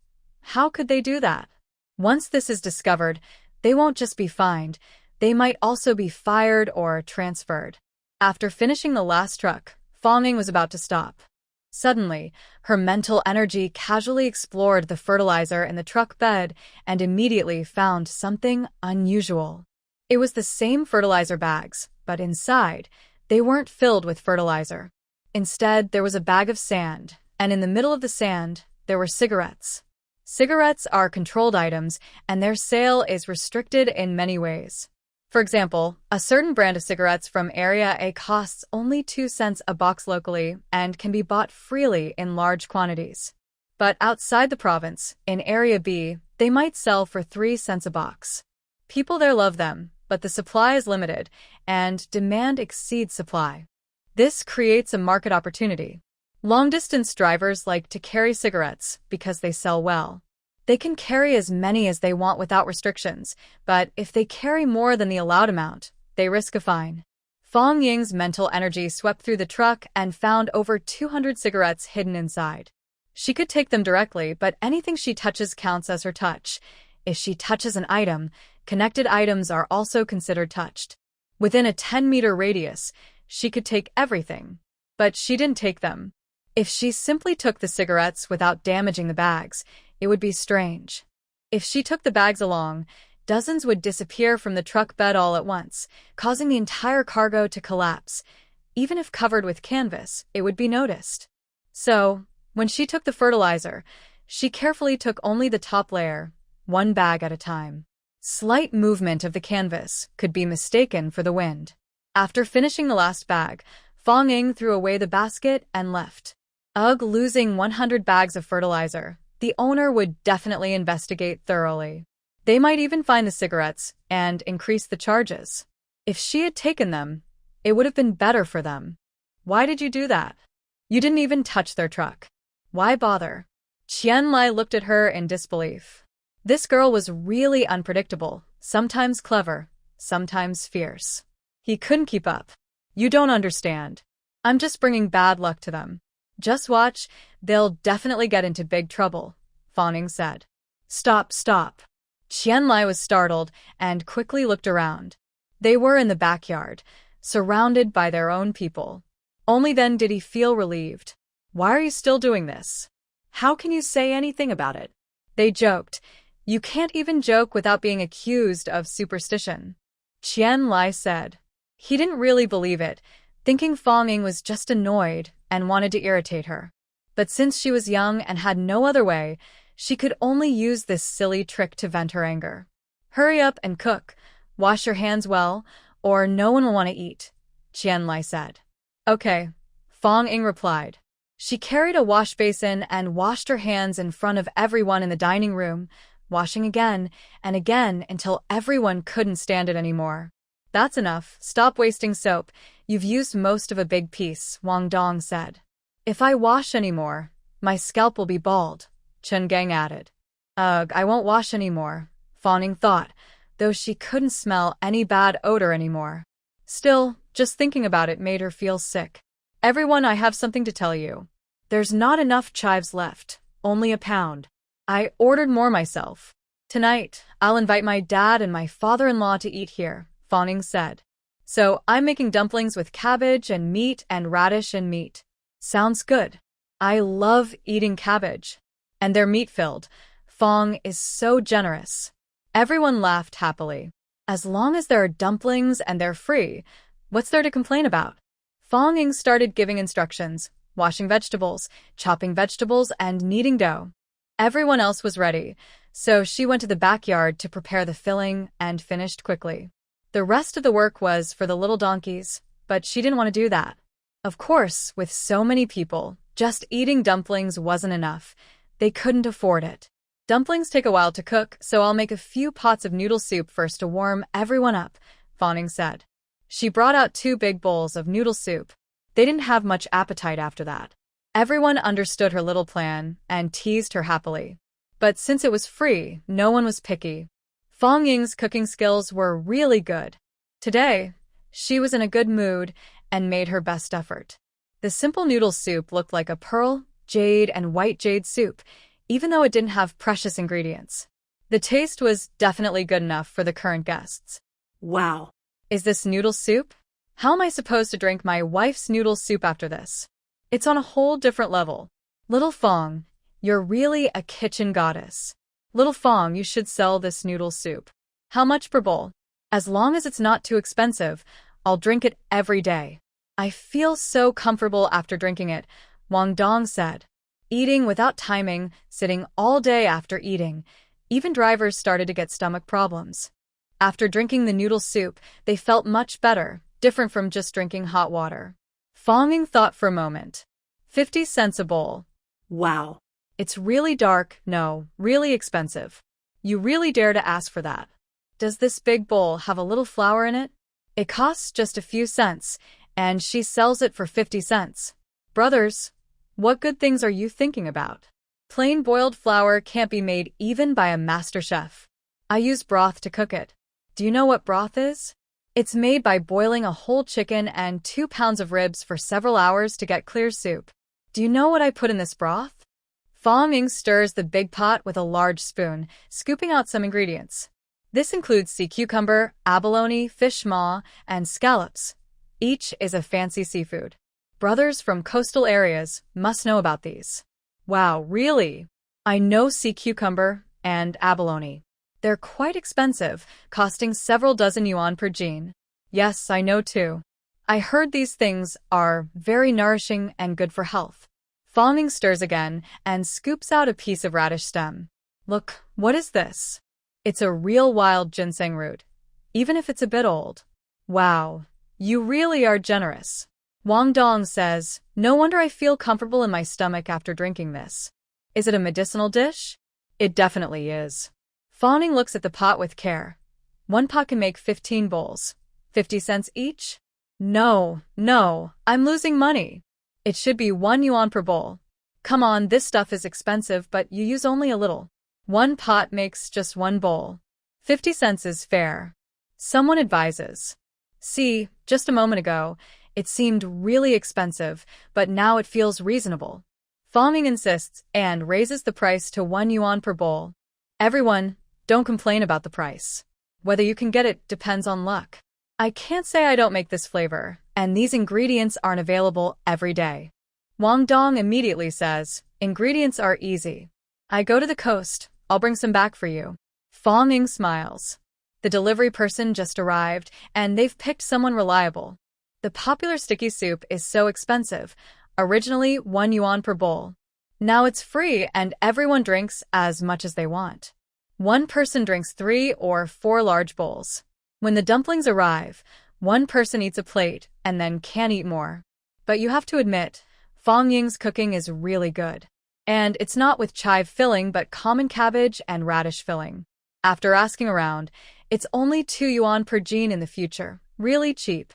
how could they do that? Once this is discovered, they won't just be fined, they might also be fired or transferred. After finishing the last truck, Fang Ying was about to stop. Suddenly, her mental energy casually explored the fertilizer in the truck bed and immediately found something unusual. It was the same fertilizer bags, but inside, they weren't filled with fertilizer. Instead, there was a bag of sand, and in the middle of the sand, there were cigarettes. Cigarettes are controlled items, and their sale is restricted in many ways. For example, a certain brand of cigarettes from Area A costs only 2 cents a box locally and can be bought freely in large quantities. But outside the province, in Area B, they might sell for 3 cents a box. People there love them, but the supply is limited, and demand exceeds supply. This creates a market opportunity. Long-distance drivers like to carry cigarettes because they sell well. They can carry as many as they want without restrictions, but if they carry more than the allowed amount, they risk a fine. Fang Ying's mental energy swept through the truck and found over 200 cigarettes hidden inside. She could take them directly, but anything she touches counts as her touch. If she touches an item, connected items are also considered touched. Within a 10-meter radius, she could take everything. But she didn't take them. If she simply took the cigarettes without damaging the bags, it would be strange. If she took the bags along, dozens would disappear from the truck bed all at once, causing the entire cargo to collapse. Even if covered with canvas, it would be noticed. So, when she took the fertilizer, she carefully took only the top layer, 1 bag at a time. Slight movement of the canvas could be mistaken for the wind. After finishing the last bag, Fang Ying threw away the basket and left. Ugh, losing 100 bags of fertilizer. The owner would definitely investigate thoroughly. They might even find the cigarettes and increase the charges. If she had taken them, it would have been better for them. Why did you do that? You didn't even touch their truck. Why bother? Qianlai looked at her in disbelief. This girl was really unpredictable, sometimes clever, sometimes fierce. He couldn't keep up. You don't understand. I'm just bringing bad luck to them. Just watch, they'll definitely get into big trouble, Fawning said. Stop, stop. Qianlai was startled and quickly looked around. They were in the backyard, surrounded by their own people. Only then did he feel relieved. Why are you still doing this? How can you say anything about it? They joked. You can't even joke without being accused of superstition, Qianlai said. He didn't really believe it, thinking Fawning was just annoyed and wanted to irritate her. But since she was young and had no other way, she could only use this silly trick to vent her anger. Hurry up and cook, wash your hands well, or no one will want to eat, Qianlai said. Okay, Fawning replied. She carried a wash basin and washed her hands in front of everyone in the dining room, washing again and again until everyone couldn't stand it anymore. That's enough, stop wasting soap, you've used most of a big piece, Wang Dong said. If I wash anymore, my scalp will be bald, Chen Gang added. Ugh, I won't wash anymore, Fawning thought, though she couldn't smell any bad odor anymore. Still, just thinking about it made her feel sick. Everyone, I have something to tell you. There's not enough chives left, only a pound. I ordered more myself. Tonight, I'll invite my dad and my father-in-law to eat here, Fawning said. So I'm making dumplings with cabbage and meat and radish and meat. Sounds good. I love eating cabbage. And they're meat-filled. Fong is so generous. Everyone laughed happily. As long as there are dumplings and they're free, what's there to complain about? Fawning started giving instructions, washing vegetables, chopping vegetables, and kneading dough. Everyone else was ready, so she went to the backyard to prepare the filling and finished quickly. The rest of the work was for the little donkeys, but she didn't want to do that. Of course, with so many people, just eating dumplings wasn't enough. They couldn't afford it. Dumplings take a while to cook, so I'll make a few pots of noodle soup first to warm everyone up, Fawning said. She brought out 2 big bowls of noodle soup. They didn't have much appetite after that. Everyone understood her little plan and teased her happily. But since it was free, no one was picky. Fong Ying's cooking skills were really good. Today, she was in a good mood and made her best effort. The simple noodle soup looked like a pearl, jade, and white jade soup, even though it didn't have precious ingredients. The taste was definitely good enough for the current guests. Wow. Is this noodle soup? How am I supposed to drink my wife's noodle soup after this? It's on a whole different level. Little Fong, you're really a kitchen goddess. Little Fong, you should sell this noodle soup. How much per bowl? As long as it's not too expensive, I'll drink it every day. I feel so comfortable after drinking it, Wang Dong said. Eating without timing, sitting all day after eating. Even drivers started to get stomach problems. After drinking the noodle soup, they felt much better, different from just drinking hot water. Fawning thought for a moment. 50 cents a bowl. Wow. It's really dark, no, really expensive. You really dare to ask for that. Does this big bowl have a little flour in it? It costs just a few cents, and she sells it for 50 cents. Brothers, what good things are you thinking about? Plain boiled flour can't be made even by a master chef. I use broth to cook it. Do you know what broth is? It's made by boiling a whole chicken and 2 pounds of ribs for several hours to get clear soup. Do you know what I put in this broth? Fong Ying stirs the big pot with a large spoon, scooping out some ingredients. This includes sea cucumber, abalone, fish maw, and scallops. Each is a fancy seafood. Brothers from coastal areas must know about these. Wow, really? I know sea cucumber and abalone. They're quite expensive, costing several dozen yuan per jean. Yes, I know too. I heard these things are very nourishing and good for health. Fong Ying stirs again and scoops out a piece of radish stem. Look, what is this? It's a real wild ginseng root, even if it's a bit old. Wow, you really are generous. Wang Dong says, no wonder I feel comfortable in my stomach after drinking this. Is it a medicinal dish? It definitely is. Fawning looks at the pot with care. 1 pot can make 15 bowls. 50 cents each? No, I'm losing money. It should be 1 yuan per bowl. Come on, this stuff is expensive, but you use only a little. One pot makes just one bowl. 50 cents is fair. Someone advises. See, just a moment ago, it seemed really expensive, but now it feels reasonable. Fonging insists and raises the price to 1 yuan per bowl. Everyone, don't complain about the price. Whether you can get it depends on luck. I can't say I don't make this flavor, and these ingredients aren't available every day. Wang Dong immediately says, ingredients are easy. I go to the coast, I'll bring some back for you. Fonging smiles. The delivery person just arrived, and they've picked someone reliable. The popular sticky soup is so expensive, originally 1 yuan per bowl. Now it's free and everyone drinks as much as they want. One person drinks 3 or 4 large bowls. When the dumplings arrive, one person eats a plate and then can't eat more. But you have to admit, Fong Ying's cooking is really good. And it's not with chive filling but common cabbage and radish filling. After asking around, it's only 2 yuan per jean in the future, really cheap.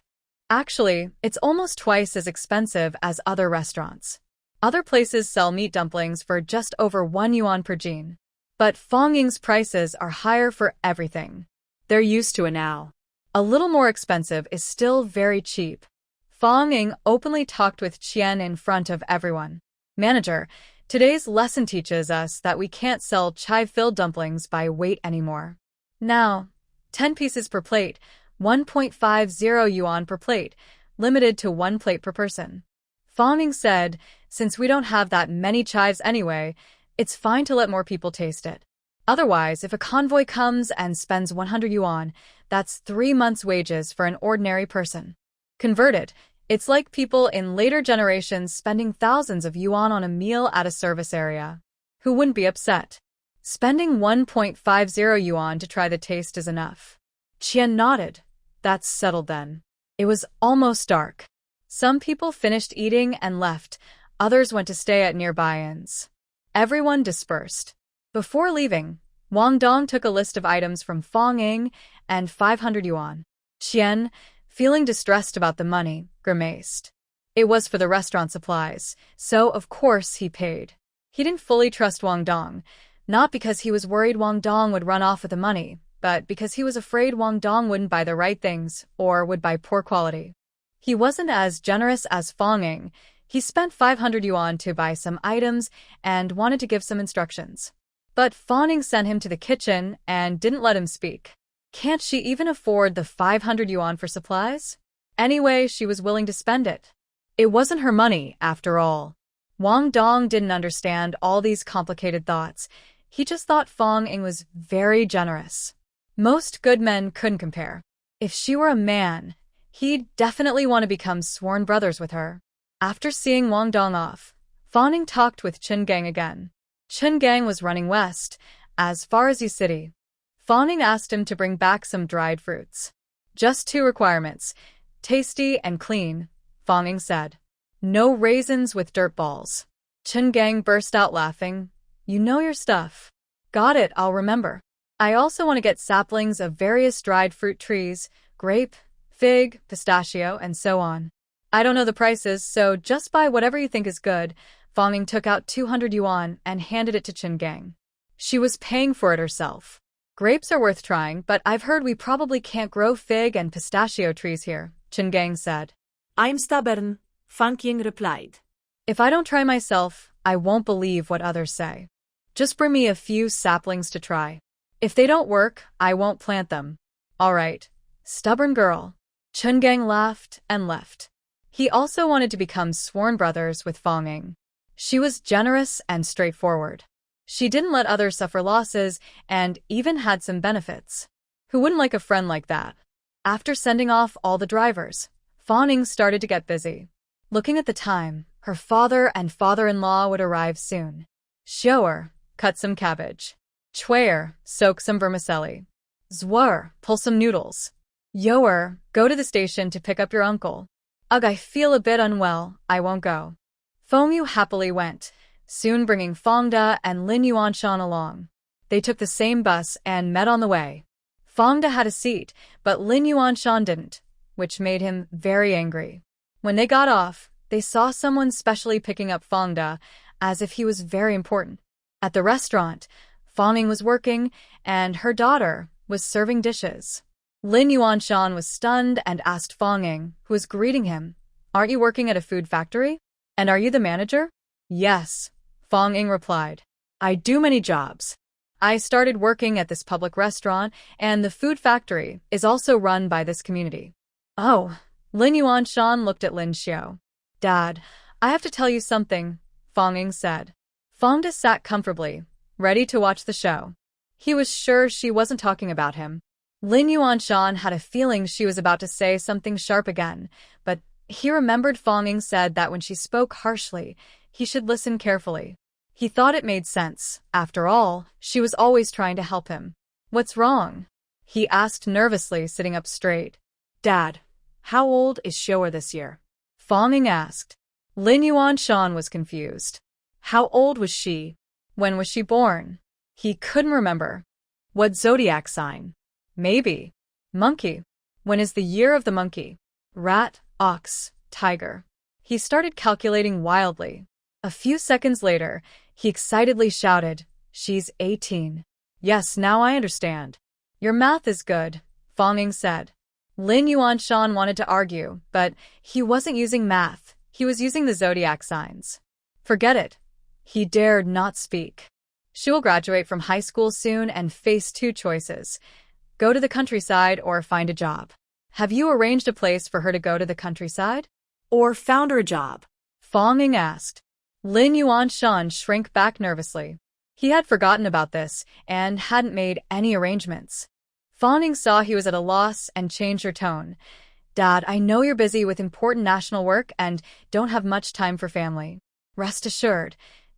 Actually, it's almost twice as expensive as other restaurants. Other places sell meat dumplings for just over 1 yuan per jean. But Fong Ying's prices are higher for everything. They're used to it now. A little more expensive is still very cheap. Fong Ying openly talked with Qian in front of everyone. Manager, today's lesson teaches us that we can't sell chive-filled dumplings by weight anymore. Now, 10 pieces per plate, 1.50 yuan per plate, limited to 1 plate per person. Fong Ying said, since we don't have that many chives anyway, it's fine to let more people taste it. Otherwise, if a convoy comes and spends 100 yuan, that's 3 months' wages for an ordinary person. Converted, it's like people in later generations spending thousands of yuan on a meal at a service area. Who wouldn't be upset? Spending 1.50 yuan to try the taste is enough. Qian nodded. That's settled then. It was almost dark. Some people finished eating and left, others went to stay at nearby inns. Everyone dispersed. Before leaving, Wang Dong took a list of items from Fong Ying and 500 yuan. Qian, feeling distressed about the money, grimaced. It was for the restaurant supplies, so of course he paid. He didn't fully trust Wang Dong, not because he was worried Wang Dong would run off with the money, but because he was afraid Wang Dong wouldn't buy the right things or would buy poor quality. He wasn't as generous as Fong Ying. He spent 500 yuan to buy some items and wanted to give some instructions. But Fong Ying sent him to the kitchen and didn't let him speak. Can't she even afford the 500 yuan for supplies? Anyway, she was willing to spend it. It wasn't her money, after all. Wang Dong didn't understand all these complicated thoughts. He just thought Fong Ying was very generous. Most good men couldn't compare. If she were a man, he'd definitely want to become sworn brothers with her. After seeing Wang Dong off, Fong Ying talked with Chen Gang again. Chen Gang was running west, as far as Yi City. Fong Ying asked him to bring back some dried fruits. Just 2 requirements, tasty and clean, Fong Ying said. No raisins with dirt balls. Chen Gang burst out laughing. You know your stuff. Got it, I'll remember. I also want to get saplings of various dried fruit trees, grape, fig, pistachio, and so on. I don't know the prices, so just buy whatever you think is good. Fong Ying took out 200 yuan and handed it to Chen Gang. She was paying for it herself. Grapes are worth trying, but I've heard we probably can't grow fig and pistachio trees here, Chen Gang said. I'm stubborn, Fong Ying replied. If I don't try myself, I won't believe what others say. Just bring me a few saplings to try. If they don't work, I won't plant them. All right, stubborn girl. Chen Gang laughed and left. He also wanted to become sworn brothers with Fong Ying. She was generous and straightforward. She didn't let others suffer losses and even had some benefits. Who wouldn't like a friend like that? After sending off all the drivers, Fong Ying started to get busy. Looking at the time, her father and father-in-law would arrive soon. Xiaoer, cut some cabbage. Chuier, soak some vermicelli. Zhuer, pull some noodles. Youer, go to the station to pick up your uncle. Ugh, I feel a bit unwell, I won't go. Feng Yu happily went, soon bringing Fong Da and Lin Yuanshan along. They took the same bus and met on the way. Fong Da had a seat, but Lin Yuanshan didn't, which made him very angry. When they got off, they saw someone specially picking up Fong Da, as if he was very important. At the restaurant, Fanging was working, and her daughter was serving dishes. Lin Yuanshan was stunned and asked Fanging, who was greeting him, "Aren't you working at a food factory? And are you the manager?" "Yes," Fanging replied. "I do many jobs. I started working at this public restaurant, and the food factory is also run by this community." "Oh." Lin Yuanshan looked at Lin Xiao. "Dad, I have to tell you something," Fanging said. Fangda sat comfortably, ready to watch the show. He was sure she wasn't talking about him. Lin Yuanshan had a feeling she was about to say something sharp again, but he remembered Fanging said that when she spoke harshly, he should listen carefully. He thought it made sense. After all, she was always trying to help him. "What's wrong?" he asked nervously, sitting up straight. Dad, how old is Showa this year? Fanging asked. Lin Yuanshan was confused. How old was she? When was she born? He couldn't remember. What zodiac sign? Maybe. Monkey. When is the year of the monkey? Rat, ox, tiger. He started calculating wildly. A few seconds later, he excitedly shouted, "She's 18. Yes, now I understand." "Your math is good," Fanging said. Lin Yuanshan wanted to argue, but he wasn't using math. He was using the zodiac signs. Forget it. He dared not speak. She will graduate from high school soon and face two choices: go to the countryside or find a job. Have you arranged a place for her to go to the countryside? Or found her a job? Fanging asked. Lin Yuanshan shrank back nervously. He had forgotten about this and hadn't made any arrangements. Fanging saw he was at a loss and changed her tone. "Dad, I know you're busy with important national work and don't have much time for family. Rest assured,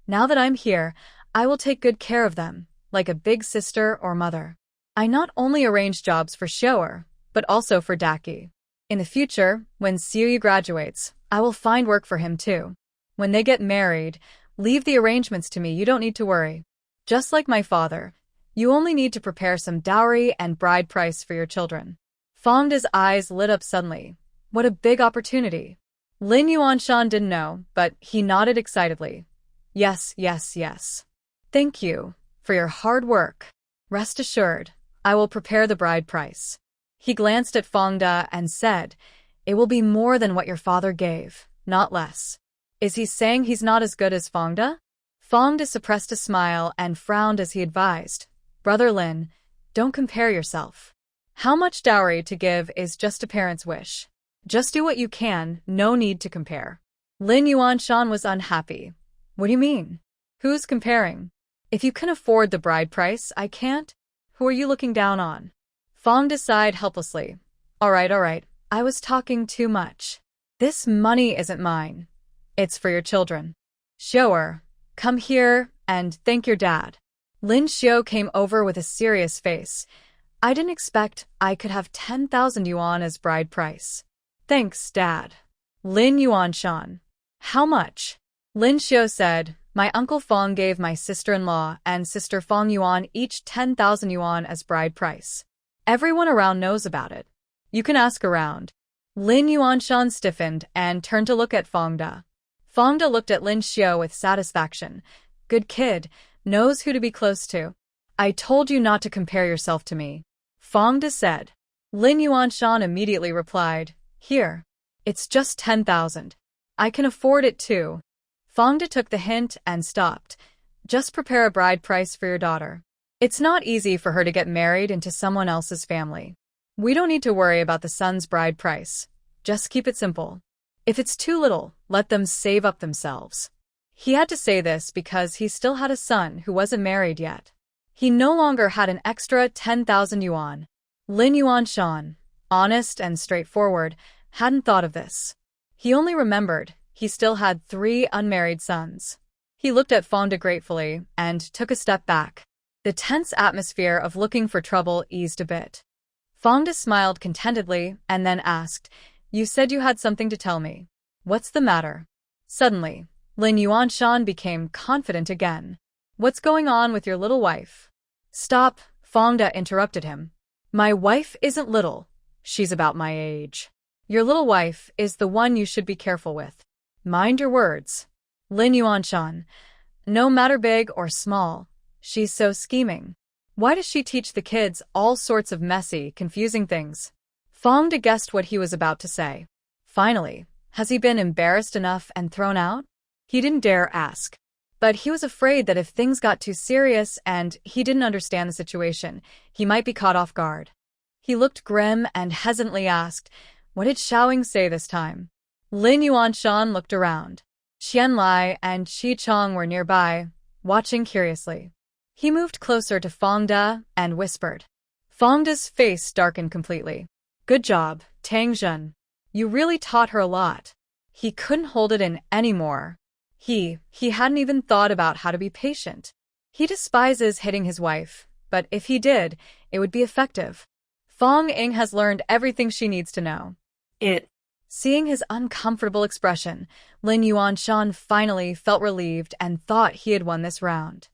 now that I'm here, I will take good care of them, like a big sister or mother. I not only arrange jobs for Shower, but also for Daki. In the future, when Siuyu graduates, I will find work for him too. When they get married, leave the arrangements to me, you don't need to worry. Just like my father, you only need to prepare some dowry and bride price for your children." Fangda's eyes lit up suddenly. What a big opportunity. Lin Yuanshan didn't know, but he nodded excitedly. "Yes, yes, yes. Thank you for your hard work. Rest assured, I will prepare the bride price." He glanced at Fangda and said, "It will be more than what your father gave, not less." Is he saying he's not as good as Fangda? Fangda suppressed a smile and frowned as he advised, "Brother Lin, don't compare yourself. How much dowry to give is just a parent's wish. Just do what you can, no need to compare." Lin Yuanshan was unhappy. "What do you mean? Who's comparing? If you can afford the bride price, I can't? Who are you looking down on?" Fangda sighed helplessly. All right, I was talking too much. This money isn't mine. It's for your children. Shower, come here and thank your dad." Lin Xiao came over with a serious face. "I didn't expect I could have 10,000 yuan as bride price." "Thanks, Dad." Lin Yuanshan. "How much?" Lin Xiao said, "My uncle Fang gave my sister-in-law and sister Fang Yuan each 10,000 yuan as bride price. Everyone around knows about it. You can ask around." Lin Yuanshan stiffened and turned to look at Fangda. Fangda looked at Lin Xiao with satisfaction. Good kid, knows who to be close to. "I told you not to compare yourself to me," Fangda said. Lin Yuanshan immediately replied, "Here. It's just 10,000. I can afford it too." Fangda took the hint and stopped. "Just prepare a bride price for your daughter. It's not easy for her to get married into someone else's family. We don't need to worry about the son's bride price. Just keep it simple. If it's too little, let them save up themselves." He had to say this because he still had a son who wasn't married yet. He no longer had an extra 10,000 yuan. Lin Yuanshan, honest and straightforward, hadn't thought of this. He only remembered he still had 3 unmarried sons. He looked at Fangda gratefully and took a step back. The tense atmosphere of looking for trouble eased a bit. Fangda smiled contentedly and then asked, "You said you had something to tell me. What's the matter?" Suddenly, Lin Yuanshan became confident again. "What's going on with your little wife?" "Stop," Fangda interrupted him. "My wife isn't little. She's about my age. Your little wife is the one you should be careful with. Mind your words." Lin Yuanshan, No matter big or small, she's so scheming. Why does she teach the kids all sorts of messy, confusing things? Fongda guessed what he was about to say. Finally, has he been embarrassed enough and thrown out? He didn't dare ask. But he was afraid that if things got too serious and he didn't understand the situation, he might be caught off guard. He looked grim and hesitantly asked, "What did Xiaoying say this time?" Lin Yuanshan looked around. Qian Lai and Qi Chong were nearby, watching curiously. He moved closer to Fongda and whispered. Fongda's face darkened completely. "Good job, Tang Zhen. You really taught her a lot." He couldn't hold it in anymore. He hadn't even thought about how to be patient. He despises hitting his wife, but if he did, it would be effective. Fong Ying has learned everything she needs to know. Seeing his uncomfortable expression, Lin Yuanshan finally felt relieved and thought he had won this round.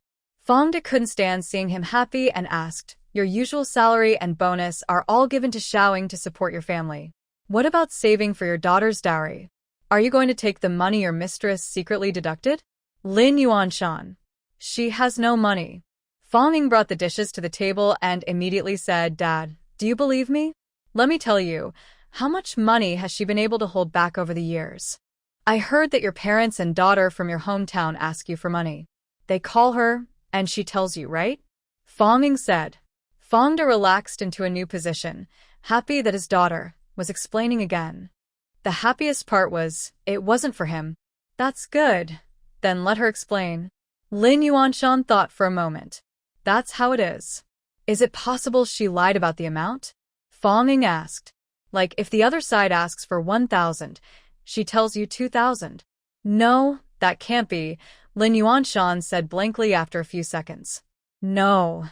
Fongda couldn't stand seeing him happy and asked, "Your usual salary and bonus are all given to Xiaoying to support your family. What about saving for your daughter's dowry? Are you going to take the money your mistress secretly deducted?" Lin Yuanshan. "She has no money." Fong Ying brought the dishes to the table and immediately said, "Dad, do you believe me? Let me tell you, how much money has she been able to hold back over the years? I heard that your parents and daughter from your hometown ask you for money. They call her, and she tells you, right?" Fong Ying said. Fongda relaxed into a new position, happy that his daughter was explaining again. The happiest part was, it wasn't for him. "That's good. Then let her explain." Lin Yuanshan thought for a moment. "That's how it is." "Is it possible she lied about the amount?" Fong Ying asked. "Like if the other side asks for 1,000, she tells you 2,000. "No, that can't be," Lin Yuanshan said blankly after a few seconds. "No,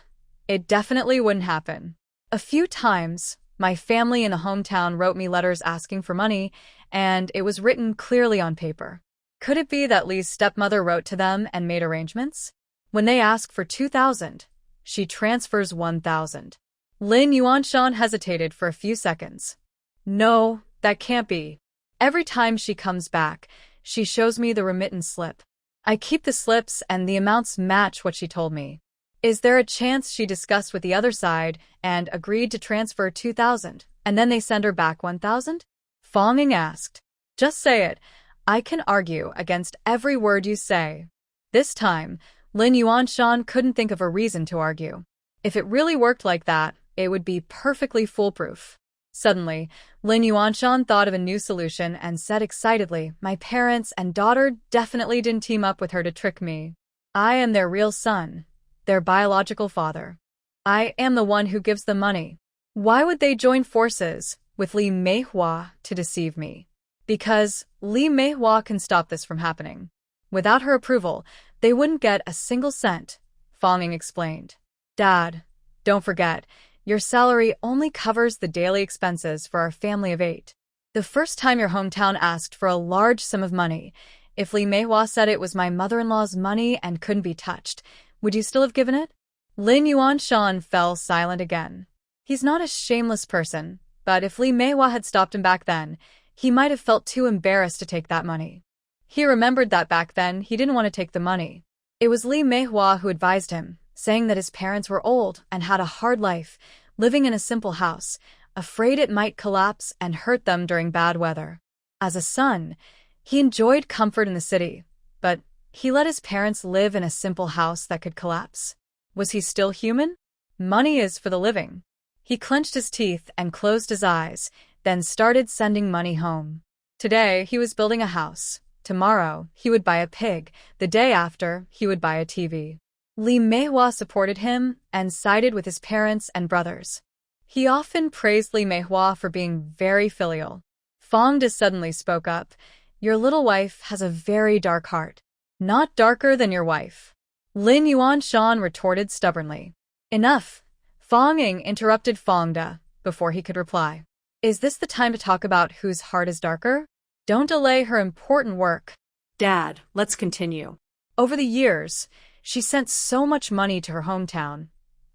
it definitely wouldn't happen. A few times, my family in the hometown wrote me letters asking for money, and it was written clearly on paper. Could it be that Li's stepmother wrote to them and made arrangements? When they ask for 2,000, she transfers 1,000. Lin Yuanshan hesitated for a few seconds. "No, that can't be. Every time she comes back, she shows me the remittance slip. I keep the slips and the amounts match what she told me. Is there a chance she discussed with the other side and agreed to transfer 2,000, and then they send her back 1,000? Fong Ying asked. "Just say it. I can argue against every word you say." This time, Lin Yuanshan couldn't think of a reason to argue. If it really worked like that, it would be perfectly foolproof. Suddenly, Lin Yuanshan thought of a new solution and said excitedly, "My parents and daughter definitely didn't team up with her to trick me. I am their real son, their biological father. I am the one who gives them money. Why would they join forces with Li Meihua to deceive me? Because Li Meihua can stop this from happening. Without her approval, they wouldn't get a single cent," Fong Ying explained. "Dad, don't forget, your salary only covers the daily expenses for our family of 8. The first time your hometown asked for a large sum of money, if Li Meihua said it was my mother-in-law's money and couldn't be touched, would you still have given it?" Lin Yuanshan fell silent again. He's not a shameless person, but if Li Meihua had stopped him back then, he might have felt too embarrassed to take that money. He remembered that back then he didn't want to take the money. It was Li Meihua who advised him, saying that his parents were old and had a hard life, living in a simple house, afraid it might collapse and hurt them during bad weather. As a son, he enjoyed comfort in the city, but he let his parents live in a simple house that could collapse. Was he still human? Money is for the living. He clenched his teeth and closed his eyes, then started sending money home. Today, he was building a house. Tomorrow, he would buy a pig. The day after, he would buy a TV. Li Meihua supported him and sided with his parents and brothers. He often praised Li Meihua for being very filial. Fongda suddenly spoke up. "Your little wife has a very dark heart. Not darker than your wife." Lin Yuanshan retorted stubbornly. "Enough." Fong Ying interrupted Fongda before he could reply. "Is this the time to talk about whose heart is darker? Don't delay her important work." Dad, let's continue. Over the years, she sent so much money to her hometown.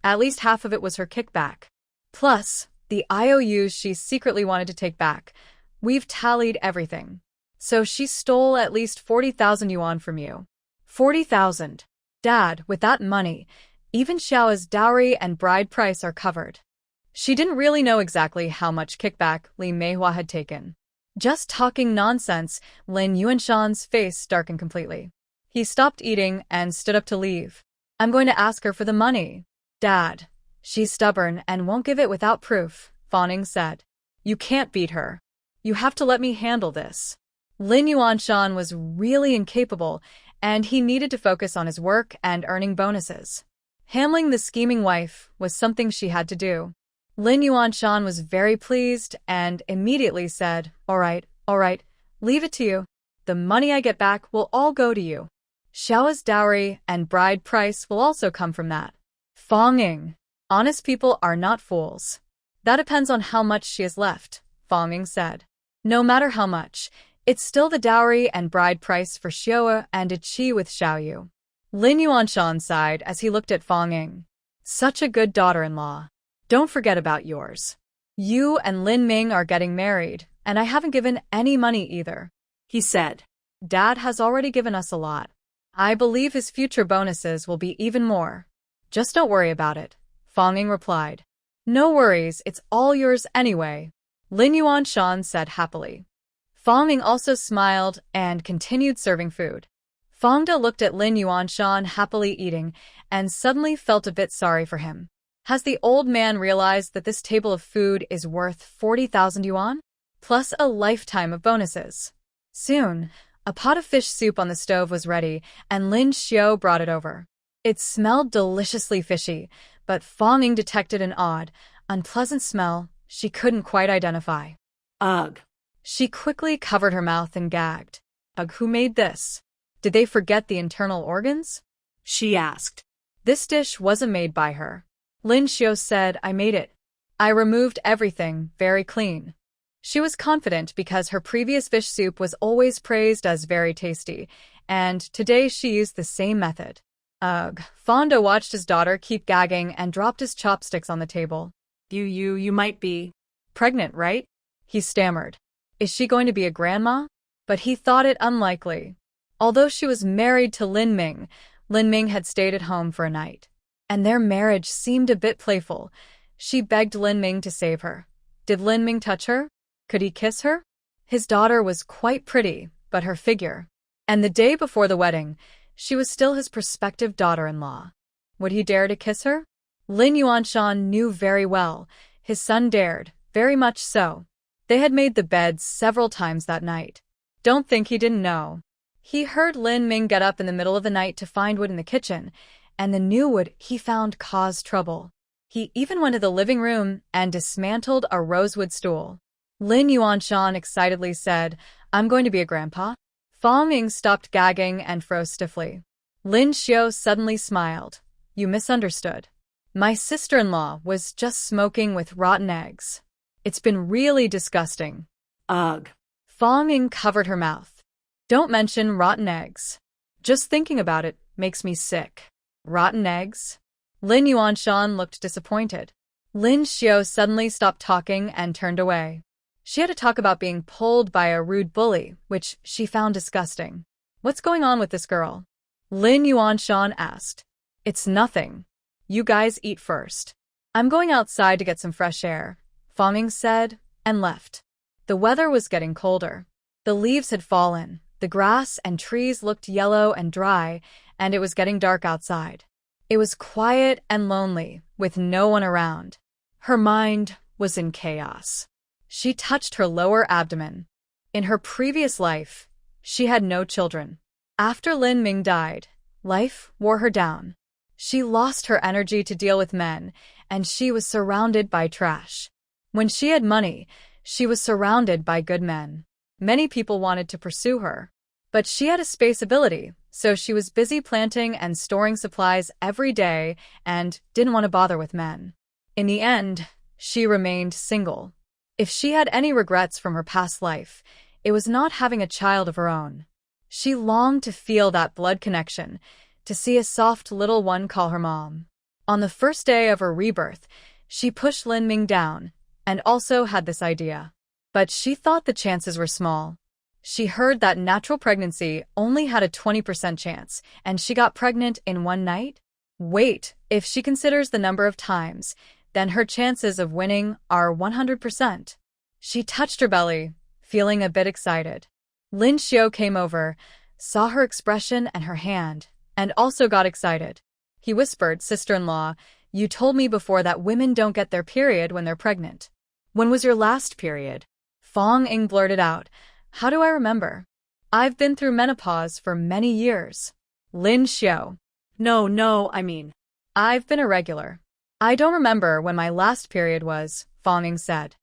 At least half of it was her kickback. Plus, the IOUs she secretly wanted to take back. We've tallied everything. So she stole at least 40,000 yuan from you. 40,000. Dad, with that money, even Xiao's dowry and bride price are covered. She didn't really know exactly how much kickback Li Meihua had taken. Just talking nonsense, Lin Yuanshan's face darkened completely. He stopped eating and stood up to leave. I'm going to ask her for the money. Dad, she's stubborn and won't give it without proof, Fawning said. You can't beat her. You have to let me handle this. Lin Yuanshan was really incapable, and he needed to focus on his work and earning bonuses. Handling the scheming wife was something she had to do. Lin Yuanshan was very pleased and immediately said, all right, leave it to you. The money I get back will all go to you. Xiao's dowry and bride price will also come from that. Fawning. Honest people are not fools. That depends on how much she has left, Fawning said. No matter how much, it's still the dowry and bride price for Xiao and a Qi with Xiaoyu. Lin Yuanshan sighed as he looked at Fawning. Such a good daughter-in-law. Don't forget about yours. You and Lin Ming are getting married, and I haven't given any money either, he said. Dad has already given us a lot. I believe his future bonuses will be even more. Just don't worry about it, Fawning replied. No worries, it's all yours anyway, Lin Yuanshan said happily. Fawning also smiled and continued serving food. Fangda looked at Lin Yuanshan happily eating and suddenly felt a bit sorry for him. Has the old man realized that this table of food is worth 40,000 yuan? Plus a lifetime of bonuses. Soon, a pot of fish soup on the stove was ready, and Lin Xiao brought it over. It smelled deliciously fishy, but Fawning detected an odd, unpleasant smell she couldn't quite identify. Ugh. She quickly covered her mouth and gagged. Ugh, who made this? Did they forget the internal organs? She asked. This dish wasn't made by her. Lin Xiao said, I made it. I removed everything, very clean. She was confident because her previous fish soup was always praised as very tasty, and today she used the same method. Ugh. Fonda watched his daughter keep gagging and dropped his chopsticks on the table. You might be pregnant, right? He stammered. Is she going to be a grandma? But he thought it unlikely. Although she was married to Lin Ming had stayed at home for a night. And their marriage seemed a bit playful. She begged Lin Ming to save her. Did Lin Ming touch her? Could he kiss her? His daughter was quite pretty, but her figure. And the day before the wedding, she was still his prospective daughter-in-law. Would he dare to kiss her? Lin Yuanshan knew very well. His son dared, very much so. They had made the beds several times that night. Don't think he didn't know. He heard Lin Ming get up in the middle of the night to find wood in the kitchen, and the new wood he found caused trouble. He even went to the living room and dismantled a rosewood stool. Lin Yuanshan excitedly said, I'm going to be a grandpa. Fang Ying stopped gagging and froze stiffly. Lin Xiao suddenly smiled. You misunderstood. My sister-in-law was just smoking with rotten eggs. It's been really disgusting. Ugh. Fang Ying covered her mouth. Don't mention rotten eggs. Just thinking about it makes me sick. Rotten eggs? Lin Yuanshan looked disappointed. Lin Xiao suddenly stopped talking and turned away. She had to talk about being pulled by a rude bully, which she found disgusting. What's going on with this girl? Lin Yuanshan asked. It's nothing. You guys eat first. I'm going outside to get some fresh air, Fang Ying said, and left. The weather was getting colder. The leaves had fallen, the grass and trees looked yellow and dry, and it was getting dark outside. It was quiet and lonely, with no one around. Her mind was in chaos. She touched her lower abdomen. In her previous life, she had no children. After Lin Ming died, life wore her down. She lost her energy to deal with men, and she was surrounded by trash. When she had money, she was surrounded by good men. Many people wanted to pursue her. But she had a space ability, so she was busy planting and storing supplies every day and didn't want to bother with men. In the end, she remained single. If she had any regrets from her past life, it was not having a child of her own. She longed to feel that blood connection, to see a soft little one call her mom. On the first day of her rebirth, she pushed Lin Ming down, and also had this idea. But she thought the chances were small. She heard that natural pregnancy only had a 20% chance, and she got pregnant in one night? Wait, if she considers the number of times, then her chances of winning are 100%. She touched her belly, feeling a bit excited. Lin Xiao came over, saw her expression and her hand, and also got excited. He whispered, "Sister-in-law, you told me before that women don't get their period when they're pregnant." "When was your last period?" Fong Ying blurted out. "How do I remember? I've been through menopause for many years." Lin Xiao. No, I mean. "I've been irregular. I don't remember when my last period was," Fong Ying said.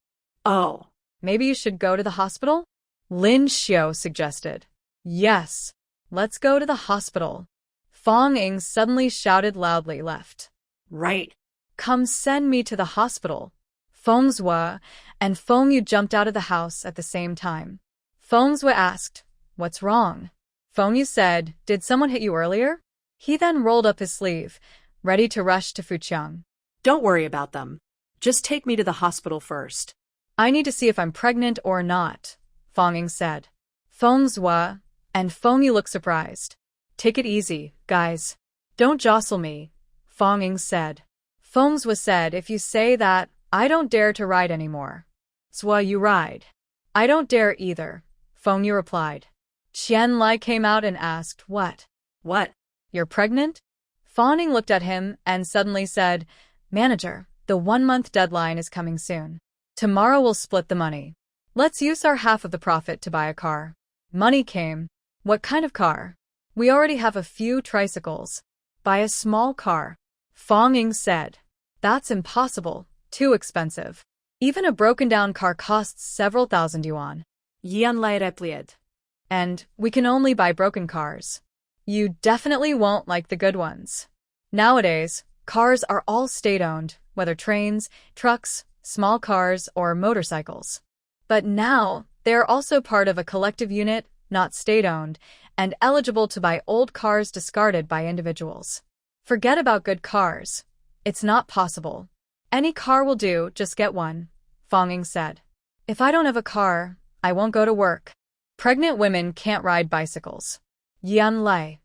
Oh. "Maybe you should go to the hospital?" Lin Xiao suggested. "Yes. Let's go to the hospital." Fong Ying suddenly shouted loudly left. Right. "Come send me to the hospital." Feng Zhua and Feng Yu jumped out of the house at the same time. Feng Zhua asked, "What's wrong?" Feng Yu said, "Did someone hit you earlier?" He then rolled up his sleeve, ready to rush to Fuqiang. Don't worry about them. Just take me to the hospital first. "I need to see if I'm pregnant or not," Fong Ying said. Feng Zhua and Feng Yu looked surprised. "Take it easy, guys. Don't jostle me," Fong Ying said. Feng Zhua said, "If you say that, I don't dare to ride anymore." "Zhua, you ride." "I don't dare either," Feng Yu replied. Qian Lai came out and asked, "What? What? You're pregnant?" Fong Ying looked at him and suddenly said, "Manager, the 1-month deadline is coming soon. Tomorrow we'll split the money. Let's use our half of the profit to buy a car." Money came. "What kind of car?" "We already have a few tricycles." "Buy a small car," Fong Ying said. "That's impossible. Too expensive. Even a broken-down car costs several thousand yuan." Yan Lai replied. "And we can only buy broken cars. You definitely won't like the good ones. Nowadays, cars are all state-owned, whether trains, trucks, small cars, or motorcycles. But now, they are also part of a collective unit, not state-owned, and eligible to buy old cars discarded by individuals. Forget about good cars. It's not possible. Any car will do, just get one," Fong Ying said. "If I don't have a car, I won't go to work. Pregnant women can't ride bicycles." Yan Lai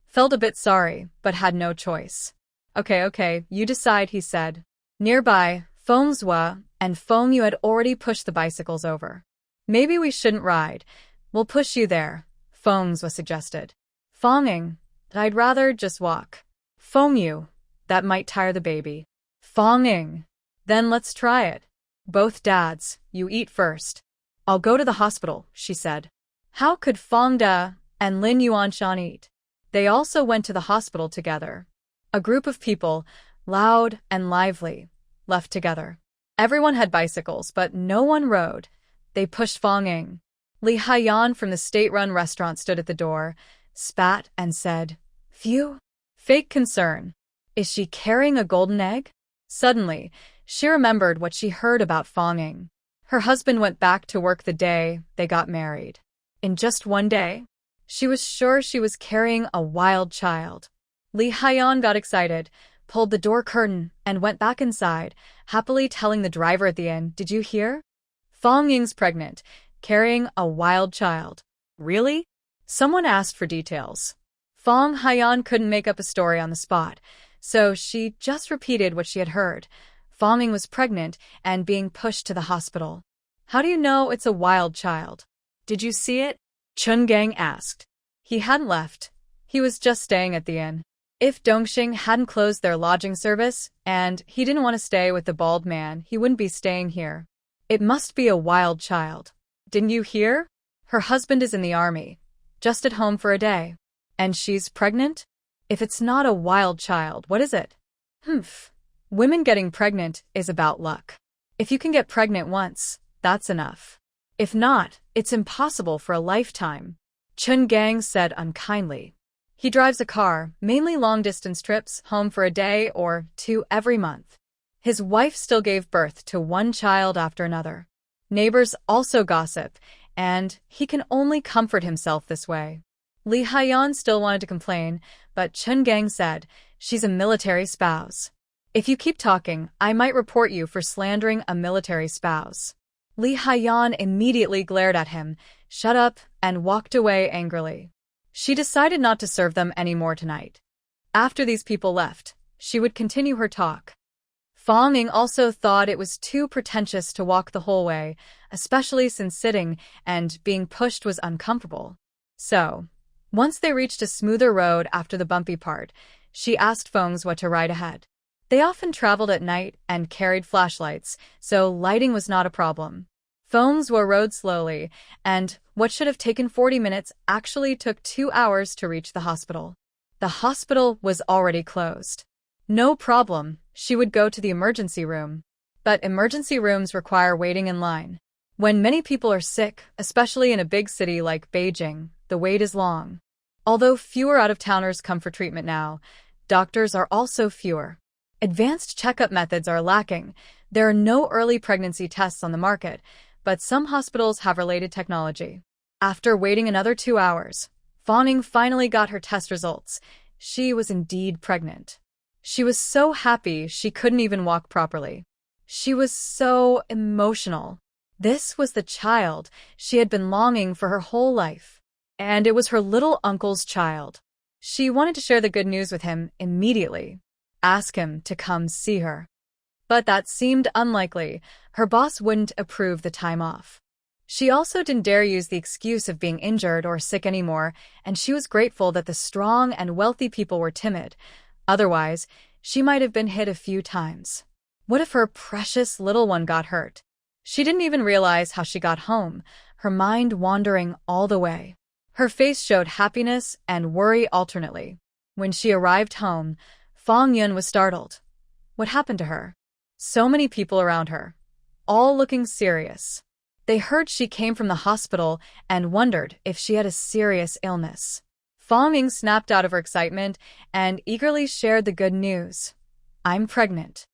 felt a bit sorry, but had no choice. Okay, you decide," he said. Nearby, Feng Zhua and Feng Yu had already pushed the bicycles over. "Maybe we shouldn't ride. We'll push you there," Feng Zhua suggested. Fong Ying, "I'd rather just walk." Feng Yu, "That might tire the baby." Fong Ying, "Then let's try it. Both dads, you eat first." "I'll go to the hospital," she said. How could Fong Da and Lin Yuanshan eat? They also went to the hospital together. A group of people, loud and lively, left together. Everyone had bicycles, but no one rode. They pushed Fong Ying. Li Haiyan from the state-run restaurant stood at the door, spat, and said, "Phew." Fake concern. Is she carrying a golden egg? Suddenly, she remembered what she heard about Fong Ying. Her husband went back to work the day they got married. In just one day, she was sure she was carrying a wild child. Li Haiyan got excited, pulled the door curtain, and went back inside, happily telling the driver at the inn, "Did you hear? Fong Ying's pregnant, carrying a wild child." "Really?" Someone asked for details. Fong Haiyan couldn't make up a story on the spot, so she just repeated what she had heard. Fong Ying was pregnant and being pushed to the hospital. "How do you know it's a wild child?" "Did you see it?" Chun Gang asked. He hadn't left. He was just staying at the inn. If Dongxing hadn't closed their lodging service, and he didn't want to stay with the bald man, he wouldn't be staying here. It must be a wild child. "Didn't you hear? Her husband is in the army, just at home for a day. And she's pregnant? If it's not a wild child, what is it?" Women getting pregnant is about luck. If you can get pregnant once, that's enough. If not, it's impossible for a lifetime, Chun Gang said unkindly. He drives a car, mainly long-distance trips, home for a day or two every month. His wife still gave birth to one child after another. Neighbors also gossip, and he can only comfort himself this way. Li Haiyan still wanted to complain, but Chun Gang said, "She's a military spouse. If you keep talking, I might report you for slandering a military spouse." Li Haiyan immediately glared at him, shut up, and walked away angrily. She decided not to serve them anymore tonight. After these people left, she would continue her talk. Fong Ying also thought it was too pretentious to walk the whole way, especially since sitting and being pushed was uncomfortable. So, once they reached a smoother road after the bumpy part, she asked Fong's what to ride ahead. They often traveled at night and carried flashlights, so lighting was not a problem. Fong's rode slowly, and what should have taken 40 minutes actually took 2 hours to reach the hospital. The hospital was already closed. No problem, she would go to the emergency room. But emergency rooms require waiting in line. When many people are sick, especially in a big city like Beijing, the wait is long. Although fewer out-of-towners come for treatment now, doctors are also fewer. Advanced checkup methods are lacking. There are no early pregnancy tests on the market, but some hospitals have related technology. After waiting another 2 hours, Fong Ying finally got her test results. She was indeed pregnant. She was so happy she couldn't even walk properly. She was so emotional. This was the child she had been longing for her whole life. And it was her little uncle's child. She wanted to share the good news with him immediately. Ask him to come see her. But that seemed unlikely. Her boss wouldn't approve the time off. She also didn't dare use the excuse of being injured or sick anymore, and she was grateful that the strong and wealthy people were timid. Otherwise, she might have been hit a few times. What if her precious little one got hurt? She didn't even realize how she got home, her mind wandering all the way. Her face showed happiness and worry alternately. When she arrived home, Fong Yun was startled. What happened to her? So many people around her, all looking serious. They heard she came from the hospital and wondered if she had a serious illness. Fong Ying snapped out of her excitement and eagerly shared the good news. I'm pregnant.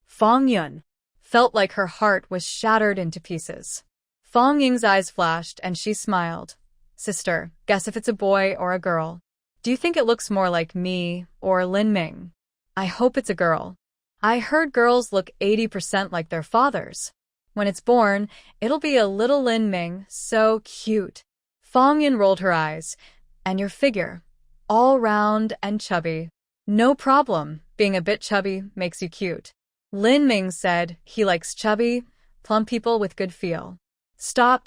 Fong Yun felt like her heart was shattered into pieces. Fong Ying's eyes flashed and she smiled. Sister, guess if it's a boy or a girl. Do you think it looks more like me or Lin Ming? I hope it's a girl. I heard girls look 80% like their fathers. When it's born, it'll be a little Lin Ming, so cute. Fong Yun rolled her eyes. And your figure, all round and chubby. No problem, being a bit chubby makes you cute. Lin Ming said he likes chubby, plump people with good feel. Stop.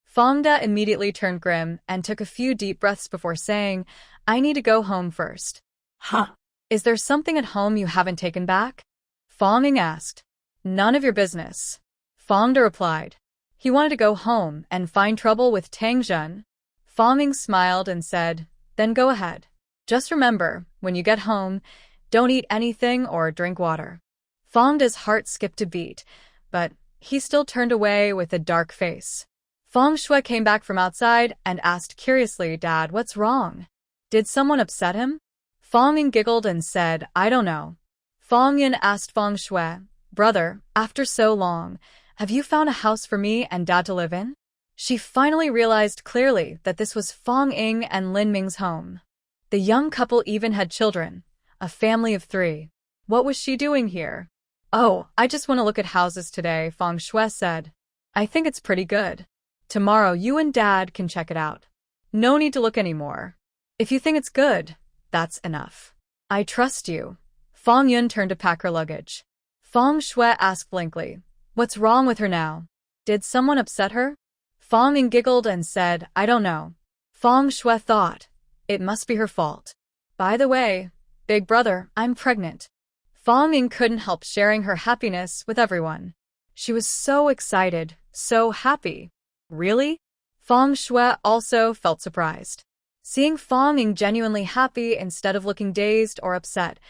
Fong Da immediately turned grim and took a few deep breaths before saying, I need to go home first. Huh? Is there something at home you haven't taken back? Fong Ying asked. None of your business. Fong Da replied. He wanted to go home and find trouble with Tang Zhen. Fong Ying smiled and said, then go ahead. Just remember, when you get home, don't eat anything or drink water. Fong Da's heart skipped a beat, but he still turned away with a dark face. Fong Shui came back from outside and asked curiously, Dad, what's wrong? Did someone upset him? Fong Ying giggled and said, I don't know. Fong Yun asked Fong Shui, Brother, after so long, have you found a house for me and Dad to live in? She finally realized clearly that this was Fong Ying and Lin Ming's home. The young couple even had children, a family of 3. What was she doing here? Oh, I just want to look at houses today, Fong Shui said. I think it's pretty good. Tomorrow you and Dad can check it out. No need to look anymore. If you think it's good, that's enough. I trust you. Fong Yun turned to pack her luggage. Fong Shui asked blankly, what's wrong with her now? Did someone upset her? Fong Ying giggled and said, I don't know. Fong Shui thought, it must be her fault. By the way, big brother, I'm pregnant. Fong Ying couldn't help sharing her happiness with everyone. She was so excited, so happy. Really? Fong Shui also felt surprised. Seeing Fong Ying genuinely happy instead of looking dazed or upset,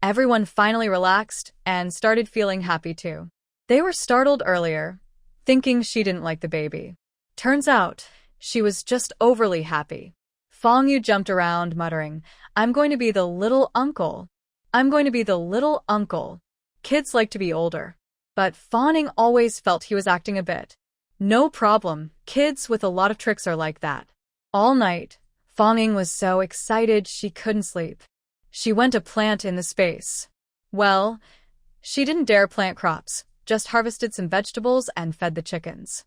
everyone finally relaxed and started feeling happy too. They were startled earlier, thinking she didn't like the baby. Turns out, she was just overly happy. Fong Yu jumped around, muttering, I'm going to be the little uncle. I'm going to be the little uncle. Kids like to be older. But Fong Ying always felt he was acting a bit. No problem, kids with a lot of tricks are like that. All night, Fong Ying was so excited she couldn't sleep. She went to plant in the space. Well, she didn't dare plant crops, just harvested some vegetables and fed the chickens.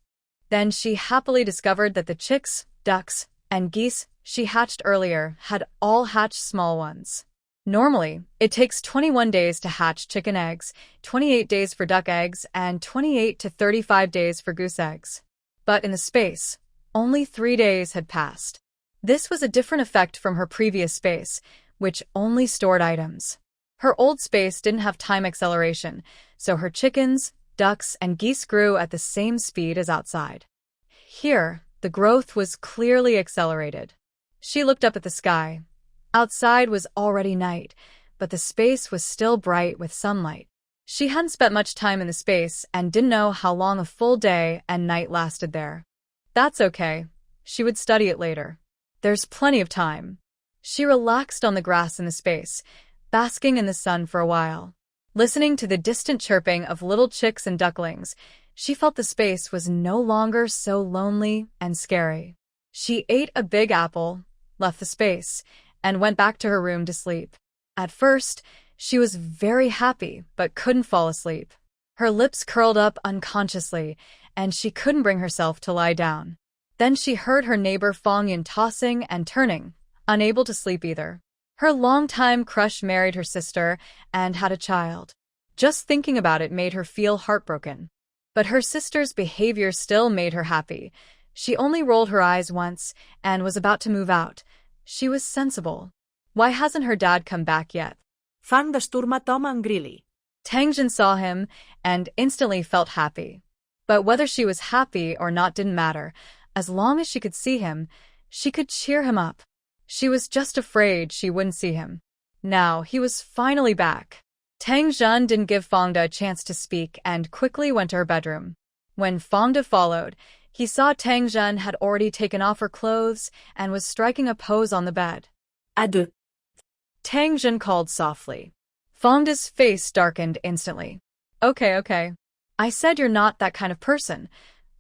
Then she happily discovered that the chicks, ducks, and geese she hatched earlier had all hatched small ones. Normally, it takes 21 days to hatch chicken eggs, 28 days for duck eggs, and 28 to 35 days for goose eggs. But in the space, only 3 days had passed. This was a different effect from her previous space, which only stored items. Her old space didn't have time acceleration, so her chickens, ducks, and geese grew at the same speed as outside. Here, the growth was clearly accelerated. She looked up at the sky. Outside was already night, but the space was still bright with sunlight. She hadn't spent much time in the space and didn't know how long a full day and night lasted there. That's okay. She would study it later. There's plenty of time. She relaxed on the grass in the space, basking in the sun for a while. Listening to the distant chirping of little chicks and ducklings, she felt the space was no longer so lonely and scary. She ate a big apple, left the space, and went back to her room to sleep. At first, she was very happy but couldn't fall asleep. Her lips curled up unconsciously, and she couldn't bring herself to lie down. Then she heard her neighbor Fong tossing and turning, unable to sleep either. Her longtime crush married her sister and had a child. Just thinking about it made her feel heartbroken. But her sister's behavior still made her happy. She only rolled her eyes once and was about to move out. She was sensible. Why hasn't her dad come back yet? Fan desturma Tom and Grilly. Tangjin saw him and instantly felt happy. But whether she was happy or not didn't matter. As long as she could see him, she could cheer him up. She was just afraid she wouldn't see him. Now he was finally back. Tangjin didn't give Fangda a chance to speak and quickly went to her bedroom. When Fangda followed, he saw Tangjin had already taken off her clothes and was striking a pose on the bed. Adieu. Tangjin called softly. Fangda's face darkened instantly. Okay. I said you're not that kind of person.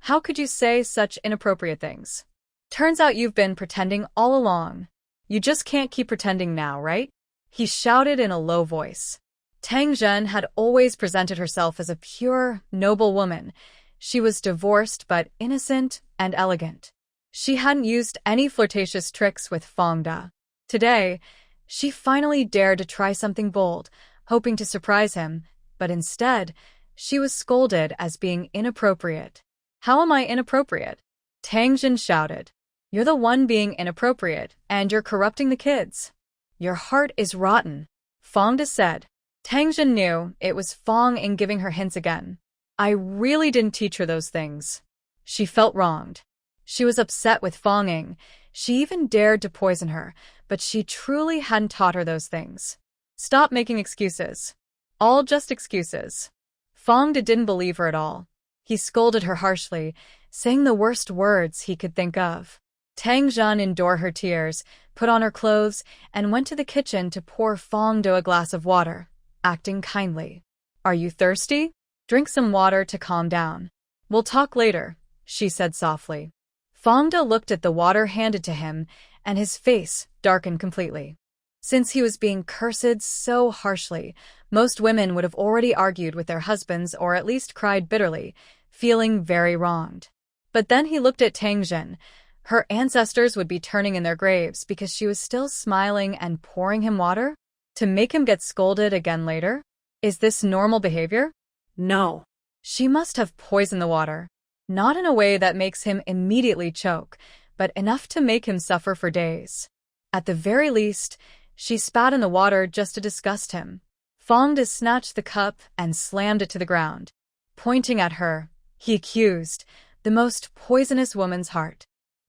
How could you say such inappropriate things? Turns out you've been pretending all along. You just can't keep pretending now, right? He shouted in a low voice. Tangjin had always presented herself as a pure, noble woman. She was divorced but innocent and elegant. She hadn't used any flirtatious tricks with Fangda. Today, she finally dared to try something bold, hoping to surprise him, but instead, she was scolded as being inappropriate. How am I inappropriate? Tangjin shouted. You're the one being inappropriate, and you're corrupting the kids. Your heart is rotten, Fangda said. Tangjin knew it was Fong in giving her hints again. I really didn't teach her those things. She felt wronged. She was upset with Fong Ying. She even dared to poison her, but she truly hadn't taught her those things. Stop making excuses. All just excuses. Fangda didn't believe her at all. He scolded her harshly, saying the worst words he could think of. Tangjin endured her tears, put on her clothes, and went to the kitchen to pour Fangda a glass of water, acting kindly. Are you thirsty? Drink some water to calm down. We'll talk later, she said softly. Fangda looked at the water handed to him, and his face darkened completely. Since he was being cursed so harshly, most women would have already argued with their husbands or at least cried bitterly, feeling very wronged. But then he looked at Tangjin. Her ancestors would be turning in their graves because she was still smiling and pouring him water? To make him get scolded again later? Is this normal behavior? No. She must have poisoned the water. Not in a way that makes him immediately choke, but enough to make him suffer for days. At the very least, she spat in the water just to disgust him. Fangda snatched the cup and slammed it to the ground. Pointing at her, he accused, the most poisonous woman's heart.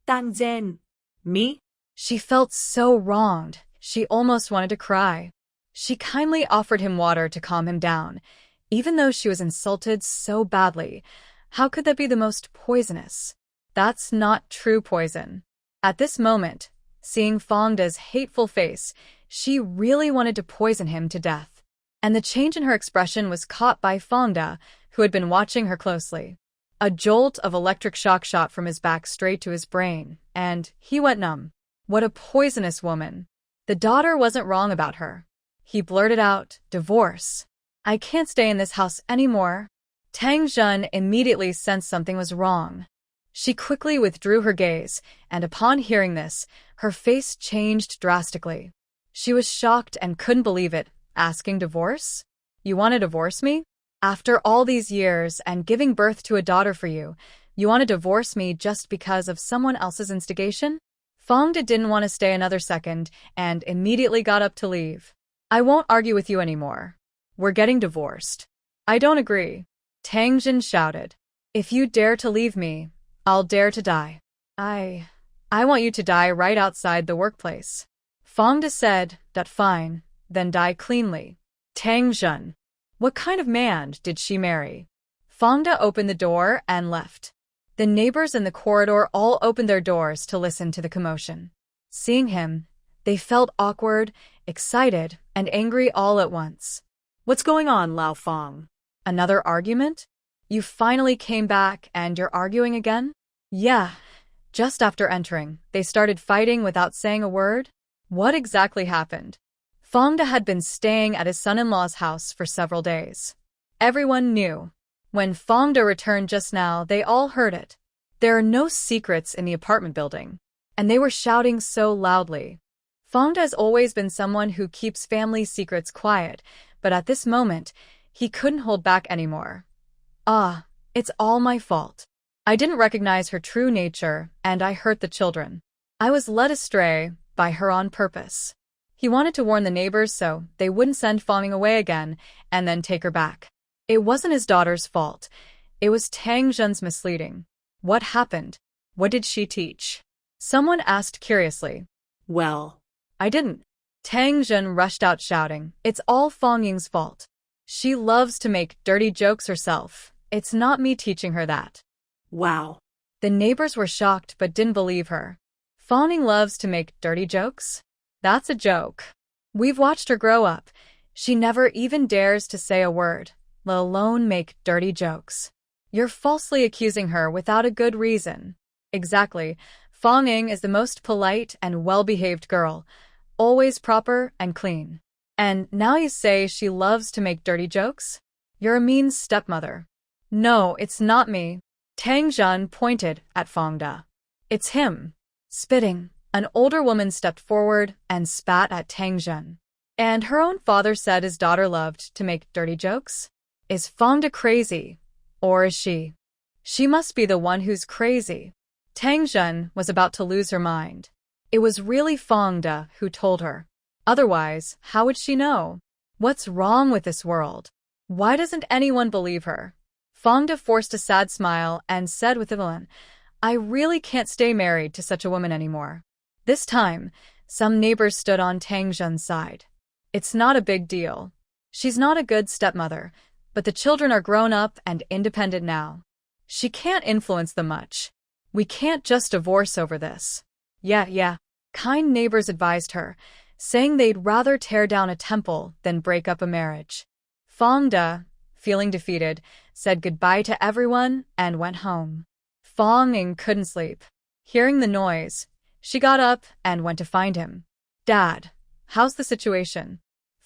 Tangjin. Me? She felt so wronged, she almost wanted to cry. She kindly offered him water to calm him down. Even though she was insulted so badly, how could that be the most poisonous? That's not true poison. At this moment, seeing Fangda's hateful face, she really wanted to poison him to death. And the change in her expression was caught by Fangda, who had been watching her closely. A jolt of electric shock shot from his back straight to his brain, and he went numb. What a poisonous woman. The daughter wasn't wrong about her. He blurted out, divorce. I can't stay in this house anymore. Tangjin immediately sensed something was wrong. She quickly withdrew her gaze, and upon hearing this, her face changed drastically. She was shocked and couldn't believe it. Asking divorce? You want to divorce me? After all these years and giving birth to a daughter for you, you want to divorce me just because of someone else's instigation? Fangda didn't want to stay another second and immediately got up to leave. I won't argue with you anymore. We're getting divorced. I don't agree. Tang Jin shouted. If you dare to leave me, I'll dare to die. I want you to die right outside the workplace. Fangda said, that fine, then die cleanly. Tang Jun. What kind of man did she marry? Fangda opened the door and left. The neighbors in the corridor all opened their doors to listen to the commotion. Seeing him, they felt awkward, excited, and angry all at once. What's going on, Lao Fang? Another argument? You finally came back and you're arguing again? Yeah. Just after entering, they started fighting without saying a word. What exactly happened? Fangda had been staying at his son-in-law's house for several days. Everyone knew. When Fangda returned just now, they all heard it. There are no secrets in the apartment building, and they were shouting so loudly. Fangda has always been someone who keeps family secrets quiet, but at this moment, he couldn't hold back anymore. It's all my fault. I didn't recognize her true nature, and I hurt the children. I was led astray by her on purpose. He wanted to warn the neighbors so they wouldn't send Fanging away again and then take her back. It wasn't his daughter's fault. It was Tang Jun's misleading. What happened? What did she teach? Someone asked curiously. Well, I didn't. Tang Jun rushed out shouting, it's all Fangying's fault. She loves to make dirty jokes herself. It's not me teaching her that. Wow. The neighbors were shocked but didn't believe her. Fangying loves to make dirty jokes? That's a joke. We've watched her grow up. She never even dares to say a word, let alone make dirty jokes. You're falsely accusing her without a good reason. Exactly. Fangying is the most polite and well-behaved girl, always proper and clean. And now you say she loves to make dirty jokes? You're a mean stepmother. No, it's not me. Tang Jun pointed at Fangda. It's him. Spitting, an older woman stepped forward and spat at Tang Jun. And her own father said his daughter loved to make dirty jokes? Is Fangda crazy? Or is she? She must be the one who's crazy. Tang Jun was about to lose her mind. It was really Fangda who told her. Otherwise, how would she know? What's wrong with this world? Why doesn't anyone believe her? Fangda forced a sad smile and said with a villain, I really can't stay married to such a woman anymore. This time, some neighbors stood on Tang Jun's side. It's not a big deal. She's not a good stepmother, but the children are grown up and independent now. She can't influence them much. We can't just divorce over this. Yeah. Kind neighbors advised her, saying they'd rather tear down a temple than break up a marriage. Fangda, feeling defeated, said goodbye to everyone and went home. Fangying couldn't sleep. Hearing the noise, she got up and went to find him. Dad, how's the situation?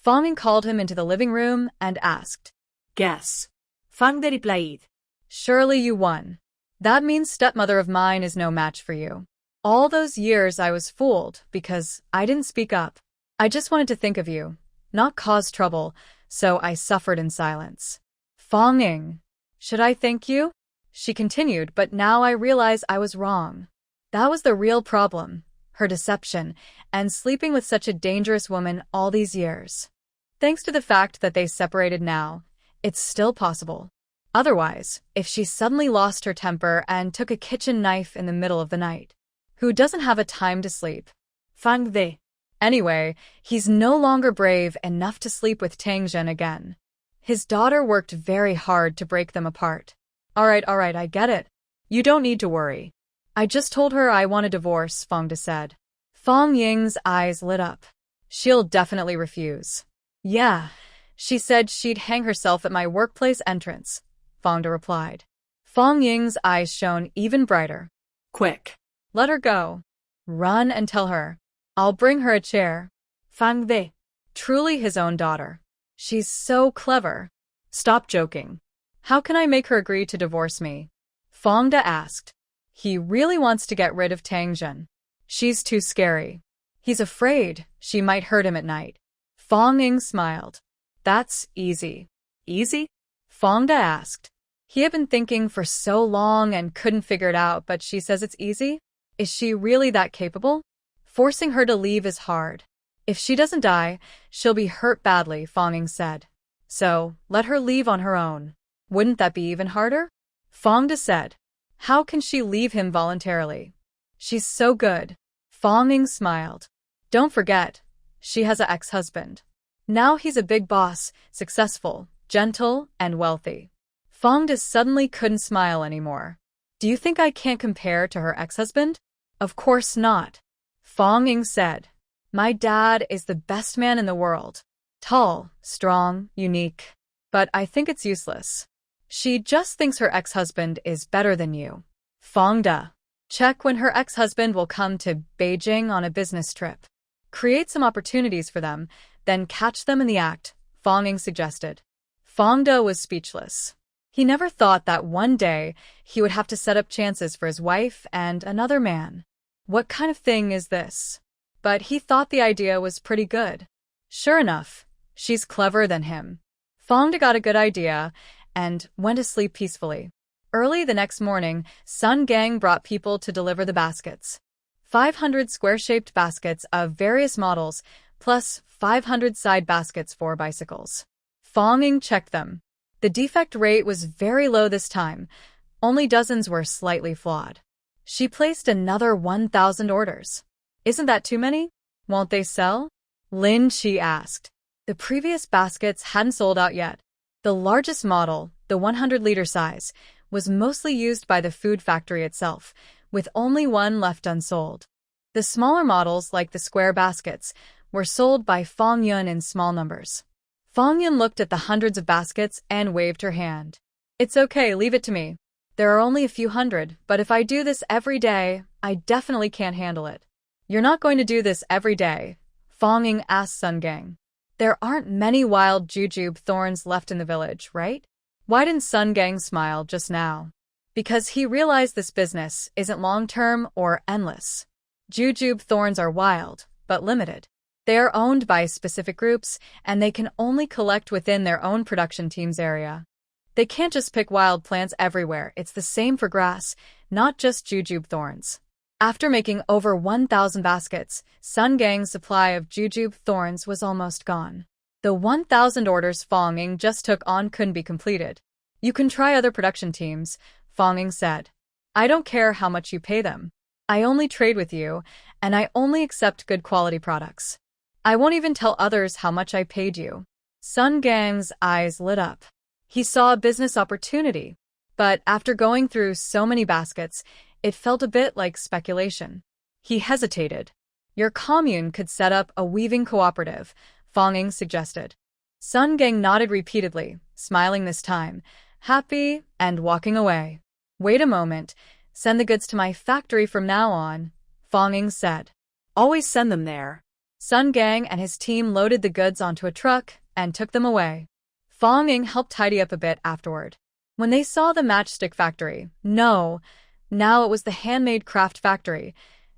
Fangying called him into the living room and asked. Guess. Fangda replied. Surely you won. That means stepmother of mine is no match for you. All those years I was fooled because I didn't speak up. I just wanted to think of you, not cause trouble, so I suffered in silence. Fangying, should I thank you? She continued, but now I realize I was wrong. That was the real problem, her deception, and sleeping with such a dangerous woman all these years. Thanks to the fact that they separated now, it's still possible. Otherwise, if she suddenly lost her temper and took a kitchen knife in the middle of the night, who doesn't have a time to sleep? Fangde. Anyway, he's no longer brave enough to sleep with Tang Jun again. His daughter worked very hard to break them apart. All right, I get it. You don't need to worry. I just told her I want a divorce, Fangda said. Fangying's eyes lit up. She'll definitely refuse. Yeah, she said she'd hang herself at my workplace entrance, Fangda replied. Fangying's eyes shone even brighter. Quick. Let her go. Run and tell her. I'll bring her a chair. Fangde. Truly his own daughter. She's so clever. Stop joking. How can I make her agree to divorce me? Fangda asked. He really wants to get rid of Tangjun. She's too scary. He's afraid she might hurt him at night. Fong Ying smiled. That's easy. Easy? Fong Da asked. He had been thinking for so long and couldn't figure it out, but she says it's easy? Is she really that capable? Forcing her to leave is hard. If she doesn't die, she'll be hurt badly, Fong Ying said. So, let her leave on her own. Wouldn't that be even harder? Fong Da said. How can she leave him voluntarily? She's so good. Fong Ying smiled. Don't forget, she has an ex-husband. Now he's a big boss, successful, gentle, and wealthy. Fong Da suddenly couldn't smile anymore. Do you think I can't compare to her ex-husband? Of course not. Fong Ying said. My dad is the best man in the world. Tall, strong, unique. But I think it's useless. She just thinks her ex-husband is better than you. Fong Da. Check when her ex-husband will come to Beijing on a business trip. Create some opportunities for them, then catch them in the act, Fong Ying suggested. Fong Da was speechless. He never thought that one day he would have to set up chances for his wife and another man. What kind of thing is this? But he thought the idea was pretty good. Sure enough, she's cleverer than him. Fong Da got a good idea and went to sleep peacefully. Early the next morning, Sun Gang brought people to deliver the baskets. 500 square-shaped baskets of various models, plus 500 side baskets for bicycles. Fong Ying checked them. The defect rate was very low this time. Only dozens were slightly flawed. She placed another 1,000 orders. Isn't that too many? Won't they sell? Lin Chi asked. The previous baskets hadn't sold out yet. The largest model, the 100-liter size, was mostly used by the food factory itself, with only one left unsold. The smaller models, like the square baskets, were sold by Fong Yun in small numbers. Fong Yun looked at the hundreds of baskets and waved her hand. It's okay, leave it to me. There are only a few hundred, but if I do this every day, I definitely can't handle it. You're not going to do this every day, Fong Ying asked Sun Gang. There aren't many wild jujube thorns left in the village, right? Why didn't Sun Gang smile just now? Because he realized this business isn't long-term or endless. Jujube thorns are wild, but limited. They are owned by specific groups, and they can only collect within their own production team's area. They can't just pick wild plants everywhere. It's the same for grass, not just jujube thorns. After making over 1,000 baskets, Sun Gang's supply of jujube thorns was almost gone. The 1,000 orders Fong Ying just took on couldn't be completed. You can try other production teams, Fong Ying said. I don't care how much you pay them. I only trade with you, and I only accept good quality products. I won't even tell others how much I paid you. Sun Gang's eyes lit up. He saw a business opportunity, but after going through so many baskets, it felt a bit like speculation. He hesitated. Your commune could set up a weaving cooperative, Fong Ying suggested. Sun Gang nodded repeatedly, smiling this time, happy and walking away. Wait a moment, send the goods to my factory from now on, Fong Ying said. Always send them there. Sun Gang and his team loaded the goods onto a truck and took them away. Fong Ying helped tidy up a bit afterward. When they saw the matchstick factory, now it was the handmade craft factory,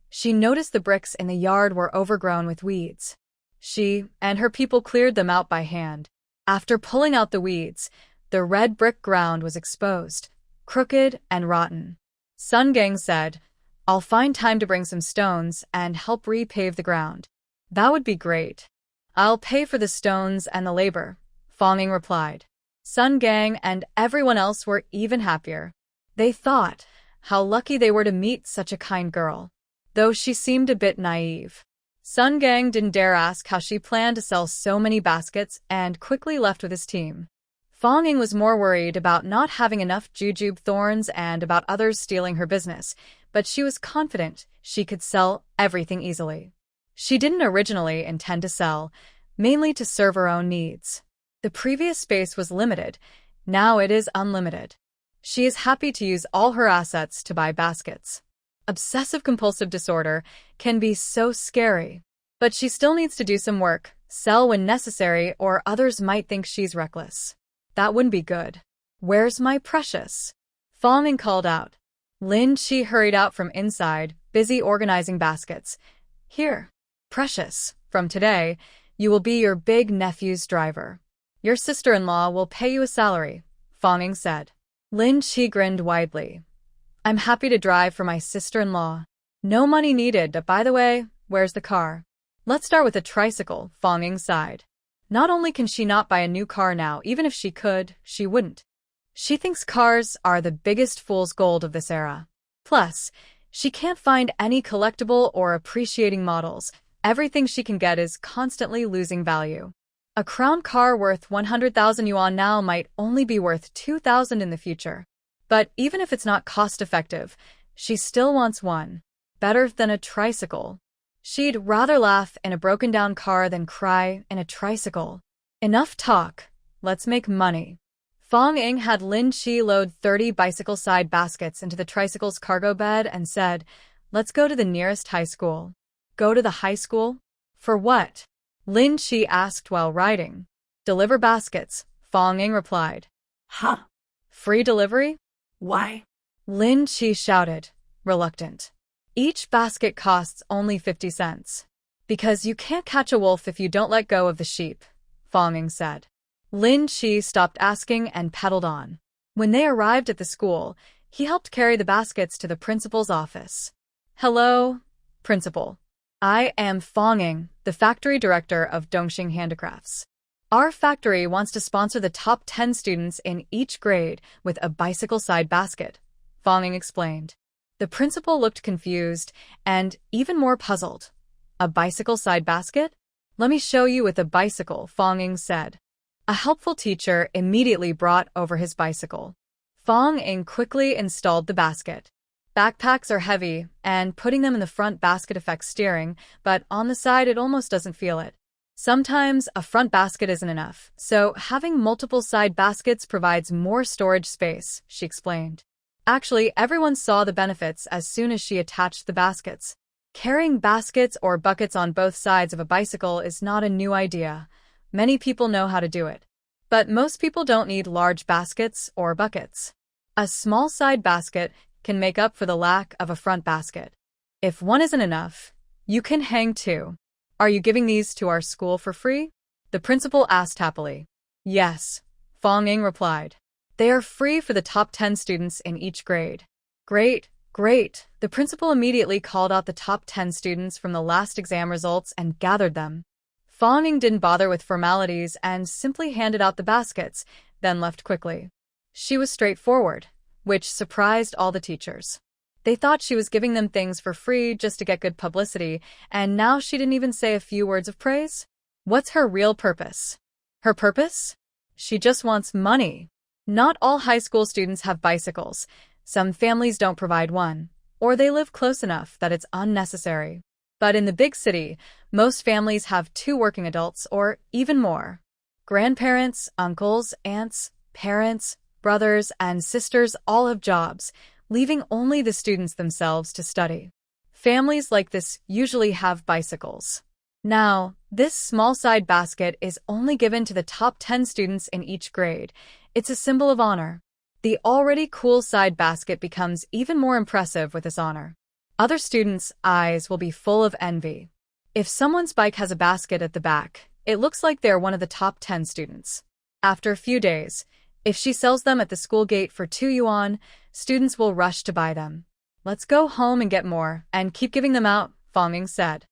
she noticed the bricks in the yard were overgrown with weeds. She and her people cleared them out by hand. After pulling out the weeds, the red brick ground was exposed, crooked and rotten. Sun Gang said, I'll find time to bring some stones and help repave the ground. That would be great. I'll pay for the stones and the labor, Fong Ying replied. Sun Gang and everyone else were even happier. They thought how lucky they were to meet such a kind girl, though she seemed a bit naive. Sun Gang didn't dare ask how she planned to sell so many baskets and quickly left with his team. Fong Ying was more worried about not having enough jujube thorns and about others stealing her business, but she was confident she could sell everything easily. She didn't originally intend to sell, mainly to serve her own needs. The previous space was limited, now it is unlimited. She is happy to use all her assets to buy baskets. Obsessive-compulsive disorder can be so scary. But she still needs to do some work, sell when necessary, or others might think she's reckless. That wouldn't be good. Where's my precious? Fong Ying called out. Lin Chi hurried out from inside, busy organizing baskets. Here, precious, from today, you will be your big nephew's driver. Your sister-in-law will pay you a salary, Fonging said. Lin Chi grinned widely. I'm happy to drive for my sister-in-law. No money needed, by the way, where's the car? Let's start with a tricycle, Fonging sighed. Not only can she not buy a new car now, even if she could, she wouldn't. She thinks cars are the biggest fool's gold of this era. Plus, she can't find any collectible or appreciating models. Everything she can get is constantly losing value. A crown car worth 100,000 yuan now might only be worth 2,000 in the future. But even if it's not cost-effective, she still wants one. Better than a tricycle. She'd rather laugh in a broken-down car than cry in a tricycle. Enough talk. Let's make money. Fonging had Lin Chi load 30 bicycle side baskets into the tricycle's cargo bed and said, let's go to the nearest high school. Go to the high school? For what? Lin Chi asked while riding. Deliver baskets, Fonging replied. Huh? Free delivery? Why? Lin Chi shouted, reluctant. Each basket costs only 50 cents. Because you can't catch a wolf if you don't let go of the sheep, Fonging said. Lin Chi stopped asking and pedaled on. When they arrived at the school, he helped carry the baskets to the principal's office. Hello, principal. I am Fonging, the factory director of Dongxing Handicrafts. Our factory wants to sponsor the top 10 students in each grade with a bicycle side basket, Fonging explained. The principal looked confused and even more puzzled. A bicycle side basket? Let me show you with a bicycle, Fonging said. A helpful teacher immediately brought over his bicycle. Fonging quickly installed the basket. Backpacks are heavy, and putting them in the front basket affects steering, but on the side it almost doesn't feel it. Sometimes a front basket isn't enough, so having multiple side baskets provides more storage space, she explained. Actually, everyone saw the benefits as soon as she attached the baskets. Carrying baskets or buckets on both sides of a bicycle is not a new idea. Many people know how to do it. But most people don't need large baskets or buckets. A small side basket can make up for the lack of a front basket. If one isn't enough, you can hang two. Are you giving these to our school for free? The principal asked happily. Yes, Fonging replied. They are free for the top 10 students in each grade. Great, great. The principal immediately called out the top 10 students from the last exam results and gathered them. Fonging didn't bother with formalities and simply handed out the baskets, then left quickly. She was straightforward, which surprised all the teachers. They thought she was giving them things for free just to get good publicity, and now she didn't even say a few words of praise? What's her real purpose? Her purpose? She just wants money. Not all high school students have bicycles. Some families don't provide one, or they live close enough that it's unnecessary. But in the big city, most families have 2 working adults or even more. Grandparents, uncles, aunts, parents, brothers, and sisters all have jobs, leaving only the students themselves to study. Families like this usually have bicycles. Now, this small side basket is only given to the top 10 students in each grade. It's a symbol of honor. The already cool side basket becomes even more impressive with this honor. Other students' eyes will be full of envy. If someone's bike has a basket at the back, it looks like they're one of the top 10 students. After a few days, if she sells them at the school gate for 2 yuan, students will rush to buy them. Let's go home and get more, and keep giving them out, Fonging said.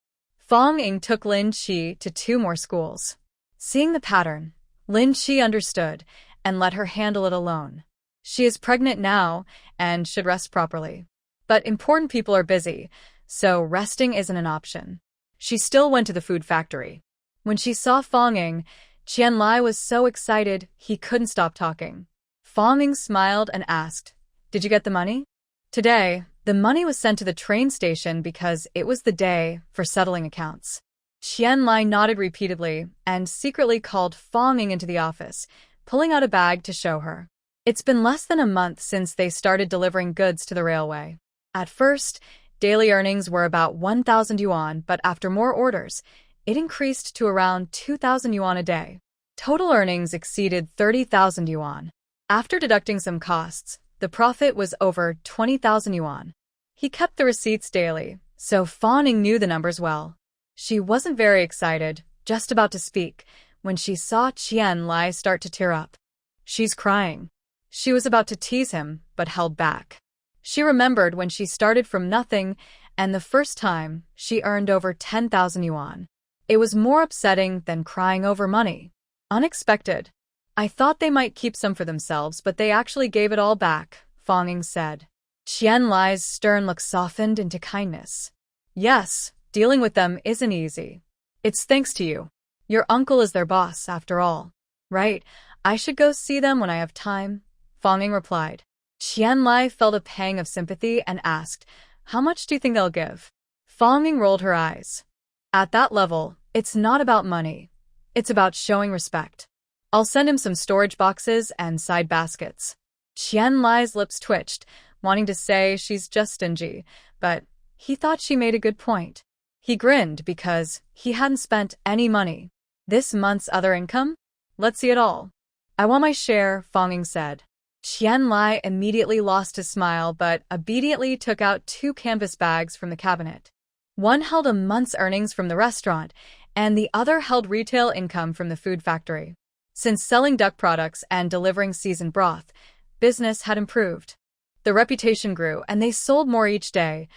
Fonging took Lin Chi to 2 more schools. Seeing the pattern, Lin Chi understood and let her handle it alone. She is pregnant now and should rest properly. But important people are busy, so resting isn't an option. She still went to the food factory. When she saw Fonging, Qian Lai was so excited he couldn't stop talking. Fonging smiled and asked, "Did you get the money?" Today, the money was sent to the train station because it was the day for settling accounts. Qian Lai nodded repeatedly and secretly called Fonging into the office, pulling out a bag to show her. It's been less than a month since they started delivering goods to the railway. At first, daily earnings were about 1,000 yuan, but after more orders, it increased to around 2,000 yuan a day. Total earnings exceeded 30,000 yuan. After deducting some costs, The profit was over 20,000 yuan. He kept the receipts daily, so Fawning knew the numbers well. She wasn't very excited, just about to speak, when she saw Qian Lai start to tear up. She's crying. She was about to tease him, but held back. She remembered when she started from nothing, and the first time, she earned over 10,000 yuan. It was more upsetting than crying over money. Unexpected. I thought they might keep some for themselves, but they actually gave it all back, Fawning said. Qian Lai's stern look softened into kindness. Yes, dealing with them isn't easy. It's thanks to you. Your uncle is their boss, after all. Right, I should go see them when I have time, Fawning replied. Qian Lai felt a pang of sympathy and asked, how much do you think they'll give? Fawning rolled her eyes. At that level, it's not about money. It's about showing respect. I'll send him some storage boxes and side baskets. Qian Lai's lips twitched, wanting to say she's just stingy, but he thought she made a good point. He grinned because he hadn't spent any money. This month's other income? Let's see it all. I want my share, Fawning said. Qian Lai immediately lost his smile but obediently took out 2 canvas bags from the cabinet. One held a month's earnings from the restaurant, and the other held retail income from the food factory. Since selling duck products and delivering seasoned broth, business had improved. The reputation grew, and they sold more each day,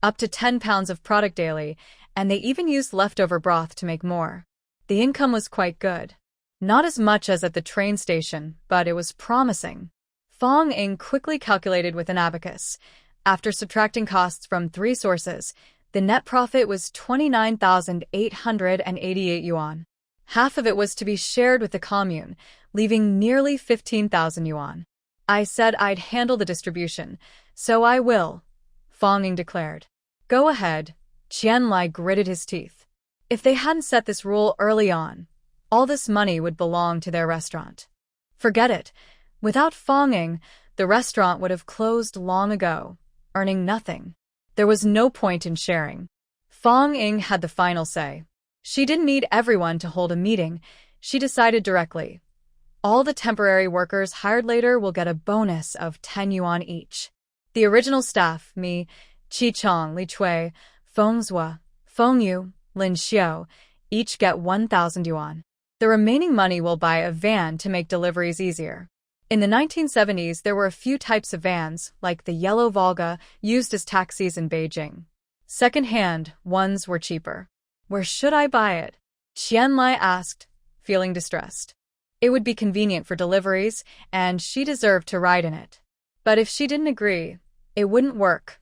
up to 10 pounds of product daily, and they even used leftover broth to make more. The income was quite good. Not as much as at the train station, but it was promising. Fawning quickly calculated with an abacus. After subtracting costs from 3 sources, the net profit was 29,888 yuan. Half of it was to be shared with the commune, leaving nearly 15,000 yuan. I said I'd handle the distribution, so I will, Fawning declared. Go ahead, Qian Lai gritted his teeth. If they hadn't set this rule early on, all this money would belong to their restaurant. Forget it. Without Fawning, the restaurant would have closed long ago, earning nothing. There was no point in sharing. Fawning had the final say. She didn't need everyone to hold a meeting. She decided directly. All the temporary workers hired later will get a bonus of 10 yuan each. The original staff, me, Qi Chong, Li Chui, Feng Zhua, Feng Yu, Lin Xiao, each get 1,000 yuan. The remaining money will buy a van to make deliveries easier. In the 1970s, there were a few types of vans, like the yellow Volga, used as taxis in Beijing. Second-hand ones were cheaper. Where should I buy it? Qian Lai asked, feeling distressed. It would be convenient for deliveries, and she deserved to ride in it. But if she didn't agree, it wouldn't work.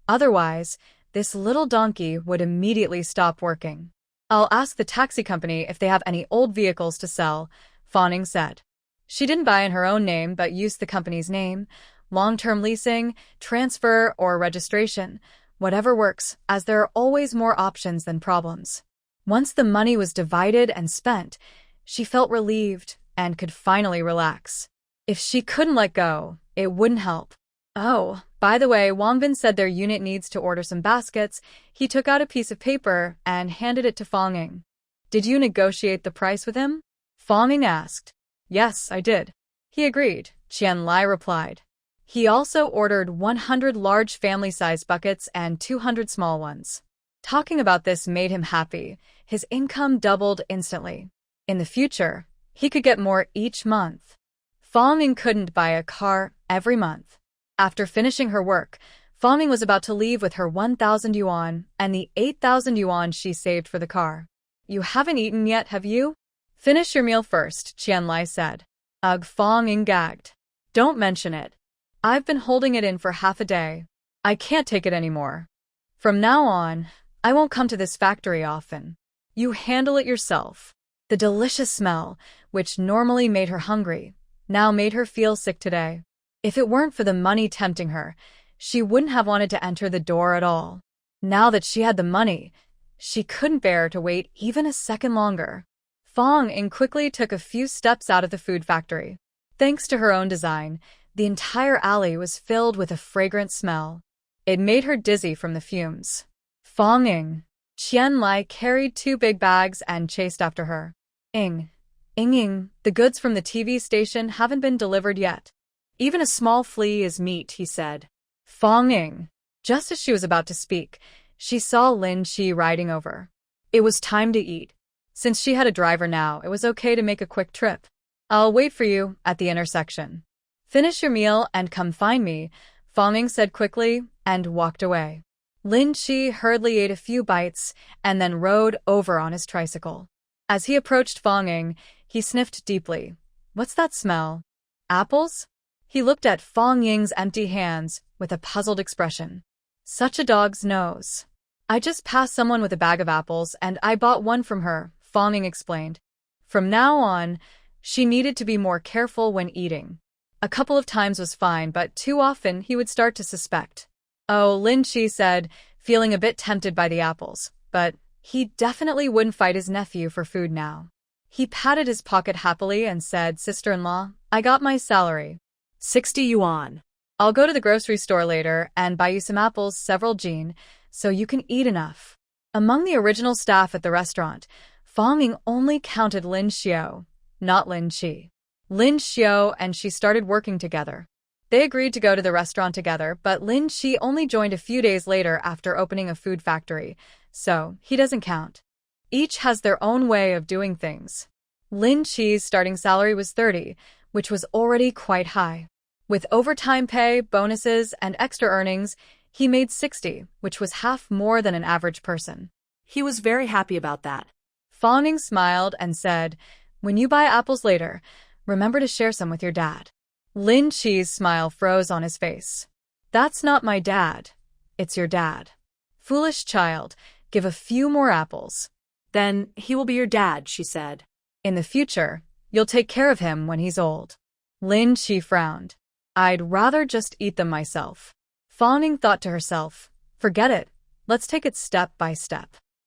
Otherwise, this little donkey would immediately stop working. I'll ask the taxi company if they have any old vehicles to sell, Fawning said. She didn't buy in her own name but used the company's name, long-term leasing, transfer, or registration, whatever works, as there are always more options than problems. Once the money was divided and spent, she felt relieved and could finally relax. If she couldn't let go, it wouldn't help. Oh, by the way, Wangbin said their unit needs to order some baskets. He took out a piece of paper and handed it to Fawning. Did you negotiate the price with him? Fawning asked. Yes, I did. He agreed, Qian Lai replied. He also ordered 100 large family-size buckets and 200 small ones. Talking about this made him happy. His income doubled instantly. In the future, he could get more each month. Fawning couldn't buy a car every month. After finishing her work, Fawning was about to leave with her 1,000 yuan and the 8,000 yuan she saved for the car. You haven't eaten yet, have you? Finish your meal first, Qian Lai said. Ugh, Fawning gagged. Don't mention it. I've been holding it in for half a day. I can't take it anymore. From now on, I won't come to this factory often. You handle it yourself. The delicious smell, which normally made her hungry, now made her feel sick today. If it weren't for the money tempting her, she wouldn't have wanted to enter the door at all. Now that she had the money, she couldn't bear to wait even a second longer. Fawning quickly took a few steps out of the food factory. Thanks to her own design, the entire alley was filled with a fragrant smell. It made her dizzy from the fumes. Fawning. Qian Lai carried 2 big bags and chased after her. Ing, the goods from the TV station haven't been delivered yet. Even a small flea is meat, he said. Fonging. Just as she was about to speak, she saw Lin Chi riding over. It was time to eat. Since she had a driver now, it was okay to make a quick trip. I'll wait for you at the intersection. Finish your meal and come find me, Fonging said quickly and walked away. Lin Chi hurriedly ate a few bites and then rode over on his tricycle. As he approached Fonging, he sniffed deeply. What's that smell? Apples? He looked at Fong Ying's empty hands with a puzzled expression. Such a dog's nose. I just passed someone with a bag of apples and I bought one from her, Fong Ying explained. From now on, she needed to be more careful when eating. A couple of times was fine, but too often he would start to suspect. Oh, Lin Chi said, feeling a bit tempted by the apples, but he definitely wouldn't fight his nephew for food now. He patted his pocket happily and said, Sister-in-law, I got my salary. 60 yuan. I'll go to the grocery store later and buy you some apples, several Jean, so you can eat enough. Among the original staff at the restaurant, Fong Ying only counted Lin Xiao, not Lin Chi. Lin Xiao and she started working together. They agreed to go to the restaurant together, but Lin Chi only joined a few days later after opening a food factory, so he doesn't count. Each has their own way of doing things. Lin Chi's starting salary was 30, which was already quite high. With overtime pay, bonuses, and extra earnings, he made 60, which was half more than an average person. He was very happy about that. Fong Ying smiled and said, when you buy apples later, remember to share some with your dad. Lin Chi's smile froze on his face. That's not my dad. It's your dad. Foolish child, give a few more apples. Then he will be your dad, she said. In the future, you'll take care of him when he's old. Lin Chi frowned. I'd rather just eat them myself. Fong Ying thought to herself, forget it, let's take it step by step.